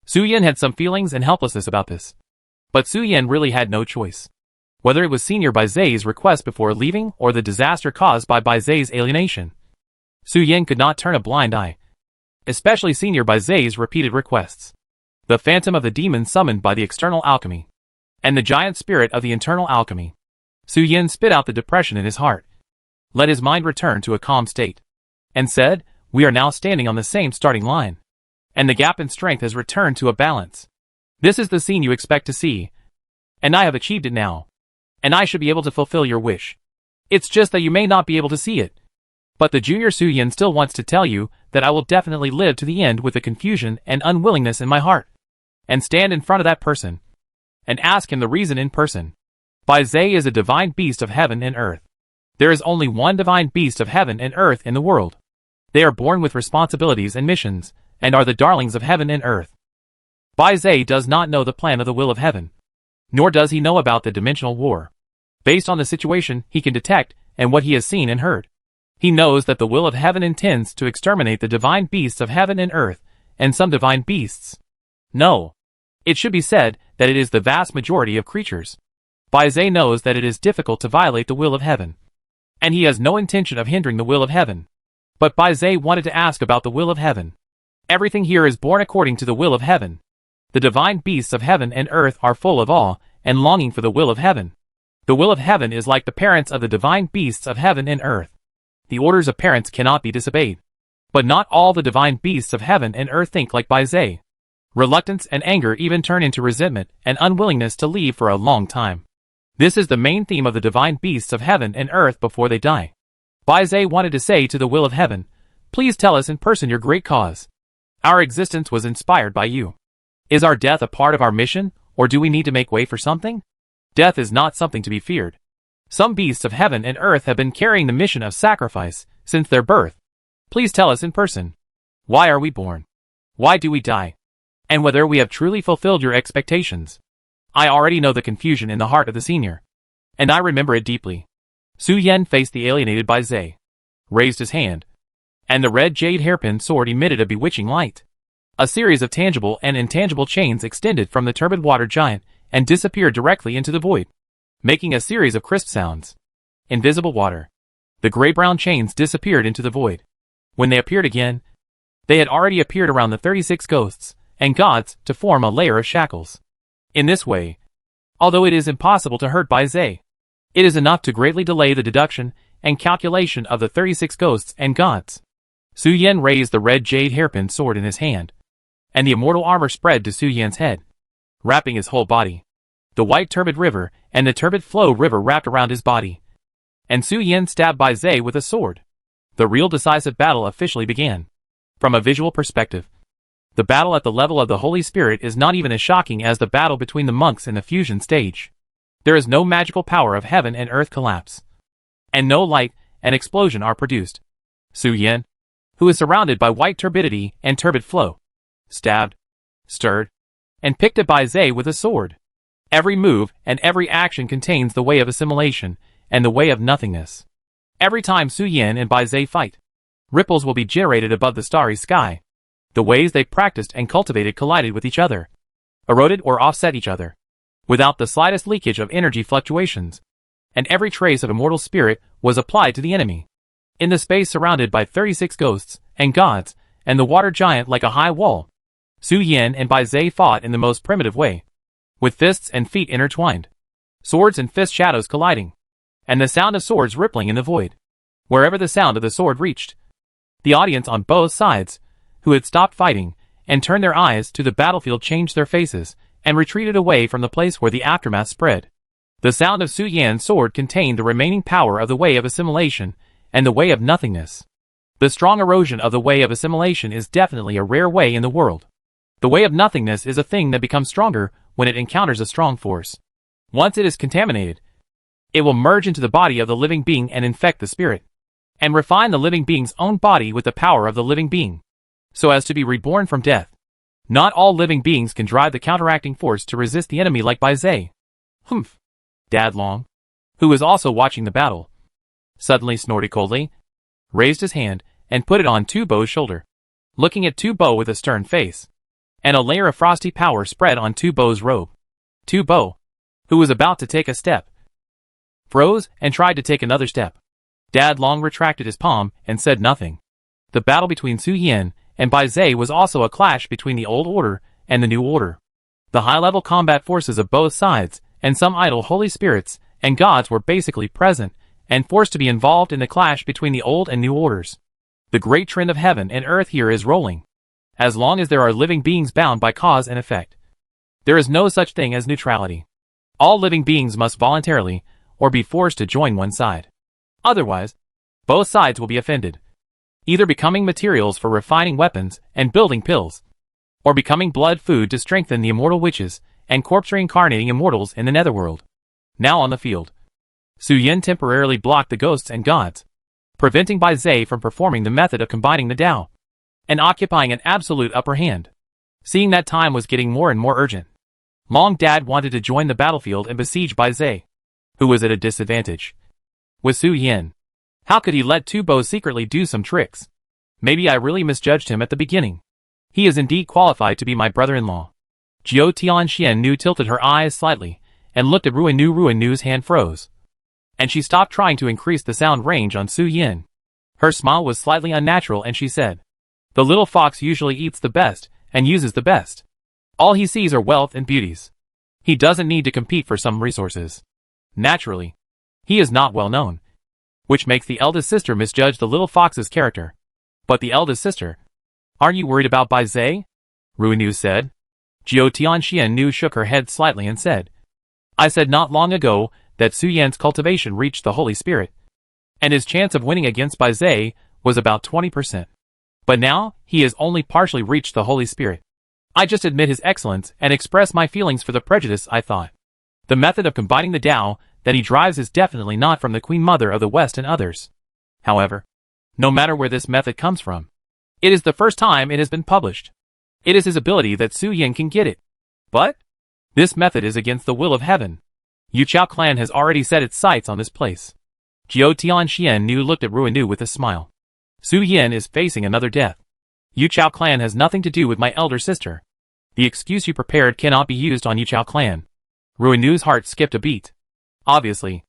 Su Yan had some feelings and helplessness about this. But Su Yan really had no choice. Whether it was Senior Bai Zai's request before leaving or the disaster caused by Bai Zai's alienation, Su Yan could not turn a blind eye, especially Senior Bai Zai's repeated requests. The phantom of the demon summoned by the external alchemy, and the giant spirit of the internal alchemy. Su Yan spit out the depression in his heart, let his mind return to a calm state, and said, we are now standing on the same starting line, and the gap in strength has returned to a balance. This is the scene you expect to see, and I have achieved it now, and I should be able to fulfill your wish. It's just that you may not be able to see it. But the junior Su Yan still wants to tell you that I will definitely live to the end with the confusion and unwillingness in my heart, and stand in front of that person, and ask him the reason in person. Bai Zai is a divine beast of heaven and earth. There is only one divine beast of heaven and earth in the world. They are born with responsibilities and missions, and are the darlings of heaven and earth. Bai Zai does not know the plan of the will of heaven, nor does he know about the dimensional war. Based on the situation he can detect and what he has seen and heard, he knows that the will of heaven intends to exterminate the divine beasts of heaven and earth, and some divine beasts. No. It should be said that it is the vast majority of creatures. Bai Zai knows that it is difficult to violate the will of heaven, and he has no intention of hindering the will of heaven. But Bai Zai wanted to ask about the will of heaven. Everything here is born according to the will of heaven. The divine beasts of heaven and earth are full of awe and longing for the will of heaven. The will of heaven is like the parents of the divine beasts of heaven and earth. The orders of parents cannot be disobeyed. But not all the divine beasts of heaven and earth think like Bai Zai. Reluctance and anger even turn into resentment and unwillingness to leave for a long time. This is the main theme of the divine beasts of heaven and earth before they die. Bai Zai wanted to say to the will of heaven, please tell us in person your great cause. Our existence was inspired by you. Is our death a part of our mission, or do we need to make way for something? Death is not something to be feared. Some beasts of heaven and earth have been carrying the mission of sacrifice since their birth. Please tell us in person. Why are we born? Why do we die? And whether we have truly fulfilled your expectations. I already know the confusion in the heart of the senior, and I remember it deeply. Su Yan faced the alienated Bai Zai, raised his hand, and the red jade hairpin sword emitted a bewitching light. A series of tangible and intangible chains extended from the turbid water giant and disappeared directly into the void, making a series of crisp sounds. Invisible water. The gray-brown chains disappeared into the void. When they appeared again, they had already appeared around the 36 ghosts and gods to form a layer of shackles. In this way, although it is impossible to hurt Bai Zai, it is enough to greatly delay the deduction and calculation of the 36 ghosts and gods. Su Yan raised the red jade hairpin sword in his hand, and the immortal armor spread to Su Yan's head, wrapping his whole body. The white turbid river and the turbid flow river wrapped around his body, and Su Yan stabbed Bai Zai with a sword. The real decisive battle officially began. From a visual perspective, the battle at the level of the Holy Spirit is not even as shocking as the battle between the monks in the fusion stage. There is no magical power of heaven and earth collapse, and no light and explosion are produced. Su Yan, who is surrounded by white turbidity and turbid flow, stabbed, stirred, and picked at Bai Zai with a sword. Every move and every action contains the way of assimilation and the way of nothingness. Every time Su Yan and Bai Zai fight, ripples will be generated above the starry sky. The ways they practiced and cultivated collided with each other, eroded or offset each other, without the slightest leakage of energy fluctuations. and every trace of immortal spirit was applied to the enemy. In the space surrounded by 36 ghosts and gods, and the water giant like a high wall, Su Yan and Bai Zhe fought in the most primitive way, with fists and feet intertwined, swords and fist shadows colliding, and the sound of swords rippling in the void. Wherever the sound of the sword reached, the audience on both sides, who had stopped fighting and turned their eyes to the battlefield, changed their faces and retreated away from the place where the aftermath spread. The sound of Su Yan's sword contained the remaining power of the way of assimilation and the way of nothingness. The strong erosion of the way of assimilation is definitely a rare way in the world. The way of nothingness is a thing that becomes stronger when it encounters a strong force. Once it is contaminated, it will merge into the body of the living being and infect the spirit, and refine the living being's own body with the power of the living being, so as to be reborn from death. Not all living beings can drive the counteracting force to resist the enemy like Bai Zhe. Humph. Dad Long, who was also watching the battle, suddenly snorted coldly, raised his hand, and put it on Tu Bo's shoulder, looking at Tu Bo with a stern face, and a layer of frosty power spread on Tu Bo's robe. Tu Bo, who was about to take a step, froze and tried to take another step. Dad Long retracted his palm and said nothing. The battle between Su Yan and Bai Zhe was also a clash between the old order and the new order. The high-level combat forces of both sides and some idle holy spirits and gods were basically present and forced to be involved in the clash between the old and new orders. The great trend of heaven and earth here is rolling. As long as there are living beings bound by cause and effect, there is no such thing as neutrality. All living beings must voluntarily or be forced to join one side. Otherwise, both sides will be offended, either becoming materials for refining weapons and building pills, or becoming blood food to strengthen the immortal witches and corpse reincarnating immortals in the netherworld. Now on the field, Su Yan temporarily blocked the ghosts and gods, preventing Bai Zhe from performing the method of combining the Tao, and occupying an absolute upper hand. Seeing that time was getting more and more urgent, Long Dad wanted to join the battlefield and besiege Bai Zhe, who was at a disadvantage. With Su Yan, how could he let Tu Bo secretly do some tricks? Maybe I really misjudged him at the beginning. He is indeed qualified to be my brother-in-law. Jiao Tianxian tilted her eyes slightly and looked at Ruinu. Ruinu's hand froze, and she stopped trying to increase the sound range on Su Yan. Her smile was slightly unnatural and she said, "The little fox usually eats the best and uses the best. All he sees are wealth and beauties. He doesn't need to compete for some resources. Naturally, he is not well known, which makes the eldest sister misjudge the little fox's character." "But the eldest sister, aren't you worried about Bai Zhe?" Ruinu said. Jiao Tianxian shook her head slightly and said, "I said not long ago that Su Yan's cultivation reached the Holy Spirit, and his chance of winning against Bai Zhe was about 20%. But now, he has only partially reached the Holy Spirit. I just admit his excellence and express my feelings for the prejudice I thought. The method of combining the Tao that he drives is definitely not from the Queen Mother of the West and others. However, no matter where this method comes from, it is the first time it has been published. It is his ability that Su Yan can get it. But this method is against the will of heaven. Yu Chao clan has already set its sights on this place." Jiao Tianxian looked at Ruinu with a smile. "Su Yan is facing another death. Yu Chao clan has nothing to do with my elder sister. The excuse you prepared cannot be used on Yu Chao clan." Ruinu's heart skipped a beat. Obviously,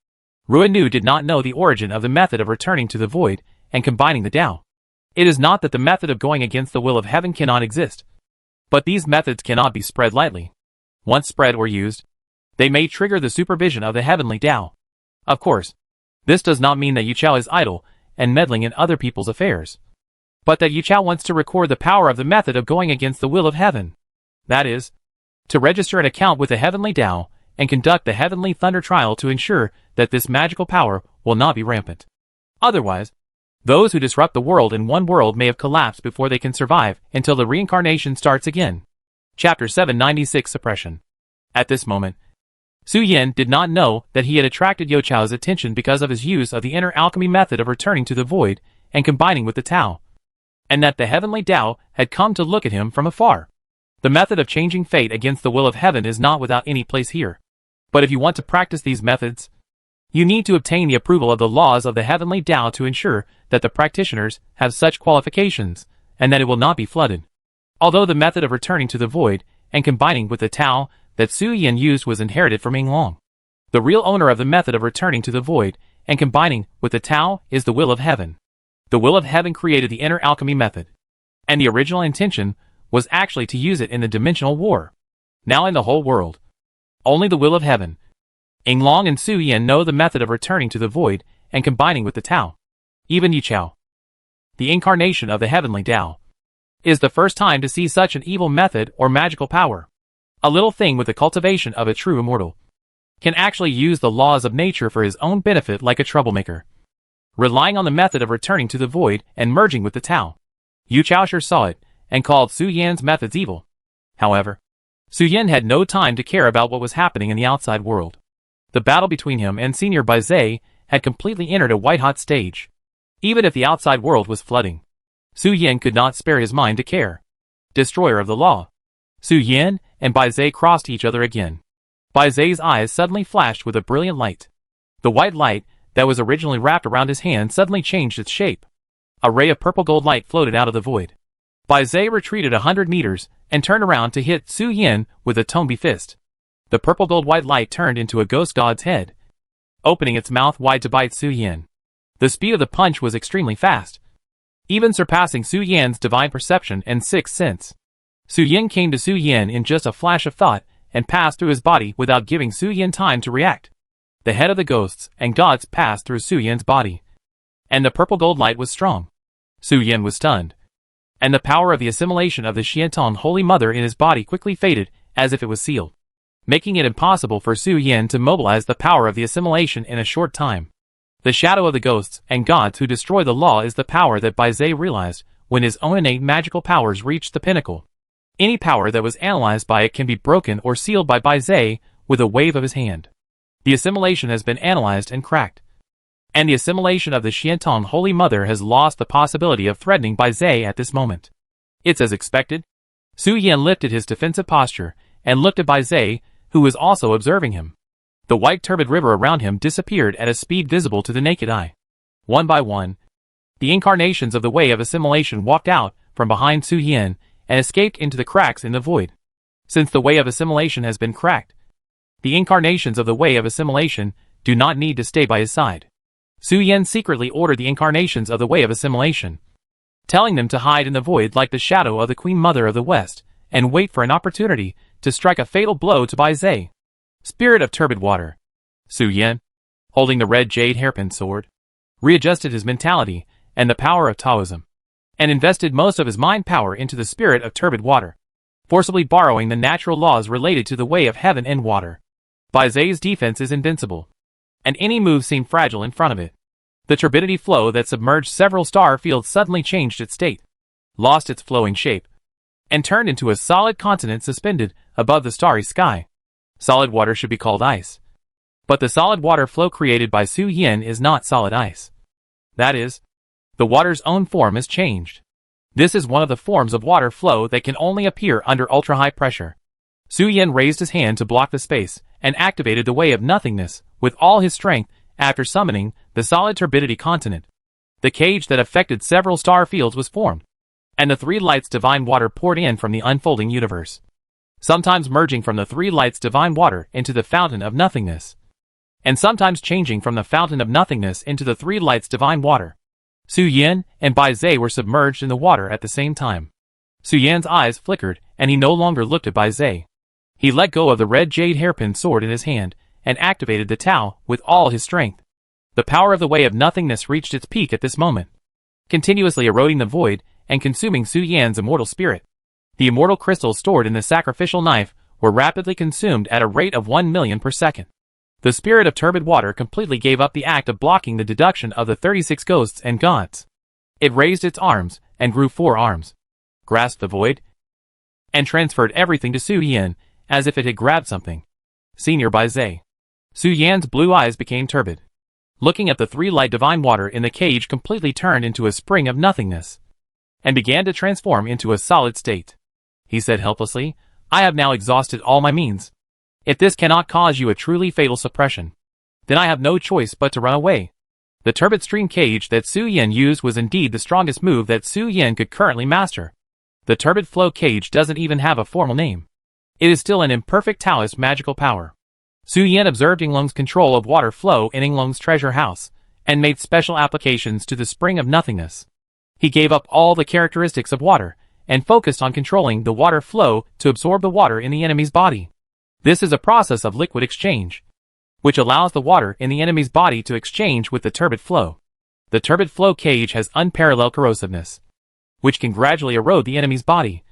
Ruinu did not know the origin of the method of returning to the void and combining the Tao. It is not that the method of going against the will of heaven cannot exist, but these methods cannot be spread lightly. Once spread or used, they may trigger the supervision of the heavenly Tao. Of course, this does not mean that Yu Chao is idle and meddling in other people's affairs, but that Yu Chao wants to record the power of the method of going against the will of heaven. That is, to register an account with the heavenly Tao and conduct the heavenly thunder trial to ensure that this magical power will not be rampant. Otherwise, those who disrupt the world in one world may have collapsed before they can survive until the reincarnation starts again. Chapter 796 Suppression. At this moment, Su Yan did not know that he had attracted Yo Chao's attention because of his use of the inner alchemy method of returning to the void and combining with the Tao, and that the heavenly Tao had come to look at him from afar. The method of changing fate against the will of heaven is not without any place here. But if you want to practice these methods, you need to obtain the approval of the laws of the heavenly Tao to ensure that the practitioners have such qualifications, and that it will not be flooded. Although the method of returning to the void and combining with the Tao that Su Yan used was inherited from Ying Long, The real owner of the method of returning to the void and combining with the Tao is the will of heaven. The will of heaven created the inner alchemy method, and the original intention was actually to use it in the dimensional war. Now in the whole world, only the will of heaven, Yinglong and Su Yin know the method of returning to the void and combining with the Tao. Even Yi Chao, the incarnation of the heavenly Tao, is the first time to see such an evil method or magical power. A little thing with the cultivation of a true immortal can actually use the laws of nature for his own benefit like a troublemaker, relying on the method of returning to the void and merging with the Tao. Yu Chaosher saw it and called Su Yan's methods evil. However, Su Yan had no time to care about what was happening in the outside world. The battle between him and Senior Bai Zhe had completely entered a white-hot stage. Even if the outside world was flooding, Su Yan could not spare his mind to care. Destroyer of the law. Su Yan and Bai Zhe crossed each other again. Bai Zhe's eyes suddenly flashed with a brilliant light. The white light that was originally wrapped around his hand suddenly changed its shape. A ray of purple gold light floated out of the void. Bai Zhe retreated 100 meters and turned around to hit Su Yan with a Tombi fist. The purple gold white light turned into a ghost god's head, opening its mouth wide to bite Su Yan. The speed of the punch was extremely fast, even surpassing Su Yan's divine perception and sixth sense. Su Yan came to Su Yan in just a flash of thought and passed through his body without giving Su Yan time to react. The head of the ghosts and gods passed through Su Yan's body, and the purple gold light was strong. Su Yan was stunned, and the power of the assimilation of the Xiantan Holy Mother in his body quickly faded as if it was sealed, making it impossible for Su Yan to mobilize the power of the assimilation in a short time. The shadow of the ghosts and gods who destroy the law is the power that Bai Zhe realized when his own innate magical powers reached the pinnacle. Any power that was analyzed by it can be broken or sealed by Bai Zhe with a wave of his hand. The assimilation has been analyzed and cracked, and the assimilation of the Xiantan Holy Mother has lost the possibility of threatening Bai Zhe at this moment. It's as expected. Su Yan lifted his defensive posture and looked at Bai Zhe, who was also observing him. The white turbid river around him disappeared at a speed visible to the naked eye. One by one, the incarnations of the way of assimilation walked out from behind Su Yan and escaped into the cracks in the void. Since the way of assimilation has been cracked, the incarnations of the way of assimilation do not need to stay by his side. Su Yan secretly ordered the incarnations of the way of assimilation, telling them to hide in the void like the shadow of the Queen Mother of the West and wait for an opportunity to strike a fatal blow to Bai Zhe. Spirit of turbid water. Su Yan, holding the red jade hairpin sword, readjusted his mentality and the power of Taoism, and invested most of his mind power into the spirit of turbid water, forcibly borrowing the natural laws related to the way of heaven and water. Bai Zhe's defense is invincible, and any move seemed fragile in front of it. The turbidity flow that submerged several star fields suddenly changed its state, lost its flowing shape, and turned into a solid continent suspended above the starry sky. Solid water should be called ice, but the solid water flow created by Su Yan is not solid ice. That is, the water's own form is changed. This is one of the forms of water flow that can only appear under ultra-high pressure. Su Yan raised his hand to block the space and activated the way of nothingness with all his strength after summoning the solid turbidity continent. The cage that affected several star fields was formed, and the three lights divine water poured in from the unfolding universe, sometimes merging from the three lights divine water into the fountain of nothingness, and sometimes changing from the fountain of nothingness into the three lights divine water. Su Yan and Bai Zhe were submerged in the water at the same time. Su Yan's eyes flickered, and he no longer looked at Bai Zhe. He let go of the red jade hairpin sword in his hand and activated the Tao with all his strength. The power of the way of nothingness reached its peak at this moment, continuously eroding the void and consuming Su Yan's immortal spirit. The immortal crystals stored in the sacrificial knife were rapidly consumed at a rate of 1 million per second. The spirit of turbid water completely gave up the act of blocking the deduction of the 36 ghosts and gods. It raised its arms and grew 4 arms, grasped the void, and transferred everything to Su Yan as if it had grabbed something. Senior Bai Zhe. Su Yan's blue eyes became turbid. Looking at the three light divine water in the cage completely turned into a spring of nothingness, and began to transform into a solid state. He said helplessly, I have now exhausted all my means. If this cannot cause you a truly fatal suppression, then I have no choice but to run away. The turbid stream cage that Su Yan used was indeed the strongest move that Su Yan could currently master. The turbid flow cage doesn't even have a formal name. It is still an imperfect Taoist magical power. Su Yan observed Yinglong's control of water flow in Yinglong's treasure house, and made special applications to the spring of nothingness. He gave up all the characteristics of water, and focused on controlling the water flow to absorb the water in the enemy's body. This is a process of liquid exchange, which allows the water in the enemy's body to exchange with the turbid flow. The turbid flow cage has unparalleled corrosiveness, which can gradually erode the enemy's body,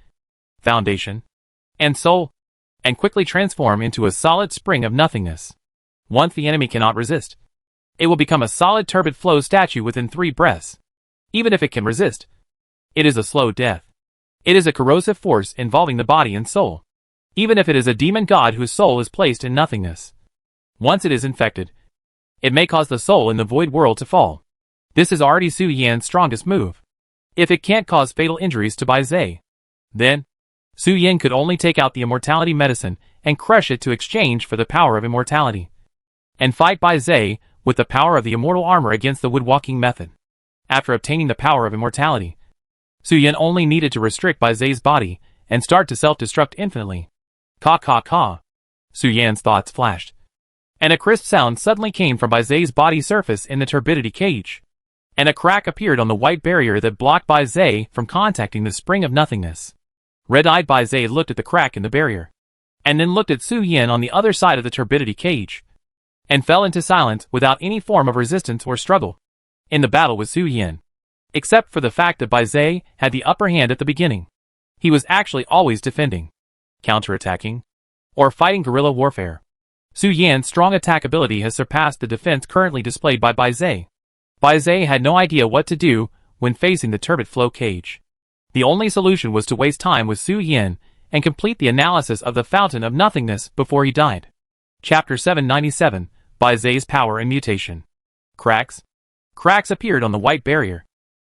foundation, and soul, and quickly transform into a solid spring of nothingness. Once the enemy cannot resist, it will become a solid turbid flow statue within 3 breaths. Even if it can resist, it is a slow death. It is a corrosive force involving the body and soul, even if it is a demon god whose soul is placed in nothingness. Once it is infected, it may cause the soul in the void world to fall. This is already Su Yan's strongest move. If it can't cause fatal injuries to Bai Zai, then Su Yan could only take out the immortality medicine and crush it to exchange for the power of immortality, and fight Bai Zai with the power of the immortal armor against the woodwalking method. After obtaining the power of immortality, Su Yan only needed to restrict Bai Zai's body and start to self-destruct infinitely. Ka ka ka. Su Yan's thoughts flashed, and a crisp sound suddenly came from Bai Zai's body surface in the turbidity cage, and a crack appeared on the white barrier that blocked Bai Zai from contacting the spring of nothingness. Red-eyed Bai Zai looked at the crack in the barrier, and then looked at Su Yan on the other side of the turbidity cage, and fell into silence without any form of resistance or struggle in the battle with Su Yan. Except for the fact that Bai Zai had the upper hand at the beginning. He was actually always defending, counterattacking, or fighting guerrilla warfare. Su Yan's strong attack ability has surpassed the defense currently displayed by Bai Zai. Bai Zai had no idea what to do when facing the turbid flow cage. The only solution was to waste time with Su Yan and complete the analysis of the Fountain of Nothingness before he died. Chapter 797, Bai Zai's Power and Mutation. Cracks. Cracks appeared on the white barrier,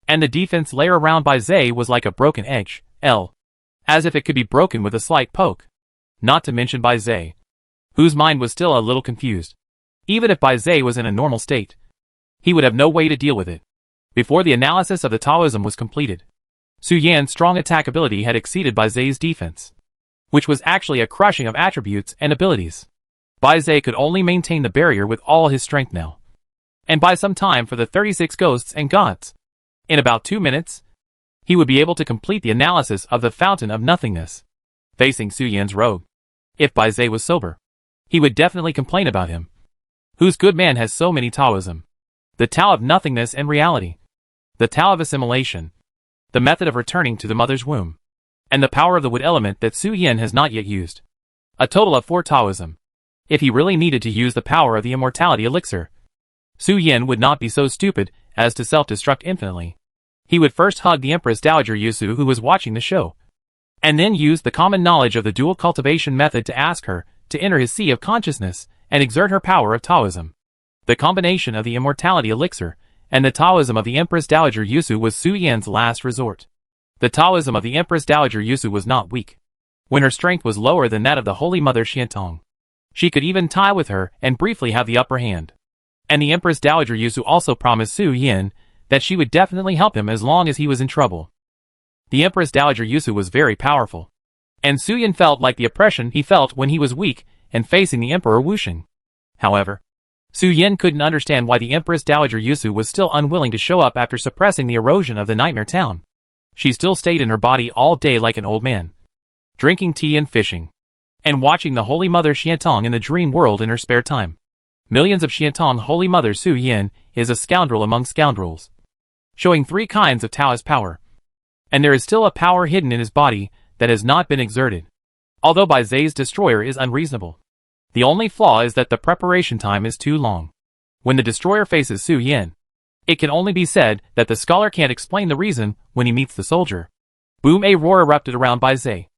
and the defense layer around Bai Zai was like a broken edge, as if it could be broken with a slight poke. Not to mention Bai Zai, whose mind was still a little confused. Even if Bai Zai was in a normal state, he would have no way to deal with it. Before the analysis of the Taoism was completed, Su Yan's strong attack ability had exceeded Bai Zai's defense, which was actually a crushing of attributes and abilities. Bai Zai could only maintain the barrier with all his strength now, and buy some time for the 36 ghosts and gods. In about 2 minutes, he would be able to complete the analysis of the Fountain of Nothingness. Facing Su Yan's rogue, if Bai Zai was sober, he would definitely complain about him. Whose good man has so many Taoism? The Tao of Nothingness and Reality, the Tao of Assimilation, the method of returning to the mother's womb, and the power of the wood element that Su Yan has not yet used. A total of 4 Taoism. If he really needed to use the power of the immortality elixir, Su Yan would not be so stupid as to self-destruct infinitely. He would first hug the Empress Dowager Yusu who was watching the show, and then use the common knowledge of the dual cultivation method to ask her to enter his sea of consciousness and exert her power of Taoism. The combination of the immortality elixir and the Taoism of the Empress Dowager Yusu was Su Yan's last resort. The Taoism of the Empress Dowager Yusu was not weak. When her strength was lower than that of the Holy Mother Xiantong, she could even tie with her and briefly have the upper hand. And the Empress Dowager Yusu also promised Su Yan that she would definitely help him as long as he was in trouble. The Empress Dowager Yusu was very powerful, and Su Yan felt like the oppression he felt when he was weak and facing the Emperor Wuxing. However, Su Yan couldn't understand why the Empress Dowager Yusu was still unwilling to show up after suppressing the erosion of the Nightmare Town. She still stayed in her body all day like an old man, drinking tea and fishing, and watching the Holy Mother Xiantong in the dream world in her spare time. Millions of Xiantong Holy Mother Su Yan is a scoundrel among scoundrels, showing 3 kinds of Taoist power. And there is still a power hidden in his body that has not been exerted. Although Bai Zai's destroyer is unreasonable, the only flaw is that the preparation time is too long. When the destroyer faces Su Yan, it can only be said that the scholar can't explain the reason when he meets the soldier. Boom! A roar erupted around Bai Zai,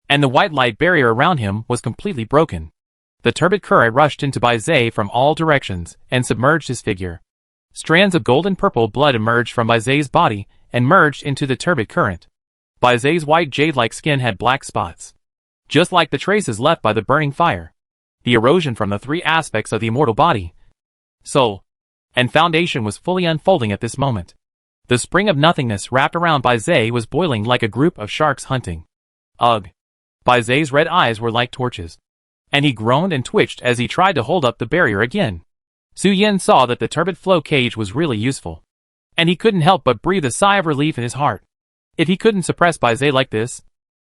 and the white light barrier around him was completely broken. The turbid current rushed into Bai Zai from all directions and submerged his figure. Strands of golden-purple blood emerged from Bai Zai's body and merged into the turbid current. Bai Zai's white jade-like skin had black spots, just like the traces left by the burning fire. The erosion from the 3 aspects of the immortal body, soul, and foundation was fully unfolding at this moment. The spring of nothingness wrapped around Bai Zai was boiling like a group of sharks hunting. Ugh! Bai Zai's red eyes were like torches, and he groaned and twitched as he tried to hold up the barrier again. Su Yin saw that the turbid flow cage was really useful, and he couldn't help but breathe a sigh of relief in his heart. If he couldn't suppress Bai Zai like this,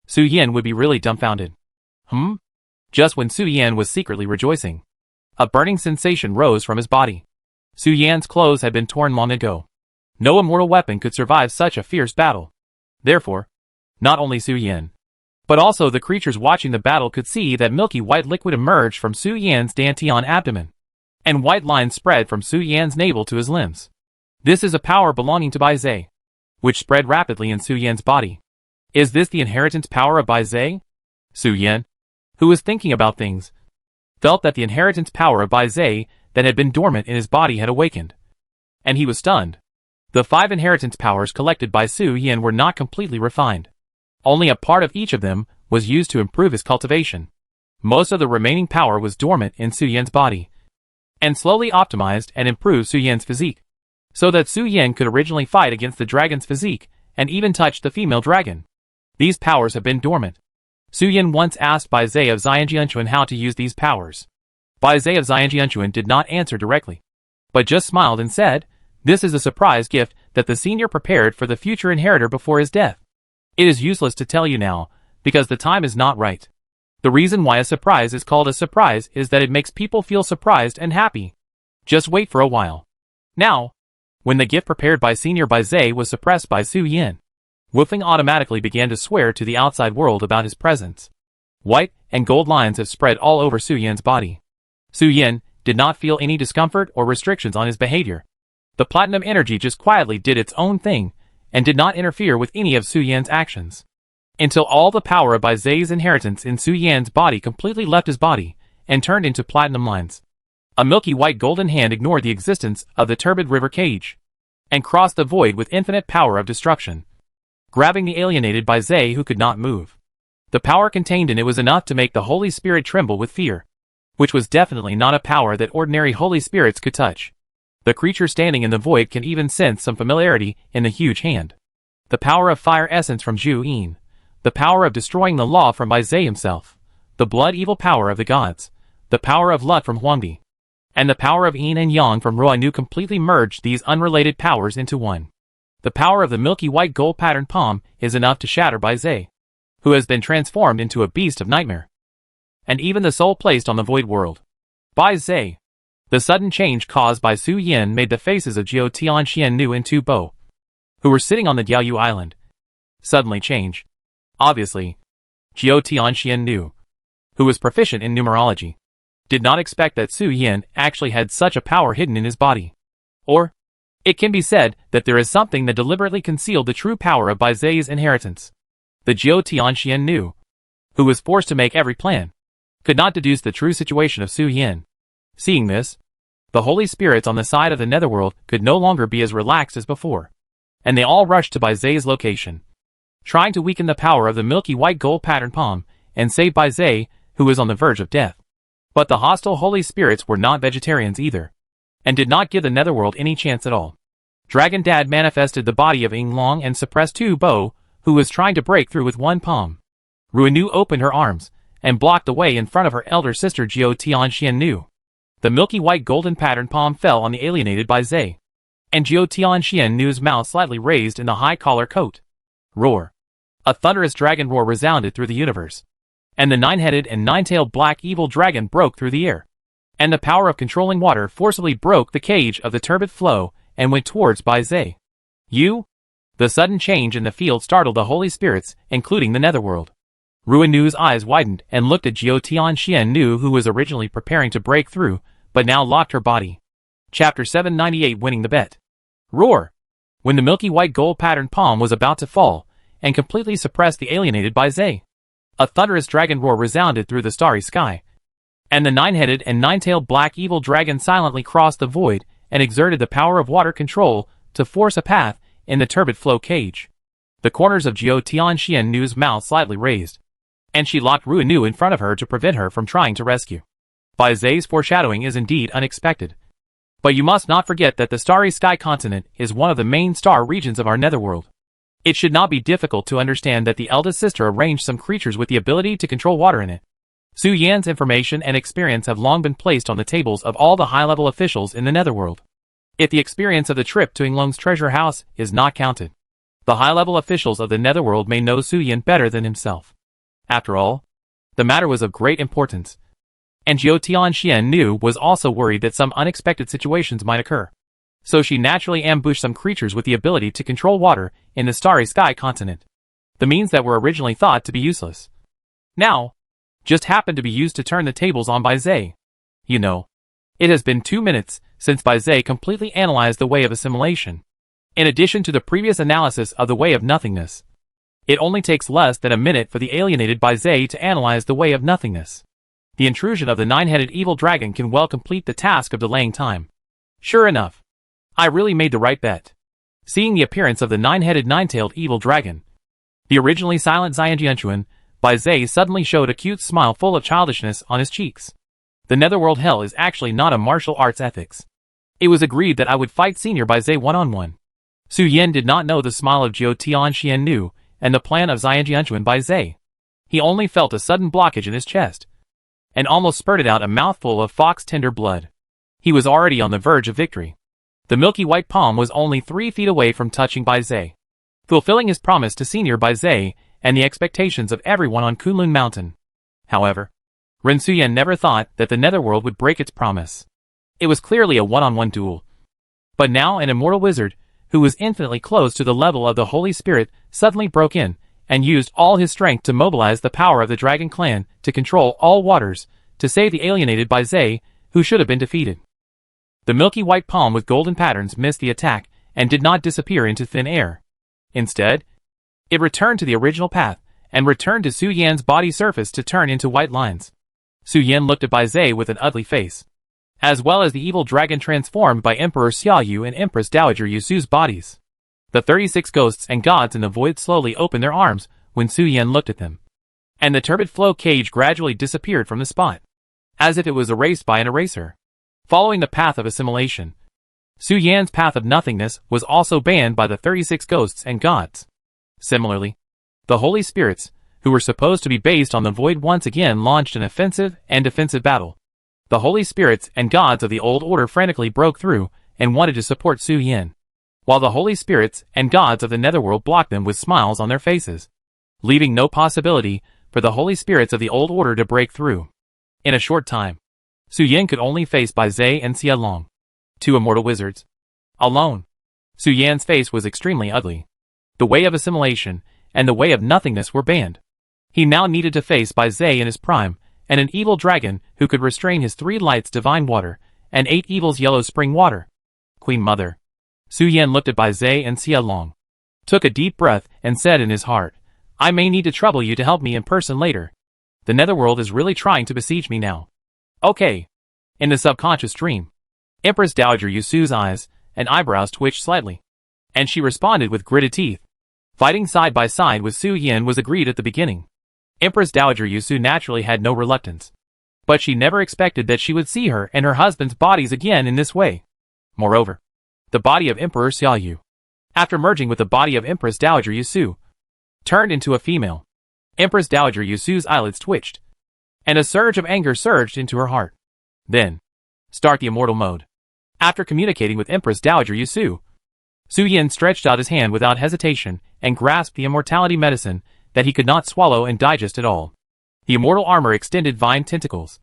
Su Yin would be really dumbfounded. Just when Su Yin was secretly rejoicing, a burning sensation rose from his body. Su Yan's clothes had been torn long ago. No immortal weapon could survive such a fierce battle. Therefore, not only Su Yin, but also the creatures watching the battle could see that milky white liquid emerged from Su Yan's dantian abdomen, and white lines spread from Su Yan's navel to his limbs. This is a power belonging to Bai Zai, which spread rapidly in Su Yan's body. Is this the inheritance power of Bai Zai? Su Yin, who was thinking about things, felt that the inheritance power of Bai Zai that had been dormant in his body had awakened, and he was stunned. The 5 inheritance powers collected by Su Yin were not completely refined. Only a part of each of them was used to improve his cultivation. Most of the remaining power was dormant in Su Yin's body, and slowly optimized and improved Su Yin's physique, so that Su Yin could originally fight against the dragon's physique and even touch the female dragon. These powers have been dormant. Su Yin once asked Bai Zai of Xianjianchuan how to use these powers. Bai Zai of Xianjianchuan did not answer directly, but just smiled and said, "This is a surprise gift that the senior prepared for the future inheritor before his death. It is useless to tell you now, because the time is not right. The reason why a surprise is called a surprise is that it makes people feel surprised and happy. Just wait for a while." Now, when the gift prepared by Senior Bai Zai was suppressed by Su Yin, Wolfing automatically began to swear to the outside world about his presence. White and gold lines have spread all over Su Yin's body. Su Yin did not feel any discomfort or restrictions on his behavior. The platinum energy just quietly did its own thing, and did not interfere with any of Su Yin's actions, until all the power of Bai Zai's inheritance in Su Yin's body completely left his body, and turned into platinum lines. A milky white golden hand ignored the existence of the turbid river cage, and crossed the void with infinite power of destruction, grabbing the alienated Bai Zai who could not move. The power contained in it was enough to make the Holy Spirit tremble with fear, which was definitely not a power that ordinary Holy Spirits could touch. The creature standing in the void can even sense some familiarity in the huge hand. The power of fire essence from Zhu Yin, the power of destroying the law from Bai Zai himself, the blood evil power of the gods, the power of Lut from Huangdi, and the power of Yin and Yang from Ruo Nu completely merged these unrelated powers into one. The power of the milky white gold patterned palm is enough to shatter Bai Zai, who has been transformed into a beast of nightmare, and even the soul placed on the void world. Bai Zai. The sudden change caused by Su Yin made the faces of Jiao Tianxian Nu and Tu Bo, who were sitting on the Diaoyu island, suddenly change. Obviously, Jiao Tianxian Nu, who was proficient in numerology, did not expect that Su Yin actually had such a power hidden in his body. Or, it can be said that there is something that deliberately concealed the true power of Bai Zai's inheritance. The Jiao Tianxian Nu, who was forced to make every plan, could not deduce the true situation of Su Yin. Seeing this, the holy spirits on the side of the netherworld could no longer be as relaxed as before, and they all rushed to Bai Zai's location, trying to weaken the power of the milky white gold patterned palm and save Bai Zai, who was on the verge of death. But the hostile holy spirits were not vegetarians either, and did not give the netherworld any chance at all. Dragon Dad manifested the body of Ying Long and suppressed Tu Bo, who was trying to break through with one palm. Ruo Nu opened her arms, and blocked the way in front of her elder sister Jiao Tianxian Nu. The milky white golden patterned palm fell on the alienated Bai Zai, and Jiao Tianxian Nu's mouth slightly raised in the high collar coat. Roar. A thunderous dragon roar resounded through the universe, and the 9-headed and 9-tailed black evil dragon broke through the air, and the power of controlling water forcibly broke the cage of the turbid flow and went towards Bai Zai. You? The sudden change in the field startled the holy spirits, including the netherworld. Ruo Nu's eyes widened and looked at Jiao Tianxian Nu, who was originally preparing to break through, but now locked her body. Chapter 798, Winning the Bet. Roar! When the milky white gold patterned palm was about to fall, and completely suppress the alienated Bai Zai, a thunderous dragon roar resounded through the starry sky, and the 9-headed and 9-tailed black evil dragon silently crossed the void and exerted the power of water control to force a path in the turbid flow cage. The corners of Jiao Tianxian Nu's mouth slightly raised, and she locked Ruo Nu in front of her to prevent her from trying to rescue. Bai Zai's foreshadowing is indeed unexpected. But you must not forget that the Starry Sky continent is one of the main star regions of our netherworld. It should not be difficult to understand that the eldest sister arranged some creatures with the ability to control water in it, Su Yan's information and experience have long been placed on the tables of all the high-level officials in the Netherworld. If the experience of the trip to Yinglong's treasure house is not counted, the high-level officials of the Netherworld may know Su Yan better than himself. After all, the matter was of great importance, and Jiao Tianxian knew was also worried that some unexpected situations might occur. So she naturally ambushed some creatures with the ability to control water in the Starry Sky continent. The means that were originally thought to be useless now just happened to be used to turn the tables on Bai Zhe. You know, it has been 2 minutes since Bai Zhe completely analyzed the way of assimilation. In addition to the previous analysis of the way of nothingness, it only takes less than a minute for the alienated Bai Zhe to analyze the way of nothingness. The intrusion of the 9-headed evil dragon can well complete the task of delaying time. Sure enough, I really made the right bet. Seeing the appearance of the 9-headed 9-tailed evil dragon, the originally silent Xianjianchuan, Bai Zhe suddenly showed a cute smile full of childishness on his cheeks. The Netherworld Hell is actually not a martial arts ethics. It was agreed that I would fight Senior Bai Zhe one-on-one. Su Yan did not know the smile of Jiao Tianxian knew, and the plan of Xianjianchuan Bai Zhe. He only felt a sudden blockage in his chest, and almost spurted out a mouthful of fox-tender blood. He was already on the verge of victory. The milky white palm was only 3 feet away from touching Bai Zhe, fulfilling his promise to Senior Bai Zhe and the expectations of everyone on Kunlun Mountain. However, Ren Suyan never thought that the Netherworld would break its promise. It was clearly a one-on-one duel. But now an immortal wizard, who was infinitely close to the level of the Holy Spirit, suddenly broke in, and used all his strength to mobilize the power of the Dragon Clan to control all waters, to save the alienated Bai Zhe, who should have been defeated. The milky white palm with golden patterns missed the attack, and did not disappear into thin air. Instead, it returned to the original path, and returned to Su Yan's body surface to turn into white lines. Su Yan looked at Bai Zhe with an ugly face, as well as the evil dragon transformed by Emperor Xiaoyu and Empress Dowager Yusu's bodies. The 36 ghosts and gods in the void slowly opened their arms when Su Yan looked at them, and the turbid flow cage gradually disappeared from the spot, as if it was erased by an eraser. Following the path of assimilation, Su Yan's path of nothingness was also banned by the 36 ghosts and gods. Similarly, the Holy Spirits, who were supposed to be based on the void, once again launched an offensive and defensive battle. The Holy Spirits and gods of the old order frantically broke through and wanted to support Su Yan, while the Holy Spirits and gods of the Netherworld blocked them with smiles on their faces, leaving no possibility for the Holy Spirits of the old order to break through. In a short time, Su Yan could only face Bai Zhe and Xia Long, 2 immortal wizards, alone. Su Yan's face was extremely ugly. The way of assimilation and the way of nothingness were banned. He now needed to face Bai Zhe in his prime, and an evil dragon who could restrain his 3 lights divine water, and 8 evils yellow spring water. Queen Mother. Su Yan looked at Bai Zhe and Xia Long, took a deep breath, and said in his heart, I may need to trouble you to help me in person later. The Netherworld is really trying to besiege me now. Okay. In the subconscious dream, Empress Dowager Yusu's eyes and eyebrows twitched slightly, and she responded with gritted teeth. Fighting side by side with Su Yan was agreed at the beginning. Empress Dowager Yusu naturally had no reluctance, but she never expected that she would see her and her husband's bodies again in this way. Moreover, the body of Emperor Xiaoyu, after merging with the body of Empress Dowager Yusu, turned into a female. Empress Dowager Yusu's eyelids twitched, and a surge of anger surged into her heart. Then, start the immortal mode. After communicating with Empress Dowager Yusu, Su Yan stretched out his hand without hesitation and grasped the immortality medicine that he could not swallow and digest at all. The immortal armor extended vine tentacles,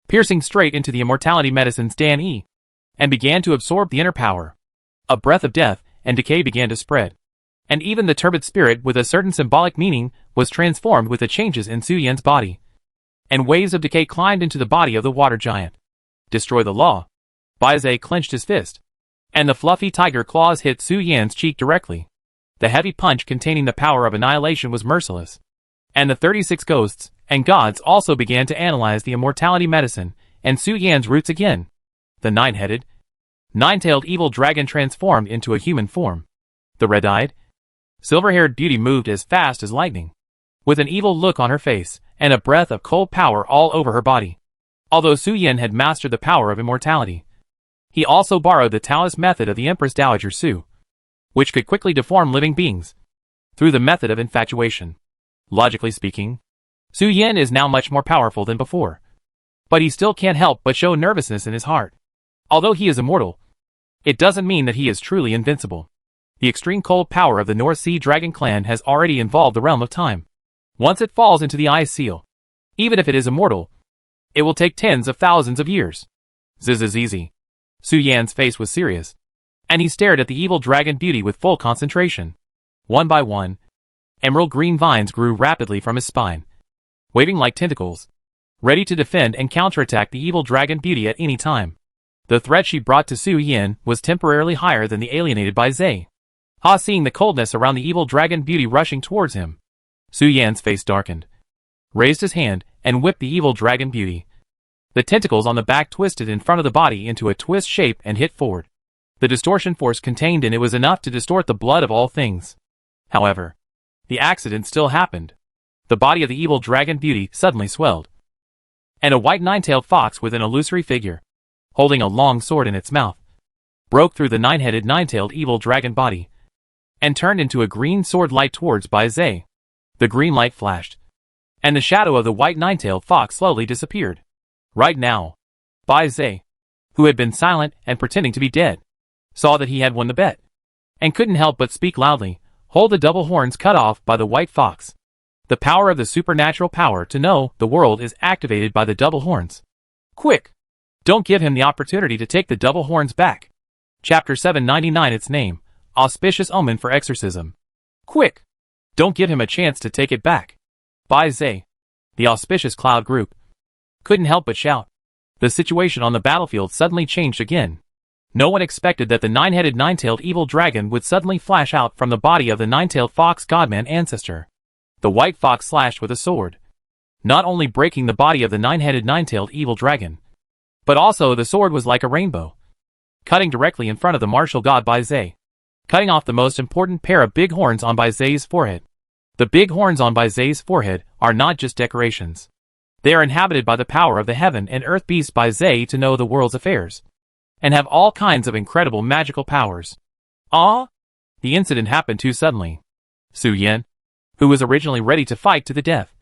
piercing straight into the immortality medicine's Dan E, and began to absorb the inner power. A breath of death and decay began to spread, and even the turbid spirit with a certain symbolic meaning was transformed with the changes in Su Yan's body, and waves of decay climbed into the body of the water giant. Destroy the law. Bai Zhe clenched his fist, and the fluffy tiger claws hit Su Yan's cheek directly. The heavy punch containing the power of annihilation was merciless, and the 36 ghosts and gods also began to analyze the immortality medicine and Su Yan's roots again. The 9-headed, 9-tailed evil dragon transformed into a human form. The red-eyed, silver-haired beauty moved as fast as lightning, with an evil look on her face and a breath of cold power all over her body. Although Su Yan had mastered the power of immortality, he also borrowed the Taoist method of the Empress Dowager Su, which could quickly deform living beings through the method of infatuation. Logically speaking, Su Yan is now much more powerful than before. But he still can't help but show nervousness in his heart. Although he is immortal, it doesn't mean that he is truly invincible. The extreme cold power of the North Sea Dragon clan has already involved the realm of time. Once it falls into the ice seal, even if it is immortal, it will take tens of thousands of years. This is easy. Su Yan's face was serious, and he stared at the evil dragon beauty with full concentration. One by one, emerald green vines grew rapidly from his spine, waving like tentacles, ready to defend and counterattack the evil dragon beauty at any time. The threat she brought to Su Yan was temporarily higher than the alienated by Zhe. Seeing the coldness around the evil dragon beauty rushing towards him, Su Yan's face darkened, raised his hand, and whipped the evil dragon beauty. The tentacles on the back twisted in front of the body into a twist shape and hit forward. The distortion force contained in it was enough to distort the blood of all things. However, the accident still happened. The body of the evil dragon beauty suddenly swelled, and a white nine-tailed fox with an illusory figure, holding a long sword in its mouth, broke through the nine-headed nine-tailed evil dragon body, and turned into a green sword light towards Bai Zhe. The green light flashed, and the shadow of the white nine-tailed fox slowly disappeared. Right now, Bai Zhe, who had been silent and pretending to be dead, saw that he had won the bet, and couldn't help but speak loudly. Hold the double horns cut off by the white fox. The power of the supernatural power to know the world is activated by the double horns. Quick! Don't give him the opportunity to take the double horns back. Chapter 799. Its name, Auspicious Omen for Exorcism. Quick! Don't give him a chance to take it back. Bai Zhe, the auspicious cloud group, couldn't help but shout. The situation on the battlefield suddenly changed again. No one expected that the nine-headed nine-tailed evil dragon would suddenly flash out from the body of the nine-tailed fox godman ancestor. The white fox slashed with a sword, not only breaking the body of the nine-headed nine-tailed evil dragon, but also the sword was like a rainbow, cutting directly in front of the martial god Bai Zhe, cutting off the most important pair of big horns on Bai Zhe's forehead. The big horns on Bai Zhe's forehead are not just decorations. They are inhabited by the power of the heaven and earth beast Bai Zhe to know the world's affairs, and have all kinds of incredible magical powers. The incident happened too suddenly. Su Yan, who was originally ready to fight to the death,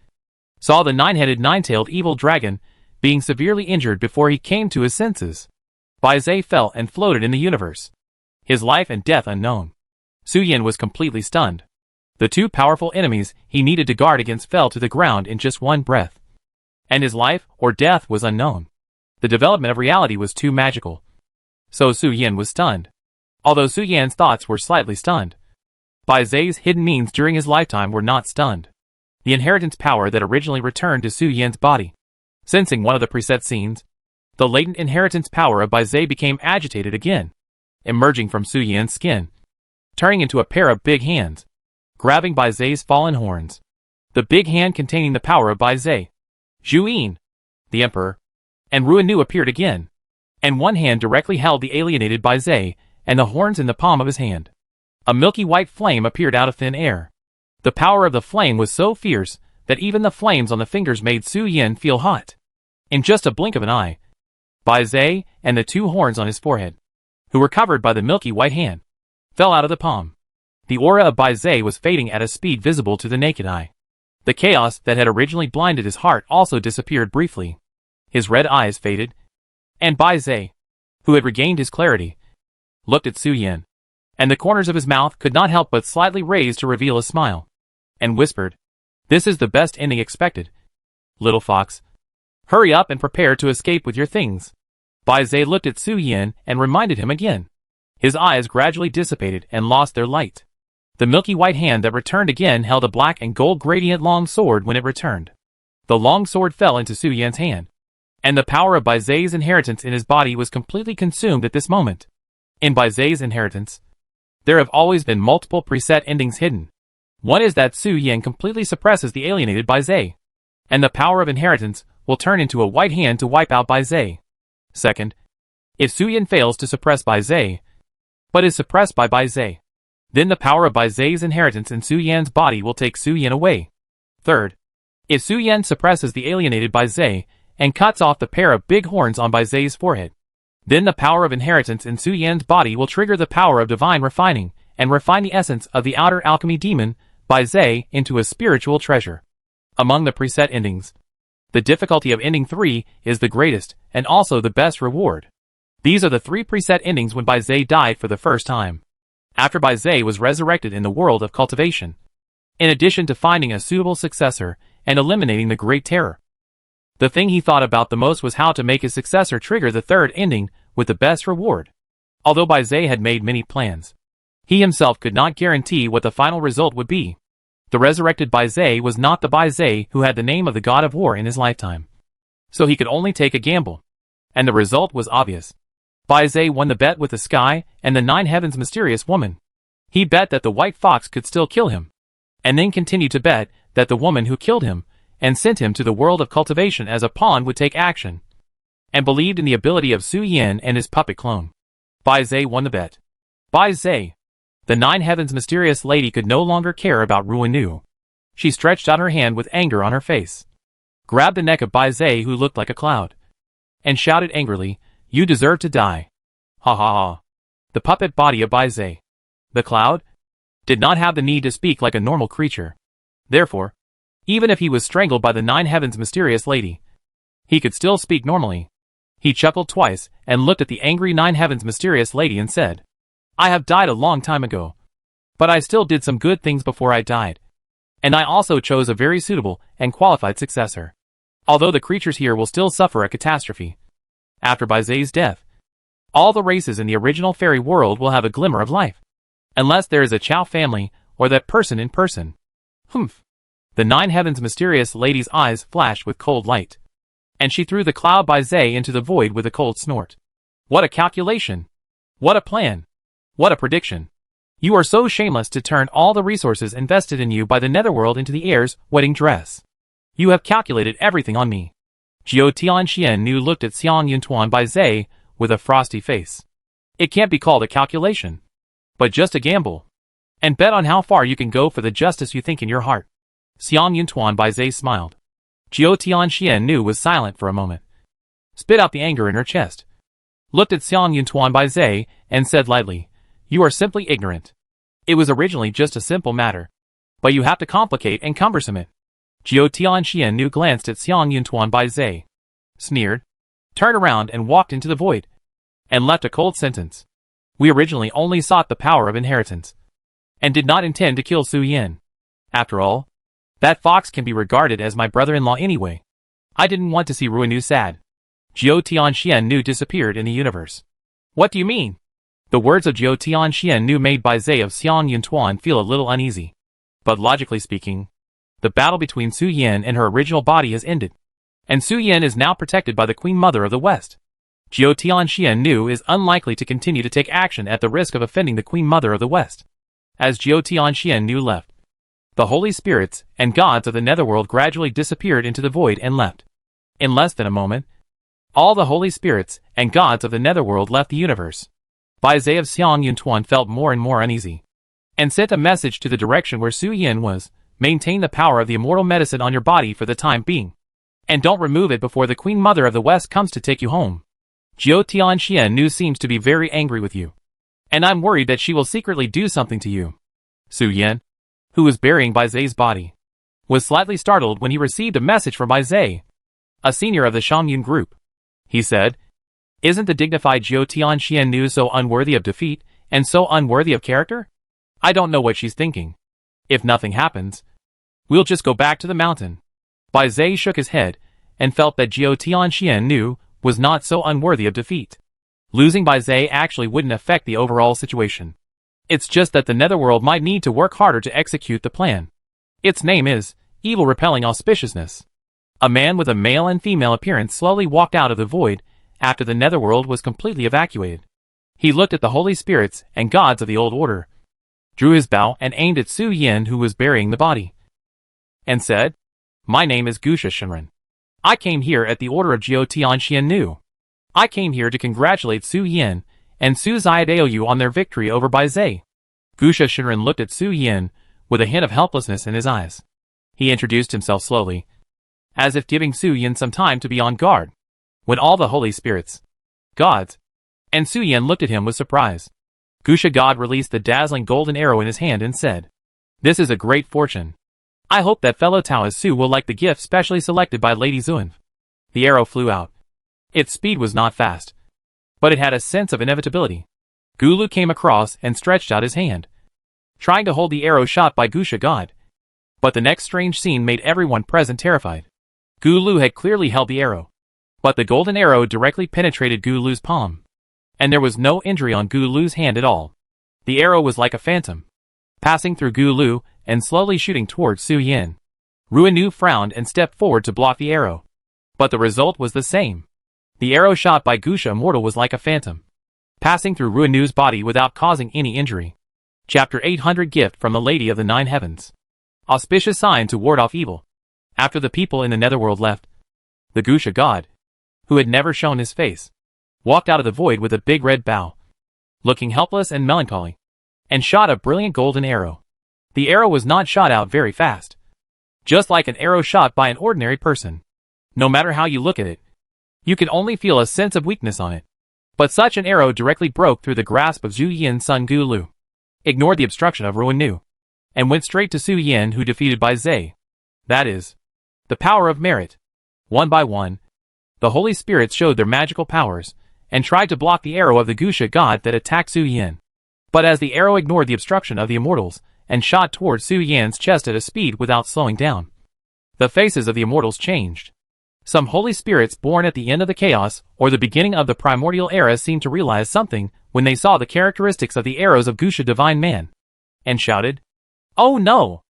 saw the nine-headed nine-tailed evil dragon being severely injured before he came to his senses. Bai Zhe fell and floated in the universe, his life and death unknown. Su Yan was completely stunned. The two powerful enemies he needed to guard against fell to the ground in just one breath, and his life or death was unknown. The development of reality was too magical. So Su Yan was stunned. Although Su Yan's thoughts were slightly stunned, Bai Zhe's hidden means during his lifetime were not stunned. The inheritance power that originally returned to Su Yan's body. Sensing one of the preset scenes, the latent inheritance power of Bai Zhe became agitated again, emerging from Su Yan's skin, turning into a pair of big hands, grabbing Bai Zhe's fallen horns. The big hand containing the power of Bai Zhe, Zhu Yin, the emperor, and Ruan Nu appeared again, and one hand directly held the alienated Bai Zhe and the horns in the palm of his hand. A milky white flame appeared out of thin air. The power of the flame was so fierce that even the flames on the fingers made Su Yan feel hot. In just a blink of an eye, Bai Zhe and the two horns on his forehead, who were covered by the milky white hand, fell out of the palm. The aura of Bai Zhe was fading at a speed visible to the naked eye. The chaos that had originally blinded his heart also disappeared briefly. His red eyes faded, and Bai Zhe, who had regained his clarity, looked at Su Yan, and the corners of his mouth could not help but slightly raise to reveal a smile, and whispered, "This is the best ending expected. Little fox, hurry up and prepare to escape with your things." Bai Zhe looked at Su Yan and reminded him again. His eyes gradually dissipated and lost their light. The milky white hand that returned again held a black and gold gradient long sword when it returned. The long sword fell into Su Yan's hand, and the power of Bai Zhe's inheritance in his body was completely consumed at this moment. In Bai Zhe's inheritance, there have always been multiple preset endings hidden. One is that Su Yan completely suppresses the alienated Bai Zhe, and the power of inheritance will turn into a white hand to wipe out Bai Zhe. Second, if Su Yan fails to suppress Bai Zhe, but is suppressed by Bai Zhe, then the power of Bai Zhe's inheritance in Su Yan's body will take Su Yan away. Third, if Su Yan suppresses the alienated Bai Zhe and cuts off the pair of big horns on Bai Zhe's forehead, then the power of inheritance in Su Yan's body will trigger the power of divine refining and refine the essence of the outer alchemy demon, Bai Zhe, into a spiritual treasure. Among the preset endings, the difficulty of ending 3 is the greatest and also the best reward. These are the 3 preset endings when Bai Zai died for the first time, after Bai Zai was resurrected in the world of cultivation, in addition to finding a suitable successor and eliminating the Great Terror. The thing he thought about the most was how to make his successor trigger the 3rd ending with the best reward. Although Bai Zai had made many plans, he himself could not guarantee what the final result would be. The resurrected Bai Zai was not the Bai Zai who had the name of the god of war in his lifetime, so he could only take a gamble. And the result was obvious. Bai Zai won the bet with the sky and the 9 heavens mysterious woman. He bet that the white fox could still kill him, and then continued to bet that the woman who killed him and sent him to the world of cultivation as a pawn would take action, and believed in the ability of Su Yan and his puppet clone. Bai Zai won the bet. Bai Zai, the 9 heavens mysterious lady, could no longer care about Ruanu. She stretched out her hand with anger on her face, grabbed the neck of Bai Zai, who looked like a cloud, and shouted angrily, "You deserve to die." Ha ha ha. The puppet body of Bai Zai, the cloud, did not have the need to speak like a normal creature. Therefore, even if he was strangled by the 9 heavens mysterious lady, he could still speak normally. He chuckled twice and looked at the angry 9 heavens mysterious lady and said, "I have died a long time ago, but I still did some good things before I died. And I also chose a very suitable and qualified successor. Although the creatures here will still suffer a catastrophe. After Bai Zai's death, all the races in the original fairy world will have a glimmer of life. Unless there is a Chow family or that person in person." Humph. The 9 heavens mysterious lady's eyes flashed with cold light, and she threw the cloud Bai Zai into the void with a cold snort. What a calculation! What a plan! What a prediction! You are so shameless to turn all the resources invested in you by the netherworld into the heir's wedding dress. You have calculated everything on me. Jiao Tianxian Nu looked at Xiang Yuntuan Bai Zai with a frosty face. It can't be called a calculation, but just a gamble. And bet on how far you can go for the justice you think in your heart. Xiang Yuntuan Bai Zai smiled. Jiao Tianxian Nu was silent for a moment, spit out the anger in her chest, looked at Xiang Yuntuan Bai Zai, and said lightly, "You are simply ignorant. It was originally just a simple matter, but you have to complicate and cumbersome it." Jiao Tianxian Nu glanced at Xiang Yuntuan Bai Zai, sneered, turned around and walked into the void, and left a cold sentence. "We originally only sought the power of inheritance, and did not intend to kill Su Yan. After all, that fox can be regarded as my brother-in-law anyway. I didn't want to see Ruanu sad." Jiao Tianxian Nu disappeared in the universe. What do you mean? The words of Jiao Tianxian Nu made Bai Zai of Xiang Yuntuan feel a little uneasy. But logically speaking, the battle between Su Yan and her original body has ended, and Su Yan is now protected by the Queen Mother of the West. Jiao Tianxian Nu is unlikely to continue to take action at the risk of offending the Queen Mother of the West. As Jiao Tianxian Nu left, the holy spirits and gods of the netherworld gradually disappeared into the void and left. In less than a moment, all the holy spirits and gods of the netherworld left the universe. Bai Zai of Xiang Yuntuan felt more and more uneasy, and sent a message to the direction where Su Yan was: "Maintain the power of the immortal medicine on your body for the time being, and don't remove it before the Queen Mother of the West comes to take you home. Jiao Tianxian Nu seems to be very angry with you, and I'm worried that she will secretly do something to you." Su Yan, who was burying Bai Zai's body, was slightly startled when he received a message from Bai Zai, a senior of the Shangyun group. He said, "Isn't the dignified Jiao Tianxian Nu so unworthy of defeat and so unworthy of character? I don't know what she's thinking. If nothing happens, we'll just go back to the mountain." Bai Zai shook his head and felt that Jiao Tianxian Nu was not so unworthy of defeat. Losing Bai Zai actually wouldn't affect the overall situation. It's just that the netherworld might need to work harder to execute the plan. Its name is Evil Repelling Auspiciousness. A man with a male and female appearance slowly walked out of the void after the netherworld was completely evacuated. He looked at the holy spirits and gods of the old order, drew his bow and aimed at Su Yan, who was burying the body, and said, "My name is Gusha Shinran. I came here at the order of Jiao Tianxian Nu. I came here to congratulate Su Yan and Su Xiaodaoyu on their victory over Bai Zai." Gusha Shinran looked at Su Yan with a hint of helplessness in his eyes. He introduced himself slowly, as if giving Su Yan some time to be on guard. When all the holy spirits, gods, and Su Yan looked at him with surprise, Gusha God released the dazzling golden arrow in his hand and said, "This is a great fortune. I hope that fellow Taoist Su will like the gift specially selected by Lady Xuan. The arrow flew out. Its speed was not fast, but it had a sense of inevitability. Gulu came across and stretched out his hand, trying to hold the arrow shot by Gusha God. But the next strange scene made everyone present terrified. Gulu had clearly held the arrow, but the golden arrow directly penetrated Gulu's palm, and there was no injury on Gulu's hand at all. The arrow was like a phantom, passing through Gulu and slowly shooting towards Su Yin. Ruinu frowned and stepped forward to block the arrow, but the result was the same. The arrow shot by Gusha Immortal was like a phantom, passing through Ruinu's body without causing any injury. Chapter 800 Gift from the Lady of the Nine Heavens. Auspicious sign to ward off evil. After the people in the netherworld left, the Gusha God, who had never shown his face, walked out of the void with a big red bow, looking helpless and melancholy, and shot a brilliant golden arrow. The arrow was not shot out very fast, just like an arrow shot by an ordinary person. No matter how you look at it, you can only feel a sense of weakness on it. But such an arrow directly broke through the grasp of Zhu Yin's son Gulu, ignored the obstruction of Ruinu, and went straight to Su Yin, who defeated by Zai. That is, the power of merit. One by one, the holy spirits showed their magical powers, and tried to block the arrow of the Gusha God that attacked Su Yin. But as the arrow ignored the obstruction of the immortals, and shot towards Su Yin's chest at a speed without slowing down, the faces of the immortals changed. Some holy spirits born at the end of the chaos, or the beginning of the primordial era, seemed to realize something when they saw the characteristics of the arrows of Gusha Divine Man, and shouted, "Oh no!"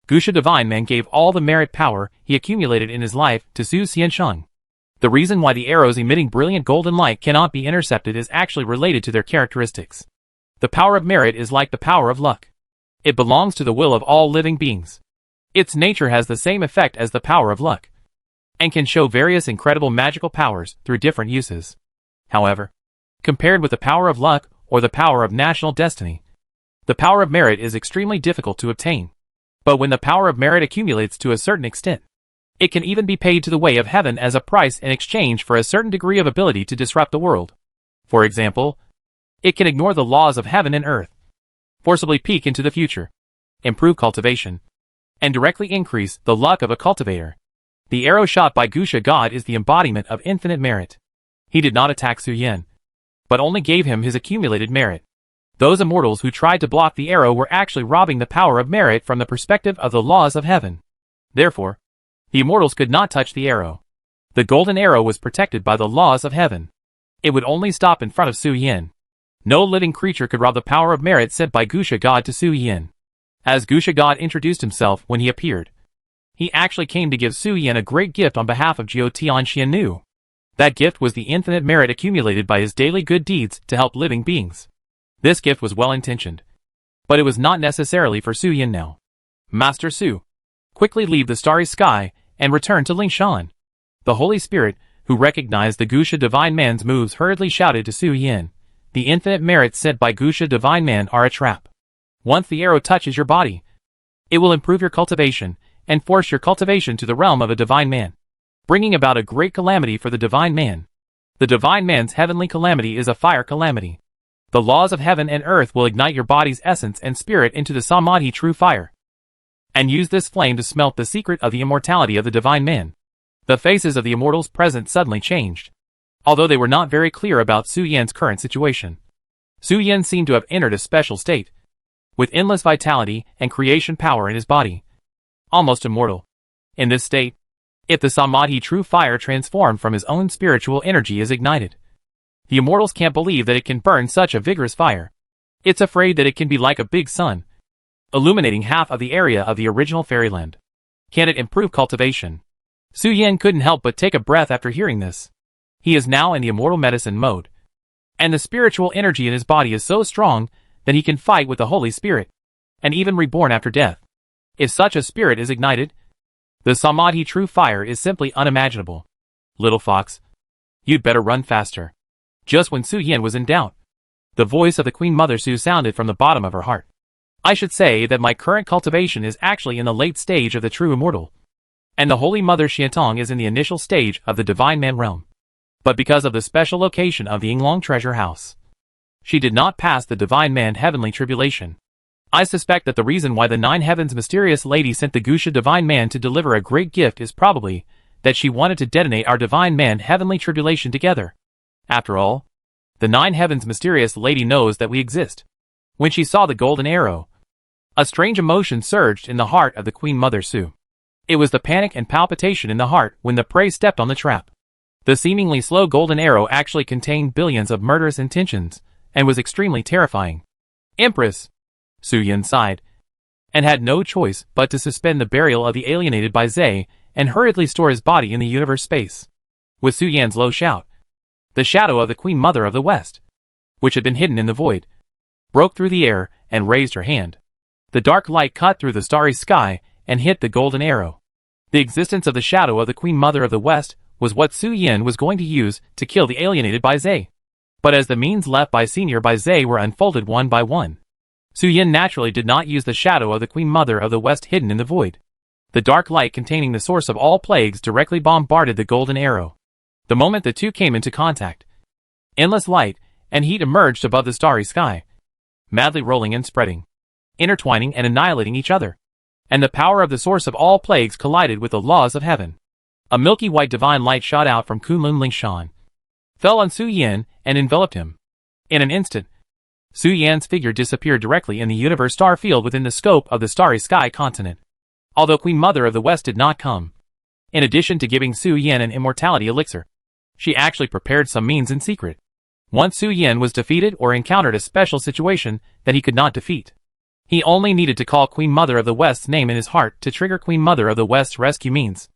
Gusha Divine Man gave all the merit power he accumulated in his life to Su Xiansheng. The reason why the arrows emitting brilliant golden light cannot be intercepted is actually related to their characteristics. The power of merit is like the power of luck. It belongs to the will of all living beings. Its nature has the same effect as the power of luck, and can show various incredible magical powers through different uses. However, compared with the power of luck or the power of national destiny, the power of merit is extremely difficult to obtain. But when the power of merit accumulates to a certain extent, it can even be paid to the way of heaven as a price in exchange for a certain degree of ability to disrupt the world. For example, it can ignore the laws of heaven and earth, forcibly peek into the future, improve cultivation, and directly increase the luck of a cultivator. The arrow shot by Gusha God is the embodiment of infinite merit. He did not attack Su Yin, but only gave him his accumulated merit. Those immortals who tried to block the arrow were actually robbing the power of merit from the perspective of the laws of heaven. Therefore, the immortals could not touch the arrow. The golden arrow was protected by the laws of heaven. It would only stop in front of Su Yin. No living creature could rob the power of merit sent by Gusha God to Su Yin. As Gusha God introduced himself when he appeared, he actually came to give Su Yin a great gift on behalf of Jiao Tianxianu. That gift was the infinite merit accumulated by his daily good deeds to help living beings. This gift was well-intentioned, but it was not necessarily for Su Yin now. Master Su, quickly leave the starry sky and return to Lingshan. The Holy Spirit, who recognized the Gusha Divine Man's moves, hurriedly shouted to Su Yin, "The infinite merits sent by Gusha Divine Man are a trap. Once the arrow touches your body, it will improve your cultivation and force your cultivation to the realm of a divine man, bringing about a great calamity for the divine man. The divine man's heavenly calamity is a fire calamity. The laws of heaven and earth will ignite your body's essence and spirit into the Samadhi true fire, and use this flame to smelt the secret of the immortality of the divine man." The faces of the immortals present suddenly changed, although they were not very clear about Su Yin's current situation. Su Yin seemed to have entered a special state, with endless vitality and creation power in his body, almost immortal. In this state, if the Samadhi true fire transformed from his own spiritual energy is ignited, the immortals can't believe that it can burn such a vigorous fire. It's afraid that it can be like a big sun, illuminating half of the area of the original fairyland. Can it improve cultivation? Su Yin couldn't help but take a breath after hearing this. He is now in the immortal medicine mode, and the spiritual energy in his body is so strong that he can fight with the Holy Spirit, and even reborn after death. If such a spirit is ignited, the Samadhi true fire is simply unimaginable. Little fox, you'd better run faster. Just when Su Yin was in doubt, the voice of the Queen Mother Su sounded from the bottom of her heart. I should say that my current cultivation is actually in the late stage of the true immortal, and the Holy Mother Xiantong is in the initial stage of the Divine Man realm. But because of the special location of the Yinglong treasure house, she did not pass the Divine Man heavenly tribulation. I suspect that the reason why the Nine Heavens mysterious lady sent the Gusha divine man to deliver a great gift is probably that she wanted to detonate our divine man heavenly tribulation together. After all, the Nine Heavens mysterious lady knows that we exist. When she saw the golden arrow, a strange emotion surged in the heart of the Queen Mother Su. It was the panic and palpitation in the heart when the prey stepped on the trap. The seemingly slow golden arrow actually contained billions of murderous intentions, and was extremely terrifying. Empress! Su Yin sighed, and had no choice but to suspend the burial of the alienated by Zay, and hurriedly store his body in the universe space. With Su Yan's low shout, the shadow of the Queen Mother of the West, which had been hidden in the void, broke through the air and raised her hand. The dark light cut through the starry sky and hit the golden arrow. The existence of the shadow of the Queen Mother of the West was what Su Yin was going to use to kill the alienated by Zay. But as the means left by Senior by Zay were unfolded one by one, Su Yin naturally did not use the shadow of the Queen Mother of the West hidden in the void. The dark light containing the source of all plagues directly bombarded the golden arrow. The moment the two came into contact, endless light and heat emerged above the starry sky, madly rolling and spreading, intertwining and annihilating each other. And the power of the source of all plagues collided with the laws of heaven. A milky white divine light shot out from Kunlun Lingshan, fell on Su Yin and enveloped him. In an instant, Su Yan's figure disappeared directly in the universe star field within the scope of the starry sky continent. Although Queen Mother of the West did not come, in addition to giving Su Yin an immortality elixir, she actually prepared some means in secret. Once Su Yin was defeated or encountered a special situation that he could not defeat, he only needed to call Queen Mother of the West's name in his heart to trigger Queen Mother of the West's rescue means.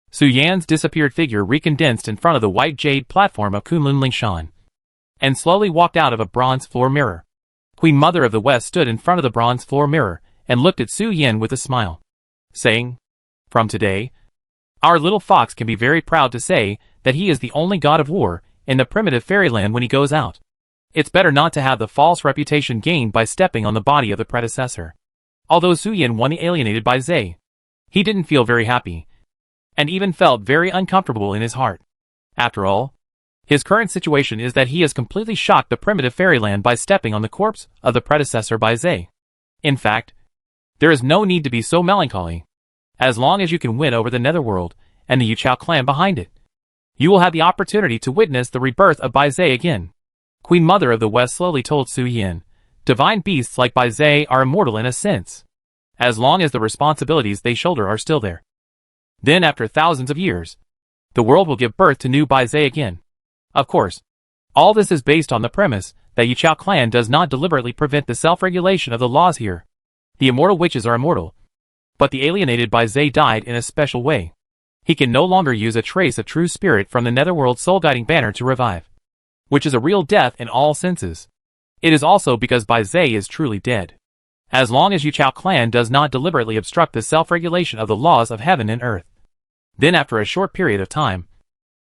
Su Yan's disappeared figure recondensed in front of the white jade platform of Kunlun Lingshan, and slowly walked out of a bronze floor mirror. Queen Mother of the West stood in front of the bronze floor mirror and looked at Su Yin with a smile, saying, "From today, our little fox can be very proud to say that he is the only god of war in the primitive fairyland when he goes out. It's better not to have the false reputation gained by stepping on the body of the predecessor." Although Su Yin won the alienated by Zay, he didn't feel very happy, and even felt very uncomfortable in his heart. After all, his current situation is that he has completely shocked the primitive fairyland by stepping on the corpse of the predecessor by Zay. In fact, there is no need to be so melancholy. As long as you can win over the Netherworld and the Yuchao clan behind it, you will have the opportunity to witness the rebirth of Bai Zay again. Queen Mother of the West slowly told Su Yin, divine beasts like Bai Zay are immortal in a sense, as long as the responsibilities they shoulder are still there. Then after thousands of years, the world will give birth to new Bai Zay again. Of course, all this is based on the premise that Yuchao clan does not deliberately prevent the self-regulation of the laws here. The immortal witches are immortal, but the alienated Bai Zay died in a special way. He can no longer use a trace of true spirit from the Netherworld soul-guiding banner to revive, which is a real death in all senses. It is also because Bai Zay is truly dead. As long as Yuchao clan does not deliberately obstruct the self-regulation of the laws of heaven and earth. Then after a short period of time,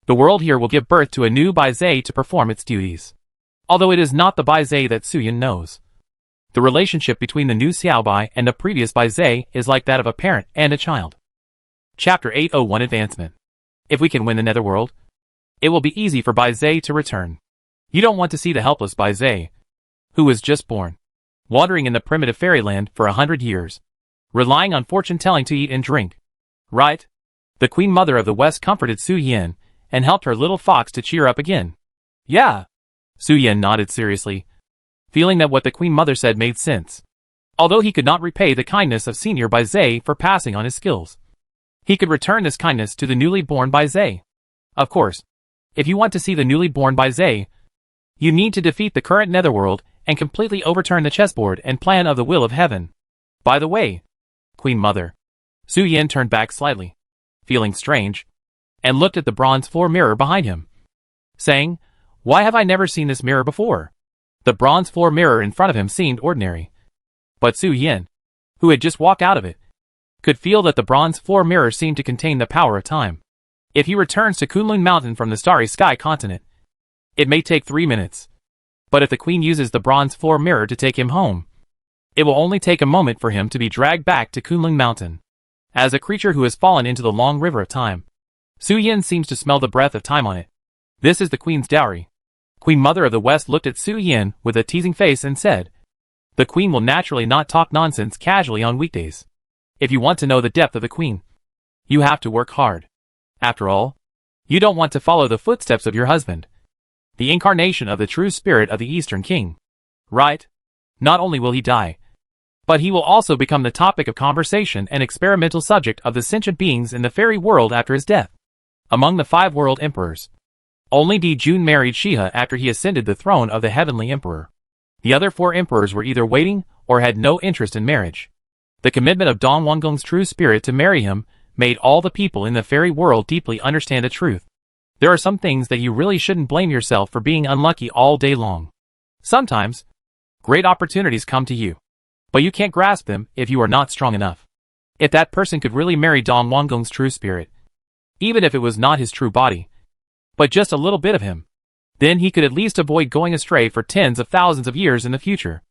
the world here will give birth to a new Bai Zay to perform its duties. Although it is not the Bai Zay that Su Yin knows. The relationship between the new Xiao Bai and the previous Bai Zay is like that of a parent and a child. Chapter 801 Advancement. If we can win the Netherworld, it will be easy for Bai Zay to return. You don't want to see the helpless Bai Zay, who was just born, wandering in the primitive fairyland for 100 years, relying on fortune-telling to eat and drink. Right? The Queen Mother of the West comforted Su Yin and helped her little fox to cheer up again. Yeah. Su Yin nodded seriously, feeling that what the Queen Mother said made sense. Although he could not repay the kindness of Senior Bai Zay for passing on his skills, he could return this kindness to the newly born Bai Zay. Of course, if you want to see the newly born Bai Zay, you need to defeat the current Netherworld and completely overturn the chessboard and plan of the will of heaven. By the way, Queen Mother. Su Yin turned back slightly, feeling strange, and looked at the bronze floor mirror behind him, saying, "Why have I never seen this mirror before?" The bronze floor mirror in front of him seemed ordinary, but Su Yin, who had just walked out of it, could feel that the bronze floor mirror seemed to contain the power of time. If he returns to Kunlun Mountain from the Starry Sky continent, it may take 3 minutes. But if the Queen uses the bronze floor mirror to take him home, it will only take a moment for him to be dragged back to Kunlun Mountain. As a creature who has fallen into the long river of time, Su Yin seems to smell the breath of time on it. This is the Queen's dowry. Queen Mother of the West looked at Su Yin with a teasing face and said, The queen will naturally not talk nonsense casually on weekdays. If you want to know the depth of the queen, you have to work hard. After all, you don't want to follow the footsteps of your husband, the incarnation of the true spirit of the Eastern King. Right? Not only will he die, but he will also become the topic of conversation and experimental subject of the sentient beings in the fairy world after his death. Among the 5 world emperors, only Jun married Shiha after he ascended the throne of the heavenly emperor. The other 4 emperors were either waiting or had no interest in marriage. The commitment of Dong Wangong's true spirit to marry him made all the people in the fairy world deeply understand the truth. There are some things that you really shouldn't blame yourself for being unlucky all day long. Sometimes, great opportunities come to you, but you can't grasp them if you are not strong enough. If that person could really marry Dong Wangong's true spirit, even if it was not his true body, but just a little bit of him, then he could at least avoid going astray for tens of thousands of years in the future.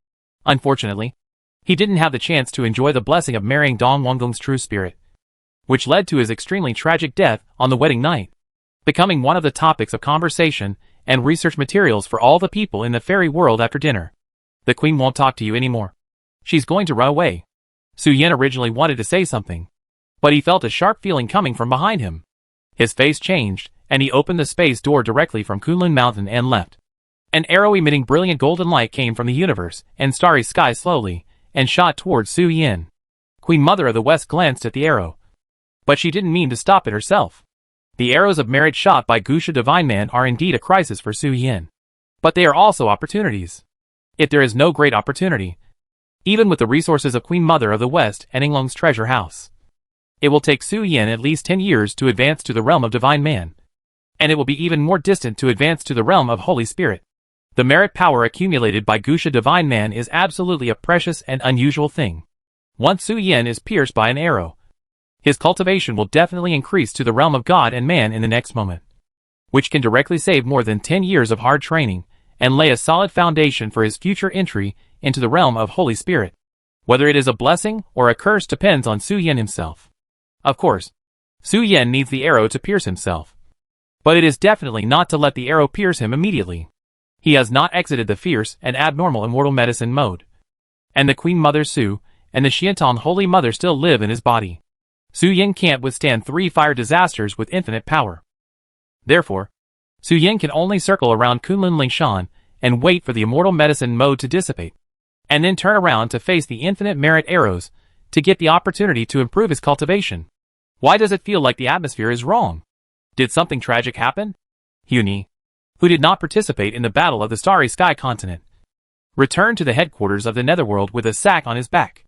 Unfortunately, he didn't have the chance to enjoy the blessing of marrying Dong Wangong's true spirit, which led to his extremely tragic death on the wedding night, becoming one of the topics of conversation and research materials for all the people in the fairy world after dinner. The queen won't talk to you anymore. She's going to run away. Su Yan originally wanted to say something, but he felt a sharp feeling coming from behind him. His face changed, and he opened the space door directly from Kunlun Mountain and left. An arrow emitting brilliant golden light came from the universe and starry sky slowly, and shot towards Su Yan. Queen Mother of the West glanced at the arrow, but she didn't mean to stop it herself. The arrows of merit shot by Gusha Divine Man are indeed a crisis for Su Yan, but they are also opportunities. If there is no great opportunity, even with the resources of Queen Mother of the West and Inglong's treasure house, it will take Su Yan at least 10 years to advance to the realm of Divine Man, and it will be even more distant to advance to the realm of Holy Spirit. The merit power accumulated by Gusha Divine Man is absolutely a precious and unusual thing. Once Su Yan is pierced by an arrow, his cultivation will definitely increase to the realm of God and man in the next moment, which can directly save more than 10 years of hard training and lay a solid foundation for his future entry into the realm of Holy Spirit. Whether it is a blessing or a curse depends on Su Yan himself. Of course, Su Yan needs the arrow to pierce himself, but it is definitely not to let the arrow pierce him immediately. He has not exited the fierce and abnormal immortal medicine mode, and the Queen Mother Su and the Xiantan Holy Mother still live in his body. Su Yan can't withstand 3 fire disasters with infinite power. Therefore, Su Yan can only circle around Kunlun Lingshan and wait for the immortal medicine mode to dissipate, and then turn around to face the infinite merit arrows to get the opportunity to improve his cultivation. Why does it feel like the atmosphere is wrong? Did something tragic happen? Huni, who did not participate in the Battle of the Starry Sky Continent, returned to the headquarters of the Netherworld with a sack on his back.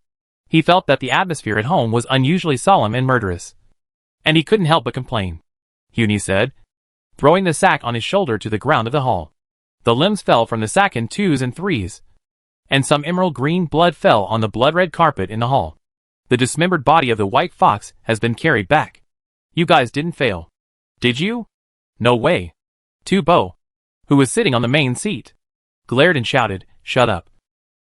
He felt that the atmosphere at home was unusually solemn and murderous, and he couldn't help but complain. Huni said, throwing the sack on his shoulder to the ground of the hall. The limbs fell from the sack in 2s and 3s, and some emerald green blood fell on the blood-red carpet in the hall. The dismembered body of the white fox has been carried back. You guys didn't fail, did you? No way. Tu Bo, who was sitting on the main seat, glared and shouted, shut up.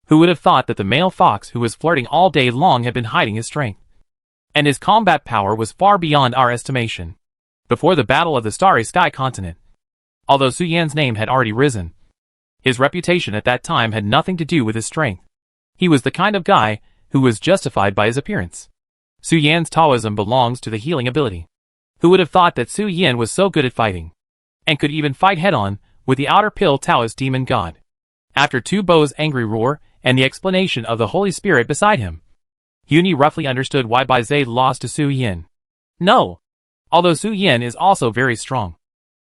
Who would have thought that the male fox who was flirting all day long had been hiding his strength? And his combat power was far beyond our estimation. Before the Battle of the Starry Sky Continent, although Su Yan's name had already risen, his reputation at that time had nothing to do with his strength. He was the kind of guy who was justified by his appearance. Su Yan's Taoism belongs to the healing ability. Who would have thought that Su Yan was so good at fighting, and could even fight head-on with the outer pill Taoist demon god? After Tu Bo's angry roar and the explanation of the Holy Spirit beside him, Huni roughly understood why Bai Zhe lost to Su Yan. No! Although Su Yan is also very strong,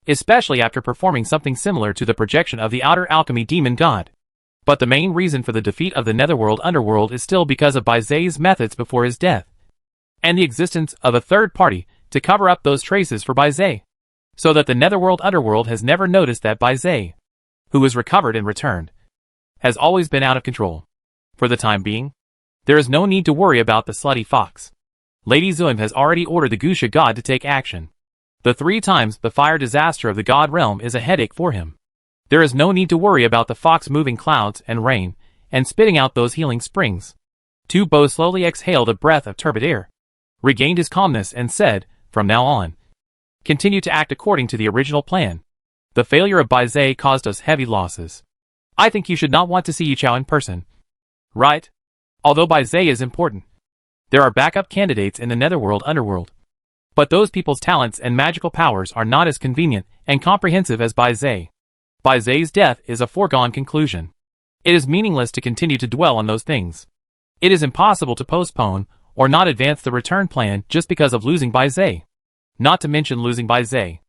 especially after performing something similar to the projection of the outer alchemy demon god. But the main reason for the defeat of the Netherworld Underworld is still because of Bai Zhe's methods before his death, and the existence of a third party to cover up those traces for Bai Zhe, so that the Netherworld Underworld has never noticed that Bai Zhe, who was recovered and returned, has always been out of control. For the time being, there is no need to worry about the slutty fox. Lady Zuim has already ordered the Gusha god to take action. The 3 times the fire disaster of the god realm is a headache for him. There is no need to worry about the fox moving clouds and rain and spitting out those healing springs. Tu Bo slowly exhaled a breath of turbid air, regained his calmness and said, from now on, continue to act according to the original plan. The failure of Bai Zhe caused us heavy losses. I think you should not want to see Yi Chao in person. Right? Although Bai Zhe is important, there are backup candidates in the netherworld underworld. But those people's talents and magical powers are not as convenient and comprehensive as Bai Zhe. Bai Zhe's death is a foregone conclusion. It is meaningless to continue to dwell on those things. It is impossible to postpone or not advance the return plan just because of losing Bai Zhe. Not to mention losing Bai Zhe.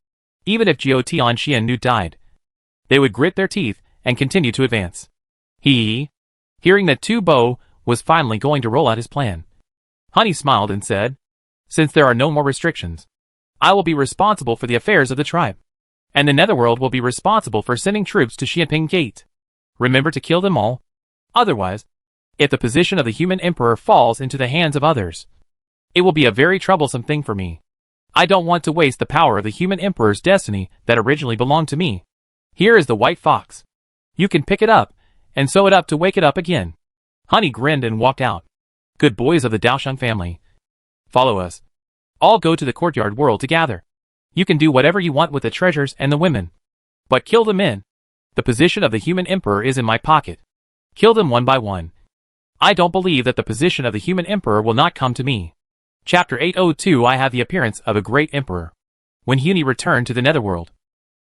Even if Jiao Tian Xiannu died, they would grit their teeth and continue to advance. Hearing that Tu Bo was finally going to roll out his plan, Honey smiled and said, "Since there are no more restrictions, I will be responsible for the affairs of the tribe, and the netherworld will be responsible for sending troops to Xianping Gate. Remember to kill them all. Otherwise, if the position of the human emperor falls into the hands of others, it will be a very troublesome thing for me. I don't want to waste the power of the human emperor's destiny that originally belonged to me. Here is the white fox. You can pick it up and sew it up to wake it up again." Honey grinned and walked out. "Good boys of the Daosheng family. Follow us. All go to the courtyard world to gather. You can do whatever you want with the treasures and the women. But kill the men. The position of the human emperor is in my pocket. Kill them one by one. I don't believe that the position of the human emperor will not come to me." Chapter 802. I have the appearance of a great emperor. When Huni returned to the netherworld,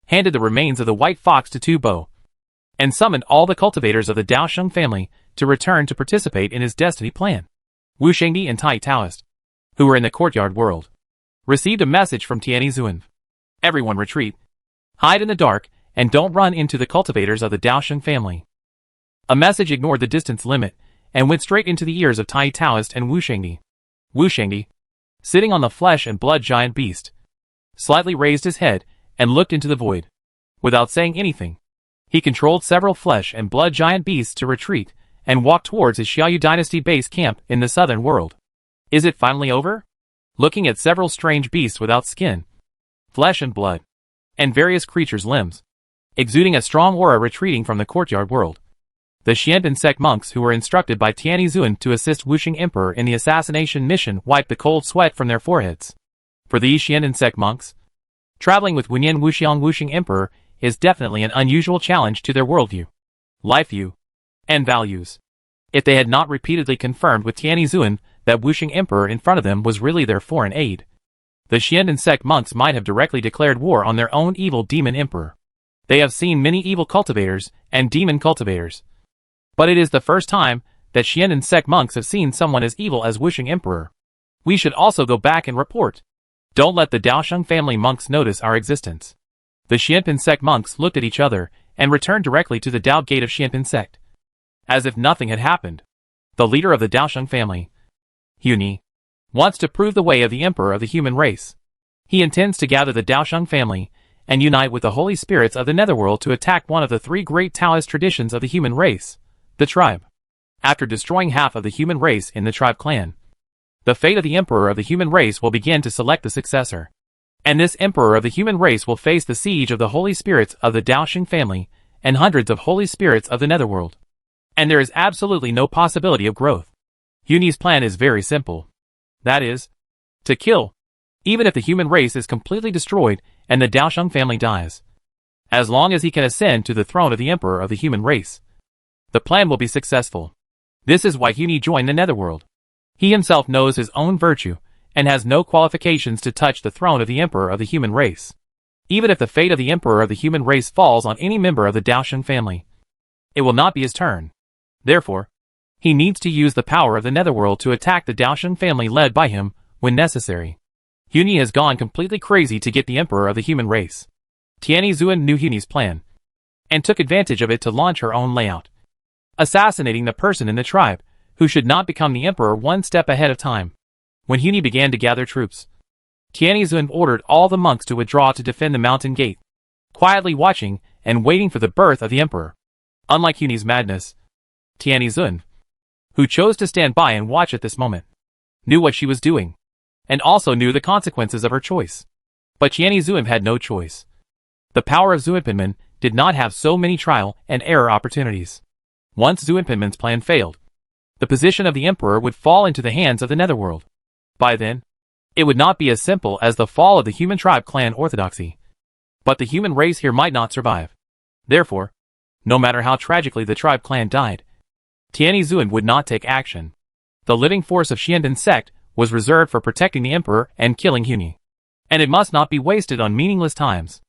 handed the remains of the white fox to Tu Bo, and summoned all the cultivators of the Daosheng family to return to participate in his destiny plan. Wu Shengdi and Tai Taoist, who were in the courtyard world, received a message from Tianyi Zuan. "Everyone retreat. Hide in the dark, and don't run into the cultivators of the Daosheng family." A message ignored the distance limit, and went straight into the ears of Tai Taoist and Wu Shengdi. Wu Shengdi, sitting on the flesh and blood giant beast, slightly raised his head and looked into the void. Without saying anything, he controlled several flesh and blood giant beasts to retreat and walk towards his Xiaoyu dynasty base camp in the southern world. Is it finally over? Looking at several strange beasts without skin, flesh and blood, and various creatures' limbs, exuding a strong aura retreating from the courtyard world, the Xianping sect monks who were instructed by Tianyi Zuan to assist Wuxing Emperor in the assassination mission wiped the cold sweat from their foreheads. For these Xianping sect monks, traveling with Wenyan Wuxiang Wuxing Emperor is definitely an unusual challenge to their worldview, life view, and values. If they had not repeatedly confirmed with Tianyi Zuan that Wuxing Emperor in front of them was really their foreign aid, the Xianping sect monks might have directly declared war on their own evil demon emperor. They have seen many evil cultivators and demon cultivators, but it is the first time that Xianping sect monks have seen someone as evil as Wuxing Emperor. We should also go back and report. Don't let the Daosheng family monks notice our existence. The Xianping sect monks looked at each other and returned directly to the Dao Gate of Xianping sect, as if nothing had happened. The leader of the Daosheng family, Huni, wants to prove the way of the emperor of the human race. He intends to gather the Daosheng family and unite with the holy spirits of the netherworld to attack one of the three great Taoist traditions of the human race, the tribe. After destroying half of the human race in the tribe clan, the fate of the emperor of the human race will begin to select the successor. And this emperor of the human race will face the siege of the holy spirits of the Daosheng family and hundreds of holy spirits of the netherworld. And there is absolutely no possibility of growth. Huni's plan is very simple. That is, to kill, even if the human race is completely destroyed and the Daosheng family dies. As long as he can ascend to the throne of the emperor of the human race, the plan will be successful. This is why Huni joined the netherworld. He himself knows his own virtue and has no qualifications to touch the throne of the emperor of the human race. Even if the fate of the emperor of the human race falls on any member of the Daosheng family, it will not be his turn. Therefore, he needs to use the power of the netherworld to attack the Daosheng family led by him when necessary. Huni has gone completely crazy to get the emperor of the human race. Tianyi Zuan knew Huni's plan and took advantage of it to launch her own layout, assassinating the person in the tribe who should not become the emperor one step ahead of time. When Huni began to gather troops, Tianyi Zuan ordered all the monks to withdraw to defend the mountain gate, quietly watching and waiting for the birth of the emperor. Unlike Huni's madness, Tianyi Zuan, who chose to stand by and watch at this moment, knew what she was doing, and also knew the consequences of her choice. But Tianyi Zuan had no choice. The power of Zuanpinman did not have so many trial and error opportunities. Once Zuanpinman's plan failed, the position of the emperor would fall into the hands of the netherworld. By then, it would not be as simple as the fall of the human tribe clan orthodoxy. But the human race here might not survive. Therefore, no matter how tragically the tribe clan died, Tianyi would not take action. The living force of Xianbin sect was reserved for protecting the emperor and killing Huni. And it must not be wasted on meaningless times.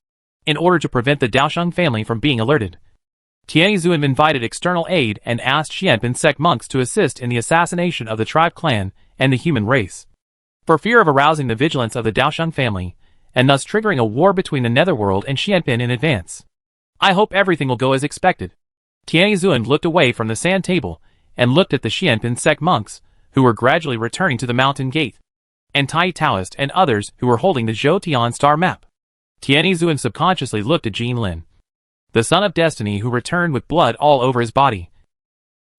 In order to prevent the Daosheng family from being alerted, Tianyi invited external aid and asked Xianbin sect monks to assist in the assassination of the tribe clan and the human race. For fear of arousing the vigilance of the Daosheng family, and thus triggering a war between the Netherworld and Xianbin in advance. I hope everything will go as expected. Tianyi looked away from the sand table and looked at the Xianbin sect monks, who were gradually returning to the mountain gate, and Tai Taoist and others who were holding the Zhou star map. Tianyi subconsciously looked at Jin Lin, the son of destiny who returned with blood all over his body.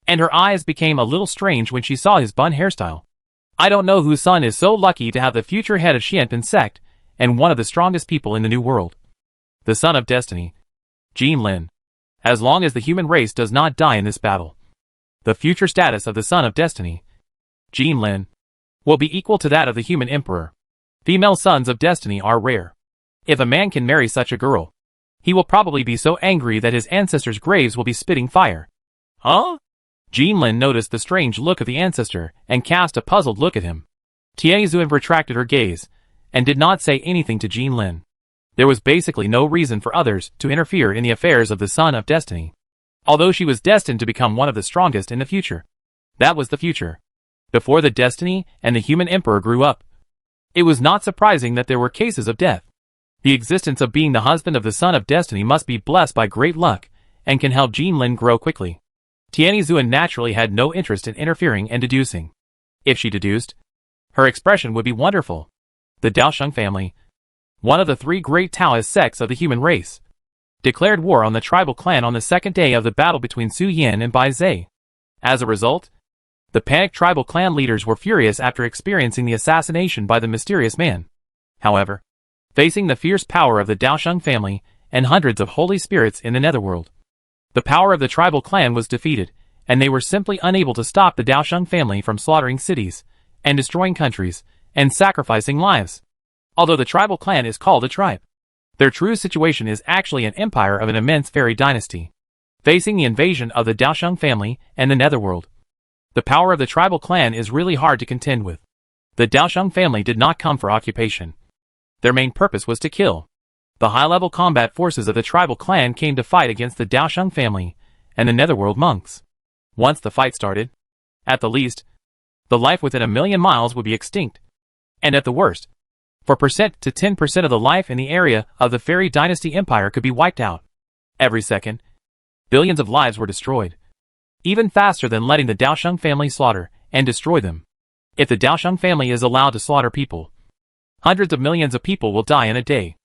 And her eyes became a little strange when she saw his bun hairstyle. I don't know whose son is so lucky to have the future head of Xianbin sect, and one of the strongest people in the new world. The son of destiny, Jin Lin. As long as the human race does not die in this battle, the future status of the son of destiny, Jin Lin, will be equal to that of the human emperor. Female sons of destiny are rare. If a man can marry such a girl, he will probably be so angry that his ancestors' graves will be spitting fire. Huh? Jin Lin noticed the strange look of the ancestor and cast a puzzled look at him. Tianyi retracted her gaze and did not say anything to Jin Lin. There was basically no reason for others to interfere in the affairs of the son of destiny. Although she was destined to become one of the strongest in the future. That was the future. Before the destiny and the human emperor grew up, it was not surprising that there were cases of death. The existence of being the husband of the son of destiny must be blessed by great luck and can help Jin Lin grow quickly. Tianyi naturally had no interest in interfering and deducing. If she deduced, her expression would be wonderful. The Daosheng family, one of the three great Taoist sects of the human race, declared war on the tribal clan on the second day of the battle between Su Yan and Bai Zhe. As a result, the panicked tribal clan leaders were furious after experiencing the assassination by the mysterious man. However, facing the fierce power of the Daosheng family and hundreds of holy spirits in the Netherworld, the power of the tribal clan was defeated, and they were simply unable to stop the Daosheng family from slaughtering cities and destroying countries and sacrificing lives. Although the tribal clan is called a tribe, their true situation is actually an empire of an immense fairy dynasty, facing the invasion of the Daosheng family and the Netherworld. The power of the tribal clan is really hard to contend with. The Daosheng family did not come for occupation. Their main purpose was to kill. The high-level combat forces of the tribal clan came to fight against the Daosheng family and the Netherworld monks. Once the fight started, at the least, the life within 1,000,000 miles would be extinct. And at the worst, 4% to 10% of the life in the area of the Fairy Dynasty Empire could be wiped out. Every second, billions of lives were destroyed. Even faster than letting the Daosheng family slaughter and destroy them. If the Daosheng family is allowed to slaughter people, hundreds of millions of people will die in a day.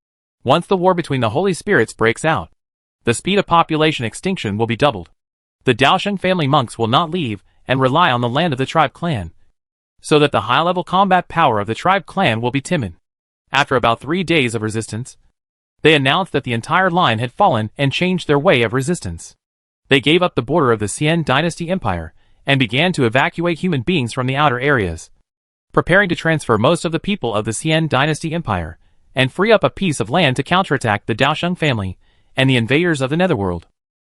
Once the war between the holy spirits breaks out, the speed of population extinction will be doubled. The Daosheng family monks will not leave and rely on the land of the tribe clan, so that the high-level combat power of the tribe clan will be timid. After about 3 days of resistance, they announced that the entire line had fallen and changed their way of resistance. They gave up the border of the Xian Dynasty Empire and began to evacuate human beings from the outer areas, preparing to transfer most of the people of the Xian Dynasty Empire and free up a piece of land to counterattack the Daosheng family and the invaders of the Netherworld.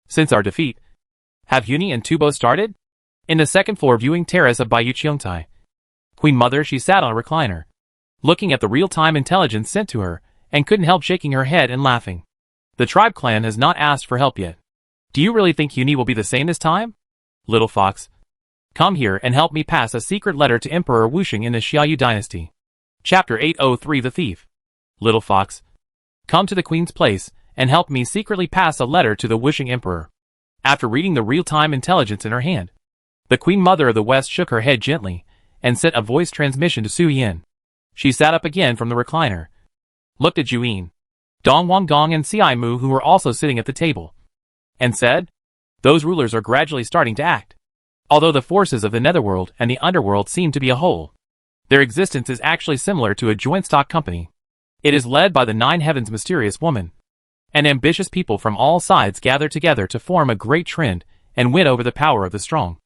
Since our defeat, have Huni and Tubo started? In the second-floor viewing terrace of Baiyu Qiongtai, Queen Mother, she sat on a recliner, looking at the real-time intelligence sent to her, and couldn't help shaking her head and laughing. The tribe clan has not asked for help yet. Do you really think Huni will be the same this time? Little fox, come here and help me pass a secret letter to Emperor Wuxing in the Xiaoyu dynasty. Chapter 803 The Thief. Little fox, come to the queen's place and help me secretly pass a letter to the Wuxing emperor. After reading the real-time intelligence in her hand, the Queen Mother of the West shook her head gently and sent a voice transmission to Su Yan. She sat up again from the recliner, looked at Juyin, Dong Wangdong and Ci Mu, who were also sitting at the table, and said, "Those rulers are gradually starting to act. Although the forces of the Netherworld and the Underworld seem to be a whole, their existence is actually similar to a joint stock company. It is led by the Nine Heavens mysterious woman, and ambitious people from all sides gather together to form a great trend and win over the power of the strong.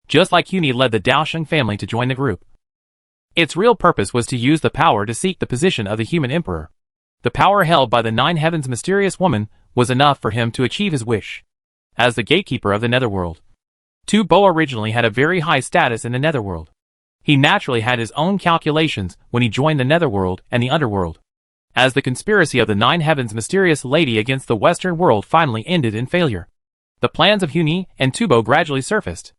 Just like Huni led the Daosheng family to join the group. Its real purpose was to use the power to seek the position of the human emperor. The power held by the Nine Heavens mysterious woman was enough for him to achieve his wish. As the gatekeeper of the Netherworld, Tu Bo originally had a very high status in the netherworld. He naturally had his own calculations when he joined the netherworld and the underworld. As the conspiracy of the Nine Heavens mysterious lady against the Western world finally ended in failure, the plans of Huni and Tu Bo gradually surfaced.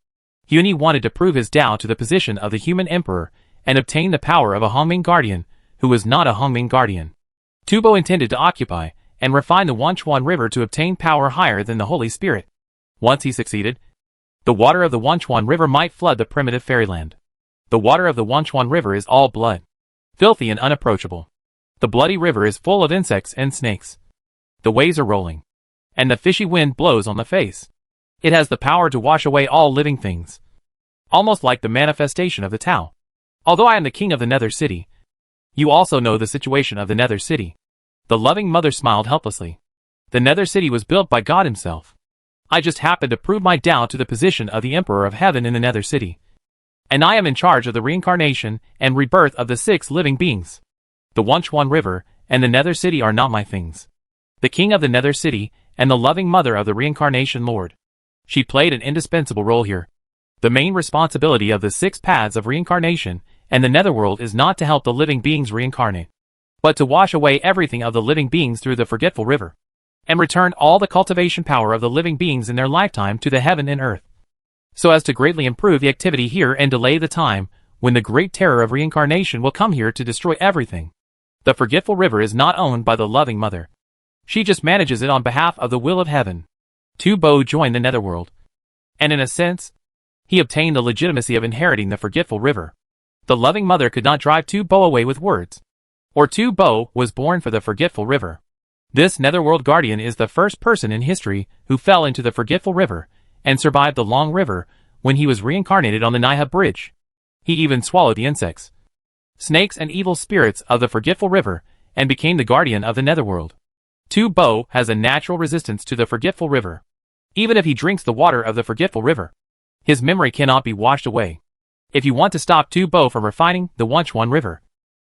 Huni wanted to prove his Tao to the position of the human emperor and obtain the power of a Hongming guardian who was not a Hongming guardian. Tu Bo intended to occupy and refine the Wanchuan River to obtain power higher than the Holy Spirit. Once he succeeded, the water of the Wanchuan River might flood the primitive fairyland. The water of the Wanchuan River is all blood, filthy and unapproachable. The bloody river is full of insects and snakes. The waves are rolling, and the fishy wind blows on the face. It has the power to wash away all living things, almost like the manifestation of the Tao. Although I am the king of the Nether City, you also know the situation of the Nether City. The loving mother smiled helplessly. The Nether City was built by God himself. I just happened to prove my Tao to the position of the Emperor of Heaven in the Nether City. And I am in charge of the reincarnation and rebirth of the 6 living beings. The Wanchuan River and the Nether City are not my things. The king of the Nether City and the loving mother of the reincarnation Lord. She played an indispensable role here. The main responsibility of the 6 paths of reincarnation and the netherworld is not to help the living beings reincarnate, but to wash away everything of the living beings through the forgetful river, and return all the cultivation power of the living beings in their lifetime to the heaven and earth, so as to greatly improve the activity here and delay the time when the great terror of reincarnation will come here to destroy everything. The forgetful river is not owned by the loving mother. She just manages it on behalf of the will of heaven. Tu Bo joined the netherworld, and in a sense, he obtained the legitimacy of inheriting the forgetful river. The loving mother could not drive Tu Bo away with words, or Tu Bo was born for the forgetful river. This netherworld guardian is the first person in history who fell into the forgetful river and survived the long river when he was reincarnated on the Niha bridge. He even swallowed the insects, snakes and evil spirits of the forgetful river and became the guardian of the netherworld. Tu Bo has a natural resistance to the forgetful river. Even if he drinks the water of the forgetful river, his memory cannot be washed away. If you want to stop Tu Bo from refining the Wanchuan River,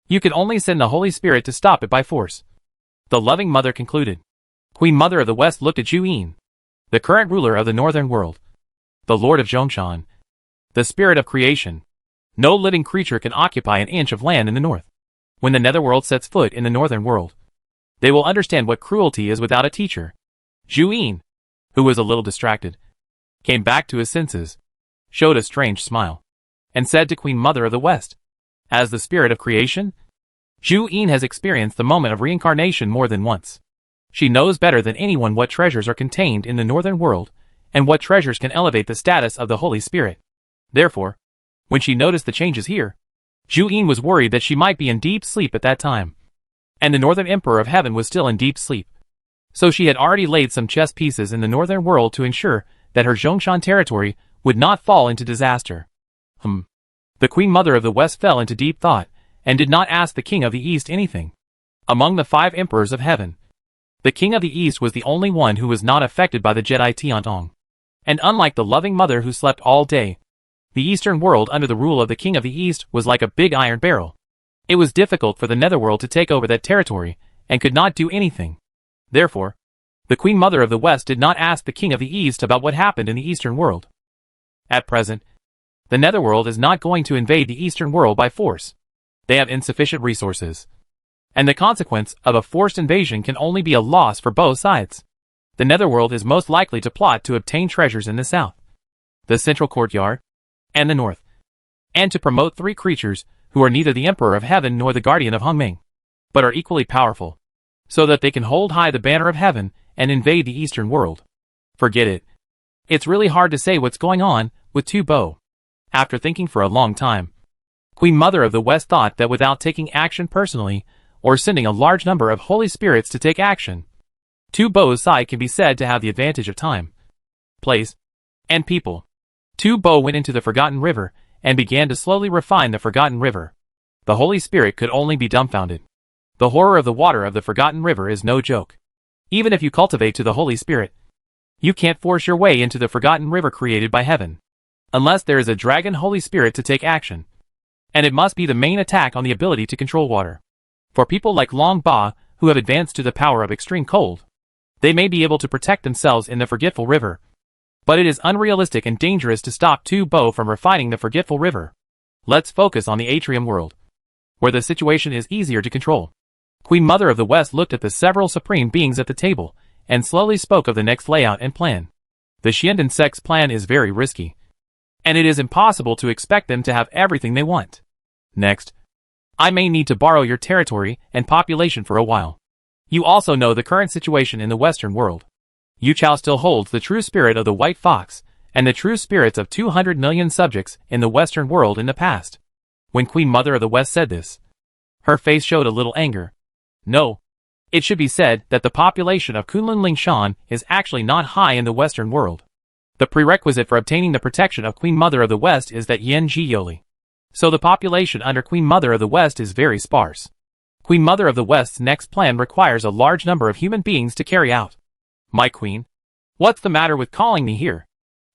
you can only send the Holy Spirit to stop it by force. The loving mother concluded. Queen Mother of the West looked at Zhu Yin, the current ruler of the northern world, the Lord of Zhongshan, the spirit of creation. No living creature can occupy an inch of land in the north. When the netherworld sets foot in the northern world, they will understand what cruelty is without a teacher. Zhu Yin, who was a little distracted, came back to his senses, showed a strange smile, and said to Queen Mother of the West, as the spirit of creation, Zhu Yin has experienced the moment of reincarnation more than once. She knows better than anyone what treasures are contained in the northern world, and what treasures can elevate the status of the Holy Spirit. Therefore, when she noticed the changes here, Zhu Yin was worried that she might be in deep sleep at that time, and the Northern Emperor of Heaven was still in deep sleep. So she had already laid some chess pieces in the northern world to ensure that her Zhongshan territory would not fall into disaster. The Queen Mother of the West fell into deep thought, and did not ask the King of the East anything. Among the 5 Emperors of Heaven, the King of the East was the only one who was not affected by the Jedi Tiantong. And unlike the loving mother who slept all day, the Eastern world under the rule of the King of the East was like a big iron barrel. It was difficult for the netherworld to take over that territory, and could not do anything. Therefore, the Queen Mother of the West did not ask the King of the East about what happened in the Eastern world. At present, the netherworld is not going to invade the Eastern world by force. They have insufficient resources, and the consequence of a forced invasion can only be a loss for both sides. The netherworld is most likely to plot to obtain treasures in the south, the central courtyard, and the north, and to promote 3 creatures who are neither the Emperor of Heaven nor the Guardian of Hongming, but are equally powerful, so that they can hold high the banner of heaven and invade the Eastern world. Forget it. It's really hard to say what's going on with Tu Bo. After thinking for a long time, Queen Mother of the West thought that without taking action personally, or sending a large number of Holy Spirits to take action, Tu Bo's side can be said to have the advantage of time, place, and people. Tu Bo went into the Forgotten River and began to slowly refine the Forgotten River. The Holy Spirit could only be dumbfounded. The horror of the water of the Forgotten River is no joke. Even if you cultivate to the Holy Spirit, you can't force your way into the Forgotten River created by heaven, unless there is a dragon Holy Spirit to take action. And it must be the main attack on the ability to control water. For people like Long Ba, who have advanced to the power of extreme cold, they may be able to protect themselves in the Forgetful River. But it is unrealistic and dangerous to stop Tu Bo from refining the forgetful river. Let's focus on the atrium world, where the situation is easier to control. Queen Mother of the West looked at the several supreme beings at the table, and slowly spoke of the next layout and plan. The Xiandan sect's plan is very risky, and it is impossible to expect them to have everything they want. Next, I may need to borrow your territory and population for a while. You also know the current situation in the Western world. Yu Chao still holds the true spirit of the White Fox, and the true spirits of 200 million subjects in the Western world in the past. When Queen Mother of the West said this, her face showed a little anger. No. It should be said that the population of Kunlun Lingshan is actually not high in the Western world. The prerequisite for obtaining the protection of Queen Mother of the West is that Yen Ji Yoli. So the population under Queen Mother of the West is very sparse. Queen Mother of the West's next plan requires a large number of human beings to carry out. My queen? What's the matter with calling me here?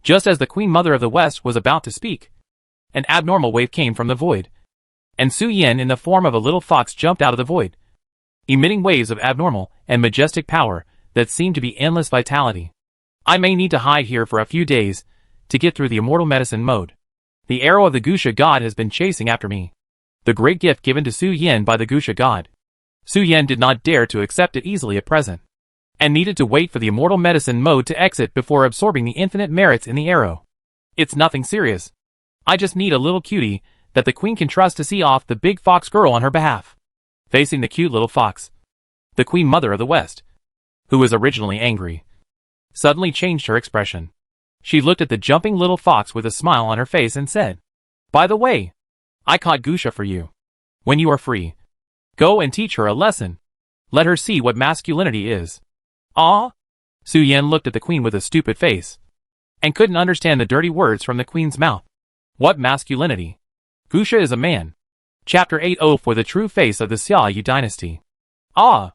Just as the Queen Mother of the West was about to speak, an abnormal wave came from the void, and Su Yen in the form of a little fox jumped out of the void, emitting waves of abnormal and majestic power that seemed to be endless vitality. I may need to hide here for a few days to get through the immortal medicine mode. The arrow of the Gusha god has been chasing after me. The great gift given to Su Yen by the Gusha god. Su Yen did not dare to accept it easily at present, and needed to wait for the immortal medicine mode to exit before absorbing the infinite merits in the arrow. It's nothing serious. I just need a little cutie that the queen can trust to see off the big fox girl on her behalf. Facing the cute little fox, the Queen Mother of the West, who was originally angry, suddenly changed her expression. She looked at the jumping little fox with a smile on her face and said, "By the way, I caught Gusha for you. When you are free, go and teach her a lesson. Let her see what masculinity is." Ah? Su Yen looked at the queen with a stupid face, and couldn't understand the dirty words from the queen's mouth. What masculinity? Gusha is a man. Chapter 80 for the true face of the Xia Yu dynasty. Ah!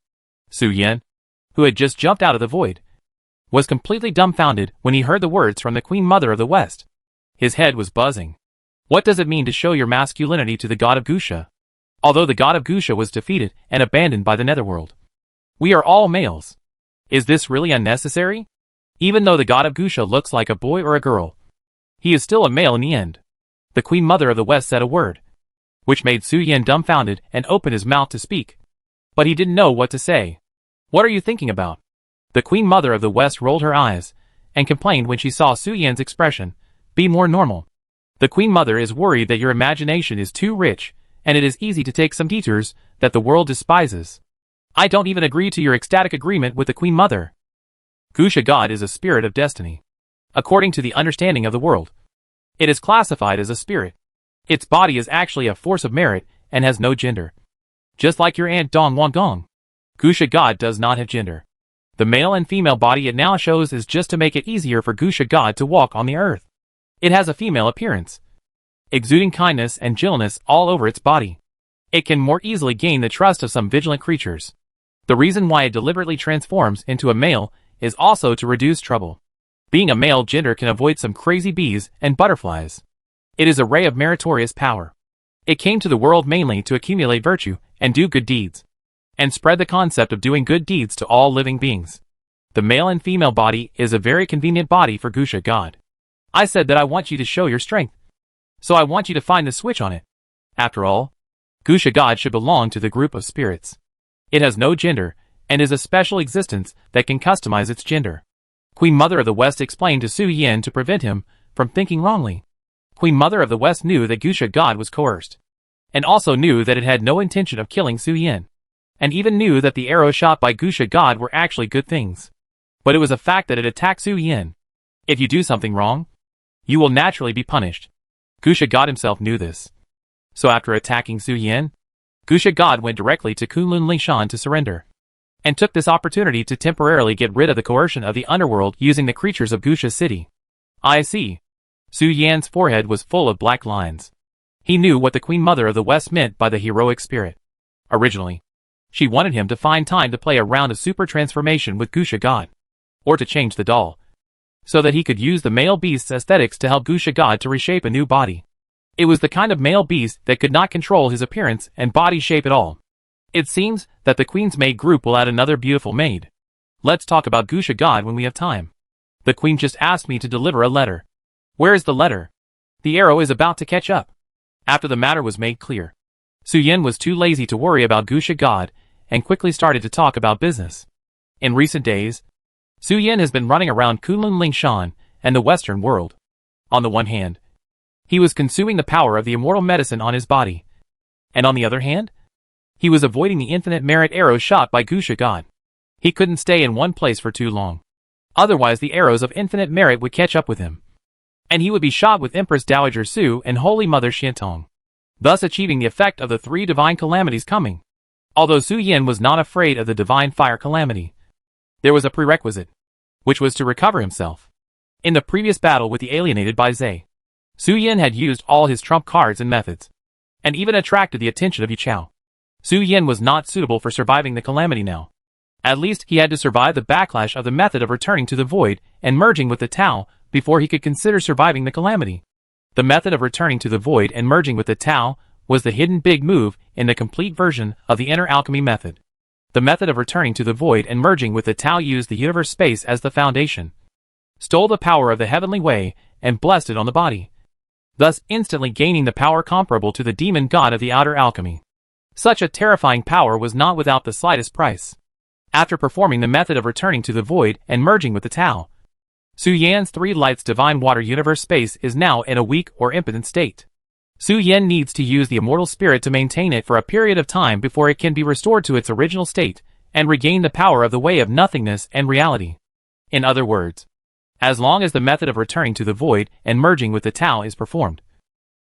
Su Yen, who had just jumped out of the void, was completely dumbfounded when he heard the words from the Queen Mother of the West. His head was buzzing. What does it mean to show your masculinity to the god of Gusha? Although the god of Gusha was defeated and abandoned by the netherworld, we are all males. Is this really unnecessary? Even though the god of Gusha looks like a boy or a girl, he is still a male in the end. The Queen Mother of the West said a word, which made Su Yen dumbfounded and opened his mouth to speak. But he didn't know what to say. What are you thinking about? The Queen Mother of the West rolled her eyes, and complained when she saw Su Yen's expression. Be more normal. The Queen Mother is worried that your imagination is too rich, and it is easy to take some detours that the world despises. I don't even agree to your ecstatic agreement with the Queen Mother. Gusha God is a spirit of destiny. According to the understanding of the world, it is classified as a spirit. Its body is actually a force of merit and has no gender. Just like your aunt Dong Wang Gong, Gusha God does not have gender. The male and female body it now shows is just to make it easier for Gusha God to walk on the earth. It has a female appearance, exuding kindness and gentleness all over its body. It can more easily gain the trust of some vigilant creatures. The reason why it deliberately transforms into a male is also to reduce trouble. Being a male gender can avoid some crazy bees and butterflies. It is a ray of meritorious power. It came to the world mainly to accumulate virtue and do good deeds, and spread the concept of doing good deeds to all living beings. The male and female body is a very convenient body for Gusha God. I said that I want you to show your strength, so I want you to find the switch on it. After all, Gusha God should belong to the group of spirits. It has no gender, and is a special existence that can customize its gender. Queen Mother of the West explained to Su Yen to prevent him from thinking wrongly. Queen Mother of the West knew that Gusha God was coerced, and also knew that it had no intention of killing Su Yen, and even knew that the arrows shot by Gusha God were actually good things. But it was a fact that it attacked Su Yen. If you do something wrong, you will naturally be punished. Gusha God himself knew this. So after attacking Su Yen, Gusha God went directly to Kunlun Lingshan to surrender, and took this opportunity to temporarily get rid of the coercion of the underworld using the creatures of Gusha City. I see. Su Yan's forehead was full of black lines. He knew what the Queen Mother of the West meant by the heroic spirit. Originally, she wanted him to find time to play a round of super transformation with Gusha God, or to change the doll, so that he could use the male beast's aesthetics to help Gusha God to reshape a new body. It was the kind of male beast that could not control his appearance and body shape at all. It seems that the Queen's Maid group will add another beautiful maid. Let's talk about Gusha God when we have time. The queen just asked me to deliver a letter. Where is the letter? The arrow is about to catch up. After the matter was made clear, Su Yin was too lazy to worry about Gusha God and quickly started to talk about business. In recent days, Su Yin has been running around Kunlun Lingshan and the Western world. On the one hand, he was consuming the power of the immortal medicine on his body, and on the other hand, he was avoiding the infinite merit arrows shot by Gusha God. He couldn't stay in one place for too long. Otherwise the arrows of infinite merit would catch up with him, and he would be shot with Empress Dowager Su and Holy Mother Xiantong, thus achieving the effect of the three divine calamities coming. Although Su Yin was not afraid of the divine fire calamity, there was a prerequisite, which was to recover himself. In the previous battle with the alienated by Zhe, Su Yin had used all his trump cards and methods, and even attracted the attention of Yu Chao. Su Yin was not suitable for surviving the calamity now. At least he had to survive the backlash of the method of returning to the void and merging with the Tao before he could consider surviving the calamity. The method of returning to the void and merging with the Tao was the hidden big move in the complete version of the inner alchemy method. The method of returning to the void and merging with the Tao used the universe space as the foundation, stole the power of the heavenly way, and blessed it on the body, thus instantly gaining the power comparable to the demon god of the outer alchemy. Such a terrifying power was not without the slightest price. After performing the method of returning to the void and merging with the Tao, Su Yan's three lights divine water universe space is now in a weak or impotent state. Su Yan needs to use the immortal spirit to maintain it for a period of time before it can be restored to its original state and regain the power of the way of nothingness and reality. In other words, as long as the method of returning to the void and merging with the Tao is performed,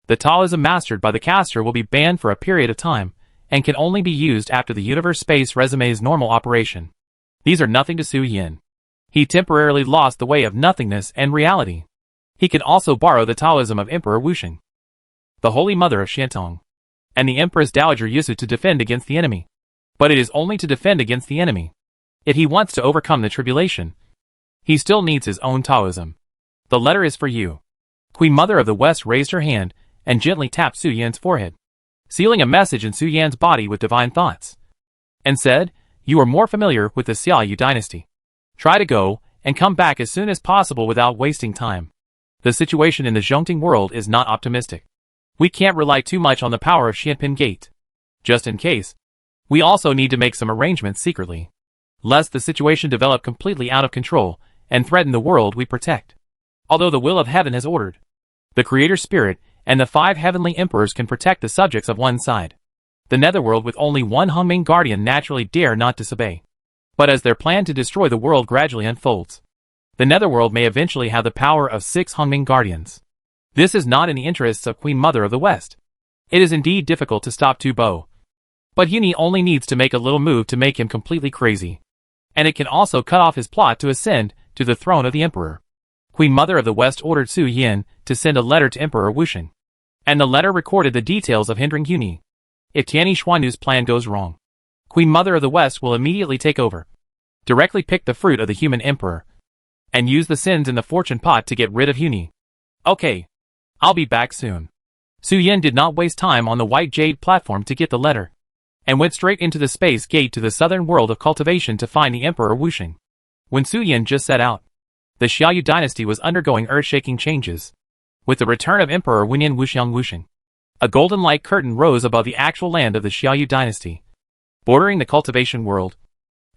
the Taoism mastered by the caster will be banned for a period of time and can only be used after the universe space resumes normal operation. These are nothing to Su Yin. He temporarily lost the way of nothingness and reality. He can also borrow the Taoism of Emperor Wuxing, the Holy Mother of Xiantong, and the Empress Dowager Yusu to defend against the enemy. But it is only to defend against the enemy. If he wants to overcome the tribulation, he still needs his own Taoism. The letter is for you. Queen Mother of the West raised her hand and gently tapped Su Yan's forehead, sealing a message in Su Yan's body with divine thoughts, and said, "You are more familiar with the Xiaoyu dynasty. Try to go and come back as soon as possible without wasting time. The situation in the Zhongting world is not optimistic. We can't rely too much on the power of Xianpin Gate. Just in case, we also need to make some arrangements secretly, lest the situation develop completely out of control and threaten the world we protect. Although the will of heaven has ordered, the Creator Spirit and the 5 heavenly emperors can protect the subjects of one side. The netherworld with only one Hongming guardian naturally dare not disobey. But as their plan to destroy the world gradually unfolds, the netherworld may eventually have the power of 6 Hongming guardians. This is not in the interests of Queen Mother of the West. It is indeed difficult to stop Tu Bo, but Yuni only needs to make a little move to make him completely crazy, and it can also cut off his plot to ascend to the throne of the Emperor. Queen Mother of the West ordered Su Yin to send a letter to Emperor Wuxing, and the letter recorded the details of hindering Yuni. If Tianyi Xuanu's plan goes wrong, Queen Mother of the West will immediately take over, directly pick the fruit of the human emperor, and use the sins in the fortune pot to get rid of Yuni. Okay, I'll be back soon. Su Yin did not waste time on the white jade platform to get the letter, and went straight into the space gate to the southern world of cultivation to find the Emperor Wuxing. When Su Yin just set out, the Xiaoyu dynasty was undergoing earth-shaking changes. With the return of Emperor Wenyan Wuxiang Wuxing, a golden light curtain rose above the actual land of the Xiaoyu dynasty, bordering the cultivation world,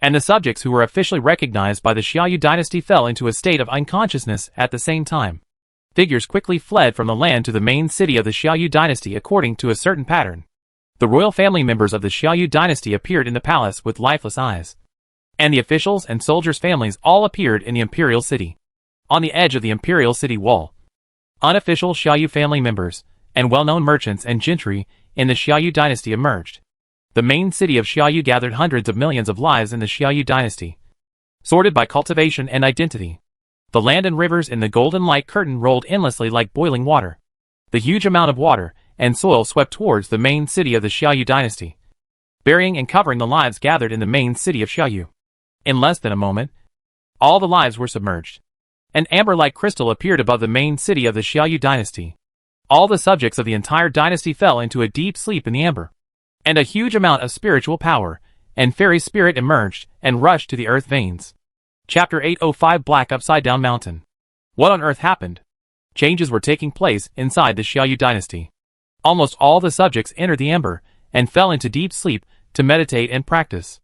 and the subjects who were officially recognized by the Xiaoyu dynasty fell into a state of unconsciousness at the same time. Figures quickly fled from the land to the main city of the Xiaoyu dynasty according to a certain pattern. The royal family members of the Xiaoyu dynasty appeared in the palace with lifeless eyes, and the officials and soldiers' families all appeared in the imperial city. On the edge of the imperial city wall, unofficial Xiaoyu family members and well-known merchants and gentry in the Xiaoyu dynasty emerged. The main city of Xiaoyu gathered hundreds of millions of lives in the Xiaoyu dynasty, sorted by cultivation and identity. The land and rivers in the golden light curtain rolled endlessly like boiling water. The huge amount of water and soil swept towards the main city of the Xiaoyu dynasty, burying and covering the lives gathered in the main city of Xiaoyu. In less than a moment, all the lives were submerged. An amber-like crystal appeared above the main city of the Xiaoyu dynasty. All the subjects of the entire dynasty fell into a deep sleep in the amber, and a huge amount of spiritual power and fairy spirit emerged and rushed to the earth veins. Chapter 805 Black Upside Down Mountain. What on earth happened? Changes were taking place inside the Xiaoyu dynasty. Almost all the subjects entered the Ember and fell into deep sleep to meditate and practice,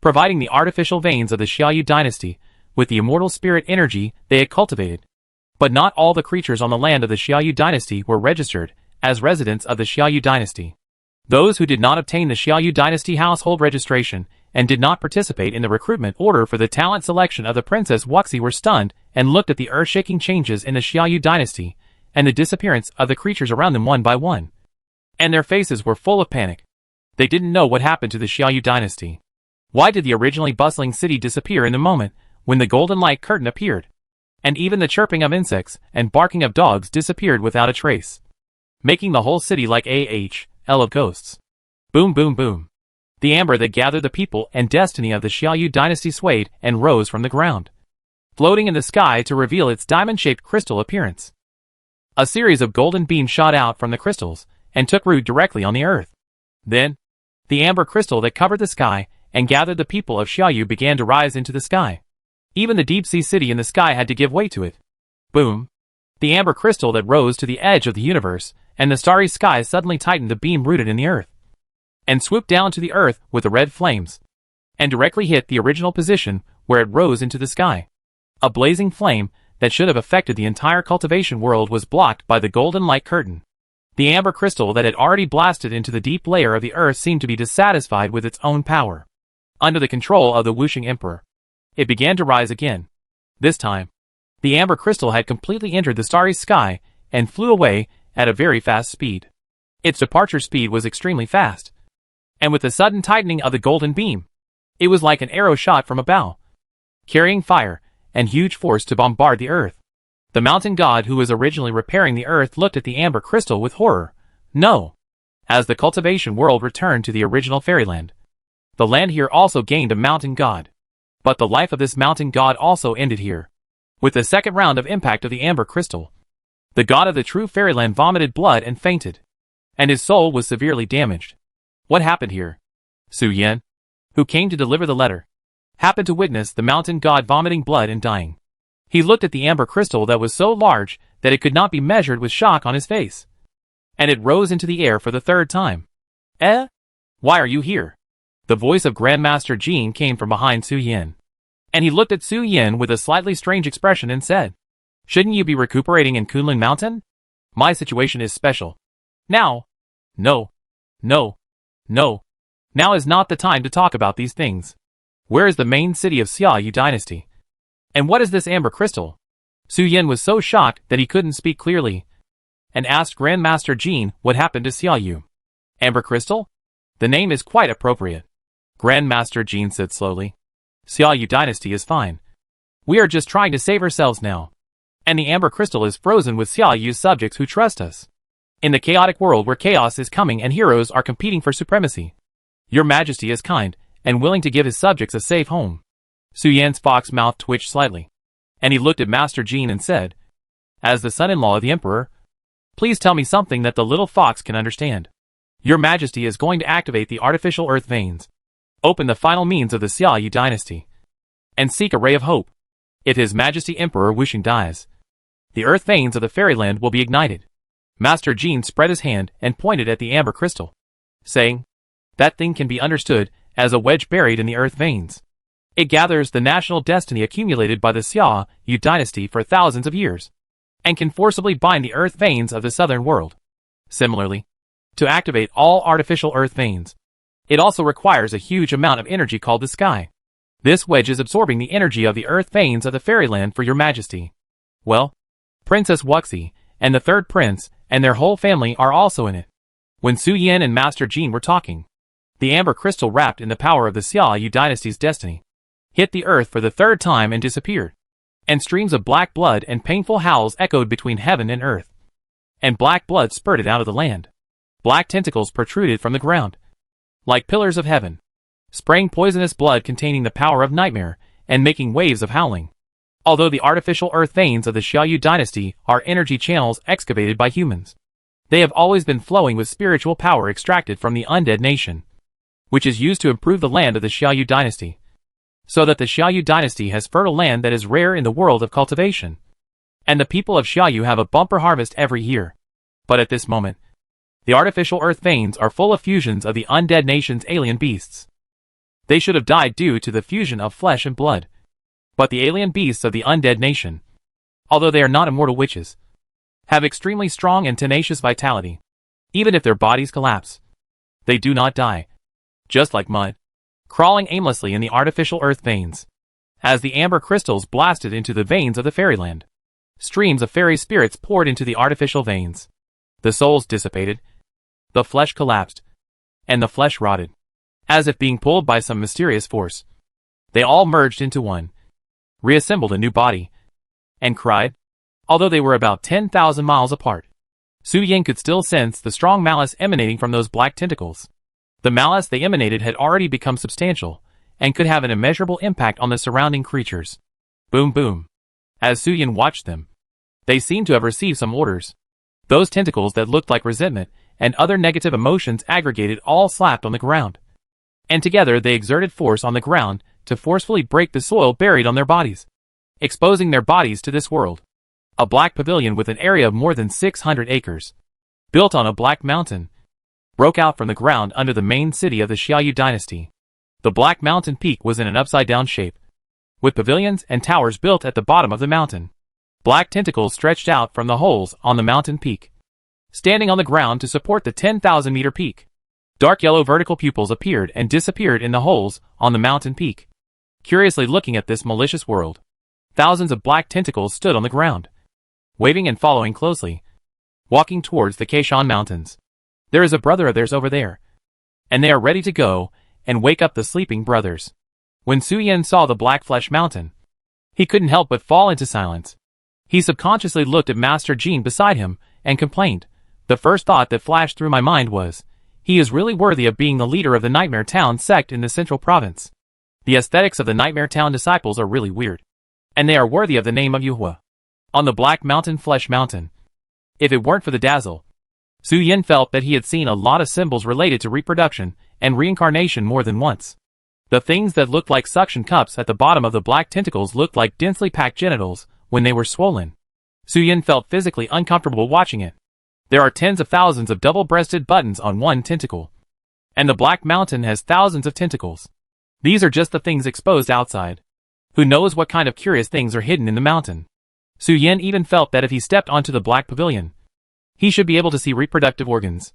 providing the artificial veins of the Xiaoyu dynasty with the immortal spirit energy they had cultivated. But not all the creatures on the land of the Xiaoyu dynasty were registered as residents of the Xiaoyu dynasty. Those who did not obtain the Xiaoyu dynasty household registration and did not participate in the recruitment order for the talent selection of the Princess Wuxi were stunned and looked at the earth-shaking changes in the Xiaoyu dynasty and the disappearance of the creatures around them one by one. And their faces were full of panic. They didn't know what happened to the Xiaoyu dynasty. Why did the originally bustling city disappear in the moment when the golden light curtain appeared? And even the chirping of insects and barking of dogs disappeared without a trace, making the whole city like a hell of ghosts. Boom, boom, boom. The amber that gathered the people and destiny of the Xiaoyu dynasty swayed and rose from the ground, floating in the sky to reveal its diamond-shaped crystal appearance. A series of golden beams shot out from the crystals and took root directly on the earth. Then, the amber crystal that covered the sky and gathered the people of Xiaoyu began to rise into the sky. Even the deep-sea city in the sky had to give way to it. Boom. The amber crystal that rose to the edge of the universe and the starry sky suddenly tightened the beam rooted in the earth, and swooped down to the earth with the red flames, and directly hit the original position where it rose into the sky. A blazing flame that should have affected the entire cultivation world was blocked by the golden light curtain. The amber crystal that had already blasted into the deep layer of the earth seemed to be dissatisfied with its own power. Under the control of the Wuxing Emperor, it began to rise again. This time, the amber crystal had completely entered the starry sky and flew away at a very fast speed. Its departure speed was extremely fast, and with the sudden tightening of the golden beam, it was like an arrow shot from a bow, carrying fire and huge force to bombard the earth. The mountain god who was originally repairing the earth looked at the amber crystal with horror. No! As the cultivation world returned to the original fairyland, the land here also gained a mountain god. But the life of this mountain god also ended here. With the second round of impact of the amber crystal, the god of the true fairyland vomited blood and fainted, and his soul was severely damaged. What happened here? Su Yan, who came to deliver the letter, happened to witness the mountain god vomiting blood and dying. He looked at the amber crystal that was so large that it could not be measured with shock on his face, and it rose into the air for the third time. Why are you here? The voice of Grandmaster Jean came from behind Su Yan, and he looked at Su Yan with a slightly strange expression and said, "Shouldn't you be recuperating in Kunlun Mountain? My situation is special. Now." No. Now is not the time to talk about these things. Where is the main city of Xiaoyu dynasty? And what is this amber crystal? Su Yan was so shocked that he couldn't speak clearly, and asked Grandmaster Jean what happened to Xiaoyu. Amber crystal? The name is quite appropriate. Grandmaster Jean said slowly. Xiaoyu dynasty is fine. We are just trying to save ourselves now. And the amber crystal is frozen with Xiaoyu's subjects who trust us. In the chaotic world where chaos is coming and heroes are competing for supremacy, Your Majesty is kind and willing to give his subjects a safe home. Su Yan's fox mouth twitched slightly, and he looked at Master Jean and said, "As the son-in-law of the Emperor, please tell me something that the little fox can understand. Your Majesty is going to activate the artificial earth veins, open the final means of the Xiaoyu dynasty, and seek a ray of hope. If His Majesty Emperor Wuxing dies, the earth veins of the fairyland will be ignited." Master Jean spread his hand and pointed at the amber crystal, saying, "That thing can be understood as a wedge buried in the earth veins. It gathers the national destiny accumulated by the Xiaoyu dynasty for thousands of years, and can forcibly bind the earth veins of the southern world. Similarly, to activate all artificial earth veins, it also requires a huge amount of energy called the sky. This wedge is absorbing the energy of the earth veins of the fairyland for your Majesty. Well, Princess Wuxi and the third prince and their whole family are also in it." When Su Yan and Master Jean were talking, the amber crystal wrapped in the power of the Xiaoyu dynasty's destiny hit the earth for the third time and disappeared, and streams of black blood and painful howls echoed between heaven and earth, and black blood spurted out of the land. Black tentacles protruded from the ground, like pillars of heaven, spraying poisonous blood containing the power of nightmare and making waves of howling. Although the artificial earth veins of the Xiaoyu dynasty are energy channels excavated by humans, they have always been flowing with spiritual power extracted from the undead nation, which is used to improve the land of the Xiaoyu dynasty. so that the Xiaoyu dynasty has fertile land that is rare in the world of cultivation. And the people of Xiaoyu have a bumper harvest every year. But at this moment, the artificial earth veins are full of fusions of the undead nation's alien beasts. They should have died due to the fusion of flesh and blood. But the alien beasts of the undead nation, although they are not immortal witches, have extremely strong and tenacious vitality. Even if their bodies collapse, they do not die. Just like mud, crawling aimlessly in the artificial earth veins. As the amber crystals blasted into the veins of the fairyland, streams of fairy spirits poured into the artificial veins. The souls dissipated, the flesh collapsed, and the flesh rotted. As if being pulled by some mysterious force, they all merged into one, reassembled a new body, and cried. Although they were about 10,000 miles apart, Su Yin could still sense the strong malice emanating from those black tentacles. The malice they emanated had already become substantial, and could have an immeasurable impact on the surrounding creatures. Boom boom. As Su Yin watched them, they seemed to have received some orders. Those tentacles that looked like resentment and other negative emotions aggregated all slapped on the ground. And together they exerted force on the ground to forcefully break the soil buried on their bodies, exposing their bodies to this world. A black pavilion with an area of more than 600 acres, built on a black mountain, broke out from the ground under the main city of the Xiaoyu dynasty. The black mountain peak was in an upside-down shape, with pavilions and towers built at the bottom of the mountain. Black tentacles stretched out from the holes on the mountain peak, standing on the ground to support the 10,000-meter peak. Dark yellow vertical pupils appeared and disappeared in the holes on the mountain peak. Curiously looking at this malicious world, thousands of black tentacles stood on the ground, waving and following closely, walking towards the Keishan Mountains. There is a brother of theirs over there, and they are ready to go and wake up the sleeping brothers. When Su Yin saw the Black Flesh Mountain, he couldn't help but fall into silence. He subconsciously looked at Master Jean beside him and complained. The first thought that flashed through my mind was, he is really worthy of being the leader of the Nightmare Town sect in the Central Province. The aesthetics of the Nightmare Town disciples are really weird, and they are worthy of the name of Yuhua. On the Black Mountain Flesh Mountain, if it weren't for the dazzle, Su Yin felt that he had seen a lot of symbols related to reproduction and reincarnation more than once. The things that looked like suction cups at the bottom of the black tentacles looked like densely packed genitals when they were swollen. Su Yin felt physically uncomfortable watching it. There are tens of thousands of double-breasted buttons on one tentacle, and the Black Mountain has thousands of tentacles. These are just the things exposed outside. Who knows what kind of curious things are hidden in the mountain? Su Yin even felt that if he stepped onto the Black Pavilion, he should be able to see reproductive organs.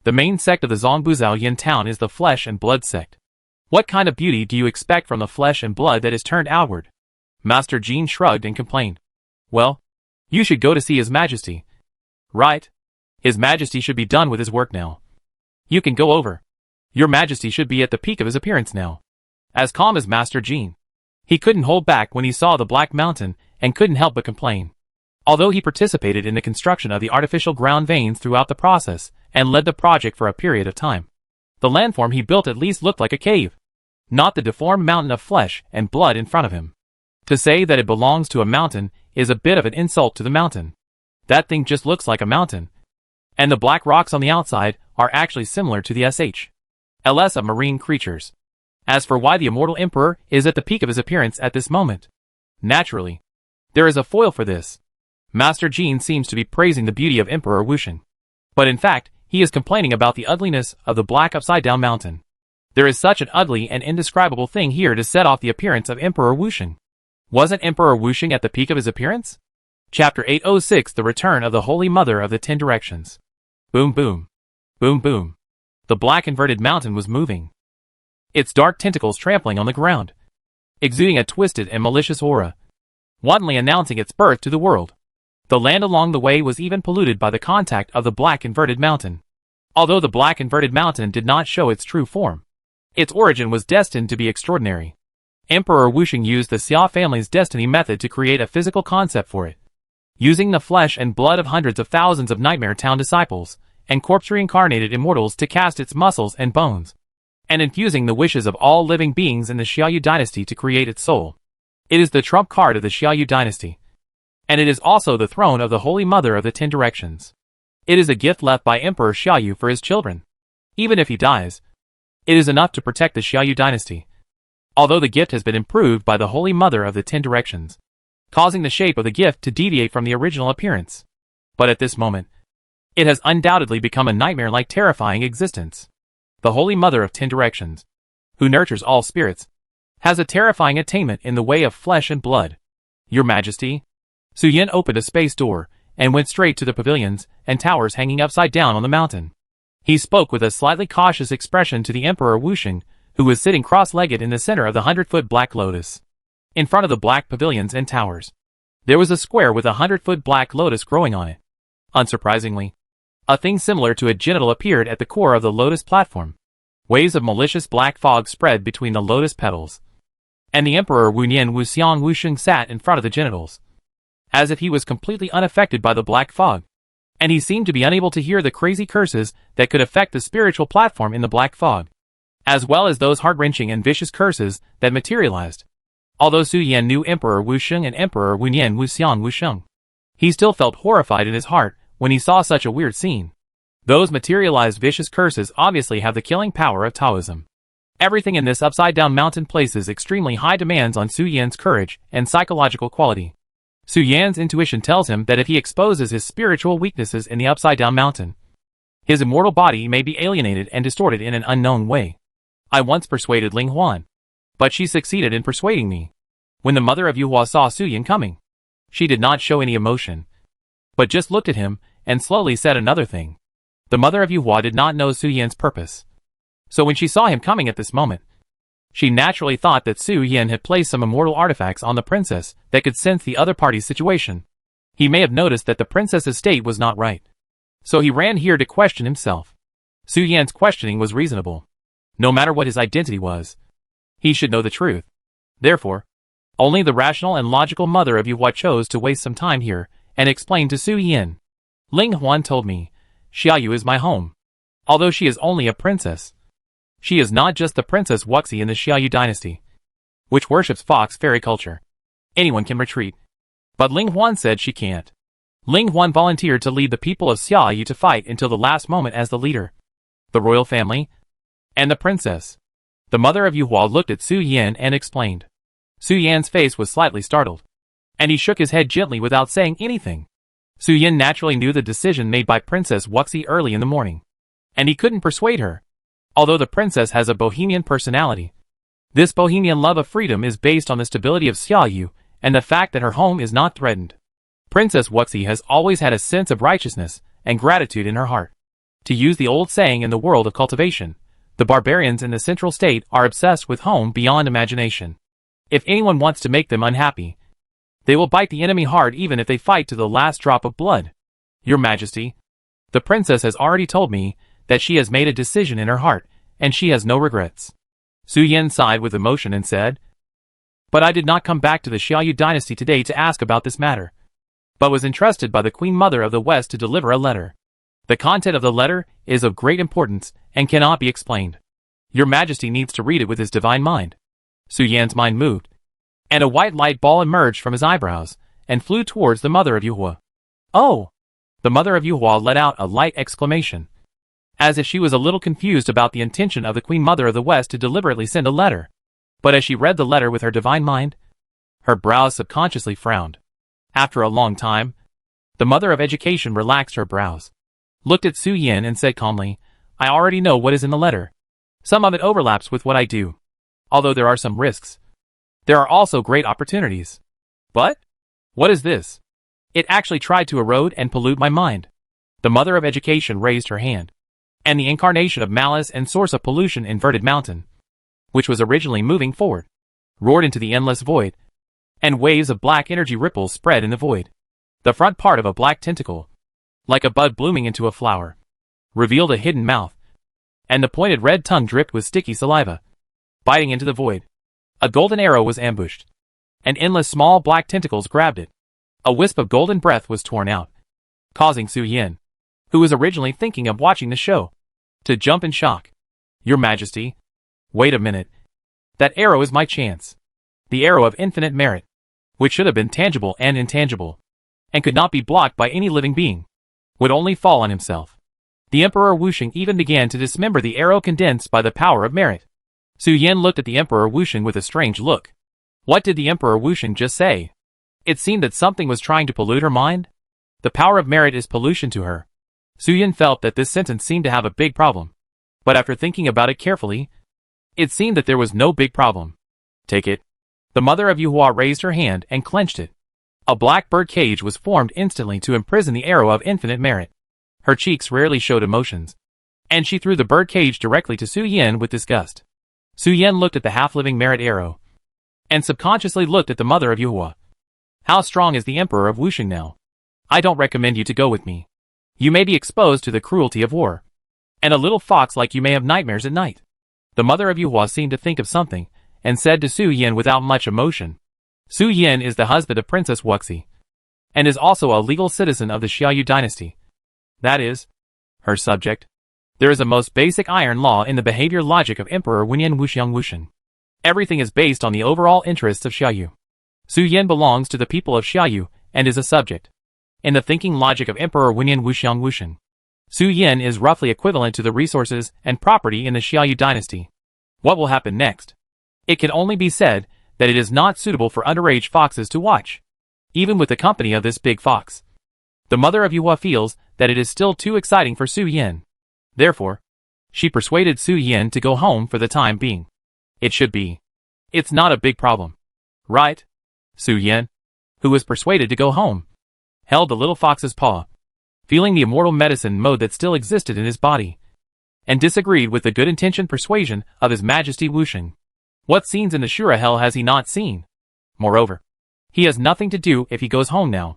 The main sect of the Zongbuzhou Yin town is the Flesh and Blood sect. What kind of beauty do you expect from the flesh and blood that is turned outward? Master Jean shrugged and complained. Well, you should go to see His Majesty. Right. His Majesty should be done with his work now. You can go over. Your Majesty should be at the peak of his appearance now. As calm as Master Jean. He couldn't hold back when he saw the Black Mountain and couldn't help but complain. Although he participated in the construction of the artificial ground veins throughout the process and led the project for a period of time, the landform he built at least looked like a cave, not the deformed mountain of flesh and blood in front of him. To say that it belongs to a mountain is a bit of an insult to the mountain. That thing just looks like a mountain. And the black rocks on the outside are actually similar to the SHLs of marine creatures. As for why the immortal emperor is at the peak of his appearance at this moment, naturally, there is a foil for this. Master Jean seems to be praising the beauty of Emperor Wuxing, but in fact, he is complaining about the ugliness of the black upside-down mountain. There is such an ugly and indescribable thing here to set off the appearance of Emperor Wuxing. Wasn't Emperor Wuxing at the peak of his appearance? Chapter 806 The Return of the Holy Mother of the Ten Directions. Boom boom. Boom boom. The black inverted mountain was moving, its dark tentacles trampling on the ground, exuding a twisted and malicious aura, wantonly announcing its birth to the world. The land along the way was even polluted by the contact of the black inverted mountain. Although the black inverted mountain did not show its true form, its origin was destined to be extraordinary. Emperor Wuxing used the Xia family's destiny method to create a physical concept for it, using the flesh and blood of hundreds of thousands of Nightmare Town disciples and corpse-reincarnated immortals to cast its muscles and bones, and infusing the wishes of all living beings in the Xiaoyu dynasty to create its soul. It is the trump card of the Xiaoyu dynasty, and it is also the throne of the Holy Mother of the Ten Directions. It is a gift left by Emperor Xiaoyu for his children. Even if he dies, it is enough to protect the Xiaoyu dynasty. although the gift has been improved by the Holy Mother of the 10 Directions, causing the shape of the gift to deviate from the original appearance. But at this moment, it has undoubtedly become a nightmare-like terrifying existence. The Holy Mother of 10 Directions, who nurtures all spirits, has a terrifying attainment in the way of flesh and blood. Your Majesty. Su Yin opened a space door and went straight to the pavilions and towers hanging upside down on the mountain. He spoke with a slightly cautious expression to the Emperor Wusheng, who was sitting cross-legged in the center of the 100-foot black lotus. In front of the black pavilions and towers, there was a square with a 100-foot black lotus growing on it. Unsurprisingly, a thing similar to a genital appeared at the core of the lotus platform. Waves of malicious black fog spread between the lotus petals, and the Emperor Wunyan Wuxiang Wusheng sat in front of the genitals, as if he was completely unaffected by the black fog, and he seemed to be unable to hear the crazy curses that could affect the spiritual platform in the black fog, as well as those heart-wrenching and vicious curses that materialized. Although Su Yan knew Emperor Wusheng and Emperor Wunyan Wuxiang Wusheng, he still felt horrified in his heart when he saw such a weird scene. Those materialized vicious curses obviously have the killing power of Taoism. Everything in this upside-down mountain places extremely high demands on Su Yan's courage and psychological quality. Su Yan's intuition tells him that if he exposes his spiritual weaknesses in the upside-down mountain, his immortal body may be alienated and distorted in an unknown way. I once persuaded Ling Huan, but she succeeded in persuading me. When the mother of Yuhua saw Su Yan coming, she did not show any emotion, but just looked at him and slowly said another thing. The mother of Yuhua did not know Su Yan's purpose, so when she saw him coming at this moment, she naturally thought that Su Yan had placed some immortal artifacts on the princess that could sense the other party's situation. He may have noticed that the princess's state was not right, so he ran here to question himself. Su Yan's questioning was reasonable. No matter what his identity was, he should know the truth. Therefore, only the rational and logical mother of Yuhua chose to waste some time here and explain to Su Yan. Ling Huan told me, Xiaoyu is my home. Although she is only a princess, she is not just the Princess Wuxi in the Xiaoyu dynasty, which worships fox fairy culture. Anyone can retreat. But Ling Huan said she can't. Ling Huan volunteered to lead the people of Xiaoyu to fight until the last moment as the leader. The royal family, and the princess. The mother of Yuhua looked at Su Yan and explained. Su Yan's face was slightly startled, and he shook his head gently without saying anything. Su Yan naturally knew the decision made by Princess Wuxi early in the morning, and he couldn't persuade her. Although the princess has a bohemian personality, this bohemian love of freedom is based on the stability of Xiaoyu and the fact that her home is not threatened. Princess Wuxi has always had a sense of righteousness and gratitude in her heart. To use the old saying in the world of cultivation, the barbarians in the central state are obsessed with home beyond imagination. If anyone wants to make them unhappy, they will bite the enemy hard even if they fight to the last drop of blood. Your Majesty, the princess has already told me that she has made a decision in her heart, and she has no regrets. Su Yan sighed with emotion and said, But I did not come back to the Xiaoyu dynasty today to ask about this matter, but was entrusted by the Queen Mother of the West to deliver a letter. The content of the letter is of great importance and cannot be explained. Your Majesty needs to read it with his divine mind. Su Yan's mind moved, and a white light ball emerged from his eyebrows and flew towards the mother of Yuhua. Oh! The mother of Yuhua let out a light exclamation, as if she was a little confused about the intention of the Queen Mother of the West to deliberately send a letter. But as she read the letter with her divine mind, her brows subconsciously frowned. After a long time, the Mother of Education relaxed her brows, looked at Su Yan and said calmly, I already know what is in the letter. Some of it overlaps with what I do. Although there are some risks, there are also great opportunities. But? What is this? It actually tried to erode and pollute my mind. The Mother of Education raised her hand, and the incarnation of malice and source of pollution inverted mountain, which was originally moving forward, roared into the endless void, and waves of black energy ripples spread in the void. The front part of a black tentacle, like a bud blooming into a flower, revealed a hidden mouth, and the pointed red tongue dripped with sticky saliva, biting into the void. A golden arrow was ambushed, and endless small black tentacles grabbed it. A wisp of golden breath was torn out, causing Su Yan, who was originally thinking of watching the show, to jump in shock. Your Majesty, wait a minute. That arrow is my chance. The arrow of infinite merit, which should have been tangible and intangible, and could not be blocked by any living being, would only fall on himself. The Emperor Wusheng even began to dismember the arrow condensed by the power of merit. Su Yan looked at the Emperor Wusheng with a strange look. What did the Emperor Wusheng just say? It seemed that something was trying to pollute her mind. The power of merit is pollution to her. Su Yan felt that this sentence seemed to have a big problem. But after thinking about it carefully, it seemed that there was no big problem. Take it. The mother of Yuhua raised her hand and clenched it. A black bird cage was formed instantly to imprison the arrow of infinite merit. Her cheeks rarely showed emotions, and she threw the bird cage directly to Su Yan with disgust. Su Yan looked at the half-living merit arrow, and subconsciously looked at the mother of Yuhua. How strong is the Emperor of Wusheng now? I don't recommend you to go with me. You may be exposed to the cruelty of war, and a little fox like you may have nightmares at night. The mother of Yuhua seemed to think of something, and said to Su Yan without much emotion. Su Yan is the husband of Princess Wuxi, and is also a legal citizen of the Xiaoyu dynasty. That is, her subject. There is a most basic iron law in the behavior logic of Emperor Wenyan Wuxiang Wusheng. Everything is based on the overall interests of Xiaoyu. Su Yan belongs to the people of Xiaoyu, and is a subject. In the thinking logic of Emperor Wenyan Wuxiang Wusheng, Su Yan is roughly equivalent to the resources and property in the Xiaoyu dynasty. What will happen next? It can only be said that it is not suitable for underage foxes to watch, even with the company of this big fox. The mother of Yuhua feels that it is still too exciting for Su Yan. Therefore, she persuaded Su Yan to go home for the time being. It should be. It's not a big problem. Right? Su Yan, who was persuaded to go home, held the little fox's paw, feeling the immortal medicine mode that still existed in his body, and disagreed with the good-intentioned persuasion of His Majesty Wusheng. What scenes in the Shura Hell has he not seen? Moreover, he has nothing to do if he goes home now.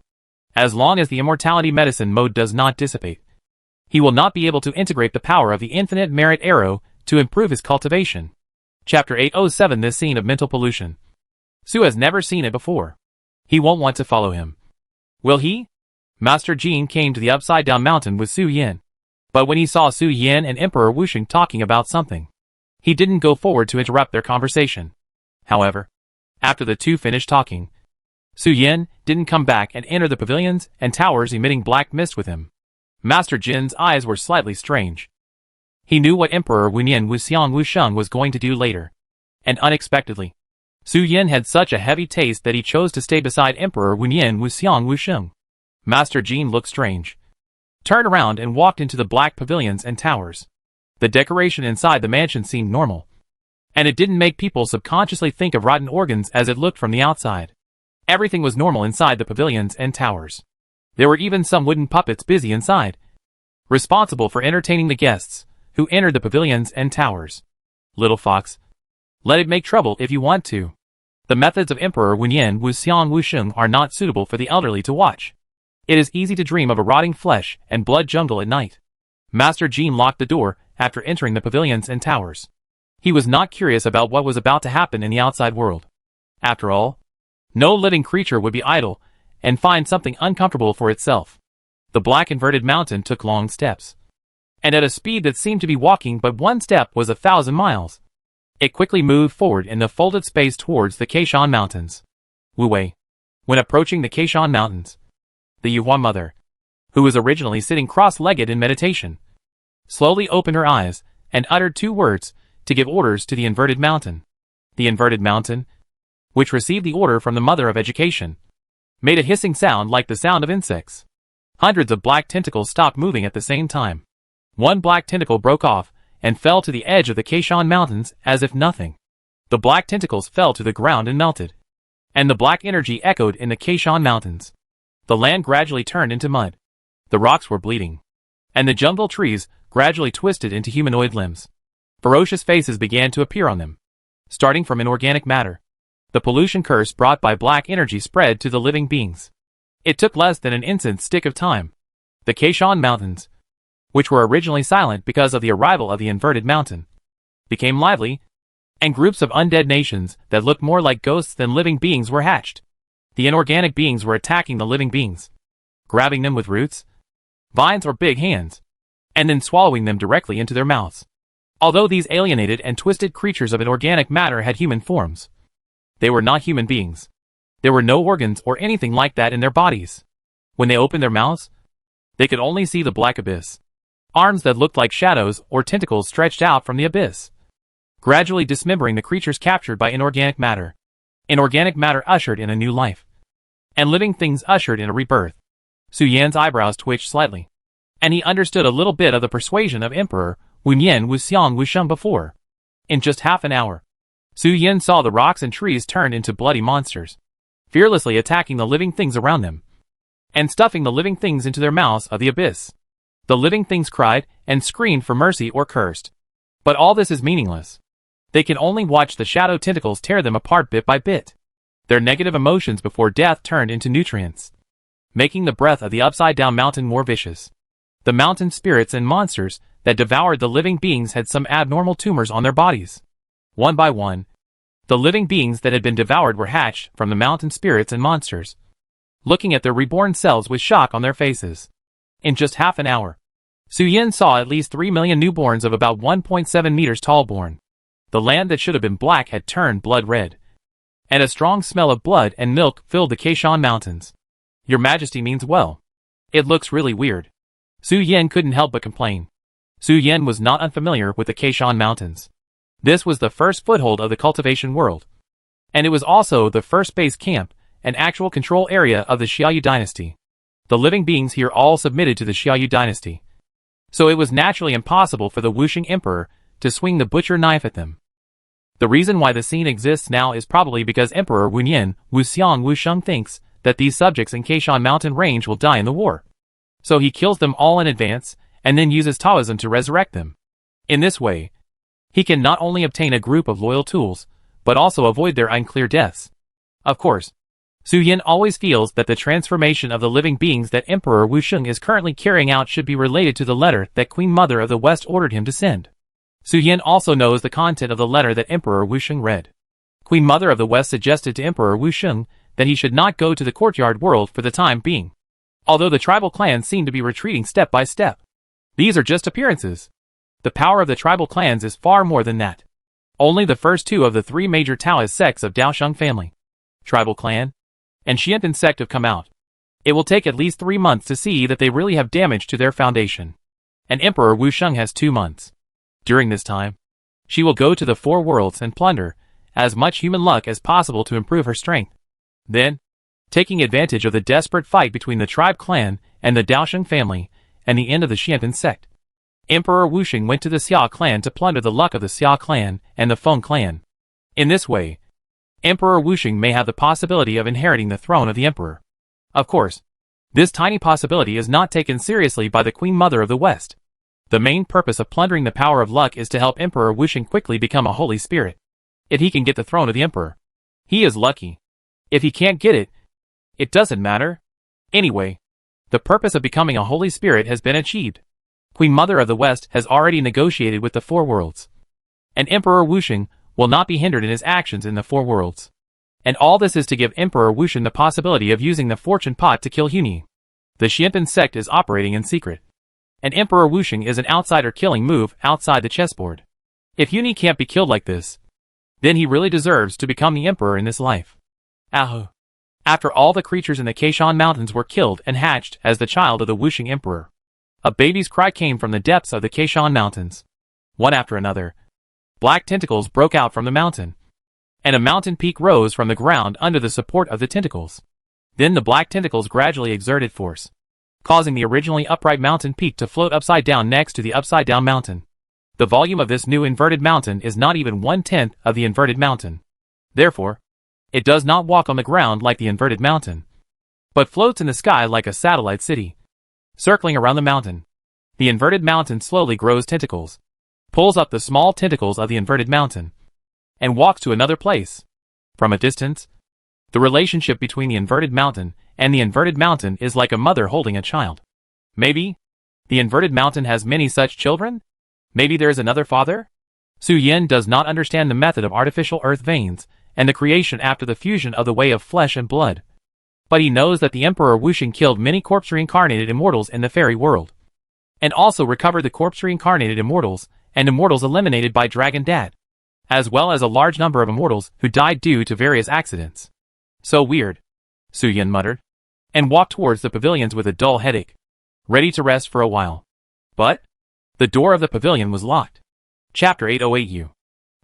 As long as the immortality medicine mode does not dissipate, he will not be able to integrate the power of the infinite merit arrow to improve his cultivation. Chapter 807. This scene of mental pollution. Su has never seen it before. He won't want to follow him. Will he? Master Jin came to the upside-down mountain with Su Yan. But when he saw Su Yan and Emperor Wusheng talking about something, he didn't go forward to interrupt their conversation. However, after the two finished talking, Su Yan didn't come back and enter the pavilions and towers emitting black mist with him. Master Jin's eyes were slightly strange. He knew what Emperor Wenyan Wuxiang Wusheng was going to do later. And unexpectedly, Su Yan had such a heavy taste that he chose to stay beside Emperor Wenyan Wuxiang Wusheng. Master Jin looked strange, turned around and walked into the black pavilions and towers. The decoration inside the mansion seemed normal, and it didn't make people subconsciously think of rotten organs as it looked from the outside. Everything was normal inside the pavilions and towers. There were even some wooden puppets busy inside, responsible for entertaining the guests who entered the pavilions and towers. Little fox, let it make trouble if you want to. The methods of Emperor Wenyan Wuxiang Wusheng are not suitable for the elderly to watch. It is easy to dream of a rotting flesh and blood jungle at night. Master Jin locked the door after entering the pavilions and towers. He was not curious about what was about to happen in the outside world. After all, no living creature would be idle and find something uncomfortable for itself. The black inverted mountain took long steps, and at a speed that seemed to be walking, but one step was 1,000 miles. It quickly moved forward in the folded space towards the Keishan Mountains. Wu Wei. When approaching the Keishan Mountains, the Yuhua mother, who was originally sitting cross-legged in meditation, slowly opened her eyes and uttered 2 words to give orders to the inverted mountain. The inverted mountain, which received the order from the mother of education, made a hissing sound like the sound of insects. Hundreds of black tentacles stopped moving at the same time. One black tentacle broke off and fell to the edge of the Keishan Mountains as if nothing. The black tentacles fell to the ground and melted, and the black energy echoed in the Keishan Mountains. The land gradually turned into mud. The rocks were bleeding, and the jungle trees gradually twisted into humanoid limbs. Ferocious faces began to appear on them, starting from inorganic matter. The pollution curse brought by black energy spread to the living beings. It took less than an instant stick of time. The Keishan Mountains, which were originally silent because of the arrival of the inverted mountain, became lively, and groups of undead nations that looked more like ghosts than living beings were hatched. The inorganic beings were attacking the living beings, grabbing them with roots, vines or big hands, and then swallowing them directly into their mouths. Although these alienated and twisted creatures of inorganic matter had human forms, they were not human beings. There were no organs or anything like that in their bodies. When they opened their mouths, they could only see the black abyss. Arms that looked like shadows or tentacles stretched out from the abyss. gradually dismembering the creatures captured by inorganic matter. Inorganic matter ushered in a new life, and living things ushered in a rebirth. Su Yan's eyebrows twitched slightly, and he understood a little bit of the persuasion of Emperor Wu Yan Wuxiang Wusheng before. In just half an hour, Su Yan saw the rocks and trees turned into bloody monsters, fearlessly attacking the living things around them, and stuffing the living things into their mouths of the abyss. The living things cried and screamed for mercy or cursed. But all this is meaningless. They can only watch the shadow tentacles tear them apart bit by bit. Their negative emotions before death turned into nutrients, making the breath of the upside-down mountain more vicious. The mountain spirits and monsters that devoured the living beings had some abnormal tumors on their bodies. One by one, the living beings that had been devoured were hatched from the mountain spirits and monsters, looking at their reborn selves with shock on their faces. In just half an hour, Su Yan saw at least 3 million newborns of about 1.7 meters tall born. The land that should have been black had turned blood red, and a strong smell of blood and milk filled the Kaishan Mountains. Your Majesty means well. It looks really weird. Su Yan couldn't help but complain. Su Yan was not unfamiliar with the Kaishan Mountains. This was the first foothold of the cultivation world, and it was also the first base camp and actual control area of the Xiaoyu dynasty. The living beings here all submitted to the Xiaoyu dynasty, so it was naturally impossible for the Wuxing Emperor to swing the butcher knife at them. The reason why the scene exists now is probably because Emperor Wunyan Wuxiang Wusheng thinks that these subjects in Kaishan Mountain Range will die in the war. So he kills them all in advance, and then uses Taoism to resurrect them. In this way, he can not only obtain a group of loyal tools, but also avoid their unclear deaths. Of course, Su Yan always feels that the transformation of the living beings that Emperor Wusheng is currently carrying out should be related to the letter that Queen Mother of the West ordered him to send. Su Yan also knows the content of the letter that Emperor Wusheng read. Queen Mother of the West suggested to Emperor Wusheng that he should not go to the courtyard world for the time being, although the tribal clans seem to be retreating step by step. These are just appearances. The power of the tribal clans is far more than that. Only the first two of the three major Taoist sects of Daosheng family, tribal clan, and Xiantan sect have come out. It will take at least 3 months to see that they really have damaged to their foundation. And Emperor Wusheng has 2 months. During this time, she will go to the 4 worlds and plunder as much human luck as possible to improve her strength. Then, taking advantage of the desperate fight between the tribe clan and the Daosheng family and the end of the Xiantan sect, Emperor Wusheng went to the Xia clan to plunder the luck of the Xia clan and the Feng clan. In this way, Emperor Wusheng may have the possibility of inheriting the throne of the emperor. Of course, this tiny possibility is not taken seriously by the Queen Mother of the West. The main purpose of plundering the power of luck is to help Emperor Wusheng quickly become a holy spirit. If he can get the throne of the emperor, he is lucky. If he can't get it, it doesn't matter. Anyway, the purpose of becoming a holy spirit has been achieved. Queen Mother of the West has already negotiated with the 4 worlds, and Emperor Wusheng will not be hindered in his actions in the 4 worlds. And all this is to give Emperor Wusheng the possibility of using the fortune pot to kill Huni. The Xiantan sect is operating in secret, and Emperor Wusheng is an outsider killing move outside the chessboard. If Huni can't be killed like this, then he really deserves to become the emperor in this life. Ahu. After all the creatures in the Kaishan Mountains were killed and hatched as the child of the Wuxing Emperor, a baby's cry came from the depths of the Kaishan Mountains. One after another, black tentacles broke out from the mountain, and a mountain peak rose from the ground under the support of the tentacles. Then the black tentacles gradually exerted force, causing the originally upright mountain peak to float upside down next to the upside-down mountain. The volume of this new inverted mountain is not even 1/10 of the inverted mountain. Therefore, it does not walk on the ground like the inverted mountain, but floats in the sky like a satellite city, circling around the mountain. The inverted mountain slowly grows tentacles, pulls up the small tentacles of the inverted mountain, and walks to another place. From a distance, the relationship between the inverted mountain and the inverted mountain is like a mother holding a child. Maybe the inverted mountain has many such children? Maybe there is another father? Su Yan does not understand the method of artificial earth veins and the creation after the fusion of the way of flesh and blood. But he knows that the Emperor Wuxing killed many corpse-reincarnated immortals in the fairy world, and also recovered the corpse-reincarnated immortals and immortals eliminated by Dragon Dad, as well as a large number of immortals who died due to various accidents. So weird, Su Yan muttered, and walked towards the pavilions with a dull headache, ready to rest for a while. But the door of the pavilion was locked. Chapter 808U.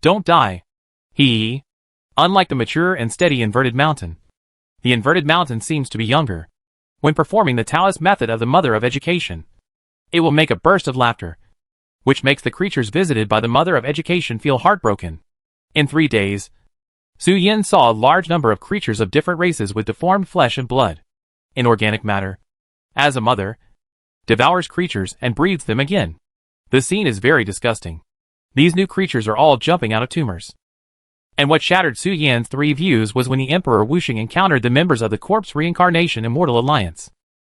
Don't die. Hee. Unlike the mature and steady inverted mountain, the inverted mountain seems to be younger. When performing the Taoist method of the mother of education, it will make a burst of laughter, which makes the creatures visited by the mother of education feel heartbroken. In 3 days, Su Yin saw a large number of creatures of different races with deformed flesh and blood. Inorganic matter, as a mother, devours creatures and breeds them again. The scene is very disgusting. These new creatures are all jumping out of tumors. And what shattered Su Yan's 3 views was when the Emperor Wuxing encountered the members of the Corpse Reincarnation Immortal Alliance.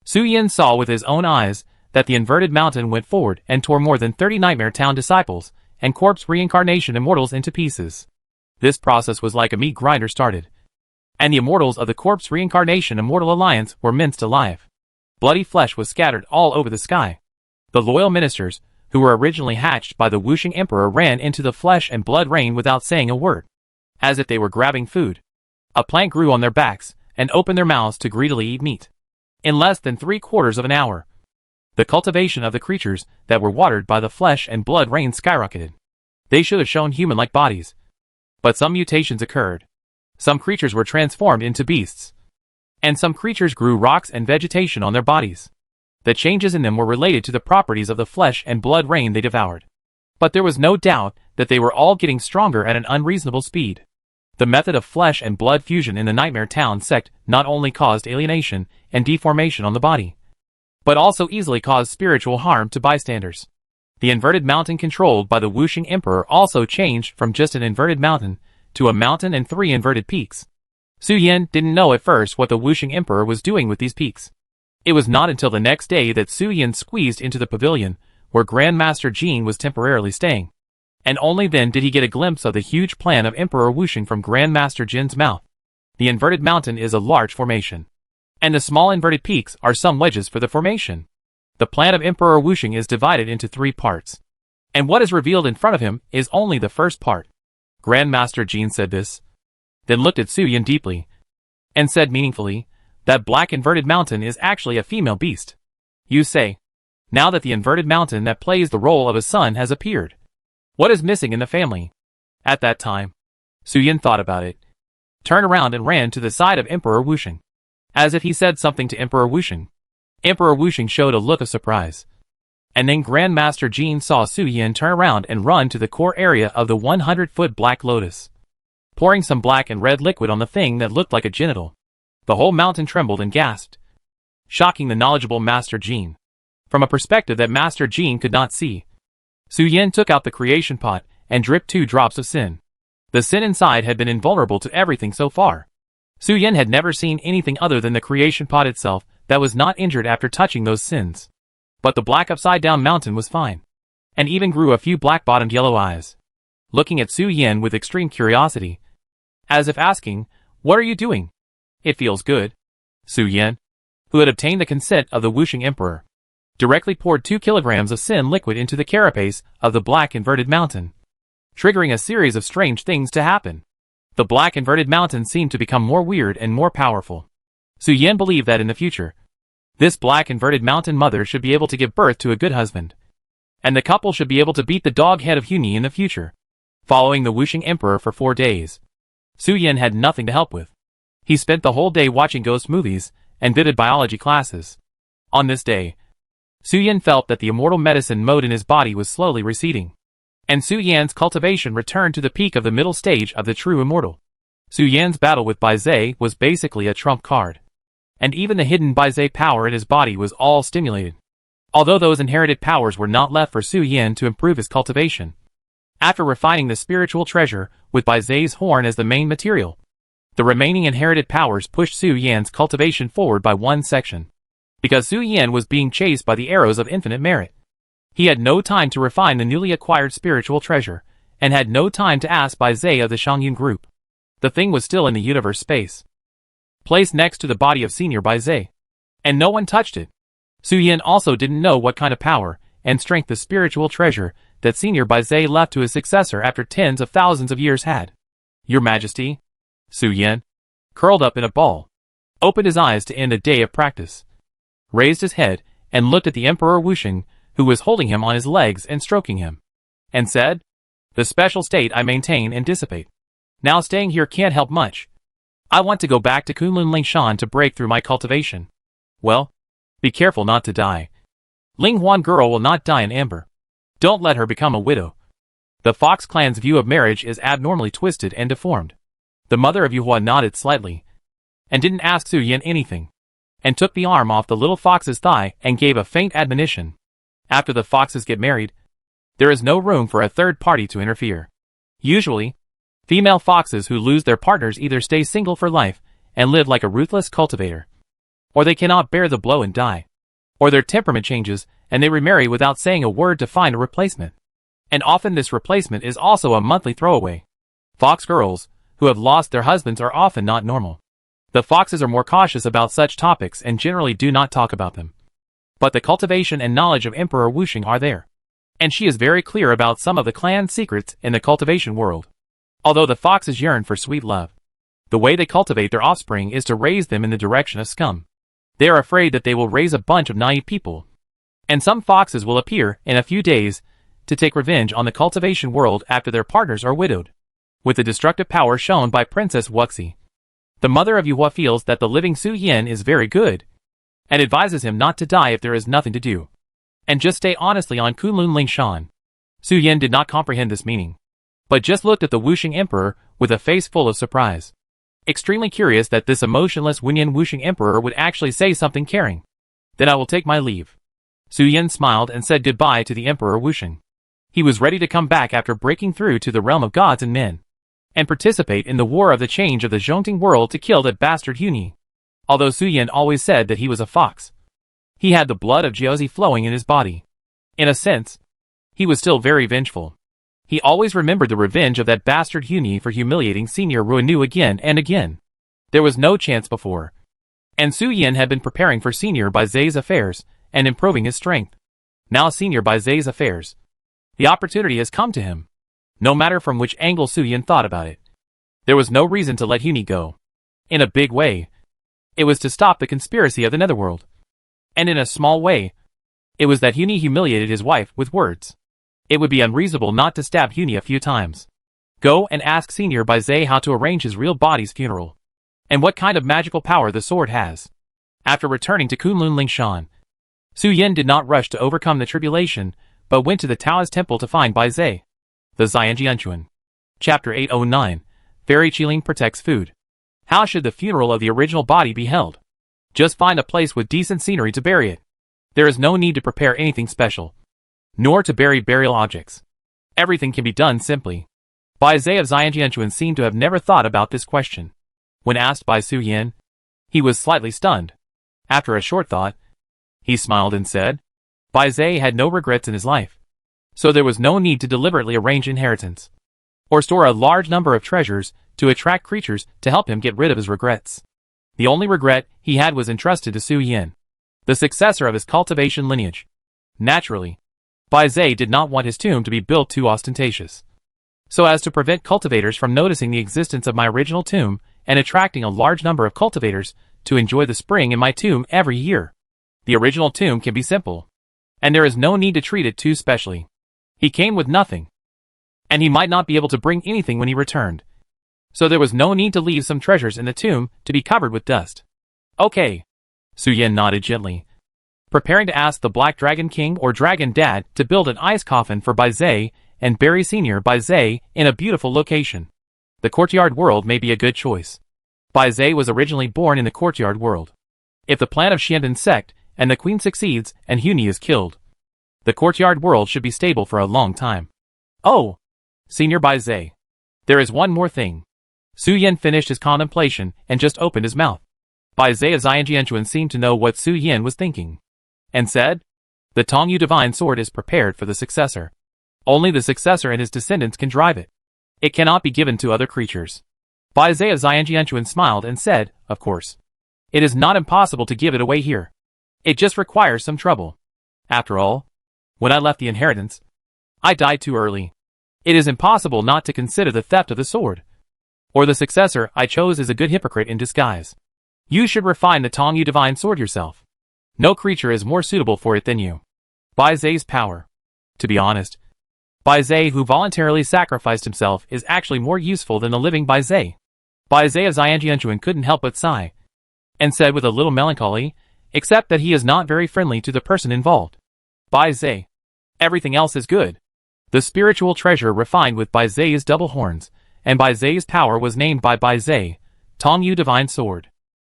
Su Yan saw with his own eyes that the inverted mountain went forward and tore more than 30 Nightmare Town disciples and Corpse Reincarnation Immortals into pieces. This process was like a meat grinder started, and the immortals of the Corpse Reincarnation Immortal Alliance were minced alive. Bloody flesh was scattered all over the sky. The loyal ministers, who were originally hatched by the Wuxing Emperor, ran into the flesh and blood rain without saying a word, as if they were grabbing food. A plant grew on their backs and opened their mouths to greedily eat meat. In less than 3/4 of an hour, the cultivation of the creatures that were watered by the flesh and blood rain skyrocketed. They should have shown human-like bodies, but some mutations occurred. Some creatures were transformed into beasts, and some creatures grew rocks and vegetation on their bodies. The changes in them were related to the properties of the flesh and blood rain they devoured. But there was no doubt that they were all getting stronger at an unreasonable speed. The method of flesh and blood fusion in the Nightmare Town sect not only caused alienation and deformation on the body, but also easily caused spiritual harm to bystanders. The inverted mountain controlled by the Wuxing Emperor also changed from just an inverted mountain to a mountain and 3 inverted peaks. Su Yin didn't know at first what the Wuxing Emperor was doing with these peaks. It was not until the next day that Su Yin squeezed into the pavilion where Grandmaster Jin was temporarily staying. And only then did he get a glimpse of the huge plan of Emperor Wuxing from Grandmaster Jin's mouth. The inverted mountain is a large formation, and the small inverted peaks are some wedges for the formation. The plan of Emperor Wuxing is divided into 3 parts, and what is revealed in front of him is only the first part. Grandmaster Jin said this, then looked at Su Yin deeply, and said meaningfully, that black inverted mountain is actually a female beast. You say, now that the inverted mountain that plays the role of a son has appeared, what is missing in the family? At that time, Su Yin thought about it, turned around and ran to the side of Emperor Wuxing, as if he said something to Emperor Wuxing. Emperor Wuxing showed a look of surprise. And then Grandmaster Jin saw Su Yin turn around and run to the core area of the 100-foot Black Lotus, pouring some black and red liquid on the thing that looked like a genital. The whole mountain trembled and gasped, shocking the knowledgeable Master Jin. From a perspective that Master Jin could not see, Su Yin took out the creation pot and dripped 2 drops of sin. The sin inside had been invulnerable to everything so far. Su Yin had never seen anything other than the creation pot itself that was not injured after touching those sins. But the black upside-down mountain was fine, and even grew a few black-bottomed yellow eyes, looking at Su Yin with extreme curiosity, as if asking, "What are you doing? It feels good." Su Yin, who had obtained the consent of the Wuxing Emperor, directly poured 2 kilograms of sin liquid into the carapace of the black inverted mountain, triggering a series of strange things to happen. The black inverted mountain seemed to become more weird and more powerful. Su Yin believed that in the future, this black inverted mountain mother should be able to give birth to a good husband, and the couple should be able to beat the dog head of Huni in the future. Following the Wuxing Emperor for 4 days, Su Yin had nothing to help with. He spent the whole day watching ghost movies and vivid biology classes. On this day, Su Yin felt that the immortal medicine mode in his body was slowly receding, and Su Yan's cultivation returned to the peak of the middle stage of the true immortal. Su Yan's battle with Baizhe was basically a trump card, and even the hidden Baizhe power in his body was all stimulated, although those inherited powers were not left for Su Yin to improve his cultivation. After refining the spiritual treasure with Baizhe's horn as the main material, the remaining inherited powers pushed Su Yan's cultivation forward by 1 section. Because Su Yin was being chased by the arrows of infinite merit, he had no time to refine the newly acquired spiritual treasure, and had no time to ask Baizhe of the Shangyun group. The thing was still in the universe space, placed next to the body of Senior Baizhe, and no one touched it. Su Yin also didn't know what kind of power and strength the spiritual treasure that Senior Baizhe left to his successor after tens of thousands of years had. "Your Majesty?" Su Yin, curled up in a ball, opened his eyes to end a day of practice, raised his head, and looked at the Emperor Wuxing, who was holding him on his legs and stroking him, and said, The special state I maintain and dissipate. Now staying here can't help much. I want to go back to Kunlun Lingshan to break through my cultivation. Well, be careful not to die. Ling Huan girl will not die in amber. Don't let her become a widow. The Fox clan's view of marriage is abnormally twisted and deformed. The mother of Yuhua nodded slightly, and didn't ask Su Yin anything, and took the arm off the little fox's thigh and gave a faint admonition. After the foxes get married, there is no room for a third party to interfere. Usually, female foxes who lose their partners either stay single for life and live like a ruthless cultivator, or they cannot bear the blow and die, or their temperament changes and they remarry without saying a word to find a replacement. And often this replacement is also a monthly throwaway. Fox girls who have lost their husbands are often not normal. The foxes are more cautious about such topics and generally do not talk about them. But the cultivation and knowledge of Emperor Wuxing are there. And she is very clear about some of the clan secrets in the cultivation world. Although the foxes yearn for sweet love, the way they cultivate their offspring is to raise them in the direction of scum. They are afraid that they will raise a bunch of naive people. And some foxes will appear in a few days to take revenge on the cultivation world after their partners are widowed. With the destructive power shown by Princess Wuxi, the mother of Yuhua feels that the living Su Yin is very good, and advises him not to die if there is nothing to do, and just stay honestly on Kunlun Lingshan. Su Yin did not comprehend this meaning, but just looked at the Wuxing Emperor with a face full of surprise. Extremely curious that this emotionless Wenyan Wuxing Emperor would actually say something caring. Then I will take my leave. Su Yin smiled and said goodbye to the Emperor Wuxing. He was ready to come back after breaking through to the realm of gods and men, and participate in the war of the change of the Zhongting world to kill that bastard Huni. Although Su Yin always said that he was a fox, he had the blood of Jiaozi flowing in his body. In a sense, he was still very vengeful. He always remembered the revenge of that bastard Huni for humiliating Senior Ruinu again and again. There was no chance before, and Su Yin had been preparing for Senior Baize's affairs and improving his strength. Now Senior Baize's affairs. The opportunity has come to him. No matter from which angle Su Yin thought about it, there was no reason to let Huni go. In a big way, it was to stop the conspiracy of the Netherworld. And in a small way, it was that Huni humiliated his wife with words. It would be unreasonable not to stab Huni a few times. Go and ask Senior Baize how to arrange his real body's funeral, and what kind of magical power the sword has. After returning to Kunlun Lingshan, Su Yin did not rush to overcome the tribulation, but went to the Taoist temple to find Baize. The Xianjianchuan. Chapter 809. Fairy Qiling protects food. How should the funeral of the original body be held? Just find a place with decent scenery to bury it. There is no need to prepare anything special, nor to bury burial objects. Everything can be done simply. Baize of Xianjianchuan seemed to have never thought about this question. When asked by Su Yin, he was slightly stunned. After a short thought, he smiled and said, Baize had no regrets in his life, so there was no need to deliberately arrange inheritance, or store a large number of treasures to attract creatures to help him get rid of his regrets. The only regret he had was entrusted to Su Yin, the successor of his cultivation lineage. Naturally, Baize did not want his tomb to be built too ostentatious, so as to prevent cultivators from noticing the existence of my original tomb and attracting a large number of cultivators to enjoy the spring in my tomb every year. The original tomb can be simple, and there is no need to treat it too specially. He came with nothing, and he might not be able to bring anything when he returned, so there was no need to leave some treasures in the tomb to be covered with dust. Okay. Su Yin nodded gently, preparing to ask the Black Dragon King or Dragon Dad to build an ice coffin for Baize and bury Senior Baize in a beautiful location. The courtyard world may be a good choice. Baize was originally born in the courtyard world. If the plan of Xiandan sect and the queen succeeds and Huni is killed, the courtyard world should be stable for a long time. Oh! Senior Baize. There is one more thing. Su Yin finished his contemplation and just opened his mouth. Baize of Xianjianchuan seemed to know what Su Yin was thinking, and said, The Tongyu divine sword is prepared for the successor. Only the successor and his descendants can drive it. It cannot be given to other creatures. Baize of Xianjianchuan smiled and said, Of course. It is not impossible to give it away here. It just requires some trouble. After all, when I left the inheritance, I died too early. It is impossible not to consider the theft of the sword, or the successor I chose is a good hypocrite in disguise. You should refine the Tongyu divine sword yourself. No creature is more suitable for it than you. Baize's power. To be honest, Bai Zhe who voluntarily sacrificed himself is actually more useful than the living Bai Zhe. Bai Zhe of Xianjianchuan couldn't help but sigh, and said with a little melancholy, except that he is not very friendly to the person involved. Bai Zhe. Everything else is good. The spiritual treasure refined with Bai Zhe's double horns, and Bai Zhe's power was named by Bai Zhe, Tongyu Divine Sword.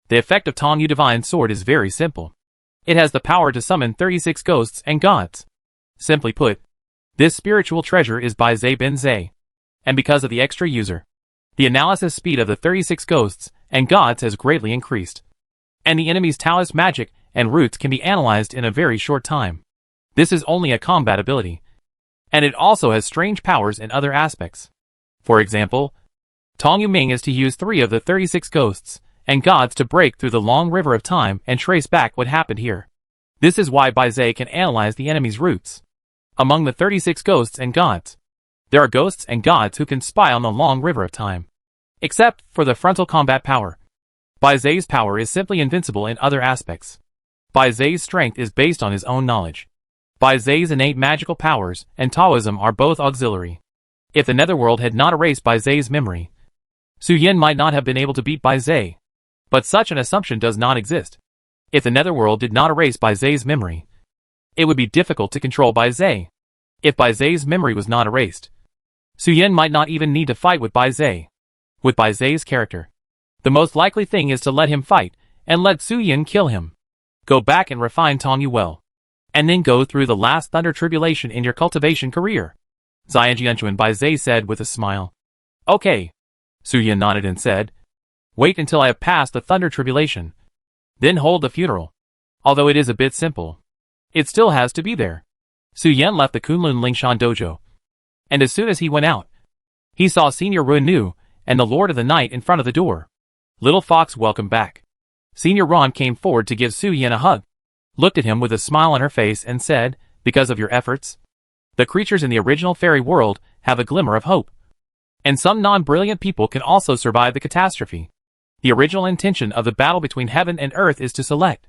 The effect of Tongyu Divine Sword is very simple. It has the power to summon 36 ghosts and gods. Simply put, this spiritual treasure is Bai Zhe bin Zhe. And because of the extra user, the analysis speed of the 36 ghosts and gods has greatly increased. And the enemy's Taoist magic and roots can be analyzed in a very short time. This is only a combat ability. And it also has strange powers in other aspects. For example, Tongyu Ming is to use 3 of the 36 ghosts and gods to break through the long river of time and trace back what happened here. This is why Bai Zhe can analyze the enemy's roots. Among the 36 ghosts and gods, there are ghosts and gods who can spy on the long river of time. Except for the frontal combat power. Bai Zhe's power is simply invincible in other aspects. Bai Zhe's strength is based on his own knowledge. Bai Zhe's innate magical powers and Taoism are both auxiliary. If the Netherworld had not erased Bai Zhe's memory, Su Yin might not have been able to beat Bai Zhe. But such an assumption does not exist. If the Netherworld did not erase Bai Zhe's memory, it would be difficult to control Bai Zhe. If Bai Zhe's memory was not erased, Su Yin might not even need to fight with Bai Zhe. With Bai Zhe's character, the most likely thing is to let him fight, and let Su Yin kill him. Go back and refine Tongyu well. And then go through the last thunder tribulation in your cultivation career. Xianjianchuan Bai Zhe said with a smile. Okay. Su Yin nodded and said, wait until I have passed the thunder tribulation. Then hold the funeral. Although it is a bit simple, it still has to be there. Su Yin left the Kunlun Lingshan dojo. And as soon as he went out, he saw Senior Ren Nu and the Lord of the Night in front of the door. Little Fox, welcome back. Senior Ron came forward to give Su Yin a hug, looked at him with a smile on her face and said, because of your efforts, the creatures in the original fairy world have a glimmer of hope. And some non-brilliant people can also survive the catastrophe. The original intention of the battle between heaven and earth is to select.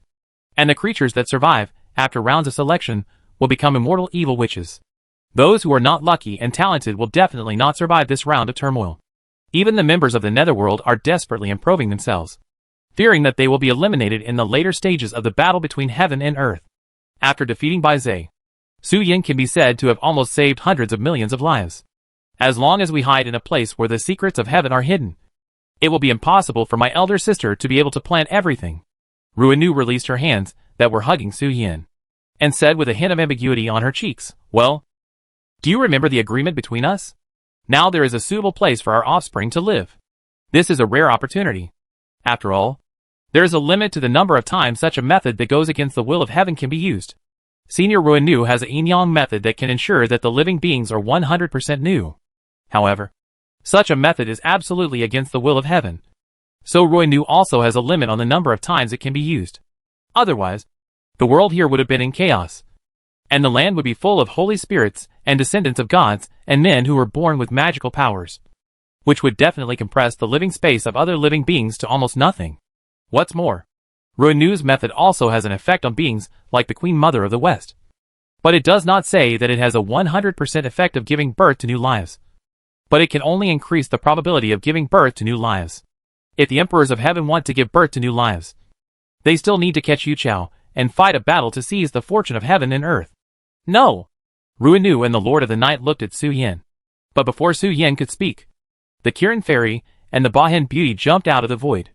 And the creatures that survive, after rounds of selection, will become immortal evil witches. Those who are not lucky and talented will definitely not survive this round of turmoil. Even the members of the Netherworld are desperately improving themselves, fearing that they will be eliminated in the later stages of the battle between heaven and earth. After defeating Bai Zhe, Su Yin can be said to have almost saved hundreds of millions of lives. As long as we hide in a place where the secrets of heaven are hidden, it will be impossible for my elder sister to be able to plan everything. Ruan Nu released her hands that were hugging Su Yin, and said with a hint of ambiguity on her cheeks, well, do you remember the agreement between us? Now there is a suitable place for our offspring to live. This is a rare opportunity. After all, there is a limit to the number of times such a method that goes against the will of heaven can be used. Senior Ruan Nu has a yin-yang method that can ensure that the living beings are 100% new. However, such a method is absolutely against the will of heaven. So Ruan Nu also has a limit on the number of times it can be used. Otherwise, the world here would have been in chaos, and the land would be full of holy spirits and descendants of gods and men who were born with magical powers, which would definitely compress the living space of other living beings to almost nothing. What's more, Ruan Nu's method also has an effect on beings like the Queen Mother of the West. But it does not say that it has a 100% effect of giving birth to new lives. But it can only increase the probability of giving birth to new lives. If the Emperors of Heaven want to give birth to new lives, they still need to catch Yu Chao and fight a battle to seize the fortune of heaven and earth. No! Ruan Nu and the Lord of the Night looked at Su Yin. But before Su Yin could speak, the Kirin Fairy and the Bahen Beauty jumped out of the void.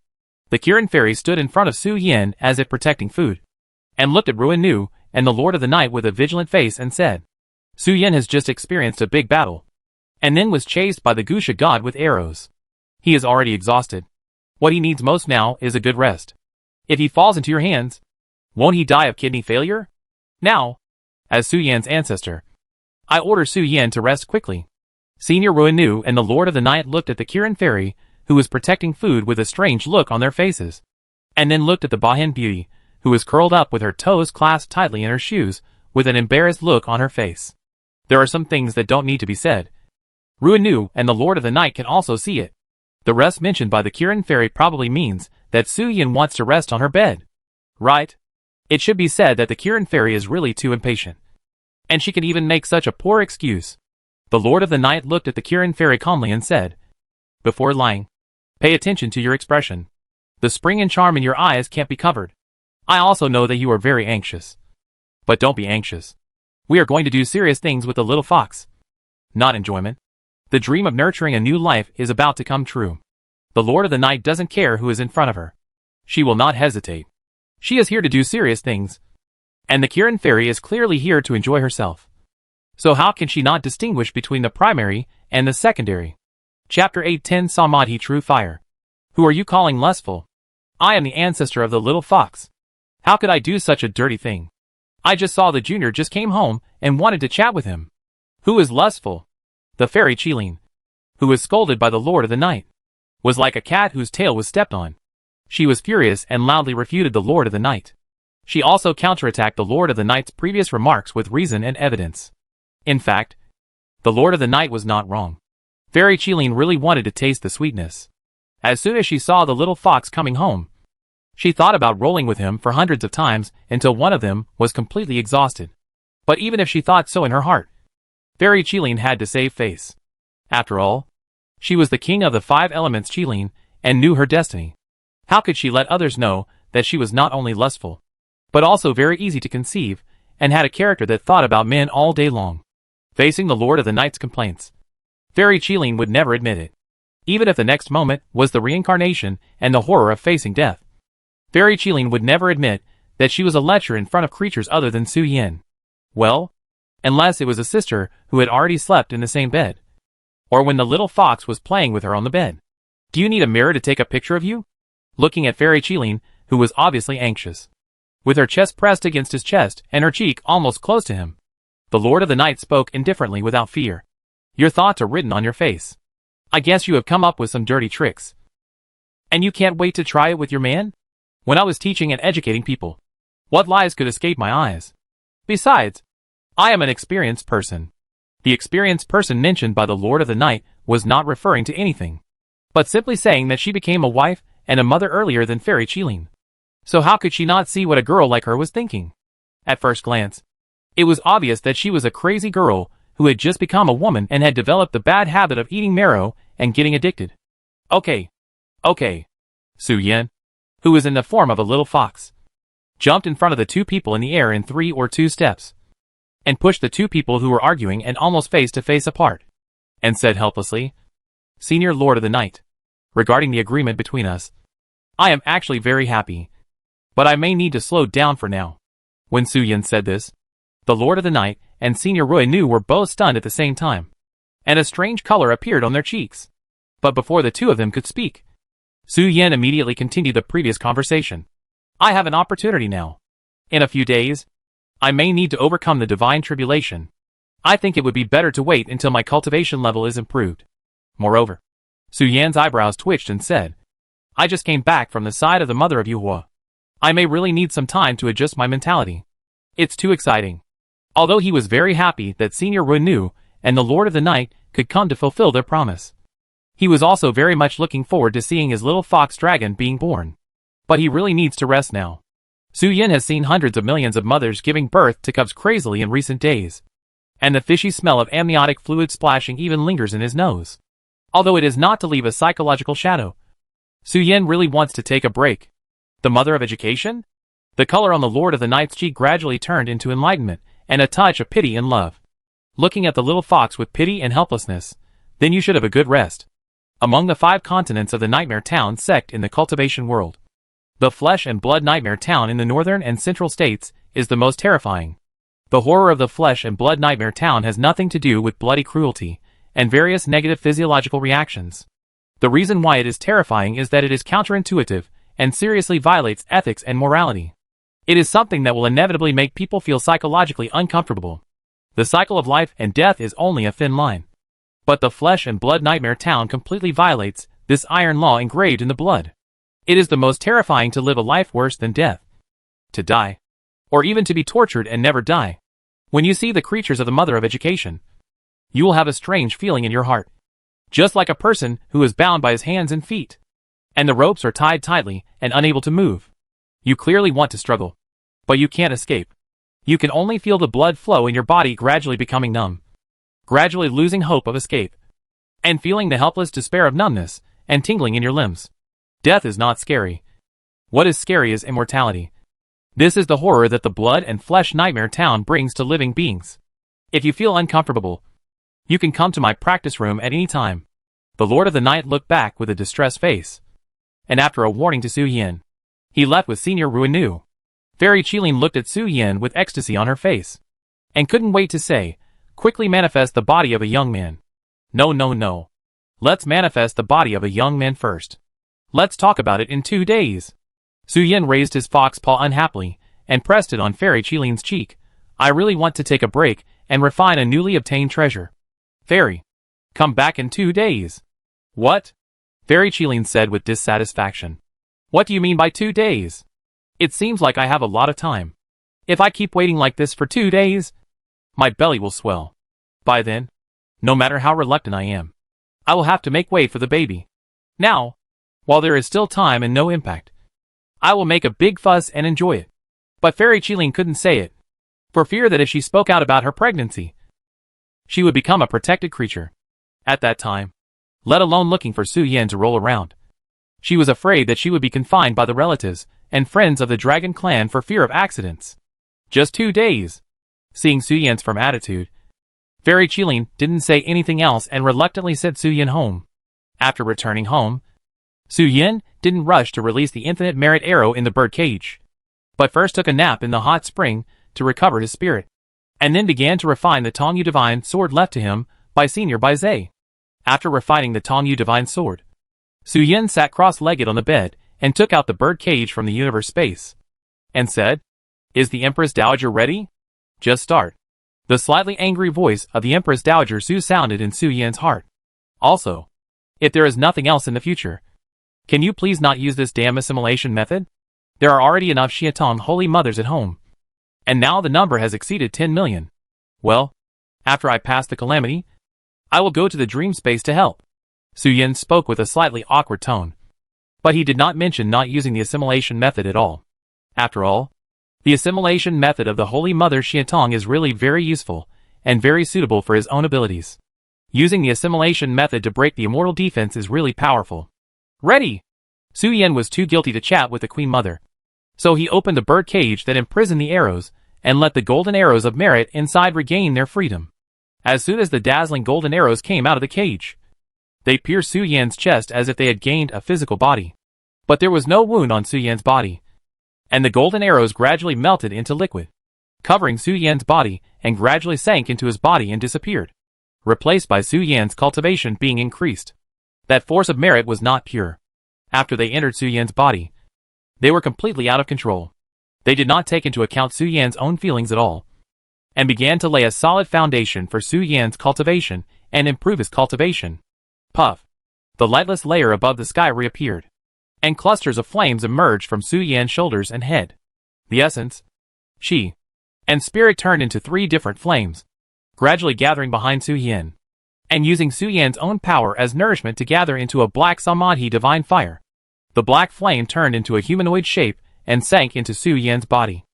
The Kirin Fairy stood in front of Su Yin as if protecting food, and looked at Ruan Nu and the Lord of the Night with a vigilant face and said, Su Yin has just experienced a big battle, and then was chased by the Gusha god with arrows. He is already exhausted. What he needs most now is a good rest. If he falls into your hands, won't he die of kidney failure? Now, as Su Yin's ancestor, I order Su Yin to rest quickly. Senior Ruan Nu and the Lord of the Night looked at the Kirin Fairy, who was protecting food with a strange look on their faces, and then looked at the Bahen Beauty, who was curled up with her toes clasped tightly in her shoes, with an embarrassed look on her face. There are some things that don't need to be said. Ruan Nu and the Lord of the Night can also see it. The rest mentioned by the Kirin Fairy probably means that Su Yin wants to rest on her bed. Right? It should be said that the Kirin Fairy is really too impatient. And she can even make such a poor excuse. The Lord of the Night looked at the Kirin fairy calmly and said, "Before lying, pay attention to your expression. The spring and charm in your eyes can't be covered. I also know that you are very anxious. But don't be anxious. We are going to do serious things with the little fox. Not enjoyment. The dream of nurturing a new life is about to come true. The Lord of the Night doesn't care who is in front of her. She will not hesitate. She is here to do serious things. And the Kirin fairy is clearly here to enjoy herself. So how can she not distinguish between the primary and the secondary?" Chapter 8:10 Samadhi True Fire. "Who are you calling lustful? I am the ancestor of the little fox. How could I do such a dirty thing? I just saw the junior just came home and wanted to chat with him. Who is lustful? The fairy Qilin, who was scolded by the Lord of the Night, was like a cat whose tail was stepped on. She was furious and loudly refuted the Lord of the Night. She also counterattacked the Lord of the Night's previous remarks with reason and evidence. In fact, the Lord of the Night was not wrong. Fairy Qilin really wanted to taste the sweetness. As soon as she saw the little fox coming home, she thought about rolling with him for hundreds of times until one of them was completely exhausted. But even if she thought so in her heart, Fairy Qilin had to save face. After all, she was the king of the 5 elements Qilin and knew her destiny. How could she let others know that she was not only lustful, but also very easy to conceive and had a character that thought about men all day long? Facing the Lord of the Night's complaints, Fairy Qilin would never admit it. Even if the next moment was the reincarnation and the horror of facing death, Fairy Qilin would never admit that she was a lecher in front of creatures other than Su Yin. Well, unless it was a sister who had already slept in the same bed. Or when the little fox was playing with her on the bed. Do you need a mirror to take a picture of you? Looking at Fairy Qilin, who was obviously anxious, with her chest pressed against his chest and her cheek almost close to him, the Lord of the Night spoke indifferently without fear. Your thoughts are written on your face. I guess you have come up with some dirty tricks. And you can't wait to try it with your man? When I was teaching and educating people, what lies could escape my eyes? Besides, I am an experienced person. The experienced person mentioned by the Lord of the Night was not referring to anything, but simply saying that she became a wife and a mother earlier than Fairy Qilin. So how could she not see what a girl like her was thinking? At first glance, it was obvious that she was a crazy girl who had just become a woman and had developed the bad habit of eating marrow and getting addicted. Okay. Su Yin, who was in the form of a little fox, jumped in front of the 2 people in the air in 3 or 2 steps, and pushed the 2 people who were arguing and almost face to face apart, and said helplessly, "Senior Lord of the Night, regarding the agreement between us, I am actually very happy, but I may need to slow down for now." When Su Yin said this, the Lord of the Night and Senior Rui Nu were both stunned at the same time, and a strange color appeared on their cheeks. But before the 2 of them could speak, Su Yin immediately continued the previous conversation. "I have an opportunity now. In a few days, I may need to overcome the divine tribulation. I think it would be better to wait until my cultivation level is improved. Moreover," Su Yan's eyebrows twitched and said, "I just came back from the side of the mother of Yuhua. I may really need some time to adjust my mentality. It's too exciting." Although he was very happy that Senior Rui Nu and the Lord of the Night could come to fulfill their promise, he was also very much looking forward to seeing his little fox dragon being born. But he really needs to rest now. Su Yin has seen hundreds of millions of mothers giving birth to cubs crazily in recent days, and the fishy smell of amniotic fluid splashing even lingers in his nose. Although it is not to leave a psychological shadow, Su Yin really wants to take a break. The mother of education? The color on the Lord of the Night's cheek gradually turned into enlightenment and a touch of pity and love. Looking at the little fox with pity and helplessness, then you should have a good rest. Among the 5 continents of the Nightmare Town sect in the cultivation world, the Flesh and Blood Nightmare Town in the northern and central states is the most terrifying. The horror of the Flesh and Blood Nightmare Town has nothing to do with bloody cruelty and various negative physiological reactions. The reason why it is terrifying is that it is counterintuitive and seriously violates ethics and morality. It is something that will inevitably make people feel psychologically uncomfortable. The cycle of life and death is only a thin line. But the Flesh and Blood Nightmare Town completely violates this iron law engraved in the blood. It is the most terrifying to live a life worse than death. To die. Or even to be tortured and never die. When you see the creatures of the Mother of Education, you will have a strange feeling in your heart. Just like a person who is bound by his hands and feet, and the ropes are tied tightly and unable to move. You clearly want to struggle, but you can't escape. You can only feel the blood flow in your body gradually becoming numb. gradually losing hope of escape, and feeling the helpless despair of numbness and tingling in your limbs. Death is not scary. What is scary is immortality. This is the horror that the blood and flesh nightmare town brings to living beings. If you feel uncomfortable, you can come to my practice room at any time. The Lord of the Night looked back with a distressed face, and after a warning to Su Yin, he left with Senior Ruinu. Fairy Qilin looked at Su Yin with ecstasy on her face, and couldn't wait to say, quickly manifest the body of a young man. No, no, no. Let's manifest the body of a young man first. Let's talk about it in 2 days. Su Yin raised his fox paw unhappily, and pressed it on Fairy Qilin's cheek. I really want to take a break, and refine a newly obtained treasure. Fairy, come back in 2 days. What? Fairy Qilin said with dissatisfaction. What do you mean by 2 days? It seems like I have a lot of time. If I keep waiting like this for 2 days, my belly will swell. By then, no matter how reluctant I am, I will have to make way for the baby. Now, while there is still time and no impact, I will make a big fuss and enjoy it. But Fairy Qilin couldn't say it, for fear that if she spoke out about her pregnancy, she would become a protected creature. At that time, let alone looking for Su Yin to roll around, she was afraid that she would be confined by the relatives and friends of the dragon clan for fear of accidents. Just 2 days. Seeing Su Yin's firm attitude, Fairy Qilin didn't say anything else and reluctantly sent Su Yin home. After returning home, Su Yin didn't rush to release the infinite merit arrow in the bird cage, but first took a nap in the hot spring to recover his spirit, and then began to refine the Tongyu Divine Sword left to him by Senior Baizhe. After refining the Tongyu Divine Sword, Su Yin sat cross-legged on the bed and took out the bird cage from the universe space, and said, Is the Empress Dowager ready? Just start. The slightly angry voice of the Empress Dowager Su sounded in Su Yin's heart. Also, if there is nothing else in the future, can you please not use this damn assimilation method? There are already enough Xiatong holy mothers at home, and now the number has exceeded 10 million. Well, after I pass the calamity, I will go to the dream space to help. Su Yin spoke with a slightly awkward tone, but he did not mention not using the assimilation method at all. After all, the assimilation method of the Holy Mother Xiatong is really very useful, and very suitable for his own abilities. Using the assimilation method to break the immortal defense is really powerful. Ready! Su Yin was too guilty to chat with the Queen Mother, so he opened the bird cage that imprisoned the arrows, and let the golden arrows of merit inside regain their freedom. As soon as the dazzling golden arrows came out of the cage, they pierced Su Yin's chest as if they had gained a physical body. But there was no wound on Su Yin's body, and the golden arrows gradually melted into liquid, covering Su Yin's body, and gradually sank into his body and disappeared, replaced by Su Yin's cultivation being increased. That force of merit was not pure. After they entered Su Yin's body, they were completely out of control. They did not take into account Su Yin's own feelings at all, and began to lay a solid foundation for Su Yin's cultivation and improve his cultivation. Puff! The lightless layer above the sky reappeared, and clusters of flames emerged from Su Yin's shoulders and head. The essence, Qi, and spirit turned into 3 different flames, gradually gathering behind Su Yin, and using Su Yin's own power as nourishment to gather into a black Samadhi divine fire. The black flame turned into a humanoid shape and sank into Su Yin's body.